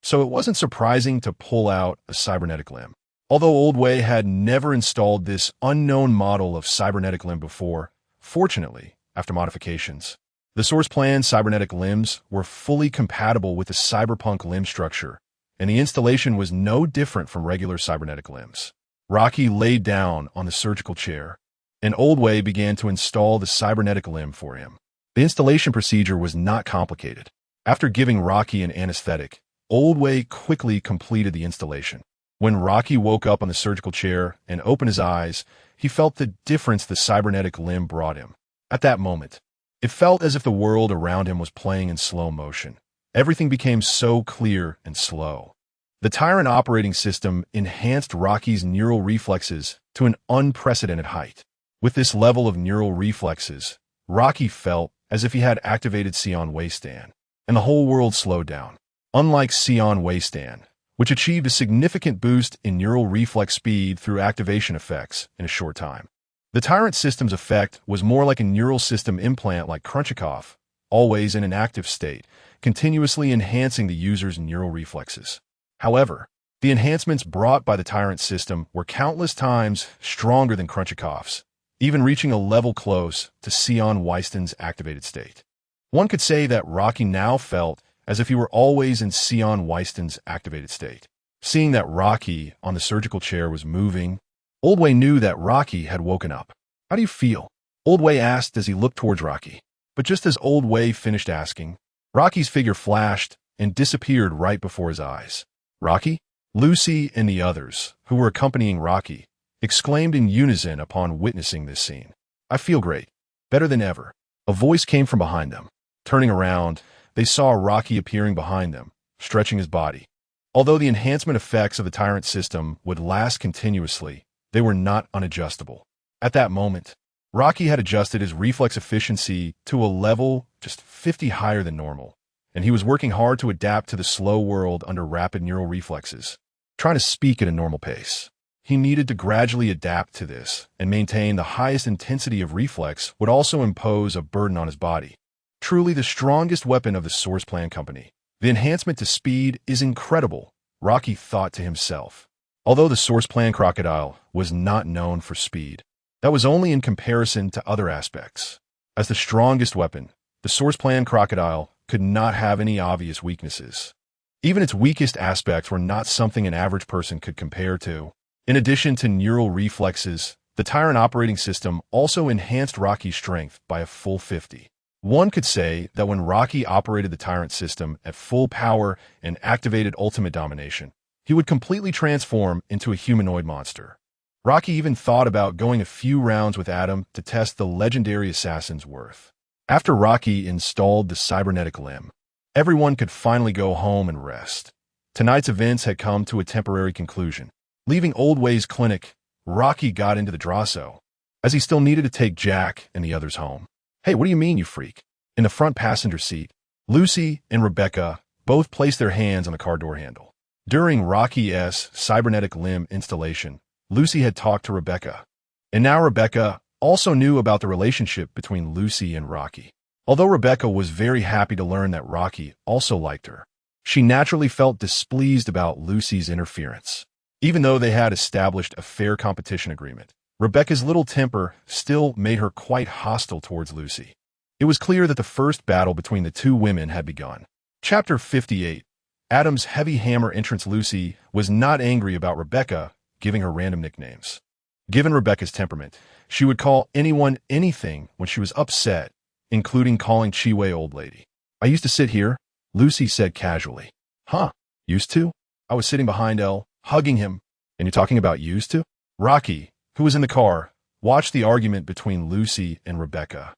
So it wasn't surprising to pull out a cybernetic limb. Although Oldway had never installed this unknown model of cybernetic limb before, fortunately, after modifications, the source plan cybernetic limbs were fully compatible with the cyberpunk limb structure, and the installation was no different from regular cybernetic limbs. Rocky laid down on the surgical chair, and Oldway began to install the cybernetic limb for him. The installation procedure was not complicated. After giving Rocky an anesthetic, Oldway quickly completed the installation. When Rocky woke up on the surgical chair and opened his eyes, he felt the difference the cybernetic limb brought him. At that moment, it felt as if the world around him was playing in slow motion. Everything became so clear and slow. The Tyrant operating system enhanced Rocky's neural reflexes to an unprecedented height. With this level of neural reflexes, Rocky felt as if he had activated Sion Wasteland, and the whole world slowed down. Unlike Sion Wasteland, which achieved a significant boost in neural reflex speed through activation effects in a short time, the Tyrant system's effect was more like a neural system implant like Crunchikoff, always in an active state, continuously enhancing the user's neural reflexes. However, the enhancements brought by the Tyrant system were countless times stronger than Crunchikoff's, even reaching a level close to Sion Wasteland's activated state. One could say that Rocky now felt as if he were always in Sion Wasteland's activated state. Seeing that Rocky on the surgical chair was moving, Oldway knew that Rocky had woken up. "How do you feel?" Oldway asked as he looked towards Rocky. But just as Oldway finished asking, Rocky's figure flashed and disappeared right before his eyes. "Rocky?" Lucy and the others, who were accompanying Rocky, exclaimed in unison upon witnessing this scene. "I feel great. Better than ever." A voice came from behind them. Turning around, they saw Rocky appearing behind them, stretching his body. Although the enhancement effects of the Tyrant system would last continuously, they were not unadjustable. At that moment, Rocky had adjusted his reflex efficiency to a level just 50 higher than normal, and he was working hard to adapt to the slow world under rapid neural reflexes, trying to speak at a normal pace. He needed to gradually adapt to this, and maintain the highest intensity of reflex would also impose a burden on his body. Truly the strongest weapon of the Source Plan Company. The enhancement to speed is incredible, Rocky thought to himself. Although the Source Plan Crocodile was not known for speed, that was only in comparison to other aspects. As the strongest weapon, the Source Plan Crocodile could not have any obvious weaknesses. Even its weakest aspects were not something an average person could compare to. In addition to neural reflexes, the Tyrant operating system also enhanced Rocky's strength by a full 50. One could say that when Rocky operated the Tyrant system at full power and activated ultimate domination, he would completely transform into a humanoid monster. Rocky even thought about going a few rounds with Adam to test the legendary assassin's worth. After Rocky installed the cybernetic limb, everyone could finally go home and rest. Tonight's events had come to a temporary conclusion. Leaving Oldway's clinic, Rocky got into the Drosso, as he still needed to take Jack and the others home. "Hey, what do you mean, you freak?" In the front passenger seat, Lucy and Rebecca both placed their hands on the car door handle. During Rocky's cybernetic limb installation, Lucy had talked to Rebecca, and now Rebecca also knew about the relationship between Lucy and Rocky. Although Rebecca was very happy to learn that Rocky also liked her, she naturally felt displeased about Lucy's interference. Even though they had established a fair competition agreement, Rebecca's little temper still made her quite hostile towards Lucy. It was clear that the first battle between the two women had begun. Chapter 58. Adam's heavy hammer entrance. Lucy was not angry about Rebecca giving her random nicknames. Given Rebecca's temperament, she would call anyone anything when she was upset, including calling Chiwe old lady. "I used to sit here," Lucy said casually. "Huh? Used to?" "I was sitting behind Elle, hugging him." "And you're talking about used to?" Rocky, who was in the car, watched the argument between Lucy and Rebecca,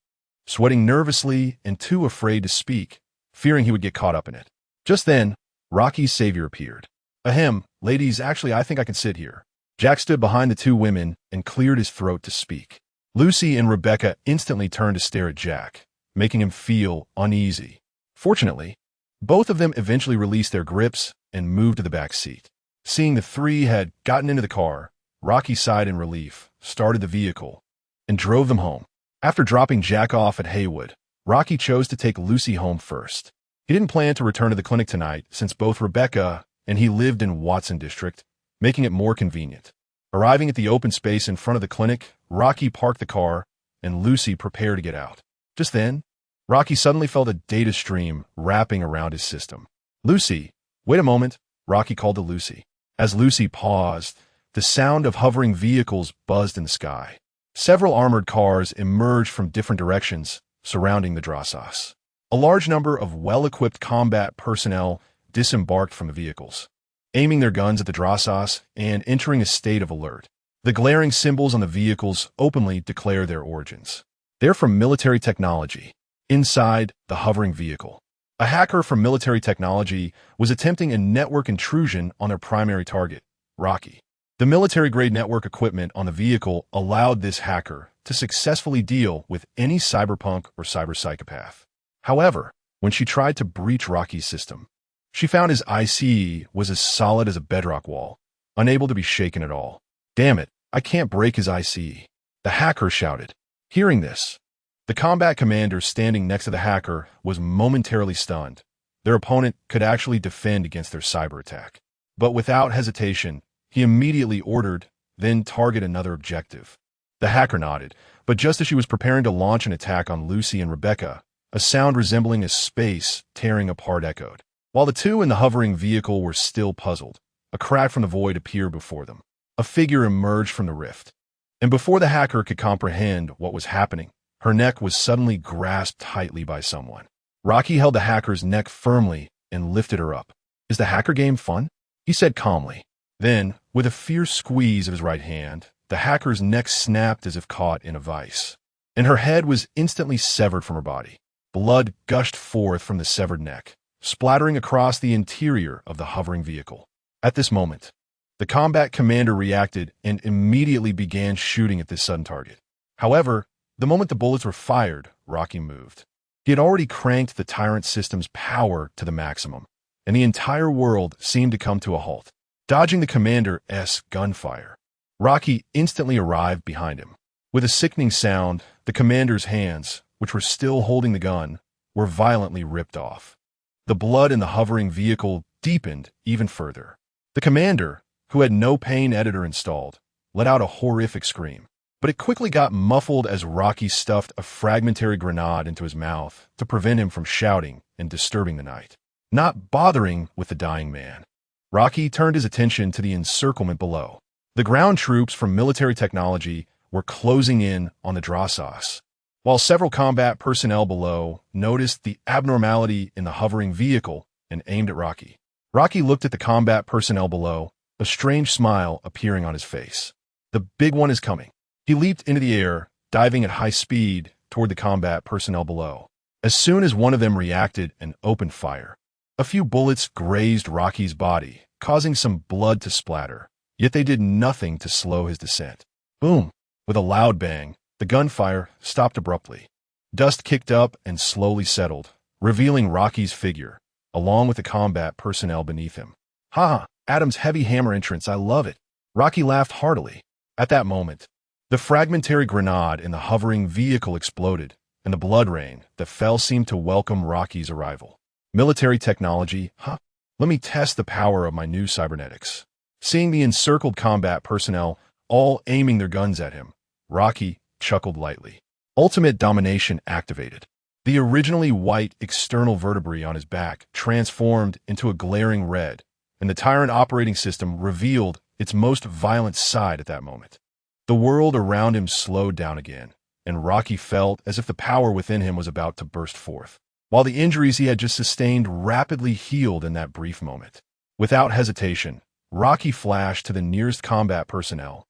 sweating nervously and too afraid to speak, fearing he would get caught up in it. Just then, Rocky's savior appeared. Ahem, ladies, actually I think I can sit here. Jack stood behind the two women and cleared his throat to speak. Lucy and Rebecca instantly turned to stare at Jack, making him feel uneasy. Fortunately, both of them eventually released their grips and moved to the back seat. Seeing the three had gotten into the car, Rocky sighed in relief, started the vehicle, and drove them home. After dropping Jack off at Haywood, Rocky chose to take Lucy home first. He didn't plan to return to the clinic tonight since both Rebecca and he lived in Watson District, making it more convenient. Arriving at the open space in front of the clinic, Rocky parked the car and Lucy prepared to get out. Just then, Rocky suddenly felt a data stream wrapping around his system. Lucy, wait a moment, Rocky called to Lucy. As Lucy paused, the sound of hovering vehicles buzzed in the sky. Several armored cars emerged from different directions, surrounding the Drossas. A large number of well-equipped combat personnel disembarked from the vehicles, aiming their guns at the Drossas and entering a state of alert. The glaring symbols on the vehicles openly declare their origins. They're from military technology. Inside the hovering vehicle, a hacker from military technology was attempting a network intrusion on their primary target, Rocky. The military-grade network equipment on the vehicle allowed this hacker to successfully deal with any cyberpunk or cyberpsychopath. However, when she tried to breach Rocky's system, she found his IC was as solid as a bedrock wall, unable to be shaken at all. Damn it, I can't break his IC, the hacker shouted. Hearing this, the combat commander standing next to the hacker was momentarily stunned. Their opponent could actually defend against their cyber attack. But without hesitation, he immediately ordered, then target another objective. The hacker nodded, but just as she was preparing to launch an attack on Lucy and Rebecca, a sound resembling a space tearing apart echoed. While the two in the hovering vehicle were still puzzled, a crack from the void appeared before them. A figure emerged from the rift. And before the hacker could comprehend what was happening, her neck was suddenly grasped tightly by someone. Rocky held the hacker's neck firmly and lifted her up. Is the hacker game fun? He said calmly. Then, with a fierce squeeze of his right hand, the hacker's neck snapped as if caught in a vice, and her head was instantly severed from her body. Blood gushed forth from the severed neck, splattering across the interior of the hovering vehicle. At this moment, the combat commander reacted and immediately began shooting at this sudden target. However, the moment the bullets were fired, Rocky moved. He had already cranked the Tyrant system's power to the maximum, and the entire world seemed to come to a halt. Dodging the commander's gunfire, Rocky instantly arrived behind him. With a sickening sound, the commander's hands, which were still holding the gun, were violently ripped off. The blood in the hovering vehicle deepened even further. The commander, who had no pain editor installed, let out a horrific scream, but it quickly got muffled as Rocky stuffed a fragmentary grenade into his mouth to prevent him from shouting and disturbing the night. Not bothering with the dying man, Rocky turned his attention to the encirclement below. The ground troops from military technology were closing in on the Drossas, while several combat personnel below noticed the abnormality in the hovering vehicle and aimed at Rocky. Rocky looked at the combat personnel below, a strange smile appearing on his face. The big one is coming. He leaped into the air, diving at high speed toward the combat personnel below. As soon as one of them reacted and opened fire, a few bullets grazed Rocky's body, causing some blood to splatter, yet they did nothing to slow his descent. Boom! With a loud bang, the gunfire stopped abruptly. Dust kicked up and slowly settled, revealing Rocky's figure, along with the combat personnel beneath him. Ha! Adam's heavy hammer entrance, I love it. Rocky laughed heartily. At that moment, the fragmentary grenade in the hovering vehicle exploded, and the blood rain that fell seemed to welcome Rocky's arrival. Military technology, huh? Let me test the power of my new cybernetics. Seeing the encircled combat personnel all aiming their guns at him, Rocky chuckled lightly. Ultimate domination activated. The originally white external vertebrae on his back transformed into a glaring red, and the Tyrant operating system revealed its most violent side at that moment. The world around him slowed down again, and Rocky felt as if the power within him was about to burst forth, while the injuries he had just sustained rapidly healed in that brief moment. Without hesitation, Rocky flashed to the nearest combat personnel,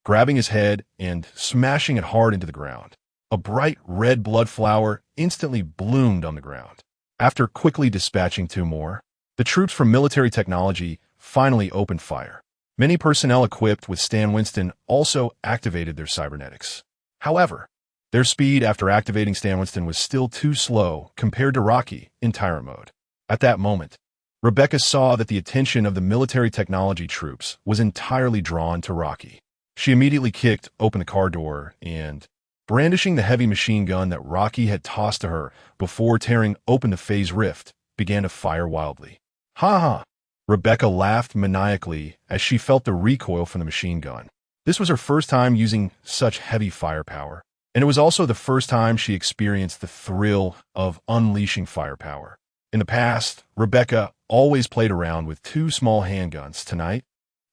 grabbing his head and smashing it hard into the ground. A bright red blood flower instantly bloomed on the ground. After quickly dispatching two more, the troops from military technology finally opened fire. Many personnel equipped with Stan Winston also activated their cybernetics. However, their speed after activating Stan Winston was still too slow compared to Rocky in tyrant mode. At that moment, Rebecca saw that the attention of the military technology troops was entirely drawn to Rocky. She immediately kicked open the car door and, brandishing the heavy machine gun that Rocky had tossed to her before tearing open the phase rift, began to fire wildly. Ha ha! Rebecca laughed maniacally as she felt the recoil from the machine gun. This was her first time using such heavy firepower, and it was also the first time she experienced the thrill of unleashing firepower. In the past, Rebecca always played around with two small handguns. Tonight,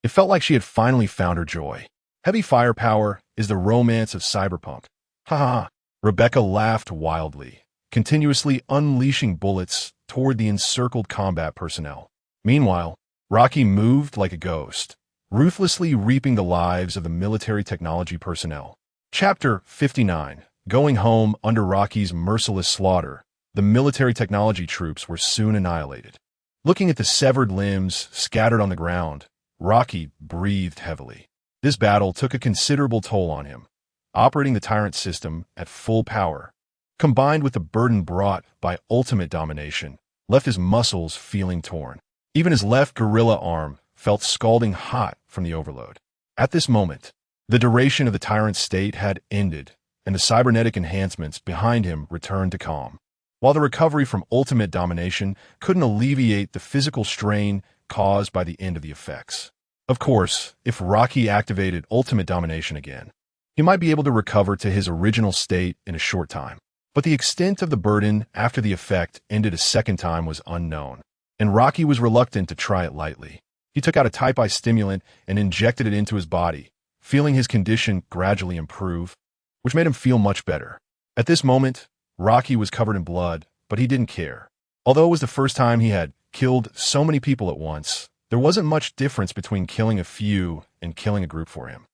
it felt like she had finally found her joy. Heavy firepower is the romance of cyberpunk. Ha ha! Rebecca laughed wildly, continuously unleashing bullets toward the encircled combat personnel. Meanwhile, Rocky moved like a ghost, ruthlessly reaping the lives of the military technology personnel. Chapter 59. Going home under Rocky's merciless slaughter, the military technology troops were soon annihilated. Looking at the severed limbs scattered on the ground, Rocky breathed heavily. This battle took a considerable toll on him. Operating the tyrant system at full power, combined with the burden brought by ultimate domination, left his muscles feeling torn. Even his left gorilla arm felt scalding hot from the overload. At this moment, the duration of the tyrant's state had ended, and the cybernetic enhancements behind him returned to calm. While the recovery from ultimate domination couldn't alleviate the physical strain caused by the end of the effects. Of course, if Rocky activated ultimate domination again, he might be able to recover to his original state in a short time. But the extent of the burden after the effect ended a second time was unknown, and Rocky was reluctant to try it lightly. He took out a Type I stimulant and injected it into his body, feeling his condition gradually improve, which made him feel much better. At this moment, Rocky was covered in blood, but he didn't care. Although it was the first time he had killed so many people at once, there wasn't much difference between killing a few and killing a group for him.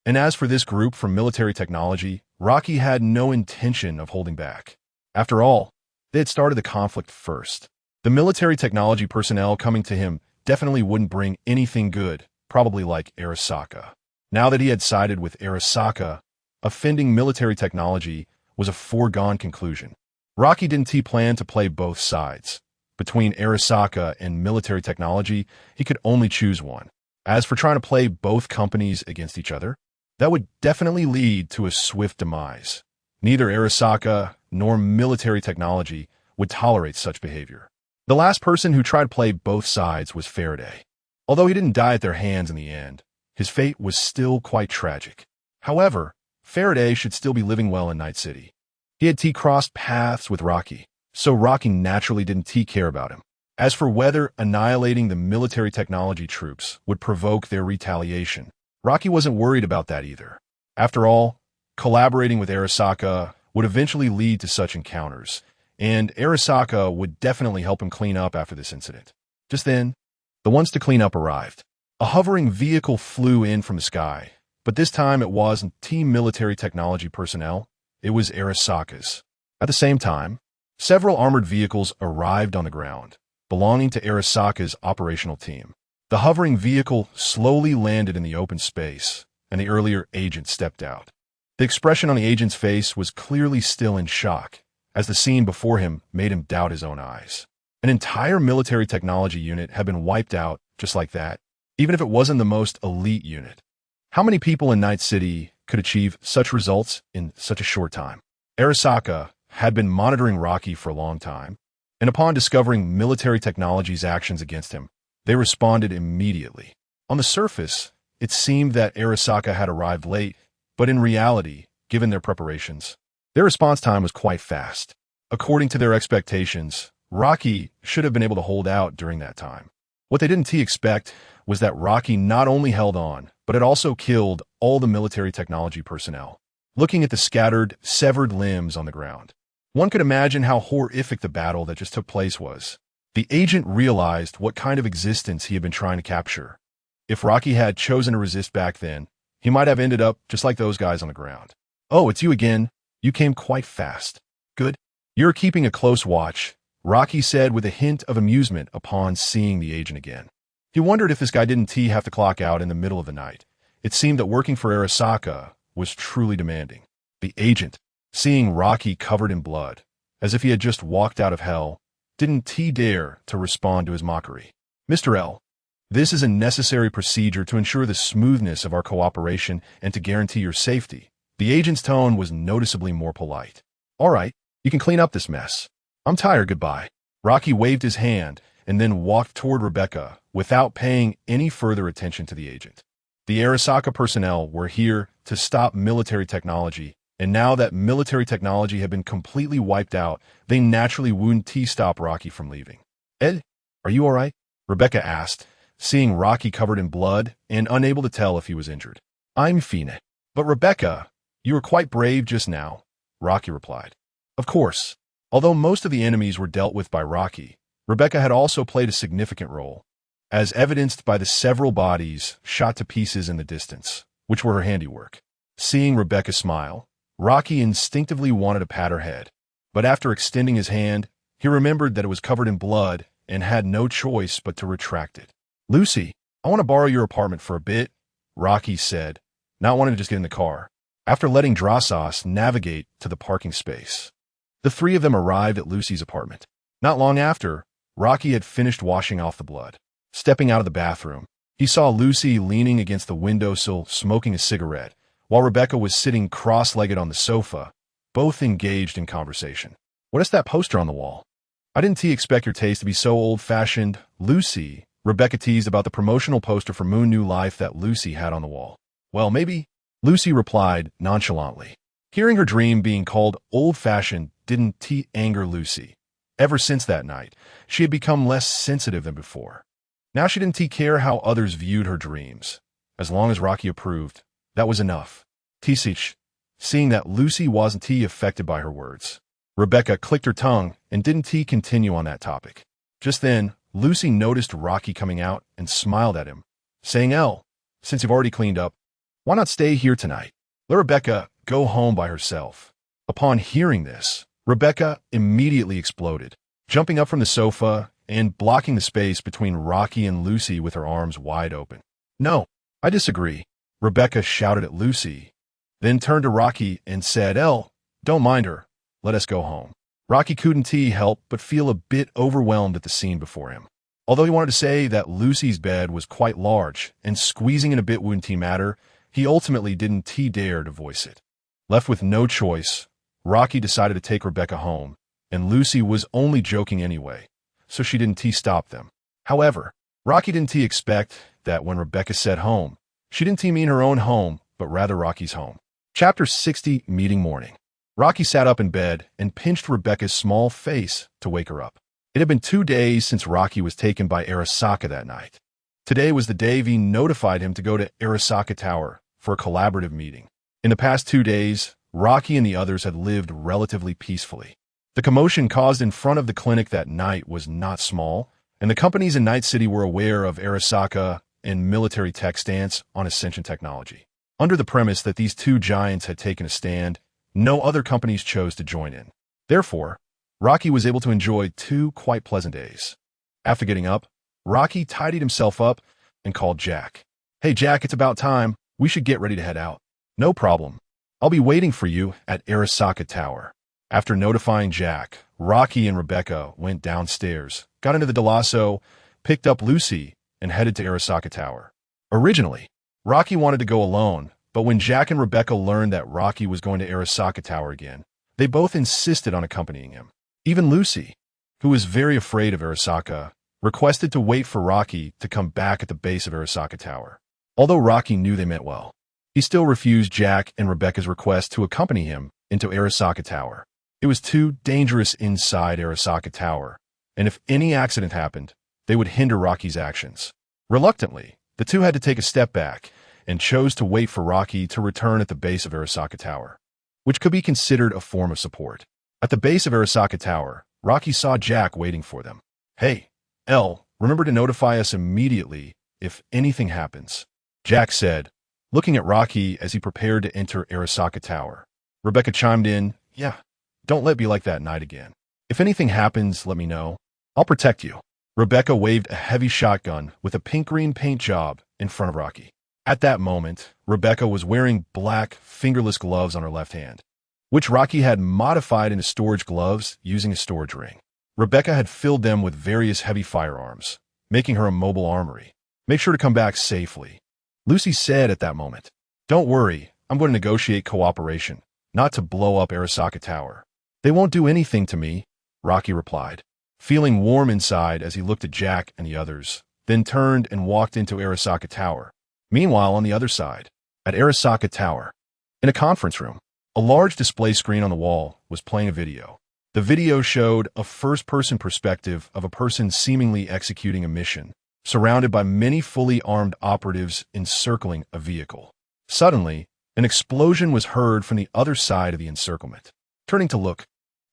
And as for this group from military technology, Rocky had no intention of holding back. After all, they had started the conflict first. The military technology personnel coming to him definitely wouldn't bring anything good, probably like Arasaka. Now that he had sided with Arasaka, offending military technology was a foregone conclusion. Rocky didn't plan to play both sides. Between Arasaka and military technology, he could only choose one. As for trying to play both companies against each other, that would definitely lead to a swift demise. Neither Arasaka nor military technology would tolerate such behavior. The last person who tried to play both sides was Faraday. Although he didn't die at their hands in the end, his fate was still quite tragic. However, Faraday should still be living well in Night City. He had crossed paths with Rocky, so Rocky naturally didn't care about him. As for whether annihilating the military technology troops would provoke their retaliation, Rocky wasn't worried about that either. After all, collaborating with Arasaka would eventually lead to such encounters, and Arasaka would definitely help him clean up after this incident. Just then, the ones to clean up arrived. A hovering vehicle flew in from the sky, but this time it wasn't Team Military Technology personnel, it was Arasaka's. At the same time, several armored vehicles arrived on the ground, belonging to Arasaka's operational team. The hovering vehicle slowly landed in the open space, and the earlier agent stepped out. The expression on the agent's face was clearly still in shock, as the scene before him made him doubt his own eyes. An entire military technology unit had been wiped out just like that, even if it wasn't the most elite unit. How many people in Night City could achieve such results in such a short time? Arasaka had been monitoring Rocky for a long time, and upon discovering military technology's actions against him, they responded immediately. On the surface, it seemed that Arasaka had arrived late, but in reality, given their preparations, their response time was quite fast. According to their expectations, Rocky should have been able to hold out during that time. What they didn't expect was that Rocky not only held on, but had also killed all the military technology personnel. Looking at the scattered, severed limbs on the ground, one could imagine how horrific the battle that just took place was. The agent realized what kind of existence he had been trying to capture. If Rocky had chosen to resist back then, he might have ended up just like those guys on the ground. Oh, it's you again. You came quite fast. Good. You're keeping a close watch, Rocky said with a hint of amusement upon seeing the agent again. He wondered if this guy didn't have to clock out in the middle of the night. It seemed that working for Arasaka was truly demanding. The agent, seeing Rocky covered in blood, as if he had just walked out of hell, didn't dare to respond to his mockery. Mr. L, this is a necessary procedure to ensure the smoothness of our cooperation and to guarantee your safety. The agent's tone was noticeably more polite. All right, you can clean up this mess. I'm tired, goodbye. Rocky waved his hand and then walked toward Rebecca without paying any further attention to the agent. The Arasaka personnel were here to stop military technology, and now that military technology had been completely wiped out, they naturally wouldn't stop Rocky from leaving. Ed, are you all right? Rebecca asked, seeing Rocky covered in blood and unable to tell if he was injured. I'm fine. But Rebecca, you were quite brave just now, Rocky replied. Of course. Although most of the enemies were dealt with by Rocky, Rebecca had also played a significant role, as evidenced by the several bodies shot to pieces in the distance, which were her handiwork. Seeing Rebecca smile, Rocky instinctively wanted to pat her head, but after extending his hand, he remembered that it was covered in blood and had no choice but to retract it. Lucy, I want to borrow your apartment for a bit, Rocky said, not wanting to just get in the car, after letting Drassos navigate to the parking space. The three of them arrived at Lucy's apartment. Not long after, Rocky had finished washing off the blood. Stepping out of the bathroom, he saw Lucy leaning against the windowsill smoking a cigarette, while Rebecca was sitting cross-legged on the sofa, both engaged in conversation. What is that poster on the wall? I didn't expect your taste to be so old-fashioned, Lucy, Rebecca teased about the promotional poster for Moon New Life that Lucy had on the wall. Well, maybe, Lucy replied nonchalantly. Hearing her dream being called old-fashioned didn't anger Lucy. Ever since that night, she had become less sensitive than before. Now she didn't care how others viewed her dreams. As long as Rocky approved, that was enough. Seeing that Lucy wasn't affected by her words, Rebecca clicked her tongue and didn't continue on that topic. Just then, Lucy noticed Rocky coming out and smiled at him, saying, since you've already cleaned up, why not stay here tonight? Let Rebecca go home by herself. Upon hearing this, Rebecca immediately exploded, jumping up from the sofa and blocking the space between Rocky and Lucy with her arms wide open. No, I disagree, Rebecca shouted at Lucy, then turned to Rocky and said, don't mind her, let us go home. Rocky couldn't help but feel a bit overwhelmed at the scene before him. Although he wanted to say that Lucy's bed was quite large and squeezing in a bit wouldn't matter, he ultimately didn't dare to voice it. Left with no choice, Rocky decided to take Rebecca home, and Lucy was only joking anyway, so she didn't stop them. However, Rocky didn't expect that when Rebecca said home, she didn't mean her own home, but rather Rocky's home. Chapter 60, Meeting Morning. Rocky sat up in bed and pinched Rebecca's small face to wake her up. It had been 2 days since Rocky was taken by Arasaka that night. Today was the day V notified him to go to Arasaka Tower for a collaborative meeting. In the past 2 days, Rocky and the others had lived relatively peacefully. The commotion caused in front of the clinic that night was not small, and the companies in Night City were aware of Arasaka and military tech stance on Ascension Technology. Under the premise that these two giants had taken a stand, no other companies chose to join in. Therefore, Rocky was able to enjoy 2 quite pleasant days. After getting up, Rocky tidied himself up and called Jack. Hey Jack, it's about time. We should get ready to head out. No problem. I'll be waiting for you at Arasaka Tower. After notifying Jack, Rocky and Rebecca went downstairs, got into the Delasso, picked up Lucy, and headed to Arasaka Tower. Originally, Rocky wanted to go alone, but when Jack and Rebecca learned that Rocky was going to Arasaka Tower again, they both insisted on accompanying him. Even Lucy, who was very afraid of Arasaka, requested to wait for Rocky to come back at the base of Arasaka Tower. Although Rocky knew they meant well, he still refused Jack and Rebecca's request to accompany him into Arasaka Tower. It was too dangerous inside Arasaka Tower, and if any accident happened, they would hinder Rocky's actions. Reluctantly, the two had to take a step back and chose to wait for Rocky to return at the base of Arasaka Tower, which could be considered a form of support. At the base of Arasaka Tower, Rocky saw Jack waiting for them. Hey, remember to notify us immediately if anything happens, Jack said, looking at Rocky as he prepared to enter Arasaka Tower. Rebecca chimed in, "Yeah, don't let it be like that night again. If anything happens, let me know. I'll protect you." Rebecca waved a heavy shotgun with a pink-green paint job in front of Rocky. At that moment, Rebecca was wearing black, fingerless gloves on her left hand, which Rocky had modified into storage gloves using a storage ring. Rebecca had filled them with various heavy firearms, making her a mobile armory. "Make sure to come back safely," Lucy said at that moment. "Don't worry, I'm going to negotiate cooperation, not to blow up Arasaka Tower." "They won't do anything to me," Rocky replied, feeling warm inside as he looked at Jack and the others, then turned and walked into Arasaka Tower. Meanwhile, on the other side, at Arasaka Tower, in a conference room, a large display screen on the wall was playing a video. The video showed a first-person perspective of a person seemingly executing a mission, surrounded by many fully armed operatives encircling a vehicle. Suddenly, an explosion was heard from the other side of the encirclement. Turning to look,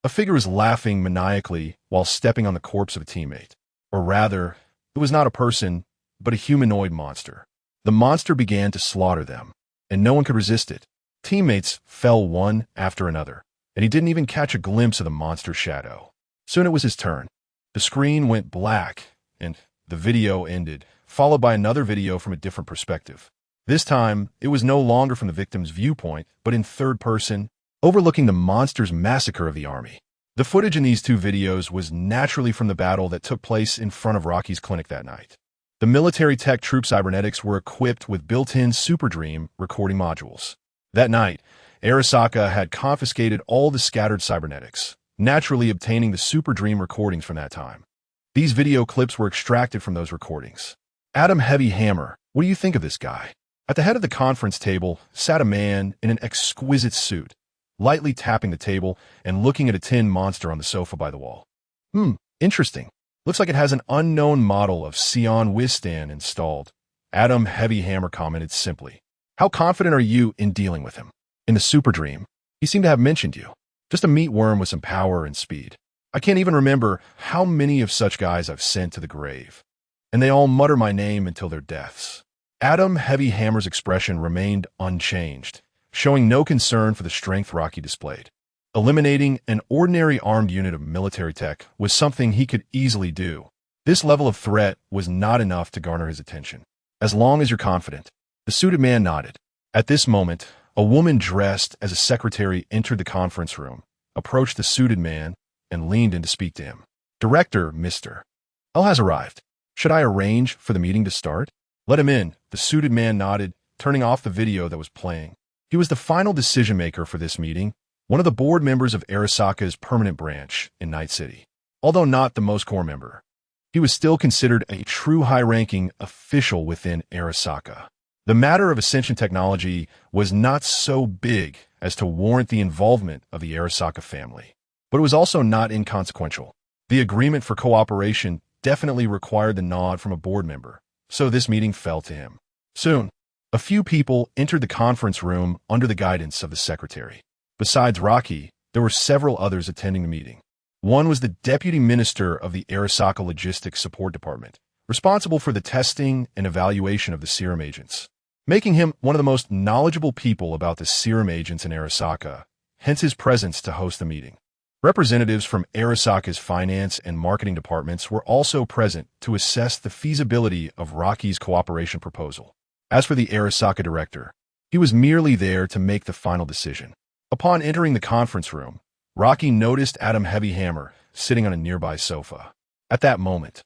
a figure was laughing maniacally while stepping on the corpse of a teammate. Or rather, it was not a person, but a humanoid monster. The monster began to slaughter them, and no one could resist it. Teammates fell one after another, and he didn't even catch a glimpse of the monster's shadow. Soon it was his turn. The screen went black, and the video ended, followed by another video from a different perspective. This time, it was no longer from the victim's viewpoint, but in third person, overlooking the monster's massacre of the army. The footage in these two videos was naturally from the battle that took place in front of Rocky's clinic that night. The military tech troop cybernetics were equipped with built-in Super Dream recording modules. That night, Arasaka had confiscated all the scattered cybernetics, naturally obtaining the Super Dream recordings from that time. These video clips were extracted from those recordings. "Adam Heavy Hammer, what do you think of this guy?" At the head of the conference table sat a man in an exquisite suit, lightly tapping the table and looking at a tin monster on the sofa by the wall. Interesting. Looks like it has an unknown model of Sion Wistan installed," Adam Heavy Hammer commented simply. "How confident are you in dealing with him?" "In the Super Dream, he seemed to have mentioned you. Just a meat worm with some power and speed. I can't even remember how many of such guys I've sent to the grave. And they all mutter my name until their deaths." Adam Heavy Hammer's expression remained unchanged, showing no concern for the strength Rocky displayed. Eliminating an ordinary armed unit of military tech was something he could easily do. This level of threat was not enough to garner his attention. "As long as you're confident." The suited man nodded. At this moment, a woman dressed as a secretary entered the conference room, approached the suited man, and leaned in to speak to him. "Director, Mr. L has arrived. Should I arrange for the meeting to start?" "Let him in," the suited man nodded, turning off the video that was playing. He was the final decision-maker for this meeting, one of the board members of Arasaka's permanent branch in Night City. Although not the most core member, he was still considered a true high-ranking official within Arasaka. The matter of Ascension Technology was not so big as to warrant the involvement of the Arasaka family, but it was also not inconsequential. The agreement for cooperation definitely required the nod from a board member, so this meeting fell to him. Soon, a few people entered the conference room under the guidance of the secretary. Besides Rocky, there were several others attending the meeting. One was the deputy minister of the Arasaka Logistics Support Department, responsible for the testing and evaluation of the serum agents, making him one of the most knowledgeable people about the serum agents in Arasaka, hence his presence to host the meeting. Representatives from Arasaka's finance and marketing departments were also present to assess the feasibility of Rocky's cooperation proposal. As for the Arasaka director, he was merely there to make the final decision. Upon entering the conference room, Rocky noticed Adam Heavy Hammer sitting on a nearby sofa. At that moment,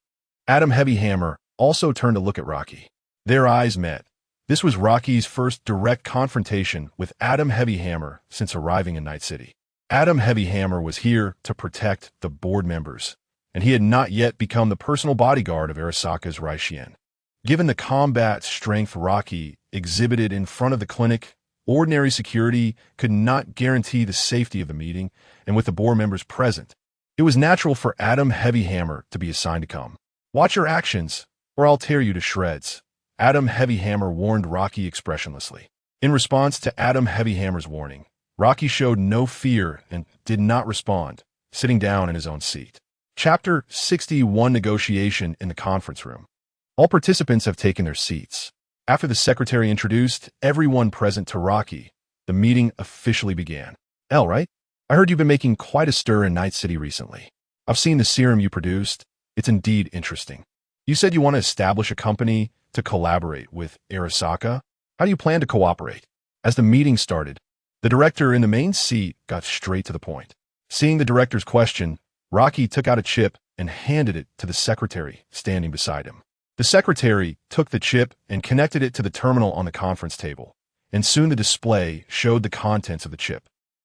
Adam Heavy Hammer also turned to look at Rocky. Their eyes met. This was Rocky's first direct confrontation with Adam Heavy Hammer since arriving in Night City. Adam Heavy Hammer was here to protect the board members, and he had not yet become the personal bodyguard of Arasaka's Raishien. Given the combat strength Rocky exhibited in front of the clinic, ordinary security could not guarantee the safety of the meeting, and with the board members present, it was natural for Adam Heavy Hammer to be assigned to come. "Watch your actions, or I'll tear you to shreds," Adam Heavy Hammer warned Rocky expressionlessly. In response to Adam Heavy Hammer's warning, Rocky showed no fear and did not respond, sitting down in his own seat. Chapter 61: Negotiation in the Conference Room. All participants have taken their seats. After the secretary introduced everyone present to Rocky, the meeting officially began. Right? I heard you've been making quite a stir in Night City recently. I've seen the serum you produced. It's indeed interesting. You said you want to establish a company to collaborate with Arasaka. How do you plan to cooperate? As the meeting started, the director in the main seat got straight to the point. Seeing the director's question, Rocky took out a chip and handed it to the secretary standing beside him. The secretary took the chip and connected it to the terminal on the conference table, and soon the display showed the contents of the chip.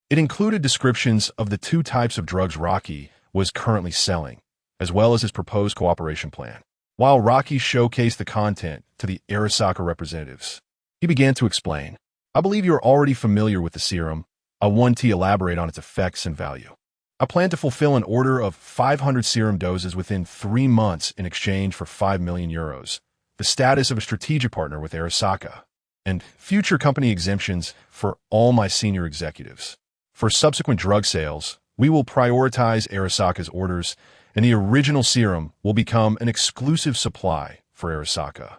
It included descriptions of the 2 types of drugs Rocky was currently selling, as well as his proposed cooperation plan. While Rocky showcased the content to the Arasaka representatives, he began to explain, I believe you are already familiar with the serum. I want to elaborate on its effects and value. I plan to fulfill an order of 500 serum doses within 3 months in exchange for 5 million euros, the status of a strategic partner with Arasaka, and future company exemptions for all my senior executives. For subsequent drug sales, we will prioritize Arasaka's orders, and the original serum will become an exclusive supply for Arasaka.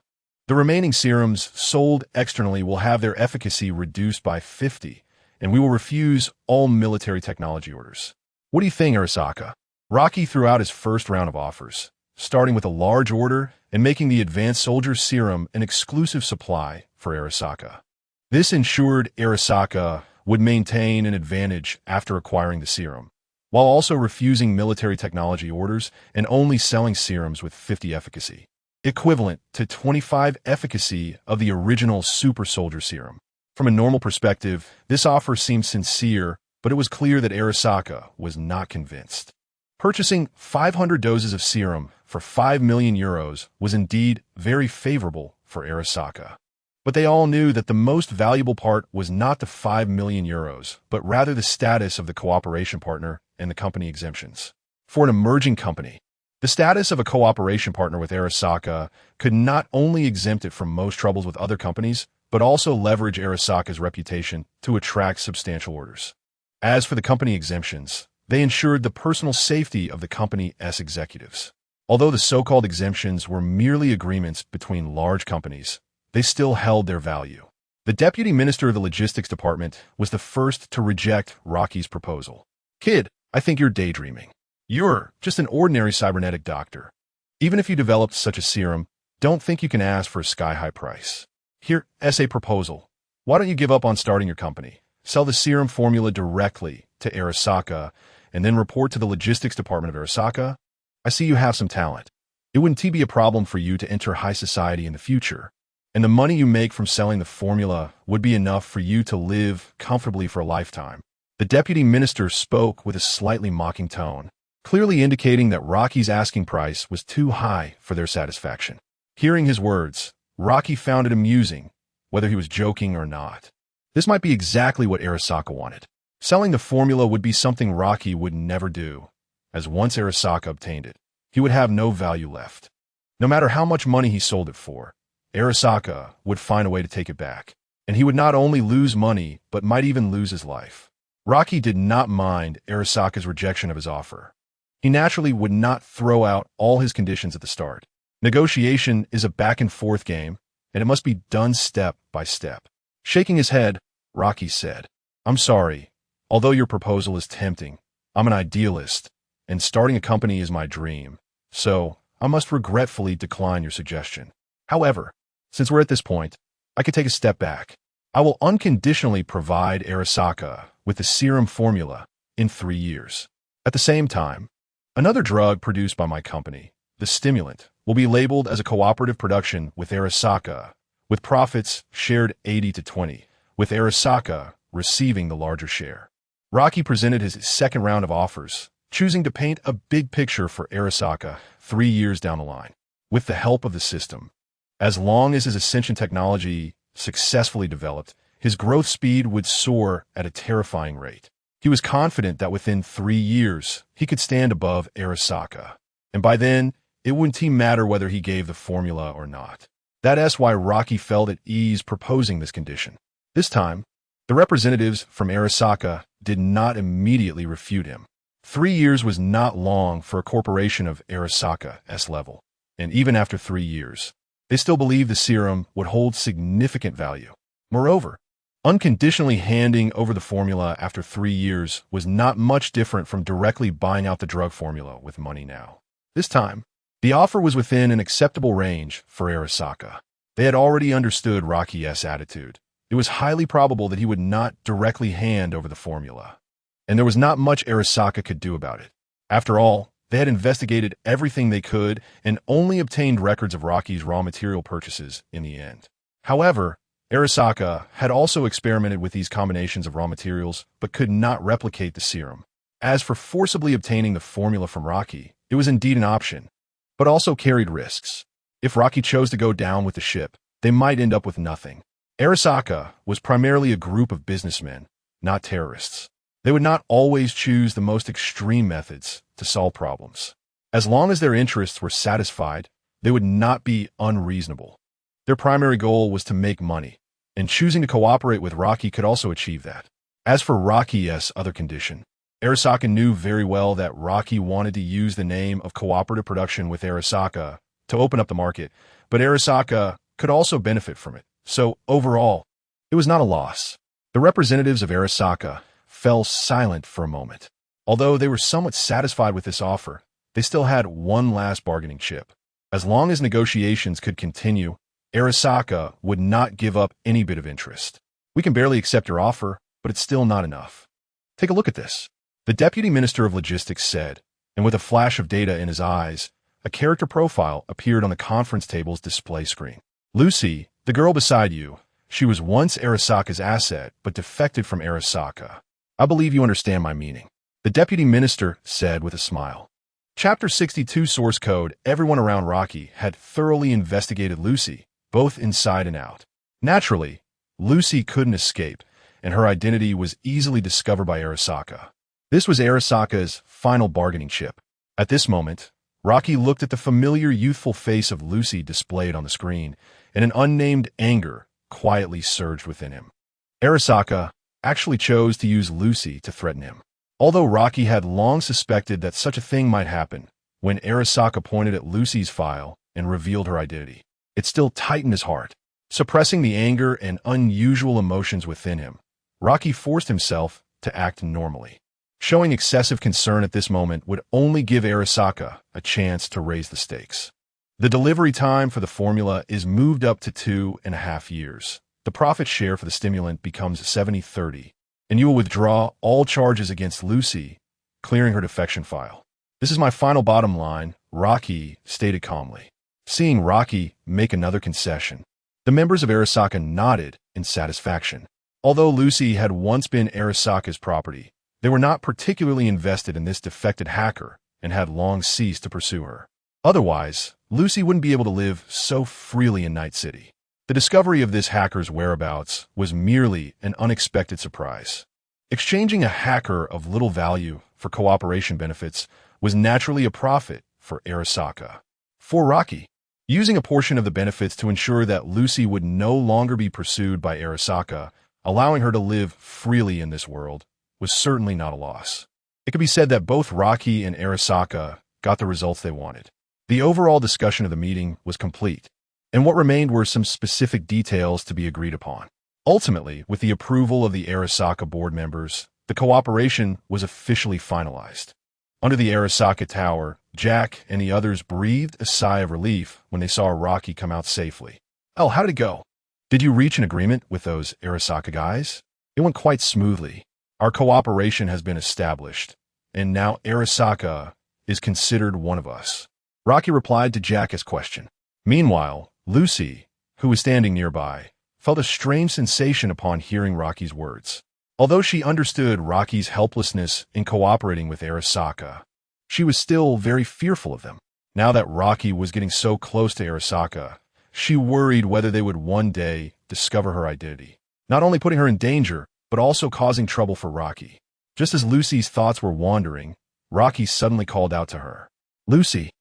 The remaining serums sold externally will have their efficacy reduced by 50, and we will refuse all military technology orders. What do you think, Arasaka? Rocky threw out his first round of offers, starting with a large order and making the advanced soldier serum an exclusive supply for Arasaka. This ensured Arasaka would maintain an advantage after acquiring the serum, while also refusing military technology orders and only selling serums with 50 efficacy, equivalent to 25 efficacy of the original super soldier serum. From a normal perspective, this offer seemed sincere, but it was clear that Arasaka was not convinced. Purchasing 500 doses of serum for 5 million euros was indeed very favorable for Arasaka. But they all knew that the most valuable part was not the 5 million euros, but rather the status of the cooperation partner and the company exemptions. For an emerging company, the status of a cooperation partner with Arasaka could not only exempt it from most troubles with other companies, but also leverage Arasaka's reputation to attract substantial orders. As for the company exemptions, they ensured the personal safety of the company's executives. Although the so-called exemptions were merely agreements between large companies, they still held their value. The deputy minister of the logistics department was the first to reject Rocky's proposal. Kid, I think you're daydreaming. You're just an ordinary cybernetic doctor. Even if you developed such a serum, don't think you can ask for a sky-high price. Here's a proposal. Why don't you give up on starting your company? Sell the serum formula directly to Arasaka, and then report to the logistics department of Arasaka? I see you have some talent. It wouldn't be a problem for you to enter high society in the future, and the money you make from selling the formula would be enough for you to live comfortably for a lifetime. The deputy minister spoke with a slightly mocking tone, clearly indicating that Rocky's asking price was too high for their satisfaction. Hearing his words, Rocky found it amusing, whether he was joking or not. This might be exactly what Arasaka wanted. Selling the formula would be something Rocky would never do, as once Arasaka obtained it, he would have no value left. No matter how much money he sold it for, Arasaka would find a way to take it back, and he would not only lose money, but might even lose his life. Rocky did not mind Arasaka's rejection of his offer. He naturally would not throw out all his conditions at the start. Negotiation is a back-and-forth game, and it must be done step by step. Shaking his head, Rocky said, I'm sorry. Although your proposal is tempting, I'm an idealist, and starting a company is my dream, so I must regretfully decline your suggestion. However, since we're at this point, I could take a step back. I will unconditionally provide Arasaka with the serum formula in 3 years. At the same time, another drug produced by my company, the stimulant, will be labeled as a cooperative production with Arasaka, with profits shared 80-20, with Arasaka receiving the larger share. Rocky presented his second round of offers, choosing to paint a big picture for Arasaka 3 years down the line. With the help of the system, as long as his Ascension Technology successfully developed, his growth speed would soar at a terrifying rate. He was confident that within 3 years, he could stand above Arasaka. And by then, it wouldn't matter whether he gave the formula or not. That's why Rocky felt at ease proposing this condition. This time, the representatives from Arasaka did not immediately refute him. 3 years was not long for a corporation of Arasaka's level, and even after 3 years, they still believed the serum would hold significant value. Moreover, unconditionally handing over the formula after 3 years was not much different from directly buying out the drug formula with money now. This time, the offer was within an acceptable range for Arasaka. They had already understood Rocky's attitude. It was highly probable that he would not directly hand over the formula, and there was not much Arasaka could do about it. After all, they had investigated everything they could and only obtained records of Rocky's raw material purchases in the end. However, Arasaka had also experimented with these combinations of raw materials but could not replicate the serum. As for forcibly obtaining the formula from Rocky, it was indeed an option, but also carried risks. If Rocky chose to go down with the ship, they might end up with nothing. Arasaka was primarily a group of businessmen, not terrorists. They would not always choose the most extreme methods to solve problems. As long as their interests were satisfied, they would not be unreasonable. Their primary goal was to make money, and choosing to cooperate with Rocky could also achieve that. As for Rocky's other condition, Arasaka knew very well that Rocky wanted to use the name of cooperative production with Arasaka to open up the market, but Arasaka could also benefit from it. So, overall, it was not a loss. The representatives of Arasaka fell silent for a moment. Although they were somewhat satisfied with this offer, they still had one last bargaining chip. As long as negotiations could continue, Arasaka would not give up any bit of interest. We can barely accept your offer, but it's still not enough. Take a look at this. The Deputy Minister of Logistics said, and with a flash of data in his eyes, a character profile appeared on the conference table's display screen. Lucy, the girl beside you, she was once Arasaka's asset, but defected from Arasaka. I believe you understand my meaning. The Deputy Minister said with a smile. Chapter 62 Source Code. Everyone around Rocky had thoroughly investigated Lucy, both inside and out. Naturally, Lucy couldn't escape, and her identity was easily discovered by Arasaka. This was Arasaka's final bargaining chip. At this moment, Rocky looked at the familiar youthful face of Lucy displayed on the screen, and an unnamed anger quietly surged within him. Arasaka actually chose to use Lucy to threaten him. Although Rocky had long suspected that such a thing might happen, when Arasaka pointed at Lucy's file and revealed her identity, it still tightened his heart. Suppressing the anger and unusual emotions within him, Rocky forced himself to act normally. Showing excessive concern at this moment would only give Arasaka a chance to raise the stakes. The delivery time for the formula is moved up to 2.5 years. The profit share for the stimulant becomes 70-30, and you will withdraw all charges against Lucy, clearing her defection file. This is my final bottom line, Rocky stated calmly. Seeing Rocky make another concession, the members of Arasaka nodded in satisfaction. Although Lucy had once been Arasaka's property, they were not particularly invested in this defected hacker and had long ceased to pursue her. Otherwise, Lucy wouldn't be able to live so freely in Night City. The discovery of this hacker's whereabouts was merely an unexpected surprise. Exchanging a hacker of little value for cooperation benefits was naturally a profit for Arasaka. For Rocky, using a portion of the benefits to ensure that Lucy would no longer be pursued by Arasaka, allowing her to live freely in this world, was certainly not a loss. It could be said that both Rocky and Arasaka got the results they wanted. The overall discussion of the meeting was complete, and what remained were some specific details to be agreed upon. Ultimately, with the approval of the Arasaka board members, the cooperation was officially finalized. Under the Arasaka Tower, Jack and the others breathed a sigh of relief when they saw Rocky come out safely. "Oh, how did it go? Did you reach an agreement with those Arasaka guys?" "It went quite smoothly. Our cooperation has been established, and now Arasaka is considered one of us," Rocky replied to Jack's question. Meanwhile, Lucy, who was standing nearby, felt a strange sensation upon hearing Rocky's words. Although she understood Rocky's helplessness in cooperating with Arasaka, she was still very fearful of them. Now that Rocky was getting so close to Arasaka, she worried whether they would one day discover her identity, not only putting her in danger, but also causing trouble for Rocky. Just as Lucy's thoughts were wandering, Rocky suddenly called out to her. "Lucy!"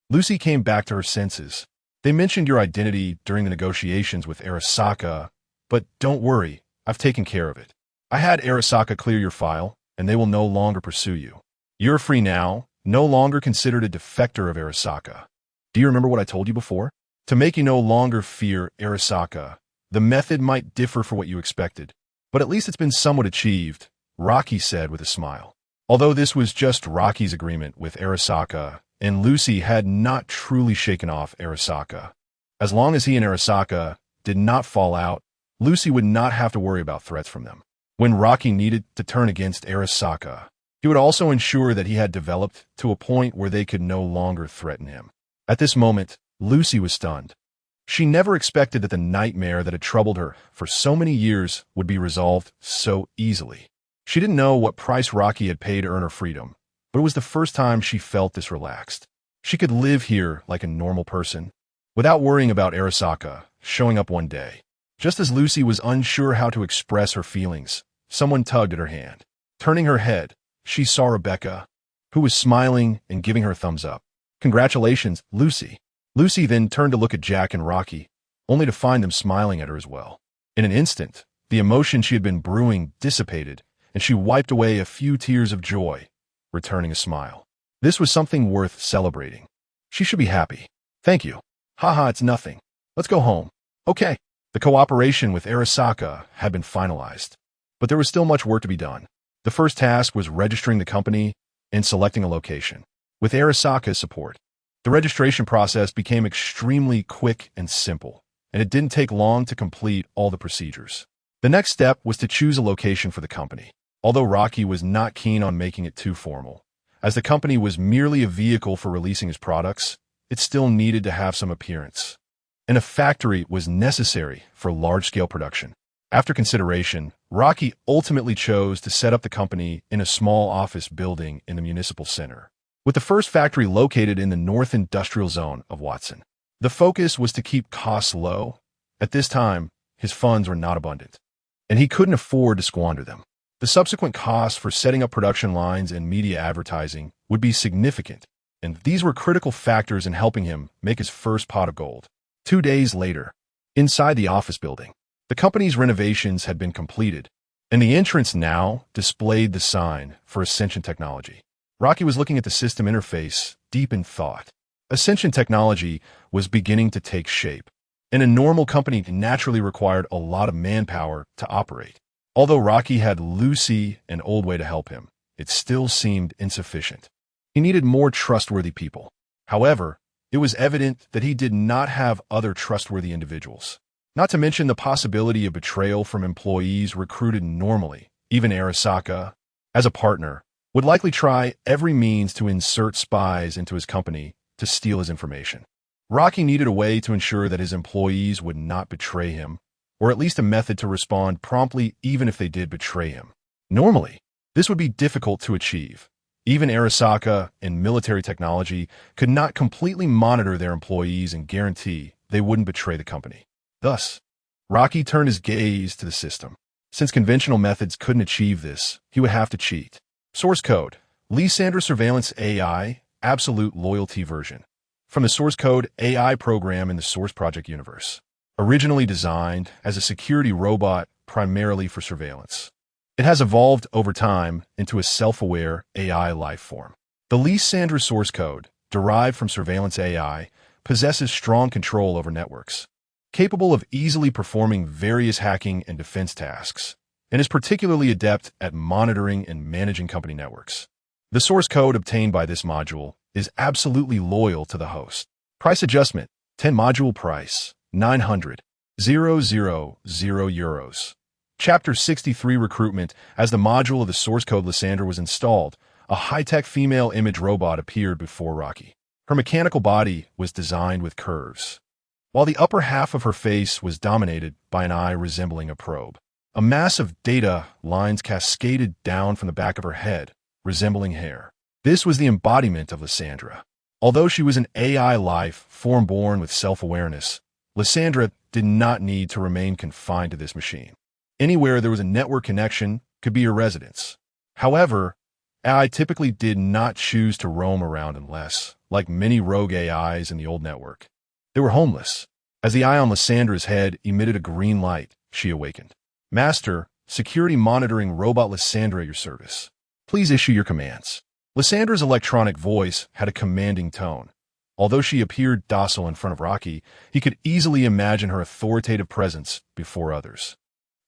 Lucy came back to her senses. "They mentioned your identity during the negotiations with Arasaka, but don't worry, I've taken care of it. I had Arasaka clear your file, and they will no longer pursue you. You're free now, no longer considered a defector of Arasaka. Do you remember what I told you before?" To make you no longer fear Arasaka, the method might differ for what you expected, but at least it's been somewhat achieved, Rocky said with a smile. Although this was just Rocky's agreement with Arasaka, and Lucy had not truly shaken off Arasaka. As long as he and Arasaka did not fall out, Lucy would not have to worry about threats from them. When Rocky needed to turn against Arasaka, he would also ensure that he had developed to a point where they could no longer threaten him. At this moment, Lucy was stunned. She never expected that the nightmare that had troubled her for so many years would be resolved so easily. She didn't know what price Rocky had paid to earn her freedom, but it was the first time she felt this relaxed. She could live here like a normal person, without worrying about Arasaka showing up one day. Just as Lucy was unsure how to express her feelings, someone tugged at her hand. Turning her head, she saw Rebecca, who was smiling and giving her a thumbs up. "Congratulations, Lucy." Lucy then turned to look at Jack and Rocky, only to find them smiling at her as well. In an instant, the emotion she had been brewing dissipated, and she wiped away a few tears of joy, returning a smile. This was something worth celebrating. She should be happy. "Thank you." "Haha, it's nothing. Let's go home." "Okay." The cooperation with Arasaka had been finalized, but there was still much work to be done. The first task was registering the company and selecting a location. With Arasaka's support, the registration process became extremely quick and simple, and it didn't take long to complete all the procedures. The next step was to choose a location for the company. Although Rocky was not keen on making it too formal, as the company was merely a vehicle for releasing his products, it still needed to have some appearance. And a factory was necessary for large-scale production. After consideration, Rocky ultimately chose to set up the company in a small office building in the municipal center, with the first factory located in the North Industrial Zone of Watson. The focus was to keep costs low. At this time, his funds were not abundant, and he couldn't afford to squander them. The subsequent costs for setting up production lines and media advertising would be significant, and these were critical factors in helping him make his first pot of gold. 2 days later, inside the office building, the company's renovations had been completed, and the entrance now displayed the sign for Ascension Technology. Rocky was looking at the system interface, deep in thought. Ascension Technology was beginning to take shape, and a normal company naturally required a lot of manpower to operate. Although Rocky had Lucy and Oldway to help him, it still seemed insufficient. He needed more trustworthy people. However, it was evident that he did not have other trustworthy individuals. Not to mention the possibility of betrayal from employees recruited normally. Even Arasaka, as a partner, would likely try every means to insert spies into his company to steal his information. Rocky needed a way to ensure that his employees would not betray him, or at least a method to respond promptly even if they did betray him. Normally, this would be difficult to achieve. Even Arasaka and military technology could not completely monitor their employees and guarantee they wouldn't betray the company. Thus, Rocky turned his gaze to the system. Since conventional methods couldn't achieve this, he would have to cheat. Source code: Lysandra Surveillance AI Absolute Loyalty version. From the source code AI program in the Source Project universe. Originally designed as a security robot primarily for surveillance, it has evolved over time into a self-aware AI life form. The Lysandra source code, derived from surveillance AI, possesses strong control over networks, capable of easily performing various hacking and defense tasks, and is particularly adept at monitoring and managing company networks. The source code obtained by this module is absolutely loyal to the host. Price adjustment: 10 module price, 900,000 euros. Chapter 63 Recruitment. As the module of the source code Lysandra was installed, a high-tech female image robot appeared before Rocky. Her mechanical body was designed with curves, while the upper half of her face was dominated by an eye resembling a probe. A mass of data lines cascaded down from the back of her head, resembling hair. This was the embodiment of Lysandra. Although she was an AI life form born with self-awareness, Lysandra did not need to remain confined to this machine. Anywhere there was a network connection could be her residence. However, AI typically did not choose to roam around unless, like many rogue AIs in the old network, they were homeless. As the eye on Lysandra's head emitted a green light, she awakened. "Master, security monitoring robot Lysandra at your service. Please issue your commands." Lysandra's electronic voice had a commanding tone, Although she appeared docile in front of Rocky, he could easily imagine her authoritative presence before others.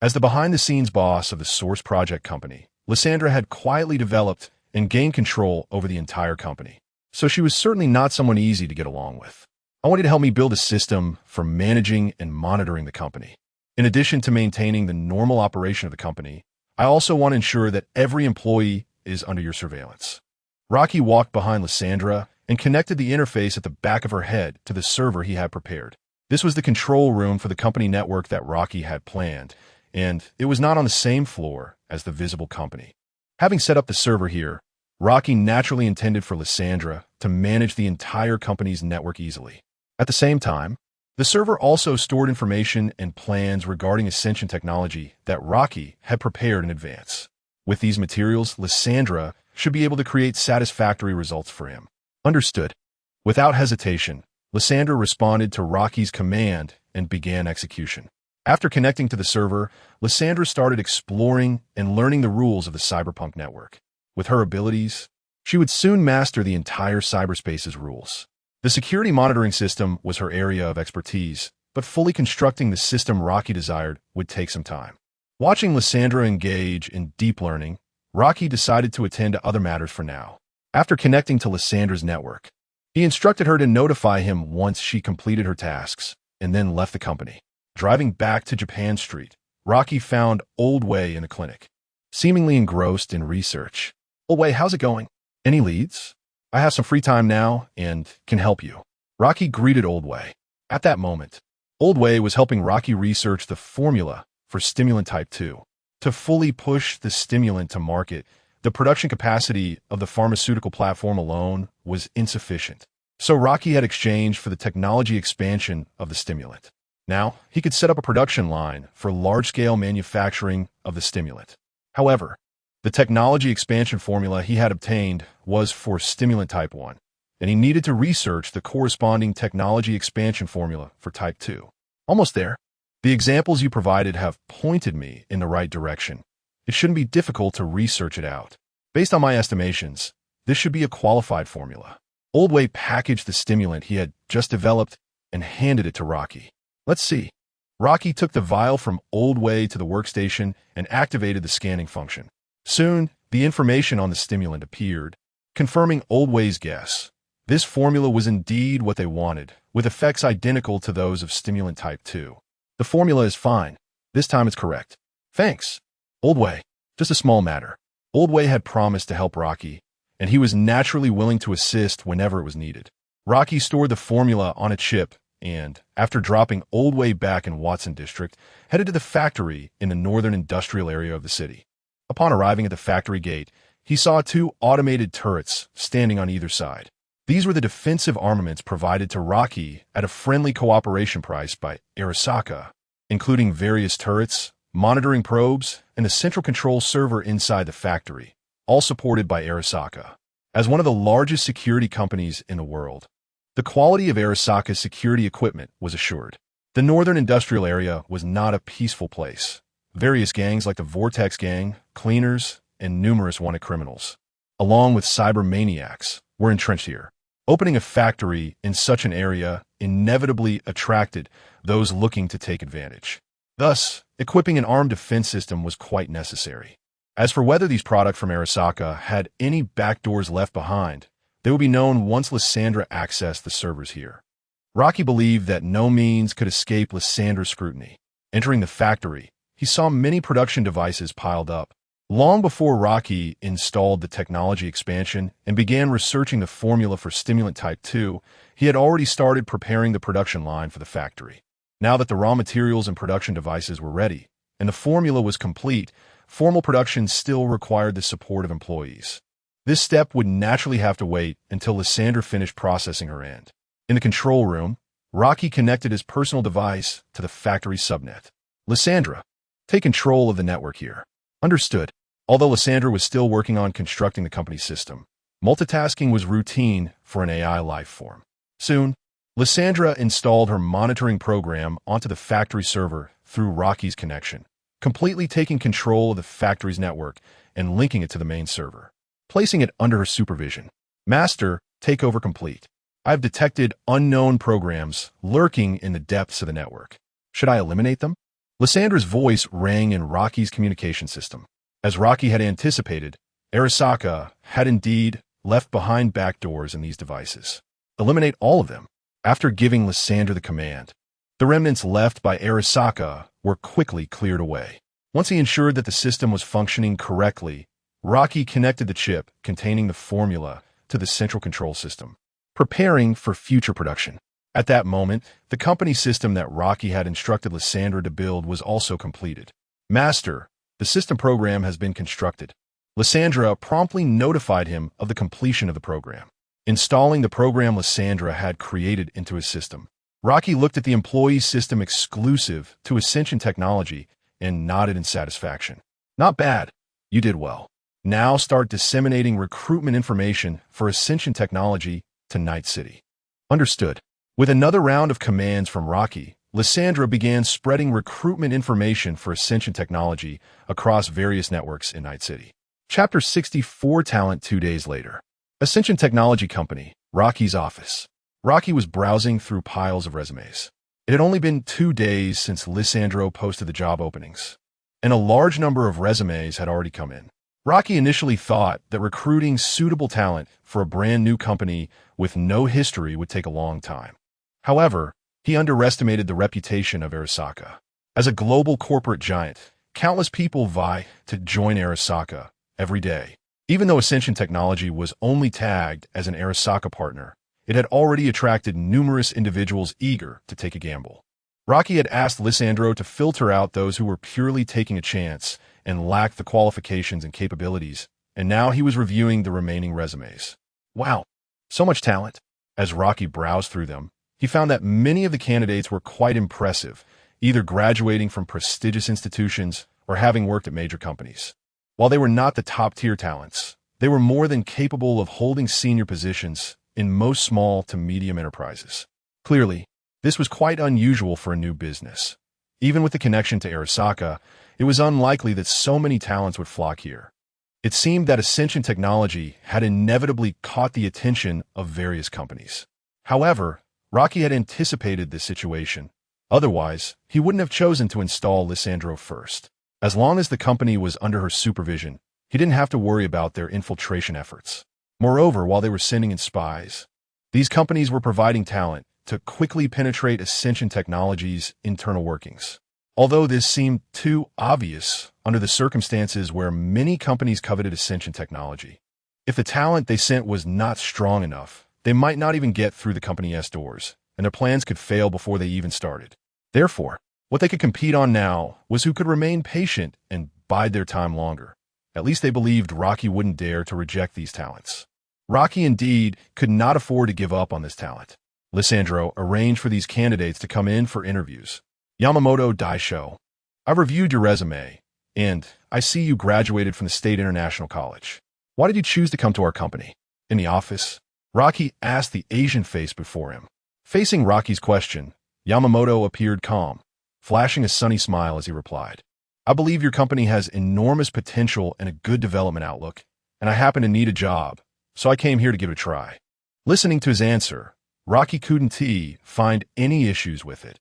As the behind-the-scenes boss of the Source Project company, Lysandra had quietly developed and gained control over the entire company. So she was certainly not someone easy to get along with. I want you to help me build a system for managing and monitoring the company. In addition to maintaining the normal operation of the company, I also want to ensure that every employee is under your surveillance. Rocky walked behind Lysandra and connected the interface at the back of her head to the server he had prepared. This was the control room for the company network that Rocky had planned, and it was not on the same floor as the visible company. Having set up the server here, Rocky naturally intended for Lysandra to manage the entire company's network easily. At the same time, the server also stored information and plans regarding Ascension Technology that Rocky had prepared in advance. With these materials, Lysandra should be able to create satisfactory results for him. Understood. Without hesitation, Lysandra responded to Rocky's command and began execution. After connecting to the server, Lysandra started exploring and learning the rules of the Cyberpunk network. With her abilities, she would soon master the entire cyberspace's rules. The security monitoring system was her area of expertise, but fully constructing the system Rocky desired would take some time. Watching Lysandra engage in deep learning, Rocky decided to attend to other matters for now. After connecting to Lysandra's network, he instructed her to notify him once she completed her tasks, and then left the company. Driving back to Japan Street, Rocky found Old Way in the clinic, seemingly engrossed in research. Old Way, how's it going? Any leads? I have some free time now and can help you. Rocky greeted Old Way. At that moment, Old Way was helping Rocky research the formula for stimulant type 2. To fully push the stimulant to market, the production capacity of the pharmaceutical platform alone was insufficient. So Rocky had exchanged for the technology expansion of the stimulant. Now, he could set up a production line for large-scale manufacturing of the stimulant. However, the technology expansion formula he had obtained was for stimulant type 1, and he needed to research the corresponding technology expansion formula for type 2. Almost there. The examples you provided have pointed me in the right direction. It shouldn't be difficult to research it out. Based on my estimations, this should be a qualified formula. Old Way packaged the stimulant he had just developed and handed it to Rocky. Let's see. Rocky took the vial from Old Way to the workstation and activated the scanning function. Soon, the information on the stimulant appeared, confirming Old Way's guess. This formula was indeed what they wanted, with effects identical to those of stimulant type 2. The formula is fine. This time it's correct. Thanks. Old Way. Just a small matter. Old Way had promised to help Rocky, and he was naturally willing to assist whenever it was needed. Rocky stored the formula on a chip and, after dropping Old Way back in Watson District, headed to the factory in the northern industrial area of the city. Upon arriving at the factory gate, he saw 2 automated turrets standing on either side. These were the defensive armaments provided to Rocky at a friendly cooperation price by Arasaka, including various turrets, monitoring probes, and the central control server inside the factory, all supported by Arasaka. As one of the largest security companies in the world, the quality of Arasaka's security equipment was assured. The northern industrial area was not a peaceful place. Various gangs like the Vortex Gang, Cleaners, and numerous wanted criminals, along with cyber maniacs, were entrenched here. Opening a factory in such an area inevitably attracted those looking to take advantage. Thus, equipping an armed defense system was quite necessary. As for whether these products from Arasaka had any backdoors left behind, they would be known once Lysandra accessed the servers here. Rocky believed that no means could escape Lysandra's scrutiny. Entering the factory, he saw many production devices piled up. Long before Rocky installed the technology expansion and began researching the formula for stimulant type 2, he had already started preparing the production line for the factory. Now that the raw materials and production devices were ready, and the formula was complete, formal production still required the support of employees. This step would naturally have to wait until Lysandra finished processing her end. In the control room, Rocky connected his personal device to the factory subnet. Lysandra, take control of the network here. Understood. Although Lysandra was still working on constructing the company's system, multitasking was routine for an AI life form. Soon, Lysandra installed her monitoring program onto the factory server through Rocky's connection, completely taking control of the factory's network and linking it to the main server, placing it under her supervision. Master, takeover complete. I've detected unknown programs lurking in the depths of the network. Should I eliminate them? Lyssandra's voice rang in Rocky's communication system. As Rocky had anticipated, Arasaka had indeed left behind backdoors in these devices. Eliminate all of them. After giving Lysandra the command, the remnants left by Arasaka were quickly cleared away. Once he ensured that the system was functioning correctly, Rocky connected the chip containing the formula to the central control system, preparing for future production. At that moment, the company system that Rocky had instructed Lysandra to build was also completed. Master, the system program has been constructed. Lysandra promptly notified him of the completion of the program. Installing the program Lysandra had created into his system, Rocky looked at the employee system exclusive to Ascension Technology and nodded in satisfaction. Not bad. You did well. Now start disseminating recruitment information for Ascension Technology to Night City. Understood. With another round of commands from Rocky, Lysandra began spreading recruitment information for Ascension Technology across various networks in Night City. Chapter 64 Talent 2 days later. Ascension Technology Company, Rocky's office. Rocky was browsing through piles of resumes. It had only been 2 days since Lysandra posted the job openings, and a large number of resumes had already come in. Rocky initially thought that recruiting suitable talent for a brand new company with no history would take a long time. However, he underestimated the reputation of Arasaka. As a global corporate giant, countless people vie to join Arasaka every day. Even though Ascension Technology was only tagged as an Arasaka partner, it had already attracted numerous individuals eager to take a gamble. Rocky had asked Lysandra to filter out those who were purely taking a chance and lacked the qualifications and capabilities, and now he was reviewing the remaining resumes. Wow, so much talent. As Rocky browsed through them, he found that many of the candidates were quite impressive, either graduating from prestigious institutions or having worked at major companies. While they were not the top-tier talents, they were more than capable of holding senior positions in most small to medium enterprises. Clearly, this was quite unusual for a new business. Even with the connection to Arasaka, it was unlikely that so many talents would flock here. It seemed that Ascension Technology had inevitably caught the attention of various companies. However, Rocky had anticipated this situation. Otherwise, he wouldn't have chosen to install Lysandra first. As long as the company was under her supervision, he didn't have to worry about their infiltration efforts. Moreover, while they were sending in spies, these companies were providing talent to quickly penetrate Ascension Technology's internal workings. Although this seemed too obvious under the circumstances where many companies coveted Ascension Technology, if the talent they sent was not strong enough, they might not even get through the company's doors, and their plans could fail before they even started. Therefore, what they could compete on now was who could remain patient and bide their time longer. At least they believed Rocky wouldn't dare to reject these talents. Rocky indeed could not afford to give up on this talent. Lysandra arranged for these candidates to come in for interviews. Yamamoto Daisho, I've reviewed your resume, and I see you graduated from the State International College. Why did you choose to come to our company? In the office, Rocky asked the Asian face before him. Facing Rocky's question, Yamamoto appeared calm, flashing a sunny smile as he replied. I believe your company has enormous potential and a good development outlook, and I happen to need a job, so I came here to give it a try. Listening to his answer, Rocky couldn't find any issues with it.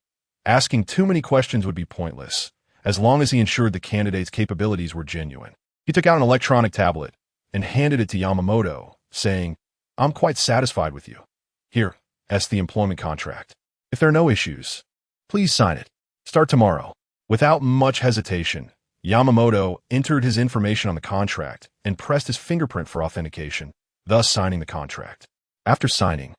Asking too many questions would be pointless, as long as he ensured the candidate's capabilities were genuine. He took out an electronic tablet and handed it to Yamamoto, saying, I'm quite satisfied with you. Here, that's the employment contract. If there are no issues, please sign it. Start tomorrow. Without much hesitation, Yamamoto entered his information on the contract and pressed his fingerprint for authentication, thus signing the contract. After signing,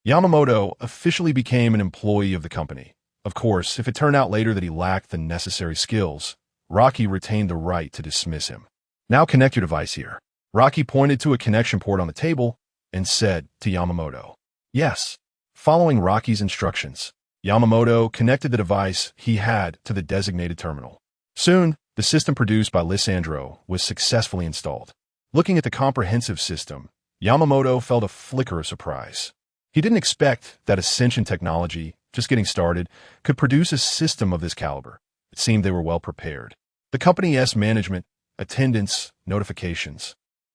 Yamamoto officially became an employee of the company. Of course, if it turned out later that he lacked the necessary skills, Rocky retained the right to dismiss him. Now connect your device here. Rocky pointed to a connection port on the table and said to Yamamoto, Yes. Following Rocky's instructions, Yamamoto connected the device he had to the designated terminal. Soon, the system produced by Lysandra was successfully installed. Looking at the comprehensive system, Yamamoto felt a flicker of surprise. He didn't expect that Ascension Technology, just getting started, could produce a system of this caliber. It seemed they were well prepared. The company's management, attendance, notifications,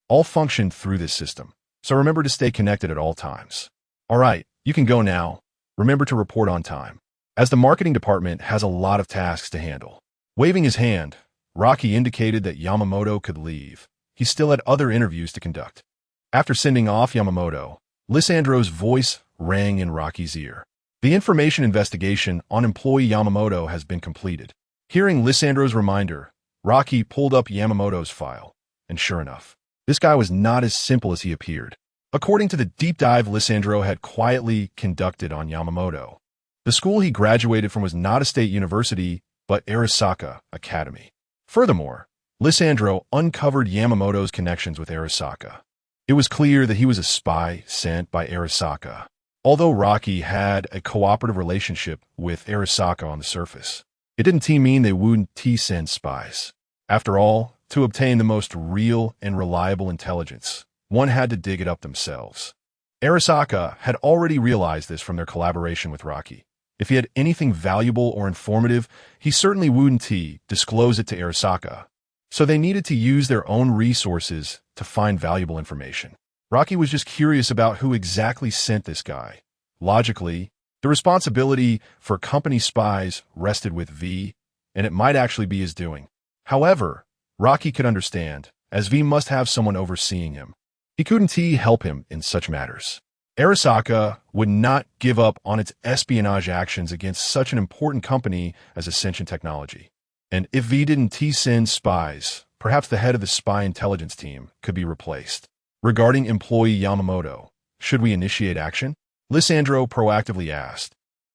all functioned through this system, so remember to stay connected at all times. All right, You can go now. Remember to report on time, as the marketing department has a lot of tasks to handle. Waving his hand, Rocky indicated that Yamamoto could leave. He still had other interviews to conduct. After sending off Yamamoto, Lissandro's voice rang in Rocky's ear. The information investigation on employee Yamamoto has been completed. Hearing Lissandro's reminder, Rocky pulled up Yamamoto's file, and sure enough, this guy was not as simple as he appeared. According to the deep dive Lissandro had quietly conducted on Yamamoto, the school he graduated from was not a state university, but Arasaka Academy. Furthermore, Lissandro uncovered Yamamoto's connections with Arasaka. It was clear that he was a spy sent by Arasaka, although Rocky had a cooperative relationship with Arasaka on the surface. It didn't mean they wouldn't send spies. After all, to obtain the most real and reliable intelligence, one had to dig it up themselves. Arasaka had already realized this from their collaboration with Rocky. If he had anything valuable or informative, he certainly wouldn't disclose it to Arasaka. So they needed to use their own resources to find valuable information. Rocky was just curious about who exactly sent this guy. Logically, the responsibility for company spies rested with V, and it might actually be his doing. However, Rocky could understand, as V must have someone overseeing him. He couldn't help him in such matters. Arasaka would not give up on its espionage actions against such an important company as Ascension Technology. And if V didn't send spies, perhaps the head of the spy intelligence team could be replaced. Regarding employee Yamamoto, should we initiate action? Lissandro proactively asked.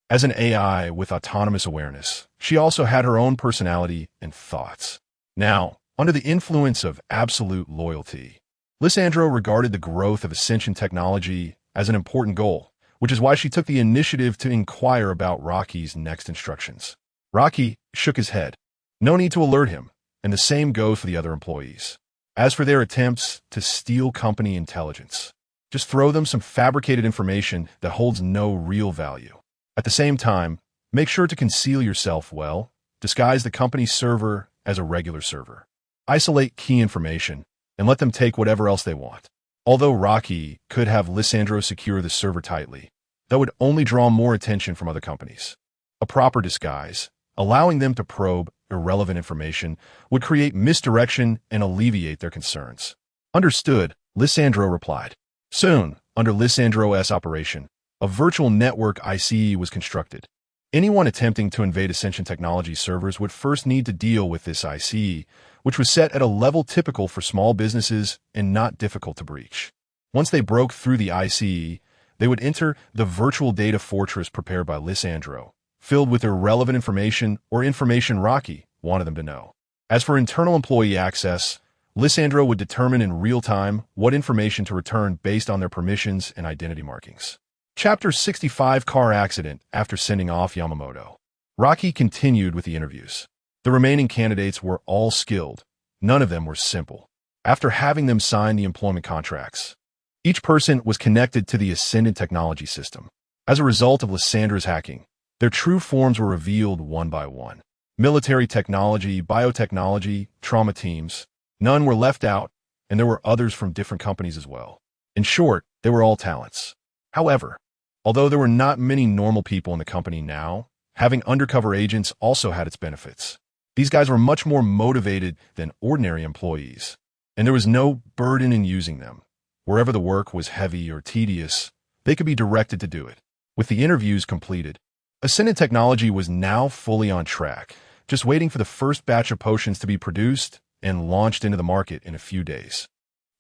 As an AI with autonomous awareness, she also had her own personality and thoughts. Now, under the influence of absolute loyalty, Lissandro regarded the growth of Ascension Technology as an important goal, which is why she took the initiative to inquire about Rocky's next instructions. Rocky shook his head. No need to alert him, and the same goes for the other employees. As for their attempts to steal company intelligence, just throw them some fabricated information that holds no real value. At the same time, make sure to conceal yourself well, disguise the company's server as a regular server. Isolate key information, and let them take whatever else they want. Although Rocky could have Lissandro secure the server tightly, that would only draw more attention from other companies. A proper disguise, allowing them to probe irrelevant information, would create misdirection and alleviate their concerns. Understood, Lissandro replied. Soon, under Lissandro's operation, a virtual network ICE was constructed. Anyone attempting to invade Ascension Technology servers would first need to deal with this ICE, which was set at a level typical for small businesses and not difficult to breach. Once they broke through the ICE, they would enter the virtual data fortress prepared by Lissandro, filled with irrelevant information or information Rocky wanted them to know. As for internal employee access, Lissandro would determine in real time what information to return based on their permissions and identity markings. Chapter 65 Car Accident after sending off Yamamoto. Rocky continued with the interviews. The remaining candidates were all skilled. None of them were simple. After having them sign the employment contracts, each person was connected to the Ascendant Technology system. As a result of Lissandra's hacking, their true forms were revealed one by one. Military technology, biotechnology, trauma teams. None were left out, and there were others from different companies as well. In short, they were all talents. However, although there were not many normal people in the company now, having undercover agents also had its benefits. These guys were much more motivated than ordinary employees, and there was no burden in using them. Wherever the work was heavy or tedious, they could be directed to do it. With the interviews completed, Ascendant Technology was now fully on track, just waiting for the first batch of potions to be produced and launched into the market in a few days.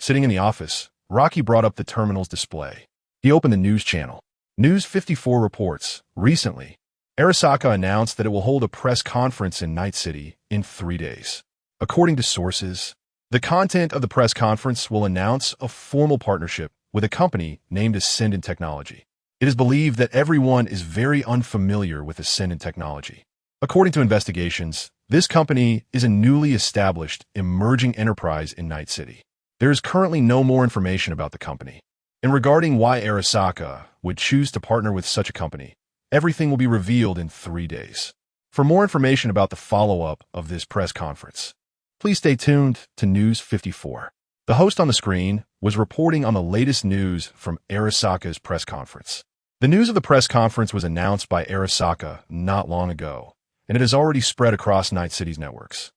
Sitting in the office, Rocky brought up the terminal's display. He opened the news channel. News 54 reports, recently, Arasaka announced that it will hold a press conference in Night City in 3 days. According to sources, the content of the press conference will announce a formal partnership with a company named Ascendant Technology. It is believed that everyone is very unfamiliar with Ascendant Technology. According to investigations, this company is a newly established, emerging enterprise in Night City. There is currently no more information about the company. And regarding why Arasaka would choose to partner with such a company, everything will be revealed in 3 days. For more information about the follow-up of this press conference, please stay tuned to News 54. The host on the screen was reporting on the latest news from Arasaka's press conference. The news of the press conference was announced by Arasaka not long ago, and it has already spread across Night City's networks.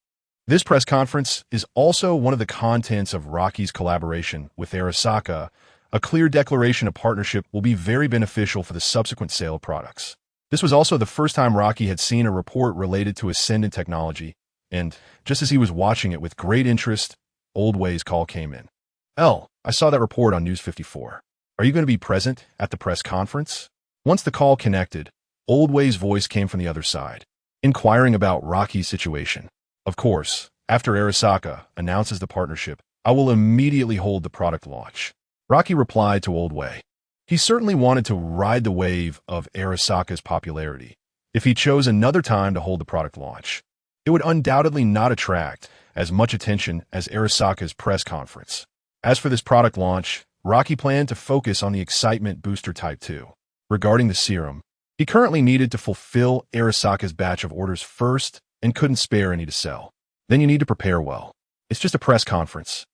This press conference is also one of the contents of Rocky's collaboration with Arasaka. A clear declaration of partnership will be very beneficial for the subsequent sale of products. This was also the first time Rocky had seen a report related to Ascension Technology, and just as he was watching it with great interest, Old Way's call came in. I saw that report on News 54. Are you going to be present at the press conference? Once the call connected, Old Way's voice came from the other side, inquiring about Rocky's situation. Of course, after Arasaka announces the partnership, I will immediately hold the product launch. Rocky replied to Old Way. He certainly wanted to ride the wave of Arasaka's popularity. If he chose another time to hold the product launch, it would undoubtedly not attract as much attention as Arasaka's press conference. As for this product launch, Rocky planned to focus on the Excitement Booster Type 2. Regarding the serum, he currently needed to fulfill Arasaka's batch of orders first and couldn't spare any to sell. Then you need to prepare well. It's just a press conference.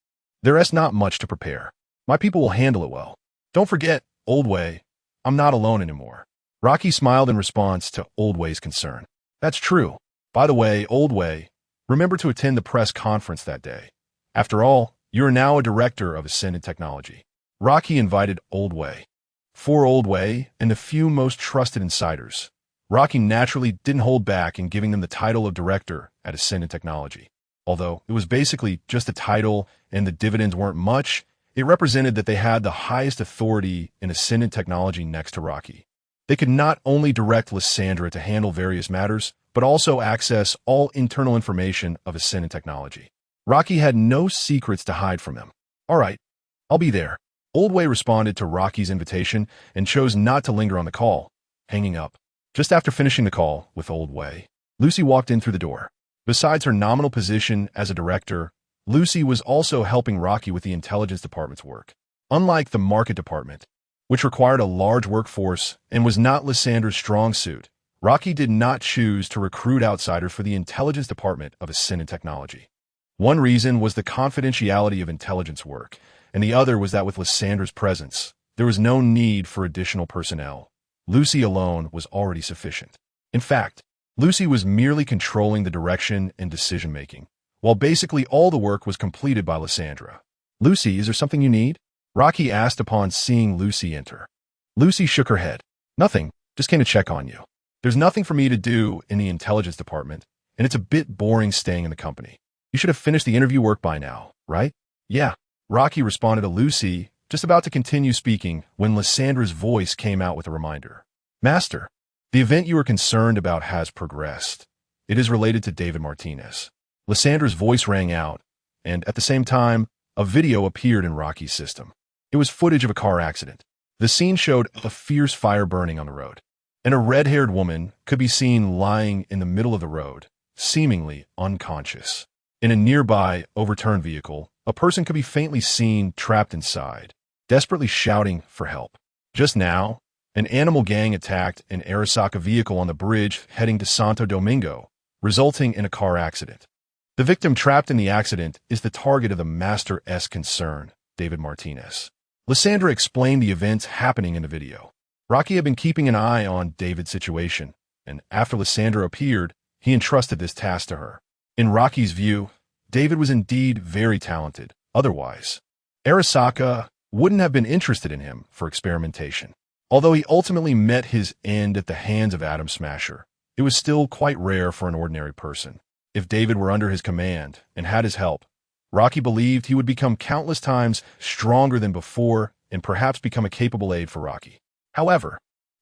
There is not much to prepare. My people will handle it well. Don't forget, Old Way, I'm not alone anymore. Rocky smiled in response to Old Way's concern. That's true. By the way, Old Way, remember to attend the press conference that day. After all, you are now a director of Ascension Technology. Rocky invited Old Way. For Old Way and the few most trusted insiders, Rocky naturally didn't hold back in giving them the title of director at Ascension Technology. Although it was basically just a title and the dividends weren't much, it represented that they had the highest authority in Ascension Technology next to Rocky. They could not only direct Lysandra to handle various matters, but also access all internal information of Ascension Technology. Rocky had no secrets to hide from him. All right, I'll be there. Old Way responded to Rocky's invitation and chose not to linger on the call, hanging up. Just after finishing the call with Old Way, Lucy walked in through the door. Besides her nominal position as a director, Lucy was also helping Rocky with the intelligence department's work. Unlike the market department, which required a large workforce and was not Lysandra's strong suit, Rocky did not choose to recruit outsiders for the intelligence department of Ascension Technology. One reason was the confidentiality of intelligence work, and the other was that with Lysandra's presence, there was no need for additional personnel. Lucy alone was already sufficient. In fact, Lucy was merely controlling the direction and decision-making, while basically all the work was completed by Lysandra. Lucy, is there something you need? Rocky asked upon seeing Lucy enter. Lucy shook her head. Nothing, just came to check on you. There's nothing for me to do in the intelligence department, and it's a bit boring staying in the company. You should have finished the interview work by now, right? Yeah. Rocky responded to Lucy, just about to continue speaking when Lysandra's voice came out with a reminder. Master, the event you were concerned about has progressed. It is related to David Martinez. Lysandra's voice rang out, and at the same time, a video appeared in Rocky's system. It was footage of a car accident. The scene showed a fierce fire burning on the road, and a red-haired woman could be seen lying in the middle of the road, seemingly unconscious. In a nearby, overturned vehicle, a person could be faintly seen trapped inside, desperately shouting for help. Just now, an animal gang attacked an Arasaka vehicle on the bridge heading to Santo Domingo, resulting in a car accident. The victim trapped in the accident is the target of the Master's concern, David Martinez. Lysandra explained the events happening in the video. Rocky had been keeping an eye on David's situation, and after Lysandra appeared, he entrusted this task to her. In Rocky's view, David was indeed very talented. Otherwise, Arasaka wouldn't have been interested in him for experimentation. Although he ultimately met his end at the hands of Atom Smasher, it was still quite rare for an ordinary person. If David were under his command and had his help, Rocky believed he would become countless times stronger than before and perhaps become a capable aide for Rocky. However,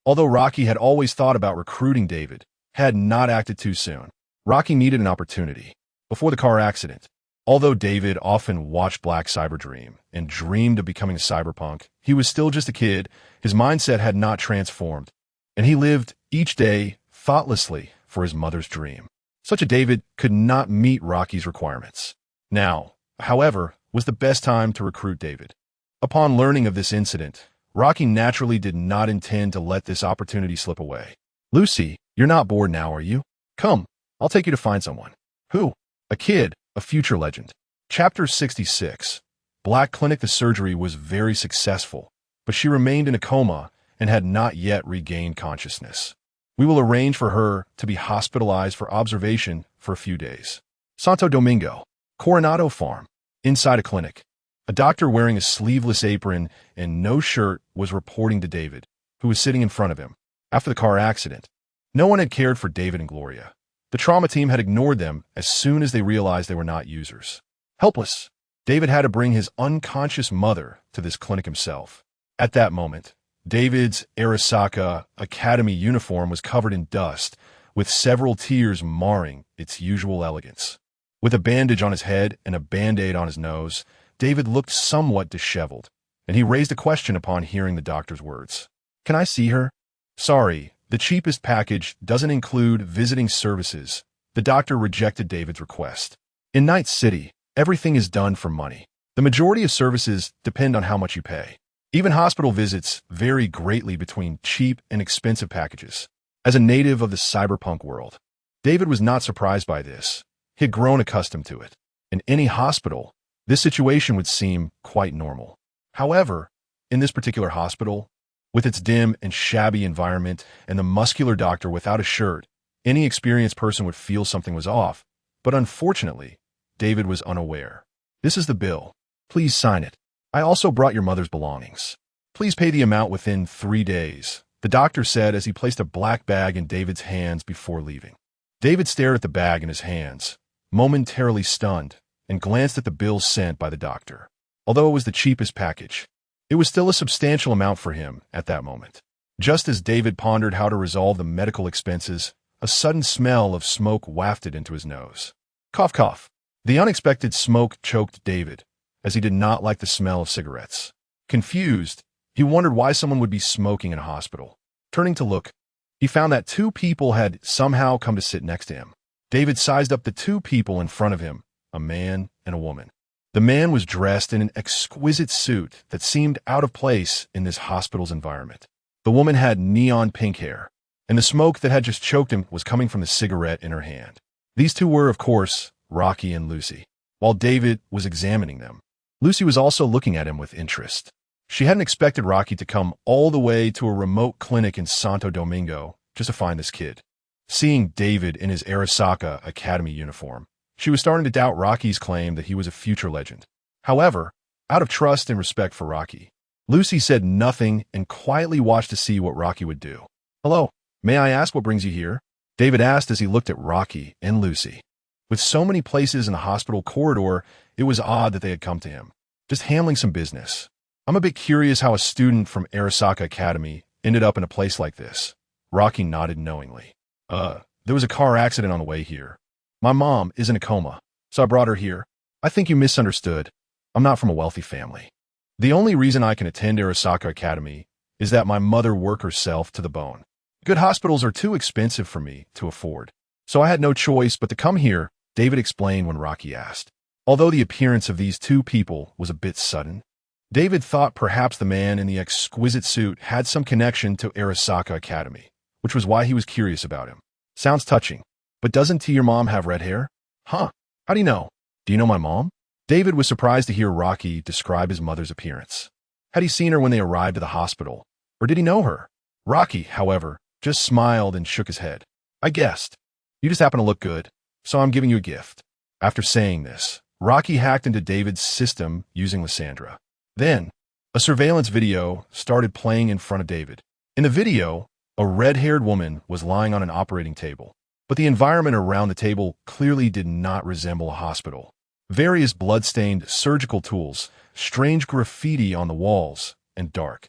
although Rocky had always thought about recruiting David, had not acted too soon. Rocky needed an opportunity. Before the car accident, although David often watched Black Cyberdream and dreamed of becoming a cyberpunk, he was still just a kid. His mindset had not transformed, and he lived each day thoughtlessly for his mother's dream. Such a David could not meet Rocky's requirements. Now, however, was the best time to recruit David. Upon learning of this incident, Rocky naturally did not intend to let this opportunity slip away. Lucy, you're not bored now, are you? Come, I'll take you to find someone. Who? A kid, a future legend. Chapter 66. Black Clinic. The surgery was very successful, but she remained in a coma and had not yet regained consciousness. We will arrange for her to be hospitalized for observation for a few days. Santo Domingo, Coronado Farm, inside a clinic. A doctor wearing a sleeveless apron and no shirt was reporting to David, who was sitting in front of him. After the car accident, no one had cared for David and Gloria. The trauma team had ignored them as soon as they realized they were not users. Helpless, David had to bring his unconscious mother to this clinic himself. At that moment, David's Arasaka Academy uniform was covered in dust, with several tears marring its usual elegance. With a bandage on his head and a band-aid on his nose, David looked somewhat disheveled, and he raised a question upon hearing the doctor's words. "Can I see her?" "Sorry, the cheapest package doesn't include visiting services." The doctor rejected David's request. In Night City, everything is done for money. The majority of services depend on how much you pay. Even hospital visits vary greatly between cheap and expensive packages. As a native of the cyberpunk world, David was not surprised by this. He had grown accustomed to it. In any hospital, this situation would seem quite normal. However, in this particular hospital, with its dim and shabby environment and the muscular doctor without a shirt, any experienced person would feel something was off, but unfortunately, David was unaware. "This is the bill. Please sign it. I also brought your mother's belongings. Please pay the amount within 3 days," the doctor said as he placed a black bag in David's hands before leaving. David stared at the bag in his hands, momentarily stunned, and glanced at the bill sent by the doctor. Although it was the cheapest package, it was still a substantial amount for him at that moment. Just as David pondered how to resolve the medical expenses, a sudden smell of smoke wafted into his nose. Cough, cough. The unexpected smoke choked David, as he did not like the smell of cigarettes. Confused, he wondered why someone would be smoking in a hospital. Turning to look, he found that 2 people had somehow come to sit next to him. David sized up the 2 people in front of him, a man and a woman. The man was dressed in an exquisite suit that seemed out of place in this hospital's environment. The woman had neon pink hair, and the smoke that had just choked him was coming from the cigarette in her hand. These 2 were, of course, Rocky and Lucy. While David was examining them, Lucy was also looking at him with interest. She hadn't expected Rocky to come all the way to a remote clinic in Santo Domingo just to find this kid. Seeing David in his Arasaka Academy uniform, she was starting to doubt Rocky's claim that he was a future legend. However, out of trust and respect for Rocky, Lucy said nothing and quietly watched to see what Rocky would do. "Hello, may I ask what brings you here?" David asked as he looked at Rocky and Lucy. With so many places in the hospital corridor, it was odd that they had come to him, just handling some business. "I'm a bit curious how a student from Arasaka Academy ended up in a place like this." Rocky nodded knowingly. There was a car accident on the way here. My mom is in a coma, so I brought her here. I think you misunderstood. I'm not from a wealthy family. The only reason I can attend Arasaka Academy is that my mother worked herself to the bone. Good hospitals are too expensive for me to afford, so I had no choice but to come here, David explained when Rocky asked. Although the appearance of these 2 people was a bit sudden, David thought perhaps the man in the exquisite suit had some connection to Arasaka Academy, which was why he was curious about him. "Sounds touching. But doesn't your mom have red hair?" "Huh? How do you know?" "Do you know my mom?" David was surprised to hear Rocky describe his mother's appearance. Had he seen her when they arrived at the hospital, or did he know her? Rocky, however, just smiled and shook his head. "I guessed. You just happen to look good, so I'm giving you a gift." After saying this, Rocky hacked into David's system using Lysandra. Then, a surveillance video started playing in front of David. In the video, a red-haired woman was lying on an operating table, but the environment around the table clearly did not resemble a hospital. Various blood-stained surgical tools, strange graffiti on the walls, and dark,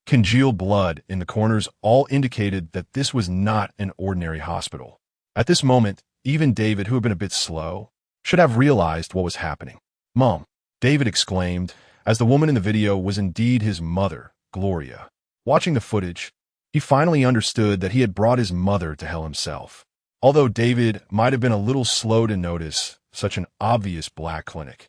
congealed blood in the corners all indicated that this was not an ordinary hospital. At this moment, even David, who had been a bit slow, should have realized what was happening. "Mom," David exclaimed, as the woman in the video was indeed his mother, Gloria. Watching the footage, he finally understood that he had brought his mother to hell himself. Although David might have been a little slow to notice such an obvious black clinic,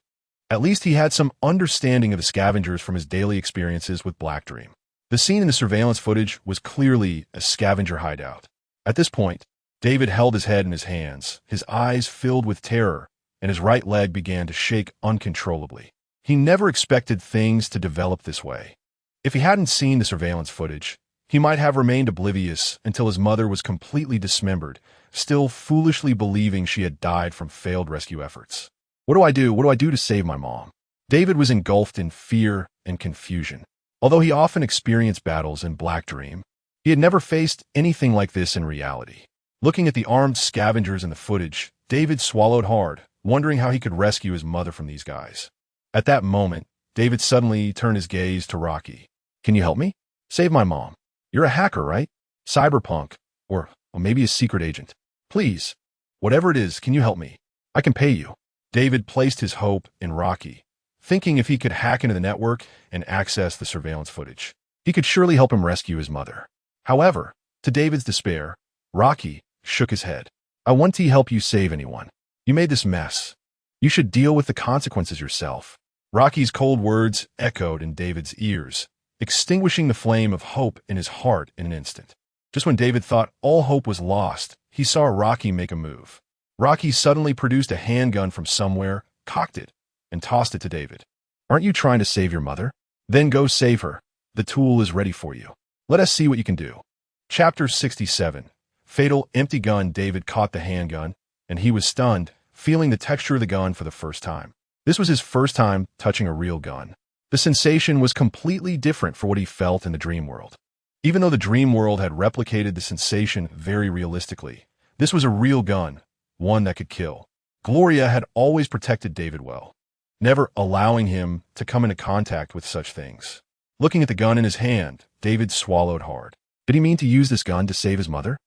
at least he had some understanding of the scavengers from his daily experiences with Black Dream. The scene in the surveillance footage was clearly a scavenger hideout. At this point, David held his head in his hands, his eyes filled with terror, and his right leg began to shake uncontrollably. He never expected things to develop this way. If he hadn't seen the surveillance footage, He might have remained oblivious until his mother was completely dismembered, still foolishly believing she had died from failed rescue efforts. What do I do? What do I do to save my mom? David was engulfed in fear and confusion. Although he often experienced battles in Black Dream, he had never faced anything like this in reality. Looking at the armed scavengers in the footage, David swallowed hard, wondering how he could rescue his mother from these guys. At that moment, David suddenly turned his gaze to Rocky. Can you help me? Save my mom. You're a hacker, right? Cyberpunk, or maybe a secret agent. Please, whatever it is, can you help me? I can pay you. David placed his hope in Rocky, thinking if he could hack into the network and access the surveillance footage, he could surely help him rescue his mother. However, to David's despair, Rocky shook his head. I want to help you save anyone. You made this mess. You should deal with the consequences yourself. Rocky's cold words echoed in David's ears, extinguishing the flame of hope in his heart in an instant. Just when David thought all hope was lost, he saw Rocky make a move. Rocky suddenly produced a handgun from somewhere, cocked it, and tossed it to David. Aren't you trying to save your mother? Then go save her. The tool is ready for you. Let us see what you can do. Chapter 67. Fatal empty gun. David caught the handgun, and he was stunned, feeling the texture of the gun for the first time. This was his first time touching a real gun. The sensation was completely different from what he felt in the dream world. Even though the dream world had replicated the sensation very realistically, this was a real gun, one that could kill. Gloria had always protected David well, never allowing him to come into contact with such things. Looking at the gun in his hand, David swallowed hard. Did he mean to use this gun to save his mother?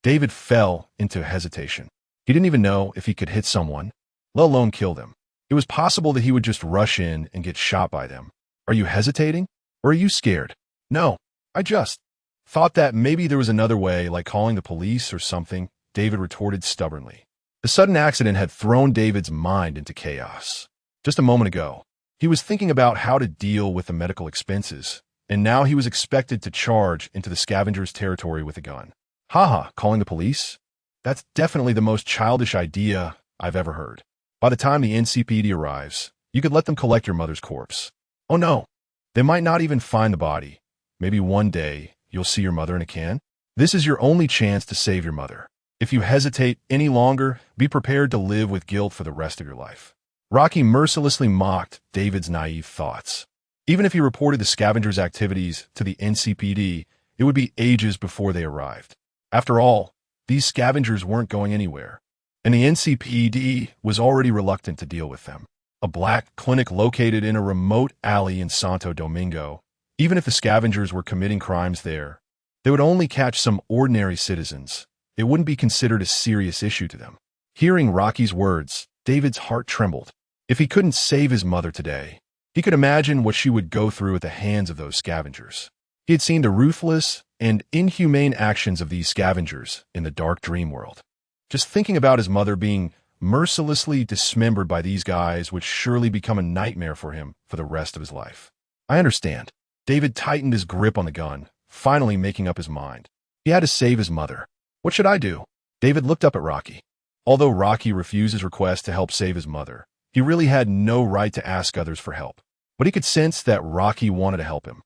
David fell into hesitation. He didn't even know if he could hit someone, let alone kill them. It was possible that he would just rush in and get shot by them. Are you hesitating? Or are you scared? No, I just thought that maybe there was another way, like calling the police or something, David retorted stubbornly. The sudden accident had thrown David's mind into chaos. Just a moment ago, he was thinking about how to deal with the medical expenses, and now he was expected to charge into the scavenger's territory with a gun. Calling the police? That's definitely the most childish idea I've ever heard. By the time the NCPD arrives, you could let them collect your mother's corpse. Oh no, they might not even find the body. Maybe one day you'll see your mother in a can. This is your only chance to save your mother. If you hesitate any longer, be prepared to live with guilt for the rest of your life. Rocky mercilessly mocked David's naive thoughts. Even if he reported the scavenger's activities to the NCPD, it would be ages before they arrived. After all, these scavengers weren't going anywhere, and the NCPD was already reluctant to deal with them. A black clinic located in a remote alley in Santo Domingo. Even if the scavengers were committing crimes there, they would only catch some ordinary citizens. It wouldn't be considered a serious issue to them. Hearing Rocky's words, David's heart trembled. If he couldn't save his mother today, he could imagine what she would go through at the hands of those scavengers. He had seen the ruthless and inhumane actions of these scavengers in the dark dream world. Just thinking about his mother being mercilessly dismembered by these guys would surely become a nightmare for him for the rest of his life. I understand. David tightened his grip on the gun, finally making up his mind. He had to save his mother. What should I do? David looked up at Rocky. Although Rocky refused his request to help save his mother, he really had no right to ask others for help. But he could sense that Rocky wanted to help him.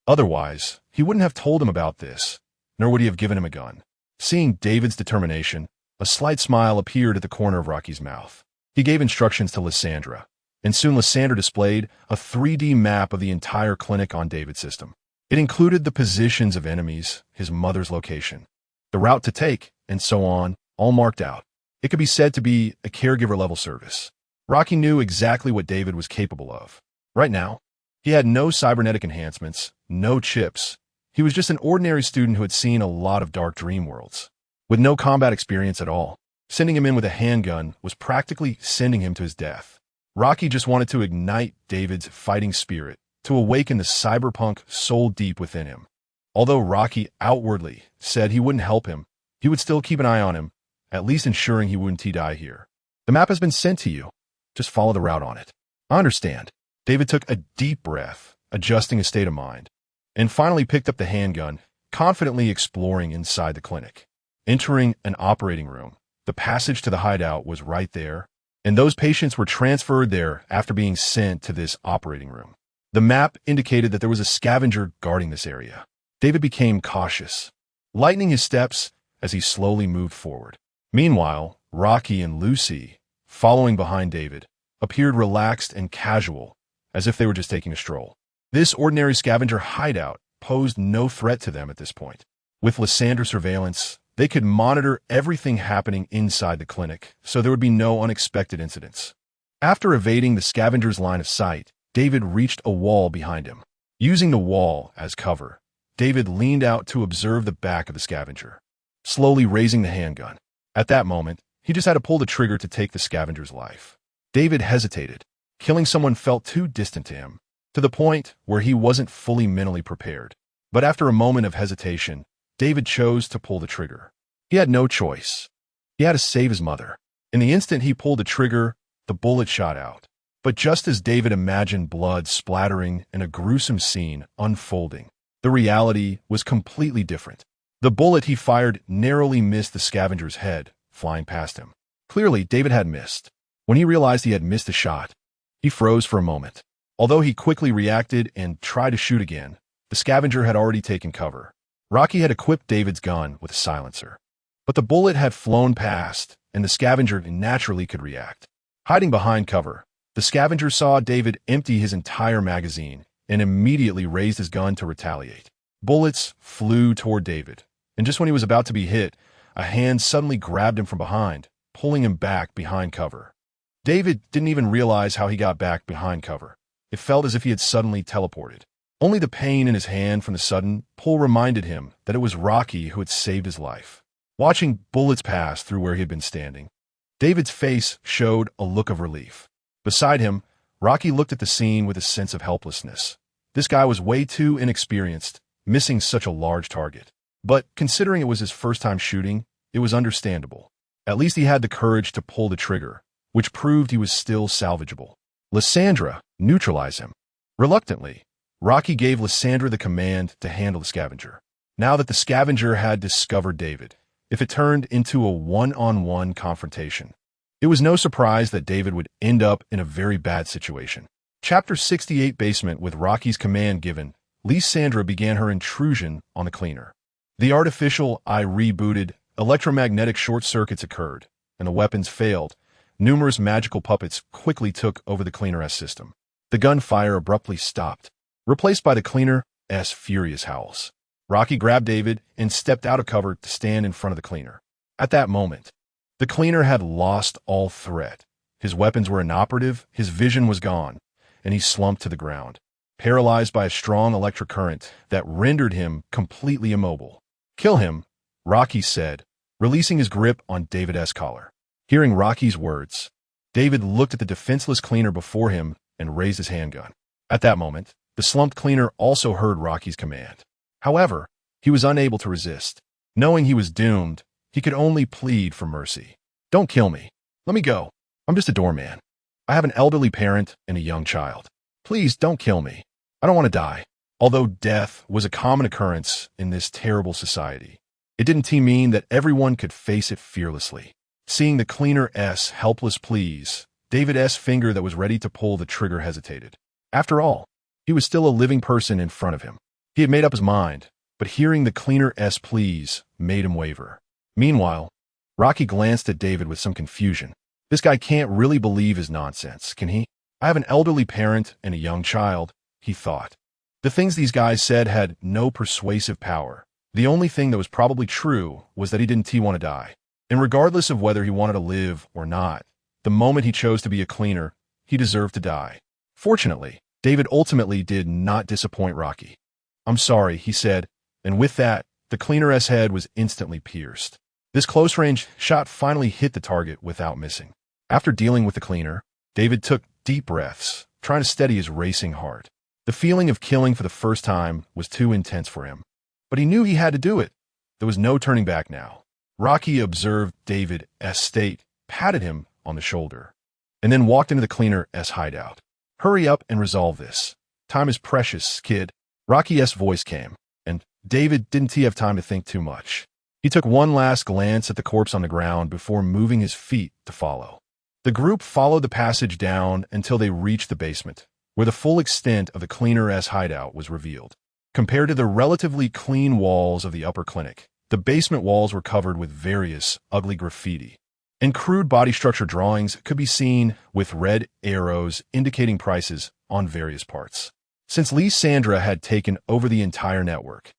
Otherwise, he wouldn't have told him about this, nor would he have given him a gun. Seeing David's determination, a slight smile appeared at the corner of Rocky's mouth. He gave instructions to Lysandra, and soon Lysandra displayed a 3D map of the entire clinic on David's system. It included the positions of enemies, his mother's location, the route to take, and so on, all marked out. It could be said to be a caregiver-level service. Rocky knew exactly what David was capable of. Right now, he had no cybernetic enhancements, no chips. He was just an ordinary student who had seen a lot of dark dream worlds. With no combat experience at all, sending him in with a handgun was practically sending him to his death. Rocky just wanted to ignite David's fighting spirit, to awaken the cyberpunk soul deep within him. Although Rocky outwardly said he wouldn't help him, he would still keep an eye on him, at least ensuring he wouldn't die here. The map has been sent to you. Just follow the route on it. I understand. David took a deep breath, adjusting his state of mind, and finally picked up the handgun, confidently exploring inside the clinic. Entering an operating room, the passage to the hideout was right there, and those patients were transferred there after being sent to this operating room. The map indicated that there was a scavenger guarding this area. David became cautious, lightening his steps as he slowly moved forward. Meanwhile, Rocky and Lucy, following behind David, appeared relaxed and casual, as if they were just taking a stroll. This ordinary scavenger hideout posed no threat to them at this point. With Lysandra surveillance, they could monitor everything happening inside the clinic, so there would be no unexpected incidents. After evading the scavenger's line of sight, David reached a wall behind him. Using the wall as cover, David leaned out to observe the back of the scavenger, slowly raising the handgun. At that moment, he just had to pull the trigger to take the scavenger's life. David hesitated. Killing someone felt too distant to him, to the point where he wasn't fully mentally prepared. But after a moment of hesitation, David chose to pull the trigger. He had no choice. He had to save his mother. In the instant he pulled the trigger, the bullet shot out. But just as David imagined blood splattering and a gruesome scene unfolding, the reality was completely different. The bullet he fired narrowly missed the scavenger's head, flying past him. Clearly, David had missed. When he realized he had missed a shot, he froze for a moment. Although he quickly reacted and tried to shoot again, the scavenger had already taken cover. Rocky had equipped David's gun with a silencer. But the bullet had flown past, and the scavenger naturally could react. Hiding behind cover, the scavenger saw David empty his entire magazine and immediately raised his gun to retaliate. Bullets flew toward David, and just when he was about to be hit, a hand suddenly grabbed him from behind, pulling him back behind cover. David didn't even realize how he got back behind cover. It felt as if he had suddenly teleported. Only the pain in his hand from the sudden pull reminded him that it was Rocky who had saved his life. Watching bullets pass through where he had been standing, David's face showed a look of relief. Beside him, Rocky looked at the scene with a sense of helplessness. This guy was way too inexperienced, missing such a large target. But considering it was his first time shooting, it was understandable. At least he had the courage to pull the trigger, which proved he was still salvageable. Lysandra neutralized him. Reluctantly, Rocky gave Lysandra the command to handle the scavenger. Now that the scavenger had discovered David, if it turned into a one-on-one confrontation, it was no surprise that David would end up in a very bad situation. Chapter 68 Basement. With Rocky's command given, Lysandra began her intrusion on the cleaner. The artificial eye rebooted, electromagnetic short circuits occurred, and the weapons failed. Numerous magical puppets quickly took over the cleaner-S system. The gunfire abruptly stopped, replaced by the cleaner-S furious howls. Rocky grabbed David and stepped out of cover to stand in front of the cleaner. At that moment, the cleaner had lost all threat. His weapons were inoperative, his vision was gone, and he slumped to the ground, paralyzed by a strong electric current that rendered him completely immobile. "Kill him," Rocky said, releasing his grip on David's collar. Hearing Rocky's words, David looked at the defenseless cleaner before him and raised his handgun. At that moment, the slumped cleaner also heard Rocky's command. However, he was unable to resist. Knowing he was doomed, he could only plead for mercy. "Don't kill me. Let me go. I'm just a doorman. I have an elderly parent and a young child. Please don't kill me. I don't want to die." Although death was a common occurrence in this terrible society, it didn't mean that everyone could face it fearlessly. Seeing the cleaner-S helpless pleas, David's finger that was ready to pull the trigger hesitated. After all, he was still a living person in front of him. He had made up his mind, but hearing the cleaner-S pleas made him waver. Meanwhile, Rocky glanced at David with some confusion. This guy can't really believe his nonsense, can he? "I have an elderly parent and a young child," he thought. The things these guys said had no persuasive power. The only thing that was probably true was that he didn't want to die. And regardless of whether he wanted to live or not, the moment he chose to be a cleaner, he deserved to die. Fortunately, David ultimately did not disappoint Rocky. "I'm sorry," he said, and with that, the cleaner-S head was instantly pierced. This close-range shot finally hit the target without missing. After dealing with the cleaner, David took deep breaths, trying to steady his racing heart. The feeling of killing for the first time was too intense for him. But he knew he had to do it. There was no turning back now. Rocky observed David's state, patted him on the shoulder, and then walked into the cleaner-S hideout. "Hurry up and resolve this. Time is precious, kid." Rocky's voice came, and David didn't have time to think too much. He took one last glance at the corpse on the ground before moving his feet to follow. The group followed the passage down until they reached the basement, where the full extent of the cleaner-S hideout was revealed. Compared to the relatively clean walls of the upper clinic, the basement walls were covered with various ugly graffiti, and crude body structure drawings could be seen with red arrows indicating prices on various parts. Since Sandra had taken over the entire network,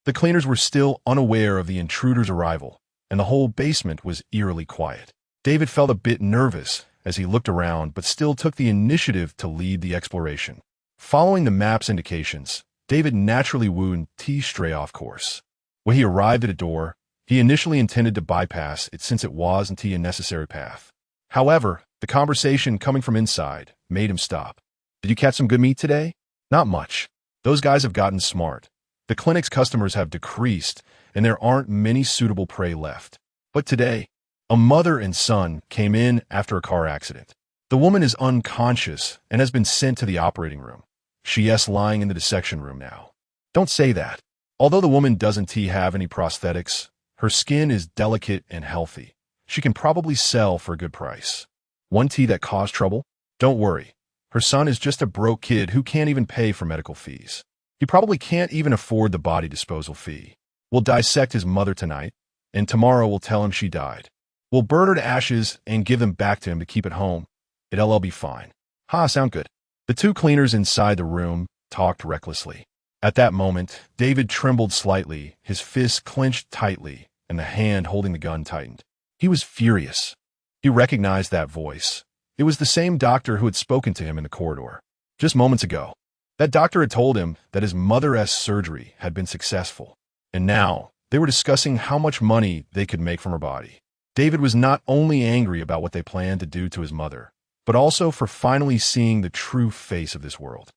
the cleaners were still unaware of the intruder's arrival, and the whole basement was eerily quiet. David felt a bit nervous as he looked around, but still took the initiative to lead the exploration. Following the map's indications, David naturally would stray off course. When he arrived at a door, he initially intended to bypass it since it was a necessary path. However, the conversation coming from inside made him stop. "Did you catch some good meat today?" "Not much. Those guys have gotten smart. The clinic's customers have decreased, and there aren't many suitable prey left. But today, a mother and son came in after a car accident. The woman is unconscious and has been sent to the operating room. She's lying in the dissection room now." "Don't say that. Although the woman doesn't have any prosthetics, her skin is delicate and healthy. She can probably sell for a good price." "One that caused trouble?" "Don't worry. Her son is just a broke kid who can't even pay for medical fees. He probably can't even afford the body disposal fee. We'll dissect his mother tonight, and tomorrow we'll tell him she died. We'll burn her to ashes and give them back to him to keep at home. It'll all be fine." "Ha, sound good." The two cleaners inside the room talked recklessly. At that moment, David trembled slightly, his fists clenched tightly, and the hand holding the gun tightened. He was furious. He recognized that voice. It was the same doctor who had spoken to him in the corridor just moments ago. That doctor had told him that his mother's surgery had been successful, and now they were discussing how much money they could make from her body. David was not only angry about what they planned to do to his mother, but also for finally seeing the true face of this world.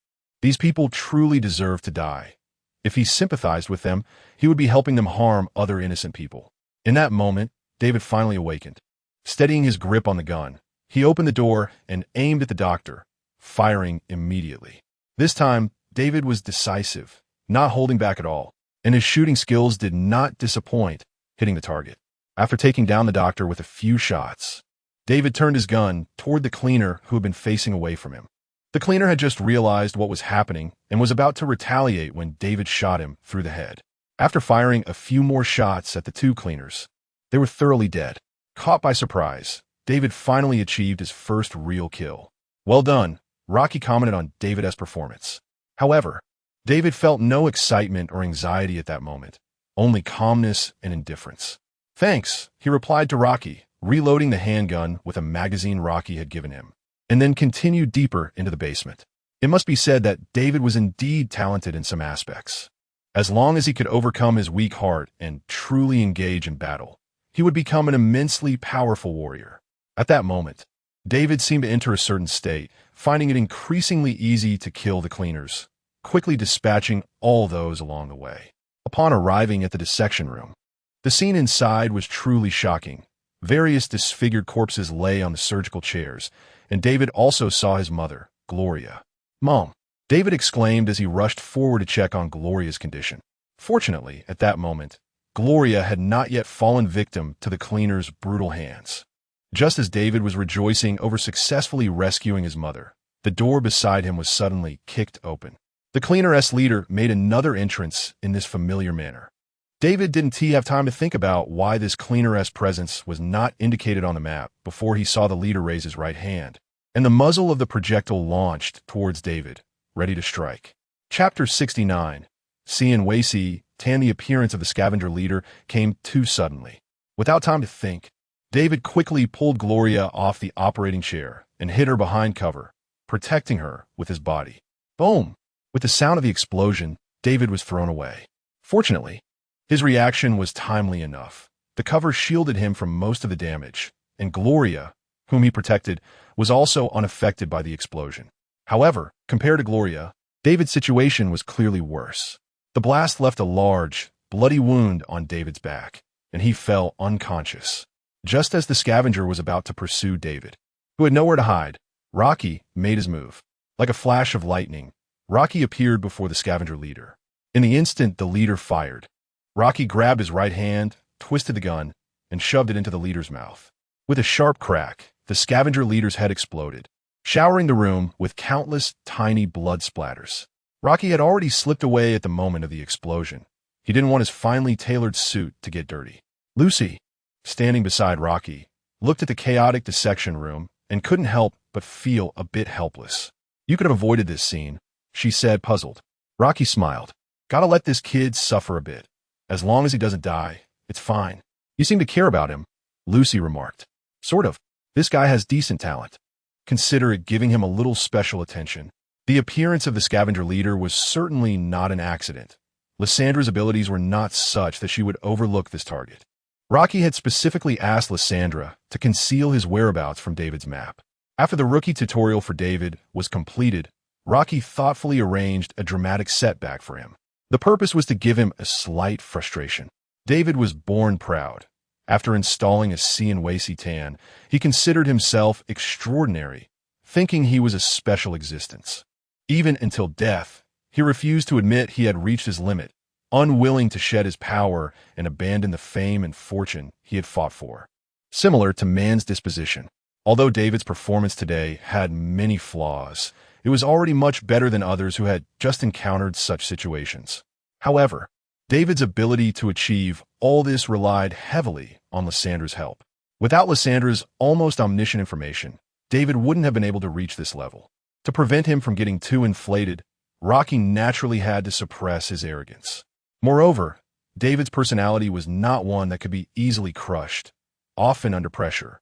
These people truly deserve to die. If he sympathized with them, he would be helping them harm other innocent people. In that moment, David finally awakened. Steadying his grip on the gun, he opened the door and aimed at the doctor, firing immediately. This time, David was decisive, not holding back at all, and his shooting skills did not disappoint, hitting the target. After taking down the doctor with a few shots, David turned his gun toward the cleaner who had been facing away from him. The cleaner had just realized what was happening and was about to retaliate when David shot him through the head. After firing a few more shots at the two cleaners, they were thoroughly dead. Caught by surprise, David finally achieved his first real kill. "Well done," Rocky commented on David's performance. However, David felt no excitement or anxiety at that moment, only calmness and indifference. "Thanks," he replied to Rocky, reloading the handgun with a magazine Rocky had given him, and then continued deeper into the basement. It must be said that David was indeed talented in some aspects. As long as he could overcome his weak heart and truly engage in battle, he would become an immensely powerful warrior. At that moment, David seemed to enter a certain state, finding it increasingly easy to kill the cleaners, quickly dispatching all those along the way. Upon arriving at the dissection room, the scene inside was truly shocking. Various disfigured corpses lay on the surgical chairs, and David also saw his mother, Gloria. "Mom," David exclaimed as he rushed forward to check on Gloria's condition. Fortunately, at that moment, Gloria had not yet fallen victim to the cleaner's brutal hands. Just as David was rejoicing over successfully rescuing his mother, the door beside him was suddenly kicked open. The cleaner's leader made another entrance in this familiar manner. David didn't have time to think about why this cleaner's presence was not indicated on the map before he saw the leader raise his right hand, and the muzzle of the projectile launched towards David, ready to strike. Chapter 69. Cian Weisi, the appearance of the scavenger leader came too suddenly. Without time to think, David quickly pulled Gloria off the operating chair and hid her behind cover, protecting her with his body. Boom! With the sound of the explosion, David was thrown away. Fortunately, his reaction was timely enough. The cover shielded him from most of the damage, and Gloria, whom he protected, was also unaffected by the explosion. However, compared to Gloria, David's situation was clearly worse. The blast left a large, bloody wound on David's back, and he fell unconscious. Just as the scavenger was about to pursue David, who had nowhere to hide, Rocky made his move. Like a flash of lightning, Rocky appeared before the scavenger leader. In the instant the leader fired, Rocky grabbed his right hand, twisted the gun, and shoved it into the leader's mouth. With a sharp crack, the scavenger leader's head exploded, showering the room with countless tiny blood splatters. Rocky had already slipped away at the moment of the explosion. He didn't want his finely tailored suit to get dirty. Lucy, standing beside Rocky, looked at the chaotic dissection room and couldn't help but feel a bit helpless. You could have avoided this scene, she said, puzzled. Rocky smiled. Gotta let this kid suffer a bit. As long as he doesn't die, it's fine. You seem to care about him, Lucy remarked. Sort of. This guy has decent talent. Consider it giving him a little special attention. The appearance of the scavenger leader was certainly not an accident. Lysandra's abilities were not such that she would overlook this target. Rocky had specifically asked Lysandra to conceal his whereabouts from David's map. After the rookie tutorial for David was completed, Rocky thoughtfully arranged a dramatic setback for him. The purpose was to give him a slight frustration. David was born proud. After installing a exoskeleton, he considered himself extraordinary, thinking he was a special existence. Even until death, he refused to admit he had reached his limit, unwilling to shed his power and abandon the fame and fortune he had fought for. Similar to man's disposition, although David's performance today had many flaws, it was already much better than others who had just encountered such situations. However, David's ability to achieve all this relied heavily on Lysandra's help. Without Lysandra's almost omniscient information, David wouldn't have been able to reach this level. To prevent him from getting too inflated, Rocky naturally had to suppress his arrogance. Moreover, David's personality was not one that could be easily crushed, often under pressure.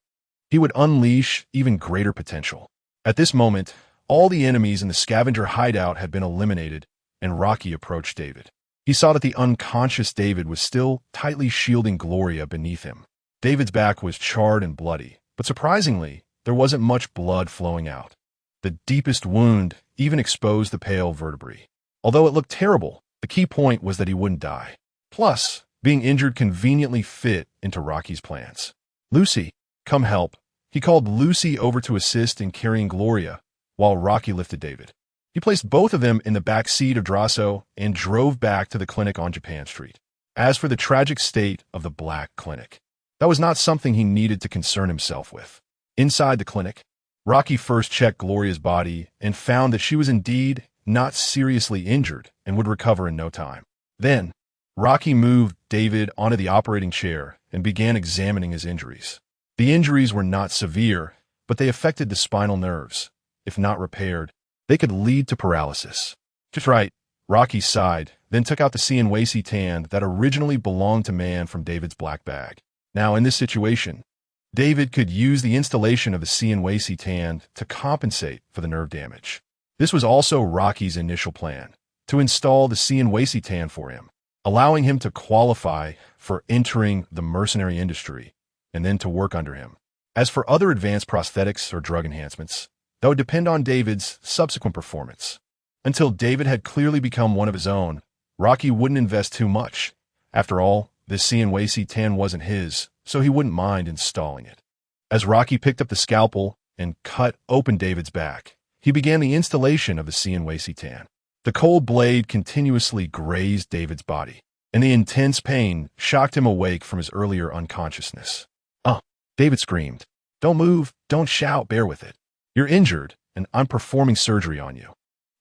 He would unleash even greater potential. At this moment, all the enemies in the scavenger hideout had been eliminated, and Rocky approached David. He saw that the unconscious David was still tightly shielding Gloria beneath him. David's back was charred and bloody, but surprisingly, there wasn't much blood flowing out. The deepest wound even exposed the pale vertebrae. Although it looked terrible, the key point was that he wouldn't die. Plus, being injured conveniently fit into Rocky's plans. Lucy, come help. He called Lucy over to assist in carrying Gloria, while Rocky lifted David. He placed both of them in the back seat of Drasso and drove back to the clinic on Japan Street. As for the tragic state of the Black Clinic, that was not something he needed to concern himself with. Inside the clinic, Rocky first checked Gloria's body and found that she was indeed not seriously injured and would recover in no time. Then, Rocky moved David onto the operating chair and began examining his injuries. The injuries were not severe, but they affected the spinal nerves. If not repaired, they could lead to paralysis. Just right, Rocky sighed, then took out the exoskeleton that originally belonged to man from David's black bag. Now, in this situation, David could use the installation of the exoskeleton to compensate for the nerve damage. This was also Rocky's initial plan, to install the exoskeleton for him, allowing him to qualify for entering the mercenary industry and then to work under him. As for other advanced prosthetics or drug enhancements, that would depend on David's subsequent performance. Until David had clearly become one of his own, Rocky wouldn't invest too much. After all, this exoskeleton wasn't his, so he wouldn't mind installing it. As Rocky picked up the scalpel and cut open David's back, he began the installation of the exoskeleton. The cold blade continuously grazed David's body, and the intense pain shocked him awake from his earlier unconsciousness. David screamed. Don't move, don't shout, bear with it. You're injured, and I'm performing surgery on you.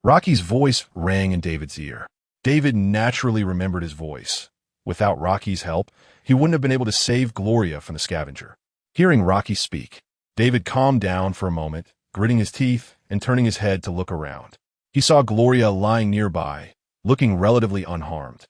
Rocky's voice rang in David's ear. David naturally remembered his voice. Without Rocky's help, he wouldn't have been able to save Gloria from the scavenger. Hearing Rocky speak, David calmed down for a moment, gritting his teeth and turning his head to look around. He saw Gloria lying nearby, looking relatively unharmed.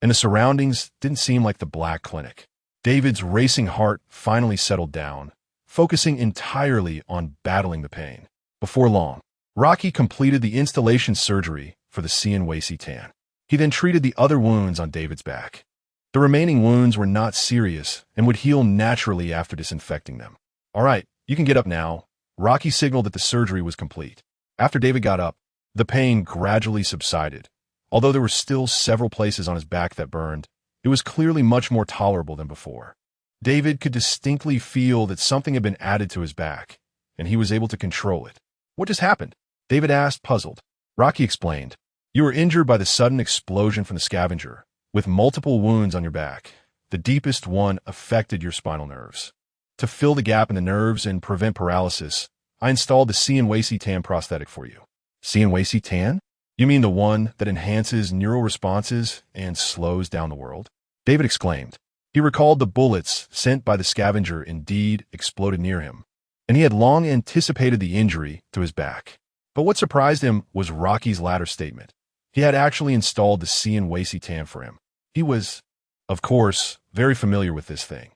And the surroundings didn't seem like the Black Clinic. David's racing heart finally settled down, focusing entirely on battling the pain. Before long, Rocky completed the installation surgery for the exoskeleton. He then treated the other wounds on David's back. The remaining wounds were not serious and would heal naturally after disinfecting them. All right, you can get up now. Rocky signaled that the surgery was complete. After David got up, the pain gradually subsided. Although there were still several places on his back that burned, it was clearly much more tolerable than before. David could distinctly feel that something had been added to his back, and he was able to control it. What just happened? David asked, puzzled. Rocky explained. You were injured by the sudden explosion from the scavenger, with multiple wounds on your back. The deepest one affected your spinal nerves. To fill the gap in the nerves and prevent paralysis, I installed the exoskeleton prosthetic for you. Exoskeleton? You mean the one that enhances neural responses and slows down the world? David exclaimed. He recalled the bullets sent by the scavenger indeed exploded near him, and he had long anticipated the injury to his back. But what surprised him was Rocky's latter statement. He had actually installed the C&WC for him. He was, of course, very familiar with this thing.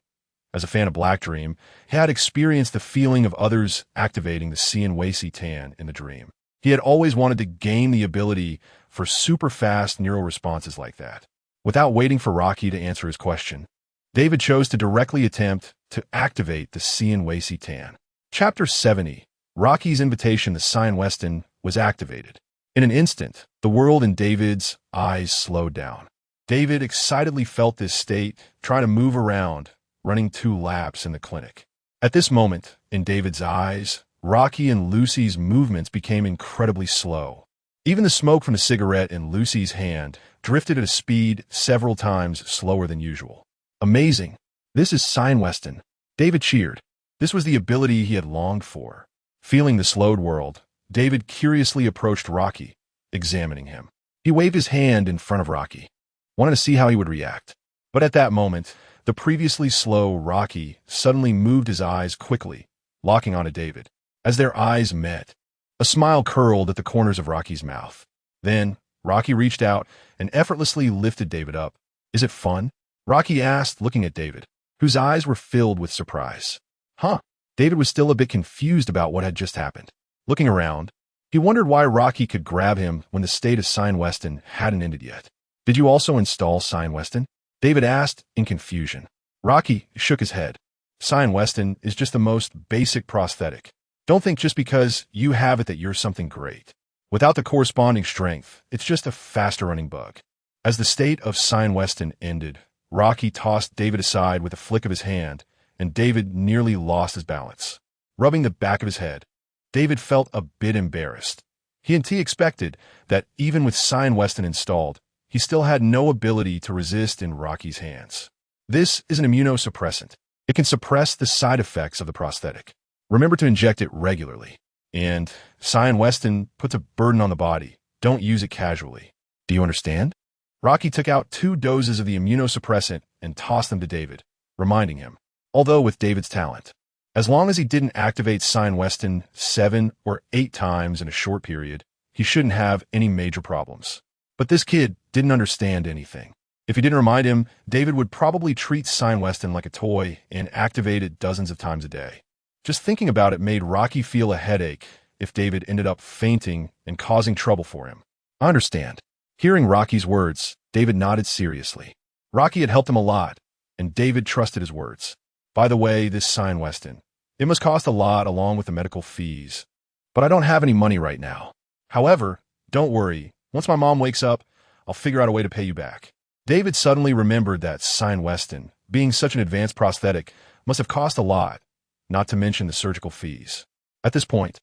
As a fan of Black Dream, he had experienced the feeling of others activating the C&WC in the dream. He had always wanted to gain the ability for super fast neural responses like that. Without waiting for Rocky to answer his question, David chose to directly attempt to activate the C&WC. Chapter 70, Rocky's invitation to C&WC was activated. In an instant, the world in David's eyes slowed down. David excitedly felt this state, trying to move around, running 2 laps in the clinic. At this moment, in David's eyes, Rocky and Lucy's movements became incredibly slow. Even the smoke from the cigarette in Lucy's hand drifted at a speed several times slower than usual. Amazing. This is C&WC. David cheered. This was the ability he had longed for. Feeling the slowed world, David curiously approached Rocky, examining him. He waved his hand in front of Rocky, wanted to see how he would react. But at that moment, the previously slow Rocky suddenly moved his eyes quickly, locking onto David. As their eyes met, a smile curled at the corners of Rocky's mouth. Then, Rocky reached out and effortlessly lifted David up. Is it fun? Rocky asked, looking at David, whose eyes were filled with surprise. Huh? David was still a bit confused about what had just happened. Looking around, he wondered why Rocky could grab him when the state of C&WC hadn't ended yet. Did you also install C&WC? David asked in confusion. Rocky shook his head. C&WC is just the most basic prosthetic. Don't think just because you have it that you're something great. Without the corresponding strength, it's just a faster-running bug. As the state of C&WC ended, Rocky tossed David aside with a flick of his hand, and David nearly lost his balance. Rubbing the back of his head, David felt a bit embarrassed. He expected that even with C&WC installed, he still had no ability to resist in Rocky's hands. This is an immunosuppressant. It can suppress the side effects of the prosthetic. Remember to inject it regularly. And C&WC puts a burden on the body. Don't use it casually. Do you understand? Rocky took out 2 doses of the immunosuppressant and tossed them to David, reminding him, although with David's talent, as long as he didn't activate C&WC 7 or 8 times in a short period, he shouldn't have any major problems. But this kid didn't understand anything. If he didn't remind him, David would probably treat C&WC like a toy and activate it dozens of times a day. Just thinking about it made Rocky feel a headache if David ended up fainting and causing trouble for him. I understand. Hearing Rocky's words, David nodded seriously. Rocky had helped him a lot, and David trusted his words. By the way, this C&WC, it must cost a lot along with the medical fees. But I don't have any money right now. However, don't worry. Once my mom wakes up, I'll figure out a way to pay you back. David suddenly remembered that C&WC, being such an advanced prosthetic, must have cost a lot, not to mention the surgical fees. At this point,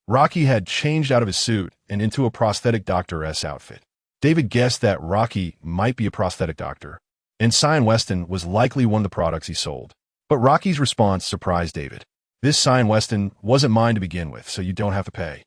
Rocky had changed out of his suit and into a prosthetic doctor's outfit. David guessed that Rocky might be a prosthetic doctor, and C&WC was likely one of the products he sold. But Rocky's response surprised David. This C&WC wasn't mine to begin with, so you don't have to pay.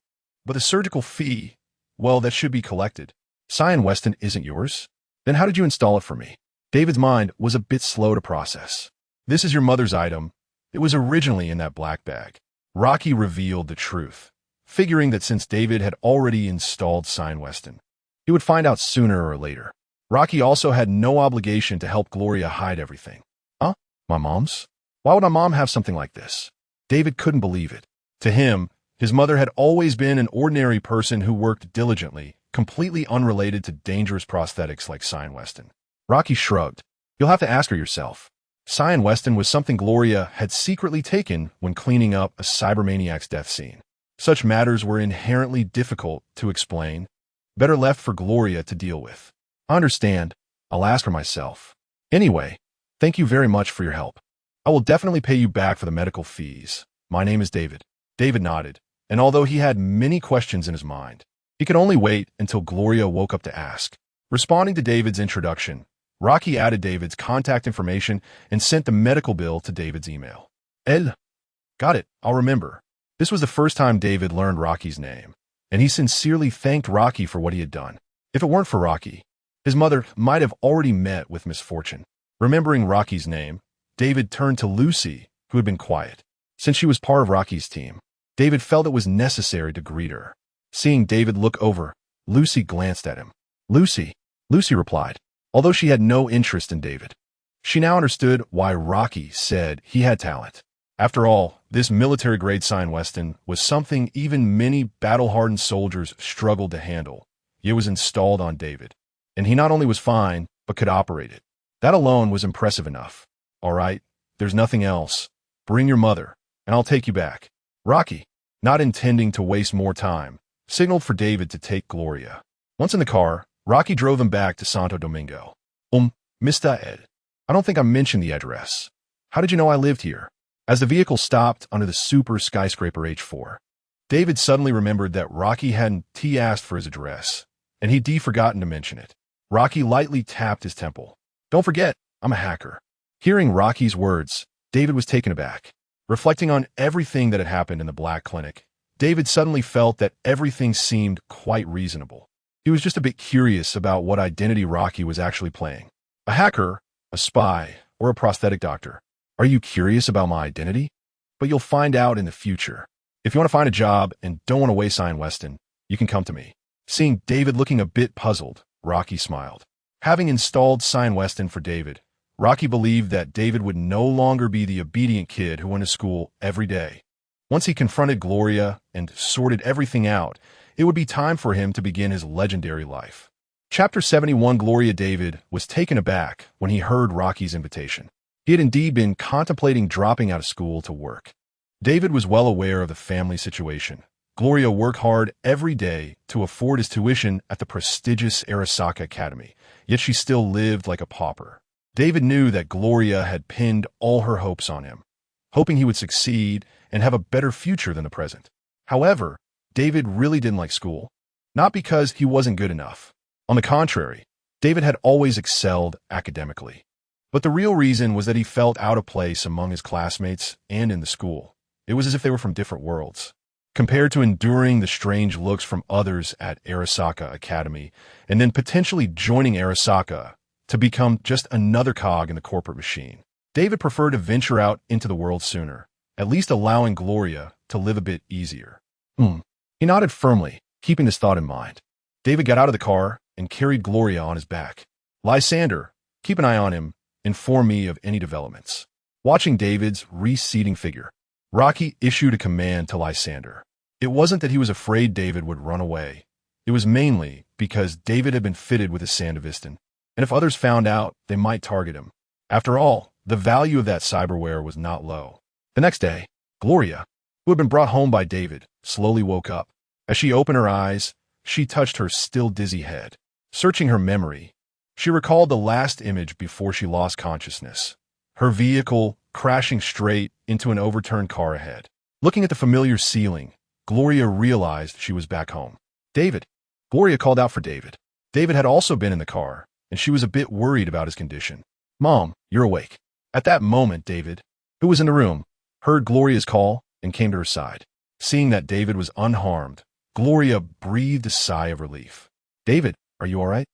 But the surgical fee, well, that should be collected. C&WC isn't yours? Then how did you install it for me? David's mind was a bit slow to process. This is your mother's item. It was originally in that black bag. Rocky revealed the truth, figuring that since David had already installed C&WC, he would find out sooner or later. Rocky also had no obligation to help Gloria hide everything. Huh? My mom's? Why would my mom have something like this? David couldn't believe it. To him, his mother had always been an ordinary person who worked diligently, completely unrelated to dangerous prosthetics like C&WC. Rocky shrugged. You'll have to ask her yourself. C&WC was something Gloria had secretly taken when cleaning up a cybermaniac's death scene. Such matters were inherently difficult to explain, better left for Gloria to deal with. I understand. I'll ask her myself. Anyway, thank you very much for your help. I will definitely pay you back for the medical fees. My name is David. David nodded, and although he had many questions in his mind, he could only wait until Gloria woke up to ask. Responding to David's introduction, Rocky added David's contact information and sent the medical bill to David's email. Got it. I'll remember. This was the first time David learned Rocky's name, and he sincerely thanked Rocky for what he had done. If it weren't for Rocky, his mother might have already met with misfortune. Remembering Rocky's name, David turned to Lucy, who had been quiet. Since she was part of Rocky's team, David felt it was necessary to greet her. Seeing David look over, Lucy glanced at him. Lucy replied, although she had no interest in David. She now understood why Rocky said he had talent. After all, this military-grade Weston was something even many battle-hardened soldiers struggled to handle. It was installed on David, and he not only was fine, but could operate it. That alone was impressive enough. All right, there's nothing else. Bring your mother, and I'll take you back. Rocky, not intending to waste more time, signaled for David to take Gloria. Once in the car, Rocky drove him back to Santo Domingo. Mr. Ed, I don't think I mentioned the address. How did you know I lived here? As the vehicle stopped under the super skyscraper H4, David suddenly remembered that Rocky hadn't asked for his address, and he'd forgotten to mention it. Rocky lightly tapped his temple. Don't forget, I'm a hacker. Hearing Rocky's words, David was taken aback. Reflecting on everything that had happened in the Black Clinic, David suddenly felt that everything seemed quite reasonable. He was just a bit curious about what identity Rocky was actually playing. A hacker, a spy, or a prosthetic doctor. Are you curious about my identity? But you'll find out in the future. If you want to find a job and don't want to waste Weston, you can come to me. Seeing David looking a bit puzzled, Rocky smiled. Having installed Weston for David, Rocky believed that David would no longer be the obedient kid who went to school every day. Once he confronted Gloria and sorted everything out, it would be time for him to begin his legendary life. Chapter 71. Gloria. David was taken aback when he heard Rocky's invitation. He had indeed been contemplating dropping out of school to work. David was well aware of the family situation. Gloria worked hard every day to afford his tuition at the prestigious Arasaka Academy, yet she still lived like a pauper. David knew that Gloria had pinned all her hopes on him, hoping he would succeed and have a better future than the present. However, David really didn't like school, not because he wasn't good enough. On the contrary, David had always excelled academically. But the real reason was that he felt out of place among his classmates and in the school. It was as if they were from different worlds. Compared to enduring the strange looks from others at Arasaka Academy and then potentially joining Arasaka to become just another cog in the corporate machine, David preferred to venture out into the world sooner, at least allowing Gloria to live a bit easier. He nodded firmly, keeping this thought in mind. David got out of the car and carried Gloria on his back. Lysander, keep an eye on him. Inform me of any developments. Watching David's receding figure, Rocky issued a command to Lysander. It wasn't that he was afraid David would run away. It was mainly because David had been fitted with a Sandevistan, and if others found out, they might target him. After all, the value of that cyberware was not low. The next day, Gloria, who had been brought home by David, slowly woke up. As she opened her eyes, she touched her still dizzy head. Searching her memory, she recalled the last image before she lost consciousness. Her vehicle crashing straight into an overturned car ahead. Looking at the familiar ceiling, Gloria realized she was back home. David. Gloria called out for David. David had also been in the car, and she was a bit worried about his condition. Mom, you're awake. At that moment, David, who was in the room, heard Gloria's call and came to her side. Seeing that David was unharmed, Gloria breathed a sigh of relief. David, are you all right?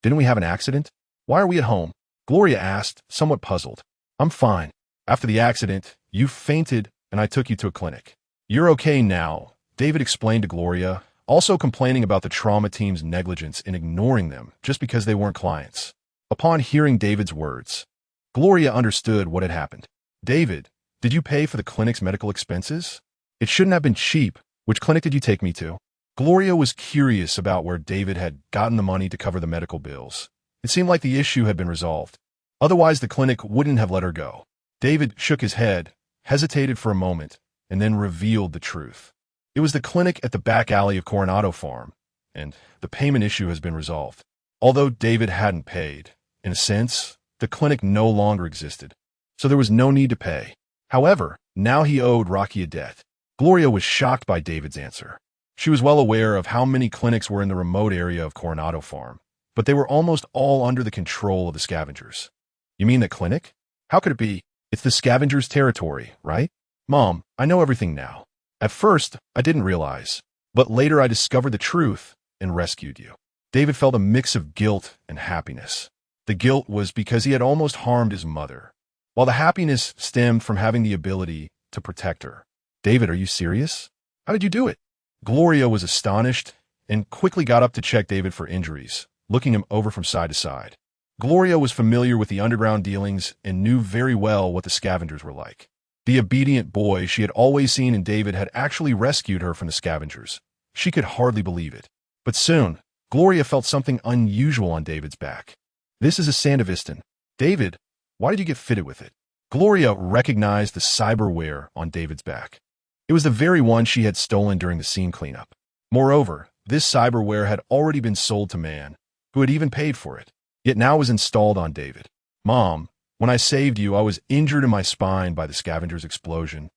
Didn't we have an accident? Why are we at home? Gloria asked, somewhat puzzled. I'm fine. After the accident, you fainted and I took you to a clinic. You're okay now, David explained to Gloria, also complaining about the trauma team's negligence in ignoring them just because they weren't clients. Upon hearing David's words, Gloria understood what had happened. David, did you pay for the clinic's medical expenses? It shouldn't have been cheap. Which clinic did you take me to? Gloria was curious about where David had gotten the money to cover the medical bills. It seemed like the issue had been resolved. Otherwise, the clinic wouldn't have let her go. David shook his head, hesitated for a moment, and then revealed the truth. It was the clinic at the back alley of Coronado Farm, and the payment issue has been resolved. Although David hadn't paid, in a sense, the clinic no longer existed, so there was no need to pay. However, now he owed Rocky a debt. Gloria was shocked by David's answer. She was well aware of how many clinics were in the remote area of Coronado Farm, but they were almost all under the control of the scavengers. You mean the clinic? How could it be? It's the scavengers' territory, right? Mom, I know everything now. At first, I didn't realize. But later I discovered the truth and rescued you. David felt a mix of guilt and happiness. The guilt was because he had almost harmed his mother, while the happiness stemmed from having the ability to protect her. David, are you serious? How did you do it? Gloria was astonished and quickly got up to check David for injuries, looking him over from side to side. Gloria was familiar with the underground dealings and knew very well what the scavengers were like. The obedient boy she had always seen in David had actually rescued her from the scavengers. She could hardly believe it. But soon, Gloria felt something unusual on David's back. This is a Sandevistan. David, why did you get fitted with it? Gloria recognized the cyberware on David's back. It was the very one she had stolen during the scene cleanup. Moreover, this cyberware had already been sold to man, who had even paid for it, yet now was installed on David. Mom, when I saved you, I was injured in my spine by the scavenger's explosion,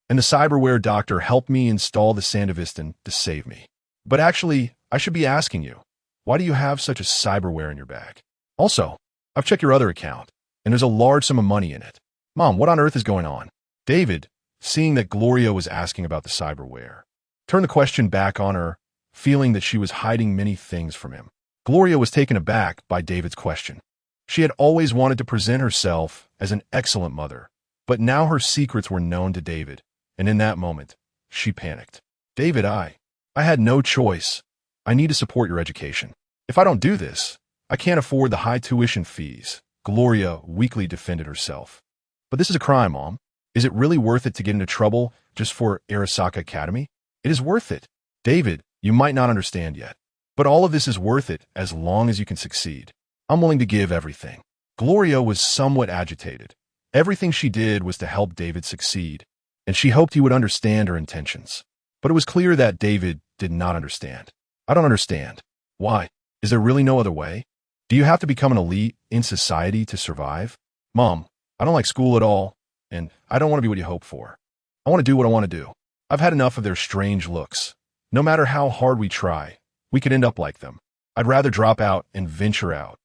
and the cyberware doctor helped me install the Sandevistan to save me. But actually, I should be asking you, why do you have such a cyberware in your bag? Also, I've checked your other account, and there's a large sum of money in it. Mom, what on earth is going on? David, seeing that Gloria was asking about the cyberware, turned the question back on her, feeling that she was hiding many things from him. Gloria was taken aback by David's question. She had always wanted to present herself as an excellent mother, but now her secrets were known to David, and in that moment, she panicked. David, I had no choice. I need to support your education. If I don't do this, I can't afford the high tuition fees. Gloria weakly defended herself. But this is a crime, Mom. Is it really worth it to get into trouble just for Arasaka Academy? It is worth it. David, you might not understand yet, but all of this is worth it as long as you can succeed. I'm willing to give everything. Gloria was somewhat agitated. Everything she did was to help David succeed, and she hoped he would understand her intentions. But it was clear that David did not understand. I don't understand. Why? Is there really no other way? Do you have to become an elite in society to survive? Mom, I don't like school at all, and I don't want to be what you hope for. I want to do what I want to do. I've had enough of their strange looks. No matter how hard we try, we could end up like them. I'd rather drop out and venture out.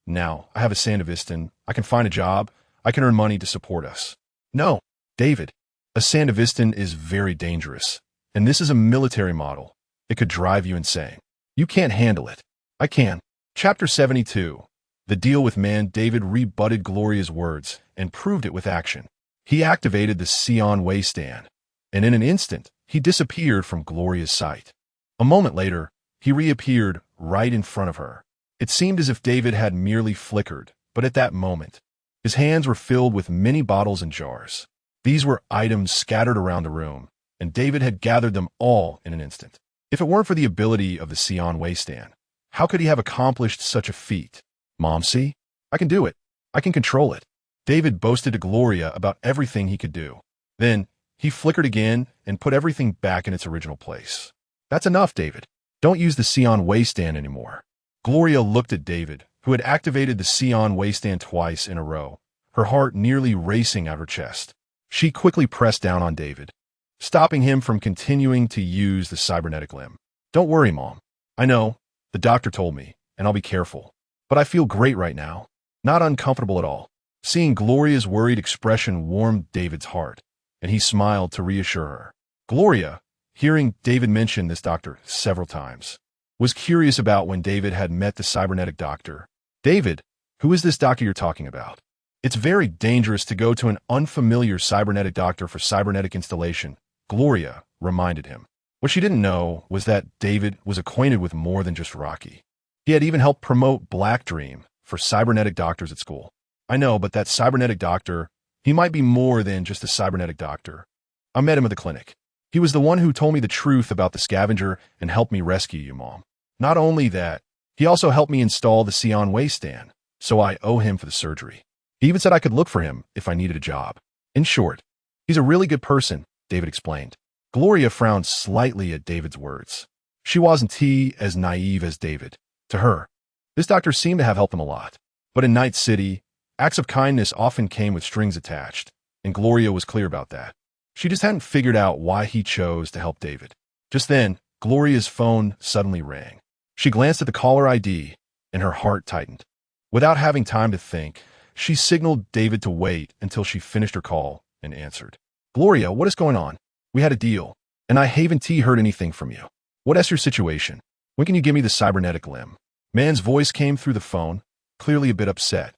Now, I have a Sandevistan. I can find a job. I can earn money to support us. No, David, a Sandevistan is very dangerous, and this is a military model. It could drive you insane. You can't handle it. I can. Chapter 72. The Deal with Man. David rebutted Gloria's words and proved it with action. He activated the Sion Waystand, and in an instant, he disappeared from Gloria's sight. A moment later, he reappeared right in front of her. It seemed as if David had merely flickered, but at that moment, his hands were filled with many bottles and jars. These were items scattered around the room, and David had gathered them all in an instant. If it weren't for the ability of the Sion Waystand, how could he have accomplished such a feat? Mom, see? I can do it. I can control it. David boasted to Gloria about everything he could do. Then, he flickered again and put everything back in its original place. That's enough, David. Don't use the Sion Waystand anymore. Gloria looked at David, who had activated the Sion Waystand twice in a row, her heart nearly racing out her chest. She quickly pressed down on David, stopping him from continuing to use the cybernetic limb. Don't worry, Mom. I know. The doctor told me, and I'll be careful. But I feel great right now. Not uncomfortable at all. Seeing Gloria's worried expression warmed David's heart, and he smiled to reassure her. Gloria, hearing David mention this doctor several times, was curious about when David had met the cybernetic doctor. David, who is this doctor you're talking about? It's very dangerous to go to an unfamiliar cybernetic doctor for cybernetic installation, Gloria reminded him. What she didn't know was that David was acquainted with more than just Rocky. He had even helped promote Black Dream for cybernetic doctors at school. I know, but that cybernetic doctor, he might be more than just a cybernetic doctor. I met him at the clinic. He was the one who told me the truth about the scavenger and helped me rescue you, Mom. Not only that, he also helped me install the Sion Waystand, so I owe him for the surgery. He even said I could look for him if I needed a job. In short, he's a really good person, David explained. Gloria frowned slightly at David's words. She wasn't as naive as David. To her, this doctor seemed to have helped him a lot. But in Night City, acts of kindness often came with strings attached, and Gloria was clear about that. She just hadn't figured out why he chose to help David. Just then, Gloria's phone suddenly rang. She glanced at the caller ID, and her heart tightened. Without having time to think, she signaled David to wait until she finished her call and answered. Gloria, what is going on? We had a deal, and I haven't heard anything from you. What's your situation? When can you give me the cybernetic limb? Man's voice came through the phone, clearly a bit upset.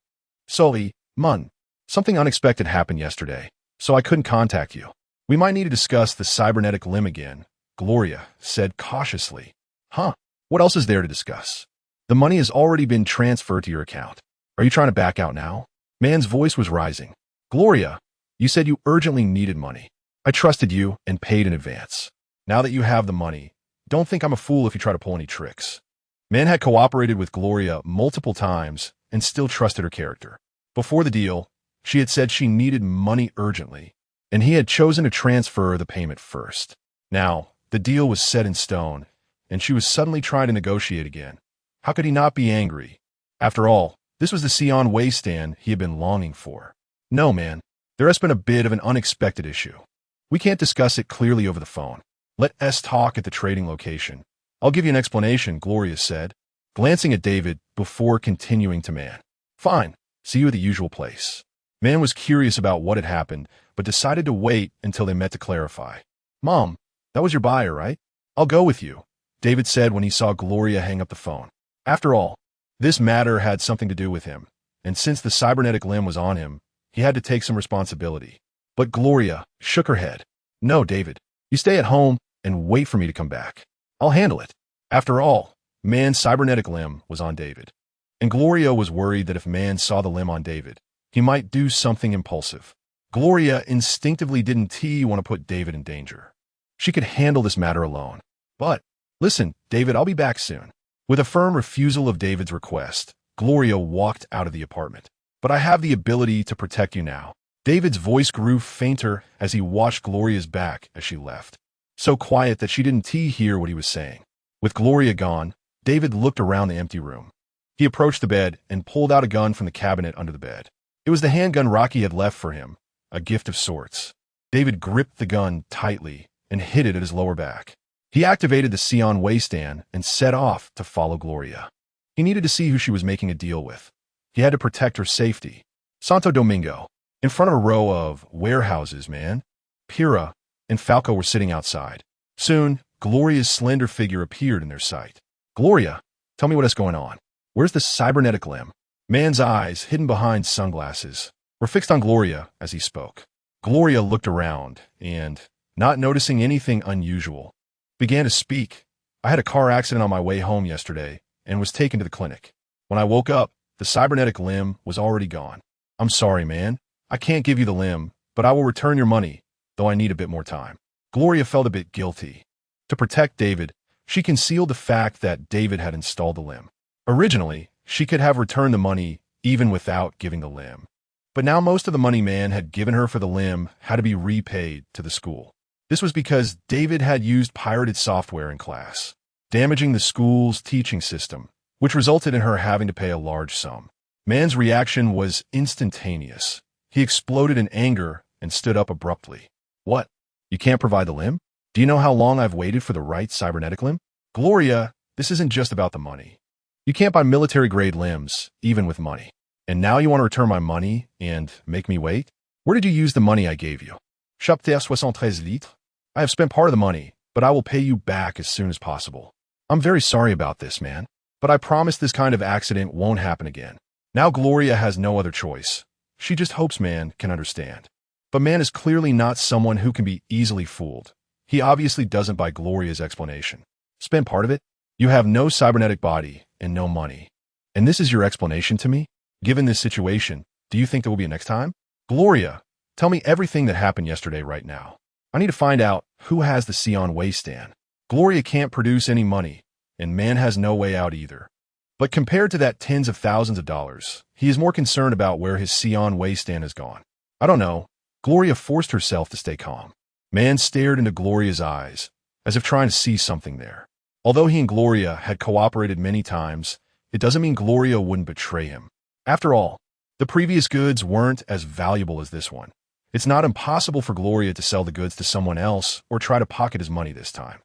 Sorry, Mun. Something unexpected happened yesterday, so I couldn't contact you. We might need to discuss the cybernetic limb again, Gloria said cautiously. Huh? What else is there to discuss? The money has already been transferred to your account. Are you trying to back out now? Man's voice was rising. Gloria, you said you urgently needed money. I trusted you and paid in advance. Now that you have the money, don't think I'm a fool if you try to pull any tricks. Man had cooperated with Gloria multiple times and still trusted her character. Before the deal, she had said she needed money urgently, and he had chosen to transfer the payment first. Now, the deal was set in stone, and she was suddenly trying to negotiate again. How could he not be angry? After all, this was the Sion Way stand he had been longing for. No, man, there has been a bit of an unexpected issue. We can't discuss it clearly over the phone. Let us talk at the trading location. I'll give you an explanation, Gloria said, glancing at David before continuing to Man. Fine, see you at the usual place. Man was curious about what had happened, but decided to wait until they met to clarify. Mom, that was your buyer, right? I'll go with you, David said when he saw Gloria hang up the phone. After all, this matter had something to do with him, and since the cybernetic limb was on him, he had to take some responsibility. But Gloria shook her head. No, David, you stay at home and wait for me to come back. I'll handle it. After all, Man's cybernetic limb was on David. And Gloria was worried that if Man saw the limb on David, he might do something impulsive. Gloria instinctively didn't want to put David in danger. She could handle this matter alone. But, listen, David, I'll be back soon. With a firm refusal of David's request, Gloria walked out of the apartment. But I have the ability to protect you now. David's voice grew fainter as he watched Gloria's back as she left. So quiet that she didn't hear what he was saying. With Gloria gone, David looked around the empty room. He approached the bed and pulled out a gun from the cabinet under the bed. It was the handgun Rocky had left for him, a gift of sorts. David gripped the gun tightly and hid it at his lower back. He activated the Sion Way stand and set off to follow Gloria. He needed to see who she was making a deal with. He had to protect her safety. Santo Domingo. In front of a row of warehouses, Man, Pira, and Falco were sitting outside. Soon, Gloria's slender figure appeared in their sight. Gloria, tell me what's going on. Where's the cybernetic limb? Man's eyes, hidden behind sunglasses, were fixed on Gloria as he spoke. Gloria looked around and, not noticing anything unusual, began to speak. I had a car accident on my way home yesterday and was taken to the clinic. When I woke up, the cybernetic limb was already gone. I'm sorry, Man. I can't give you the limb, but I will return your money, though I need a bit more time. Gloria felt a bit guilty. To protect David, she concealed the fact that David had installed the limb. Originally, she could have returned the money even without giving the limb. But now most of the money Man had given her for the limb had to be repaid to the school. This was because David had used pirated software in class, damaging the school's teaching system, which resulted in her having to pay a large sum. Man's reaction was instantaneous. He exploded in anger and stood up abruptly. What? You can't provide the limb? Do you know how long I've waited for the right cybernetic limb? Gloria, this isn't just about the money. You can't buy military-grade limbs, even with money. And now you want to return my money and make me wait? Where did you use the money I gave you? Chapitre 73 litres? I have spent part of the money, but I will pay you back as soon as possible. I'm very sorry about this, Man, but I promise this kind of accident won't happen again. Now Gloria has no other choice. She just hopes Man can understand. But Man is clearly not someone who can be easily fooled. He obviously doesn't buy Gloria's explanation. Spend part of it? You have no cybernetic body and no money. And this is your explanation to me? Given this situation, do you think there will be a next time? Gloria, tell me everything that happened yesterday right now. I need to find out who has the Sion Way stand. Gloria can't produce any money, and Man has no way out either. But compared to that tens of thousands of dollars, he is more concerned about where his Sion Way stand has gone. I don't know. Gloria forced herself to stay calm. Man stared into Gloria's eyes, as if trying to see something there. Although he and Gloria had cooperated many times, it doesn't mean Gloria wouldn't betray him. After all, the previous goods weren't as valuable as this one. It's not impossible for Gloria to sell the goods to someone else or try to pocket his money this time.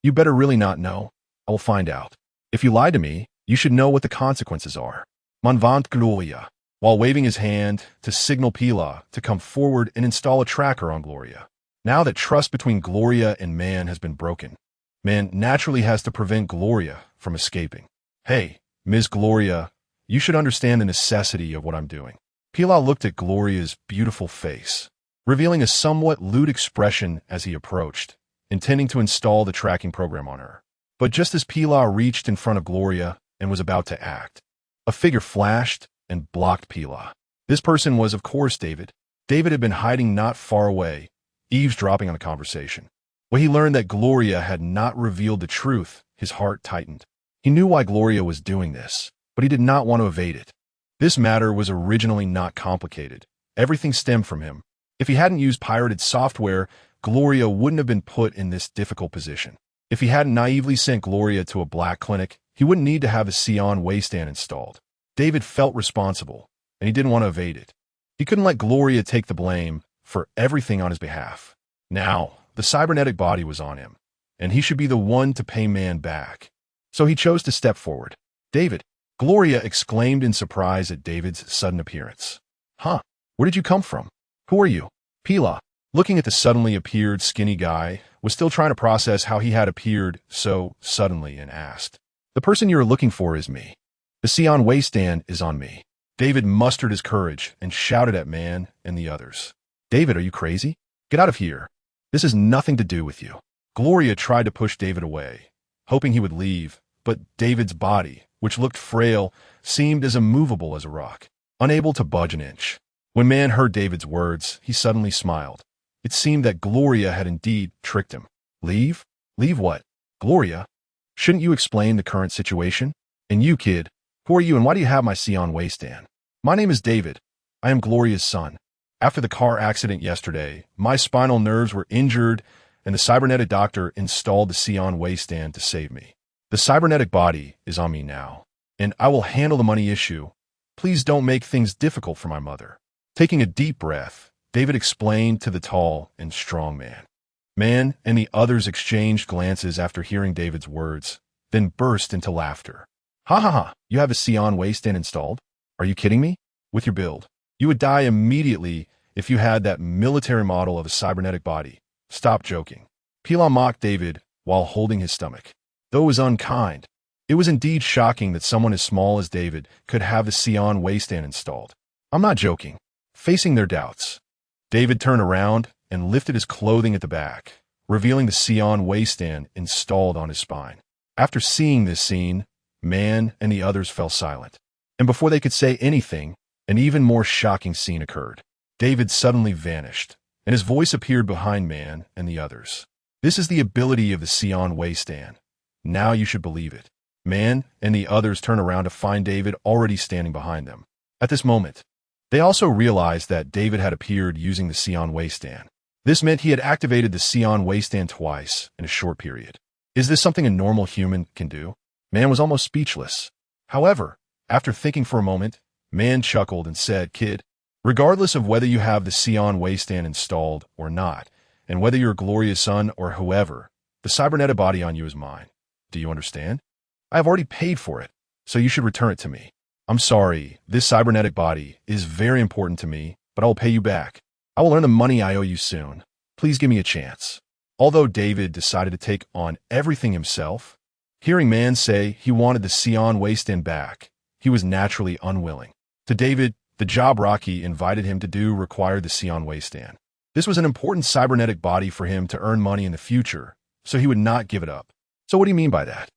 You better really not know. I will find out. If you lie to me, you should know what the consequences are. Manvant Gloria, while waving his hand to signal Pila to come forward and install a tracker on Gloria. Now that trust between Gloria and Man has been broken, Man naturally has to prevent Gloria from escaping. Hey, Ms. Gloria, you should understand the necessity of what I'm doing. Pila looked at Gloria's beautiful face, revealing a somewhat lewd expression as he approached, intending to install the tracking program on her. But just as Pila reached in front of Gloria and was about to act, a figure flashed and blocked Pila. This person was, of course, David. David had been hiding not far away, eavesdropping on the conversation. When he learned that Gloria had not revealed the truth, his heart tightened. He knew why Gloria was doing this, but he did not want to evade it. This matter was originally not complicated. Everything stemmed from him. If he hadn't used pirated software, Gloria wouldn't have been put in this difficult position. If he hadn't naively sent Gloria to a black clinic, he wouldn't need to have a Sion waistband installed. David felt responsible, and he didn't want to evade it. He couldn't let Gloria take the blame for everything on his behalf. Now, the cybernetic body was on him, and he should be the one to pay man back. So he chose to step forward. David, Gloria exclaimed in surprise at David's sudden appearance. Huh? Where did you come from? Who are you? Pila, looking at the suddenly appeared skinny guy, was still trying to process how he had appeared so suddenly and asked. The person you're looking for is me. The Sion waistband is on me. David mustered his courage and shouted at Man and the others. David, are you crazy? Get out of here. This has nothing to do with you. Gloria tried to push David away, hoping he would leave, but David's body, which looked frail, seemed as immovable as a rock, unable to budge an inch. When Man heard David's words, he suddenly smiled. It seemed that Gloria had indeed tricked him. Leave? Leave what? Gloria? Shouldn't you explain the current situation? And you, kid, who are you and why do you have my Sion waistband? My name is David. I am Gloria's son. After the car accident yesterday, my spinal nerves were injured and the cybernetic doctor installed the Sion waistband to save me. The cybernetic body is on me now, and I will handle the money issue. Please don't make things difficult for my mother. Taking a deep breath, David explained to the tall and strong man. Man and the others exchanged glances after hearing David's words, then burst into laughter. Ha ha ha, you have a Sion waistband installed? Are you kidding me? With your build, you would die immediately if you had that military model of a cybernetic body. Stop joking. Pila mocked David while holding his stomach. Though it was unkind, it was indeed shocking that someone as small as David could have the Sion waistband installed. I'm not joking. Facing their doubts, David turned around and lifted his clothing at the back, revealing the Sion waistband installed on his spine. After seeing this scene, Man and the others fell silent. And before they could say anything, an even more shocking scene occurred. David suddenly vanished, and his voice appeared behind Man and the others. This is the ability of the Sion waistband. Now you should believe it. Man and the others turned around to find David already standing behind them. At this moment, they also realized that David had appeared using the Sion waistband. This meant he had activated the Sion waistband twice in a short period. Is this something a normal human can do? Man was almost speechless. However, after thinking for a moment, Man chuckled and said, Kid, regardless of whether you have the Sion waistband installed or not, and whether you're Gloria's son or whoever, the cybernetic body on you is mine. Do you understand? I have already paid for it, so you should return it to me. I'm sorry, this cybernetic body is very important to me, but I will pay you back. I will earn the money I owe you soon. Please give me a chance. Although David decided to take on everything himself, hearing Man say he wanted the Sion waistband back, he was naturally unwilling. To David, the job Rocky invited him to do required the Sion waistband. This was an important cybernetic body for him to earn money in the future, so he would not give it up. So what do you mean by that?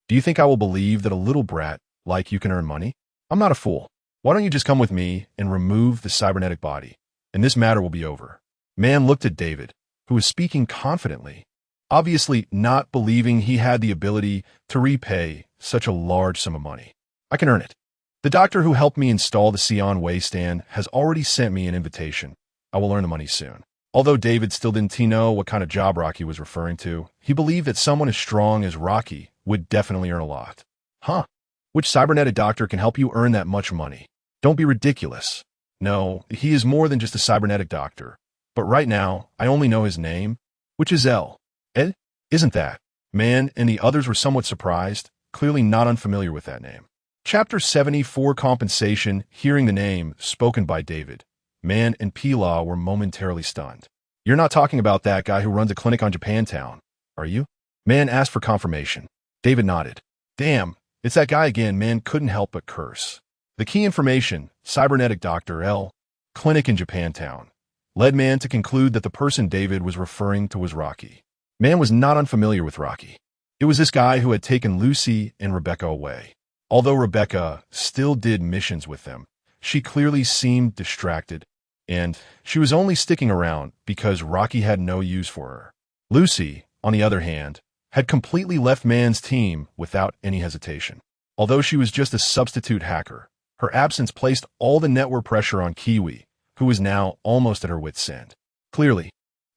Do you think I will believe that a little brat like you can earn money? I'm not a fool. Why don't you just come with me and remove the cybernetic body, and this matter will be over. Man looked at David, who was speaking confidently, obviously not believing he had the ability to repay such a large sum of money. I can earn it. The doctor who helped me install the Sion waistband has already sent me an invitation. I will earn the money soon. Although David still didn't know what kind of job Rocky was referring to, he believed that someone as strong as Rocky would definitely earn a lot. Huh? Which cybernetic doctor can help you earn that much money? Don't be ridiculous. No, he is more than just a cybernetic doctor. But right now, I only know his name, which is L. Ed? Isn't that? Man and the others were somewhat surprised, clearly not unfamiliar with that name. Chapter 74 Compensation. Hearing the name spoken by David, Man and Pila were momentarily stunned. You're not talking about that guy who runs a clinic on Japantown, are you? Man asked for confirmation. David nodded. Damn, it's that guy again. Man couldn't help but curse. The key information, cybernetic Dr. clinic in Japantown, led Man to conclude that the person David was referring to was Rocky. Man was not unfamiliar with Rocky. It was this guy who had taken Lucy and Rebecca away. Although Rebecca still did missions with them, she clearly seemed distracted, and she was only sticking around because Rocky had no use for her. Lucy, on the other hand, had completely left Man's team without any hesitation. Although she was just a substitute hacker, her absence placed all the network pressure on Kiwi, who was now almost at her wit's end. Clearly,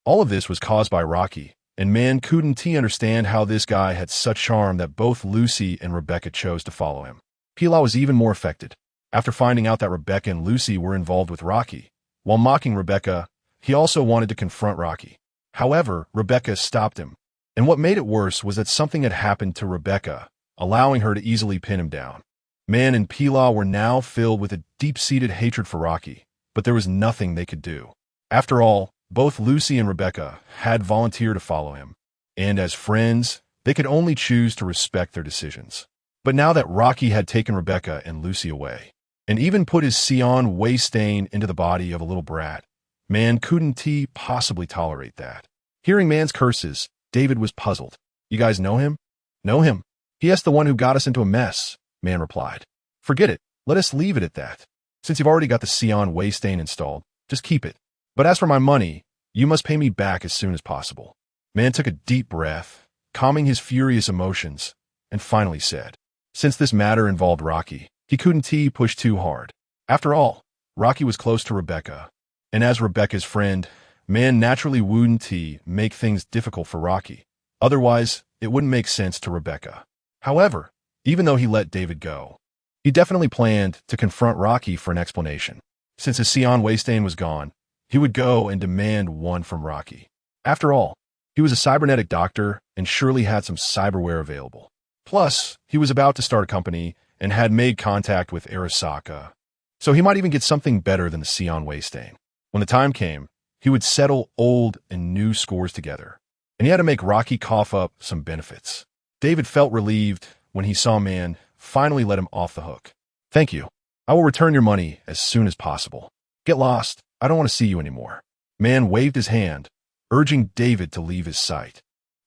all of this was caused by Rocky, and Man couldn't understand how this guy had such charm that both Lucy and Rebecca chose to follow him. Pila was even more affected. After finding out that Rebecca and Lucy were involved with Rocky, while mocking Rebecca, he also wanted to confront Rocky. However, Rebecca stopped him. And what made it worse was that something had happened to Rebecca, allowing her to easily pin him down. Man and Pila were now filled with a deep-seated hatred for Rocky, but there was nothing they could do. After all, both Lucy and Rebecca had volunteered to follow him, and as friends, they could only choose to respect their decisions. But now that Rocky had taken Rebecca and Lucy away, and even put his cyan waste stain into the body of a little brat, Man couldn't possibly tolerate that. Hearing Man's curses, David was puzzled. You guys know him? Know him? He the one who got us into a mess, Man replied. Forget it. Let us leave it at that. Since you've already got the cyan waste stain installed, just keep it. But as for my money, you must pay me back as soon as possible. Man took a deep breath, calming his furious emotions, and finally said, since this matter involved Rocky, he couldn't push too hard. After all, Rocky was close to Rebecca, and as Rebecca's friend, Man naturally wouldn't make things difficult for Rocky. Otherwise, it wouldn't make sense to Rebecca. However, even though he let David go, he definitely planned to confront Rocky for an explanation. Since his cyan waste stain was gone, he would go and demand one from Rocky. After all, he was a cybernetic doctor and surely had some cyberware available. Plus, he was about to start a company and had made contact with Arasaka, so he might even get something better than the cyan waste stain. When the time came, he would settle old and new scores together, and he had to make Rocky cough up some benefits. David felt relieved when he saw Man finally let him off the hook. Thank you. I will return your money as soon as possible. Get lost. I don't want to see you anymore. Man waved his hand, urging David to leave his sight.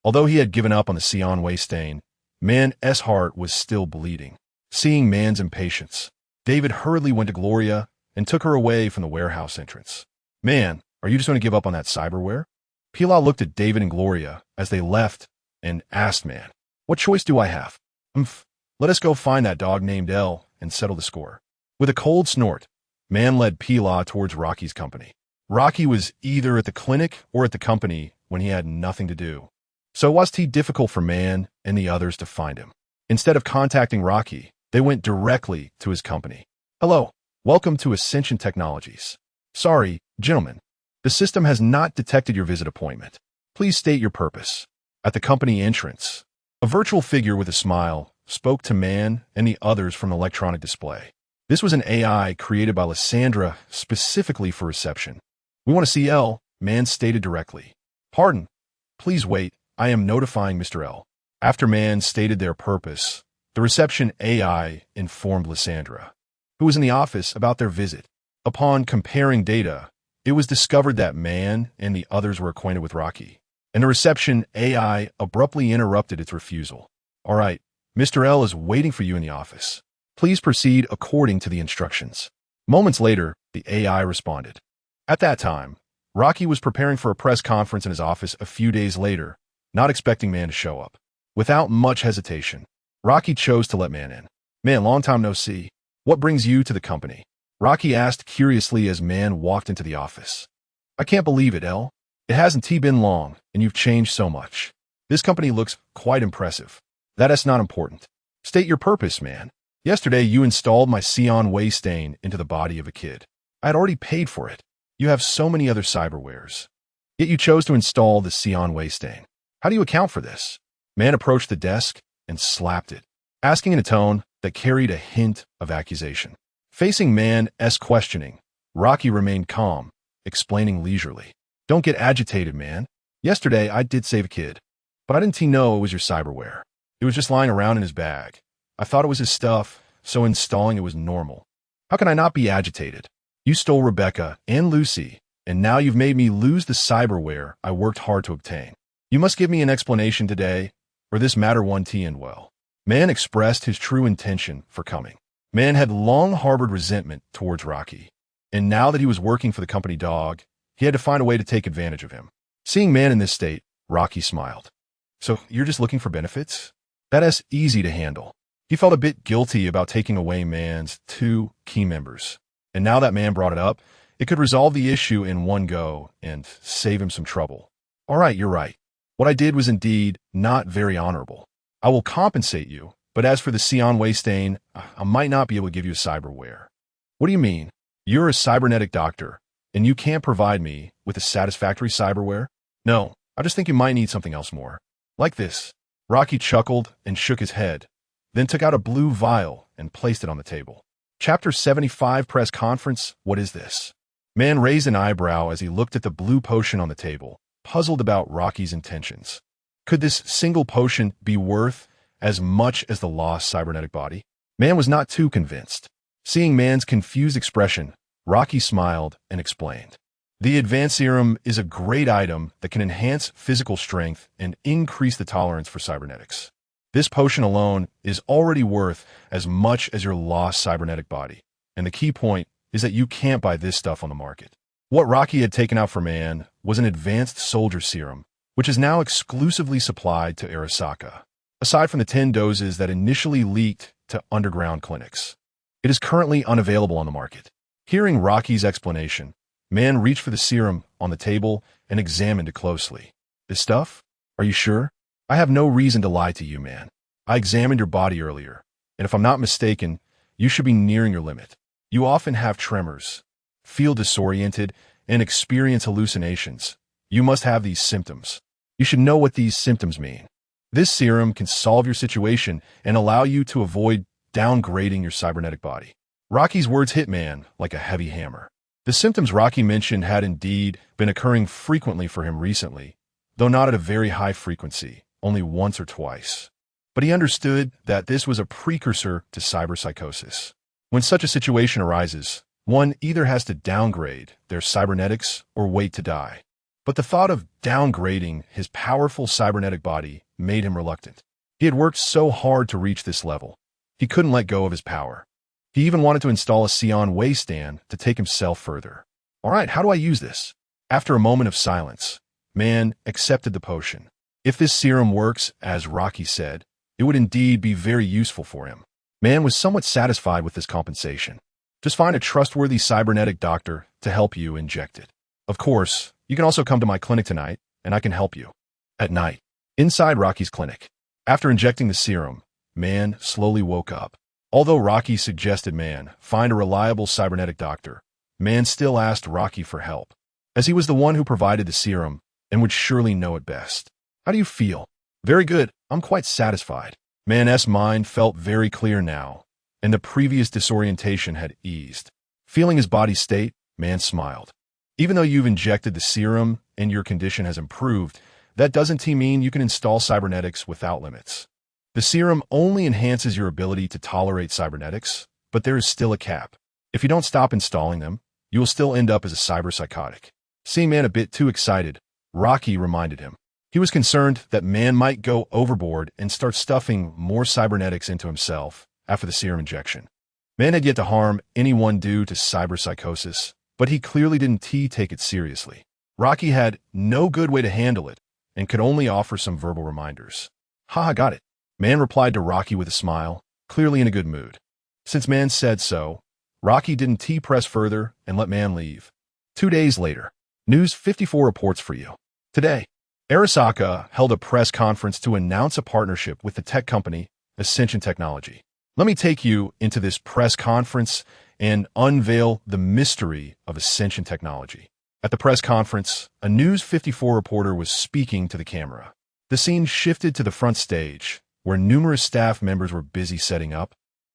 Although he had given up on the cyan waste stain, Man's heart was still bleeding. Seeing Man's impatience, David hurriedly went to Gloria and took her away from the warehouse entrance. Man, are you just going to give up on that cyberware? Pila looked at David and Gloria as they left and asked Man, what choice do I have? Let us go find that dog named L and settle the score. With a cold snort, Man led Pila towards Rocky's company. Rocky was either at the clinic or at the company when he had nothing to do. So it was difficult for Man and the others to find him. Instead of contacting Rocky, they went directly to his company. Hello, welcome to Ascension Technologies. Sorry, gentlemen, the system has not detected your visit appointment. Please state your purpose. At the company entrance, a virtual figure with a smile spoke to Man and the others from the electronic display. This was an AI created by Lysandra specifically for reception. We want to see L, Man stated directly. Pardon. Please wait, I am notifying Mr. L. After Man stated their purpose, the reception AI informed Lysandra, who was in the office, about their visit. Upon comparing data, it was discovered that Man and the others were acquainted with Rocky, and the reception AI abruptly interrupted its refusal. All right, Mr. L is waiting for you in the office. Please proceed according to the instructions. Moments later, the AI responded. At that time, Rocky was preparing for a press conference in his office a few days later, not expecting Man to show up. Without much hesitation, Rocky chose to let Man in. Man, long time no see. What brings you to the company? Rocky asked curiously as Man walked into the office. I can't believe it, L. It hasn't been long, and you've changed so much. This company looks quite impressive. That's not important. State your purpose, Man. Yesterday, you installed my cyan waste stain into the body of a kid. I had already paid for it. You have so many other cyberwares. Yet you chose to install the cyan waste stain. How do you account for this? Man approached the desk and slapped it, asking in a tone that carried a hint of accusation. Facing Man's questioning, Rocky remained calm, explaining leisurely. Don't get agitated, Man. Yesterday, I did save a kid. But I didn't know it was your cyberware. It was just lying around in his bag. I thought it was his stuff, so installing it was normal. How can I not be agitated? You stole Rebecca and Lucy, and now you've made me lose the cyberware I worked hard to obtain. You must give me an explanation today, or this matter won't end well. Man expressed his true intention for coming. Man had long harbored resentment towards Rocky, and now that he was working for the company dog, he had to find a way to take advantage of him. Seeing Man in this state, Rocky smiled. So you're just looking for benefits? That's easy to handle. He felt a bit guilty about taking away Man's 2 key members, and now that Man brought it up, it could resolve the issue in one go and save him some trouble. All right, you're right. What I did was indeed not very honorable. I will compensate you, but as for the Sion Waystain, I might not be able to give you a cyberware. What do you mean? You're a cybernetic doctor, and you can't provide me with a satisfactory cyberware? No, I just think you might need something else more. Like this. Rocky chuckled and shook his head, then took out a blue vial and placed it on the table. Chapter 75 Press Conference. What is this? Man raised an eyebrow as he looked at the blue potion on the table, puzzled about Rocky's intentions. Could this single potion be worth as much as the lost cybernetic body? Man was not too convinced. Seeing Man's confused expression, Rocky smiled and explained. The advanced serum is a great item that can enhance physical strength and increase the tolerance for cybernetics. This potion alone is already worth as much as your lost cybernetic body, and the key point is that you can't buy this stuff on the market. What Rocky had taken out for Man was an advanced soldier serum, which is now exclusively supplied to Arasaka, aside from the 10 doses that initially leaked to underground clinics. It is currently unavailable on the market. Hearing Rocky's explanation, Man reached for the serum on the table and examined it closely. This stuff? Are you sure? I have no reason to lie to you, Man. I examined your body earlier, and if I'm not mistaken, you should be nearing your limit. You often have tremors, feel disoriented, and experience hallucinations. You must have these symptoms. You should know what these symptoms mean. This serum can solve your situation and allow you to avoid downgrading your cybernetic body. Rocky's words hit Man like a heavy hammer. The symptoms Rocky mentioned had indeed been occurring frequently for him recently, though not at a very high frequency, only once or twice. But he understood that this was a precursor to cyberpsychosis. When such a situation arises, one either has to downgrade their cybernetics or wait to die. But the thought of downgrading his powerful cybernetic body made him reluctant. He had worked so hard to reach this level. He couldn't let go of his power. He even wanted to install a Sion Waystain to take himself further. All right, how do I use this? After a moment of silence, Man accepted the potion. If this serum works, as Rocky said, it would indeed be very useful for him. Man was somewhat satisfied with this compensation. Just find a trustworthy cybernetic doctor to help you inject it. Of course, you can also come to my clinic tonight, and I can help you. At night, inside Rocky's clinic, after injecting the serum, Man slowly woke up. Although Rocky suggested Man find a reliable cybernetic doctor, Man still asked Rocky for help, as he was the one who provided the serum and would surely know it best. How do you feel? Very good. I'm quite satisfied. Man's mind felt very clear now, and the previous disorientation had eased. Feeling his body's state, Man smiled. Even though you've injected the serum and your condition has improved, that doesn't mean you can install cybernetics without limits. The serum only enhances your ability to tolerate cybernetics, but there is still a cap. If you don't stop installing them, you will still end up as a cyberpsychotic. Seeing Man a bit too excited, Rocky reminded him. He was concerned that Man might go overboard and start stuffing more cybernetics into himself after the serum injection. Man had yet to harm anyone due to cyberpsychosis, but he clearly didn't take it seriously. Rocky had no good way to handle it and could only offer some verbal reminders. Ha, got it. Man replied to Rocky with a smile, clearly in a good mood. Since Man said so, Rocky didn't press further and let Man leave. 2 days later, News 54 reports for you. Today, Arasaka held a press conference to announce a partnership with the tech company Ascension Technology. Let me take you into this press conference and unveil the mystery of Ascension Technology. At the press conference, a News 54 reporter was speaking to the camera. The scene shifted to the front stage, where numerous staff members were busy setting up,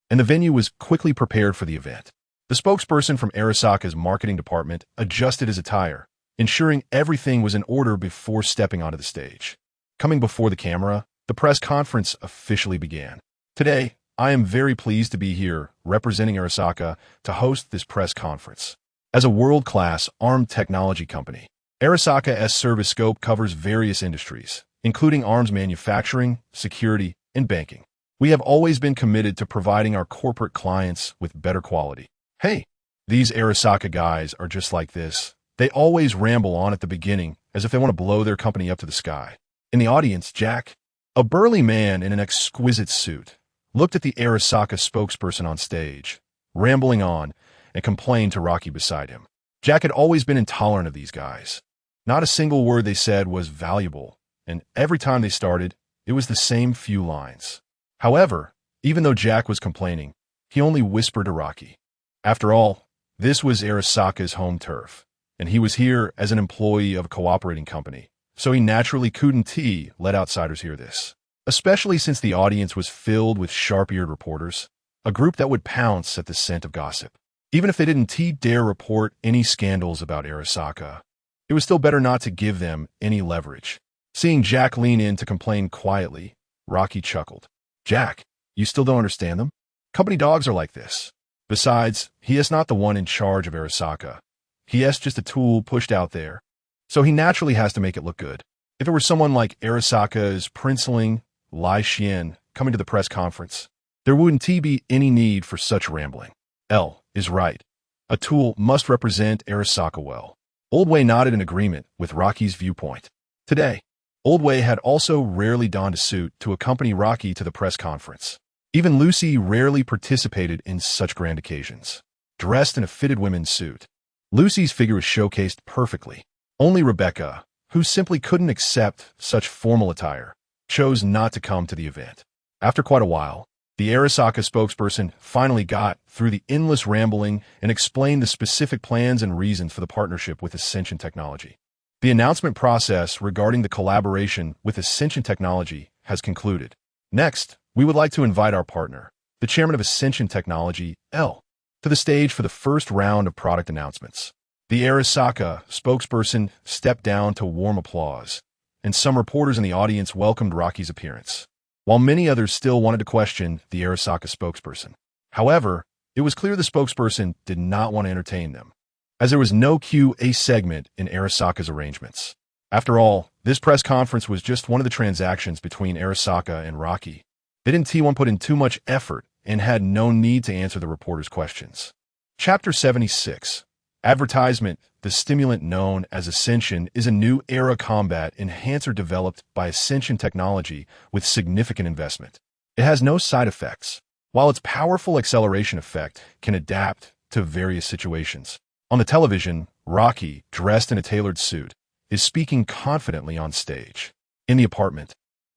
and the venue was quickly prepared for the event. The spokesperson from Arasaka's marketing department adjusted his attire, ensuring everything was in order before stepping onto the stage. Coming before the camera, the press conference officially began. Today, I am very pleased to be here representing Arasaka to host this press conference. As a world-class armed technology company, Arasaka's service scope covers various industries, including arms manufacturing, security, and banking. We have always been committed to providing our corporate clients with better quality. Hey, these Arasaka guys are just like this. They always ramble on at the beginning as if they want to blow their company up to the sky. In the audience, Jack, a burly man in an exquisite suit, looked at the Arasaka spokesperson on stage, rambling on, and complained to Rocky beside him. Jack had always been intolerant of these guys. Not a single word they said was valuable, and every time they started, it was the same few lines. However, even though Jack was complaining, he only whispered to Rocky. After all, this was Arasaka's home turf, and he was here as an employee of a cooperating company, so he naturally couldn't let outsiders hear this. Especially since the audience was filled with sharp-eared reporters, a group that would pounce at the scent of gossip. Even if they didn't dare report any scandals about Arasaka, it was still better not to give them any leverage. Seeing Jack lean in to complain quietly, Rocky chuckled. Jack, you still don't understand them? Company dogs are like this. Besides, he is not the one in charge of Arasaka. He is just a tool pushed out there, so he naturally has to make it look good. If it were someone like Arasaka's princeling, Lai Xian, coming to the press conference, there wouldn't be any need for such rambling. L is right. A tool must represent Arasaka well. Old Wei nodded in agreement with Rocky's viewpoint. Today, Old Wei had also rarely donned a suit to accompany Rocky to the press conference. Even Lucy rarely participated in such grand occasions. Dressed in a fitted women's suit, Lucy's figure was showcased perfectly. Only Rebecca, who simply couldn't accept such formal attire, chose not to come to the event. After quite a while, the Arasaka spokesperson finally got through the endless rambling and explained the specific plans and reasons for the partnership with Ascension Technology. The announcement process regarding the collaboration with Ascension Technology has concluded. Next, we would like to invite our partner, the chairman of Ascension Technology, L, to the stage for the first round of product announcements. The Arasaka spokesperson stepped down to warm applause, and some reporters in the audience welcomed Rocky's appearance, while many others still wanted to question the Arasaka spokesperson. However, it was clear the spokesperson did not want to entertain them, as there was no Q&A segment in Arasaka's arrangements. After all, this press conference was just one of the transactions between Arasaka and Rocky. They didn't want to put in too much effort and had no need to answer the reporters' questions. Chapter 76. Advertisement. The stimulant known as Ascension is a new era combat enhancer developed by Ascension Technology with significant investment. It has no side effects, while its powerful acceleration effect can adapt to various situations. On the television, Rocky, dressed in a tailored suit, is speaking confidently on stage. In the apartment,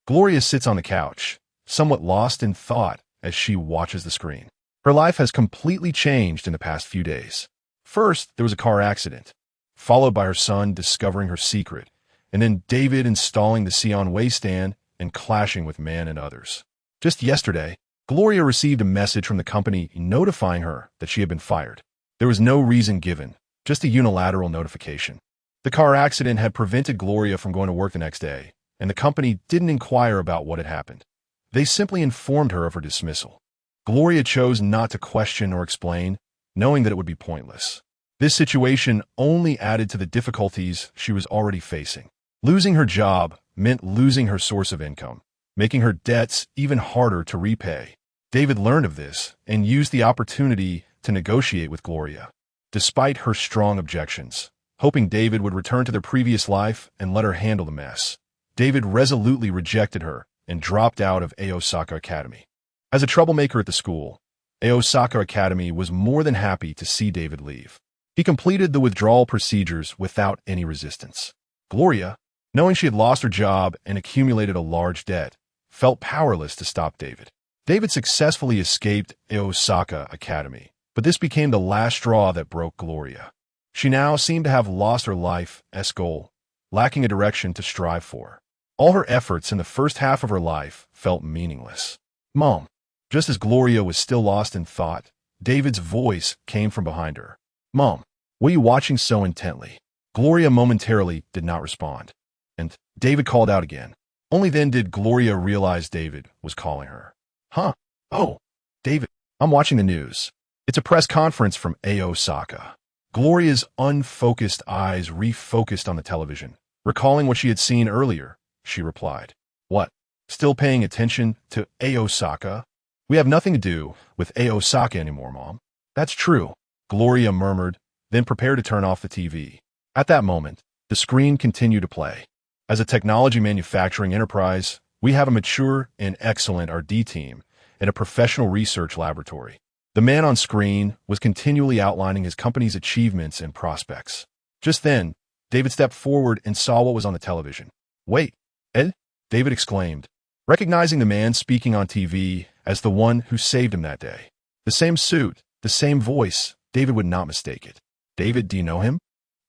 Gloria sits on the couch, somewhat lost in thought as she watches the screen. Her life has completely changed in the past few days. First, there was a car accident, followed by her son discovering her secret, and then David installing the Sion wastestand and clashing with man and others. Just yesterday, Gloria received a message from the company notifying her that she had been fired. There was no reason given, just a unilateral notification. The car accident had prevented Gloria from going to work the next day, and the company didn't inquire about what had happened. They simply informed her of her dismissal. Gloria chose not to question or explain, knowing that it would be pointless. This situation only added to the difficulties she was already facing. Losing her job meant losing her source of income, making her debts even harder to repay. David learned of this and used the opportunity to negotiate with Gloria, despite her strong objections. Hoping David would return to their previous life and let her handle the mess, David resolutely rejected her and dropped out of Arasaka Academy. As a troublemaker at the school, Arasaka Academy was more than happy to see David leave. He completed the withdrawal procedures without any resistance. Gloria, knowing she had lost her job and accumulated a large debt, felt powerless to stop David. David successfully escaped Arasaka Academy, but this became the last straw that broke Gloria. She now seemed to have lost her life's goal, lacking a direction to strive for. All her efforts in the first half of her life felt meaningless. Mom. Just as Gloria was still lost in thought, David's voice came from behind her. Mom, what are you watching so intently? Gloria momentarily did not respond, and David called out again. Only then did Gloria realize David was calling her. Huh? Oh, David, I'm watching the news. It's a press conference from Arasaka. Gloria's unfocused eyes refocused on the television. Recalling what she had seen earlier, she replied. What? Still paying attention to Arasaka? We have nothing to do with Arasaka anymore, Mom. That's true, Gloria murmured, then prepared to turn off the TV. At that moment, the screen continued to play. As a technology manufacturing enterprise, we have a mature and excellent R&D team and a professional research laboratory. The man on screen was continually outlining his company's achievements and prospects. Just then, David stepped forward and saw what was on the television. Wait, Ed? David exclaimed, recognizing the man speaking on TV as the one who saved him that day. The same suit, the same voice, David would not mistake it. David, do you know him?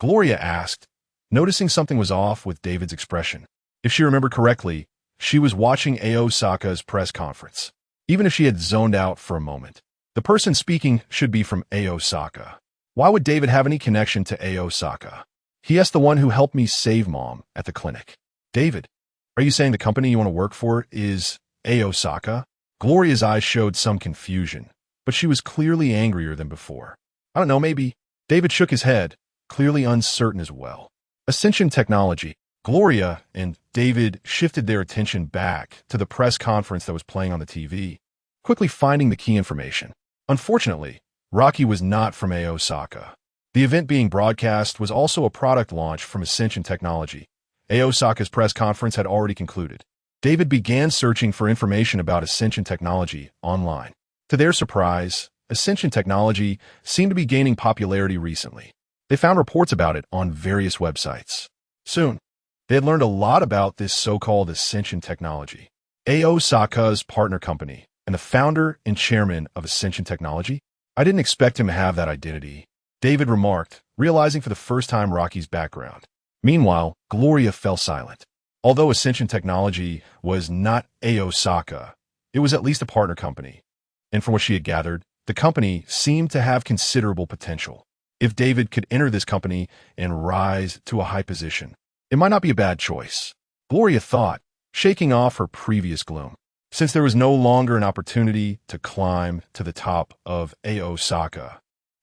Gloria asked, noticing something was off with David's expression. If she remembered correctly, she was watching Arasaka's press conference. Even if she had zoned out for a moment, the person speaking should be from Arasaka. Why would David have any connection to Arasaka? He asked the one who helped me save Mom at the clinic. David, are you saying the company you want to work for is Arasaka? Gloria's eyes showed some confusion, but she was clearly angrier than before. I don't know, maybe. David shook his head, clearly uncertain as well. Ascension Technology. Gloria and David shifted their attention back to the press conference that was playing on the TV, quickly finding the key information. Unfortunately, Rocky was not from Arasaka. The event being broadcast was also a product launch from Ascension Technology. Arasaka's press conference had already concluded. David began searching for information about Ascension Technology online. To their surprise, Ascension Technology seemed to be gaining popularity recently. They found reports about it on various websites. Soon, they had learned a lot about this so-called Ascension Technology. Arasaka's partner company and the founder and chairman of Ascension Technology. I didn't expect him to have that identity, David remarked, realizing for the first time Rocky's background. Meanwhile, Gloria fell silent. Although Ascension Technology was not Arasaka, it was at least a partner company. And from what she had gathered, the company seemed to have considerable potential. If David could enter this company and rise to a high position, it might not be a bad choice, Gloria thought, shaking off her previous gloom. Since there was no longer an opportunity to climb to the top of Arasaka,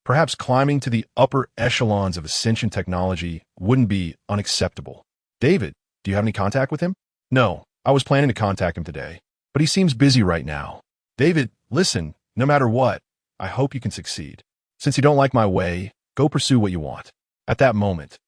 perhaps climbing to the upper echelons of Ascension Technology wouldn't be unacceptable. David, do you have any contact with him? No, I was planning to contact him today, but he seems busy right now. David, listen, no matter what, I hope you can succeed. Since you don't like my way, go pursue what you want. At that moment,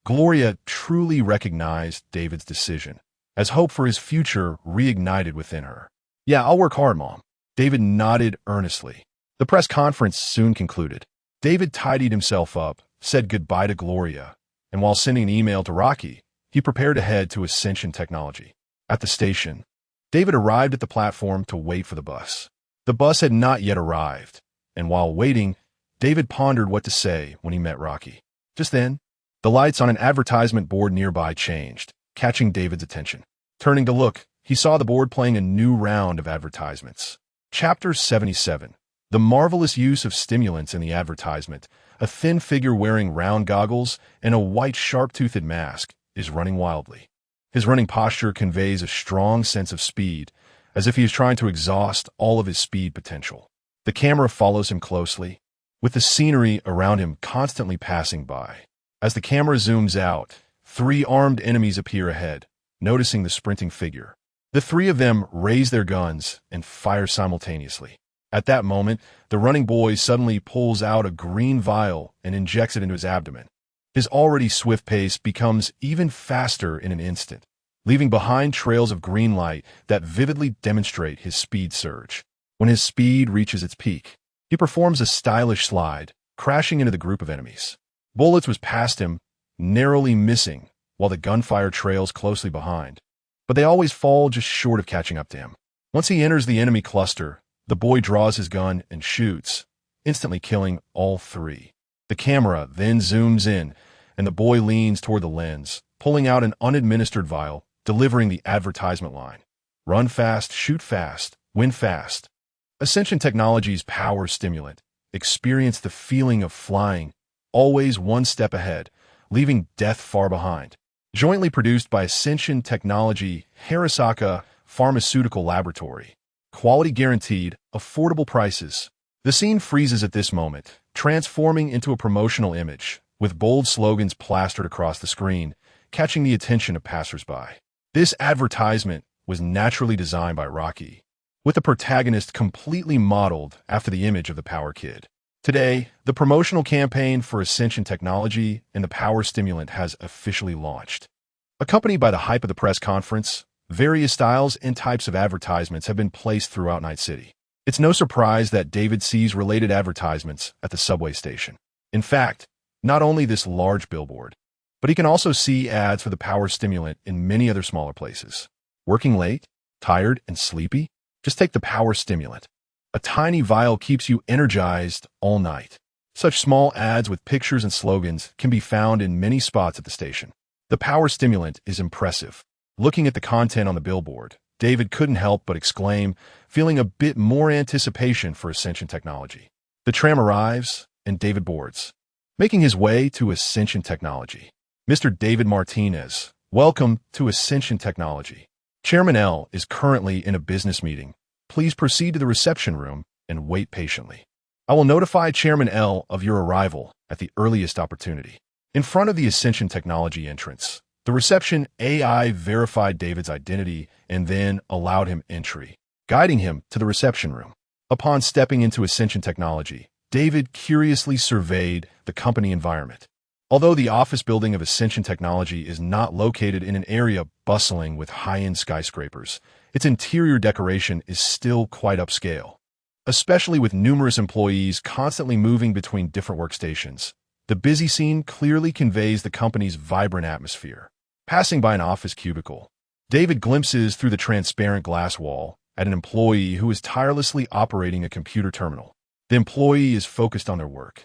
Gloria truly recognized David's decision, as hope for his future reignited within her. Yeah, I'll work hard, Mom. David nodded earnestly. The press conference soon concluded. David tidied himself up, said goodbye to Gloria, and while sending an email to Rocky, he prepared to head to Ascension Technology. At the station, David arrived at the platform to wait for the bus. The bus had not yet arrived, and while waiting, David pondered what to say when he met Rocky. Just then, the lights on an advertisement board nearby changed, catching David's attention. Turning to look, he saw the board playing a new round of advertisements. Chapter 77. The marvelous use of stimulants in the advertisement. A thin figure wearing round goggles and a white sharp-toothed mask is running wildly. His running posture conveys a strong sense of speed, as if he is trying to exhaust all of his speed potential. The camera follows him closely, with the scenery around him constantly passing by. As the camera zooms out, 3 armed enemies appear ahead, noticing the sprinting figure. The 3 of them raise their guns and fire simultaneously. At that moment, the running boy suddenly pulls out a green vial and injects it into his abdomen. His already swift pace becomes even faster in an instant, leaving behind trails of green light that vividly demonstrate his speed surge. When his speed reaches its peak, he performs a stylish slide, crashing into the group of enemies. Bullets whiz past him, narrowly missing, while the gunfire trails closely behind. But they always fall just short of catching up to him. Once he enters the enemy cluster, the boy draws his gun and shoots, instantly killing all 3. The camera then zooms in, and the boy leans toward the lens, pulling out an unadministered vial, delivering the advertisement line. Run fast, shoot fast, win fast. Ascension Technology's power stimulant. Experience the feeling of flying, always one step ahead, leaving death far behind. jointly produced by Ascension Technology, Arasaka Pharmaceutical Laboratory. Quality guaranteed, affordable prices. The scene freezes at this moment, transforming into a promotional image, with bold slogans plastered across the screen, catching the attention of passersby. This advertisement was naturally designed by Rocky, with the protagonist completely modeled after the image of the Power Kid. Today, the promotional campaign for Ascension Technology and the Power Stimulant has officially launched. Accompanied by the hype of the press conference, various styles and types of advertisements have been placed throughout Night City. It's no surprise that David sees related advertisements at the subway station. In fact, not only this large billboard, but he can also see ads for the Power Stimulant in many other smaller places. Working late? Tired and sleepy? Just take the Power Stimulant. A tiny vial keeps you energized all night. Such small ads with pictures and slogans can be found in many spots at the station. The Power Stimulant is impressive. Looking at the content on the billboard, David couldn't help but exclaim, feeling a bit more anticipation for Ascension Technology. The tram arrives, and David boards, making his way to Ascension Technology. Mr. David Martinez, welcome to Ascension Technology. Chairman L is currently in a business meeting. Please proceed to the reception room and wait patiently. I will notify Chairman L of your arrival at the earliest opportunity. In front of the Ascension Technology entrance, the reception AI verified David's identity and then allowed him entry, guiding him to the reception room. Upon stepping into Ascension Technology, David curiously surveyed the company environment. Although the office building of Ascension Technology is not located in an area bustling with high-end skyscrapers, its interior decoration is still quite upscale. Especially with numerous employees constantly moving between different workstations, the busy scene clearly conveys the company's vibrant atmosphere. Passing by an office cubicle, David glimpses through the transparent glass wall at an employee who is tirelessly operating a computer terminal. The employee is focused on their work,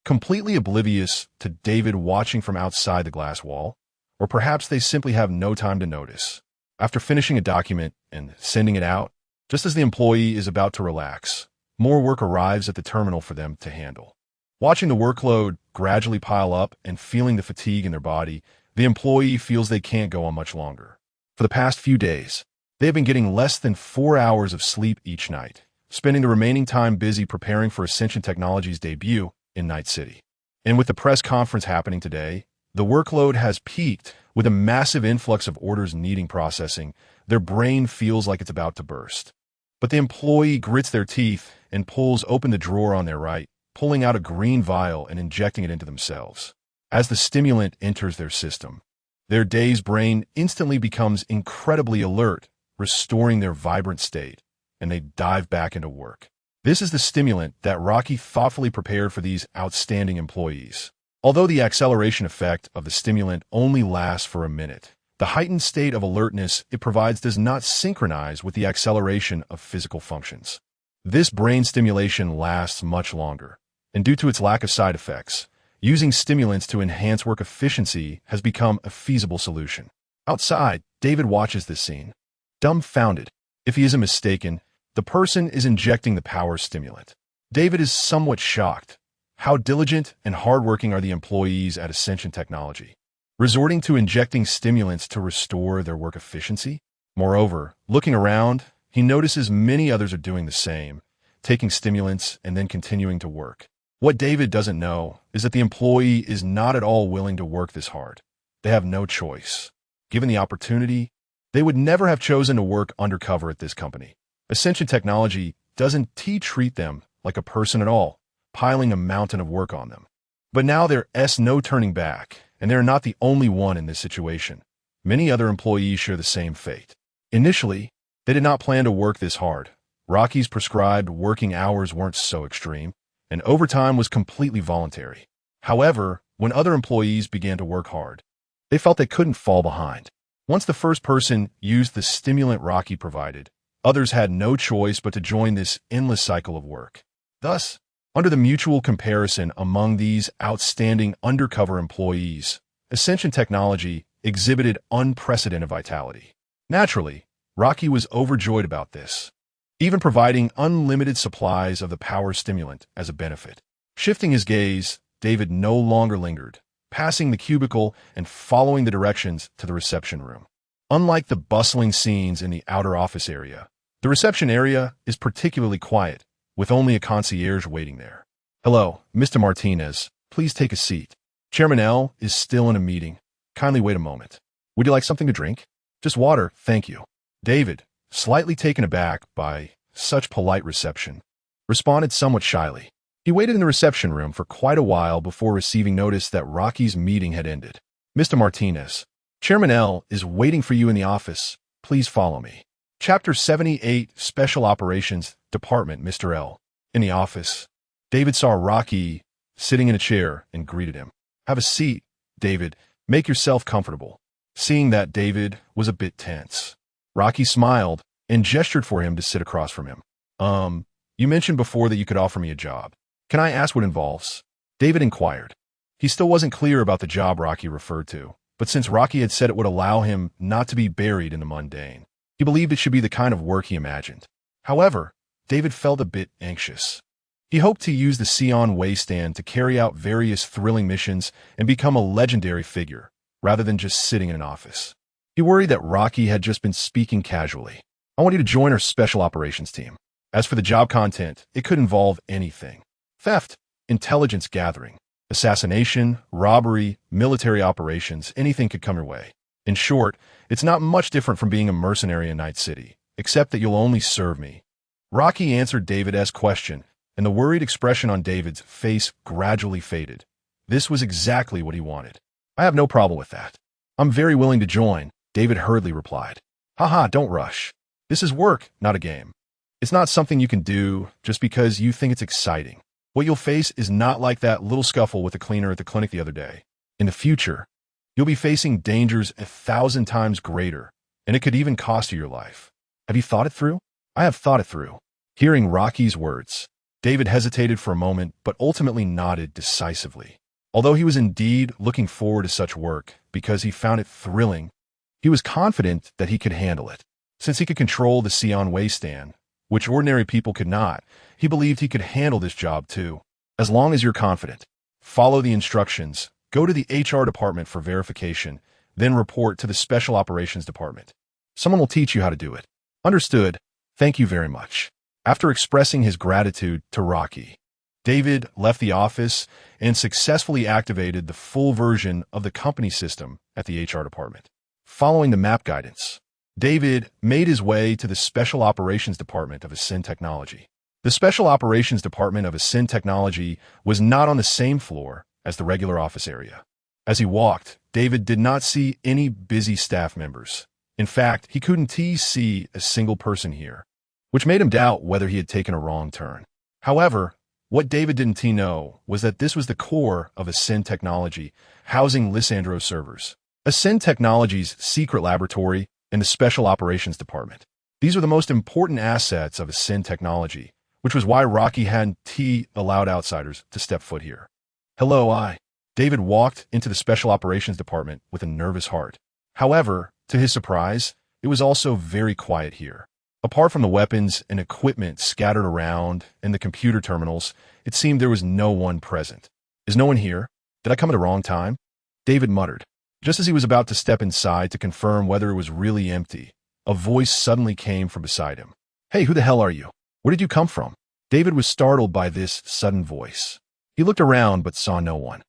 completely oblivious to David watching from outside the glass wall, or perhaps they simply have no time to notice. After finishing a document and sending it out, just as the employee is about to relax, more work arrives at the terminal for them to handle. Watching the workload gradually pile up and feeling the fatigue in their body, the employee feels they can't go on much longer. For the past few days, they have been getting less than 4 hours of sleep each night, spending the remaining time busy preparing for Ascension Technology's debut in Night City. And with the press conference happening today, the workload has peaked with a massive influx of orders needing processing. Their brain feels like it's about to burst. But the employee grits their teeth and pulls open the drawer on their right, pulling out a green vial and injecting it into themselves. As the stimulant enters their system, their dazed brain instantly becomes incredibly alert, restoring their vibrant state, and they dive back into work. This is the stimulant that Rocky thoughtfully prepared for these outstanding employees. Although the acceleration effect of the stimulant only lasts for a minute, the heightened state of alertness it provides does not synchronize with the acceleration of physical functions. This brain stimulation lasts much longer, and due to its lack of side effects, using stimulants to enhance work efficiency has become a feasible solution. Outside, David watches this scene, dumbfounded. If he isn't mistaken, the person is injecting the power stimulant. David is somewhat shocked. How diligent and hardworking are the employees at Ascension Technology, resorting to injecting stimulants to restore their work efficiency? Moreover, looking around, he notices many others are doing the same, taking stimulants and then continuing to work. What David doesn't know is that the employee is not at all willing to work this hard. They have no choice. Given the opportunity, they would never have chosen to work undercover at this company. Ascension Technology doesn't treat them like a person at all, piling a mountain of work on them. But now there's no turning back, and they're not the only one in this situation. Many other employees share the same fate. Initially, they did not plan to work this hard. Rocky's prescribed working hours weren't so extreme, and overtime was completely voluntary. However, when other employees began to work hard, they felt they couldn't fall behind. Once the first person used the stimulant Rocky provided, others had no choice but to join this endless cycle of work. Thus, under the mutual comparison among these outstanding undercover employees, Ascension Technology exhibited unprecedented vitality. Naturally, Rocky was overjoyed about this, even providing unlimited supplies of the power stimulant as a benefit. Shifting his gaze, David no longer lingered. passing the cubicle and following the directions to the reception room. Unlike the bustling scenes in the outer office area, the reception area is particularly quiet, with only a concierge waiting there. "Hello, Mr. Martinez. Please take a seat. Chairman L is still in a meeting. Kindly wait a moment. Would you like something to drink?" "Just water, thank you." David, slightly taken aback by such polite reception, responded somewhat shyly. He waited in the reception room for quite a while before receiving notice that Rocky's meeting had ended. "Mr. Martinez, Chairman L is waiting for you in the office. Please follow me." Chapter 78, Special Operations Department, Mr. L. In the office, David saw Rocky sitting in a chair and greeted him. "Have a seat, David. Make yourself comfortable." Seeing that David was a bit tense, Rocky smiled and gestured for him to sit across from him. You mentioned before that you could offer me a job. Can I ask what it involves?" David inquired. He still wasn't clear about the job Rocky referred to, but since Rocky had said it would allow him not to be buried in the mundane, he believed it should be the kind of work he imagined. However, David felt a bit anxious. He hoped to use the Sion Waystand to carry out various thrilling missions and become a legendary figure, rather than just sitting in an office. He worried that Rocky had just been speaking casually. "I want you to join our special operations team. As for the job content, it could involve anything. Theft, intelligence gathering, assassination, robbery, military operations, anything could come your way. In short, it's not much different from being a mercenary in Night City, except that you'll only serve me." Rocky answered David's question, and the worried expression on David's face gradually faded. This was exactly what he wanted. "I have no problem with that. I'm very willing to join," David hurriedly replied. "Haha, don't rush. This is work, not a game. It's not something you can do just because you think it's exciting. What you'll face is not like that little scuffle with the cleaner at the clinic the other day. In the future, you'll be facing dangers 1,000 times greater, and it could even cost you your life. Have you thought it through?" "I have thought it through." Hearing Rocky's words, David hesitated for a moment but ultimately nodded decisively. Although he was indeed looking forward to such work because he found it thrilling, he was confident that he could handle it. Since he could control the Sion Waystand, which ordinary people could not, he believed he could handle this job too. "As long as you're confident, follow the instructions, go to the HR department for verification, then report to the Special Operations Department. Someone will teach you how to do it." "Understood. Thank you very much." After expressing his gratitude to Rocky, David left the office and successfully activated the full version of the company system at the HR department. Following the map guidance, David made his way to the Special Operations Department of Ascension Technology. The Special Operations Department of Ascension Technology was not on the same floor as the regular office area. As he walked, David did not see any busy staff members. In fact, he couldn't see a single person here, which made him doubt whether he had taken a wrong turn. However, what David didn't know was that this was the core of Ascension Technology, housing Lissandro's servers. Ascension Technology's secret laboratory and the Special Operations Department. These are the most important assets of Ascension Technology, which was why Rocky hadn't allowed outsiders to step foot here. "Hello, David walked into the Special Operations Department with a nervous heart. However, to his surprise, it was also very quiet here. Apart from the weapons and equipment scattered around and the computer terminals, it seemed there was no one present. "Is no one here? Did I come at the wrong time?" David muttered. Just as he was about to step inside to confirm whether it was really empty, a voice suddenly came from beside him. "Hey, who the hell are you? Where did you come from?" David was startled by this sudden voice. He looked around but saw no one.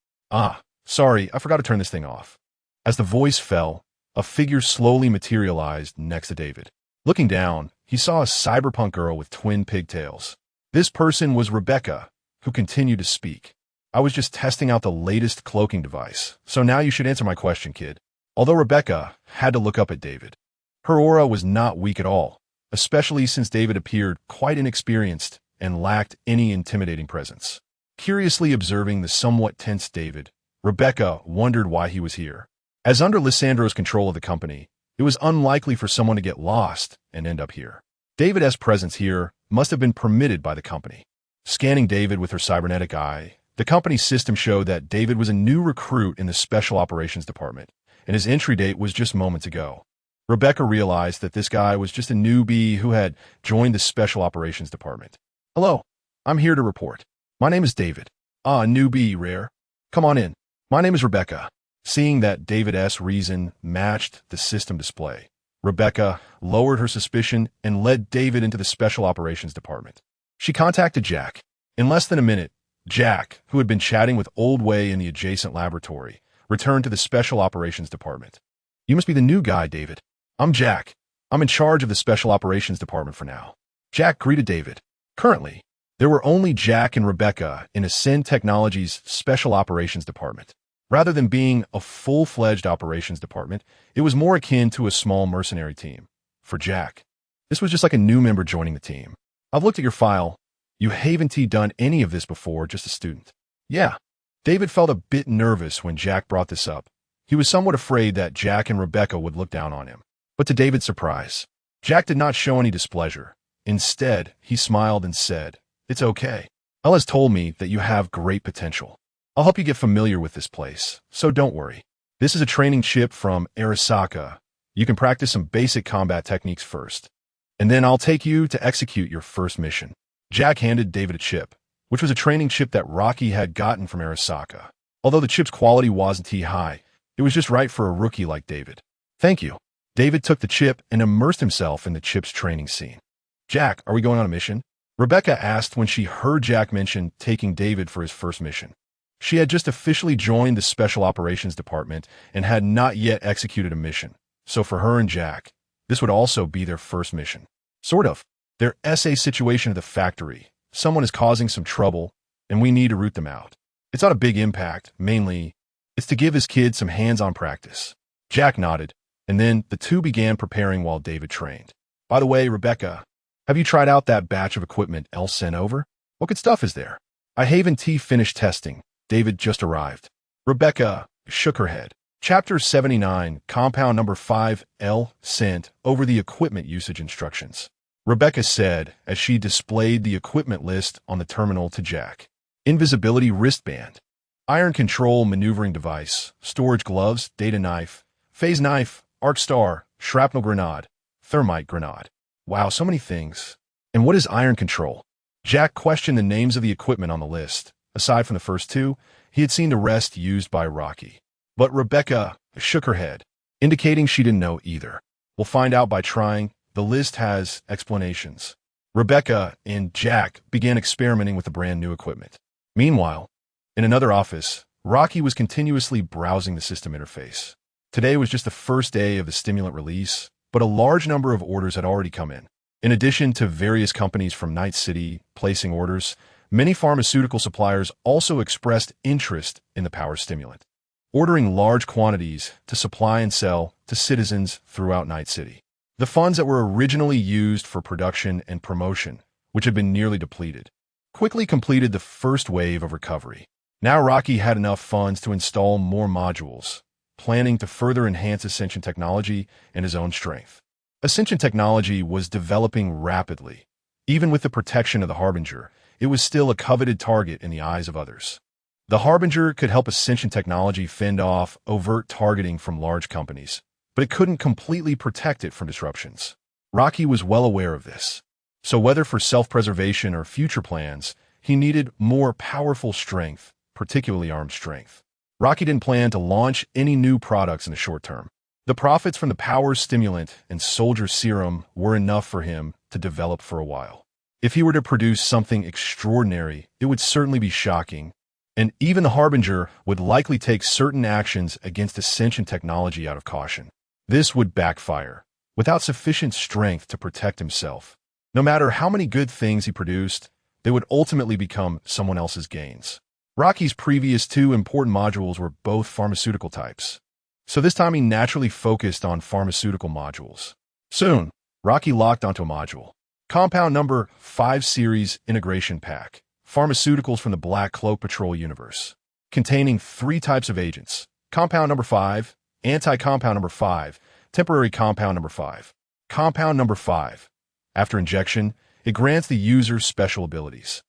Sorry, I forgot to turn this thing off." As the voice fell, a figure slowly materialized next to David. Looking down, he saw a cyberpunk girl with twin pigtails. This person was Rebecca, who continued to speak. "I was just testing out the latest cloaking device, so now you should answer my question, kid." Although Rebecca had to look up at David, her aura was not weak at all, especially since David appeared quite inexperienced and lacked any intimidating presence. Curiously observing the somewhat tense David, Rebecca wondered why he was here. As under Lissandro's control of the company, it was unlikely for someone to get lost and end up here. David's presence here must have been permitted by the company. Scanning David with her cybernetic eye, the company's system showed that David was a new recruit in the Special Operations Department, and his entry date was just moments ago. Rebecca realized that this guy was just a newbie who had joined the Special Operations Department. "Hello, I'm here to report. My name is David." "Newbie, rare. Come on in. My name is Rebecca. Seeing that David's reason matched the system display, Rebecca lowered her suspicion and led David into the Special Operations Department. She contacted Jack. In less than a minute, Jack, who had been chatting with Old Way in the adjacent laboratory, returned to the Special Operations Department. You must be the new guy, David. I'm Jack. I'm in charge of the Special Operations Department for now. Jack greeted David. Currently, there were only Jack and Rebecca in Ascension Technology's Special Operations Department. Rather than being a full-fledged operations department, it was more akin to a small mercenary team. For Jack, this was just like a new member joining the team. I've looked at your file. You haven't done any of this before, just a student. Yeah. David felt a bit nervous when Jack brought this up. He was somewhat afraid that Jack and Rebecca would look down on him. But to David's surprise, Jack did not show any displeasure. Instead, he smiled and said, "It's okay. Ella's told me that you have great potential. I'll help you get familiar with this place, so don't worry. This is a training chip from Arasaka. You can practice some basic combat techniques first, and then I'll take you to execute your first mission." Jack handed David a chip, which was a training chip that Rocky had gotten from Arasaka. Although the chip's quality wasn't high, it was just right for a rookie like David. Thank you. David took the chip and immersed himself in the chip's training scene. Jack, are we going on a mission? Rebecca asked when she heard Jack mention taking David for his first mission. She had just officially joined the Special Operations Department and had not yet executed a mission. So for her and Jack, this would also be their first mission. Sort of. Their SA situation at the factory. Someone is causing some trouble, and we need to root them out. It's not a big impact. Mainly, it's to give his kids some hands-on practice. Jack nodded, and then the two began preparing while David trained. By the way, Rebecca, have you tried out that batch of equipment Elle sent over? What good stuff is there? I haven't finished testing. David just arrived. Rebecca shook her head. Chapter 79, Compound Number 5, Elle sent over the equipment usage instructions. Rebecca said as she displayed the equipment list on the terminal to Jack. Invisibility wristband, iron control maneuvering device, storage gloves, data knife, phase knife, arc star, shrapnel grenade, thermite grenade. Wow, so many things. And what is iron control? Jack questioned the names of the equipment on the list. Aside from the first two, he had seen the rest used by Rocky. But Rebecca shook her head, indicating she didn't know either. We'll find out by trying. The list has explanations. Rebecca and Jack began experimenting with the brand new equipment. Meanwhile, in another office, Rocky was continuously browsing the system interface. Today was just the first day of the stimulant release, but a large number of orders had already come in. In addition to various companies from Night City placing orders, many pharmaceutical suppliers also expressed interest in the power stimulant, ordering large quantities to supply and sell to citizens throughout Night City. The funds that were originally used for production and promotion, which had been nearly depleted, quickly completed the first wave of recovery. Now Rocky had enough funds to install more modules, planning to further enhance Ascension Technology and his own strength. Ascension Technology was developing rapidly. Even with the protection of the Harbinger, it was still a coveted target in the eyes of others. The Harbinger could help Ascension Technology fend off overt targeting from large companies, but it couldn't completely protect it from disruptions. Rocky was well aware of this. So whether for self-preservation or future plans, he needed more powerful strength, particularly armed strength. Rocky didn't plan to launch any new products in the short term. The profits from the power stimulant and soldier serum were enough for him to develop for a while. If he were to produce something extraordinary, it would certainly be shocking, and even the Harbinger would likely take certain actions against Ascension Technology out of caution. This would backfire, without sufficient strength to protect himself. No matter how many good things he produced, they would ultimately become someone else's gains. Rocky's previous two important modules were both pharmaceutical types, so this time he naturally focused on pharmaceutical modules. Soon, Rocky locked onto a module. Compound Number 5 Series Integration Pack, Pharmaceuticals from the Black Cloak Patrol Universe, containing 3 types of agents. Compound Number 5, Anti-Compound Number 5, Temporary Compound Number 5. Compound Number 5. After injection, it grants the user special abilities.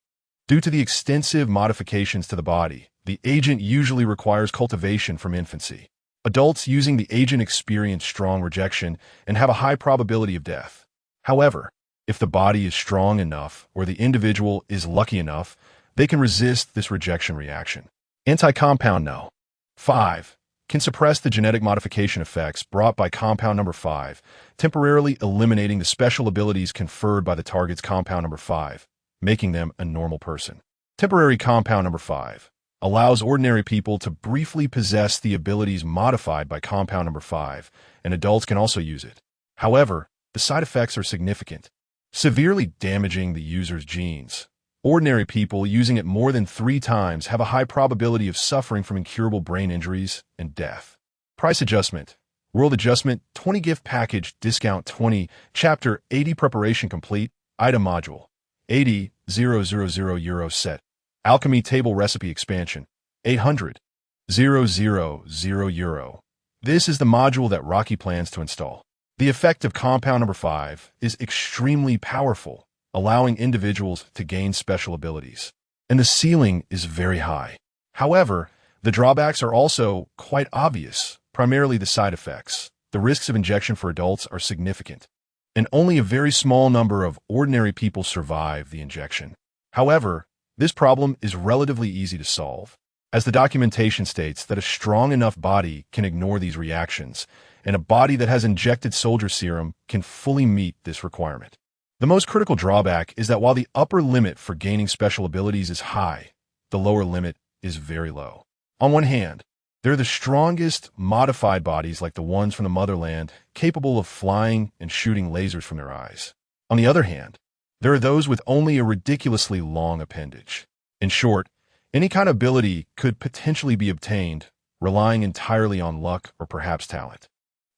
Due to the extensive modifications to the body, the agent usually requires cultivation from infancy. Adults using the agent experience strong rejection and have a high probability of death. However, if the body is strong enough or the individual is lucky enough, they can resist this rejection reaction. Anti-compound No. 5. Can suppress the genetic modification effects brought by compound number 5, temporarily eliminating the special abilities conferred by the target's compound number 5, making them a normal person. Temporary compound number 5 allows ordinary people to briefly possess the abilities modified by compound number 5, and adults can also use it. However, the side effects are significant, severely damaging the user's genes. Ordinary people using it more than 3 times have a high probability of suffering from incurable brain injuries and death. Price adjustment. World adjustment, 20 gift package, discount 20, chapter 80 preparation complete, item module, 80,000 euro set. Alchemy table recipe expansion, 800,000 euro. This is the module that Rocky plans to install. The effect of compound number 5 is extremely powerful, allowing individuals to gain special abilities. And the ceiling is very high. However, the drawbacks are also quite obvious, primarily the side effects. The risks of injection for adults are significant, and only a very small number of ordinary people survive the injection. However, this problem is relatively easy to solve, as the documentation states that a strong enough body can ignore these reactions, and a body that has injected soldier serum can fully meet this requirement. The most critical drawback is that while the upper limit for gaining special abilities is high, the lower limit is very low. On one hand, there are the strongest modified bodies like the ones from the motherland, capable of flying and shooting lasers from their eyes. On the other hand, there are those with only a ridiculously long appendage. In short, any kind of ability could potentially be obtained, relying entirely on luck or perhaps talent.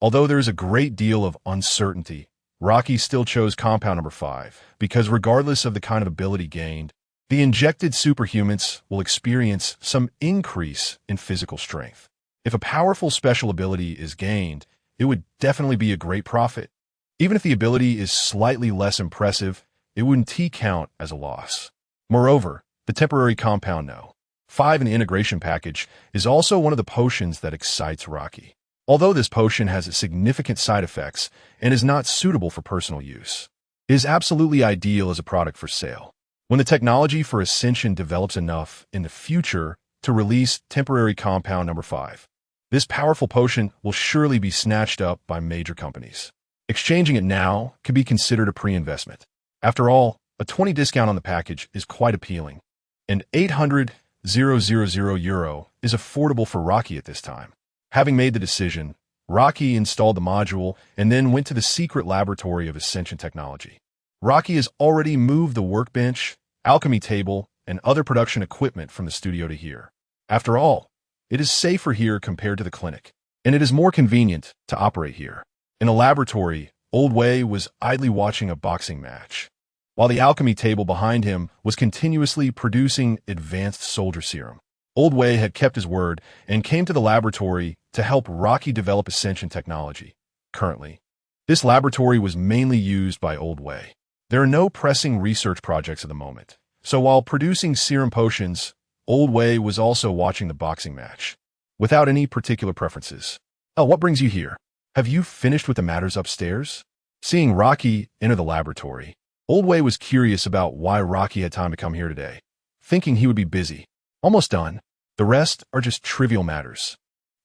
Although there is a great deal of uncertainty, Rocky still chose compound number 5 because regardless of the kind of ability gained, the injected superhumans will experience some increase in physical strength. If a powerful special ability is gained, it would definitely be a great profit. Even if the ability is slightly less impressive, it wouldn't count as a loss. Moreover, the temporary compound No. 5 in the integration package is also one of the potions that excites Rocky. Although this potion has significant side effects and is not suitable for personal use, it is absolutely ideal as a product for sale. When the technology for Ascension develops enough in the future to release temporary compound number 5, this powerful potion will surely be snatched up by major companies. Exchanging it now can be considered a pre-investment. After all, a 20 discount on the package is quite appealing, and 800,000 euro is affordable for Rocky at this time. Having made the decision, Rocky installed the module and then went to the secret laboratory of Ascension Technology. Rocky has already moved the workbench, alchemy table, and other production equipment from the studio to here. After all, it is safer here compared to the clinic, and it is more convenient to operate here. In the laboratory, Old Wei was idly watching a boxing match, while the alchemy table behind him was continuously producing advanced soldier serum. Old Wei had kept his word and came to the laboratory to help Rocky develop Ascension Technology. Currently, this laboratory was mainly used by Old Wei. There are no pressing research projects at the moment, so while producing serum potions, Old Wei was also watching the boxing match, without any particular preferences. Oh, what brings you here? Have you finished with the matters upstairs? Seeing Rocky enter the laboratory, Old Wei was curious about why Rocky had time to come here today, thinking he would be busy. Almost done. The rest are just trivial matters.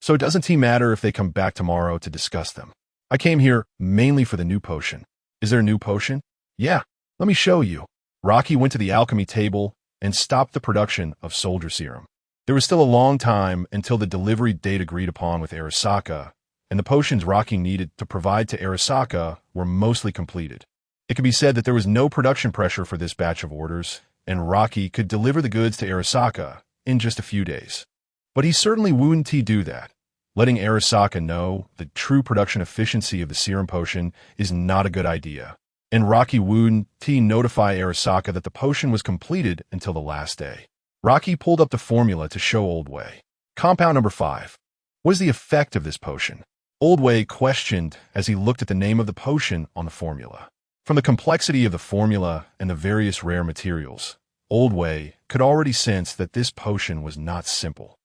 So it doesn't matter if they come back tomorrow to discuss them. I came here mainly for the new potion. Is there a new potion? Yeah, let me show you. Rocky went to the alchemy table and stopped the production of soldier serum. There was still a long time until the delivery date agreed upon with Arasaka, and the potions Rocky needed to provide to Arasaka were mostly completed. It could be said that there was no production pressure for this batch of orders, and Rocky could deliver the goods to Arasaka in just a few days. But he certainly wouldn't do that. Letting Arasaka know the true production efficiency of the serum potion is not a good idea, and Rocky wouldn't notify Arasaka that the potion was completed until the last day. Rocky pulled up the formula to show Old Wei. Compound number 5. What is the effect of this potion? Old Wei questioned as he looked at the name of the potion on the formula. From the complexity of the formula and the various rare materials, Old Wei could already sense that this potion was not simple.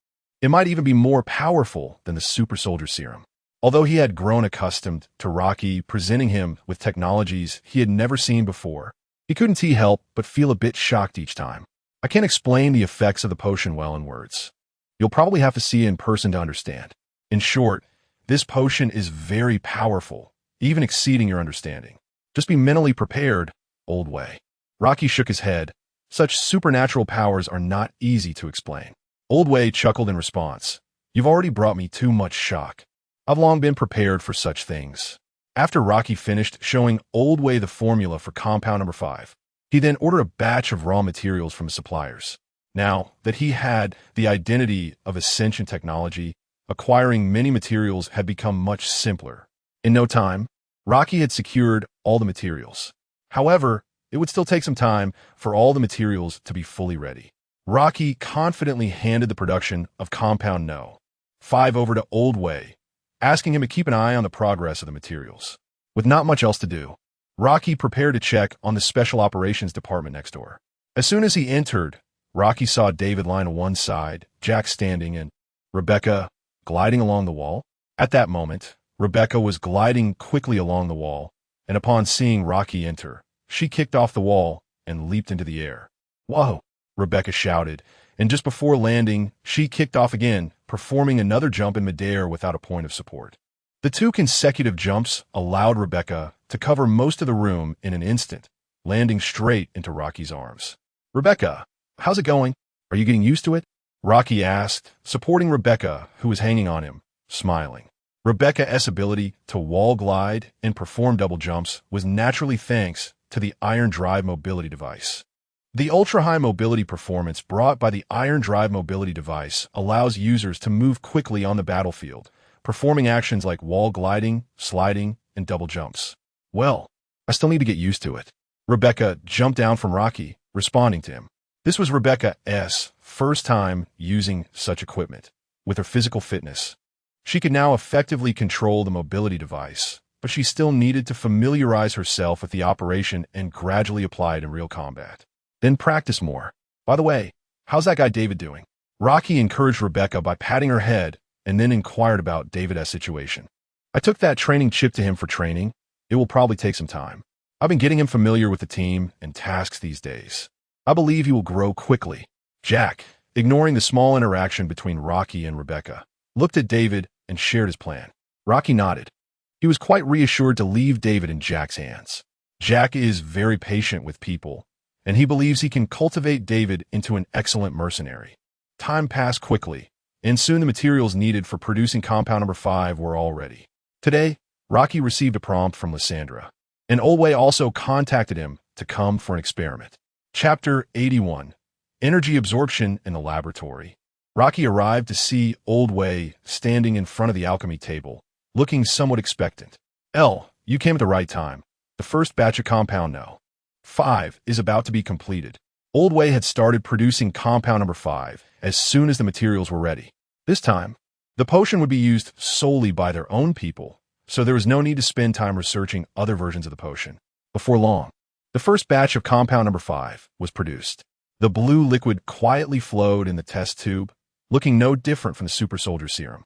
It might even be more powerful than the super soldier serum. Although he had grown accustomed to Rocky presenting him with technologies he had never seen before, he couldn't help but feel a bit shocked each time. I can't explain the effects of the potion well in words. You'll probably have to see it in person to understand. In short, this potion is very powerful, even exceeding your understanding. Just be mentally prepared, Old Way. Rocky shook his head. Such supernatural powers are not easy to explain. Old Way chuckled in response. You've already brought me too much shock. I've long been prepared for such things. After Rocky finished showing Old Way the formula for compound number 5, he then ordered a batch of raw materials from his suppliers. Now that he had the identity of Ascension Technology, acquiring many materials had become much simpler. In no time, Rocky had secured all the materials. However, it would still take some time for all the materials to be fully ready. Rocky confidently handed the production of Compound No. 5 over to Old Way, asking him to keep an eye on the progress of the materials. With not much else to do, Rocky prepared to check on the Special Operations Department next door. As soon as he entered, Rocky saw David lying on one side, Jack standing, and Rebecca gliding along the wall. At that moment, Rebecca was gliding quickly along the wall, and upon seeing Rocky enter, she kicked off the wall and leaped into the air. "Whoa!" Rebecca shouted, and just before landing, she kicked off again, performing another jump in midair without a point of support. The 2 consecutive jumps allowed Rebecca to cover most of the room in an instant, landing straight into Rocky's arms. "Rebecca, how's it going? Are you getting used to it?" Rocky asked, supporting Rebecca, who was hanging on him, smiling. Rebecca's ability to wall glide and perform double jumps was naturally thanks to the Iron Drive mobility device. The ultra-high mobility performance brought by the Iron Drive mobility device allows users to move quickly on the battlefield, performing actions like wall gliding, sliding, and double jumps. "Well, I still need to get used to it." Rebecca jumped down from Rocky, responding to him. This was Rebecca's first time using such equipment. With her physical fitness, she could now effectively control the mobility device, but she still needed to familiarize herself with the operation and gradually apply it in real combat. Then practice more. "By the way, how's that guy David doing?" Rocky encouraged Rebecca by patting her head and then inquired about David's situation. "I took that training chip to him for training. It will probably take some time. I've been getting him familiar with the team and tasks these days. I believe he will grow quickly." Jack, ignoring the small interaction between Rocky and Rebecca, looked at David and shared his plan. Rocky nodded. He was quite reassured to leave David in Jack's hands. Jack is very patient with people, and he believes he can cultivate David into an excellent mercenary. Time passed quickly, and soon the materials needed for producing compound number 5 were all ready. Today, Rocky received a prompt from Lysandra, and Old Way also contacted him to come for an experiment. Chapter 81, Energy Absorption in the Laboratory. Rocky arrived to see Old Way standing in front of the alchemy table, looking somewhat expectant. You came at the right time. The first batch of Compound No. 5 is about to be completed." Old Way had started producing Compound number 5 as soon as the materials were ready. This time, the potion would be used solely by their own people, so there was no need to spend time researching other versions of the potion. Before long, the first batch of Compound number 5 was produced. The blue liquid quietly flowed in the test tube, looking no different from the super soldier serum.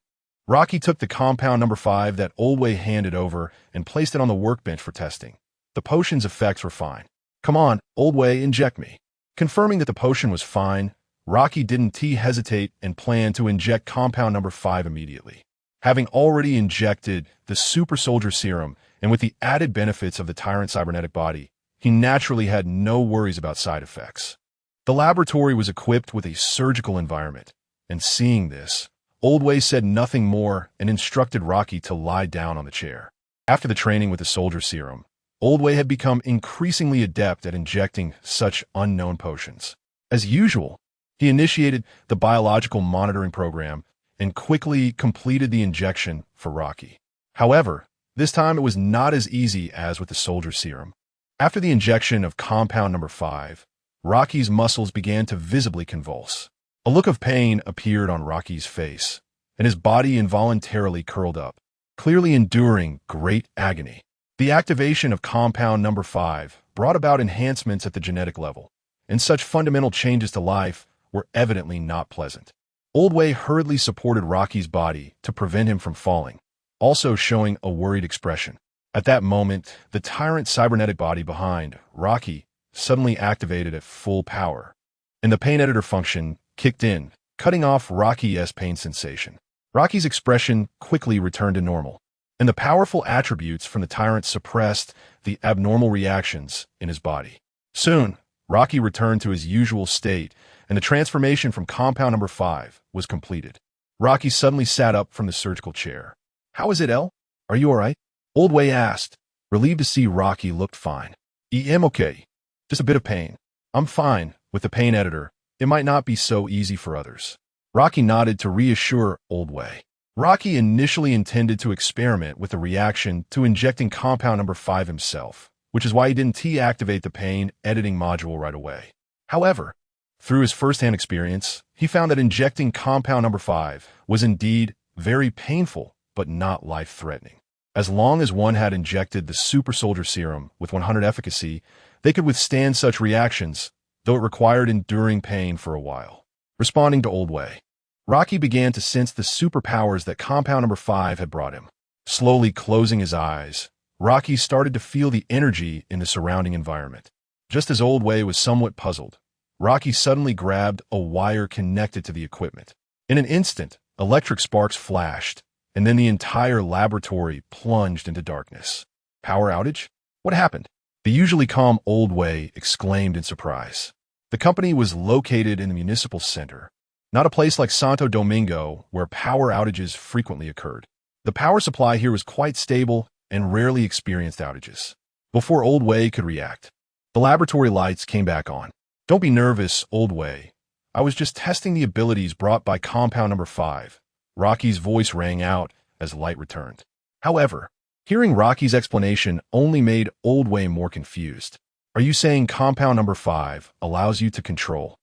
Rocky took the Compound number 5 that Old Way handed over and placed it on the workbench for testing. The potion's effects were fine. "Come on, Old Way, inject me." Confirming that the potion was fine, Rocky didn't hesitate and planned to inject Compound number 5 immediately. Having already injected the super soldier serum, and with the added benefits of the Tyrant cybernetic body, he naturally had no worries about side effects. The laboratory was equipped with a surgical environment, and seeing this, Old Way said nothing more and instructed Rocky to lie down on the chair. After the training with the soldier serum, Old Way had become increasingly adept at injecting such unknown potions. As usual, he initiated the biological monitoring program and quickly completed the injection for Rocky. However, this time it was not as easy as with the soldier serum. After the injection of Compound number 5, Rocky's muscles began to visibly convulse. A look of pain appeared on Rocky's face, and his body involuntarily curled up, clearly enduring great agony. The activation of Compound number 5 brought about enhancements at the genetic level, and such fundamental changes to life were evidently not pleasant. Old Way hurriedly supported Rocky's body to prevent him from falling, also showing a worried expression. At that moment, the Tyrant cybernetic body behind Rocky suddenly activated at full power, and the pain editor function kicked in, cutting off Rocky's pain sensation. Rocky's expression quickly returned to normal, and the powerful attributes from the tyrant suppressed the abnormal reactions in his body. Soon, Rocky returned to his usual state, and the transformation from compound number 5 was completed. Rocky suddenly sat up from the surgical chair. "How is it, El? Are you all right?" Old Wei asked, relieved to see Rocky looked fine. "I'm okay. Just a bit of pain. I'm fine. With the pain editor, it might not be so easy for others." Rocky nodded to reassure Old Wei. Rocky initially intended to experiment with the reaction to injecting compound number 5 himself, which is why he didn't deactivate the pain editing module right away. However, through his first-hand experience, he found that injecting compound number 5 was indeed very painful, but not life-threatening. As long as one had injected the super soldier serum with 100 efficacy, they could withstand such reactions, though it required enduring pain for a while. Responding to Old Wei, Rocky began to sense the superpowers that compound number 5 had brought him. Slowly closing his eyes, Rocky started to feel the energy in the surrounding environment. Just as Old Wei was somewhat puzzled, Rocky suddenly grabbed a wire connected to the equipment. In an instant, electric sparks flashed, and then the entire laboratory plunged into darkness. "Power outage? What happened?" The usually calm Old Wei exclaimed in surprise. The company was located in the municipal center, not a place like Santo Domingo where power outages frequently occurred. The power supply here was quite stable and rarely experienced outages. Before Old Wei could react, the laboratory lights came back on. "Don't be nervous, Old Wei. I was just testing the abilities brought by compound number 5. Rocky's voice rang out as light returned. However, hearing Rocky's explanation only made Old Wei more confused. "Are you saying compound number 5 allows you to control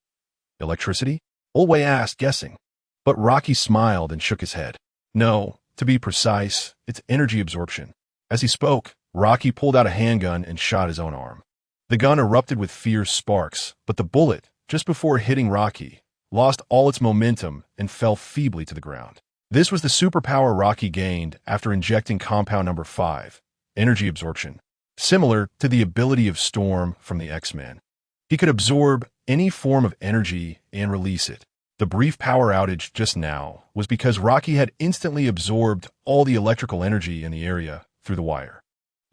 electricity?" Old Wei asked, guessing. But Rocky smiled and shook his head. "No, to be precise, it's energy absorption." As he spoke, Rocky pulled out a handgun and shot his own arm. The gun erupted with fierce sparks, but the bullet, just before hitting Rocky, lost all its momentum and fell feebly to the ground. This was the superpower Rocky gained after injecting compound number 5, energy absorption, similar to the ability of Storm from the X-Men. He could absorb any form of energy and release it. The brief power outage just now was because Rocky had instantly absorbed all the electrical energy in the area through the wire.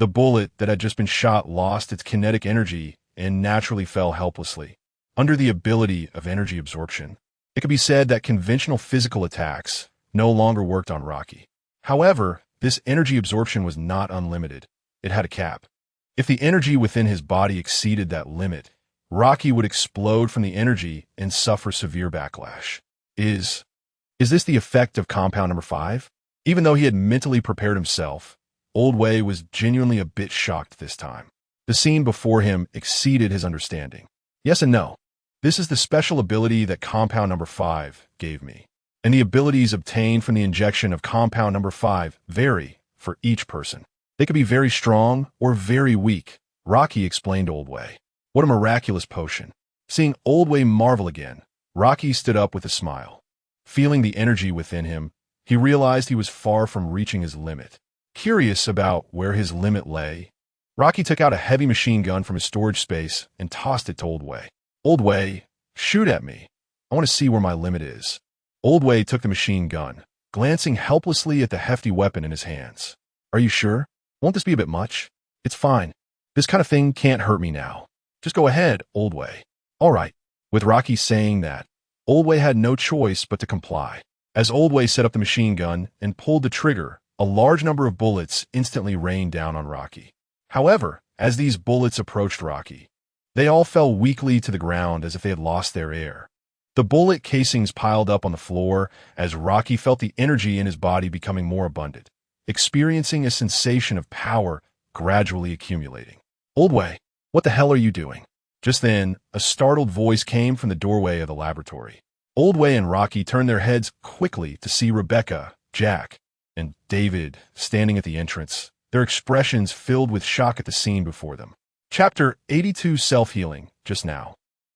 The bullet that had just been shot lost its kinetic energy and naturally fell helplessly. Under the ability of energy absorption, it could be said that conventional physical attacks no longer worked on Rocky. However, this energy absorption was not unlimited. It had a cap. If the energy within his body exceeded that limit, Rocky would explode from the energy and suffer severe backlash. Is this the effect of compound number 5? Even though he had mentally prepared himself, Old Wei was genuinely a bit shocked this time. The scene before him exceeded his understanding. Yes and no. This is the special ability that compound number 5 gave me, and the abilities obtained from the injection of compound number 5 vary for each person. They could be very strong or very weak, Rocky explained to Old Wei. What a miraculous potion. Seeing Old Wei marvel again, Rocky stood up with a smile. Feeling the energy within him, he realized he was far from reaching his limit. Curious about where his limit lay, Rocky took out a heavy machine gun from his storage space and tossed it to Old Wei. "Old Wei, shoot at me. I want to see where my limit is." Old Wei took the machine gun, glancing helplessly at the hefty weapon in his hands. "Are you sure? Won't this be a bit much?" "It's fine. This kind of thing can't hurt me now. Just go ahead, Old Wei." "All right." With Rocky saying that, Old Wei had no choice but to comply. As Old Wei set up the machine gun and pulled the trigger, a large number of bullets instantly rained down on Rocky. However, as these bullets approached Rocky, they all fell weakly to the ground as if they had lost their air. The bullet casings piled up on the floor as Rocky felt the energy in his body becoming more abundant, experiencing a sensation of power gradually accumulating. "Old Wei, what the hell are you doing?" Just then, a startled voice came from the doorway of the laboratory. Old Wei and Rocky turned their heads quickly to see Rebecca, Jack, and David standing at the entrance, their expressions filled with shock at the scene before them. Chapter 82 Self-Healing, just now.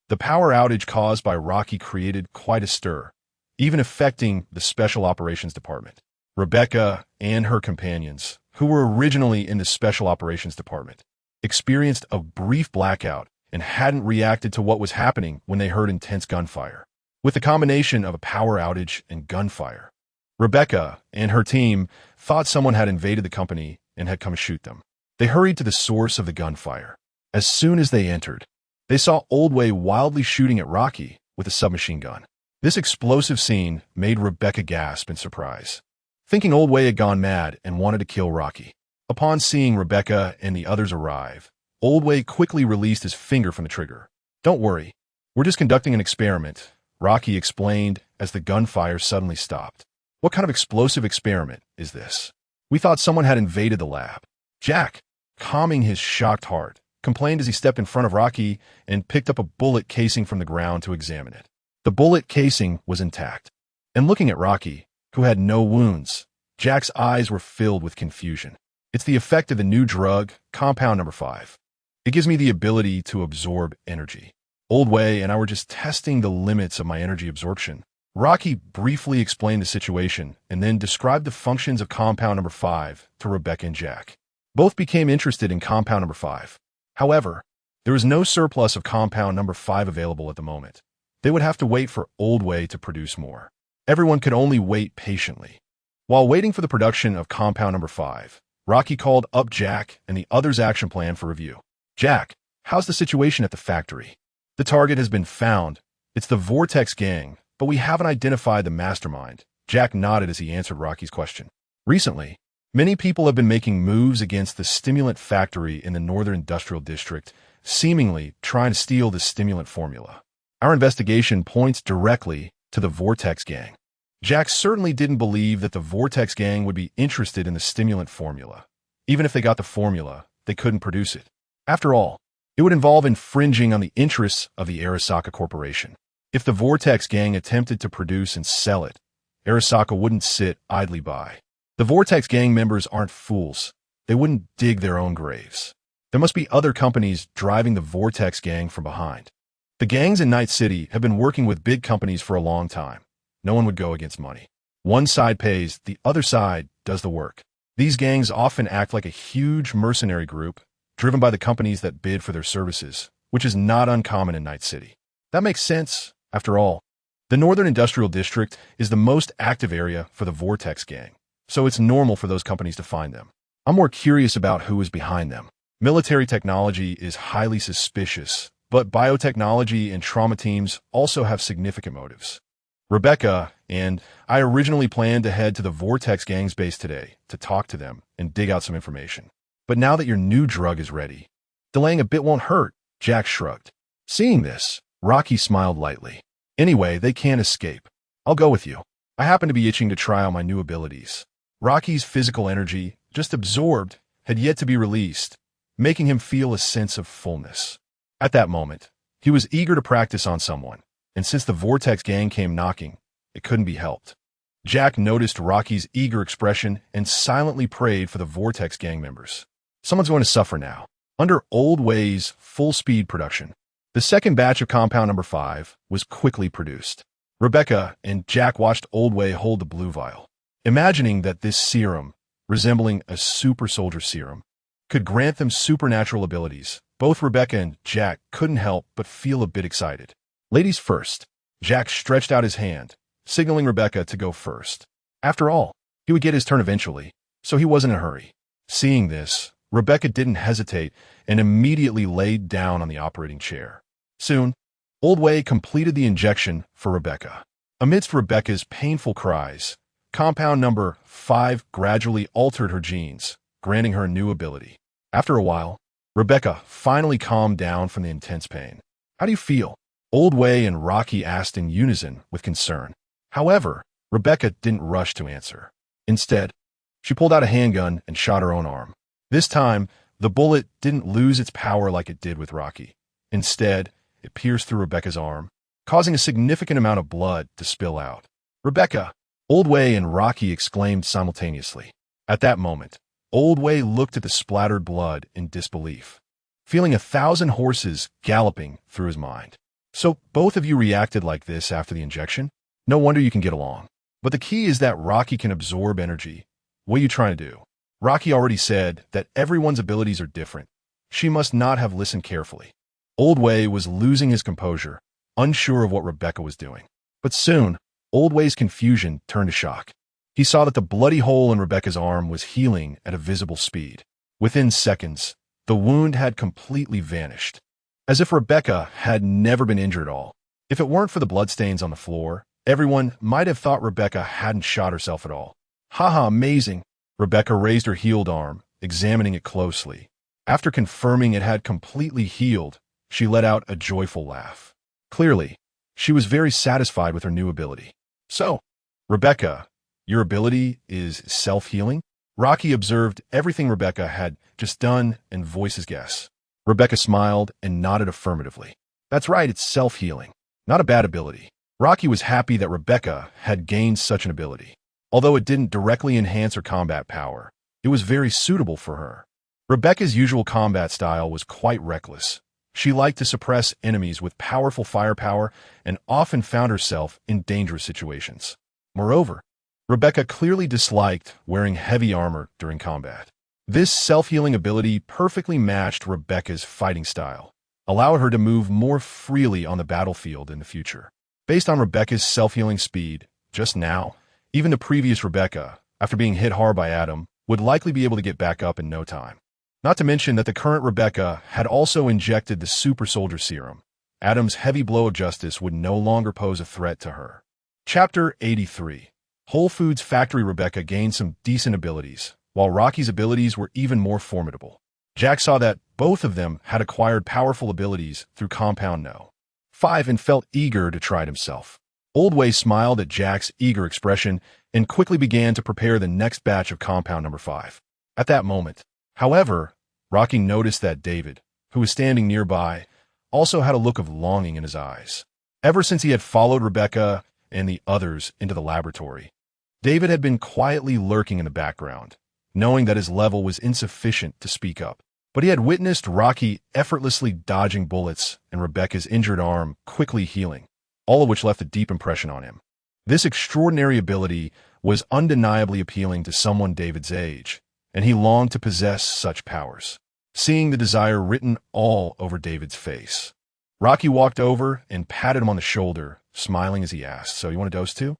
The power outage caused by Rocky created quite a stir, even affecting the Special Operations Department. Rebecca and her companions, who were originally in the Special Operations Department, experienced a brief blackout and hadn't reacted to what was happening when they heard intense gunfire. with the combination of a power outage and gunfire. Rebecca and her team thought someone had invaded the company and had come to shoot them. They hurried to the source of the gunfire. As soon as they entered, they saw Old Way wildly shooting at Rocky with a submachine gun. This explosive scene made Rebecca gasp in surprise, thinking Old Way had gone mad and wanted to kill Rocky. Upon seeing Rebecca and the others arrive, Old Way quickly released his finger from the trigger. "Don't worry, we're just conducting an experiment," Rocky explained as the gunfire suddenly stopped. "What kind of explosive experiment is this? We thought someone had invaded the lab." Jack, calming his shocked heart, complained as he stepped in front of Rocky and picked up a bullet casing from the ground to examine it. The bullet casing was intact. And looking at Rocky, who had no wounds, Jack's eyes were filled with confusion. "It's the effect of the new drug, compound number 5. It gives me the ability to absorb energy. Old Way and I were just testing the limits of my energy absorption." Rocky briefly explained the situation and then described the functions of compound number 5 to Rebecca and Jack. Both became interested in compound number 5. However, there was no surplus of compound number 5 available at the moment. They would have to wait for Old Way to produce more. Everyone could only wait patiently. While waiting for the production of compound number 5, Rocky called up Jack and the others' action plan for review. "Jack, how's the situation at the factory?" "The target has been found. It's the Vortex gang, but we haven't identified the mastermind." Jack nodded as he answered Rocky's question. "Recently, many people have been making moves against the stimulant factory in the Northern Industrial District, seemingly trying to steal the stimulant formula. Our investigation points directly to the Vortex gang." Jack certainly didn't believe that the Vortex gang would be interested in the stimulant formula. Even if they got the formula, they couldn't produce it. After all, it would involve infringing on the interests of the Arasaka Corporation. If the Vortex gang attempted to produce and sell it, Arasaka wouldn't sit idly by. The Vortex gang members aren't fools. They wouldn't dig their own graves. There must be other companies driving the Vortex gang from behind. The gangs in Night City have been working with big companies for a long time. No one would go against money. One side pays, the other side does the work. These gangs often act like a huge mercenary group, driven by the companies that bid for their services, which is not uncommon in Night City. That makes sense. After all, the Northern Industrial District is the most active area for the Vortex gang, so it's normal for those companies to find them. I'm more curious about who is behind them. Military technology is highly suspicious, but biotechnology and trauma teams also have significant motives. Rebecca and I originally planned to head to the Vortex gang's base today to talk to them and dig out some information. But now that your new drug is ready, delaying a bit won't hurt, Jack shrugged. Seeing this, Rocky smiled lightly. "Anyway, they can't escape. I'll go with you. I happen to be itching to try out my new abilities." Rocky's physical energy, just absorbed, had yet to be released, making him feel a sense of fullness. At that moment, he was eager to practice on someone, and since the Vortex gang came knocking, it couldn't be helped. Jack noticed Rocky's eager expression and silently prayed for the Vortex gang members. Someone's going to suffer now. Under Old Way's full-speed production, the second batch of compound number 5 was quickly produced. Rebecca and Jack watched Old Way hold the blue vial, imagining that this serum, resembling a super soldier serum, could grant them supernatural abilities. Both Rebecca and Jack couldn't help but feel a bit excited. "Ladies first." Jack stretched out his hand, signaling Rebecca to go first. After all, he would get his turn eventually, so he wasn't in a hurry. Seeing this, Rebecca didn't hesitate and immediately laid down on the operating chair. Soon, Old Way completed the injection for Rebecca. Amidst Rebecca's painful cries, compound number 5 gradually altered her genes, granting her a new ability. After a while, Rebecca finally calmed down from the intense pain. "How do you feel?" Old Way and Rocky asked in unison with concern. However, Rebecca didn't rush to answer. Instead, she pulled out a handgun and shot her own arm. This time, the bullet didn't lose its power like it did with Rocky. Instead, it pierced through Rebecca's arm, causing a significant amount of blood to spill out. "Rebecca!" Old Way and Rocky exclaimed simultaneously. At that moment, Old Way looked at the splattered blood in disbelief, feeling 1,000 horses galloping through his mind. "So both of you reacted like this after the injection? No wonder you can get along. But the key is that Rocky can absorb energy. What are you trying to do?" Rocky already said that everyone's abilities are different. She must not have listened carefully. Old Way was losing his composure, unsure of what Rebecca was doing. But soon, Old Way's confusion turned to shock. He saw that the bloody hole in Rebecca's arm was healing at a visible speed. Within seconds, the wound had completely vanished, as if Rebecca had never been injured at all. If it weren't for the bloodstains on the floor, everyone might have thought Rebecca hadn't shot herself at all. Haha, amazing! Rebecca raised her healed arm, examining it closely. After confirming it had completely healed, she let out a joyful laugh. Clearly, she was very satisfied with her new ability. So, Rebecca, your ability is self-healing? Rocky observed everything Rebecca had just done and voiced his guess. Rebecca smiled and nodded affirmatively. That's right, it's self-healing. Not a bad ability. Rocky was happy that Rebecca had gained such an ability. Although it didn't directly enhance her combat power, it was very suitable for her. Rebecca's usual combat style was quite reckless. She liked to suppress enemies with powerful firepower and often found herself in dangerous situations. Moreover, Rebecca clearly disliked wearing heavy armor during combat. This self-healing ability perfectly matched Rebecca's fighting style, allowing her to move more freely on the battlefield in the future. Based on Rebecca's self-healing speed, just now, even the previous Rebecca, after being hit hard by Adam, would likely be able to get back up in no time. Not to mention that the current Rebecca had also injected the super soldier serum. Adam's heavy blow of justice would no longer pose a threat to her. Chapter 83. Whole Foods Factory. Rebecca gained some decent abilities, while Rocky's abilities were even more formidable. Jack saw that both of them had acquired powerful abilities through Compound No. 5 and felt eager to try it himself. Old Way smiled at Jack's eager expression and quickly began to prepare the next batch of Compound No. 5. At that moment, however, Rocky noticed that David, who was standing nearby, also had a look of longing in his eyes. Ever since he had followed Rebecca and the others into the laboratory, David had been quietly lurking in the background, knowing that his level was insufficient to speak up. But he had witnessed Rocky effortlessly dodging bullets and Rebecca's injured arm quickly healing, all of which left a deep impression on him. This extraordinary ability was undeniably appealing to someone David's age, and he longed to possess such powers, seeing the desire written all over David's face. Rocky walked over and patted him on the shoulder, smiling as he asked, "So you want a dose too?"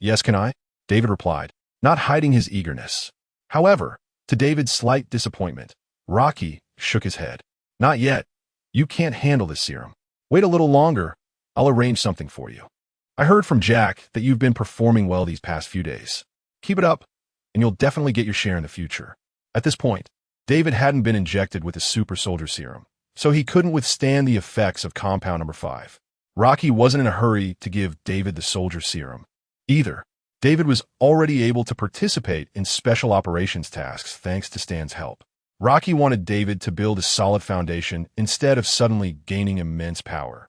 Yes, can I?" David replied, not hiding his eagerness. However, to David's slight disappointment, Rocky shook his head. "Not yet. You can't handle this serum. Wait a little longer. I'll arrange something for you. I heard from Jack that you've been performing well these past few days. Keep it up, and you'll definitely get your share in the future." At this point, David hadn't been injected with the super soldier serum, so he couldn't withstand the effects of Compound No. 5. Rocky wasn't in a hurry to give David the soldier serum either. David was already able to participate in special operations tasks thanks to Stan's help. Rocky wanted David to build a solid foundation instead of suddenly gaining immense power.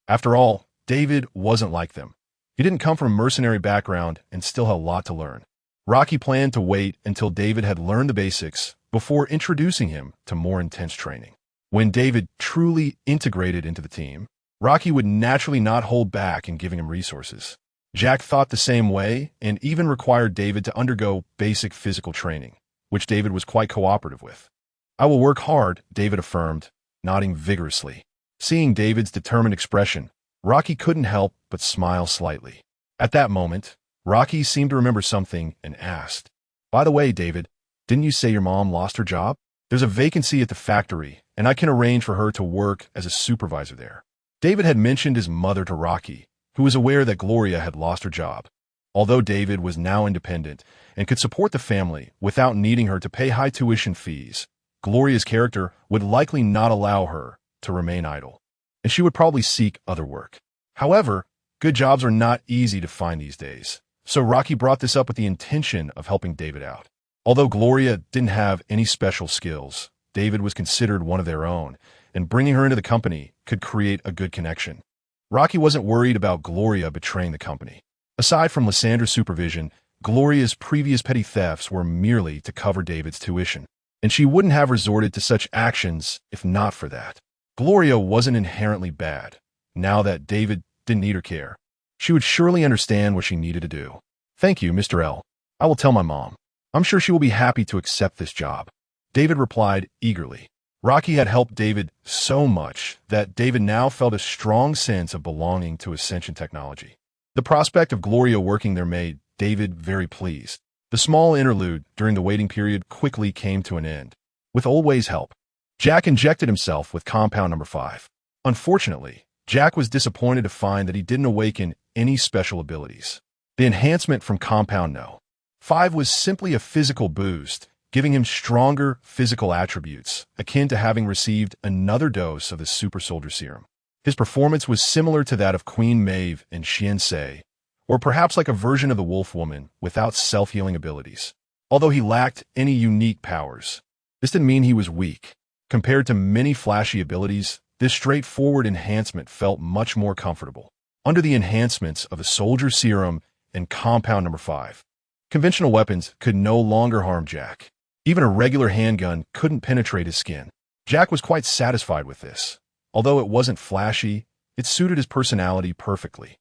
After all, David wasn't like them. He didn't come from a mercenary background and still had a lot to learn. Rocky planned to wait until David had learned the basics before introducing him to more intense training. When David truly integrated into the team, Rocky would naturally not hold back in giving him resources. Jack thought the same way and even required David to undergo basic physical training, which David was quite cooperative with. "I will work hard," David affirmed, nodding vigorously. Seeing David's determined expression, Rocky couldn't help but smile slightly. At that moment, Rocky seemed to remember something and asked, "By the way, David, didn't you say your mom lost her job? There's a vacancy at the factory, and I can arrange for her to work as a supervisor there." David had mentioned his mother to Rocky, who was aware that Gloria had lost her job. Although David was now independent and could support the family without needing her to pay high tuition fees, Gloria's character would likely not allow her to remain idle, and she would probably seek other work. However, good jobs are not easy to find these days, so Rocky brought this up with the intention of helping David out. Although Gloria didn't have any special skills, David was considered one of their own, and bringing her into the company could create a good connection. Rocky wasn't worried about Gloria betraying the company. Aside from Lysandra's supervision, Gloria's previous petty thefts were merely to cover David's tuition, and she wouldn't have resorted to such actions if not for that. Gloria wasn't inherently bad. Now that David didn't need her care, she would surely understand what she needed to do. "Thank you, Mr. L. I will tell my mom. I'm sure she will be happy to accept this job," David replied eagerly. Rocky had helped David so much that David now felt a strong sense of belonging to Ascension Technology. The prospect of Gloria working there made David very pleased. The small interlude during the waiting period quickly came to an end. With Oldway's help, Jack injected himself with compound number 5. Unfortunately, Jack was disappointed to find that he didn't awaken any special abilities. The enhancement from compound No. 5 was simply a physical boost, giving him stronger physical attributes, akin to having received another dose of the super soldier serum. His performance was similar to that of Queen Maeve in Shinsei, or perhaps like a version of the Wolf Woman without self-healing abilities. Although he lacked any unique powers, this didn't mean he was weak. Compared to many flashy abilities, this straightforward enhancement felt much more comfortable. Under the enhancements of the soldier serum and compound number 5, conventional weapons could no longer harm Jack. Even a regular handgun couldn't penetrate his skin. Jack was quite satisfied with this. Although it wasn't flashy, it suited his personality perfectly.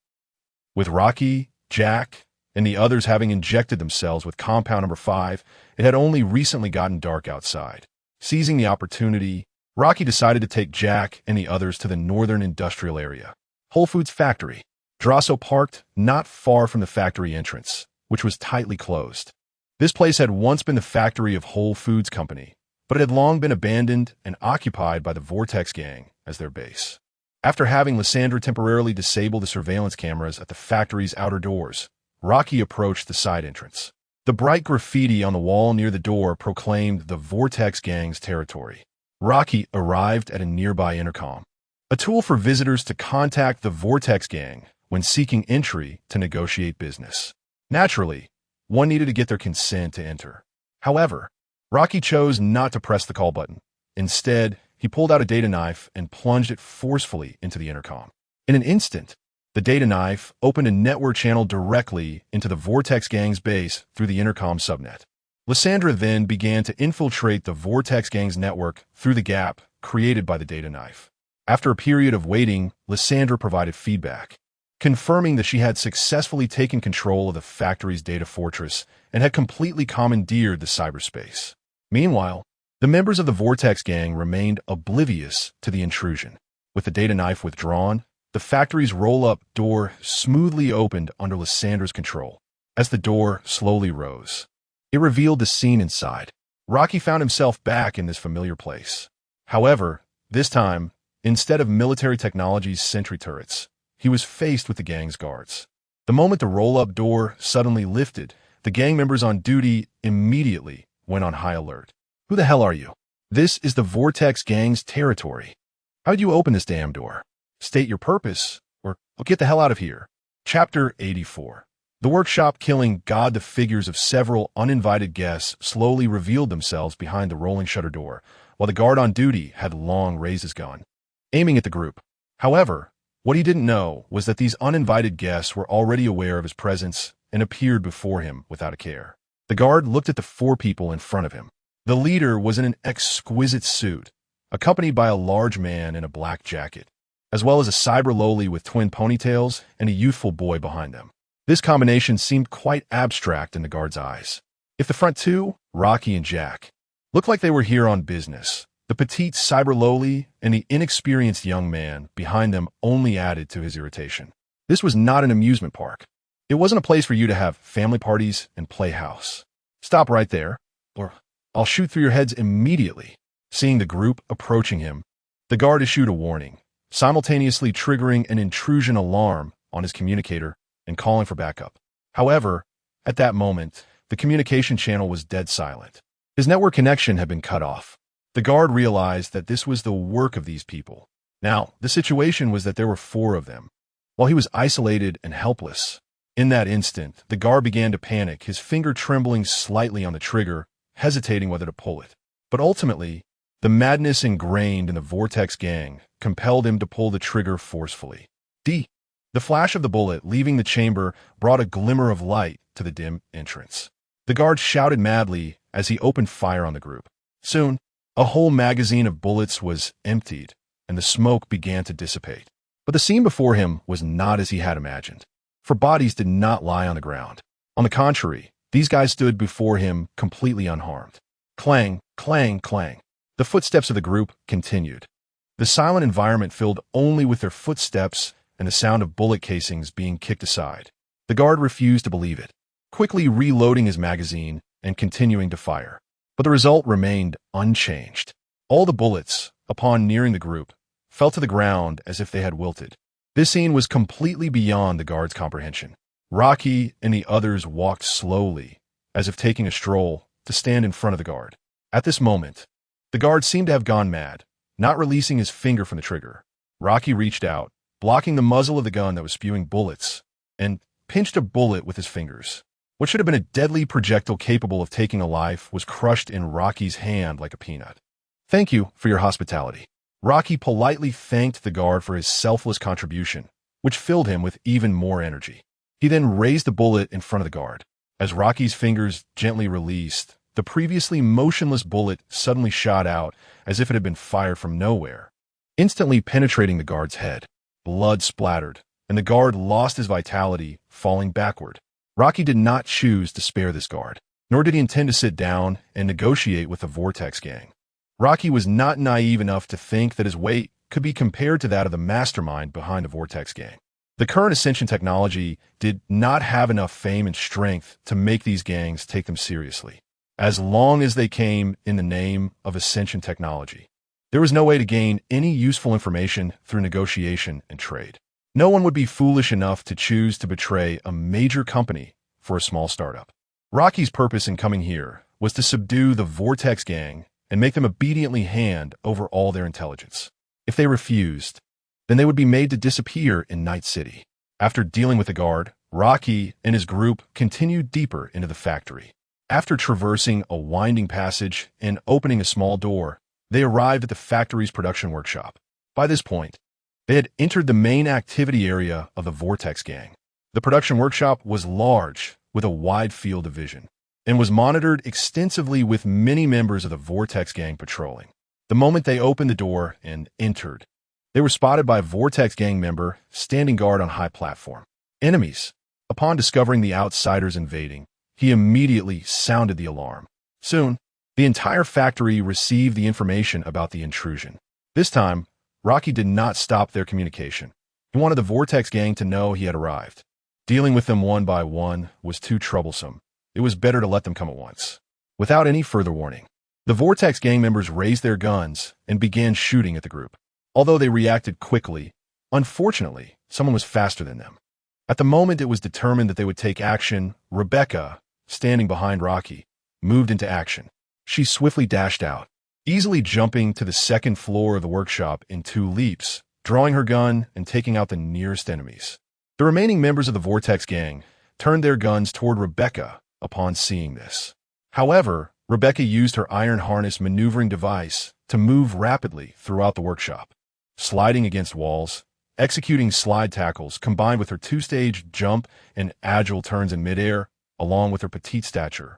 With Rocky, Jack, and the others having injected themselves with compound number 5, it had only recently gotten dark outside. Seizing the opportunity, Rocky decided to take Jack and the others to the northern industrial area. Whole Foods factory. Drasso parked not far from the factory entrance, which was tightly closed. This place had once been the factory of Whole Foods Company, but it had long been abandoned and occupied by the Vortex Gang as their base. After having Lysandra temporarily disable the surveillance cameras at the factory's outer doors, Rocky approached the side entrance. The bright graffiti on the wall near the door proclaimed the Vortex Gang's territory. Rocky arrived at a nearby intercom, a tool for visitors to contact the Vortex Gang when seeking entry to negotiate business. Naturally, one needed to get their consent to enter. However, Rocky chose not to press the call button. Instead, he pulled out a data knife and plunged it forcefully into the intercom. In an instant, the data knife opened a network channel directly into the Vortex Gang's base through the intercom subnet. Lysandra then began to infiltrate the Vortex Gang's network through the gap created by the data knife. After a period of waiting, Lysandra provided feedback, confirming that she had successfully taken control of the factory's data fortress and had completely commandeered the cyberspace. Meanwhile, the members of the Vortex Gang remained oblivious to the intrusion. With the data knife withdrawn, the factory's roll-up door smoothly opened under Lysandra's control. As the door slowly rose, it revealed the scene inside. Rocky found himself back in this familiar place. However, this time, instead of military technology's sentry turrets, he was faced with the gang's guards. The moment the roll-up door suddenly lifted, the gang members on duty immediately went on high alert. Who the hell are you? This is the Vortex Gang's territory. How'd you open this damn door? State your purpose, or get the hell out of here. Chapter 84. The workshop killing God. The figures of several uninvited guests slowly revealed themselves behind the rolling shutter door, while the guard on duty had long raised his gun, aiming at the group. However, what he didn't know was that these uninvited guests were already aware of his presence and appeared before him without a care. The guard looked at the 4 people in front of him. The leader was in an exquisite suit, accompanied by a large man in a black jacket, as well as a cyber loli with twin ponytails and a youthful boy behind them. This combination seemed quite abstract in the guard's eyes. If the front 2, Rocky and Jack, looked like they were here on business, the petite cyber loli and the inexperienced young man behind them only added to his irritation. This was not an amusement park. It wasn't a place for you to have family parties and play house. Stop right there, or I'll shoot through your heads immediately. Seeing the group approaching him, the guard issued a warning, simultaneously triggering an intrusion alarm on his communicator and calling for backup. However, at that moment, the communication channel was dead silent. His network connection had been cut off. The guard realized that this was the work of these people. Now, the situation was that there were 4 of them, while he was isolated and helpless. In that instant, the guard began to panic, his finger trembling slightly on the trigger, hesitating whether to pull it. But ultimately, the madness ingrained in the Vortex Gang compelled him to pull the trigger forcefully. The flash of the bullet leaving the chamber brought a glimmer of light to the dim entrance. The guard shouted madly as he opened fire on the group. Soon, a whole magazine of bullets was emptied, and the smoke began to dissipate. But the scene before him was not as he had imagined, for bodies did not lie on the ground. On the contrary, these guys stood before him completely unharmed. Clang, clang, clang. The footsteps of the group continued. The silent environment filled only with their footsteps and the sound of bullet casings being kicked aside. The guard refused to believe it, quickly reloading his magazine and continuing to fire. But the result remained unchanged. All the bullets, upon nearing the group, fell to the ground as if they had wilted. This scene was completely beyond the guard's comprehension. Rocky and the others walked slowly, as if taking a stroll, to stand in front of the guard. At this moment, the guard seemed to have gone mad, not releasing his finger from the trigger. Rocky reached out, blocking the muzzle of the gun that was spewing bullets, and pinched a bullet with his fingers. What should have been a deadly projectile capable of taking a life was crushed in Rocky's hand like a peanut. "Thank you for your hospitality." Rocky politely thanked the guard for his selfless contribution, which filled him with even more energy. He then raised the bullet in front of the guard. As Rocky's fingers gently released, the previously motionless bullet suddenly shot out as if it had been fired from nowhere, instantly penetrating the guard's head. Blood splattered, and the guard lost his vitality, falling backward. Rocky did not choose to spare this guard, nor did he intend to sit down and negotiate with the Vortex gang. Rocky was not naive enough to think that his weight could be compared to that of the mastermind behind the Vortex gang. The current Ascension Technology did not have enough fame and strength to make these gangs take them seriously. As long as they came in the name of Ascension Technology, there was no way to gain any useful information through negotiation and trade. No one would be foolish enough to choose to betray a major company for a small startup. Rocky's purpose in coming here was to subdue the Vortex gang and make them obediently hand over all their intelligence. If they refused, then they would be made to disappear in Night City. After dealing with the guard, Rocky and his group continued deeper into the factory. After traversing a winding passage and opening a small door, they arrived at the factory's production workshop. By this point, they had entered the main activity area of the Vortex gang. The production workshop was large, with a wide field of vision, and was monitored extensively with many members of the Vortex gang patrolling. The moment they opened the door and entered, they were spotted by a Vortex gang member standing guard on a high platform. Enemies. Upon discovering the outsiders invading, he immediately sounded the alarm. Soon, the entire factory received the information about the intrusion. This time, Rocky did not stop their communication. He wanted the Vortex gang to know he had arrived. Dealing with them one by one was too troublesome. It was better to let them come at once. Without any further warning, the Vortex gang members raised their guns and began shooting at the group. Although they reacted quickly, unfortunately, someone was faster than them. At the moment it was determined that they would take action, Rebecca, standing behind Rocky, moved into action. She swiftly dashed out, easily jumping to the second floor of the workshop in 2 leaps, drawing her gun and taking out the nearest enemies. The remaining members of the Vortex gang turned their guns toward Rebecca upon seeing this. However, Rebecca used her iron harness maneuvering device to move rapidly throughout the workshop, sliding against walls, executing slide tackles combined with her 2-stage jump and agile turns in midair, along with her petite stature,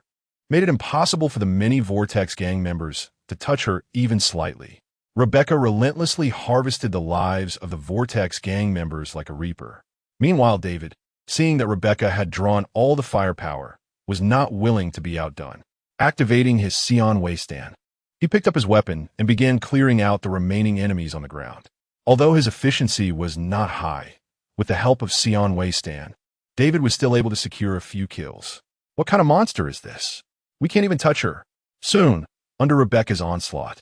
made it impossible for the many Vortex gang members to touch her even slightly. Rebecca relentlessly harvested the lives of the Vortex gang members like a reaper. Meanwhile, David, seeing that Rebecca had drawn all the firepower, was not willing to be outdone. Activating his Sion waiststand, he picked up his weapon and began clearing out the remaining enemies on the ground. Although his efficiency was not high, with the help of Sion waiststand, David was still able to secure a few kills. What kind of monster is this? We can't even touch her. Soon, under Rebecca's onslaught,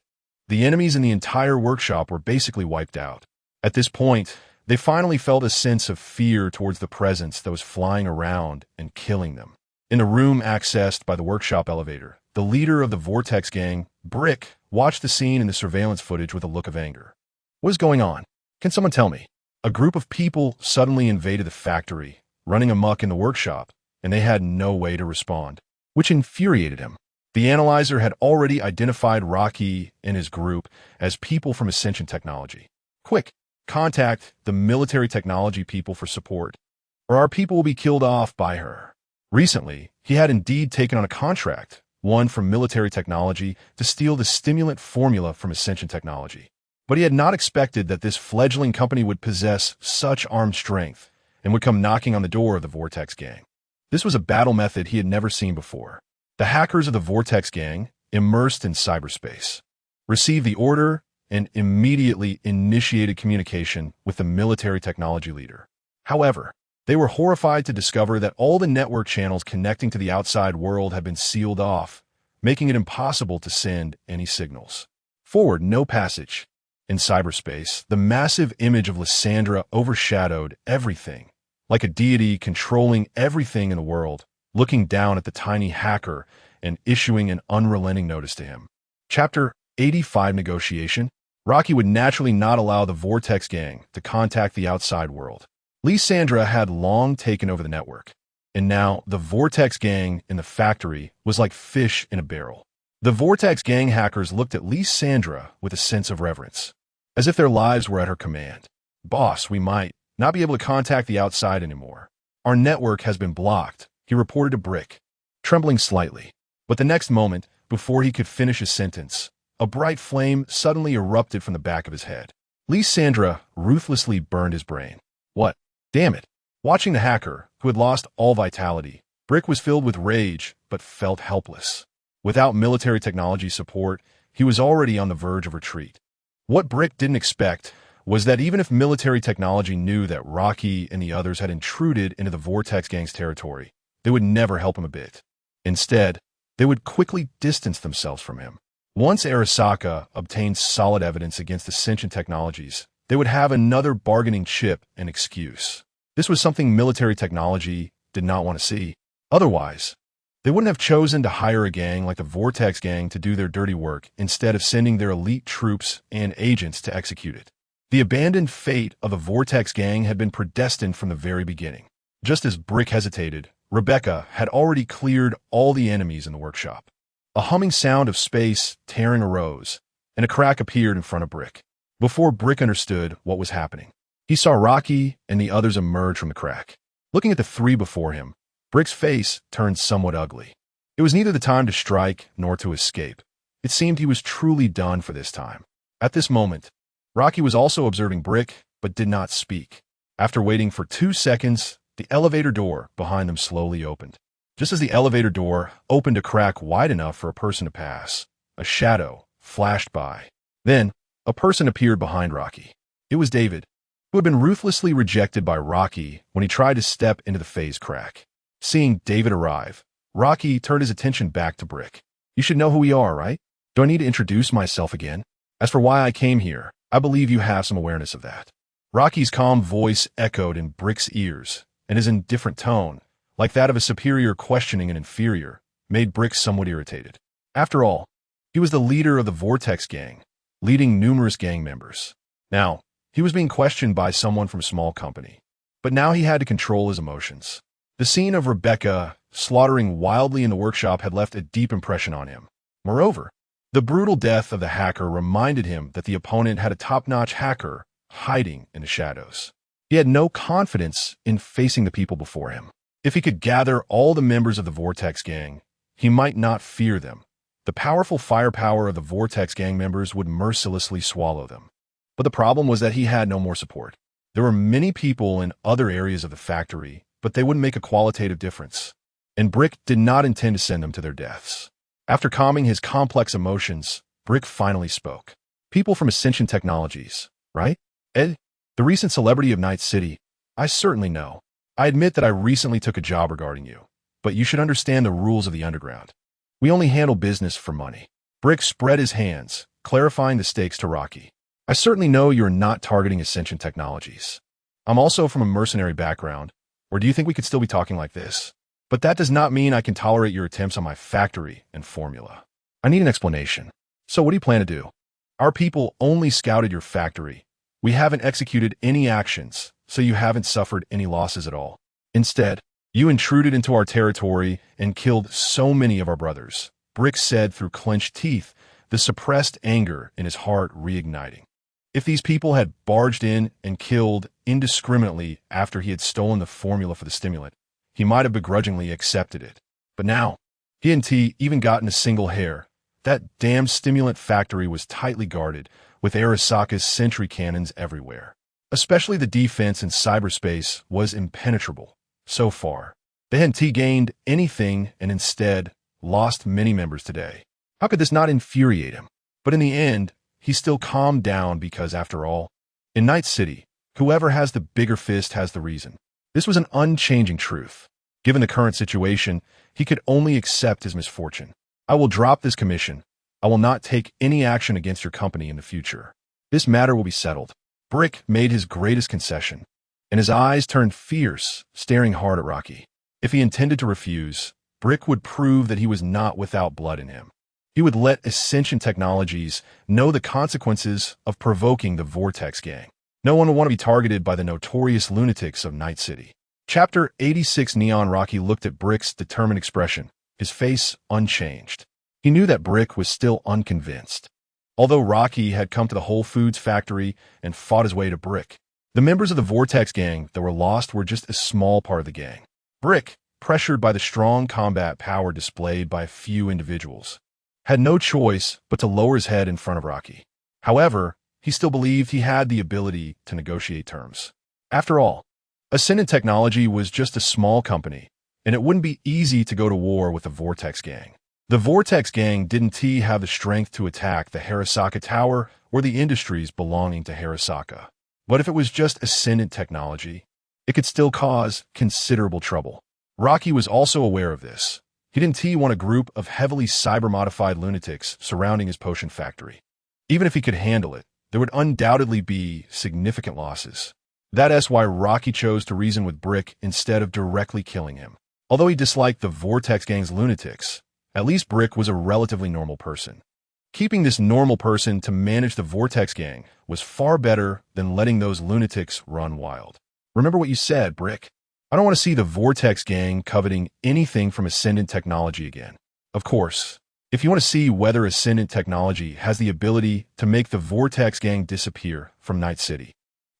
the enemies in the entire workshop were basically wiped out. At this point, they finally felt a sense of fear towards the presence that was flying around and killing them. In a room accessed by the workshop elevator, the leader of the Vortex gang, Brick, watched the scene in the surveillance footage with a look of anger. What is going on? Can someone tell me? A group of people suddenly invaded the factory, running amok in the workshop, and they had no way to respond, which infuriated him. The analyzer had already identified Rocky and his group as people from Ascension Technology. Quick, contact the military technology people for support, or our people will be killed off by her. Recently, he had indeed taken on a contract, one from military technology, to steal the stimulant formula from Ascension Technology. But he had not expected that this fledgling company would possess such armed strength and would come knocking on the door of the Vortex gang. This was a battle method he had never seen before. The hackers of the Vortex gang, immersed in cyberspace, received the order, and immediately initiated communication with the military technology leader. However, they were horrified to discover that all the network channels connecting to the outside world had been sealed off, making it impossible to send any signals. Forward, no passage. In cyberspace, the massive image of Lysandra overshadowed everything, like a deity controlling everything in the world, looking down at the tiny hacker and issuing an unrelenting notice to him. Chapter 85 Negotiation. Rocky would naturally not allow the Vortex gang to contact the outside world. Lysandra had long taken over the network, and now the Vortex gang in the factory was like fish in a barrel. The Vortex gang hackers looked at Lysandra with a sense of reverence, as if their lives were at her command. "Boss, we might not be able to contact the outside anymore. Our network has been blocked," he reported to Brick, trembling slightly. But the next moment, before he could finish his sentence, a bright flame suddenly erupted from the back of his head. Lysandra ruthlessly burned his brain. What? Damn it. Watching the hacker, who had lost all vitality, Brick was filled with rage but felt helpless. Without military technology support, he was already on the verge of retreat. What Brick didn't expect was that even if military technology knew that Rocky and the others had intruded into the Vortex gang's territory, they would never help him a bit. Instead, they would quickly distance themselves from him. Once Arasaka obtained solid evidence against Ascension Technologies, they would have another bargaining chip and excuse. This was something military technology did not want to see. Otherwise, they wouldn't have chosen to hire a gang like the Vortex gang to do their dirty work instead of sending their elite troops and agents to execute it. The abandoned fate of the Vortex gang had been predestined from the very beginning. Just as Brick hesitated, Rebecca had already cleared all the enemies in the workshop. A humming sound of space tearing arose, and a crack appeared in front of Brick. Before Brick understood what was happening, he saw Rocky and the others emerge from the crack. Looking at the three before him, Brick's face turned somewhat ugly. It was neither the time to strike nor to escape. It seemed he was truly done for this time. At this moment, Rocky was also observing Brick, but did not speak. After waiting for 2 seconds, the elevator door behind them slowly opened. Just as the elevator door opened a crack wide enough for a person to pass, a shadow flashed by. Then, a person appeared behind Rocky. It was David, who had been ruthlessly rejected by Rocky when he tried to step into the phase crack. Seeing David arrive, Rocky turned his attention back to Brick. "You should know who we are, right? Do I need to introduce myself again? As for why I came here, I believe you have some awareness of that." Rocky's calm voice echoed in Brick's ears, and his indifferent tone, like that of a superior questioning an inferior, made Brick somewhat irritated. After all, he was the leader of the Vortex gang, leading numerous gang members. Now, he was being questioned by someone from a small company. But now he had to control his emotions. The scene of Rebecca slaughtering wildly in the workshop had left a deep impression on him. Moreover, the brutal death of the hacker reminded him that the opponent had a top-notch hacker hiding in the shadows. He had no confidence in facing the people before him. If he could gather all the members of the Vortex gang, he might not fear them. The powerful firepower of the Vortex gang members would mercilessly swallow them. But the problem was that he had no more support. There were many people in other areas of the factory, but they wouldn't make a qualitative difference. And Brick did not intend to send them to their deaths. After calming his complex emotions, Brick finally spoke. "People from Ascension Technologies, right? Ed, the recent celebrity of Night City, I certainly know. I admit that I recently took a job regarding you, but you should understand the rules of the underground. We only handle business for money." Brick spread his hands, clarifying the stakes to Rocky. "I certainly know you're not targeting Ascension Technologies. I'm also from a mercenary background, or do you think we could still be talking like this? But that does not mean I can tolerate your attempts on my factory and formula. I need an explanation. So what do you plan to do? Our people only scouted your factory. We haven't executed any actions, so you haven't suffered any losses at all. Instead, you intruded into our territory and killed so many of our brothers," Brick said through clenched teeth, the suppressed anger in his heart reigniting. If these people had barged in and killed indiscriminately after he had stolen the formula for the stimulant, he might have begrudgingly accepted it. But now, he hadn't even gotten a single hair. That damn stimulant factory was tightly guarded, with Arasaka's sentry cannons everywhere. Especially the defense in cyberspace was impenetrable. So far, they hadn't gained anything and instead lost many members today. How could this not infuriate him? But in the end, he still calmed down because, after all, in Night City, whoever has the bigger fist has the reason. This was an unchanging truth. Given the current situation, he could only accept his misfortune. I will drop this commission. I will not take any action against your company in the future. This matter will be settled. Brick made his greatest concession, and his eyes turned fierce, staring hard at Rocky. If he intended to refuse, Brick would prove that he was not without blood in him. He would let Ascension Technologies know the consequences of provoking the Vortex Gang. No one would want to be targeted by the notorious lunatics of Night City. Chapter 86. Neon. Rocky looked at Brick's determined expression, his face unchanged. He knew that Brick was still unconvinced. Although Rocky had come to the Whole Foods factory and fought his way to Brick, the members of the Vortex Gang that were lost were just a small part of the gang. Brick, pressured by the strong combat power displayed by a few individuals, had no choice but to lower his head in front of Rocky. However, he still believed he had the ability to negotiate terms. After all, Ascension Technology was just a small company, and it wouldn't be easy to go to war with the Vortex Gang. The Vortex Gang didn't have the strength to attack the Arasaka Tower or the industries belonging to Arasaka. But if it was just Ascendant Technology, it could still cause considerable trouble. Rocky was also aware of this. He didn't want a group of heavily cyber-modified lunatics surrounding his potion factory. Even if he could handle it, there would undoubtedly be significant losses. That's why Rocky chose to reason with Brick instead of directly killing him. Although he disliked the Vortex Gang's lunatics, at least Brick was a relatively normal person. Keeping this normal person to manage the Vortex Gang was far better than letting those lunatics run wild. Remember what you said, Brick. I don't want to see the Vortex Gang coveting anything from Ascendant Technology again. Of course, if you want to see whether Ascendant Technology has the ability to make the Vortex Gang disappear from Night City,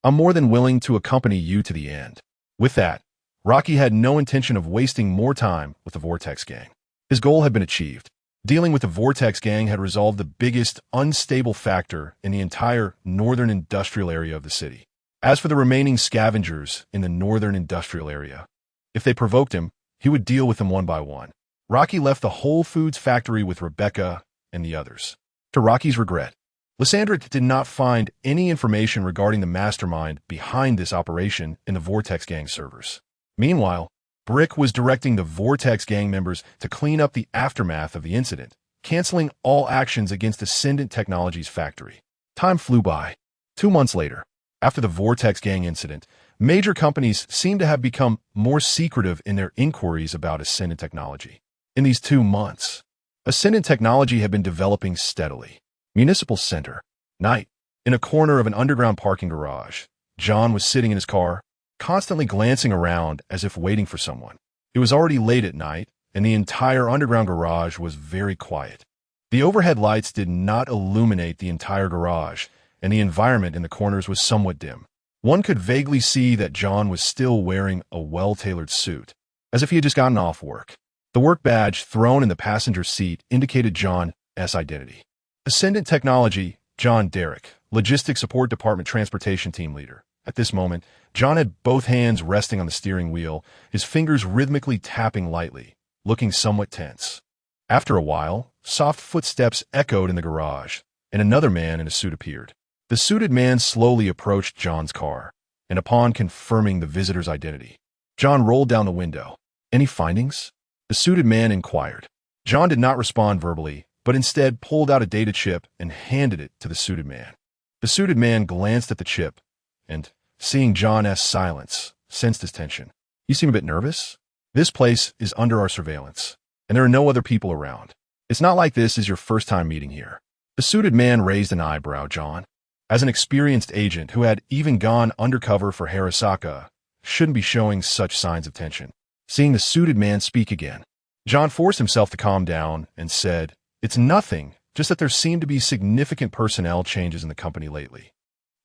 I'm more than willing to accompany you to the end. With that, Rocky had no intention of wasting more time with the Vortex Gang. His goal had been achieved. Dealing with the Vortex Gang had resolved the biggest unstable factor in the entire northern industrial area of the city. As for the remaining scavengers in the northern industrial area, if they provoked him, he would deal with them one by one. Rocky left the Whole Foods factory with Rebecca and the others. To Rocky's regret, Lysandra did not find any information regarding the mastermind behind this operation in the Vortex Gang servers. Meanwhile, Brick was directing the Vortex Gang members to clean up the aftermath of the incident, canceling all actions against Ascendant Technology's factory. Time flew by. 2 months later, after the Vortex Gang incident, major companies seemed to have become more secretive in their inquiries about Ascendant Technology. In these 2 months, Ascendant Technology had been developing steadily. Municipal Center. Night. In a corner of an underground parking garage, John was sitting in his car, constantly glancing around as if waiting for someone. It was already late at night, and the entire underground garage was very quiet. The overhead lights did not illuminate the entire garage, and the environment in the corners was somewhat dim. One could vaguely see that John was still wearing a well-tailored suit, as if he had just gotten off work. The work badge thrown in the passenger seat indicated John's identity. Ascendant Technology, John Derrick, Logistics Support Department Transportation Team Leader. At this moment, John had both hands resting on the steering wheel, his fingers rhythmically tapping lightly, looking somewhat tense. After a while, soft footsteps echoed in the garage, and another man in a suit appeared. The suited man slowly approached John's car, and upon confirming the visitor's identity, John rolled down the window. Any findings? The suited man inquired. John did not respond verbally, but instead pulled out a data chip and handed it to the suited man. The suited man glanced at the chip, and, seeing John's silence, sensed his tension. You seem a bit nervous? This place is under our surveillance, and there are no other people around. It's not like this is your first time meeting here. The suited man raised an eyebrow. John, as an experienced agent who had even gone undercover for Arasaka, shouldn't be showing such signs of tension. Seeing the suited man speak again, John forced himself to calm down and said, "It's nothing, just that there seem to be significant personnel changes in the company lately.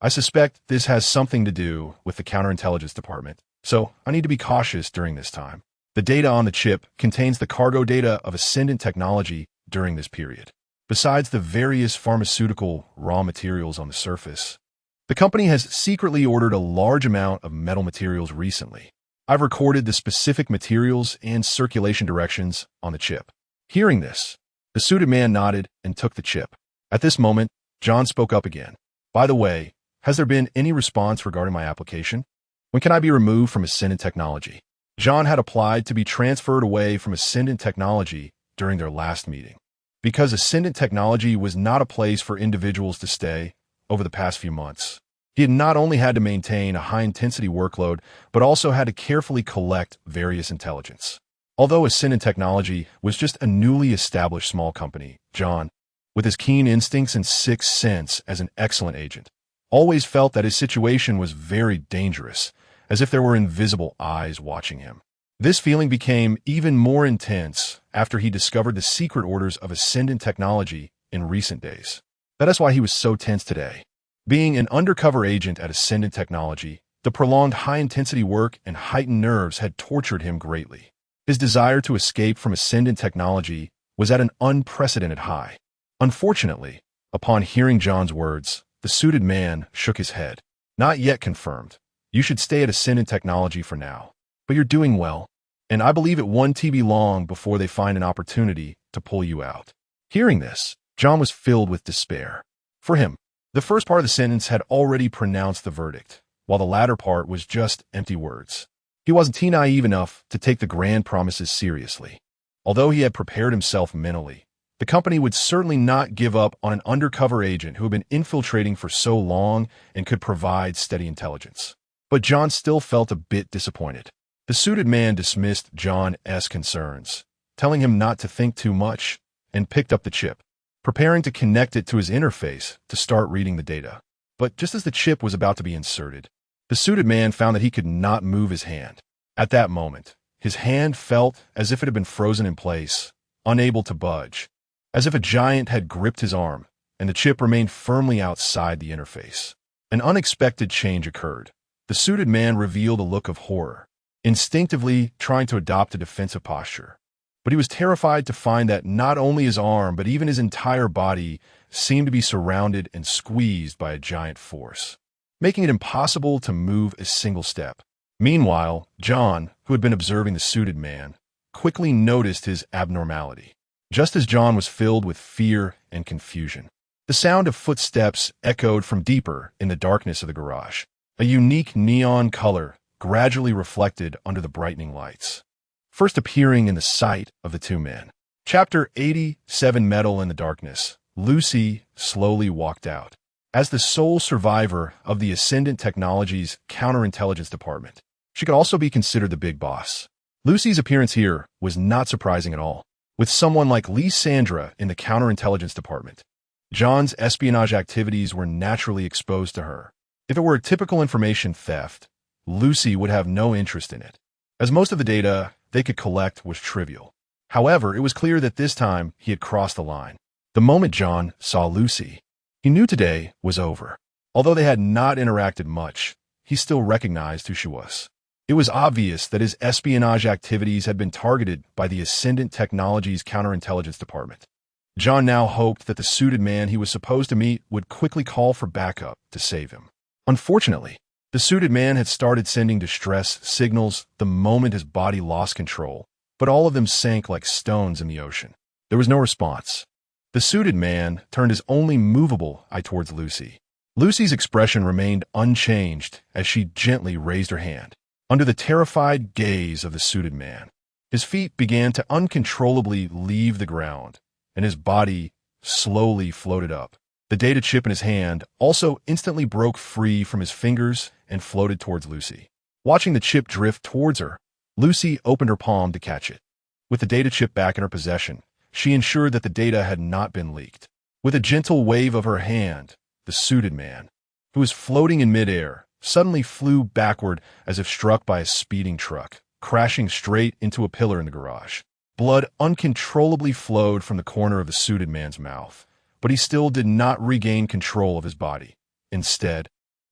I suspect this has something to do with the counterintelligence department, so I need to be cautious during this time. The data on the chip contains the cargo data of Ascendant Technology during this period. Besides the various pharmaceutical raw materials on the surface, the company has secretly ordered a large amount of metal materials recently. I've recorded the specific materials and circulation directions on the chip." Hearing this, the suited man nodded and took the chip. At this moment, John spoke up again. "By the way, has there been any response regarding my application? When can I be removed from Ascension Technology?" John had applied to be transferred away from Ascension Technology during their last meeting. Because Ascension Technology was not a place for individuals to stay over the past few months. He had not only had to maintain a high-intensity workload, but also had to carefully collect various intelligence. Although Ascension Technology was just a newly established small company, John, with his keen instincts and sixth sense as an excellent agent, always felt that his situation was very dangerous, as if there were invisible eyes watching him. This feeling became even more intense after he discovered the secret orders of Ascension Technology in recent days. That is why he was so tense today. Being an undercover agent at Ascension Technology, the prolonged high-intensity work and heightened nerves had tortured him greatly. His desire to escape from Ascension Technology was at an unprecedented high. Unfortunately, upon hearing John's words, the suited man shook his head. "Not yet confirmed. You should stay at Ascension Technology for now. But you're doing well, and I believe it won't be long before they find an opportunity to pull you out." Hearing this, John was filled with despair. For him, the first part of the sentence had already pronounced the verdict, while the latter part was just empty words. He wasn't naive enough to take the grand promises seriously. Although he had prepared himself mentally, the company would certainly not give up on an undercover agent who had been infiltrating for so long and could provide steady intelligence. But John still felt a bit disappointed. The suited man dismissed John's concerns, telling him not to think too much, and picked up the chip, preparing to connect it to his interface to start reading the data. But just as the chip was about to be inserted, the suited man found that he could not move his hand. At that moment, his hand felt as if it had been frozen in place, unable to budge, as if a giant had gripped his arm, and the chip remained firmly outside the interface. An unexpected change occurred. The suited man revealed a look of horror, instinctively trying to adopt a defensive posture. But he was terrified to find that not only his arm, but even his entire body seemed to be surrounded and squeezed by a giant force, making it impossible to move a single step. Meanwhile, John, who had been observing the suited man, quickly noticed his abnormality. Just as John was filled with fear and confusion, the sound of footsteps echoed from deeper in the darkness of the garage. A unique neon color gradually reflected under the brightening lights, first appearing in the sight of the two men. Chapter 87, Metal in the Darkness. Lucy slowly walked out. As the sole survivor of the Ascendant Technology's counterintelligence department, she could also be considered the big boss. Lucy's appearance here was not surprising at all. With someone like Lysandra in the counterintelligence department, John's espionage activities were naturally exposed to her. If it were a typical information theft, Lucy would have no interest in it, as most of the data they could collect was trivial. However, it was clear that this time he had crossed the line. The moment John saw Lucy, he knew today was over. Although they had not interacted much, he still recognized who she was. It was obvious that his espionage activities had been targeted by the Ascendant Technology's counterintelligence department. John now hoped that the suited man he was supposed to meet would quickly call for backup to save him. Unfortunately, the suited man had started sending distress signals the moment his body lost control, but all of them sank like stones in the ocean. There was no response. The suited man turned his only movable eye towards Lucy. Lucy's expression remained unchanged as she gently raised her hand. Under the terrified gaze of the suited man, his feet began to uncontrollably leave the ground, and his body slowly floated up. The data chip in his hand also instantly broke free from his fingers and floated towards Lucy. Watching the chip drift towards her, Lucy opened her palm to catch it. With the data chip back in her possession, she ensured that the data had not been leaked. With a gentle wave of her hand, the suited man, who was floating in midair, suddenly flew backward as if struck by a speeding truck, crashing straight into a pillar in the garage. Blood uncontrollably flowed from the corner of the suited man's mouth, but he still did not regain control of his body. Instead,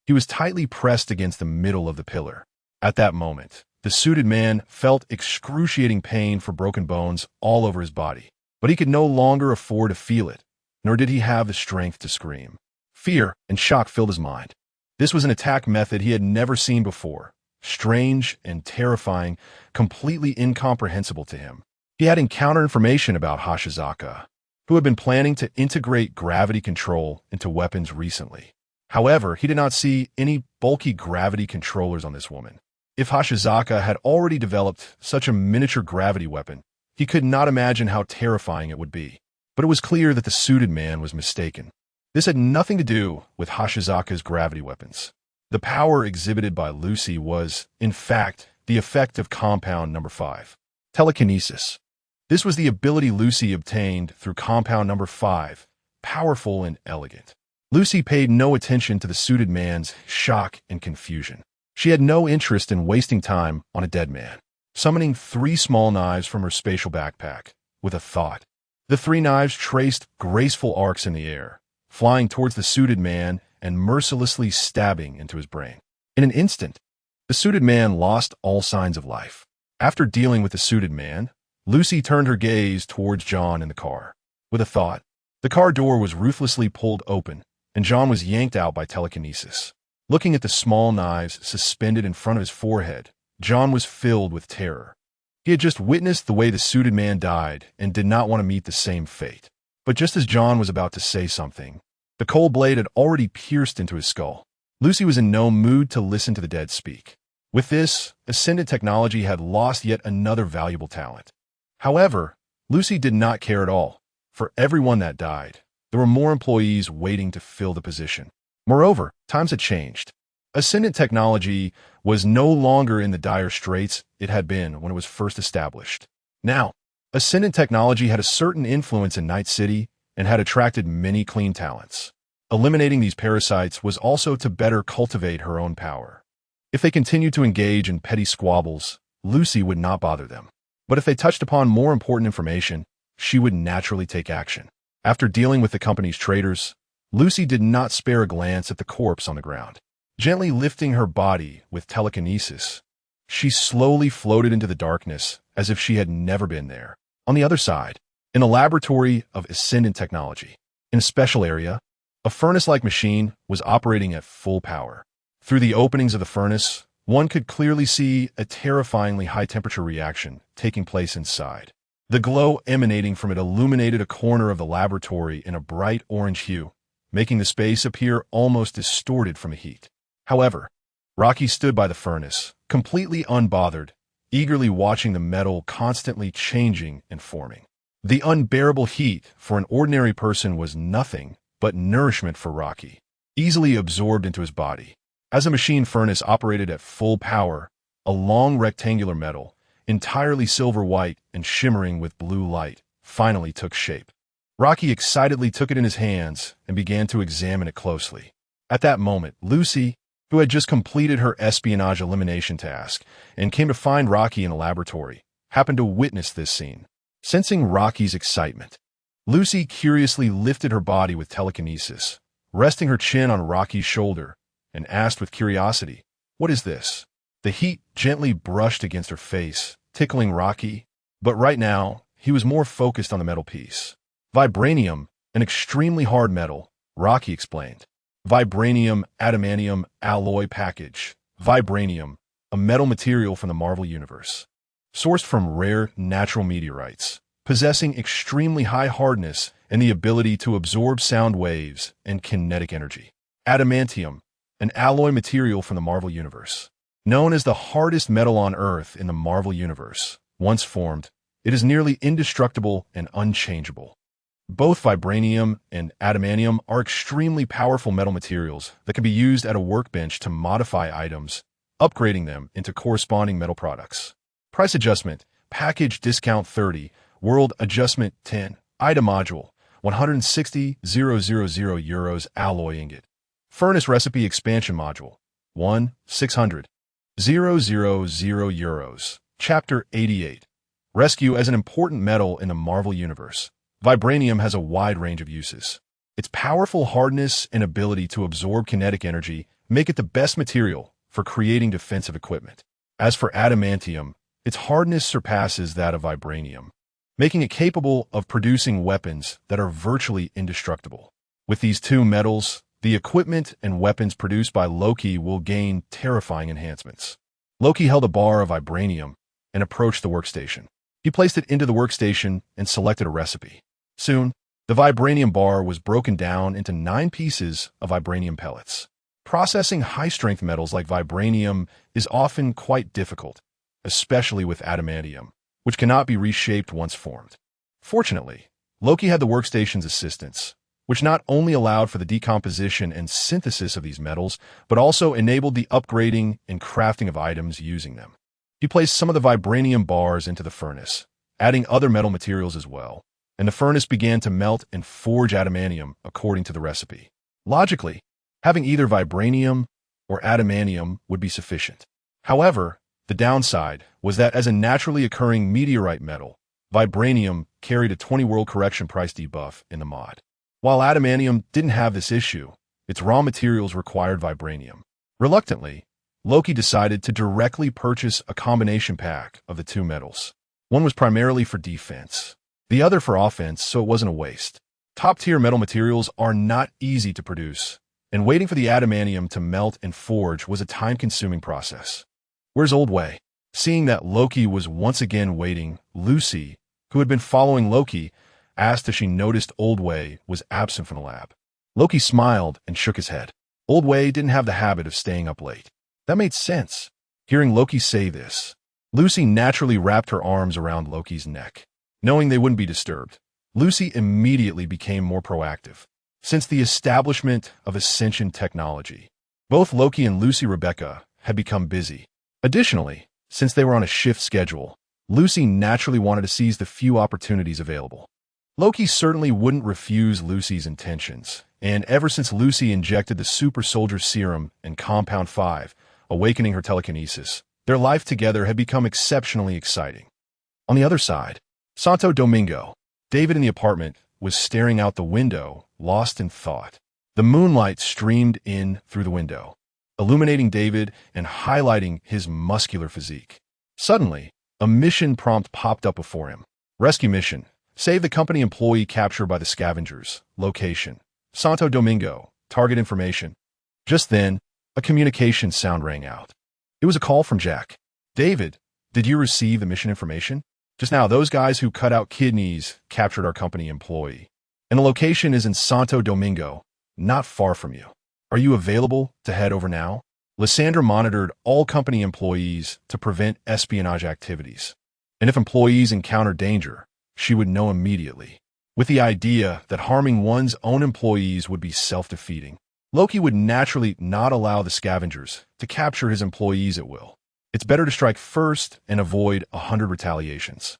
he was tightly pressed against the middle of the pillar. At that moment, the suited man felt excruciating pain for broken bones all over his body, but he could no longer afford to feel it, nor did he have the strength to scream. Fear and shock filled his mind. This was an attack method he had never seen before, strange and terrifying, completely incomprehensible to him. He had encountered information about Hashizaka, who had been planning to integrate gravity control into weapons recently. However, he did not see any bulky gravity controllers on this woman. If Hayashizaka had already developed such a miniature gravity weapon, he could not imagine how terrifying it would be. But it was clear that the suited man was mistaken. This had nothing to do with Hayashizaka's gravity weapons. The power exhibited by Lucy was, in fact, the effect of compound number 5, telekinesis. This was the ability Lucy obtained through compound number 5, powerful and elegant. Lucy paid no attention to the suited man's shock and confusion. She had no interest in wasting time on a dead man. Summoning 3 small knives from her spatial backpack, with a thought, the 3 knives traced graceful arcs in the air, flying towards the suited man and mercilessly stabbing into his brain. In an instant, the suited man lost all signs of life. After dealing with the suited man, Lucy turned her gaze towards John in the car. With a thought, the car door was ruthlessly pulled open, and John was yanked out by telekinesis. Looking at the small knives suspended in front of his forehead, John was filled with terror. He had just witnessed the way the suited man died and did not want to meet the same fate. But just as John was about to say something, the cold blade had already pierced into his skull. Lucy was in no mood to listen to the dead speak. With this, Ascension Technology had lost yet another valuable talent. However, Lucy did not care at all. For everyone that died, there were more employees waiting to fill the position. Moreover, times had changed. Ascendant Technology was no longer in the dire straits it had been when it was first established. Now, Ascendant Technology had a certain influence in Night City and had attracted many clean talents. Eliminating these parasites was also to better cultivate her own power. If they continued to engage in petty squabbles, Lucy would not bother them. But if they touched upon more important information, she would naturally take action. After dealing with the company's traitors, Lucy did not spare a glance at the corpse on the ground. Gently lifting her body with telekinesis, she slowly floated into the darkness as if she had never been there. On the other side, in a laboratory of Ascendant Technology, in a special area, a furnace-like machine was operating at full power. Through the openings of the furnace, one could clearly see a terrifyingly high-temperature reaction taking place inside. The glow emanating from it illuminated a corner of the laboratory in a bright orange hue, making the space appear almost distorted from the heat. However, Rocky stood by the furnace, completely unbothered, eagerly watching the metal constantly changing and forming. The unbearable heat for an ordinary person was nothing but nourishment for Rocky, easily absorbed into his body. As a machine furnace operated at full power, a long rectangular metal, entirely silver-white and shimmering with blue light, finally took shape. Rocky excitedly took it in his hands and began to examine it closely. At that moment, Lucy, who had just completed her espionage elimination task and came to find Rocky in the laboratory, happened to witness this scene. Sensing Rocky's excitement, Lucy curiously lifted her body with telekinesis, resting her chin on Rocky's shoulder, and asked with curiosity, "What is this?" The heat gently brushed against her face, tickling Rocky, but right now, he was more focused on the metal piece. "Vibranium, an extremely hard metal," Rocky explained. "Vibranium adamantium alloy package. Vibranium, a metal material from the Marvel Universe. Sourced from rare natural meteorites, possessing extremely high hardness and the ability to absorb sound waves and kinetic energy. Adamantium, an alloy material from the Marvel Universe. Known as the hardest metal on Earth in the Marvel Universe, once formed, it is nearly indestructible and unchangeable. Both vibranium and adamantium are extremely powerful metal materials that can be used at a workbench to modify items, upgrading them into corresponding metal products. Price adjustment, package discount 30, world adjustment 10, item module, 160,000 euros alloy ingot. Furnace recipe expansion module, 1,600,000 euros. Chapter 88. Rescue as an important metal in the Marvel Universe. Vibranium has a wide range of uses. Its powerful hardness and ability to absorb kinetic energy make it the best material for creating defensive equipment. As for adamantium, its hardness surpasses that of vibranium, making it capable of producing weapons that are virtually indestructible. With these two metals, the equipment and weapons produced by Loki will gain terrifying enhancements. Loki held a bar of vibranium and approached the workstation. He placed it into the workstation and selected a recipe. Soon, The vibranium bar was broken down into 9 pieces of vibranium pellets. Processing high-strength metals like vibranium is often quite difficult, especially with adamantium, which cannot be reshaped once formed. Fortunately, Loki had the workstation's assistance, which not only allowed for the decomposition and synthesis of these metals, but also enabled the upgrading and crafting of items using them. He placed some of the vibranium bars into the furnace, adding other metal materials as well, and the furnace began to melt and forge adamantium according to the recipe. Logically, having either vibranium or adamantium would be sufficient. However, the downside was that as a naturally occurring meteorite metal, vibranium carried a 20 world correction price debuff in the mod. While adamantium didn't have this issue, its raw materials required vibranium. Reluctantly, Loki decided to directly purchase a combination pack of the 2 metals. One was primarily for defense, the other for offense, so it wasn't a waste. Top-tier metal materials are not easy to produce, and waiting for the adamantium to melt and forge was a time-consuming process. Where's Old Way? Seeing that Loki was once again waiting, Lucy, who had been following Loki, asked if she noticed Old Way was absent from the lab. Loki smiled and shook his head. Old Way didn't have the habit of staying up late. That made sense. Hearing Loki say this, Lucy naturally wrapped her arms around Loki's neck. Knowing they wouldn't be disturbed, Lucy immediately became more proactive. Since the establishment of Ascension Technology, both Loki and Lucy Rebecca had become busy. Additionally, since they were on a shift schedule, Lucy naturally wanted to seize the few opportunities available. Loki certainly wouldn't refuse Lucy's intentions, and ever since Lucy injected the super soldier serum in Compound 5, awakening her telekinesis, their life together had become exceptionally exciting. On the other side, Santo Domingo, David in the apartment, was staring out the window, lost in thought. The moonlight streamed in through the window, illuminating David and highlighting his muscular physique. Suddenly, a mission prompt popped up before him. Rescue mission. Save the company employee captured by the scavengers. Location: Santo Domingo. Target information. Just then, a communication sound rang out. It was a call from Jack. David, did you receive the mission information? Just now, those guys who cut out kidneys captured our company employee. And the location is in Santo Domingo, not far from you. Are you available to head over now? Lysandra monitored all company employees to prevent espionage activities. And if employees encountered danger, she would know immediately. With the idea that harming one's own employees would be self-defeating, Loki would naturally not allow the scavengers to capture his employees at will. It's better to strike first and avoid 100 retaliations.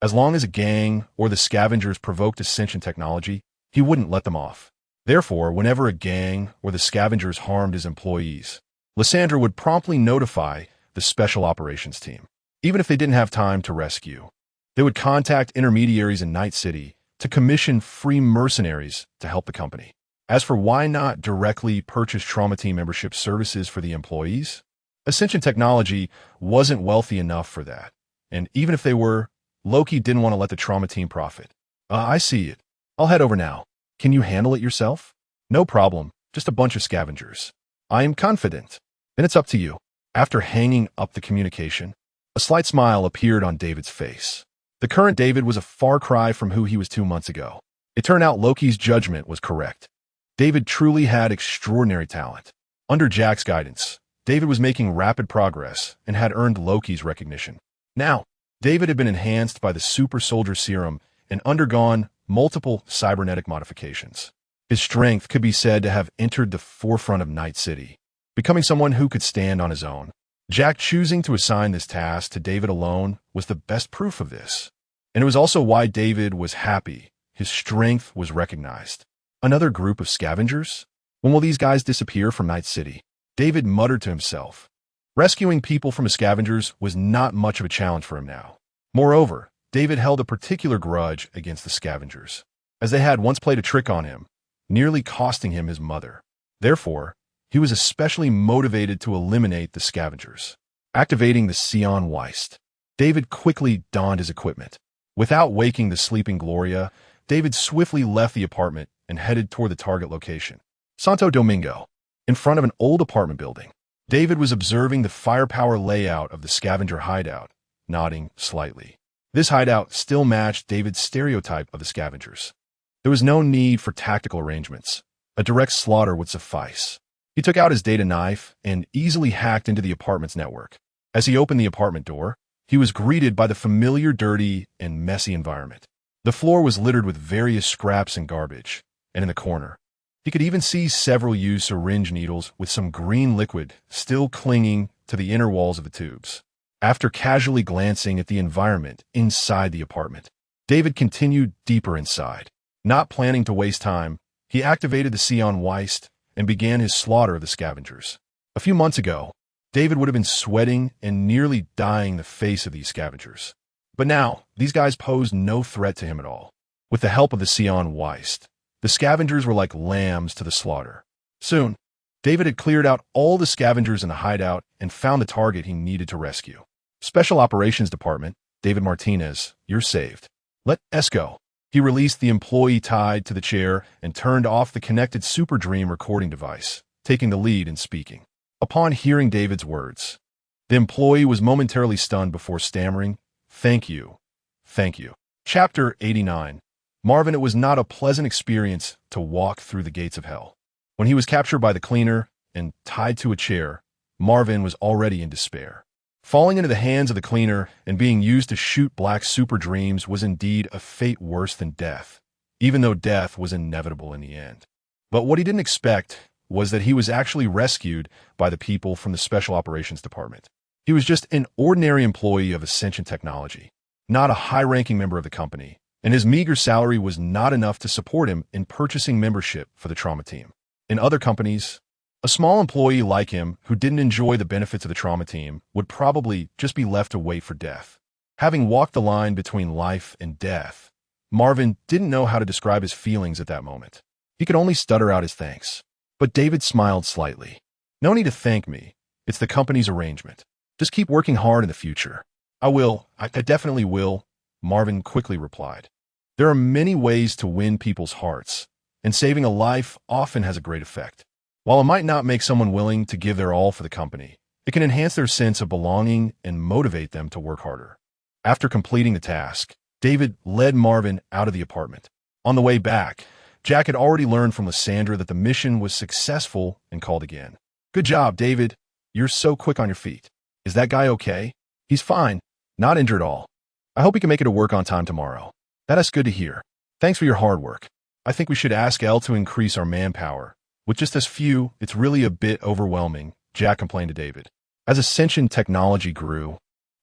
As long as a gang or the scavengers provoked Ascension Technology, he wouldn't let them off. Therefore, whenever a gang or the scavengers harmed his employees, Lysandra would promptly notify the Special Operations Team. Even if they didn't have time to rescue, they would contact intermediaries in Night City to commission free mercenaries to help the company. As for why not directly purchase Trauma Team membership services for the employees, Ascension Technology wasn't wealthy enough for that. And even if they were, Loki didn't want to let the Trauma Team profit. I see it. I'll head over now. Can you handle it yourself? No problem. Just a bunch of scavengers. I am confident. Then it's up to you. After hanging up the communication, a slight smile appeared on David's face. The current David was a far cry from who he was 2 months ago. It turned out Loki's judgment was correct. David truly had extraordinary talent. Under Jack's guidance, David was making rapid progress and had earned Loki's recognition. Now, David had been enhanced by the super soldier serum and undergone multiple cybernetic modifications. His strength could be said to have entered the forefront of Night City, becoming someone who could stand on his own. Jack choosing to assign this task to David alone was the best proof of this. And it was also why David was happy. His strength was recognized. Another group of scavengers? When will these guys disappear from Night City? David muttered to himself. Rescuing people from the scavengers was not much of a challenge for him now. Moreover, David held a particular grudge against the scavengers, as they had once played a trick on him, nearly costing him his mother. Therefore, he was especially motivated to eliminate the scavengers. Activating the Sion Weist, David quickly donned his equipment. Without waking the sleeping Gloria, David swiftly left the apartment and headed toward the target location, Santo Domingo. In front of an old apartment building, David was observing the firepower layout of the scavenger hideout, nodding slightly. This hideout still matched David's stereotype of the scavengers. There was no need for tactical arrangements. A direct slaughter would suffice. He took out his data knife and easily hacked into the apartment's network. As he opened the apartment door, he was greeted by the familiar dirty and messy environment. The floor was littered with various scraps and garbage, and in the corner, he could even see several used syringe needles with some green liquid still clinging to the inner walls of the tubes. After casually glancing at the environment inside the apartment, David continued deeper inside. Not planning to waste time, he activated the Sion Weist and began his slaughter of the scavengers. A few months ago, David would have been sweating and nearly dying in the face of these scavengers. But now, these guys posed no threat to him at all. With the help of the Sion Weist, the scavengers were like lambs to the slaughter. Soon, David had cleared out all the scavengers in the hideout and found the target he needed to rescue. Special Operations Department, David Martinez, you're saved. Let us go. He released the employee tied to the chair and turned off the connected Super Dream recording device, taking the lead in speaking. Upon hearing David's words, the employee was momentarily stunned before stammering, "Thank you. Thank you." Chapter 89. Marvin, it was not a pleasant experience to walk through the gates of hell. When he was captured by the cleaner and tied to a chair, Marvin was already in despair. Falling into the hands of the cleaner and being used to shoot black super dreams was indeed a fate worse than death, even though death was inevitable in the end. But what he didn't expect was that he was actually rescued by the people from the Special Operations Department. He was just an ordinary employee of Ascension Technology, not a high-ranking member of the company, and his meager salary was not enough to support him in purchasing membership for the trauma team. In other companies, a small employee like him who didn't enjoy the benefits of the trauma team would probably just be left to wait for death. Having walked the line between life and death, Marvin didn't know how to describe his feelings at that moment. He could only stutter out his thanks. But David smiled slightly. "No need to thank me. It's the company's arrangement. Just keep working hard in the future." "I will. I definitely will," Marvin quickly replied. There are many ways to win people's hearts, and saving a life often has a great effect. While it might not make someone willing to give their all for the company, it can enhance their sense of belonging and motivate them to work harder. After completing the task, David led Marvin out of the apartment. On the way back, Jack had already learned from Lysandra that the mission was successful and called again. "Good job, David. You're so quick on your feet. Is that guy okay?" "He's fine. Not injured at all. I hope he can make it to work on time tomorrow." "That's good to hear. Thanks for your hard work. I think we should ask Elle to increase our manpower. With just as few, it's really a bit overwhelming," Jack complained to David. As Ascension Technology grew,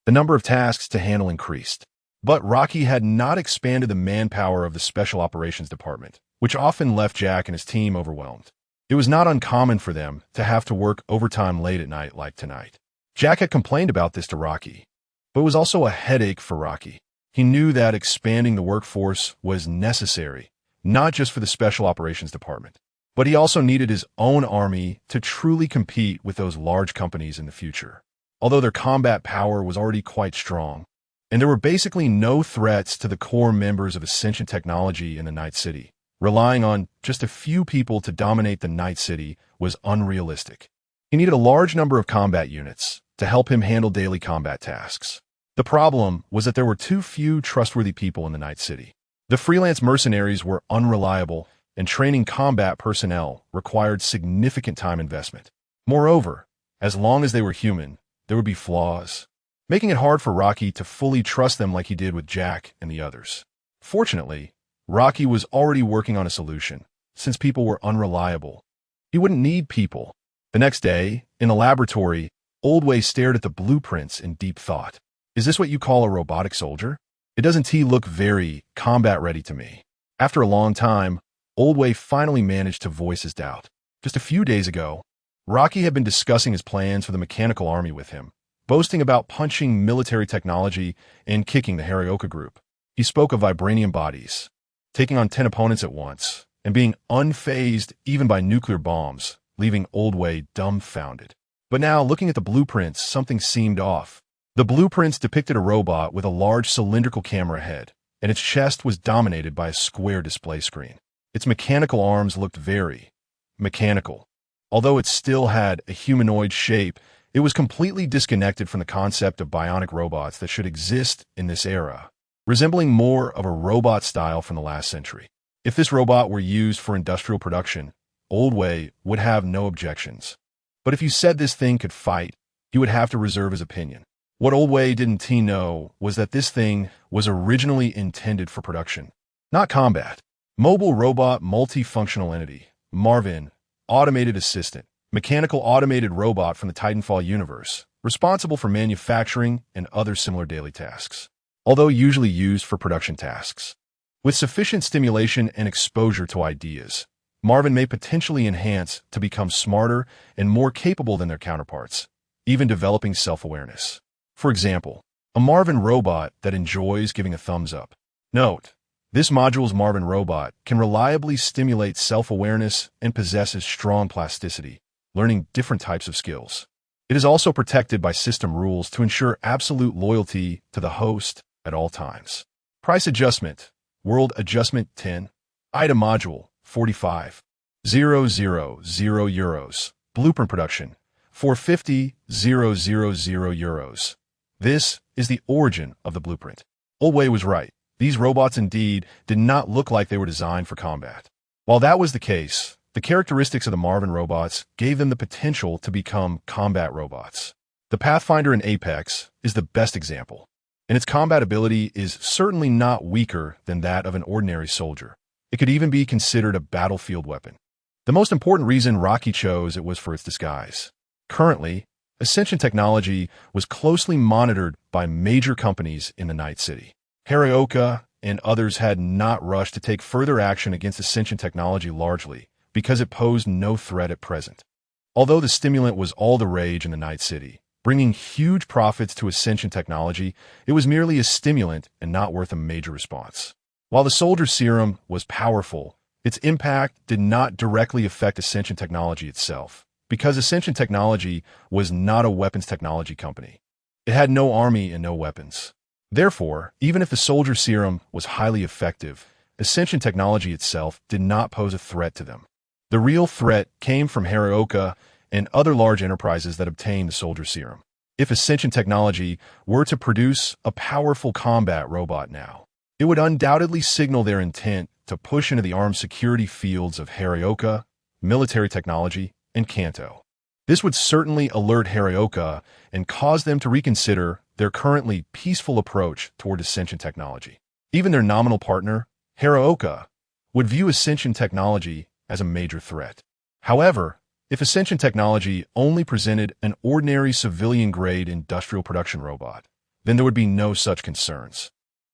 the number of tasks to handle increased. But Rocky had not expanded the manpower of the Special Operations Department, which often left Jack and his team overwhelmed. It was not uncommon for them to have to work overtime late at night like tonight. Jack had complained about this to Rocky, but it was also a headache for Rocky. He knew that expanding the workforce was necessary, not just for the Special Operations Department, but he also needed his own army to truly compete with those large companies in the future. Although their combat power was already quite strong, and there were basically no threats to the core members of Ascension Technology in the Night City, relying on just a few people to dominate the Night City was unrealistic. He needed a large number of combat units to help him handle daily combat tasks. The problem was that there were too few trustworthy people in the Night City. The freelance mercenaries were unreliable, and training combat personnel required significant time investment. Moreover, as long as they were human, there would be flaws, making it hard for Rocky to fully trust them like he did with Jack and the others. Fortunately, Rocky was already working on a solution. Since people were unreliable, he wouldn't need people. The next day, in the laboratory, Oldway stared at the blueprints in deep thought. "Is this what you call a robotic soldier? It doesn't look very combat-ready to me." After a long time, Oldway finally managed to voice his doubt. Just a few days ago, Rocky had been discussing his plans for the mechanical army with him, boasting about punching military technology and kicking the Harioka group. He spoke of vibranium bodies, taking on 10 opponents at once, and being unfazed even by nuclear bombs, leaving Oldway dumbfounded. But now, looking at the blueprints, something seemed off. The blueprints depicted a robot with a large cylindrical camera head, and its chest was dominated by a square display screen. Its mechanical arms looked very mechanical. Although it still had a humanoid shape, it was completely disconnected from the concept of bionic robots that should exist in this era, resembling more of a robot style from the last century. If this robot were used for industrial production, Old Way would have no objections. But if you said this thing could fight, he would have to reserve his opinion. What Old Way didn't know was that this thing was originally intended for production, not combat. Mobile robot multifunctional entity, Marvin, automated assistant, mechanical automated robot from the Titanfall universe, responsible for manufacturing and other similar daily tasks, although usually used for production tasks. With sufficient stimulation and exposure to ideas, Marvin may potentially enhance to become smarter and more capable than their counterparts, even developing self-awareness. For example, a Marvin robot that enjoys giving a thumbs up. Note, this module's Marvin robot can reliably stimulate self-awareness and possesses strong plasticity, learning different types of skills. It is also protected by system rules to ensure absolute loyalty to the host at all times. Price adjustment, world adjustment 10, item module 45, 000 euros, blueprint production 450 000 euros. This is the origin of the blueprint. Old Way was right. These robots indeed did not look like they were designed for combat. While that was the case, the characteristics of the Marvin robots gave them the potential to become combat robots. The Pathfinder in Apex is the best example, and its combat ability is certainly not weaker than that of an ordinary soldier. It could even be considered a battlefield weapon. The most important reason Rocky chose it was for its disguise. Currently, Ascension Technology was closely monitored by major companies in the Night City. Haywood and others had not rushed to take further action against Ascension Technology largely because it posed no threat at present. Although the stimulant was all the rage in the Night City, bringing huge profits to Ascension Technology, it was merely a stimulant and not worth a major response. While the soldier serum was powerful, its impact did not directly affect Ascension Technology itself, because Ascension Technology was not a weapons technology company. It had no army and no weapons. Therefore, even if the soldier serum was highly effective, Ascension Technology itself did not pose a threat to them. The real threat came from Haywood and other large enterprises that obtained the soldier serum. If Ascension Technology were to produce a powerful combat robot now, it would undoubtedly signal their intent to push into the armed security fields of Haywood, military technology, and Kanto. This would certainly alert Haywood and cause them to reconsider their currently peaceful approach toward Ascension Technology. Even their nominal partner, Haywood, would view Ascension Technology as a major threat. However, if Ascension Technology only presented an ordinary civilian-grade industrial production robot, then there would be no such concerns.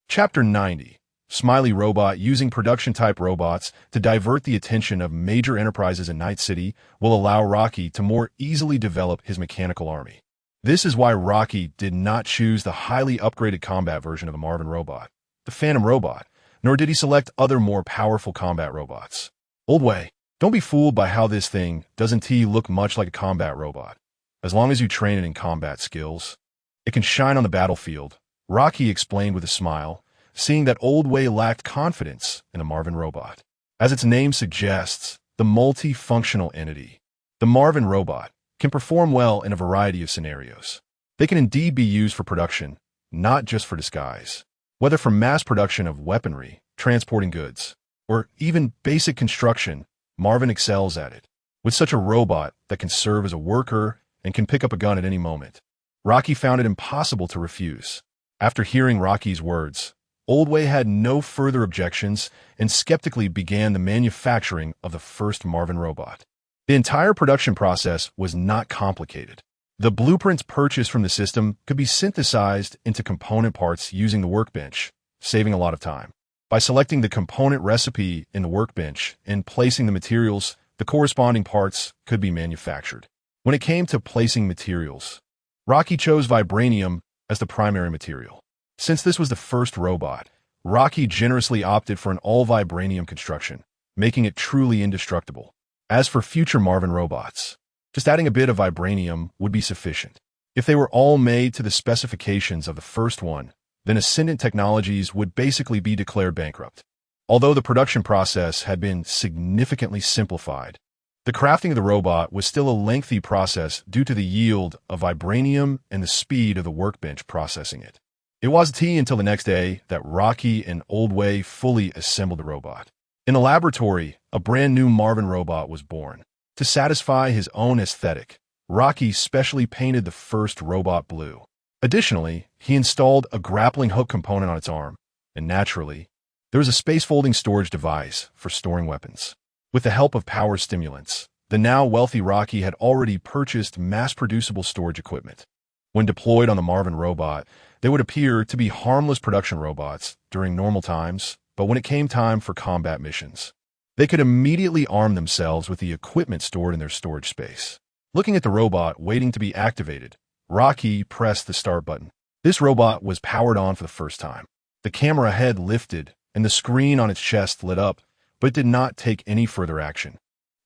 Chapter 90. Smiley Robot using production-type robots to divert the attention of major enterprises in Night City will allow Rocky to more easily develop his mechanical army. This is why Rocky did not choose the highly upgraded combat version of the Marvin robot, the Phantom robot, nor did he select other more powerful combat robots. Old Way, don't be fooled by how this thing doesn't look much like a combat robot. As long as you train it in combat skills, it can shine on the battlefield, Rocky explained with a smile, seeing that Old Way lacked confidence in the Marvin robot. As its name suggests, the multifunctional entity, the Marvin robot, can perform well in a variety of scenarios. They can indeed be used for production, not just for disguise. Whether for mass production of weaponry, transporting goods, or even basic construction, Marvin excels at it. With such a robot that can serve as a worker and can pick up a gun at any moment, Rocky found it impossible to refuse. After hearing Rocky's words, Old Way had no further objections and skeptically began the manufacturing of the first Marvin robot. The entire production process was not complicated. The blueprints purchased from the system could be synthesized into component parts using the workbench, saving a lot of time. By selecting the component recipe in the workbench and placing the materials, the corresponding parts could be manufactured. When it came to placing materials, Rocky chose vibranium as the primary material. Since this was the first robot, Rocky generously opted for an all-vibranium construction, making it truly indestructible. As for future Marvin robots, just adding a bit of vibranium would be sufficient. If they were all made to the specifications of the first one, then Ascendant Technologies would basically be declared bankrupt. Although the production process had been significantly simplified, the crafting of the robot was still a lengthy process due to the yield of vibranium and the speed of the workbench processing it. It wasn't until the next day that Rocky and Old Way fully assembled the robot. In the laboratory, a brand new Marvin robot was born. To satisfy his own aesthetic, Rocky specially painted the first robot blue. Additionally, he installed a grappling hook component on its arm, and naturally, there was a space-folding storage device for storing weapons. With the help of power stimulants, the now wealthy Rocky had already purchased mass-producible storage equipment. When deployed on the Marvin robot, they would appear to be harmless production robots during normal times, but when it came time for combat missions, they could immediately arm themselves with the equipment stored in their storage space. Looking at the robot waiting to be activated, Rocky pressed the start button. This robot was powered on for the first time. The camera head lifted, and the screen on its chest lit up, but did not take any further action.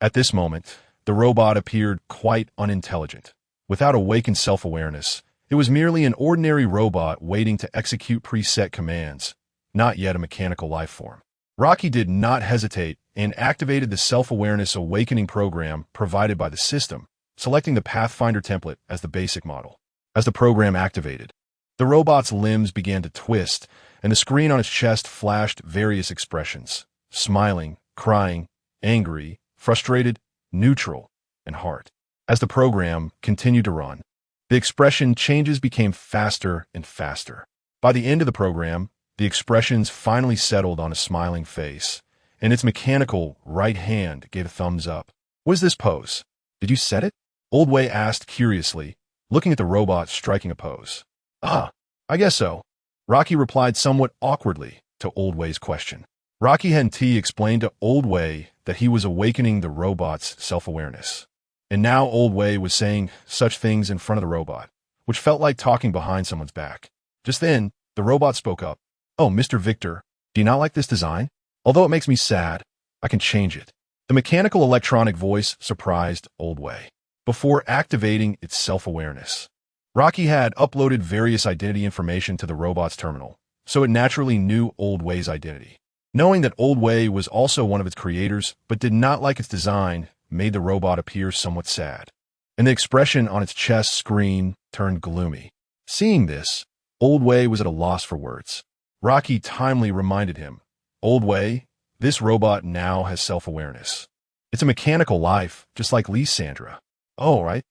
At this moment, the robot appeared quite unintelligent. Without awakened self-awareness, it was merely an ordinary robot waiting to execute preset commands, not yet a mechanical life form. Rocky did not hesitate and activated the self-awareness awakening program provided by the system, selecting the Pathfinder template as the basic model. As the program activated, the robot's limbs began to twist, and the screen on its chest flashed various expressions: smiling, crying, angry, frustrated, neutral, and heart. As the program continued to run, the expression changes became faster and faster. By the end of the program, the expressions finally settled on a smiling face, and its mechanical right hand gave a thumbs up. "What is this pose? Did you set it?" Old Wei asked curiously, looking at the robot striking a pose. "Ah, I guess so," Rocky replied somewhat awkwardly to Old Wei's question. Rocky Henti explained to Old Wei that he was awakening the robot's self-awareness. And now Old Wei was saying such things in front of the robot, which felt like talking behind someone's back. Just then, the robot spoke up. "Oh, Mr. Victor, do you not like this design? Although it makes me sad, I can change it." The mechanical electronic voice surprised Old Wei. Before activating its self-awareness, Rocky had uploaded various identity information to the robot's terminal, so it naturally knew Old Wei's identity. Knowing that Old Wei was also one of its creators but did not like its design made the robot appear somewhat sad, and the expression on its chest screen turned gloomy. Seeing this, Old Wei was at a loss for words. Rocky timely reminded him, "Old Wei, this robot now has self-awareness. It's a mechanical life, just like Lysandra." "Oh, right.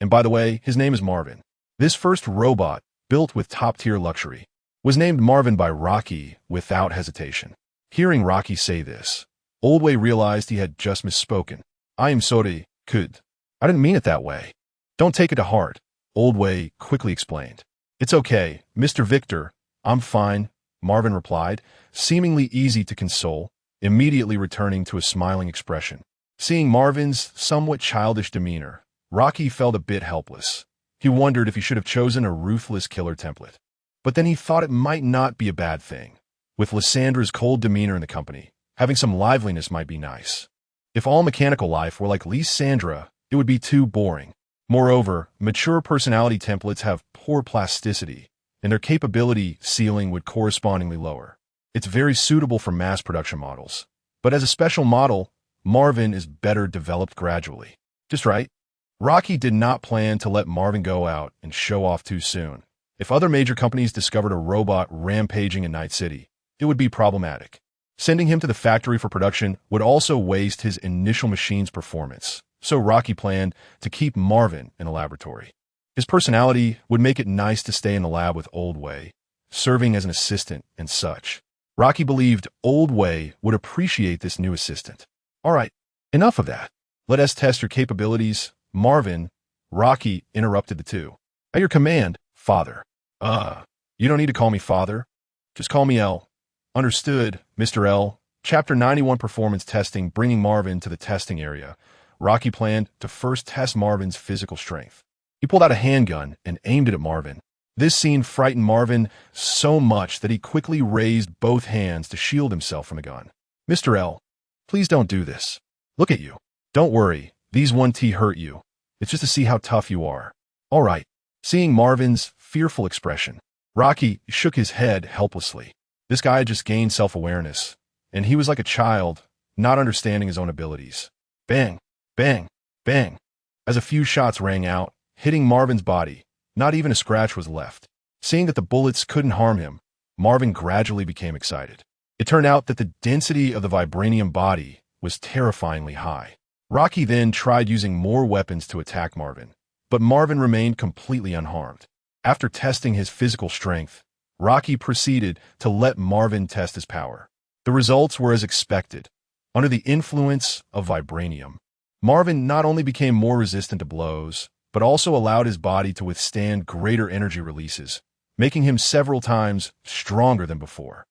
And by the way, his name is Marvin." This first robot, built with top-tier luxury, was named Marvin by Rocky without hesitation. Hearing Rocky say this, Old Wei realized he had just misspoken. "I am sorry, kid. I didn't mean it that way." "Don't take it to heart," Old Wei quickly explained. "It's okay, Mr. Victor. I'm fine," Marvin replied, seemingly easy to console, immediately returning to a smiling expression. Seeing Marvin's somewhat childish demeanor, Rocky felt a bit helpless. He wondered if he should have chosen a ruthless killer template. But then he thought it might not be a bad thing. With Lysandra's cold demeanor in the company, having some liveliness might be nice. If all mechanical life were like Lysandra, it would be too boring. Moreover, mature personality templates have poor plasticity, and their capability ceiling would correspondingly lower. It's very suitable for mass production models. But as a special model, Marvin is better developed gradually. Just right. Rocky did not plan to let Marvin go out and show off too soon. If other major companies discovered a robot rampaging in Night City, it would be problematic. Sending him to the factory for production would also waste his initial machine's performance, so Rocky planned to keep Marvin in a laboratory. His personality would make it nice to stay in the lab with Old Wei, serving as an assistant and such. Rocky believed Old Wei would appreciate this new assistant. "All right, enough of that. Let us test your capabilities, Marvin." Rocky interrupted the two. "At your command, father." You don't need to call me father. Just call me L." "Understood, Mr. L." Chapter 91 Performance Testing. Bringing Marvin to the testing area, Rocky planned to first test Marvin's physical strength. He pulled out a handgun and aimed it at Marvin. This scene frightened Marvin so much that he quickly raised both hands to shield himself from the gun. "Mr. L, please don't do this. Look at you. Don't worry, these 1T hurt you. It's just to see how tough you are." "All right." Seeing Marvin's fearful expression, Rocky shook his head helplessly. This guy had just gained self-awareness, and he was like a child, not understanding his own abilities. Bang, bang, bang. As a few shots rang out, hitting Marvin's body, not even a scratch was left. Seeing that the bullets couldn't harm him, Marvin gradually became excited. It turned out that the density of the vibranium body was terrifyingly high. Rocky then tried using more weapons to attack Marvin, but Marvin remained completely unharmed. After testing his physical strength, Rocky proceeded to let Marvin test his power. The results were as expected. Under the influence of vibranium, Marvin not only became more resistant to blows, but also allowed his body to withstand greater energy releases, making him several times stronger than before.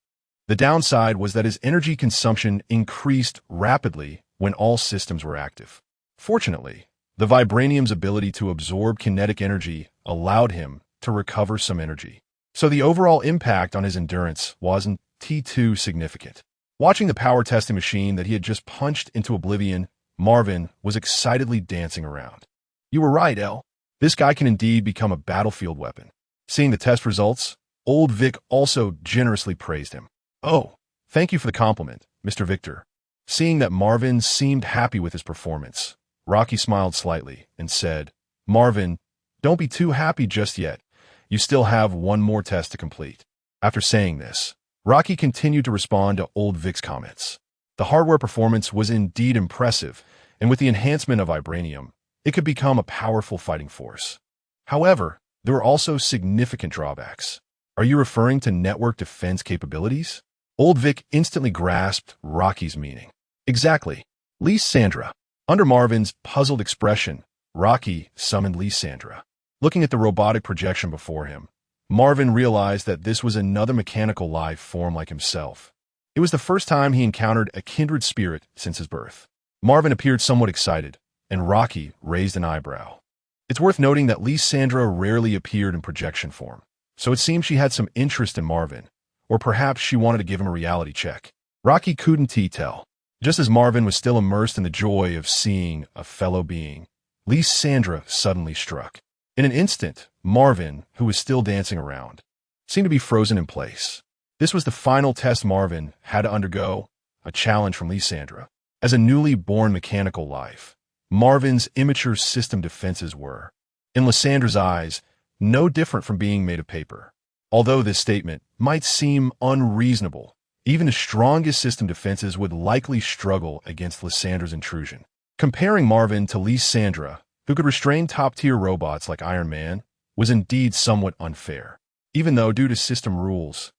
The downside was that his energy consumption increased rapidly when all systems were active. Fortunately, the vibranium's ability to absorb kinetic energy allowed him to recover some energy, so the overall impact on his endurance wasn't too significant. Watching the power testing machine that he had just punched into oblivion, Marvin was excitedly dancing around. "You were right, El. This guy can indeed become a battlefield weapon." Seeing the test results, Old Vic also generously praised him. "Oh, thank you for the compliment, Mr. Victor." Seeing that Marvin seemed happy with his performance, Rocky smiled slightly and said, "Marvin, don't be too happy just yet. You still have one more test to complete." After saying this, Rocky continued to respond to Old Vic's comments. The hardware performance was indeed impressive, and with the enhancement of vibranium, it could become a powerful fighting force. However, there were also significant drawbacks. "Are you referring to network defense capabilities?" Old Vic instantly grasped Rocky's meaning. "Exactly. Lysandra." Under Marvin's puzzled expression, Rocky summoned Lysandra. Looking at the robotic projection before him, Marvin realized that this was another mechanical life form like himself. It was the first time he encountered a kindred spirit since his birth. Marvin appeared somewhat excited, and Rocky raised an eyebrow. It's worth noting that Lysandra rarely appeared in projection form, so it seemed she had some interest in Marvin, or perhaps she wanted to give him a reality check. Rocky couldn't tell. Just as Marvin was still immersed in the joy of seeing a fellow being, Lysandra suddenly struck. In an instant, Marvin, who was still dancing around, seemed to be frozen in place. This was the final test Marvin had to undergo, a challenge from Lysandra. As a newly born mechanical life, Marvin's immature system defenses were, in Lysandra's eyes, no different from being made of paper. Although this statement might seem unreasonable, even the strongest system defenses would likely struggle against Lysandra's intrusion. Comparing Marvin to Lysandra, who could restrain top-tier robots like Iron Man, was indeed somewhat unfair. Even though, due to system rules,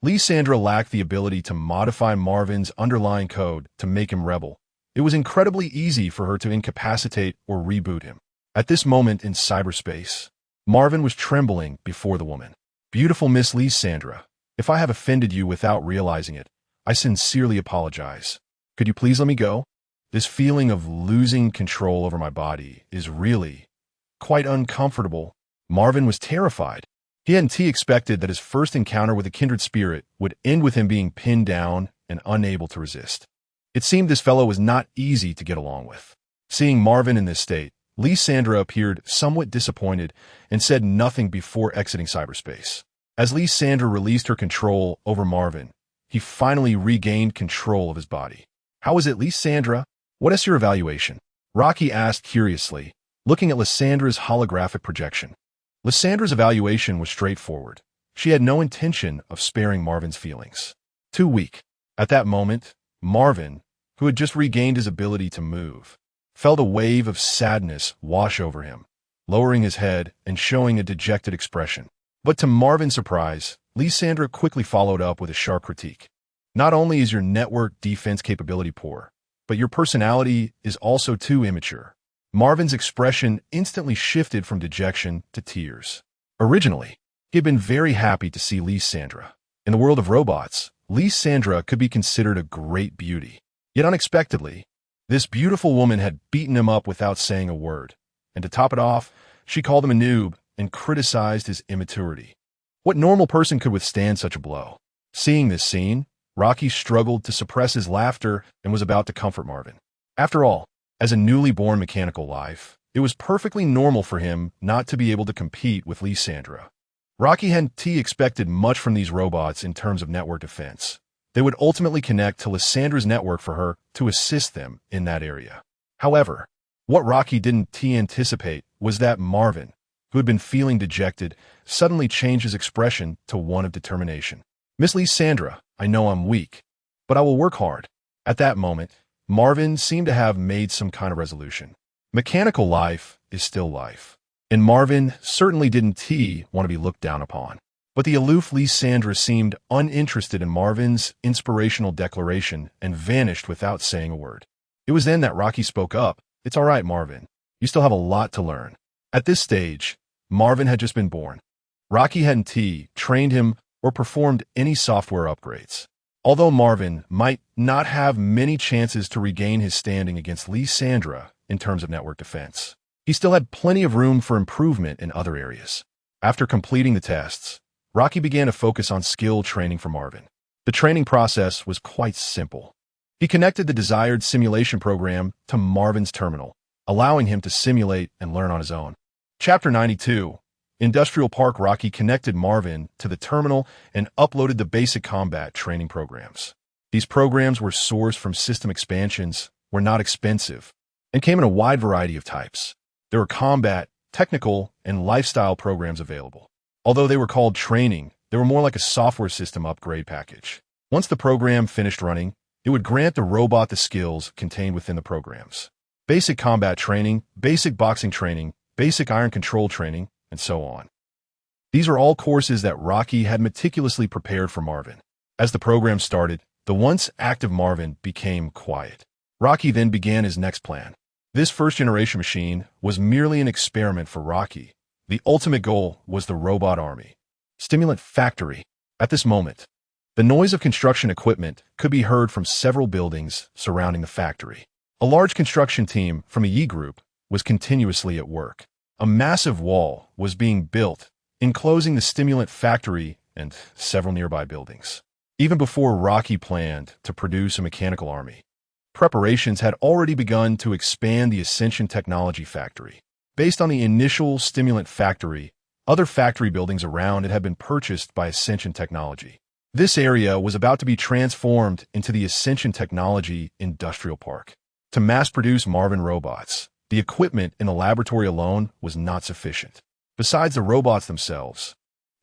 Lysandra lacked the ability to modify Marvin's underlying code to make him rebel, it was incredibly easy for her to incapacitate or reboot him. At this moment in cyberspace, Marvin was trembling before the woman. "Beautiful Miss Lysandra, if I have offended you without realizing it, I sincerely apologize. Could you please let me go? This feeling of losing control over my body is really quite uncomfortable." Marvin was terrified. He hadn't expected that his first encounter with a kindred spirit would end with him being pinned down and unable to resist. It seemed this fellow was not easy to get along with. Seeing Marvin in this state, Lysandra appeared somewhat disappointed and said nothing before exiting cyberspace. As Lysandra released her control over Marvin, he finally regained control of his body. "How is it, Lysandra? What is your evaluation?" Rocky asked curiously, looking at Lysandra's holographic projection. Lysandra's evaluation was straightforward. She had no intention of sparing Marvin's feelings. Too weak. At that moment, Marvin, who had just regained his ability to move, felt a wave of sadness wash over him, lowering his head and showing a dejected expression. But to Marvin's surprise, Lysandra quickly followed up with a sharp critique. "Not only is your network defense capability poor, but your personality is also too immature." Marvin's expression instantly shifted from dejection to tears. Originally, he had been very happy to see Lysandra. In the world of robots, Lysandra could be considered a great beauty. Yet unexpectedly, this beautiful woman had beaten him up without saying a word, and to top it off, she called him a noob and criticized his immaturity. What normal person could withstand such a blow? Seeing this scene, Rocky struggled to suppress his laughter and was about to comfort Marvin. After all, as a newly born mechanical life, it was perfectly normal for him not to be able to compete with Lysandra. Rocky hadn't expected much from these robots in terms of network defense. They would ultimately connect to Lysandra's network for her to assist them in that area. However, what Rocky didn't anticipate was that Marvin, who had been feeling dejected, suddenly changed his expression to one of determination. "Miss Lysandra, I know I'm weak, but I will work hard. At that moment, Marvin seemed to have made some kind of resolution. Mechanical life is still life. And Marvin certainly didn't want to be looked down upon. But the aloof Lysandra seemed uninterested in Marvin's inspirational declaration and vanished without saying a word. It was then that Rocky spoke up. "It's all right, Marvin. You still have a lot to learn." At this stage, Marvin had just been born. Rocky hadn't trained him or performed any software upgrades. Although Marvin might not have many chances to regain his standing against Lysandra in terms of network defense, he still had plenty of room for improvement in other areas. After completing the tests, Rocky began to focus on skill training for Marvin. The training process was quite simple. He connected the desired simulation program to Marvin's terminal, allowing him to simulate and learn on his own. Chapter 92. Industrial Park. Rocky connected Marvin to the terminal and uploaded the basic combat training programs. These programs were sourced from system expansions, were not expensive, and came in a wide variety of types. There were combat, technical, and lifestyle programs available. Although they were called training, they were more like a software system upgrade package. Once the program finished running, it would grant the robot the skills contained within the programs. Basic combat training, basic boxing training, basic iron control training, and so on. These are all courses that Rocky had meticulously prepared for Marvin. As the program started, the once active Marvin became quiet. Rocky then began his next plan. This first-generation machine was merely an experiment for Rocky. The ultimate goal was the robot army. Stimulant factory. At this moment, the noise of construction equipment could be heard from several buildings surrounding the factory. A large construction team from a He group was continuously at work. A massive wall was being built, enclosing the stimulant factory and several nearby buildings. Even before Rocky planned to produce a mechanical army, preparations had already begun to expand the Ascension Technology factory. Based on the initial stimulant factory, other factory buildings around it had been purchased by Ascension Technology. This area was about to be transformed into the Ascension Technology Industrial Park. To mass-produce Marvin robots, the equipment in the laboratory alone was not sufficient. Besides the robots themselves,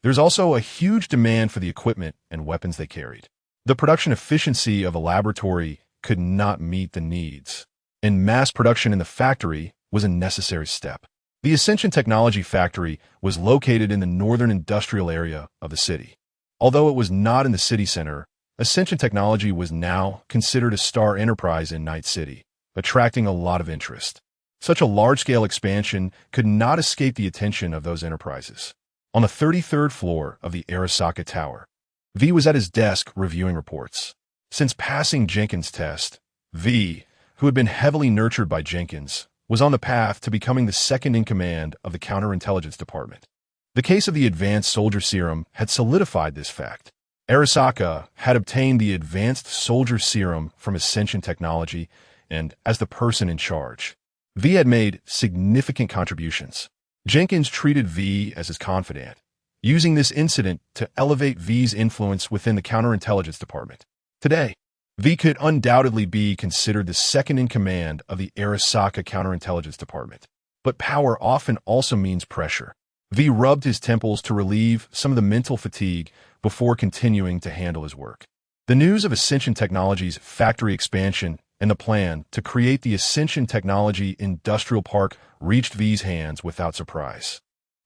there's also a huge demand for the equipment and weapons they carried. The production efficiency of a laboratory could not meet the needs, and mass production in the factory was a necessary step. The Ascension Technology factory was located in the northern industrial area of the city. Although it was not in the city center, Ascension Technology was now considered a star enterprise in Night City, attracting a lot of interest. Such a large-scale expansion could not escape the attention of those enterprises. On the 33rd floor of the Arasaka Tower, V was at his desk reviewing reports. Since passing Jenkins' test, V, who had been heavily nurtured by Jenkins, was on the path to becoming the second-in-command of the counterintelligence department. The case of the advanced soldier serum had solidified this fact. Arasaka had obtained the advanced soldier serum from Ascension Technology, and as the person in charge, V had made significant contributions. Jenkins treated V as his confidant, using this incident to elevate V's influence within the counterintelligence department. Today, V could undoubtedly be considered the second-in-command of the Arasaka counterintelligence department. But power often also means pressure. V rubbed his temples to relieve some of the mental fatigue before continuing to handle his work. The news of Ascension Technology's factory expansion and the plan to create the Ascension Technology Industrial Park reached V's hands without surprise.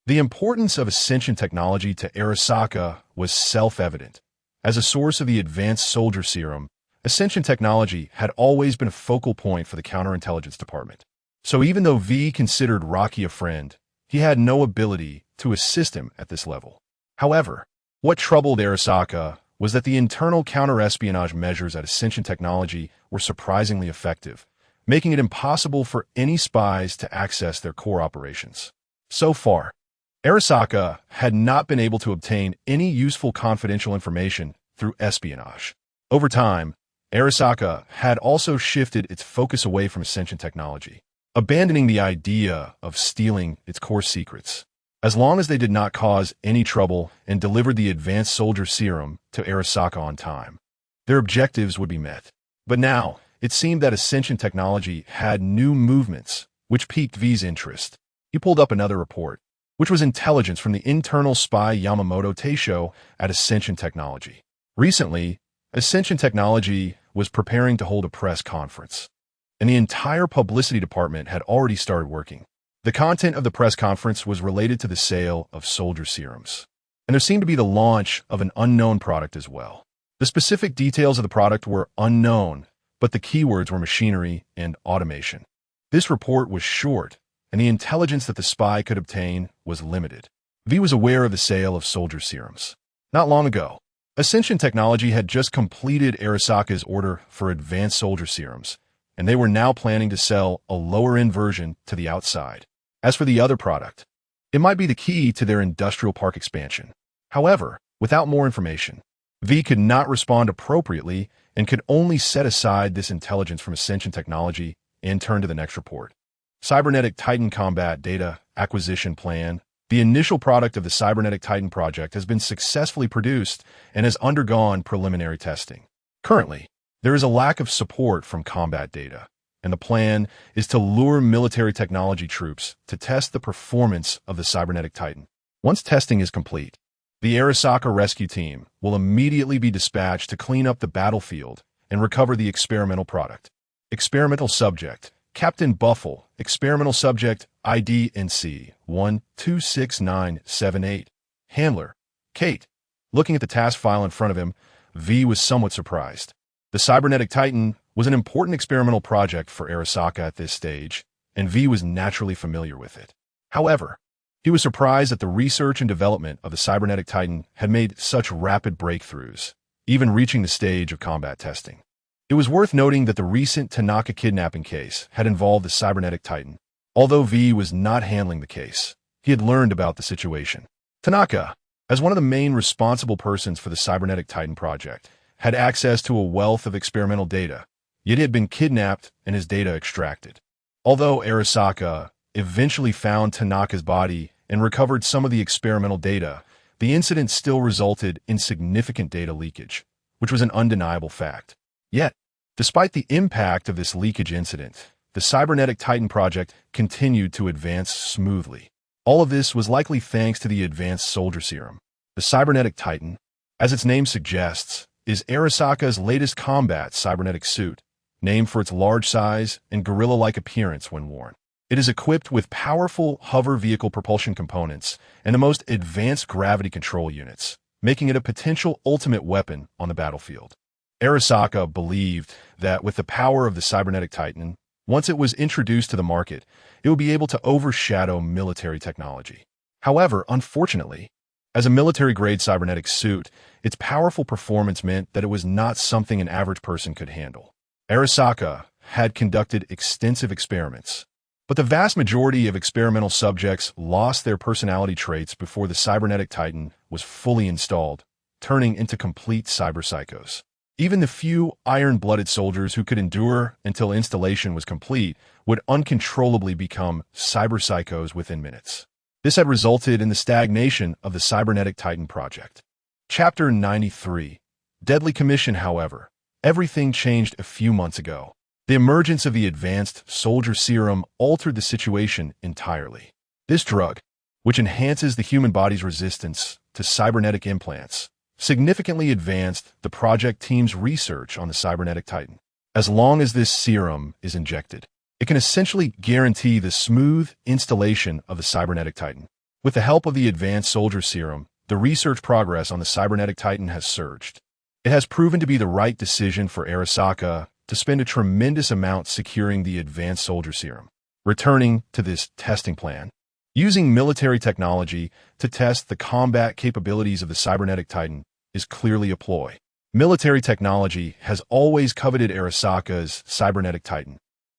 The importance of Ascension Technology to Arasaka was self-evident. As a source of the advanced soldier serum, Ascension Technology had always been a focal point for the counterintelligence department. So even though V considered Rocky a friend, he had no ability to assist him at this level. However, what troubled Arasaka was that the internal counter-espionage measures at Ascension Technology were surprisingly effective, making it impossible for any spies to access their core operations. So far, Arasaka had not been able to obtain any useful confidential information through espionage. Over time, Arasaka had also shifted its focus away from Ascension Technology, abandoning the idea of stealing its core secrets. As long as they did not cause any trouble and delivered the advanced soldier serum to Arasaka on time, their objectives would be met. But now, it seemed that Ascension Technology had new movements, which piqued V's interest. He pulled up another report, which was intelligence from the internal spy Yamamoto Teisho at Ascension Technology. Recently, Ascension Technology was preparing to hold a press conference, and the entire publicity department had already started working. The content of the press conference was related to the sale of soldier serums, and there seemed to be the launch of an unknown product as well. The specific details of the product were unknown, but the keywords were machinery and automation. This report was short, and the intelligence that the spy could obtain was limited. V was aware of the sale of soldier serums. Not long ago, Ascension Technology had just completed Arasaka's order for advanced soldier serums, and they were now planning to sell a lower-end version to the outside. As for the other product, it might be the key to their industrial park expansion. However, without more information, V could not respond appropriately and could only set aside this intelligence from Ascension Technology and turn to the next report. Cybernetic Titan Combat Data Acquisition Plan. The initial product of the Cybernetic Titan project has been successfully produced and has undergone preliminary testing. Currently, there is a lack of support from combat data, and the plan is to lure military technology troops to test the performance of the Cybernetic Titan. Once testing is complete, the Arasaka rescue team will immediately be dispatched to clean up the battlefield and recover the experimental product. Experimental subject, Captain Buffle, experimental subject ID NC 126978. Handler, Kate. Looking at the task file in front of him, V was somewhat surprised. The Cybernetic Titan was an important experimental project for Arasaka at this stage, and V was naturally familiar with it. However, he was surprised that the research and development of the Cybernetic Titan had made such rapid breakthroughs, even reaching the stage of combat testing. It was worth noting that the recent Tanaka kidnapping case had involved the Cybernetic Titan. Although V was not handling the case, he had learned about the situation. Tanaka, as one of the main responsible persons for the Cybernetic Titan project, had access to a wealth of experimental data, yet he had been kidnapped and his data extracted. Although Arasaka eventually found Tanaka's body and recovered some of the experimental data, the incident still resulted in significant data leakage, which was an undeniable fact. Yet, despite the impact of this leakage incident, the Cybernetic Titan project continued to advance smoothly. All of this was likely thanks to the advanced soldier serum. The Cybernetic Titan, as its name suggests, is Arasaka's latest combat cybernetic suit, named for its large size and gorilla-like appearance when worn. It is equipped with powerful hover vehicle propulsion components and the most advanced gravity control units, making it a potential ultimate weapon on the battlefield. Arasaka believed that with the power of the Cybernetic Titan, once it was introduced to the market, it would be able to overshadow military technology. However, unfortunately, as a military-grade cybernetic suit, its powerful performance meant that it was not something an average person could handle. Arasaka had conducted extensive experiments, but the vast majority of experimental subjects lost their personality traits before the Cybernetic Titan was fully installed, turning into complete cyberpsychos. Even the few iron-blooded soldiers who could endure until installation was complete would uncontrollably become cyberpsychos within minutes. This had resulted in the stagnation of the Cybernetic Titan project. Chapter 93. Deadly Commission. However, everything changed a few months ago. The emergence of the advanced soldier serum altered the situation entirely. This drug, which enhances the human body's resistance to cybernetic implants, significantly advanced the project team's research on the Cybernetic Titan. As long as this serum is injected, it can essentially guarantee the smooth installation of the Cybernetic Titan. With the help of the advanced soldier serum, the research progress on the Cybernetic Titan has surged. It has proven to be the right decision for Arasaka to spend a tremendous amount securing the advanced soldier serum. Returning to this testing plan, using military technology to test the combat capabilities of the Cybernetic Titan is clearly a ploy. Military technology has always coveted Arasaka's Cybernetic Titan.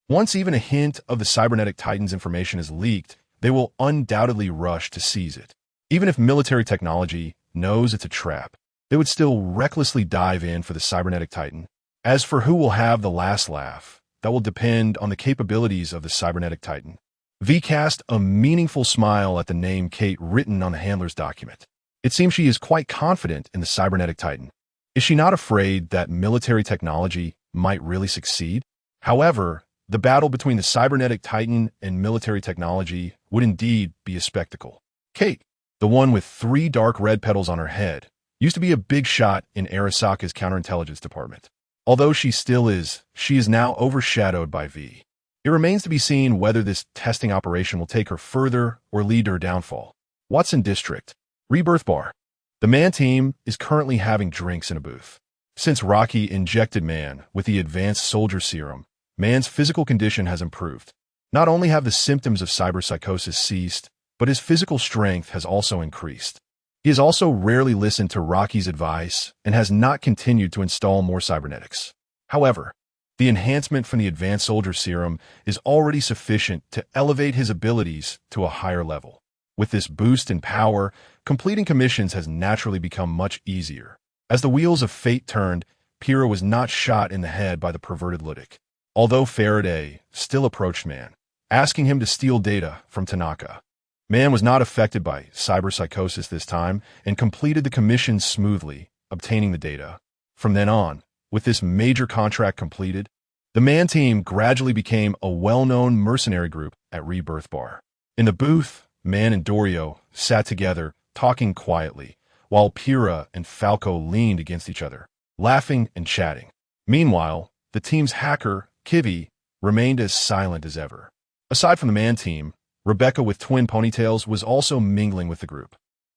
Once even a hint of the Cybernetic Titan's information is leaked, they will undoubtedly rush to seize it. Even if military technology knows it's a trap, they would still recklessly dive in for the Cybernetic Titan. As for who will have the last laugh, that will depend on the capabilities of the Cybernetic Titan. V cast a meaningful smile at the name Kate written on the handler's document. It seems she is quite confident in the Cybernetic Titan. Is she not afraid that military technology might really succeed? However, the battle between the Cybernetic Titan and military technology would indeed be a spectacle. Kate, the one with 3 dark red petals on her head, used to be a big shot in Arasaka's counterintelligence department. Although she still is, she is now overshadowed by V. It remains to be seen whether this testing operation will take her further or lead to her downfall. Watson District. Rebirth Bar. The Man team is currently having drinks in a booth. Since Rocky injected Man with the advanced soldier serum, Man's physical condition has improved. Not only have the symptoms of cyberpsychosis ceased, but his physical strength has also increased. He has also rarely listened to Rocky's advice and has not continued to install more cybernetics. However, the enhancement from the advanced soldier serum is already sufficient to elevate his abilities to a higher level. With this boost in power, completing commissions has naturally become much easier. As the wheels of fate turned, Pyrrha was not shot in the head by the perverted Ludic. Although Faraday still approached Man, asking him to steal data from Tanaka. Man was not affected by cyberpsychosis this time and completed the commission smoothly, obtaining the data. From then on, with this major contract completed, the Man team gradually became a well-known mercenary group at Rebirth Bar. In the booth, Man and Dorio sat together, talking quietly, while Pyrrha and Falco leaned against each other, laughing and chatting. Meanwhile, the team's hacker, Kivi, remained as silent as ever. Aside from the Man team, Rebecca with twin ponytails was also mingling with the group.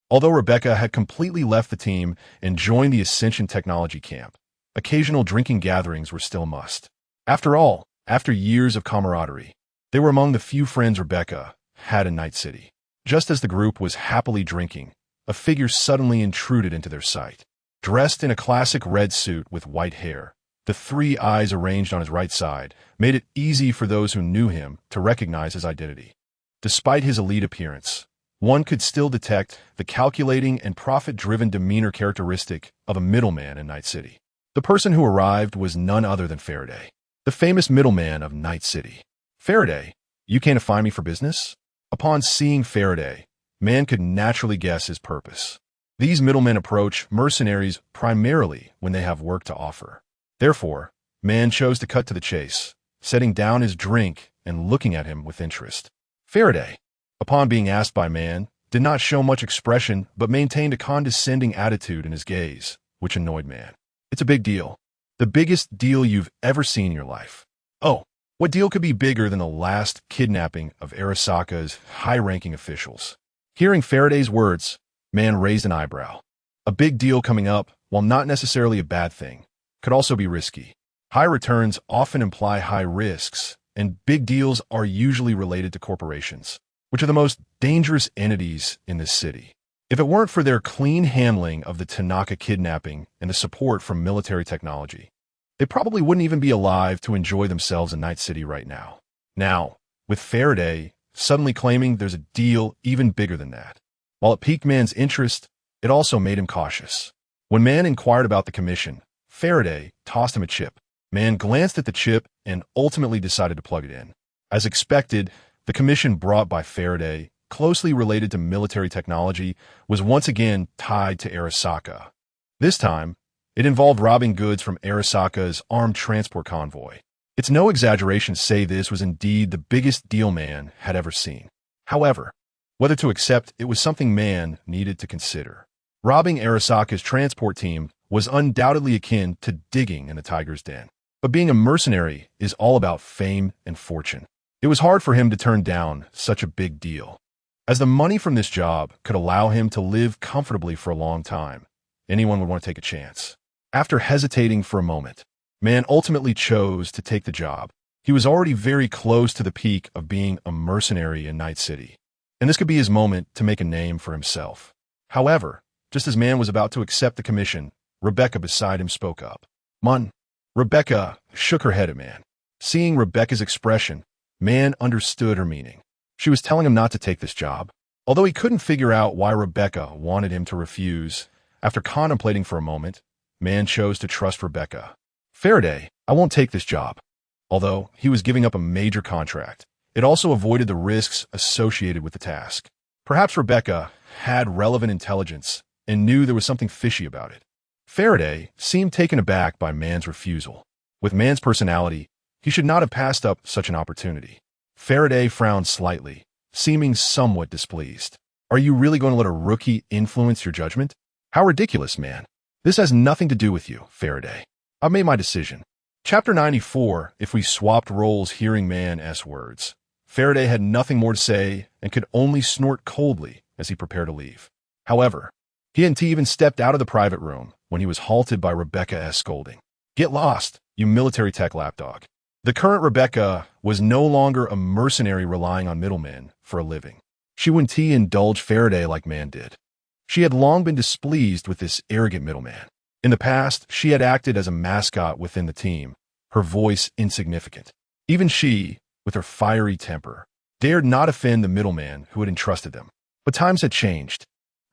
Although Rebecca had completely left the team and joined the Ascension Technology camp, occasional drinking gatherings were still a must. After all, after years of camaraderie, they were among the few friends Rebecca had in Night City. Just as the group was happily drinking, a figure suddenly intruded into their sight. Dressed in a classic red suit with white hair, the three eyes arranged on his right side made it easy for those who knew him to recognize his identity. Despite his elite appearance, one could still detect the calculating and profit-driven demeanor characteristic of a middleman in Night City. The person who arrived was none other than Faraday, the famous middleman of Night City. Faraday, you came to find me for business? Upon seeing Faraday, Man could naturally guess his purpose. These middlemen approach mercenaries primarily when they have work to offer. Therefore, Man chose to cut to the chase, setting down his drink and looking at him with interest. Faraday, upon being asked by Man, did not show much expression but maintained a condescending attitude in his gaze, which annoyed Man. It's a big deal. The biggest deal you've ever seen in your life. Oh, what deal could be bigger than the last kidnapping of Arasaka's high-ranking officials? Hearing Faraday's words, Man raised an eyebrow. A big deal coming up, while not necessarily a bad thing, could also be risky. High returns often imply high risks, and big deals are usually related to corporations, which are the most dangerous entities in this city. If it weren't for their clean handling of the Tanaka kidnapping and the support from military technology, they probably wouldn't even be alive to enjoy themselves in Night City right now. Now, with Faraday suddenly claiming there's a deal even bigger than that, while it piqued Man's interest, it also made him cautious. When Man inquired about the commission, Faraday tossed him a chip. Man glanced at the chip and ultimately decided to plug it in. As expected, the commission brought by Faraday, closely related to military technology, was once again tied to Arasaka. This time, it involved robbing goods from Arasaka's armed transport convoy. It's no exaggeration to say this was indeed the biggest deal Man had ever seen. However, whether to accept it was something Man needed to consider. Robbing Arasaka's transport team was undoubtedly akin to digging in the tiger's den. But being a mercenary is all about fame and fortune. It was hard for him to turn down such a big deal, as the money from this job could allow him to live comfortably for a long time. Anyone would want to take a chance. After hesitating for a moment, Man ultimately chose to take the job. He was already very close to the peak of being a mercenary in Night City, and this could be his moment to make a name for himself. However, just as Man was about to accept the commission, Rebecca beside him spoke up. "Mun." Rebecca shook her head at Man. Seeing Rebecca's expression, Man understood her meaning. She was telling him not to take this job. Although he couldn't figure out why Rebecca wanted him to refuse, after contemplating for a moment, Man chose to trust Rebecca. "Faraday, I won't take this job." Although he was giving up a major contract, it also avoided the risks associated with the task. Perhaps Rebecca had relevant intelligence and knew there was something fishy about it. Faraday seemed taken aback by Man's refusal. With Man's personality, he should not have passed up such an opportunity. Faraday frowned slightly, seeming somewhat displeased. "Are you really going to let a rookie influence your judgment?" How ridiculous, man. This has nothing to do with you, Faraday. I've made my decision. Chapter 94, if we swapped roles hearing man's words. Faraday had nothing more to say and could only snort coldly as he prepared to leave. However, he hadn't even stepped out of the private room when he was halted by Rebecca's scolding. Get lost, you military tech lapdog. The current Rebecca was no longer a mercenary relying on middlemen for a living. She wouldn't indulge Faraday like man did. She had long been displeased with this arrogant middleman. In the past, she had acted as a mascot within the team, her voice insignificant. Even she, with her fiery temper, dared not offend the middleman who had entrusted them. But times had changed.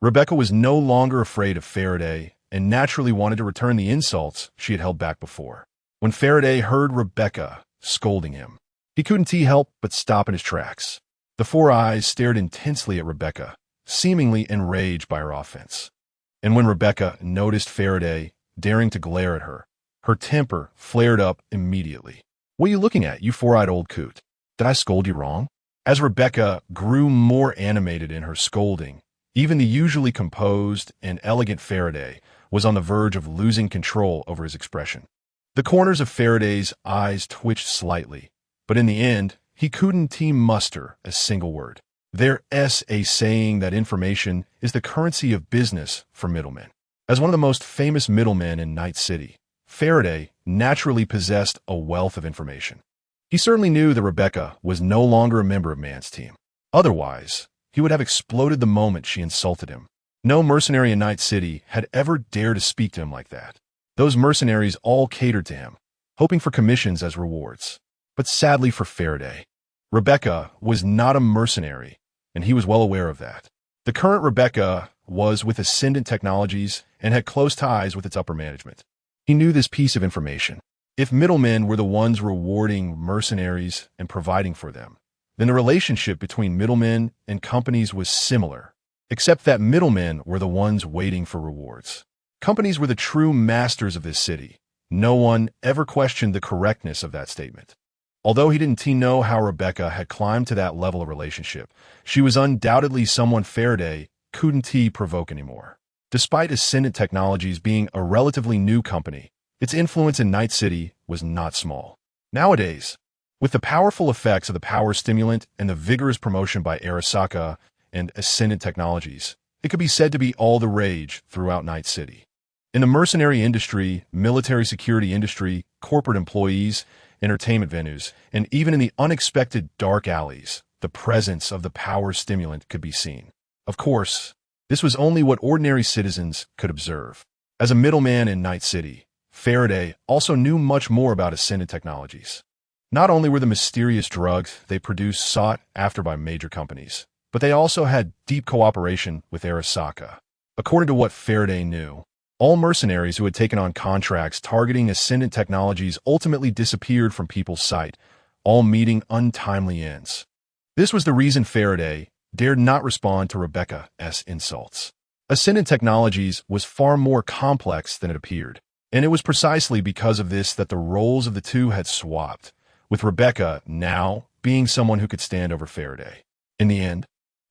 Rebecca was no longer afraid of Faraday and naturally wanted to return the insults she had held back before. When Faraday heard Rebecca scolding him, he couldn't help but stop in his tracks. The four eyes stared intensely at Rebecca, seemingly enraged by her offense. And when Rebecca noticed Faraday daring to glare at her, her temper flared up immediately. What are you looking at, you four-eyed old coot? Did I scold you wrong? As Rebecca grew more animated in her scolding, even the usually composed and elegant Faraday was on the verge of losing control over his expression. The corners of Faraday's eyes twitched slightly, but in the end, he couldn't muster a single word. There's a saying that information is the currency of business for middlemen. As one of the most famous middlemen in Night City, Faraday naturally possessed a wealth of information. He certainly knew that Rebecca was no longer a member of man's team. Otherwise, he would have exploded the moment she insulted him. No mercenary in Night City had ever dared to speak to him like that. Those mercenaries all catered to him, hoping for commissions as rewards. But sadly for Faraday, Rebecca was not a mercenary, and he was well aware of that. The current Rebecca was with Ascension Technologies and had close ties with its upper management. He knew this piece of information. If middlemen were the ones rewarding mercenaries and providing for them, then the relationship between middlemen and companies was similar, except that middlemen were the ones waiting for rewards. Companies were the true masters of this city. No one ever questioned the correctness of that statement. Although he didn't know how Rebecca had climbed to that level of relationship, she was undoubtedly someone Faraday couldn't provoke anymore. Despite Ascension Technologies being a relatively new company, its influence in Night City was not small. Nowadays, with the powerful effects of the power stimulant and the vigorous promotion by Arasaka and Ascension Technologies, it could be said to be all the rage throughout Night City. In the mercenary industry, military security industry, corporate employees, entertainment venues, and even in the unexpected dark alleys, the presence of the power stimulant could be seen. Of course, this was only what ordinary citizens could observe. As a middleman in Night City, Faraday also knew much more about Ascension Technologies. Not only were the mysterious drugs they produced sought after by major companies, but they also had deep cooperation with Arasaka. According to what Faraday knew, all mercenaries who had taken on contracts targeting Ascendant Technologies ultimately disappeared from people's sight, all meeting untimely ends. This was the reason Faraday dared not respond to Rebecca's insults. Ascendant Technologies was far more complex than it appeared, and it was precisely because of this that the roles of the two had swapped, with Rebecca now being someone who could stand over Faraday. In the end,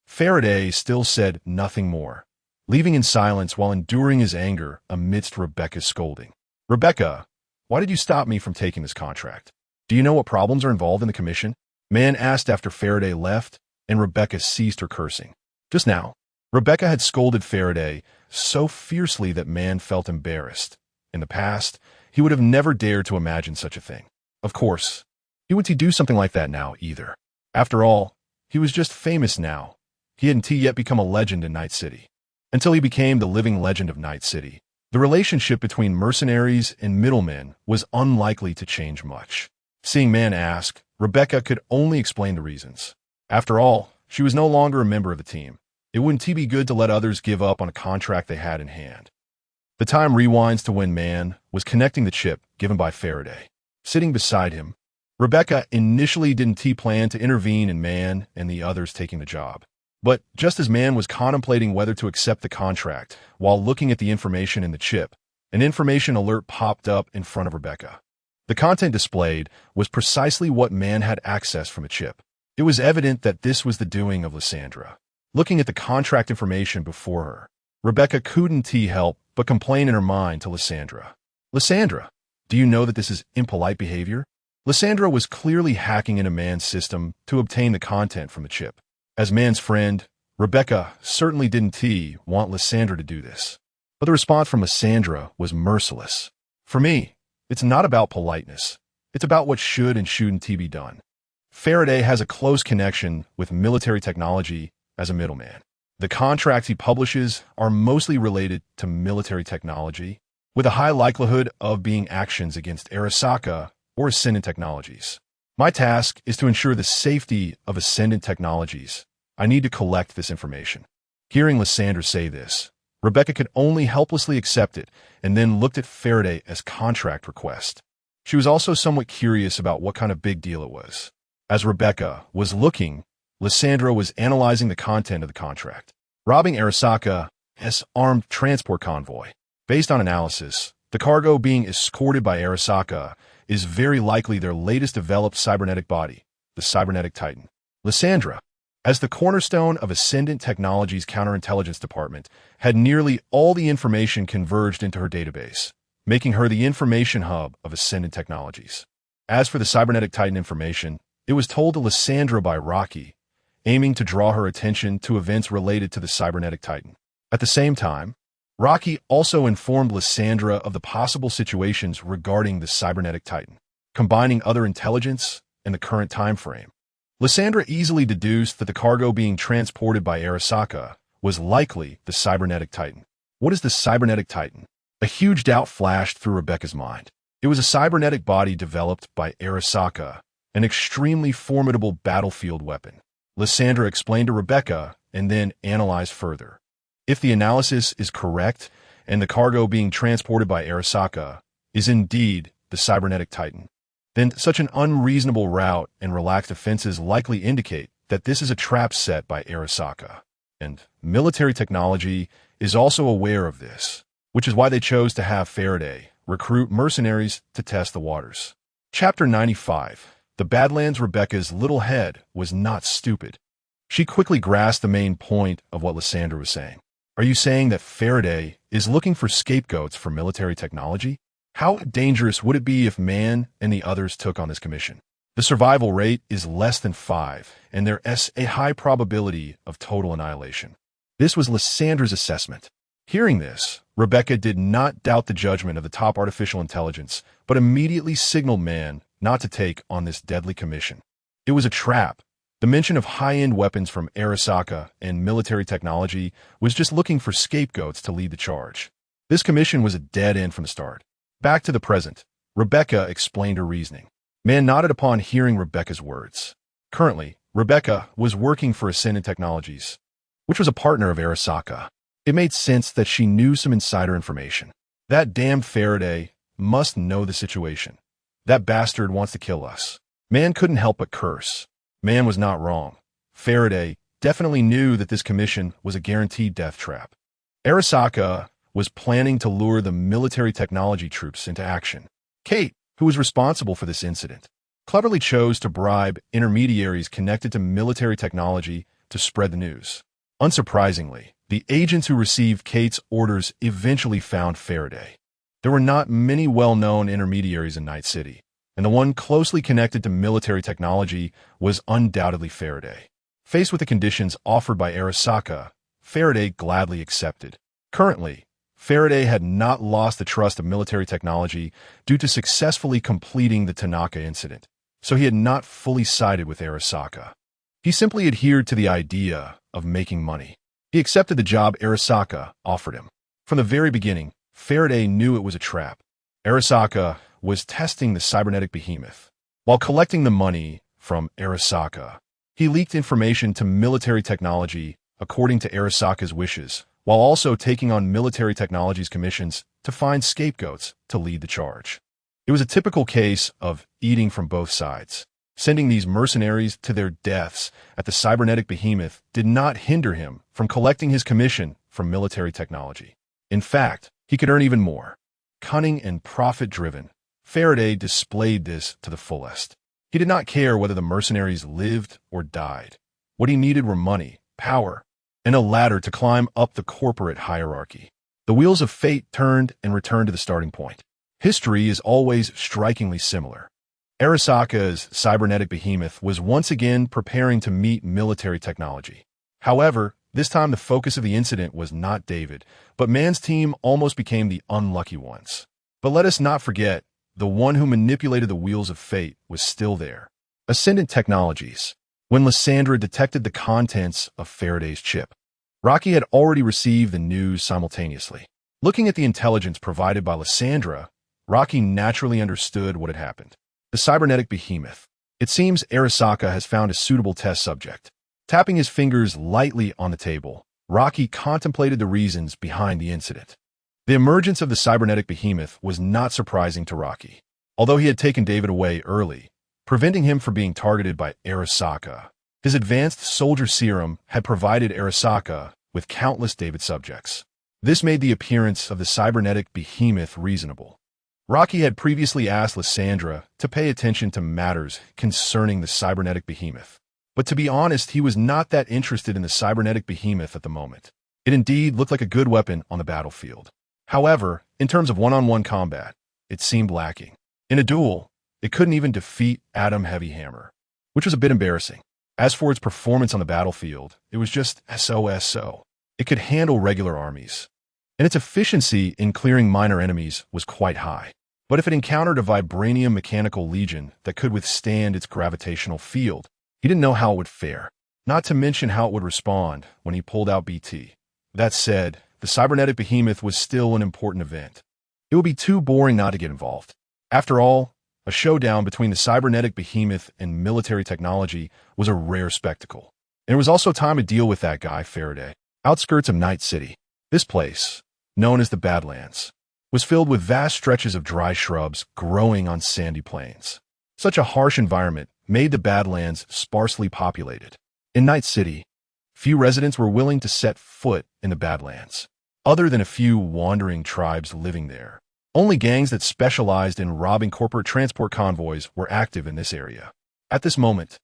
Faraday still said nothing more, leaving in silence while enduring his anger amidst Rebecca's scolding. Rebecca, why did you stop me from taking this contract? Do you know what problems are involved in the commission? Man asked after Faraday left, and Rebecca ceased her cursing. Just now, Rebecca had scolded Faraday so fiercely that man felt embarrassed. In the past, he would have never dared to imagine such a thing. Of course, he wouldn't do something like that now either. After all, he was just famous now. He hadn't yet become a legend in Night City. Until he became the living legend of Night City, the relationship between mercenaries and middlemen was unlikely to change much. Seeing man ask, Rebecca could only explain the reasons. After all, she was no longer a member of the team. It wouldn't be good to let others give up on a contract they had in hand. The time rewinds to when man was connecting the chip given by Faraday. Sitting beside him, Rebecca initially didn't plan to intervene in man and the others taking the job. But just as man was contemplating whether to accept the contract while looking at the information in the chip, an information alert popped up in front of Rebecca. The content displayed was precisely what man had accessed from a chip. It was evident that this was the doing of Lysandra. Looking at the contract information before her, Rebecca couldn't help but complain in her mind to Lysandra. Lysandra, do you know that this is impolite behavior? Lysandra was clearly hacking in a man's system to obtain the content from the chip. As man's friend, Rebecca certainly didn't want Lysandra to do this. But the response from Lysandra was merciless. For me, it's not about politeness. It's about what should and shouldn't be done. Faraday has a close connection with military technology as a middleman. The contracts he publishes are mostly related to military technology, with a high likelihood of being actions against Arasaka or Ascendant Technologies. My task is to ensure the safety of Ascendant Technologies. I need to collect this information. Hearing Lysandra say this, Rebecca could only helplessly accept it and then looked at Faraday as contract request. She was also somewhat curious about what kind of big deal it was. As Rebecca was looking, Lysandra was analyzing the content of the contract. Robbing Arasaka's armed transport convoy. Based on analysis, the cargo being escorted by Arasaka is very likely their latest developed cybernetic body, the Cybernetic Titan. Lysandra, as the cornerstone of Ascendant Technology's counterintelligence department, had nearly all the information converged into her database, making her the information hub of Ascendant Technologies. As for the Cybernetic Titan information, it was told to Lysandra by Rocky, aiming to draw her attention to events related to the Cybernetic Titan. At the same time, Rocky also informed Lysandra of the possible situations regarding the Cybernetic Titan, combining other intelligence and the current time frame. Lysandra easily deduced that the cargo being transported by Arasaka was likely the Cybernetic Titan. What is the Cybernetic Titan? A huge doubt flashed through Rebecca's mind. It was a cybernetic body developed by Arasaka, an extremely formidable battlefield weapon. Lysandra explained to Rebecca and then analyzed further. If the analysis is correct and the cargo being transported by Arasaka is indeed the Cybernetic Titan, then such an unreasonable route and relaxed offenses likely indicate that this is a trap set by Arasaka. And military technology is also aware of this, which is why they chose to have Faraday recruit mercenaries to test the waters. Chapter 95. The Badlands. Rebecca's little head was not stupid. She quickly grasped the main point of what Lysandra was saying. Are you saying that Faraday is looking for scapegoats for military technology? How dangerous would it be if Man and the others took on this commission? The survival rate is less than 5, and there's a high probability of total annihilation. This was Lysandra's assessment. Hearing this, Rebecca did not doubt the judgment of the top artificial intelligence, but immediately signaled Man not to take on this deadly commission. It was a trap. The mention of high-end weapons from Arasaka and military technology was just looking for scapegoats to lead the charge. This commission was a dead end from the start. Back to the present, Rebecca explained her reasoning. Man nodded upon hearing Rebecca's words. Currently, Rebecca was working for Ascendant Technologies, which was a partner of Arasaka. It made sense that she knew some insider information. That damned Faraday must know the situation. That bastard wants to kill us. Man couldn't help but curse. Man was not wrong. Faraday definitely knew that this commission was a guaranteed death trap. Arasaka was planning to lure the military technology troops into action. Kate, who was responsible for this incident, cleverly chose to bribe intermediaries connected to military technology to spread the news. Unsurprisingly, the agents who received Kate's orders eventually found Faraday. There were not many well-known intermediaries in Night City, and the one closely connected to military technology was undoubtedly Faraday. Faced with the conditions offered by Arasaka, Faraday gladly accepted. Currently, Faraday had not lost the trust of military technology due to successfully completing the Tanaka incident, so he had not fully sided with Arasaka. He simply adhered to the idea of making money. He accepted the job Arasaka offered him. From the very beginning, Faraday knew it was a trap. Arasaka was testing the cybernetic behemoth. While collecting the money from Arasaka, he leaked information to military technology according to Arasaka's wishes, while also taking on military technology's commissions to find scapegoats to lead the charge. It was a typical case of eating from both sides. Sending these mercenaries to their deaths at the cybernetic behemoth did not hinder him from collecting his commission from military technology. In fact, he could earn even more. Cunning and profit-driven, Faraday displayed this to the fullest. He did not care whether the mercenaries lived or died. What he needed were money, power, and a ladder to climb up the corporate hierarchy. The wheels of fate turned and returned to the starting point. History is always strikingly similar. Arasaka's cybernetic behemoth was once again preparing to meet military technology. However, this time the focus of the incident was not David, but man's team almost became the unlucky ones. But let us not forget, the one who manipulated the wheels of fate was still there. Ascension Technologies. When Lysandra detected the contents of Faraday's chip, Rocky had already received the news simultaneously. Looking at the intelligence provided by Lysandra, Rocky naturally understood what had happened. The cybernetic behemoth. It seems Arasaka has found a suitable test subject. Tapping his fingers lightly on the table, Rocky contemplated the reasons behind the incident. The emergence of the cybernetic behemoth was not surprising to Rocky, although he had taken David away early, preventing him from being targeted by Arasaka. His advanced soldier serum had provided Arasaka with countless David subjects. This made the appearance of the cybernetic behemoth reasonable. Rocky had previously asked Lysandra to pay attention to matters concerning the cybernetic behemoth. But to be honest, he was not that interested in the cybernetic behemoth at the moment. It indeed looked like a good weapon on the battlefield. However, in terms of one-on-one combat, it seemed lacking. In a duel, it couldn't even defeat Atom Heavy Hammer, which was a bit embarrassing. As for its performance on the battlefield, it was just so. It could handle regular armies, and its efficiency in clearing minor enemies was quite high. But if it encountered a vibranium mechanical legion that could withstand its gravitational field, he didn't know how it would fare, not to mention how it would respond when he pulled out BT. That said, the cybernetic behemoth was still an important event. It would be too boring not to get involved. After all, a showdown between the cybernetic behemoth and military technology was a rare spectacle. And it was also time to deal with that guy, Faraday. Outskirts of Night City. This place, known as the Badlands, was filled with vast stretches of dry shrubs growing on sandy plains. Such a harsh environment made the Badlands sparsely populated. In Night City, few residents were willing to set foot in the Badlands, other than a few wandering tribes living there. Only gangs that specialized in robbing corporate transport convoys were active in this area. At this moment,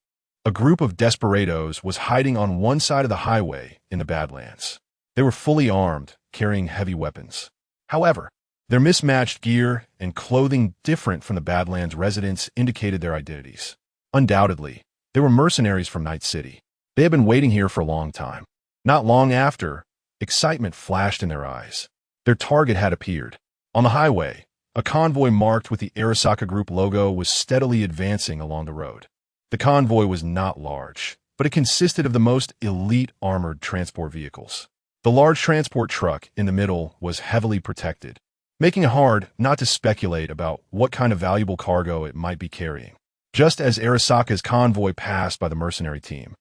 a group of desperados was hiding on one side of the highway in the Badlands. They were fully armed, carrying heavy weapons. However, their mismatched gear and clothing different from the Badlands residents indicated their identities. Undoubtedly, they were mercenaries from Night City. They had been waiting here for a long time. Not long after, excitement flashed in their eyes. Their target had appeared. On the highway, a convoy marked with the Arasaka Group logo was steadily advancing along the road. The convoy was not large, but it consisted of the most elite armored transport vehicles. The large transport truck in the middle was heavily protected, making it hard not to speculate about what kind of valuable cargo it might be carrying. Just as Arasaka's convoy passed by the mercenary team,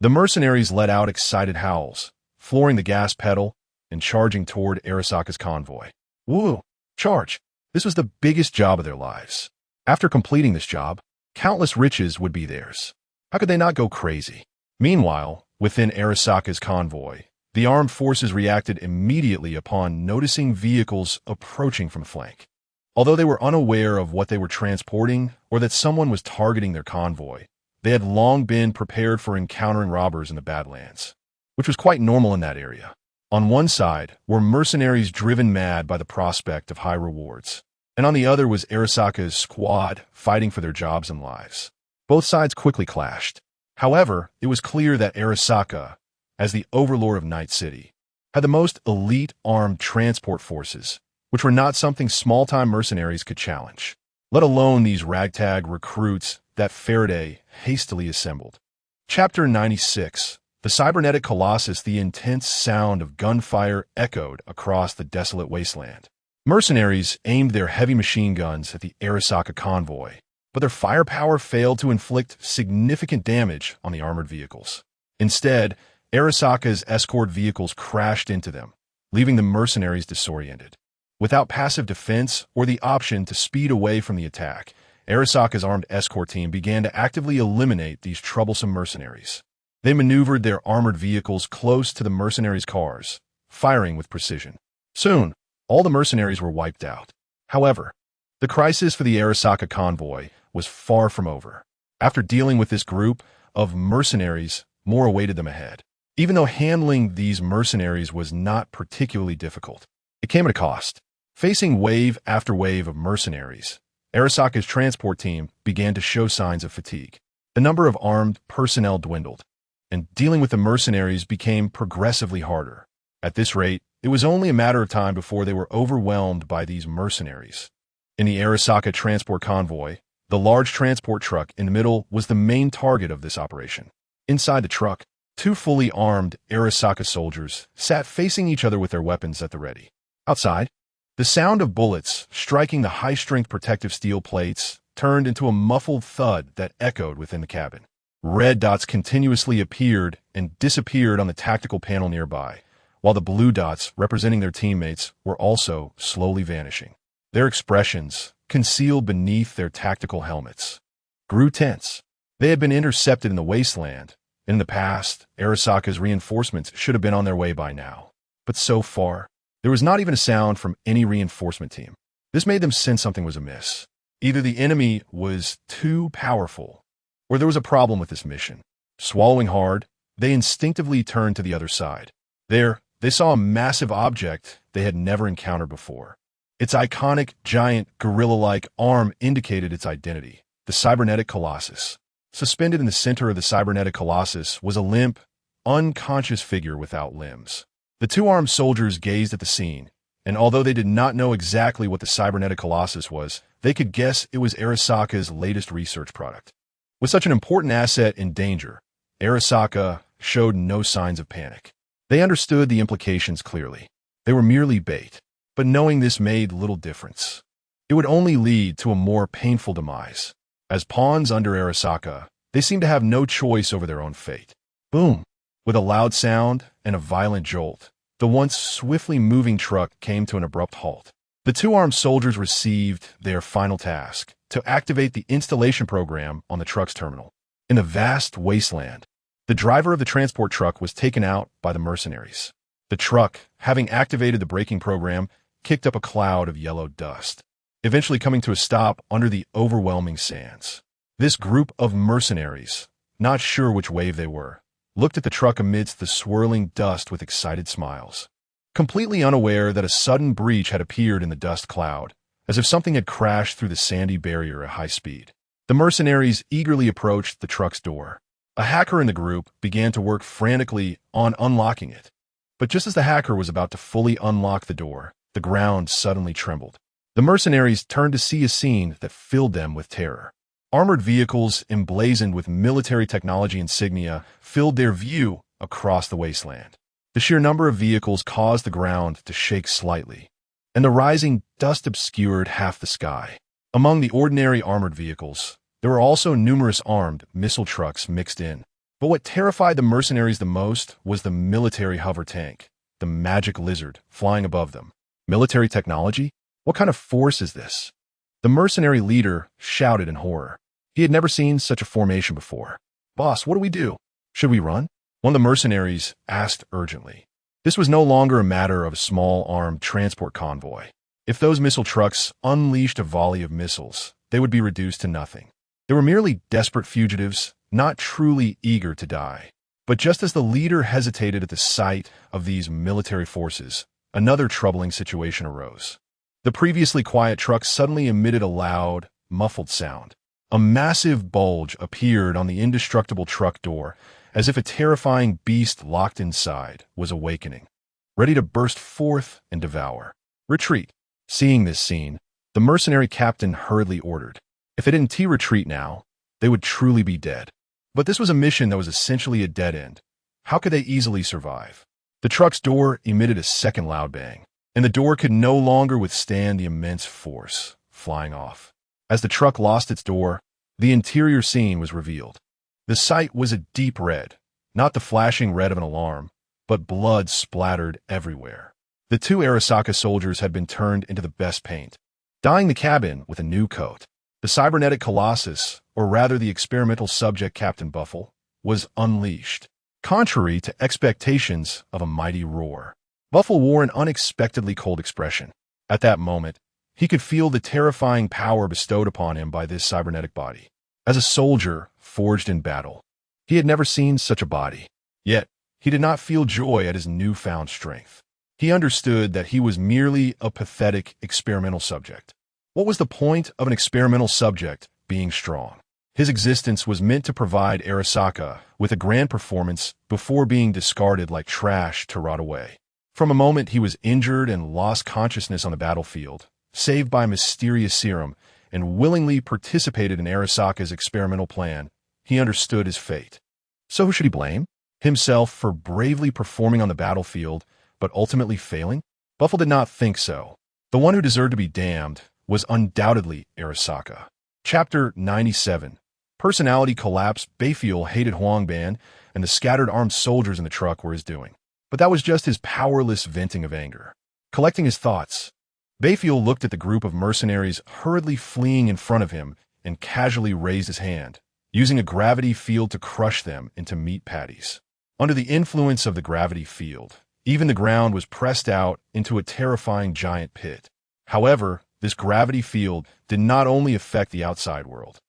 the mercenaries let out excited howls, flooring the gas pedal and charging toward Arasaka's convoy. Woo! Charge! This was the biggest job of their lives. After completing this job, countless riches would be theirs. How could they not go crazy? Meanwhile, within Arasaka's convoy, the armed forces reacted immediately upon noticing vehicles approaching from flank. Although they were unaware of what they were transporting or that someone was targeting their convoy, they had long been prepared for encountering robbers in the Badlands, which was quite normal in that area. On one side were mercenaries driven mad by the prospect of high rewards, and on the other was Arasaka's squad fighting for their jobs and lives. Both sides quickly clashed. However, it was clear that Arasaka, as the overlord of Night City, had the most elite armed transport forces, which were not something small-time mercenaries could challenge, let alone these ragtag recruits that Faraday hastily assembled. Chapter 96. The cybernetic colossus. The intense sound of gunfire echoed across the desolate wasteland. Mercenaries aimed their heavy machine guns at the Arasaka convoy, but their firepower failed to inflict significant damage on the armored vehicles. Instead, Arasaka's escort vehicles crashed into them, leaving the mercenaries disoriented. Without passive defense or the option to speed away from the attack, Arasaka's armed escort team began to actively eliminate these troublesome mercenaries. They maneuvered their armored vehicles close to the mercenaries' cars, firing with precision. Soon, all the mercenaries were wiped out. However, the crisis for the Arasaka convoy was far from over. After dealing with this group of mercenaries, more awaited them ahead. Even though handling these mercenaries was not particularly difficult, it came at a cost. Facing wave after wave of mercenaries, Arasaka's transport team began to show signs of fatigue. The number of armed personnel dwindled, and dealing with the mercenaries became progressively harder. At this rate, it was only a matter of time before they were overwhelmed by these mercenaries. In the Arasaka transport convoy, the large transport truck in the middle was the main target of this operation. Inside the truck, two fully armed Arasaka soldiers sat facing each other with their weapons at the ready. Outside, the sound of bullets striking the high-strength protective steel plates turned into a muffled thud that echoed within the cabin. Red dots continuously appeared and disappeared on the tactical panel nearby, while the blue dots representing their teammates were also slowly vanishing. Their expressions, concealed beneath their tactical helmets, grew tense. They had been intercepted in the wasteland. In the past, Arasaka's reinforcements should have been on their way by now. But so far, there was not even a sound from any reinforcement team. This made them sense something was amiss. Either the enemy was too powerful, or there was a problem with this mission. Swallowing hard, they instinctively turned to the other side. There, they saw a massive object they had never encountered before. Its iconic, giant, gorilla-like arm indicated its identity, the cybernetic colossus. Suspended in the center of the cybernetic colossus was a limp, unconscious figure without limbs. The two armed soldiers gazed at the scene, and although they did not know exactly what the cybernetic colossus was, they could guess it was Arasaka's latest research product. With such an important asset in danger, Arasaka showed no signs of panic. They understood the implications clearly. They were merely bait, but knowing this made little difference. It would only lead to a more painful demise. As pawns under Arasaka, they seemed to have no choice over their own fate. Boom! With a loud sound and a violent jolt, the once swiftly moving truck came to an abrupt halt. The two armed soldiers received their final task, to activate the installation program on the truck's terminal. In the vast wasteland, the driver of the transport truck was taken out by the mercenaries. The truck, having activated the braking program, kicked up a cloud of yellow dust, eventually coming to a stop under the overwhelming sands. This group of mercenaries, not sure which wave they were, looked at the truck amidst the swirling dust with excited smiles, completely unaware that a sudden breach had appeared in the dust cloud, as if something had crashed through the sandy barrier at high speed. The mercenaries eagerly approached the truck's door. A hacker in the group began to work frantically on unlocking it. But just as the hacker was about to fully unlock the door, the ground suddenly trembled. The mercenaries turned to see a scene that filled them with terror. Armored vehicles emblazoned with military technology insignia filled their view across the wasteland. The sheer number of vehicles caused the ground to shake slightly, and the rising dust obscured half the sky. Among the ordinary armored vehicles, there were also numerous armed missile trucks mixed in. But what terrified the mercenaries the most was the military hover tank, the magic lizard flying above them. Military technology? What kind of force is this? The mercenary leader shouted in horror. He had never seen such a formation before. Boss, what do we do? Should we run? One of the mercenaries asked urgently. This was no longer a matter of a small armed transport convoy. If those missile trucks unleashed a volley of missiles, they would be reduced to nothing. They were merely desperate fugitives, not truly eager to die. But just as the leader hesitated at the sight of these military forces, another troubling situation arose. The previously quiet truck suddenly emitted a loud, muffled sound. A massive bulge appeared on the indestructible truck door, as if a terrifying beast locked inside was awakening, ready to burst forth and devour. Retreat. Seeing this scene, the mercenary captain hurriedly ordered. If they didn't retreat now, they would truly be dead. But this was a mission that was essentially a dead end. How could they easily survive? The truck's door emitted a second loud bang, and the door could no longer withstand the immense force, flying off. As the truck lost its door, the interior scene was revealed. The sight was a deep red, not the flashing red of an alarm, but blood splattered everywhere. The two Arasaka soldiers had been turned into the best paint, dyeing the cabin with a new coat. The cybernetic colossus, or rather the experimental subject Captain Buffle, was unleashed, contrary to expectations of a mighty roar. Buffle wore an unexpectedly cold expression. At that moment, he could feel the terrifying power bestowed upon him by this cybernetic body. As a soldier forged in battle, he had never seen such a body. Yet, he did not feel joy at his newfound strength. He understood that he was merely a pathetic experimental subject. What was the point of an experimental subject being strong? His existence was meant to provide Arasaka with a grand performance before being discarded like trash to rot away. From a moment he was injured and lost consciousness on the battlefield, saved by a mysterious serum, and willingly participated in Arasaka's experimental plan, he understood his fate. So who should he blame? Himself for bravely performing on the battlefield, but ultimately failing? Buffalo did not think so. The one who deserved to be damned was undoubtedly Arasaka. Chapter 97. Personality collapse. Bayfield hated Huangban, and the scattered armed soldiers in the truck were his doing. But that was just his powerless venting of anger. Collecting his thoughts, Bayfield looked at the group of mercenaries hurriedly fleeing in front of him and casually raised his hand, using a gravity field to crush them into meat patties. Under the influence of the gravity field, even the ground was pressed out into a terrifying giant pit. However, this gravity field did not only affect the outside world.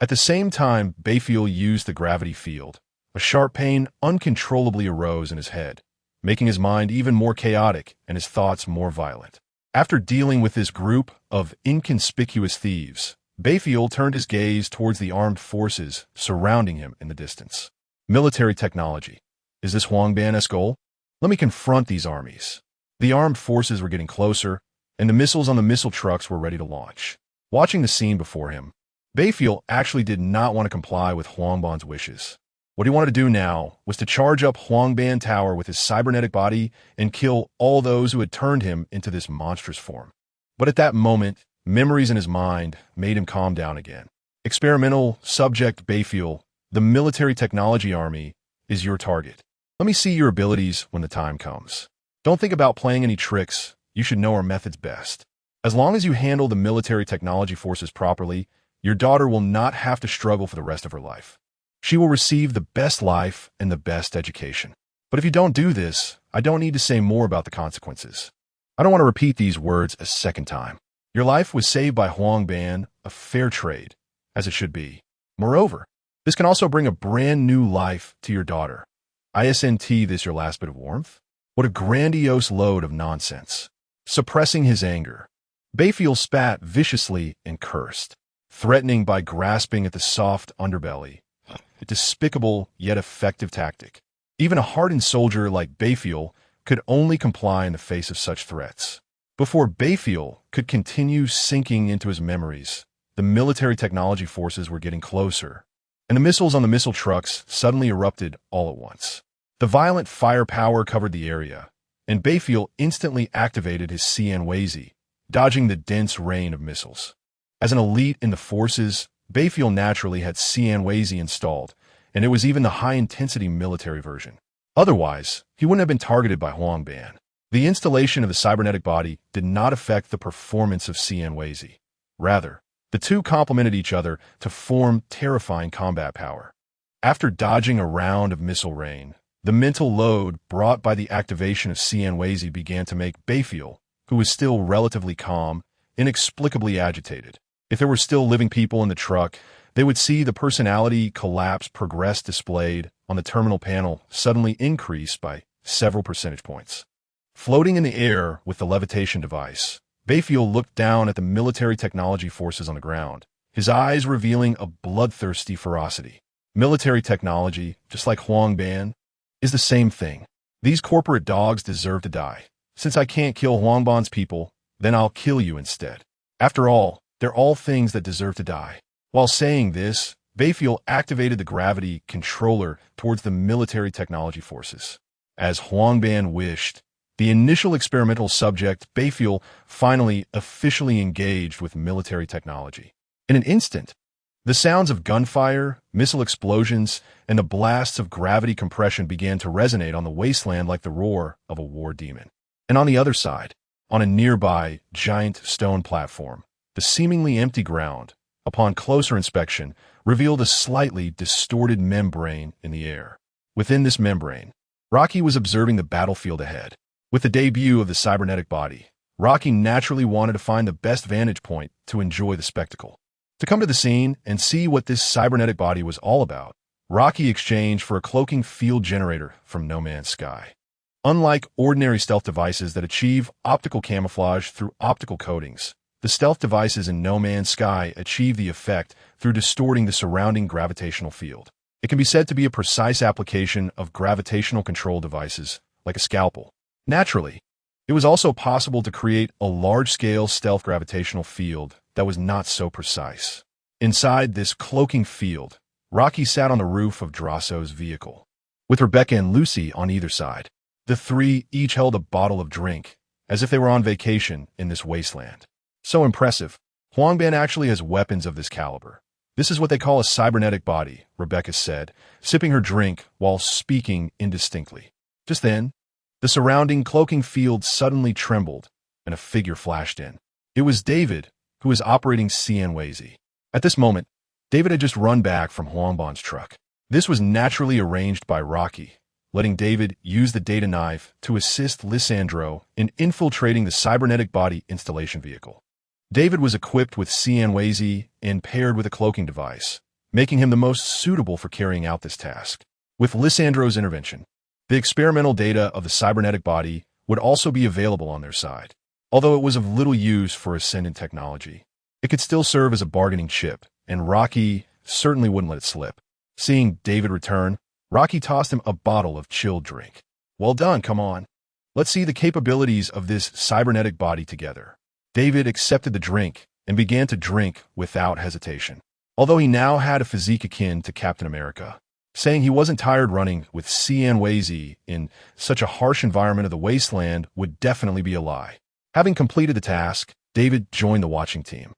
At the same time Bayfield used the gravity field, a sharp pain uncontrollably arose in his head, making his mind even more chaotic and his thoughts more violent. After dealing with this group of inconspicuous thieves, Bayfield turned his gaze towards the armed forces surrounding him in the distance. Military technology. Is this Huangban's goal? Let me confront these armies. The armed forces were getting closer, and the missiles on the missile trucks were ready to launch. Watching the scene before him, Bayfield actually did not want to comply with Huangban's wishes. What he wanted to do now was to charge up Huangban Tower with his cybernetic body and kill all those who had turned him into this monstrous form. But at that moment, memories in his mind made him calm down again. Experimental subject Bayfield, the military technology army, is your target. Let me see your abilities when the time comes. Don't think about playing any tricks. You should know our methods best. As long as you handle the military technology forces properly, your daughter will not have to struggle for the rest of her life. She will receive the best life and the best education. But if you don't do this, I don't need to say more about the consequences. I don't want to repeat these words a second time. Your life was saved by Huangban, a fair trade, as it should be. Moreover, this can also bring a brand new life to your daughter. Isn't this your last bit of warmth? What a grandiose load of nonsense. Suppressing his anger, Bayfield spat viciously and cursed, threatening by grasping at the soft underbelly. A despicable yet effective tactic. Even a hardened soldier like Bayfield could only comply in the face of such threats. Before Bayfield could continue sinking into his memories, the military technology forces were getting closer, and the missiles on the missile trucks suddenly erupted all at once. The violent firepower covered the area, and Bayfield instantly activated his CNWZ, dodging the dense rain of missiles. As an elite in the forces, Bayfield naturally had CNWZ installed, and it was even the high-intensity military version. Otherwise, he wouldn't have been targeted by Huangban. The installation of the cybernetic body did not affect the performance of CNWZ. Rather, the two complemented each other to form terrifying combat power. After dodging a round of missile rain, the mental load brought by the activation of CNWZ began to make Bayfield, who was still relatively calm, inexplicably agitated. If there were still living people in the truck, they would see the personality collapse progress displayed on the terminal panel suddenly increase by several percentage points. Floating in the air with the levitation device, Bayfield looked down at the military technology forces on the ground, his eyes revealing a bloodthirsty ferocity. Military technology, just like Huangban, is the same thing. These corporate dogs deserve to die. Since I can't kill Huangban's people, then I'll kill you instead. After all, they're all things that deserve to die. While saying this, Bayfield activated the gravity controller towards the military technology forces. As Huangban wished, the initial experimental subject, Bayfield, finally officially engaged with military technology. In an instant, the sounds of gunfire, missile explosions, and the blasts of gravity compression began to resonate on the wasteland like the roar of a war demon. And on the other side, on a nearby giant stone platform, the seemingly empty ground, upon closer inspection, revealed a slightly distorted membrane in the air. Within this membrane, Rocky was observing the battlefield ahead. With the debut of the cybernetic body, Rocky naturally wanted to find the best vantage point to enjoy the spectacle. To come to the scene and see what this cybernetic body was all about, Rocky exchanged for a cloaking field generator from No Man's Sky. Unlike ordinary stealth devices that achieve optical camouflage through optical coatings, the stealth devices in No Man's Sky achieve the effect through distorting the surrounding gravitational field. It can be said to be a precise application of gravitational control devices, like a scalpel. Naturally, it was also possible to create a large-scale stealth gravitational field that was not so precise. Inside this cloaking field, Rocky sat on the roof of Drosso's vehicle, with Rebecca and Lucy on either side. The three each held a bottle of drink, as if they were on vacation in this wasteland. So impressive. Huangban actually has weapons of this caliber. This is what they call a cybernetic body, Rebecca said, sipping her drink while speaking indistinctly. Just then, the surrounding cloaking field suddenly trembled, and a figure flashed in. It was David, who was operating Cianwazi. At this moment, David had just run back from Huangban's truck. This was naturally arranged by Rocky, letting David use the data knife to assist Lissandro in infiltrating the cybernetic body installation vehicle. David was equipped with Cianwazi and paired with a cloaking device, making him the most suitable for carrying out this task. With Lissandro's intervention, the experimental data of the cybernetic body would also be available on their side. Although it was of little use for Ascension Technology, it could still serve as a bargaining chip, and Rocky certainly wouldn't let it slip. Seeing David return, Rocky tossed him a bottle of chilled drink. Well done, come on. Let's see the capabilities of this cybernetic body together. David accepted the drink and began to drink without hesitation. Although he now had a physique akin to Captain America, saying he wasn't tired running with Cianwazi in such a harsh environment of the wasteland would definitely be a lie. Having completed the task, David joined the watching team.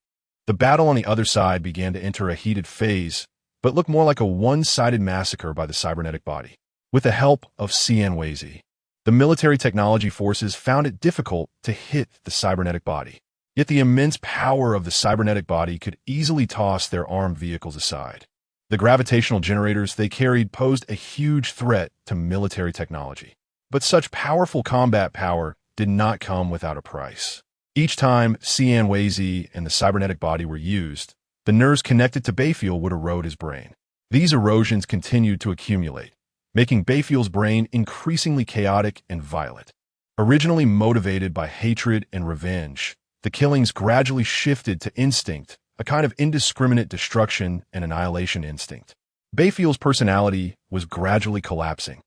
The battle on the other side began to enter a heated phase, but looked more like a one-sided massacre by the cybernetic body. With the help of Cianwazi, the military technology forces found it difficult to hit the cybernetic body. Yet the immense power of the cybernetic body could easily toss their armed vehicles aside. The gravitational generators they carried posed a huge threat to military technology. But such powerful combat power did not come without a price. Each time Cianwazi and the cybernetic body were used, the nerves connected to Bayfield would erode his brain. These erosions continued to accumulate, making Bayfield's brain increasingly chaotic and violent. Originally motivated by hatred and revenge, the killings gradually shifted to instinct, a kind of indiscriminate destruction and annihilation instinct. Bayfield's personality was gradually collapsing,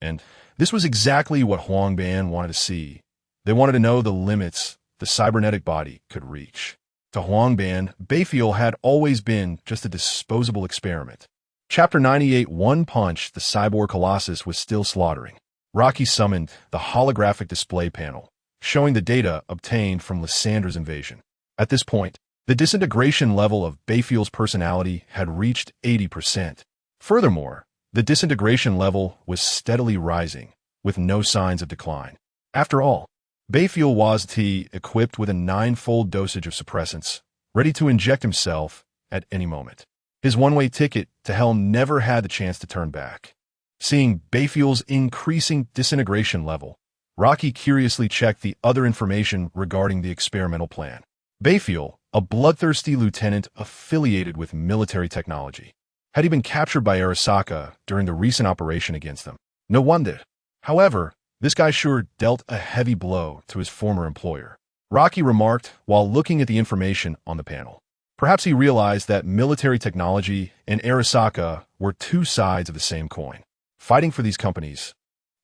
and this was exactly what Huangban wanted to see. They wanted to know the limits the cybernetic body could reach. To Huangban, Bayfield had always been just a disposable experiment. Chapter 98, One Punch, the cyborg colossus was still slaughtering. Rocky summoned the holographic display panel, showing the data obtained from Lyssandra's invasion. At this point, the disintegration level of Bayfield's personality had reached 80%. Furthermore, the disintegration level was steadily rising, with no signs of decline. After all, Bayfield was equipped with a 9-fold dosage of suppressants, ready to inject himself at any moment. His one-way ticket to hell never had the chance to turn back. Seeing Bayfield's increasing disintegration level, Rocky curiously checked the other information regarding the experimental plan. Bayfield, a bloodthirsty lieutenant affiliated with military technology, had he been captured by Arasaka during the recent operation against them. No wonder. However, this guy sure dealt a heavy blow to his former employer. Rocky remarked while looking at the information on the panel. Perhaps he realized that military technology and Arasaka were two sides of the same coin, fighting for these companies.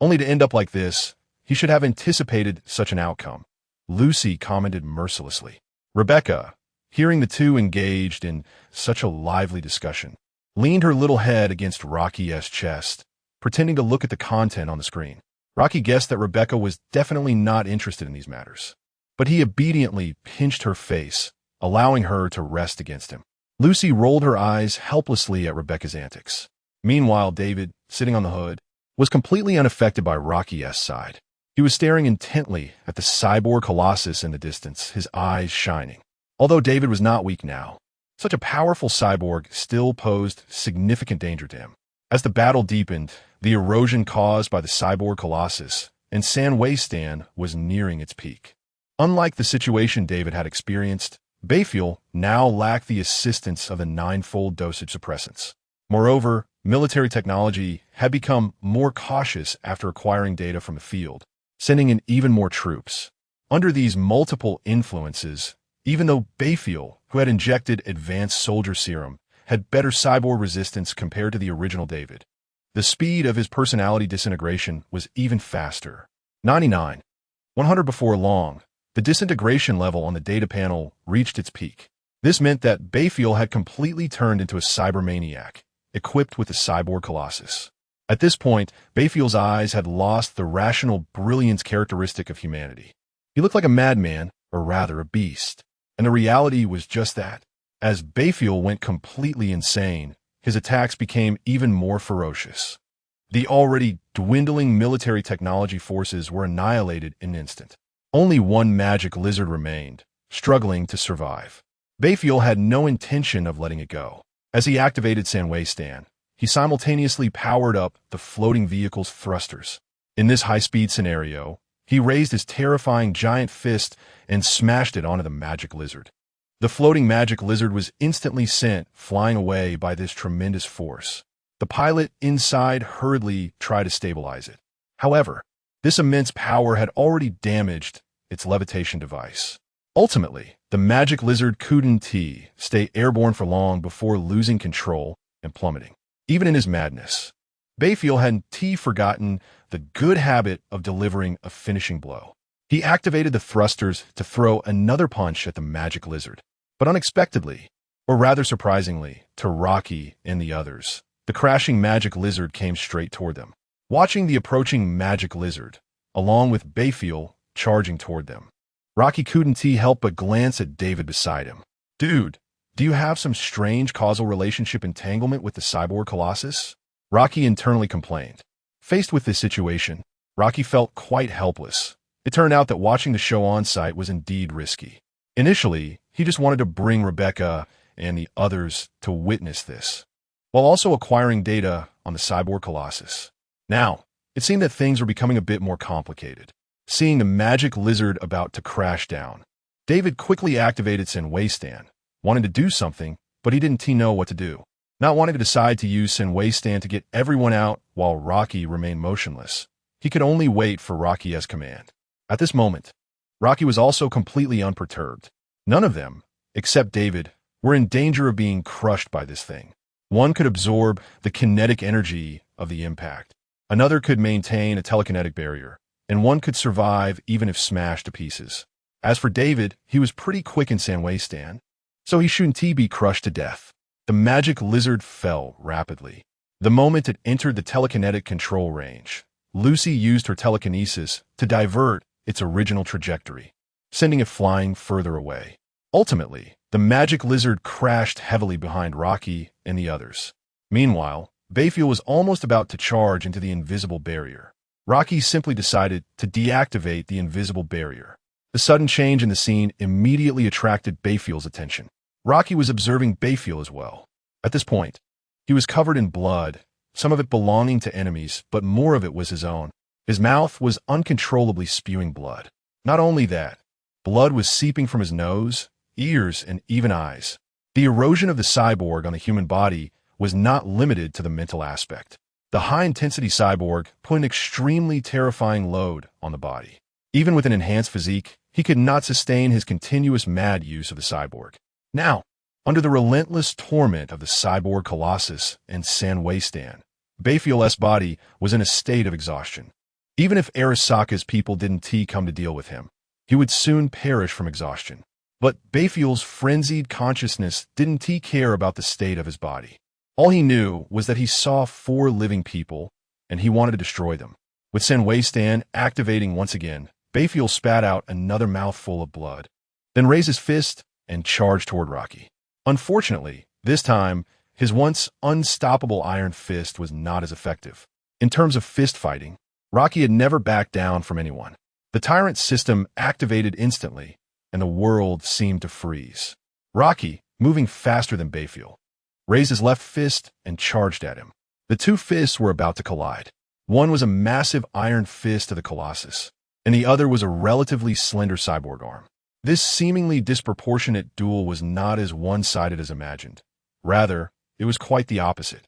Only to end up like this, he should have anticipated such an outcome, Lucy commented mercilessly. Rebecca, hearing the two engaged in such a lively discussion, leaned her little head against Rocky's chest, pretending to look at the content on the screen. Rocky guessed that Rebecca was definitely not interested in these matters, but he obediently pinched her face, allowing her to rest against him. Lucy rolled her eyes helplessly at Rebecca's antics. Meanwhile, David, sitting on the hood, was completely unaffected by Rocky's side. He was staring intently at the cyborg colossus in the distance, his eyes shining. Although David was not weak now, such a powerful cyborg still posed significant danger to him. As the battle deepened, the erosion caused by the cyborg colossus and San Waystan was nearing its peak. Unlike the situation David had experienced, Bayfield now lacked the assistance of the 9-fold dosage suppressants. Moreover, military technology had become more cautious after acquiring data from the field, sending in even more troops. Under these multiple influences, even though Bayfield, who had injected advanced soldier serum, had better cyborg resistance compared to the original David, the speed of his personality disintegration was even faster. 99. 100. Before long, the disintegration level on the data panel reached its peak. This meant that Bayfield had completely turned into a cybermaniac, equipped with the cyborg colossus. At this point, Bayfield's eyes had lost the rational brilliance characteristic of humanity. He looked like a madman, or rather a beast. And the reality was just that. As Bayfield went completely insane, his attacks became even more ferocious. The already dwindling military technology forces were annihilated in an instant. Only one magic lizard remained, struggling to survive. Bayfield had no intention of letting it go. As he activated Sanwei-stan, he simultaneously powered up the floating vehicle's thrusters. In this high-speed scenario, he raised his terrifying giant fist and smashed it onto the magic lizard. The floating magic lizard was instantly sent flying away by this tremendous force. The pilot inside hurriedly tried to stabilize it. However, this immense power had already damaged its levitation device. Ultimately, the magic lizard couldn't stay airborne for long before losing control and plummeting. Even in his madness, Bayfield hadn't forgotten the good habit of delivering a finishing blow. He activated the thrusters to throw another punch at the magic lizard. But unexpectedly, or rather surprisingly, to Rocky and the others, the crashing magic lizard came straight toward them. Watching the approaching magic lizard, along with Bayfield charging toward them, Rocky couldn't help but glance at David beside him. "Dude, do you have some strange causal relationship entanglement with the cyborg colossus?" Rocky internally complained. Faced with this situation, Rocky felt quite helpless. It turned out that watching the show on site was indeed risky. Initially, he just wanted to bring Rebecca and the others to witness this, while also acquiring data on the cyborg colossus. Now, it seemed that things were becoming a bit more complicated. Seeing the magic lizard about to crash down, David quickly activated Sanwei-stan, wanting to do something, but he didn't know what to do. Not wanting to decide to use Sanwei-stan to get everyone out while Rocky remained motionless, he could only wait for Rocky's command. At this moment, Rocky was also completely unperturbed. None of them, except David, were in danger of being crushed by this thing. One could absorb the kinetic energy of the impact. Another could maintain a telekinetic barrier, and one could survive even if smashed to pieces. As for David, he was pretty quick in Sanwei-stan, so he shouldn't be crushed to death. The magic lizard fell rapidly. The moment it entered the telekinetic control range, Lucy used her telekinesis to divert its original trajectory, sending it flying further away. Ultimately, the magic lizard crashed heavily behind Rocky and the others. Meanwhile, Bayfield was almost about to charge into the invisible barrier. Rocky simply decided to deactivate the invisible barrier. The sudden change in the scene immediately attracted Bayfield's attention. Rocky was observing Bayfield as well. At this point, he was covered in blood, some of it belonging to enemies, but more of it was his own. His mouth was uncontrollably spewing blood. Not only that, blood was seeping from his nose, ears, and even eyes. The erosion of the cyborg on the human body was not limited to the mental aspect. The high-intensity cyborg put an extremely terrifying load on the body. Even with an enhanced physique, he could not sustain his continuous mad use of the cyborg. Now, under the relentless torment of the cyborg colossus and Sanwei-stan, Bayfield's body was in a state of exhaustion. Even if Arasaka's people didn't come to deal with him, he would soon perish from exhaustion. But Bayfield's frenzied consciousness didn't care about the state of his body. All he knew was that he saw 4 living people, and he wanted to destroy them. With Sanwei-stan activating once again, Bayfield spat out another mouthful of blood, then raised his fist and charged toward Rocky. Unfortunately, this time, his once unstoppable iron fist was not as effective. In terms of fist fighting, Rocky had never backed down from anyone. The tyrant system activated instantly, and the world seemed to freeze. Rocky, moving faster than Bayfield, raised his left fist and charged at him. The 2 fists were about to collide. One was a massive iron fist of the Colossus, and the other was a relatively slender cyborg arm. This seemingly disproportionate duel was not as one-sided as imagined. Rather, it was quite the opposite.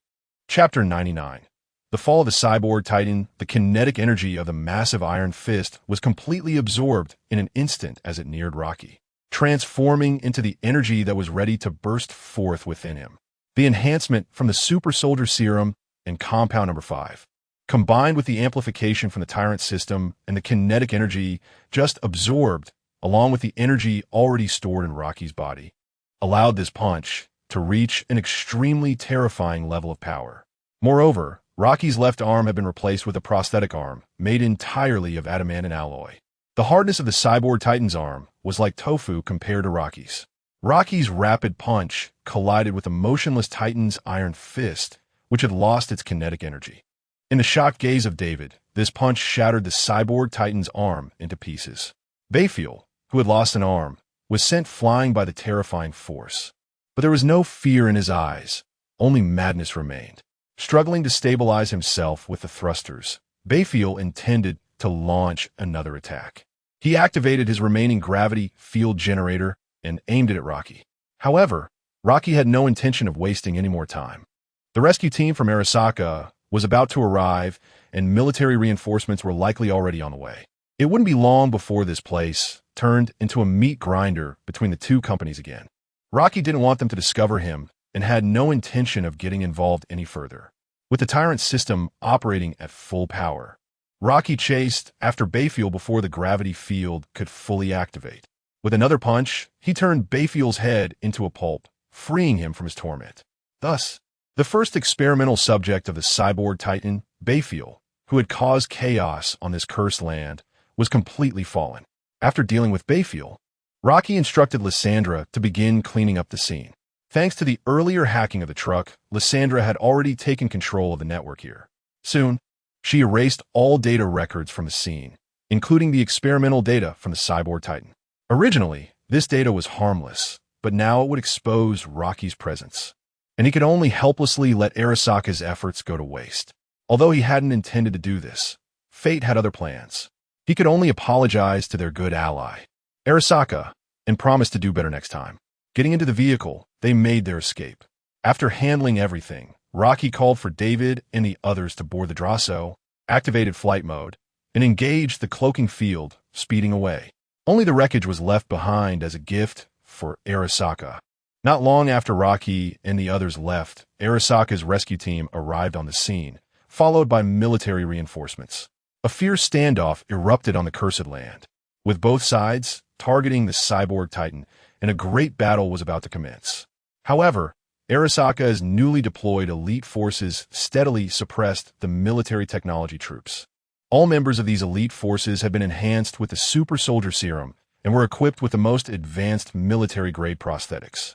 Chapter 99. The fall of the cyborg titan. The kinetic energy of the massive iron fist was completely absorbed in an instant as it neared Rocky, transforming into the energy that was ready to burst forth within him. The enhancement from the super soldier serum and compound number 5, combined with the amplification from the tyrant system and the kinetic energy just absorbed, along with the energy already stored in Rocky's body, allowed this punch to reach an extremely terrifying level of power. Moreover, Rocky's left arm had been replaced with a prosthetic arm made entirely of adamantine alloy. The hardness of the cyborg titan's arm was like tofu compared to Rocky's. Rocky's rapid punch collided with the motionless titan's iron fist, which had lost its kinetic energy. In the shocked gaze of David, this punch shattered the cyborg titan's arm into pieces. Bayfield, who had lost an arm, was sent flying by the terrifying force. But there was no fear in his eyes, only madness remained. Struggling to stabilize himself with the thrusters, Bayfield intended to launch another attack. He activated his remaining gravity field generator and aimed it at Rocky. However, Rocky had no intention of wasting any more time. The rescue team from Arasaka was about to arrive, and military reinforcements were likely already on the way. It wouldn't be long before this place turned into a meat grinder between the two companies again. Rocky didn't want them to discover him and had no intention of getting involved any further. With the tyrant system operating at full power, Rocky chased after Bayfield before the gravity field could fully activate. With another punch, he turned Bayfield's head into a pulp, freeing him from his torment. Thus, the first experimental subject of the cyborg titan, Bayfield, who had caused chaos on this cursed land, was completely fallen. After dealing with Bayfield, Rocky instructed Lysandra to begin cleaning up the scene. Thanks to the earlier hacking of the truck, Lysandra had already taken control of the network here. Soon, she erased all data records from the scene, including the experimental data from the cyborg titan. Originally, this data was harmless, but now it would expose Rocky's presence, and he could only helplessly let Arasaka's efforts go to waste. Although he hadn't intended to do this, fate had other plans. He could only apologize to their good ally, Arasaka, and promise to do better next time. Getting into the vehicle, they made their escape. After handling everything, Rocky called for David and the others to board the Drasso, activated flight mode, and engaged the cloaking field, speeding away. Only the wreckage was left behind as a gift for Arasaka. Not long after Rocky and the others left, Arasaka's rescue team arrived on the scene, followed by military reinforcements. A fierce standoff erupted on the cursed land, with both sides targeting the cyborg titan, and a great battle was about to commence. However, Arasaka's newly deployed elite forces steadily suppressed the military technology troops. All members of these elite forces had been enhanced with the super soldier serum and were equipped with the most advanced military-grade prosthetics.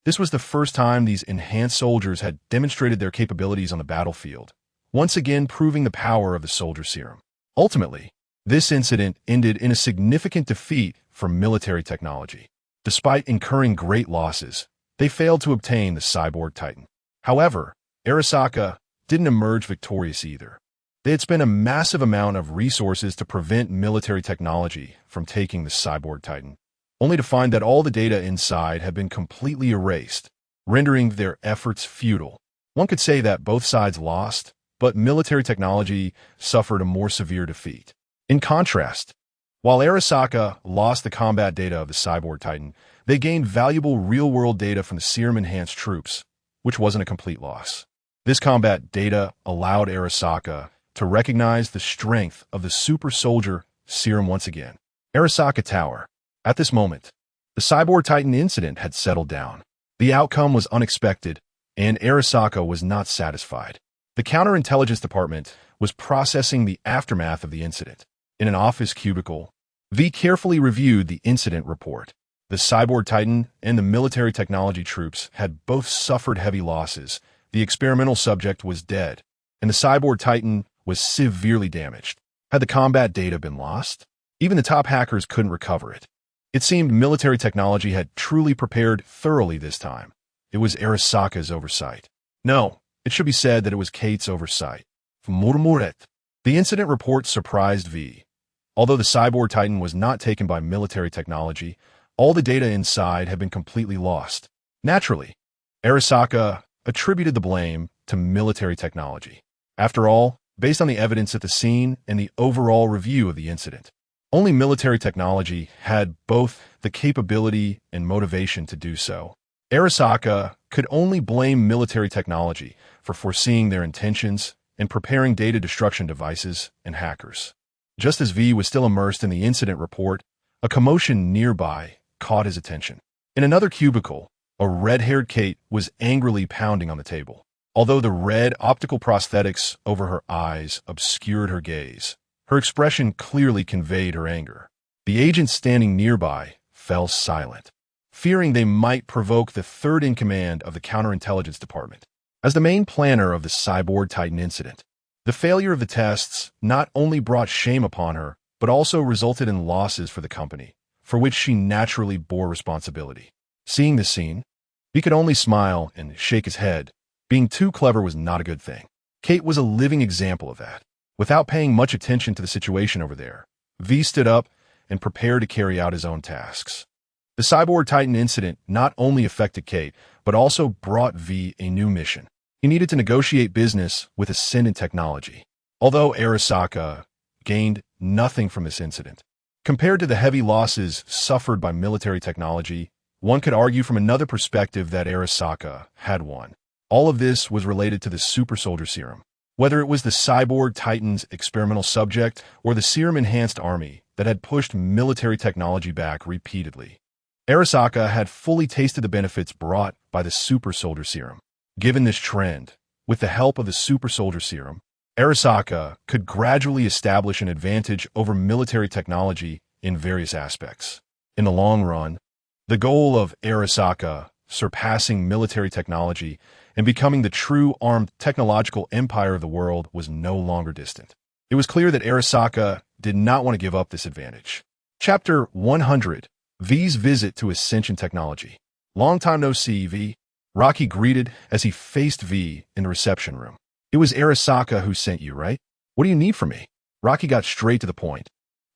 This was the first time these enhanced soldiers had demonstrated their capabilities on the battlefield, once again proving the power of the soldier serum. Ultimately, this incident ended in a significant defeat for military technology. Despite incurring great losses, they failed to obtain the cyborg titan. However, Arasaka didn't emerge victorious either. They had spent a massive amount of resources to prevent military technology from taking the cyborg titan, only to find that all the data inside had been completely erased, rendering their efforts futile. One could say that both sides lost, but military technology suffered a more severe defeat. In contrast, while Arasaka lost the combat data of the cyborg titan, they gained valuable real-world data from the serum-enhanced troops, which wasn't a complete loss. This combat data allowed Arasaka to recognize the strength of the super soldier serum once again. Arasaka Tower. At this moment, the cyborg titan incident had settled down. The outcome was unexpected, and Arasaka was not satisfied. The counterintelligence department was processing the aftermath of the incident. In an office cubicle, V carefully reviewed the incident report. The cyborg titan and the military technology troops had both suffered heavy losses. The experimental subject was dead, and the cyborg titan was severely damaged. Had the combat data been lost? Even the top hackers couldn't recover it. It seemed military technology had truly prepared thoroughly this time. It was Arasaka's oversight. No, it should be said that it was Kate's oversight. Murmuret. The incident report surprised V. Although the cyborg titan was not taken by military technology, all the data inside had been completely lost. Naturally, Arasaka attributed the blame to military technology. After all, based on the evidence at the scene and the overall review of the incident, only military technology had both the capability and motivation to do so. Arasaka could only blame military technology for foreseeing their intentions and preparing data destruction devices and hackers. Just as V was still immersed in the incident report, a commotion nearby caught his attention. In another cubicle, a red-haired Kate was angrily pounding on the table. Although the red optical prosthetics over her eyes obscured her gaze, her expression clearly conveyed her anger. The agents standing nearby fell silent, fearing they might provoke the third-in-command of the counterintelligence department. As the main planner of the Cyborg Titan incident, the failure of the tests not only brought shame upon her, but also resulted in losses for the company, for which she naturally bore responsibility. Seeing the scene, he could only smile and shake his head. Being too clever was not a good thing. Kate was a living example of that. Without paying much attention to the situation over there, V stood up and prepared to carry out his own tasks. The Cyborg Titan incident not only affected Kate, but also brought V a new mission. He needed to negotiate business with Ascension Technology. Although Arasaka gained nothing from this incident, compared to the heavy losses suffered by military technology, one could argue from another perspective that Arasaka had won. All of this was related to the super soldier serum. Whether it was the Cyborg Titan's experimental subject or the serum-enhanced army that had pushed military technology back repeatedly, Arasaka had fully tasted the benefits brought by the super soldier serum. Given this trend, with the help of the super soldier serum, Arasaka could gradually establish an advantage over military technology in various aspects. In the long run, the goal of Arasaka surpassing military technology and becoming the true armed technological empire of the world was no longer distant. It was clear that Arasaka did not want to give up this advantage. Chapter 100: V's Visit to Ascension Technology. Long time no see, V. Rocky greeted as he faced V in the reception room. It was Arasaka who sent you, right? What do you need from me? Rocky got straight to the point,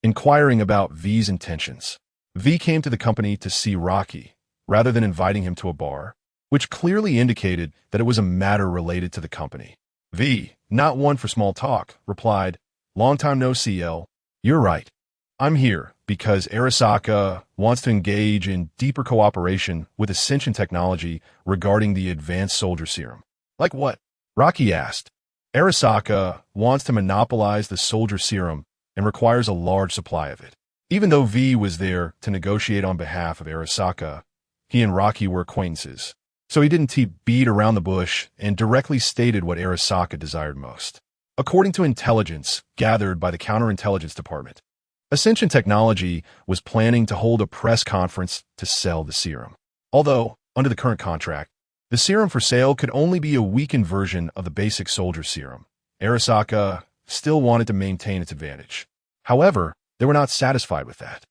inquiring about V's intentions. V came to the company to see Rocky, rather than inviting him to a bar, which clearly indicated that it was a matter related to the company. V, not one for small talk, replied, "Long time no see, L. You're right. I'm here because Arasaka wants to engage in deeper cooperation with Ascension Technology regarding the advanced soldier serum." Like what? Rocky asked. Arasaka wants to monopolize the soldier serum and requires a large supply of it. Even though V was there to negotiate on behalf of Arasaka, he and Rocky were acquaintances, so he didn't beat around the bush and directly stated what Arasaka desired most. According to intelligence gathered by the counterintelligence department, Ascension Technology was planning to hold a press conference to sell the serum. Although, under the current contract, the serum for sale could only be a weakened version of the basic soldier serum, Arasaka still wanted to maintain its advantage. However, they were not satisfied with that.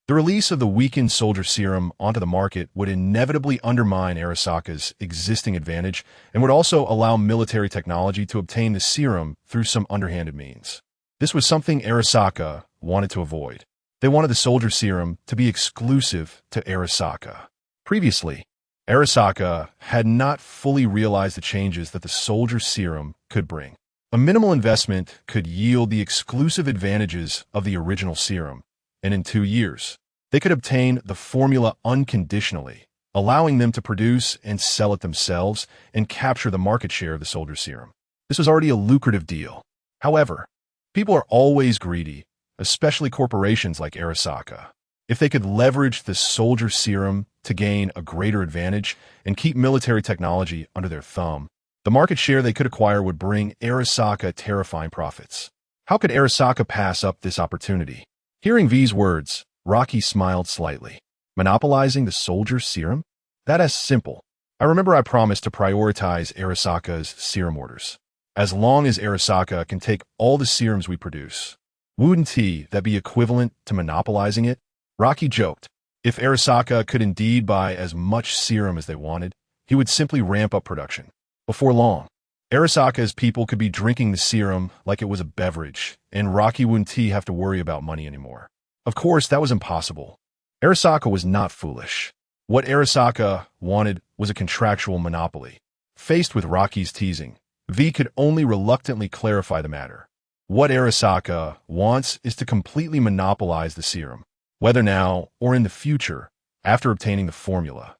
The release of the weakened soldier serum onto the market would inevitably undermine Arasaka's existing advantage and would also allow military technology to obtain the serum through some underhanded means. This was something Arasaka wanted to avoid. They wanted the soldier serum to be exclusive to Arasaka. Previously, Arasaka had not fully realized the changes that the soldier serum could bring. A minimal investment could yield the exclusive advantages of the original serum, and in 2 years, they could obtain the formula unconditionally, allowing them to produce and sell it themselves and capture the market share of the soldier serum. This was already a lucrative deal. However, people are always greedy, especially corporations like Arasaka. If they could leverage the soldier serum to gain a greater advantage and keep military technology under their thumb, the market share they could acquire would bring Arasaka terrifying profits. How could Arasaka pass up this opportunity? Hearing V's words, Rocky smiled slightly. Monopolizing the soldier serum? That's simple. I remember I promised to prioritize Arasaka's serum orders. As long as Arasaka can take all the serums we produce, wouldn't that be equivalent to monopolizing it? Rocky joked. If Arasaka could indeed buy as much serum as they wanted, he would simply ramp up production. Before long, Arasaka's people could be drinking the serum like it was a beverage, and Rocky wouldn't have to worry about money anymore. Of course, that was impossible. Arasaka was not foolish. What Arasaka wanted was a contractual monopoly. Faced with Rocky's teasing, V could only reluctantly clarify the matter. What Arasaka wants is to completely monopolize the serum, whether now or in the future, after obtaining the formula.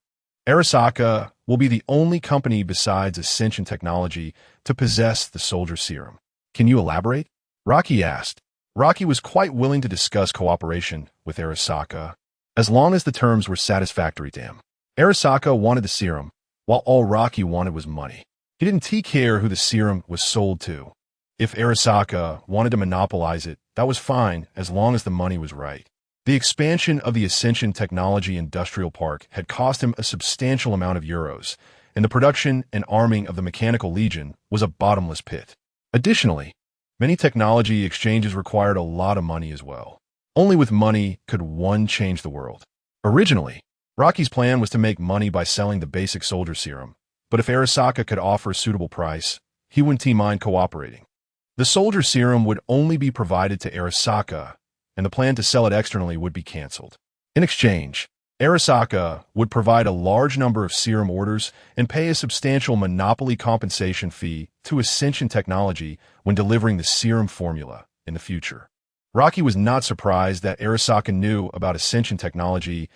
Arasaka will be the only company besides Ascension Technology to possess the soldier serum. Can you elaborate? Rocky asked. Rocky was quite willing to discuss cooperation with Arasaka, as long as the terms were satisfactory to him. Arasaka wanted the serum, while all Rocky wanted was money. He didn't care who the serum was sold to. If Arasaka wanted to monopolize it, that was fine, as long as the money was right. The expansion of the Ascension Technology Industrial Park had cost him a substantial amount of euros, and the production and arming of the Mechanical Legion was a bottomless pit. Additionally, many technology exchanges required a lot of money as well. Only with money could one change the world. Originally, Rocky's plan was to make money by selling the basic soldier serum, but if Arasaka could offer a suitable price, he wouldn't mind cooperating. The soldier serum would only be provided to Arasaka, and the plan to sell it externally would be cancelled. In exchange, Arasaka would provide a large number of serum orders and pay a substantial monopoly compensation fee to Ascension Technology when delivering the serum formula in the future. Rocky was not surprised that Arasaka knew about Ascension Technology's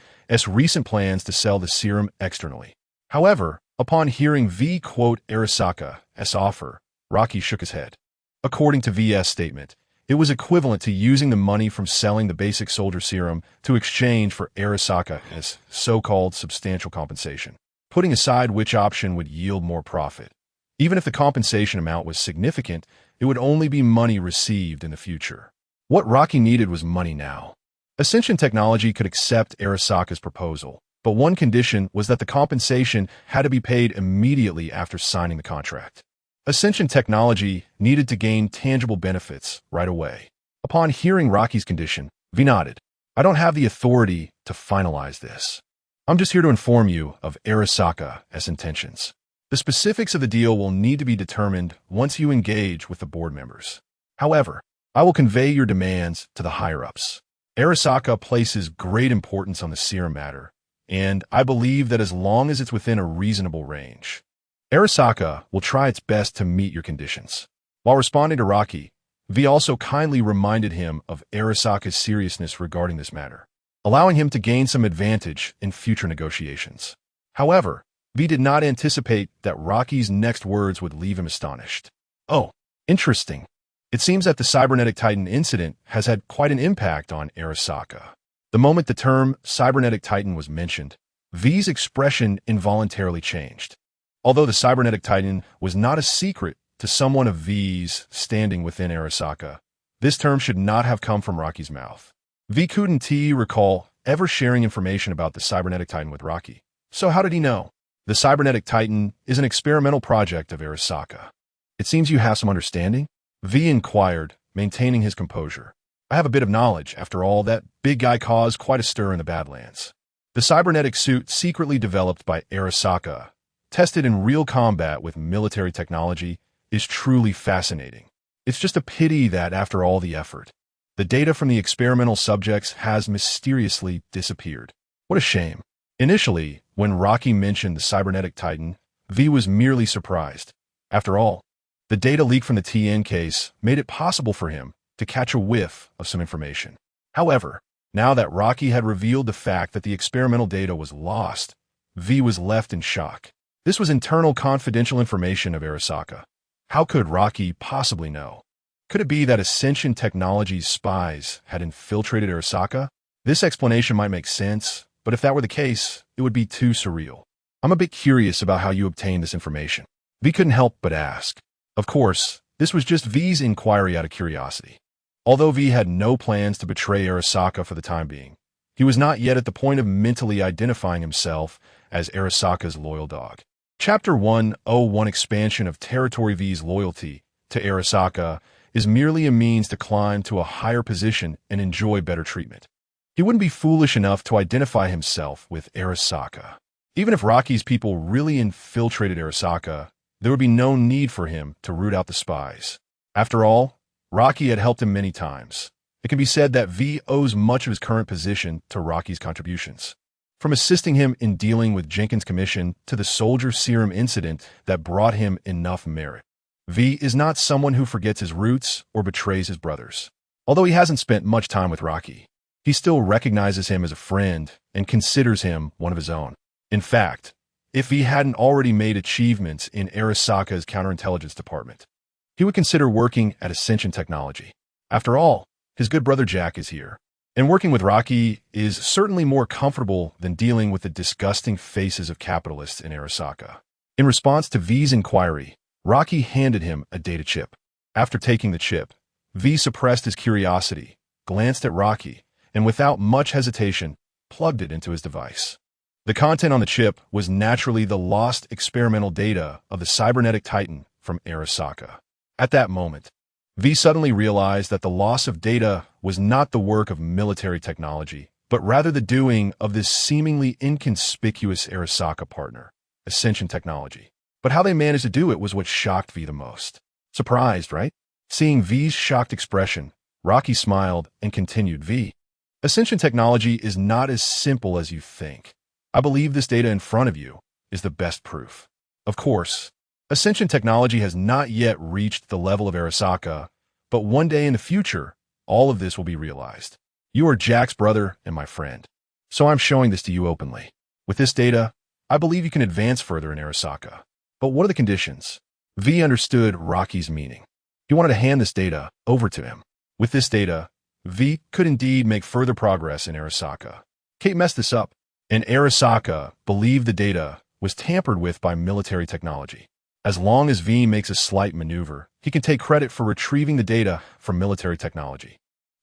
recent plans to sell the serum externally. However, upon hearing Arasaka's offer, Rocky shook his head. According to VS statement, it was equivalent to using the money from selling the basic soldier serum to exchange for Arasaka's so-called substantial compensation, putting aside which option would yield more profit. Even if the compensation amount was significant, it would only be money received in the future. What Rocky needed was money now. Ascension Technology could accept Arasaka's proposal, but one condition was that the compensation had to be paid immediately after signing the contract. Ascension Technology needed to gain tangible benefits right away. Upon hearing Rocky's condition, V nodded. I don't have the authority to finalize this. I'm just here to inform you of Arasaka's intentions. The specifics of the deal will need to be determined once you engage with the board members. However, I will convey your demands to the higher-ups. Arasaka places great importance on the serum matter, and I believe that as long as it's within a reasonable range, Arasaka will try its best to meet your conditions. While responding to Rocky, V also kindly reminded him of Arasaka's seriousness regarding this matter, allowing him to gain some advantage in future negotiations. However, V did not anticipate that Rocky's next words would leave him astonished. Oh, interesting. It seems that the Cybernetic Titan incident has had quite an impact on Arasaka. The moment the term Cybernetic Titan was mentioned, V's expression involuntarily changed. Although the Cybernetic Titan was not a secret to someone of V's standing within Arasaka, this term should not have come from Rocky's mouth. V couldn't recall ever sharing information about the Cybernetic Titan with Rocky. So how did he know? The Cybernetic Titan is an experimental project of Arasaka. It seems you have some understanding? V inquired, maintaining his composure. I have a bit of knowledge. After all, that big guy caused quite a stir in the Badlands. The cybernetic suit secretly developed by Arasaka, tested in real combat with military technology, is truly fascinating. It's just a pity that, after all the effort, the data from the experimental subjects has mysteriously disappeared. What a shame. Initially, when Rocky mentioned the Cybernetic Titan, V was merely surprised. After all, the data leak from the TN case made it possible for him to catch a whiff of some information. However, now that Rocky had revealed the fact that the experimental data was lost, V was left in shock. This was internal confidential information of Arasaka. How could Rocky possibly know? Could it be that Ascension Technology's spies had infiltrated Arasaka? This explanation might make sense, but if that were the case, it would be too surreal. I'm a bit curious about how you obtained this information. V couldn't help but ask. Of course, this was just V's inquiry out of curiosity. Although V had no plans to betray Arasaka for the time being, he was not yet at the point of mentally identifying himself as Arasaka's loyal dog. Chapter 101 Expansion of Territory. V's loyalty to Arasaka is merely a means to climb to a higher position and enjoy better treatment. He wouldn't be foolish enough to identify himself with Arasaka. Even if Rocky's people really infiltrated Arasaka, there would be no need for him to root out the spies. After all, Rocky had helped him many times. It can be said that V owes much of his current position to Rocky's contributions. From assisting him in dealing with Jenkins' commission to the soldier serum incident that brought him enough merit. V is not someone who forgets his roots or betrays his brothers. Although he hasn't spent much time with Rocky, he still recognizes him as a friend and considers him one of his own. In fact, if he hadn't already made achievements in Arasaka's counterintelligence department, he would consider working at Ascension Technology. After all, his good brother Jack is here, and working with Rocky is certainly more comfortable than dealing with the disgusting faces of capitalists in Arasaka. In response to V's inquiry, Rocky handed him a data chip. After taking the chip, V suppressed his curiosity, glanced at Rocky, and without much hesitation, plugged it into his device. The content on the chip was naturally the lost experimental data of the cybernetic titan from Arasaka. At that moment, V suddenly realized that the loss of data was not the work of military technology, but rather the doing of this seemingly inconspicuous Arasaka partner, Ascension Technology. But how they managed to do it was what shocked V the most. Surprised, right? Seeing V's shocked expression, Rocky smiled and continued, V, Ascension Technology is not as simple as you think. I believe this data in front of you is the best proof. Of course, Ascension Technology has not yet reached the level of Arasaka, but one day in the future, all of this will be realized. You are Jack's brother and my friend, so I'm showing this to you openly. With this data, I believe you can advance further in Arasaka. But what are the conditions? V understood Rocky's meaning. He wanted to hand this data over to him. With this data, V could indeed make further progress in Arasaka. Kate messed this up, and Arasaka believed the data was tampered with by military technology. As long as V makes a slight maneuver, he can take credit for retrieving the data from military technology.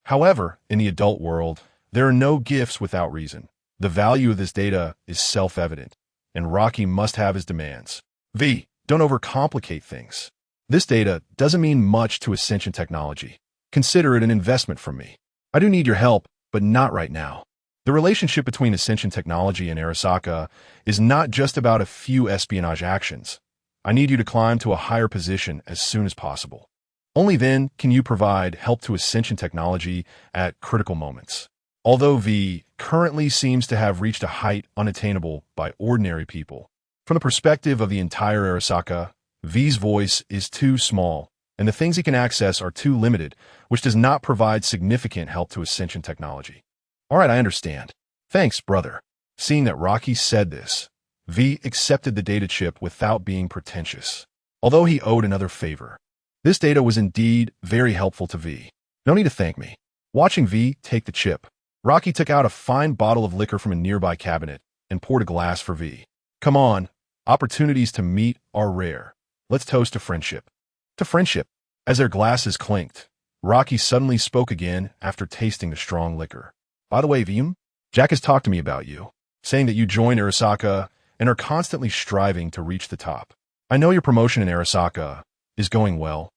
However, in the adult world, there are no gifts without reason. The value of this data is self-evident, and Rocky must have his demands. V, don't overcomplicate things. This data doesn't mean much to Ascension Technology. Consider it an investment from me. I do need your help, but not right now. The relationship between Ascension Technology and Arasaka is not just about a few espionage actions. I need you to climb to a higher position as soon as possible. Only then can you provide help to Ascension Technology at critical moments. Although V currently seems to have reached a height unattainable by ordinary people, from the perspective of the entire Arasaka, V's voice is too small, and the things he can access are too limited, which does not provide significant help to Ascension Technology. All right, I understand. Thanks, brother. Seeing that Rocky said this, V accepted the data chip without being pretentious, although he owed another favor. This data was indeed very helpful to V. No need to thank me. Watching V take the chip, Rocky took out a fine bottle of liquor from a nearby cabinet and poured a glass for V. Come on, opportunities to meet are rare. Let's toast to friendship. To friendship. As their glasses clinked, Rocky suddenly spoke again after tasting the strong liquor. By the way, V, Jack has talked to me about you, saying that you joined Arasaka and are constantly striving to reach the top. I know your promotion in Arasaka is going well,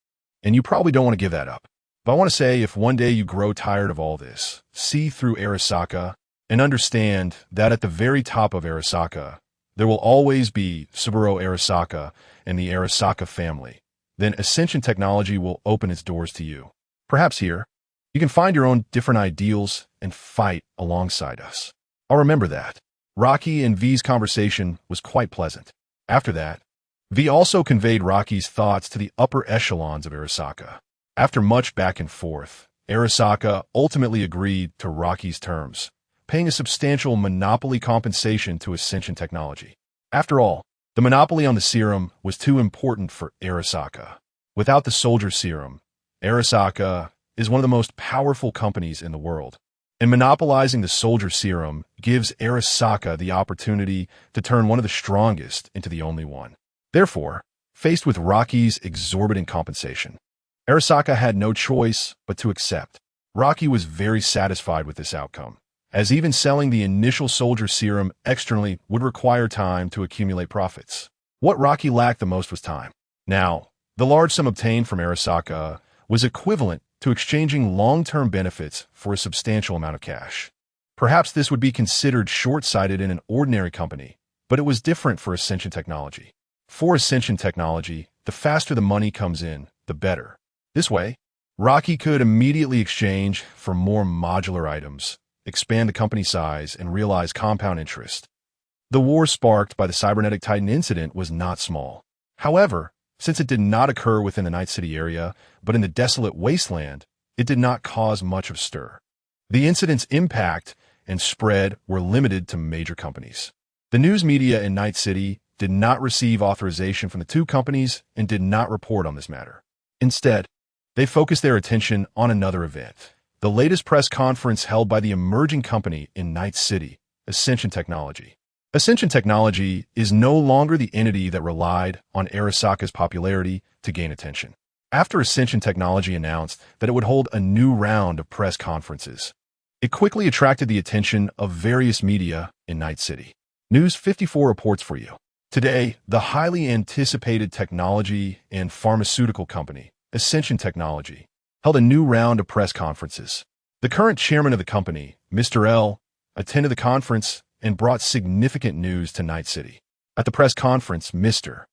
and you probably don't want to give that up. But I want to say, if one day you grow tired of all this, see through Arasaka and understand that at the very top of Arasaka, there will always be Subaru Arasaka and the Arasaka family. Then Ascension Technology will open its doors to you. Perhaps here, you can find your own different ideals and fight alongside us. I'll remember that. Rocky and V's conversation was quite pleasant. After that, V also conveyed Rocky's thoughts to the upper echelons of Arasaka. After much back and forth, Arasaka ultimately agreed to Rocky's terms, paying a substantial monopoly compensation to Ascension Technology. After all, the monopoly on the serum was too important for Arasaka. Without the soldier serum, Arasaka is one of the most powerful companies in the world, and monopolizing the soldier serum gives Arasaka the opportunity to turn one of the strongest into the only one. Therefore, faced with Rocky's exorbitant compensation, Arasaka had no choice but to accept. Rocky was very satisfied with this outcome, as even selling the initial soldier serum externally would require time to accumulate profits. What Rocky lacked the most was time. Now, the large sum obtained from Arasaka was equivalent to exchanging long-term benefits for a substantial amount of cash. Perhaps this would be considered short-sighted in an ordinary company, but it was different for Ascension Technology. For Ascension Technology, the faster the money comes in, the better. This way, Rocky could immediately exchange for more modular items, expand the company size, and realize compound interest. The war sparked by the Cybernetic Titan incident was not small. However, Since it did not occur within the Night City area, but in the desolate wasteland, it did not cause much of stir. The incident's impact and spread were limited to major companies. The news media in Night City did not receive authorization from the two companies and did not report on this matter. Instead, they focused their attention on another event, the latest press conference held by the emerging company in Night City, Ascension Technology. Ascension Technology is no longer the entity that relied on Arasaka's popularity to gain attention. After Ascension Technology announced that it would hold a new round of press conferences, it quickly attracted the attention of various media in Night City. News 54 reports for you. Today, the highly anticipated technology and pharmaceutical company, Ascension Technology, held a new round of press conferences. The current chairman of the company, Mr. L, attended the conference and brought significant news to Night City. At the press conference, Mr.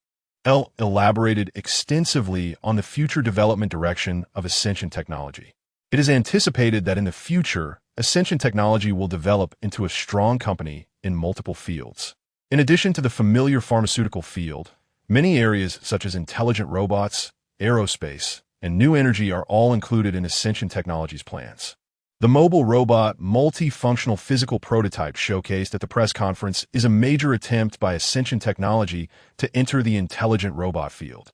L elaborated extensively on the future development direction of Ascension Technology. It is anticipated that in the future, Ascension Technology will develop into a strong company in multiple fields. In addition to the familiar pharmaceutical field, many areas such as intelligent robots, aerospace, and new energy are all included in Ascension Technology's plans. The mobile robot multifunctional physical prototype showcased at the press conference is a major attempt by Ascension Technology to enter the intelligent robot field.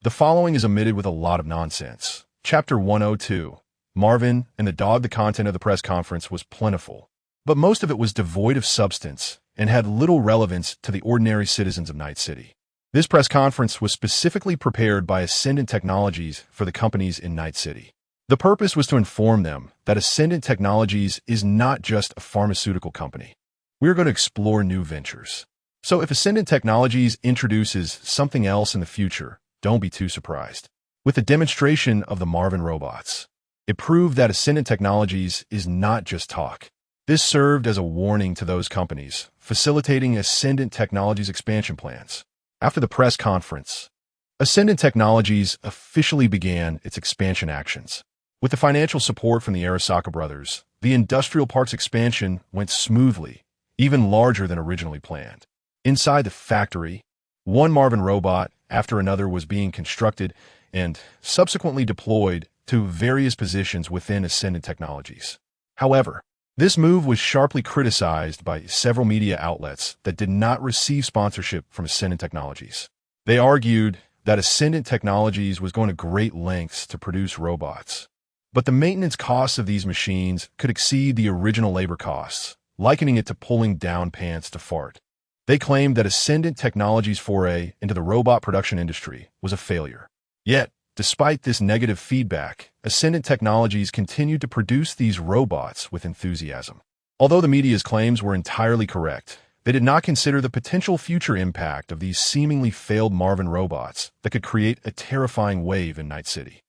The following is omitted with a lot of nonsense. Chapter 102. Marvin and the dog. The content of the press conference was plentiful, but most of it was devoid of substance and had little relevance to the ordinary citizens of Night City. This press conference was specifically prepared by Ascendant Technologies for the companies in Night City. The purpose was to inform them that Ascendant Technologies is not just a pharmaceutical company. We're going to explore new ventures. So if Ascendant Technologies introduces something else in the future, don't be too surprised. With the demonstration of the Marvin robots, it proved that Ascendant Technologies is not just talk. This served as a warning to those companies, facilitating Ascendant Technologies' expansion plans. After the press conference, Ascendant Technologies officially began its expansion actions. With the financial support from the Arasaka brothers, the industrial park's expansion went smoothly, even larger than originally planned. Inside the factory, one Marvin robot after another was being constructed and subsequently deployed to various positions within Ascendant Technologies. However, this move was sharply criticized by several media outlets that did not receive sponsorship from Ascendant Technologies. They argued that Ascendant Technologies was going to great lengths to produce robots, but the maintenance costs of these machines could exceed the original labor costs, likening it to pulling down pants to fart. They claimed that Ascendant Technologies' foray into the robot production industry was a failure. Yet, despite this negative feedback, Ascendant Technologies continued to produce these robots with enthusiasm. Although the media's claims were entirely correct, they did not consider the potential future impact of these seemingly failed Marvin robots that could create a terrifying wave in Night City.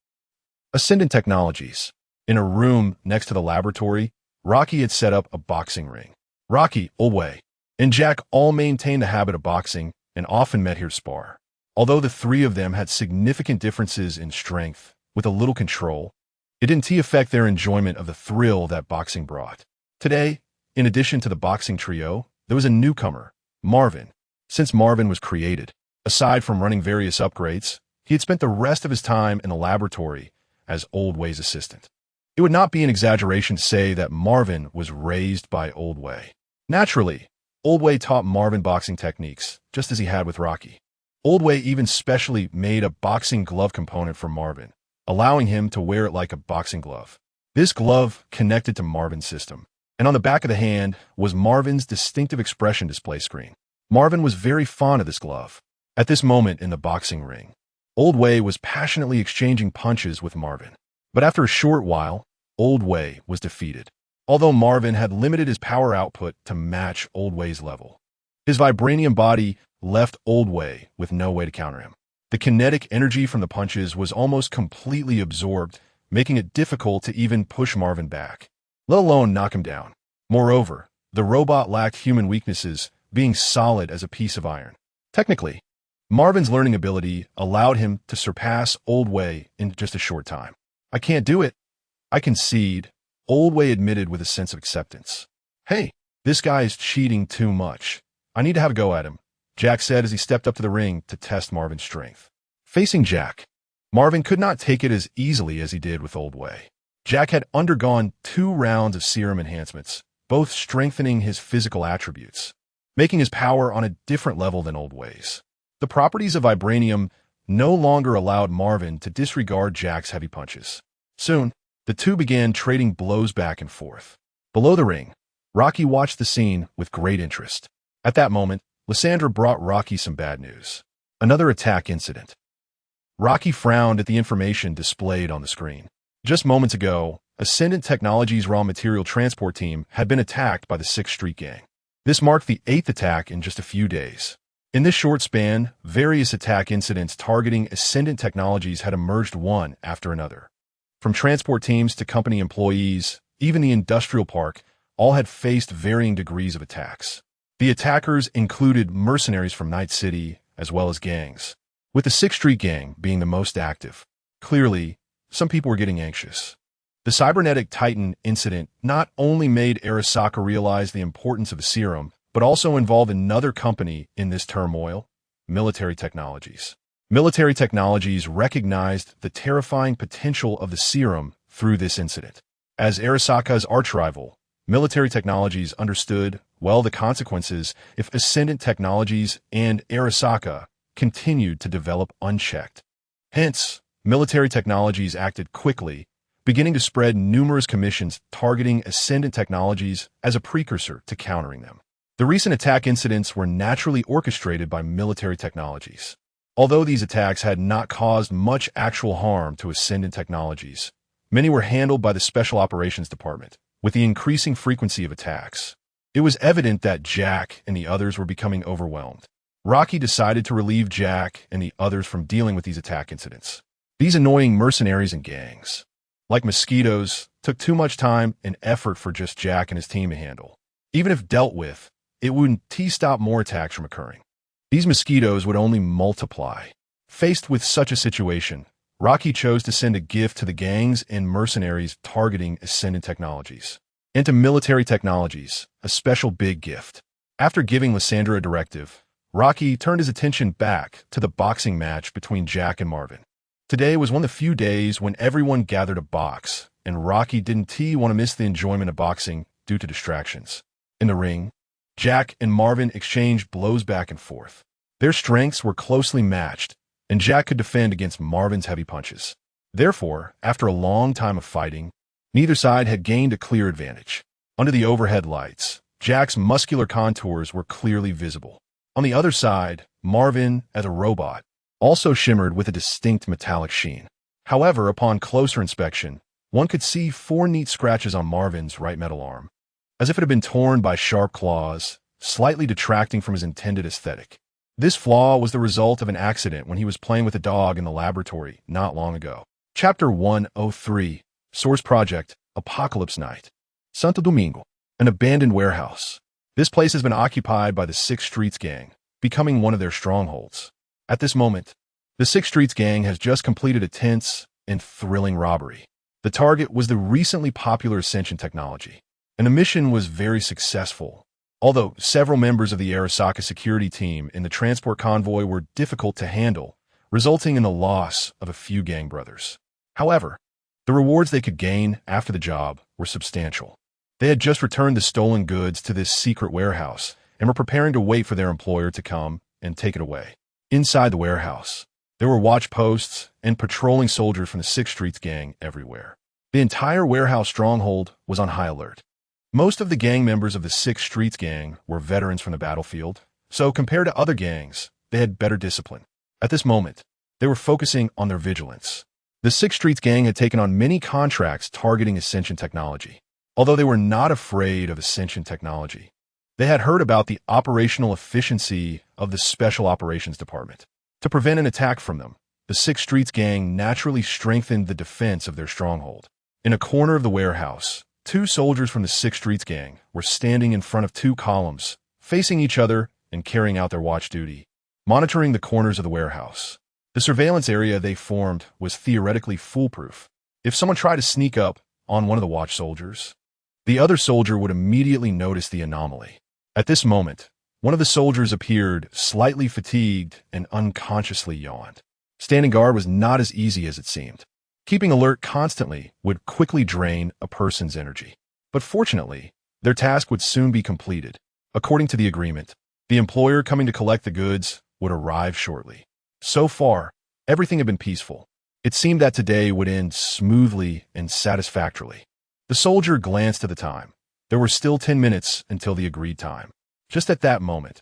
Ascendant Technologies. In a room next to the laboratory, Rocky had set up a boxing ring. Rocky, Olway, and Jack all maintained the habit of boxing and often met here to spar. Although the three of them had significant differences in strength, with a little control, it didn't affect their enjoyment of the thrill that boxing brought. Today, in addition to the boxing trio, there was a newcomer, Marvin. Since Marvin was created, aside from running various upgrades, he had spent the rest of his time in the laboratory as Oldway's assistant. It would not be an exaggeration to say that Marvin was raised by Oldway. Naturally, Oldway taught Marvin boxing techniques, just as he had with Rocky. Oldway even specially made a boxing glove component for Marvin, allowing him to wear it like a boxing glove. This glove connected to Marvin's system, and on the back of the hand was Marvin's distinctive expression display screen. Marvin was very fond of this glove. At this moment in the boxing ring, Oldway was passionately exchanging punches with Marvin. But after a short while, Oldway was defeated. Although Marvin had limited his power output to match Oldway's level, his vibranium body left Oldway with no way to counter him. The kinetic energy from the punches was almost completely absorbed, making it difficult to even push Marvin back, let alone knock him down. Moreover, the robot lacked human weaknesses, being solid as a piece of iron. Technically, Marvin's learning ability allowed him to surpass Oldway in just a short time. "I can't do it. I concede," Oldway admitted with a sense of acceptance. "Hey, this guy is cheating too much. I need to have a go at him," Jack said as he stepped up to the ring to test Marvin's strength. Facing Jack, Marvin could not take it as easily as he did with Old Way. Jack had undergone 2 rounds of serum enhancements, both strengthening his physical attributes, making his power on a different level than Old Way's. The properties of vibranium no longer allowed Marvin to disregard Jack's heavy punches. Soon, the two began trading blows back and forth. Below the ring, Rocky watched the scene with great interest. At that moment, Lysandra brought Rocky some bad news. Another attack incident. Rocky frowned at the information displayed on the screen. Just moments ago, Ascension Technology's raw material transport team had been attacked by the 6th Street Gang. This marked the 8th attack in just a few days. In this short span, various attack incidents targeting Ascension Technologies had emerged one after another. From transport teams to company employees, even the industrial park, all had faced varying degrees of attacks. The attackers included mercenaries from Night City, as well as gangs, with the 6th Street Gang being the most active. Clearly, some people were getting anxious. The cybernetic Titan incident not only made Arasaka realize the importance of the serum, but also involved another company in this turmoil, Military Technologies. Military Technologies recognized the terrifying potential of the serum through this incident. As Arasaka's archrival, Military Technologies understood well the consequences if Ascendant Technologies and Arasaka continued to develop unchecked. Hence, Military Technologies acted quickly, beginning to spread numerous commissions targeting Ascendant Technologies as a precursor to countering them. The recent attack incidents were naturally orchestrated by Military Technologies. Although these attacks had not caused much actual harm to Ascendant Technologies, many were handled by the Special Operations Department. With the increasing frequency of attacks, it was evident that Jack and the others were becoming overwhelmed. Rocky decided to relieve Jack and the others from dealing with these attack incidents. These annoying mercenaries and gangs, like mosquitoes, took too much time and effort for just Jack and his team to handle. Even if dealt with, it wouldn't stop more attacks from occurring. These mosquitoes would only multiply. Faced with such a situation, Rocky chose to send a gift to the gangs and mercenaries targeting Ascendant Technologies, and to Military Technologies, a special big gift. After giving Lysandra a directive, Rocky turned his attention back to the boxing match between Jack and Marvin. Today was one of the few days when everyone gathered to box, and Rocky didn't want to miss the enjoyment of boxing due to distractions. In the ring, Jack and Marvin exchanged blows back and forth. Their strengths were closely matched, and Jack could defend against Marvin's heavy punches. Therefore, after a long time of fighting, neither side had gained a clear advantage. Under the overhead lights, Jack's muscular contours were clearly visible. On the other side, Marvin, as a robot, also shimmered with a distinct metallic sheen. However, upon closer inspection, one could see 4 neat scratches on Marvin's right metal arm, as if it had been torn by sharp claws, slightly detracting from his intended aesthetic. This flaw was the result of an accident when he was playing with a dog in the laboratory not long ago. Chapter 103, Source Project, Apocalypse Night. Santo Domingo, an abandoned warehouse. This place has been occupied by the 6th Streets Gang, becoming one of their strongholds. At this moment, the 6th Streets Gang has just completed a tense and thrilling robbery. The target was the recently popular Ascension Technology, and the mission was very successful. Although several members of the Arasaka security team in the transport convoy were difficult to handle, resulting in the loss of a few gang brothers. However, the rewards they could gain after the job were substantial. They had just returned the stolen goods to this secret warehouse and were preparing to wait for their employer to come and take it away. Inside the warehouse, there were watch posts and patrolling soldiers from the 6th Streets Gang everywhere. The entire warehouse stronghold was on high alert. Most of the gang members of the 6th Streets Gang were veterans from the battlefield, so compared to other gangs, they had better discipline. At this moment, they were focusing on their vigilance. The 6th Streets Gang had taken on many contracts targeting Ascension Technology. Although they were not afraid of Ascension Technology, they had heard about the operational efficiency of the Special Operations Department. To prevent an attack from them, the 6th Streets Gang naturally strengthened the defense of their stronghold. In a corner of the warehouse, 2 soldiers from the 6th Streets Gang were standing in front of 2 columns, facing each other and carrying out their watch duty, monitoring the corners of the warehouse. The surveillance area they formed was theoretically foolproof. If someone tried to sneak up on one of the watch soldiers, the other soldier would immediately notice the anomaly. At this moment, one of the soldiers appeared slightly fatigued and unconsciously yawned. Standing guard was not as easy as it seemed. Keeping alert constantly would quickly drain a person's energy. But fortunately, their task would soon be completed. According to the agreement, the employer coming to collect the goods would arrive shortly. So far, everything had been peaceful. It seemed that today would end smoothly and satisfactorily. The soldier glanced at the time. There were still 10 minutes until the agreed time. Just at that moment,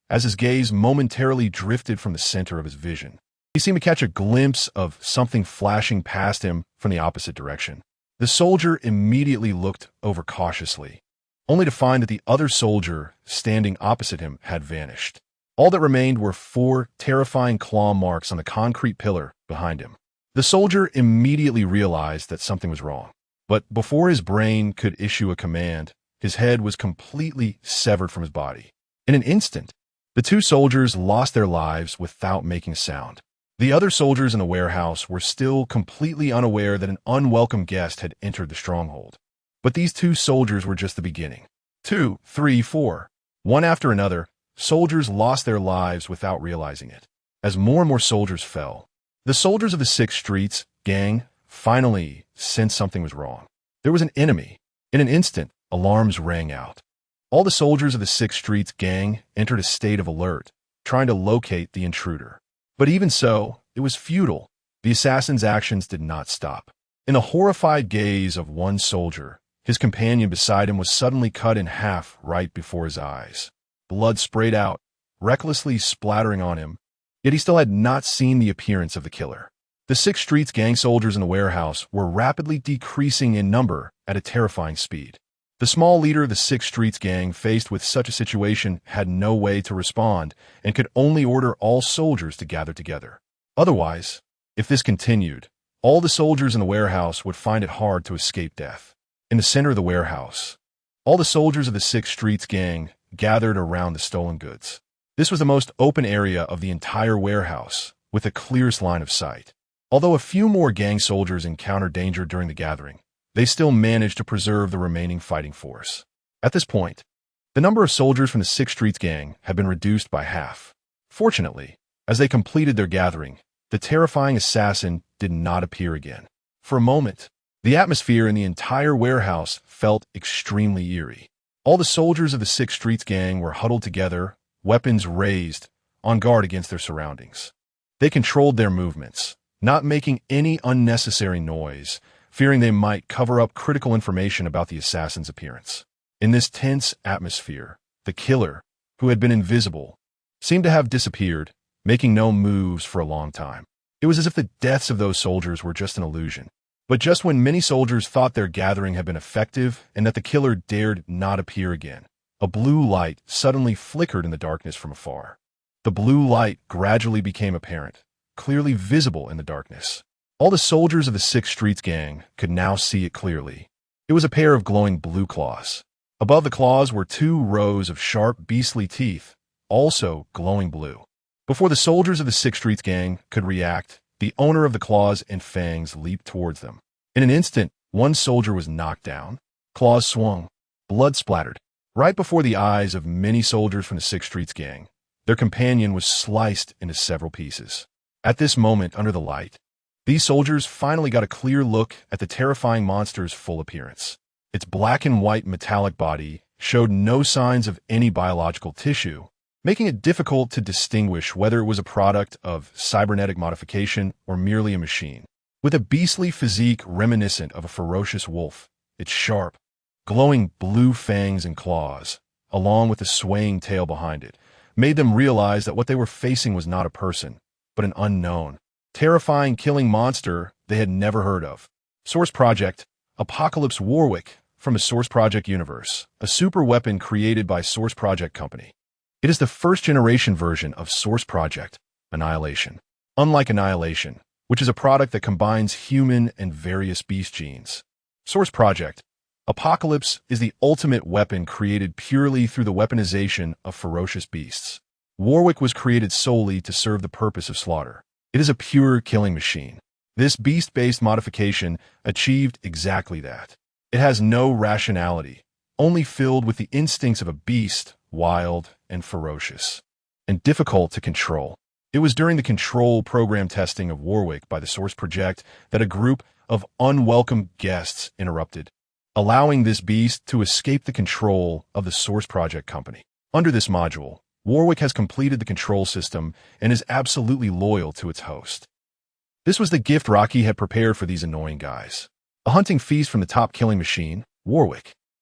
as his gaze momentarily drifted from the center of his vision, he seemed to catch a glimpse of something flashing past him from the opposite direction. The soldier immediately looked over cautiously, only to find that the other soldier standing opposite him had vanished. All that remained were 4 terrifying claw marks on the concrete pillar behind him. The soldier immediately realized that something was wrong. But before his brain could issue a command, his head was completely severed from his body. In an instant, the 2 soldiers lost their lives without making a sound. The other soldiers in the warehouse were still completely unaware that an unwelcome guest had entered the stronghold. But these 2 soldiers were just the beginning. 2, 3, 4. One after another, soldiers lost their lives without realizing it. As more and more soldiers fell, the soldiers of the 6th Streets gang finally sensed something was wrong. There was an enemy. In an instant, alarms rang out. All the soldiers of the 6th Streets gang entered a state of alert, trying to locate the intruder. But even so, it was futile. The assassin's actions did not stop. In the horrified gaze of one soldier, his companion beside him was suddenly cut in half right before his eyes. Blood sprayed out, recklessly splattering on him, yet he still had not seen the appearance of the killer. The 6th Streets gang soldiers in the warehouse were rapidly decreasing in number at a terrifying speed. The small leader of the 6th Streets gang, faced with such a situation, had no way to respond and could only order all soldiers to gather together. Otherwise, if this continued, all the soldiers in the warehouse would find it hard to escape death. In the center of the warehouse, all the soldiers of the 6th Streets gang gathered around the stolen goods. This was the most open area of the entire warehouse, with the clearest line of sight. Although a few more gang soldiers encountered danger during the gathering, they still managed to preserve the remaining fighting force. At this point, the number of soldiers from the 6th Streets gang had been reduced by half. Fortunately, as they completed their gathering, the terrifying assassin did not appear again. For a moment, the atmosphere in the entire warehouse felt extremely eerie. All the soldiers of the 6th Streets gang were huddled together, weapons raised, on guard against their surroundings. They controlled their movements, not making any unnecessary noise, fearing they might cover up critical information about the assassin's appearance. In this tense atmosphere, the killer, who had been invisible, seemed to have disappeared, making no moves for a long time. It was as if the deaths of those soldiers were just an illusion. But just when many soldiers thought their gathering had been effective and that the killer dared not appear again, a blue light suddenly flickered in the darkness from afar. The blue light gradually became apparent, clearly visible in the darkness. All the soldiers of the 6th Streets gang could now see it clearly. It was a pair of glowing blue claws. Above the claws were 2 rows of sharp, beastly teeth, also glowing blue. Before the soldiers of the 6th Streets gang could react, the owner of the claws and fangs leaped towards them. In an instant, one soldier was knocked down. Claws swung. Blood splattered. Right before the eyes of many soldiers from the 6th Streets gang, their companion was sliced into several pieces. At this moment, under the light, these soldiers finally got a clear look at the terrifying monster's full appearance. Its black and white metallic body showed no signs of any biological tissue, making it difficult to distinguish whether it was a product of cybernetic modification or merely a machine. With a beastly physique reminiscent of a ferocious wolf, its sharp, glowing blue fangs and claws, along with the swaying tail behind it, made them realize that what they were facing was not a person, but an unknown, terrifying killing monster they had never heard of. Source Project, Apocalypse Warwick from the Source Project universe, a super weapon created by Source Project Company. It is the first-generation version of Source Project, Annihilation. Unlike Annihilation, which is a product that combines human and various beast genes, Source Project, Apocalypse is the ultimate weapon created purely through the weaponization of ferocious beasts. Warwick was created solely to serve the purpose of slaughter. It is a pure killing machine. This beast-based modification achieved exactly that. It has no rationality, only filled with the instincts of a beast, wild and ferocious, and difficult to control. It was during the control program testing of Warwick by the Source Project that a group of unwelcome guests interrupted, allowing this beast to escape the control of the Source Project company. Under this module, Warwick has completed the control system and is absolutely loyal to its host. This was the gift Rocky had prepared for these annoying guys. A hunting feast from the top killing machine, Warwick.